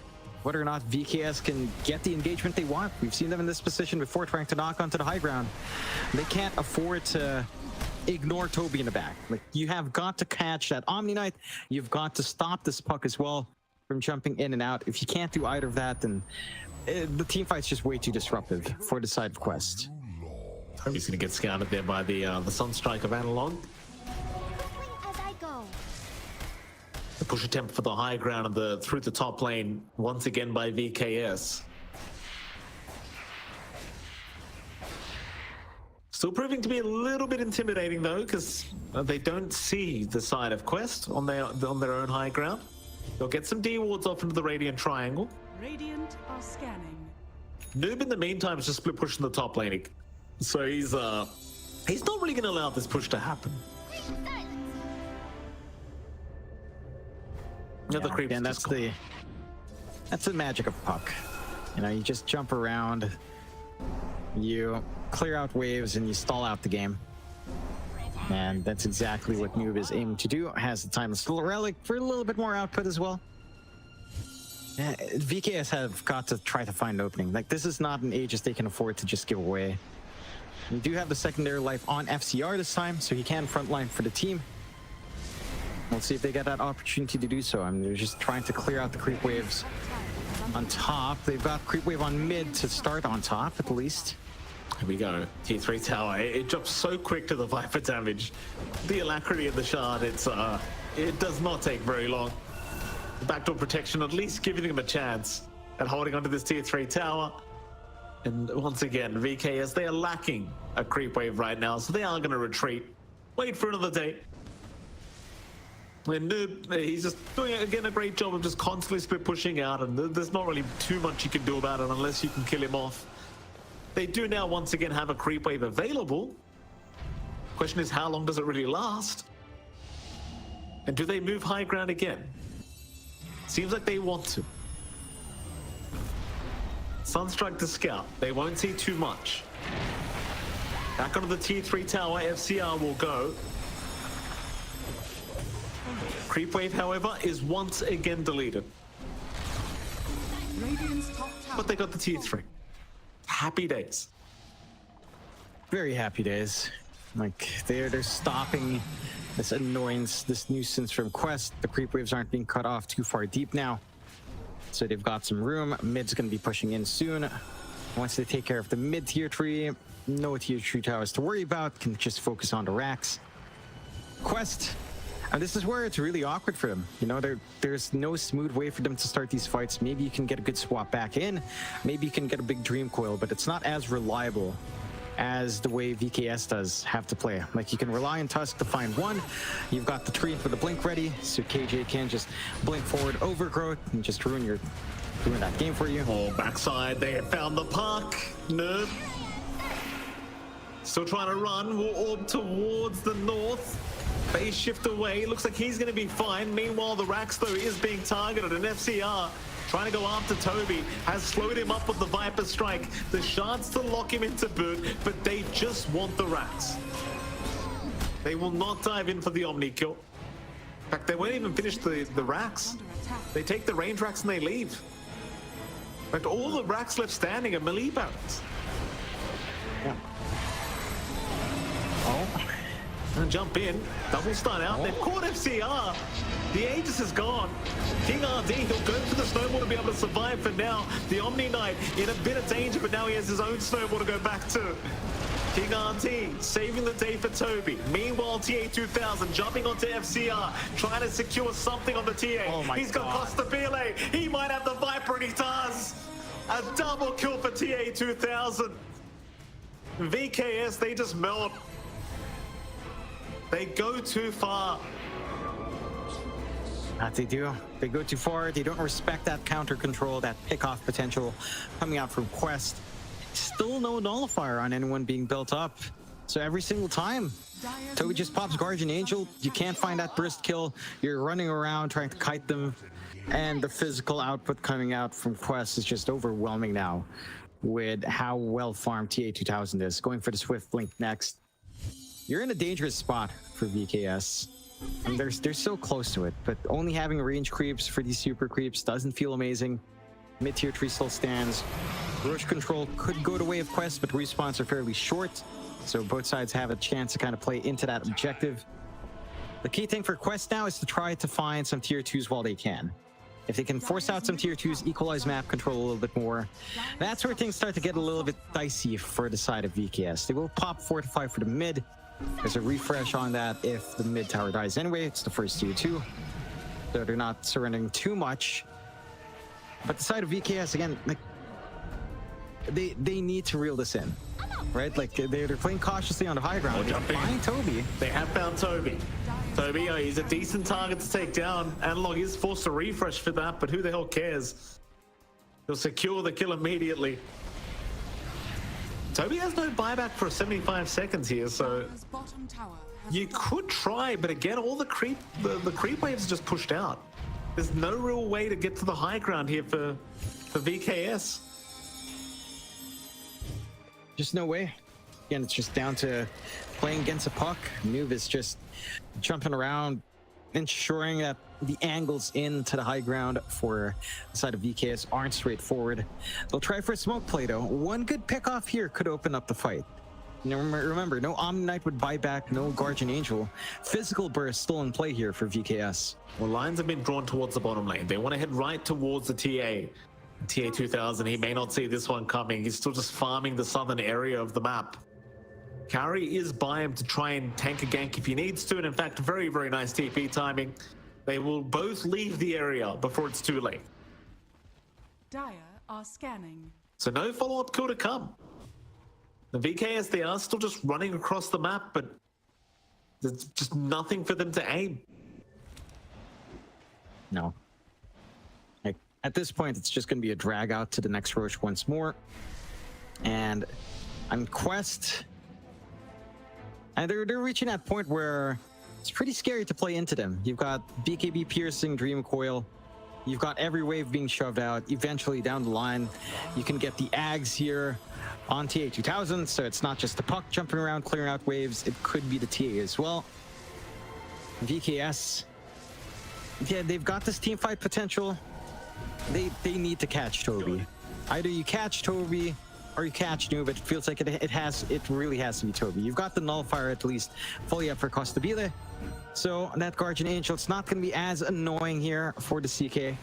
whether or not VKS can get the engagement they want. We've seen them in this position before, trying to knock onto the high ground. They can't afford to ignore Toby in the back. Like, you have got to catch that Omni Knight. You've got to stop this puck as well from jumping in and out. If you can't do either of that, then the team fight's just way too disruptive for the side of Quest. He's going to get scouted there by the Sunstrike of Analog. The push attempt for the high ground and through the top lane once again by VKS. Still proving to be a little bit intimidating though, because they don't see the side of Quest on their own high ground. They'll get some D-wards off into the Radiant Triangle. Radiant are scanning. Noob in the meantime is just split pushing the top laning. So he's not really going to allow this push to happen. Another creep. And that's the magic of puck. You know, you just jump around, you clear out waves, and you stall out the game. And that's exactly what Noob is aiming to do. Has the Timeless Relic for a little bit more output as well. VKS have got to try to find an opening. Like, this is not an Aegis they can afford to just give away. You do have the secondary life on FCR this time, so he can frontline for the team. We'll see if they get that opportunity to do so. I mean, they're just trying to clear out the creep waves on top. They've got creep wave on mid to start on top, at least. Here we go. Tier 3 tower. It drops so quick to the Viper damage. The alacrity of the shard, it does not take very long. Backdoor protection, at least giving him a chance at holding onto this tier 3 tower. And once again, VKS, they are lacking a creep wave right now, so they are going to retreat. Wait for another day. And he's just doing, again, a great job of just constantly split pushing out, and there's not really too much you can do about it unless you can kill him off. They do now once again have a creep wave available. Question is, how long does it really last? And do they move high ground again? Seems like they want to. Sunstrike to scout. They won't see too much. Back onto the tier 3 tower, FCR will go. Creep wave, however, is once again deleted. But they got the tier 3. Happy days. Very happy days. Like, they're stopping this annoyance, this nuisance from Quest. The creep waves aren't being cut off too far deep now. So they've got some room. Mid's going to be pushing in soon. Once they take care of the mid tier 3, no tier 3 towers to worry about. Can just focus on the racks. Quest. And this is where it's really awkward for them. You know, there's no smooth way for them to start these fights. Maybe you can get a good swap back in. Maybe you can get a big dream coil, but it's not as reliable as the way VKS does have to play. Like, you can rely on Tusk to find one. You've got the tree for the blink ready, so KJ can just blink forward overgrowth and just ruin that game for you. Oh, backside, they have found the park. Nerd. Still trying to run. Will orb towards the north. Phase shift away. Looks like he's going to be fine. Meanwhile, the Rax, though, is being targeted. And FCR trying to go after Toby has slowed him up with the Viper Strike. The shards to lock him into boot, but they just want the Rax. They will not dive in for the Omni kill. In fact, they won't even finish the Rax. They take the range Rax and they leave. In fact, all the Rax left standing are melee barrels. Yeah. Oh. And jump in, double stun out. They've caught FCR. The Aegis is gone. King RD, he'll go for the snowball to be able to survive for now. The Omni Knight in a bit of danger, but now he has his own snowball to go back to. King RT saving the day for Toby. Meanwhile, TA2000 jumping onto FCR, trying to secure something on the TA. Oh my He's got God. Costa Bile. He might have the Viper, and he does. A double kill for TA2000. VKS, they just melt. They go too far. That they do. They go too far. They don't respect that counter control, that pick-off potential coming out from Quest. Still no nullifier on anyone being built up. So every single time, Toby just pops Guardian Angel. You can't find that burst kill. You're running around trying to kite them. And the physical output coming out from Quest is just overwhelming now with how well farmed TA2000 is. Going for the Swift Blink next. You're in a dangerous spot for VKS. And they're so close to it, but only having range creeps for these super creeps doesn't feel amazing. Mid-tier 3 still stands. Rush control could go the way of Quest, but respawns are fairly short, so both sides have a chance to kind of play into that objective. The key thing for Quest now is to try to find some tier 2s while they can. If they can force out some tier 2s, equalize map control a little bit more, that's where things start to get a little bit dicey for the side of VKS. They will pop 4 to 5 for the mid. There's a refresh on that if the mid tower dies anyway. It's the first tier 2, so they're not surrendering too much. But the side of VKS, again, like, they need to reel this in, right? Like, they're playing cautiously on the high ground. They find Toby. They have found Toby. Toby, he's a decent target to take down. Analog is forced to refresh for that, but who the hell cares? He'll secure the kill immediately. Toby has no buyback for 75 seconds here, so you could try, but again, all the creep waves are just pushed out. There's no real way to get to the high ground here for VKS. Just no way. Again, it's just down to playing against a puck. Noob is just jumping around, ensuring that the angles into the high ground for the side of VKS aren't straightforward. They'll try for a smoke play though. One good pick off here could open up the fight. Now, remember, no Omni Knight would buy back, no Guardian Angel. Physical burst still in play here for VKS. Well, lines have been drawn towards the bottom lane. They want to head right towards the TA. TA2000, he may not see this one coming. He's still just farming the southern area of the map. Kari is by him to try and tank a gank if he needs to, and in fact, very, very nice TP timing. They will both leave the area before it's too late. Dire are scanning. So no follow-up kill to come. The VKS, they are still just running across the map, but there's just nothing for them to aim. No. Like, at this point, it's just going to be a drag out to the next Roche once more. And on Quest, and they're reaching that point where it's pretty scary to play into them. You've got BKB piercing, Dream Coil. You've got every wave being shoved out. Eventually, down the line, you can get the Ags here on TA2000, so it's not just the puck jumping around, clearing out waves. It could be the TA as well. VKS, yeah, they've got this team fight potential. They need to catch Toby. Either you catch Toby or you catch Noob. It feels like it really has to be Toby. You've got the Nullifier at least fully up for Costabile. So that Guardian Angel, it's not going to be as annoying here for the CK.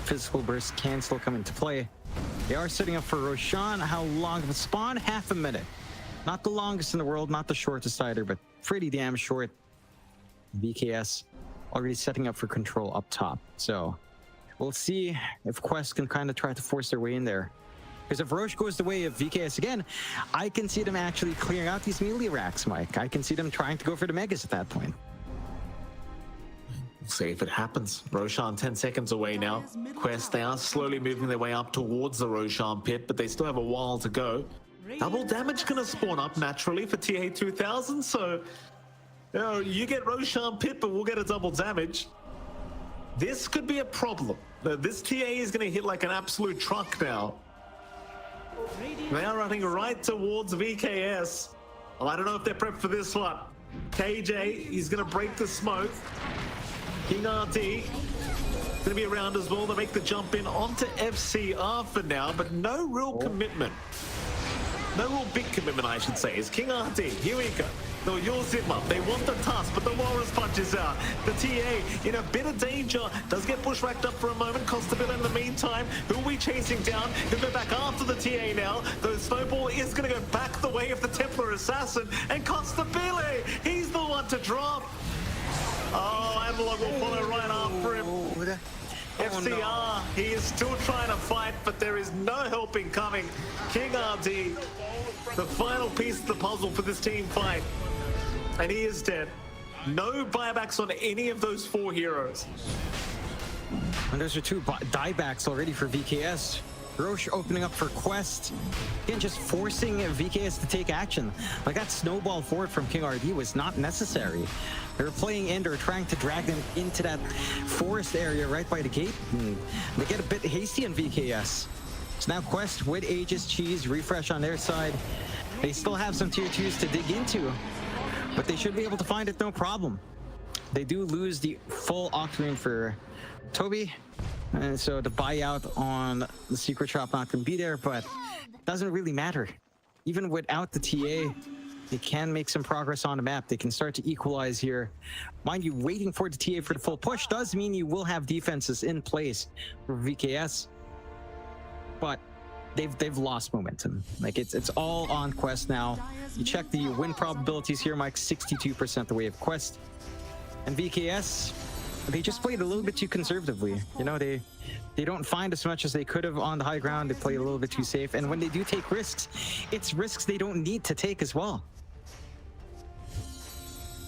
Physical Burst can still come into play. They are setting up for Roshan. How long of a spawn? Half a minute. Not the longest in the world, not the shortest either, but pretty damn short. VKS already setting up for control up top. So we'll see if Quest can kind of try to force their way in there. Because if Roche goes the way of VKS again, I can see them actually clearing out these melee racks, Mike. I can see them trying to go for the Megas at that point. We'll see if it happens. Roshan 10 seconds away now. Quest, they are slowly moving their way up towards the Roshan pit, but they still have a while to go. Double damage gonna spawn up naturally for TA2000, so you know, you get Roshan pit, but we'll get a double damage. This could be a problem. This TA is gonna hit like an absolute truck now. They are running right towards VKS. Well, I don't know if they're prepped for this one. KJ, he's gonna break the smoke. King RT gonna be around as well to make the jump in onto FCR for now, but no real commitment. No real big commitment, I should say. Is King RT. Here we go. No, yours him up. They want the tusk, but the Walrus punches out. The TA in a bit of danger. Does get push-racked up for a moment. Costabile in the meantime. Who are we chasing down? He'll go back after the TA now. The Snowball is going to go back the way of the Templar Assassin. And Costabile, he's the one to drop. Oh, Analog will follow right after him. FCR, he is still trying to fight, but there is no helping coming. King RT, the final piece of the puzzle for this team fight. And he is dead. No buybacks on any of those four heroes. And those are two diebacks already for VKS. Roche opening up for Quest. Again, just forcing VKS to take action. Like that snowball forward from King RD was not necessary. They were playing in, they were trying to drag them into that forest area right by the gate. And they get a bit hasty on VKS. So now Quest with Aegis, Cheese, Refresh on their side. They still have some tier 2s to dig into, but they should be able to find it no problem. They do lose the full Octarine for Toby. And so the buyout on the secret shop not going to be there, but it doesn't really matter. Even without the TA, they can make some progress on the map. They can start to equalize here. Mind you, waiting for the TA for the full push does mean you will have defenses in place for VKS, but they've lost momentum. Like it's all on Quest now. You check the win probabilities here, Mike, 62% the way of Quest. And VKS, they just played a little bit too conservatively. You know, they don't find as much as they could have on the high ground. They play a little bit too safe. And when they do take risks, it's risks they don't need to take as well.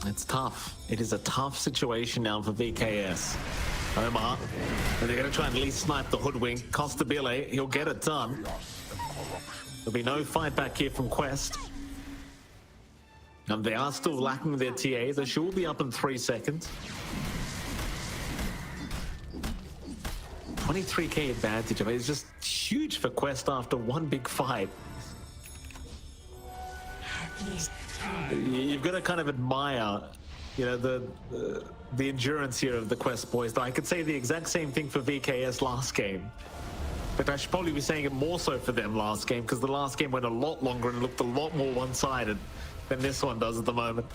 It's tough. It is a tough situation now for VKS. Omar, and they're going to try and at least snipe the hoodwink. Costabile, he'll get it done. There'll be no fight back here from Quest. And they are still lacking their TA. They should be up in 3 seconds. 23k advantage. I mean, it's just huge for Quest after one big fight. You've got to kind of admire, you know, the endurance here of the Quest boys. Though I could say the exact same thing for VKS last game. But I should probably be saying it more so for them last game, because the last game went a lot longer and looked a lot more one-sided than this one does at the moment.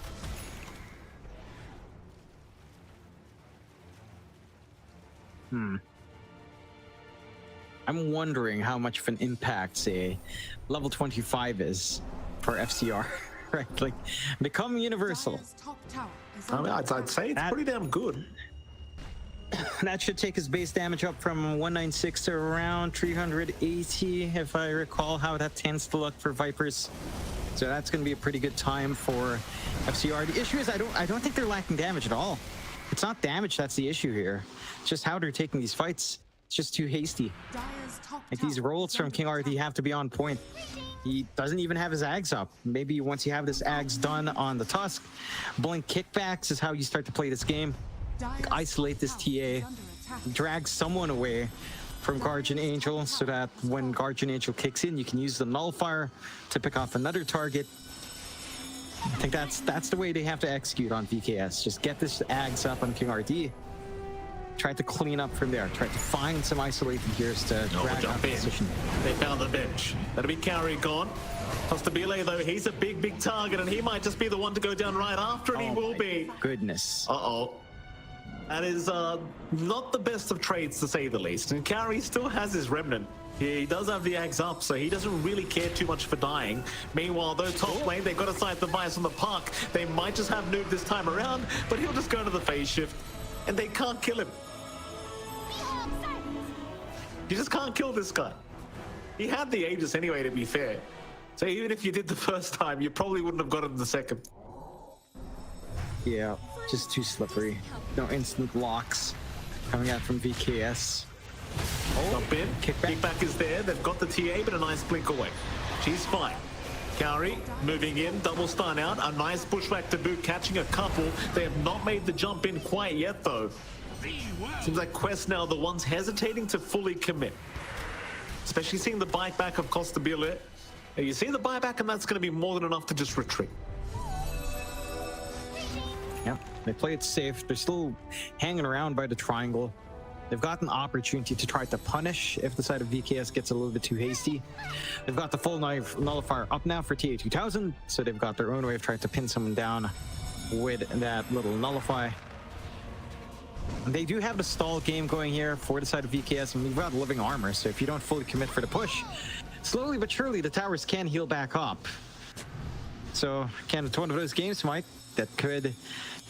I'm wondering how much of an impact, say, level 25 is for FCR, right? Like, become universal. I mean, I'd say it's pretty damn good. That should take his base damage up from 196 to around 380, if I recall how that tends to look for Vipers. So that's going to be a pretty good time for FCR. The issue is I don't think they're lacking damage at all. It's not damage that's the issue here. It's just how they're taking these fights. It's just too hasty. Like these rolls from King RD have to be on point. He doesn't even have his Ags up. Maybe once you have this Ags done on the Tusk, blink kickbacks is how you start to play this game. Like, isolate this TA, drag someone away from Guardian Angel so that when Guardian Angel kicks in, you can use the Nullifier to pick off another target. I think that's the way they have to execute on VKS. Just get this Ags up on King RD. Try to clean up from there. Try to find some isolated gears to drag out position. They found the bench. That'll be Carry gone. Costabile, though, he's a big target, and he might just be the one to go down right after, and he will be. Goodness. Uh-oh. That is not the best of trades, to say the least. And Carry still has his remnant. He does have the Ags up, so he doesn't really care too much for dying. Meanwhile, though, top lane, they've got to sight the bias on the puck. They might just have Noob this time around, but he'll just go into the phase shift, and they can't kill him. You just can't kill this guy. He had the Aegis anyway, to be fair. So even if you did the first time, you probably wouldn't have got him the second. Yeah, just too slippery. No instant locks coming out from VKS. Jump in. Kickback is there. They've got the TA, but a nice blink away. She's fine. Kauri moving in, double stun out. A nice pushback to boot, catching a couple. They have not made the jump in quite yet, though. Seems like Quest now the ones hesitating to fully commit. Especially seeing the bite back of Costabile. You see the buyback, and that's going to be more than enough to just retreat. Yep, they play it safe. They're still hanging around by the triangle. They've got an opportunity to try to punish if the side of VKS gets a little bit too hasty. They've got the full nullifier up now for TA2000, so they've got their own way of trying to pin someone down with that little nullify. They do have the stall game going here for the side of VKS, and we've got living armor, so if you don't fully commit for the push, slowly but surely the towers can heal back up. So, again, it's one of those games, Mike, that could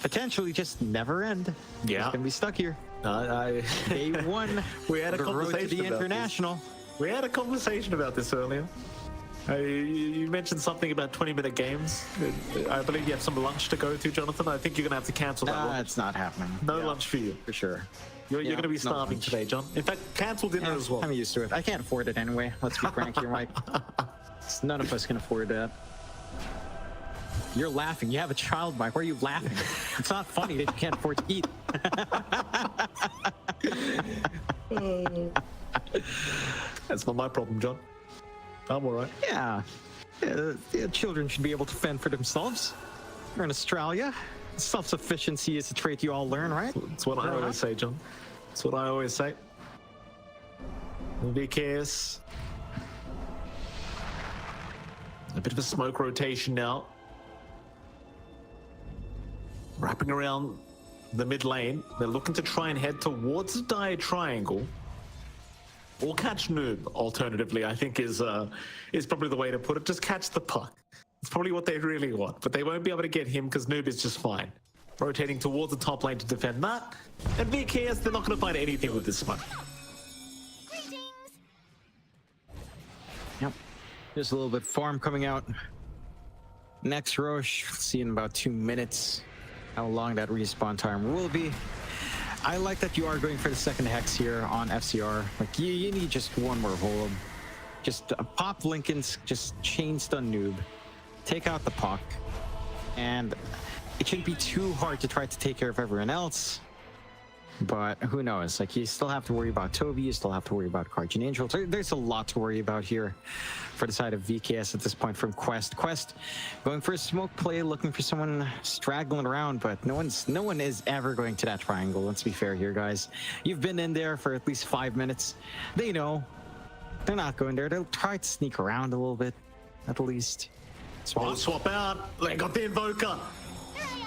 potentially just never end. Yeah. It's gonna be stuck here. Day one. We had a the road to the international. We had a conversation about this earlier. You mentioned something about 20-minute games. I believe you have some lunch to go to, Jonathan. I think you're going to have to cancel that lunch. It's not happening. No lunch for you. For sure. You're going to be starving today, John. In fact, cancel dinner as well. I'm used to it. I can't afford it anyway. Let's be frank here, Mike. None of us can afford that. You're laughing. You have a child, Mike. Why are you laughing? It's not funny that you can't afford to eat. That's not my problem, John. I'm all right. Yeah. Children should be able to fend for themselves. You're in Australia. Self-sufficiency is a trait you all learn, right? That's what I always say, John. That's what I always say. VKS. A bit of a smoke rotation now. Wrapping around the mid lane. They're looking to try and head towards the dire triangle. Or catch Noob, alternatively, I think is probably the way to put it. Just catch the puck. It's probably what they really want. But they won't be able to get him because Noob is just fine. Rotating towards the top lane to defend that. And VKS, they're not going to find anything with this one. Yep. Just a little bit farm coming out. Next Roche, see in about 2 minutes how long that respawn time will be. I like that you are going for the second hex here on FCR. Like you need just one more hold. Just pop Lincoln's, just chain stun Noob, take out the puck, and it shouldn't be too hard to try to take care of everyone else. But who knows? Like you still have to worry about Toby, you still have to worry about Guardian Angel. There's a lot to worry about here for the side of VKS at this point from Quest. Quest going for a smoke play, looking for someone straggling around, but no one is ever going to that triangle. Let's be fair here, guys. You've been in there for at least 5 minutes. They know. They're not going there. They'll try to sneak around a little bit, at least. Swap out. They got the Invoker.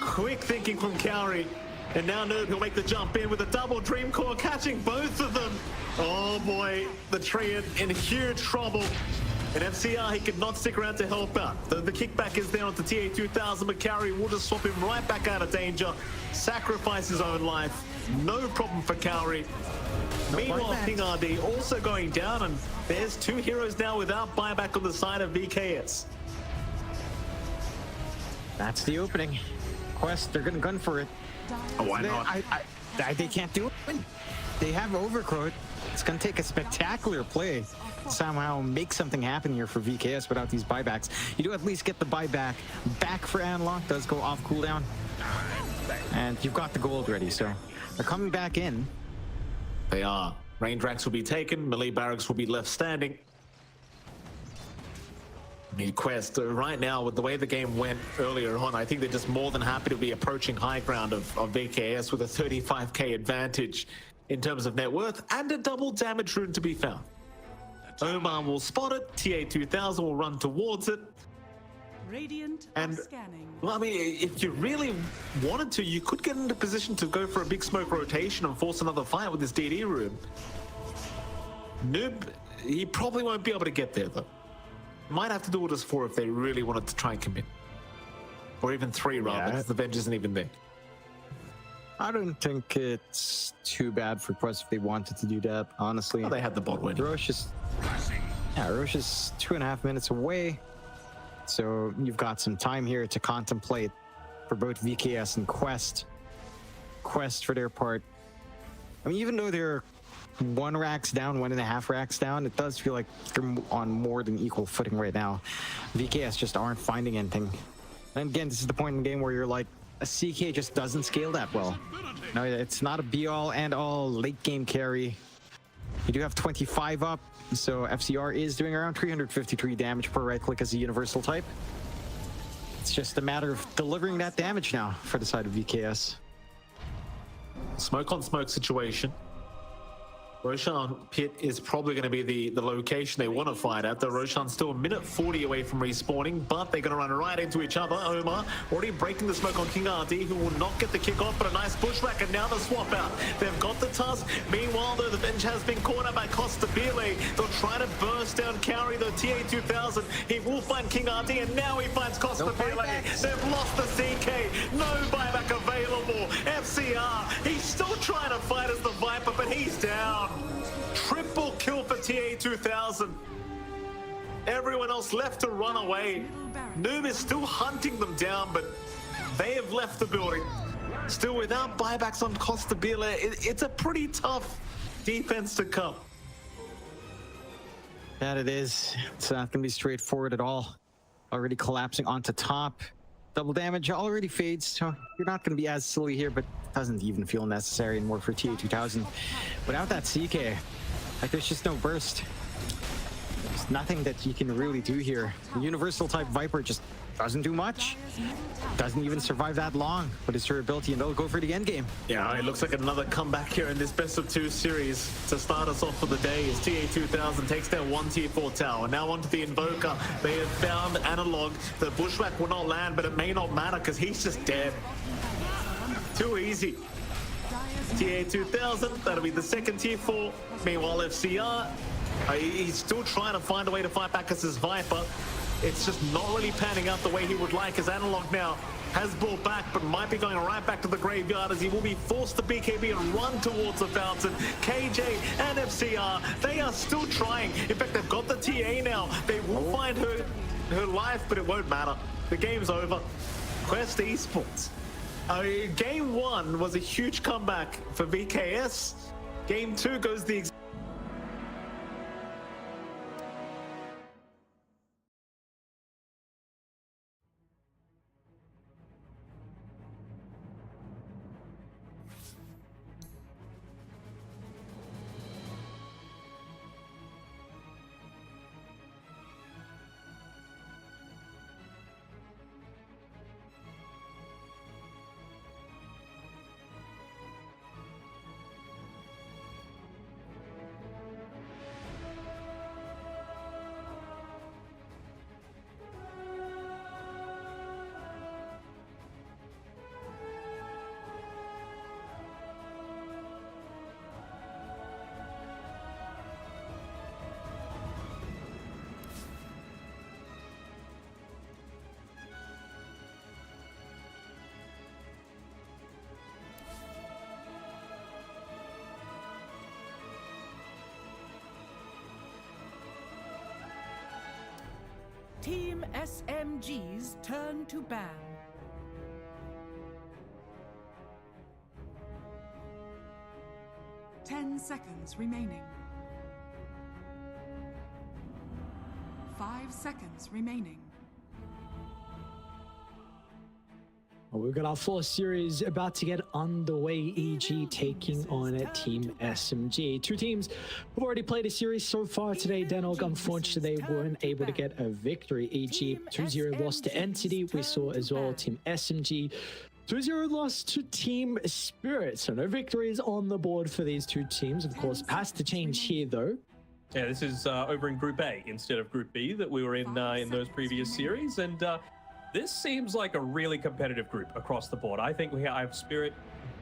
Quick thinking from Kauri. And now Noob will make the jump in with a double Dream Core, catching both of them. Oh boy, the Treant in huge trouble. And FCR, he could not stick around to help out. The kickback is there onto TA2000, but Kauri will just swap him right back out of danger. Sacrifice his own life. No problem for Kauri. Meanwhile, King RD also going down, and there's 2 heroes now without buyback on the side of VKS. That's the opening. Quest, they're gonna gun for it. Oh, why not? They can't do it. They have Overgrowth. It's gonna take a spectacular play to somehow make something happen here for VKS without these buybacks. You do at least get the buyback back for Analog. Does go off cooldown, and you've got the gold ready. So they're coming back in. They are. Range racks will be taken. Melee barracks will be left standing. I mean, Quest, right now, with the way the game went earlier on, I think they're just more than happy to be approaching high ground of VKS with a 35k advantage in terms of net worth and a double damage rune to be found. Omar will spot it. TA2000 will run towards it. Radiant And, scanning. well, I mean, if you really wanted to, you could get into position to go for a big smoke rotation and force another fight with this DD room. Noob, he probably won't be able to get there, though. Might have to do it as 4 if they really wanted to try and commit. Or even 3, rather, because the Venge isn't even there. I don't think it's too bad for Quest if they wanted to do that, honestly. Well, they had the bot win. Roche is 2.5 minutes away. So you've got some time here to contemplate for both VKS and Quest. Quest, for their part, I mean, even though they're 1 racks down, 1.5 racks down, it does feel like they're on more than equal footing right now. VKS just aren't finding anything. And again, this is the point in the game where you're like, a CK just doesn't scale that well. No, it's not a be-all and all late game carry. You do have 25 up, so FCR is doing around 353 damage per right click as a universal type. It's just a matter of delivering that damage now for the side of VKS. Smoke on smoke situation. Roshan Pit is probably going to be the location they want to fight at. The Roshan's still a minute 40 away from respawning, but they're going to run right into each other. Omar already breaking the smoke on King RD, who will not get the kick off, but a nice pushback, and now the swap out. They've got the tusk. Meanwhile, though, the Venge has been cornered by Costa Bile. They'll try to burst down carry the TA2000. He will find King RD, and now he finds Costa Bile. They've lost the CK. No buyback available. FCR, he's still trying to fight as the Viper, but he's down. Triple kill for TA2000. Everyone else left to run away. Noob is still hunting them down, but they have left the building. Still without buybacks on Costa Bile. It's a pretty tough defense to come. That it is. It's not going to be straightforward at all. Already collapsing onto top. Double damage already fades, so you're not going to be as silly here, but doesn't even feel necessary anymore for TA2000. Without that CK, like, there's just no burst. There's nothing that you can really do here. The universal type Viper just doesn't do much. Doesn't even survive that long with his durability, and they'll go for the end game. Yeah, it looks like another comeback here in this best of 2 series to start us off for the day as TA2000 takes down 1 tier 4 tower. Now onto the Invoker. They have found Analog. The bushwhack will not land, but it may not matter because he's just dead. Too easy. TA2000, that'll be the 2nd tier 4. Meanwhile, FCR, he's still trying to find a way to fight back as his Viper. It's just not really panning out the way he would like. As Analog now has ball back, but might be going right back to the graveyard as he will be forced to BKB and run towards the fountain. KJ and FCR, they are still trying. In fact, they've got the TA now. They will find her life, but it won't matter. The game's over. Quest Esports. Game 1 was a huge comeback for VKS. Game 2 goes the exact. Team SMG's turn to ban. 10 seconds remaining. 5 seconds remaining. Well, we've got our fourth series about to get underway. EG taking on Team SMG. Two teams have already played a series so far today. Denog, unfortunately, they weren't able to get a victory. EG 2-0 lost to Entity. We saw as well Team SMG 2-0 loss to Team Spirit. So no victories on the board for these two teams. Of course, has to change here though. Yeah, this is over in Group A instead of Group B that we were in those previous series, and this seems like a really competitive group across the board. I think I have Spirit.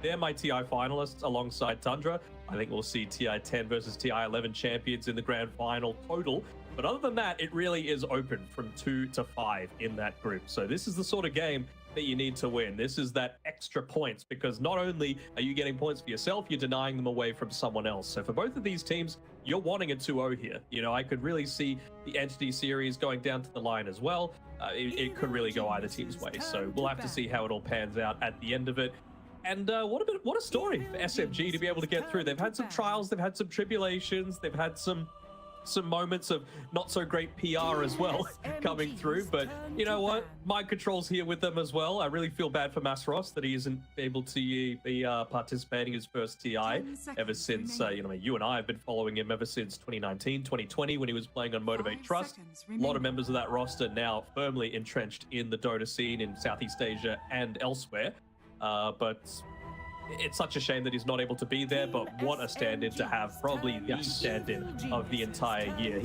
They're my TI finalists alongside Tundra. I think we'll see TI 10 versus TI 11 champions in the grand final total. But other than that, it really is open from 2 to 5 in that group. So this is the sort of game that you need to win. This is that extra points, because not only are you getting points for yourself, you're denying them away from someone else. So for both of these teams, you're wanting a 2-0 here. You know, I could really see the Entity series going down to the line as well. It could really go either team's way. So we'll have to see how it all pans out at the end of it. And what a story for SMG to be able to get through. They've had some trials, they've had some tribulations, they've had some moments of not so great PR as well coming through, but you know what, mind control's here with them as well. I really feel bad for Masros that he isn't able to be participating in his first TI ever since you and I have been following him ever since 2019 2020 when he was playing on Motivate Trust. A lot of members of that roster now firmly entrenched in the Dota scene in Southeast Asia and elsewhere, but it's such a shame that he's not able to be there, but what a stand-in to have. Probably the stand-in of the entire year.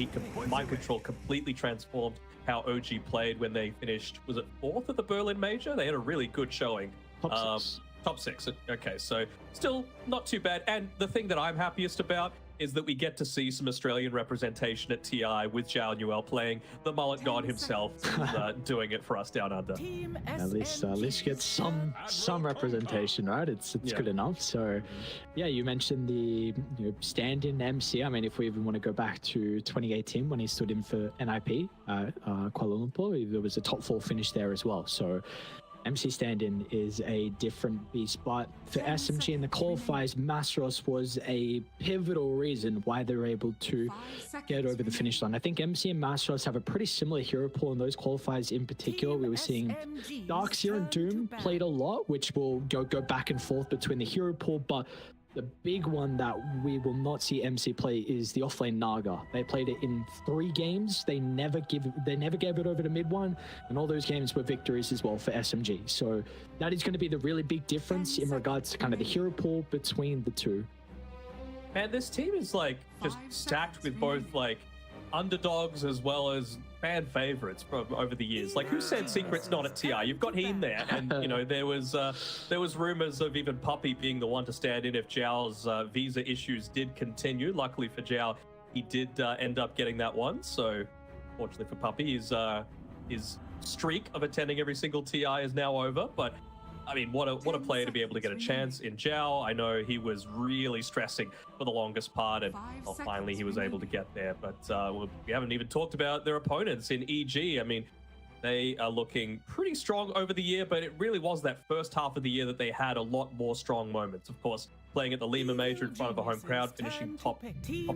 Mind Control completely transformed how OG played when they finished, was it 4th at the Berlin Major? They had a really good showing. Top six. Okay, so still not too bad. And the thing that I'm happiest about is that we get to see some Australian representation at TI with Zhao Nuel playing the mullet god himself, doing it for us down under. At least get some representation, right? It's good enough. So yeah, you mentioned the stand-in MC. I mean, if we even want to go back to 2018 when he stood in for NIP Kuala Lumpur, there was a top 4 finish there as well. So MC stand-in is a different beast, but for SMG in the qualifiers, Masros was a pivotal reason why they were able to get over the finish line. I think MC and Masros have a pretty similar hero pool in those qualifiers in particular. We were seeing Darkseer and Doom played a lot, which will go back and forth between the hero pool, but the big one that we will not see MC play is the offlane Naga. They played it in 3 games. They never gave it over to mid one, and all those games were victories as well for SMG. So that is going to be the really big difference in regards to kind of the hero pool between the two. Man, this team is like just stacked with both like underdogs as well as fan favorites from over the years. Like, who said Secret's not at TI? You've got Heen there, and you know there was rumors of even Puppy being the one to stand in if Zhao's visa issues did continue. Luckily for Zhao, he did end up getting that one. So, fortunately for Puppy, his streak of attending every single TI is now over. But I mean, what a player to be able to get a chance in Zhao. I know he was really stressing for the longest part, and finally he was able to get there. But we haven't even talked about their opponents in EG. I mean, they are looking pretty strong over the year, but it really was that first half of the year that they had a lot more strong moments. Of course, playing at the Lima Major in front of a home crowd, finishing top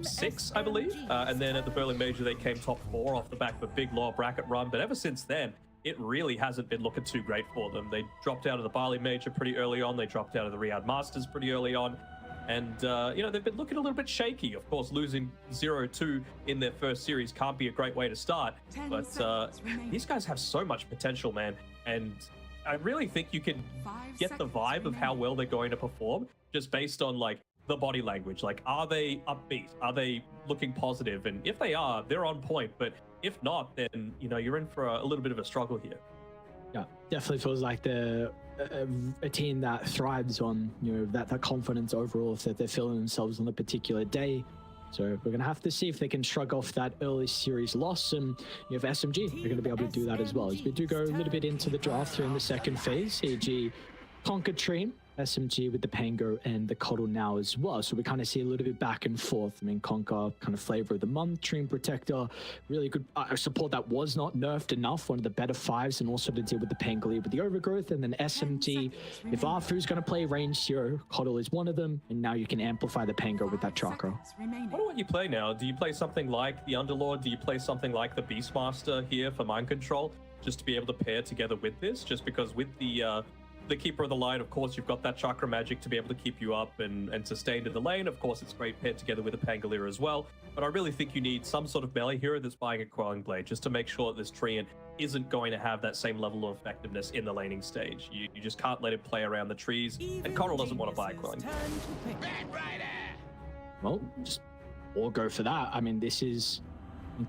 6, I believe. And then at the Berlin Major, they came top 4 off the back of a big lower bracket run. But ever since then, it really hasn't been looking too great for them. They dropped out of the Bali Major pretty early on. They dropped out of the Riyadh Masters pretty early on. And, they've been looking a little bit shaky. Of course, losing 0-2 in their first series can't be a great way to start. But these guys have so much potential, man. And I really think you can get the vibe of how well they're going to perform just based on, like, the body language. Like, are they upbeat? Are they looking positive? And if they are, they're on point. But if not, then, you're in for a little bit of a struggle here. Yeah, definitely feels like a team that thrives on, that confidence overall, that they're feeling themselves on a particular day. So we're going to have to see if they can shrug off that early series loss. And if SMG are going to be able to do that as well. As we do go a little bit into the draft here in the second phase, EG conquered Tream SMG with the Pango and the Coddle now as well. So we kind of see a little bit back and forth. I mean, Conquer, kind of flavor of the month, Dream Protector, really good support that was not nerfed enough, one of the better 5s, and also to deal with the Pangolier with the overgrowth. And then SMG, if Arfu's going to play ranged hero, Coddle is one of them, and now you can amplify the Pango with that Chakra. I wonder what you play now. Do you play something like the Underlord? Do you play something like the Beastmaster here for mind control, just to be able to pair together with this? Just because with the Keeper of the Light, of course, you've got that Chakra magic to be able to keep you up and sustain in the lane. Of course, it's great paired together with a Pangolier as well. But I really think you need some sort of melee hero that's buying a Quelling Blade just to make sure that this Treant isn't going to have that same level of effectiveness in the laning stage. You just can't let it play around the trees, and Coral doesn't want to buy a Quelling Blade. Well, just all go for that. I mean, this is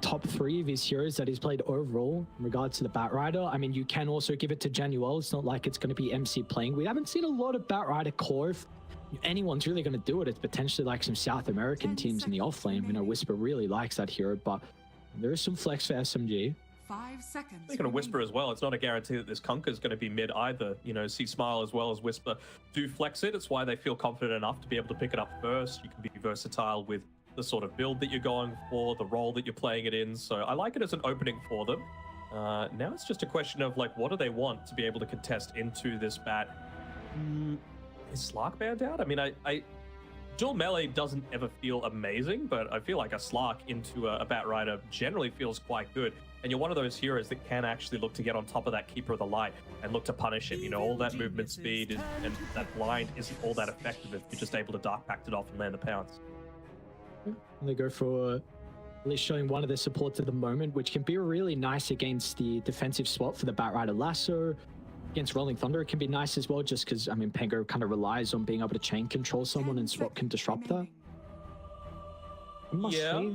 top 3 of his heroes that he's played overall in regards to the Batrider. I mean, you can also give it to Januel. It's not like it's going to be MC playing. We haven't seen a lot of Batrider core. If anyone's really going to do it, it's potentially like some South American teams in the offlane. You know, Whisper really likes that hero, but there is some flex for SMG. 5 seconds. Speaking of Whisper as well, it's not a guarantee that this Conquer is going to be mid either. You know, C-Smile as well as Whisper do flex it. It's why they feel confident enough to be able to pick it up first. You can be versatile with the sort of build that you're going for, the role that you're playing it in. So I like it as an opening for them. Now it's just a question of, like, what do they want to be able to contest into this bat? Is Slark banned out? I mean, I dual melee doesn't ever feel amazing, but I feel like a Slark into a Batrider generally feels quite good. And you're one of those heroes that can actually look to get on top of that Keeper of the Light and look to punish it. You know, all that movement speed and that blind isn't all that effective if you're just able to Dark Pact it off and land the pounce. And they go for at least showing one of their supports at the moment, which can be really nice against the defensive swap for the Batrider Lasso. Against Rolling Thunder, it can be nice as well, just because, I mean, Pango kind of relies on being able to chain control someone, and swap can disrupt that. Yeah,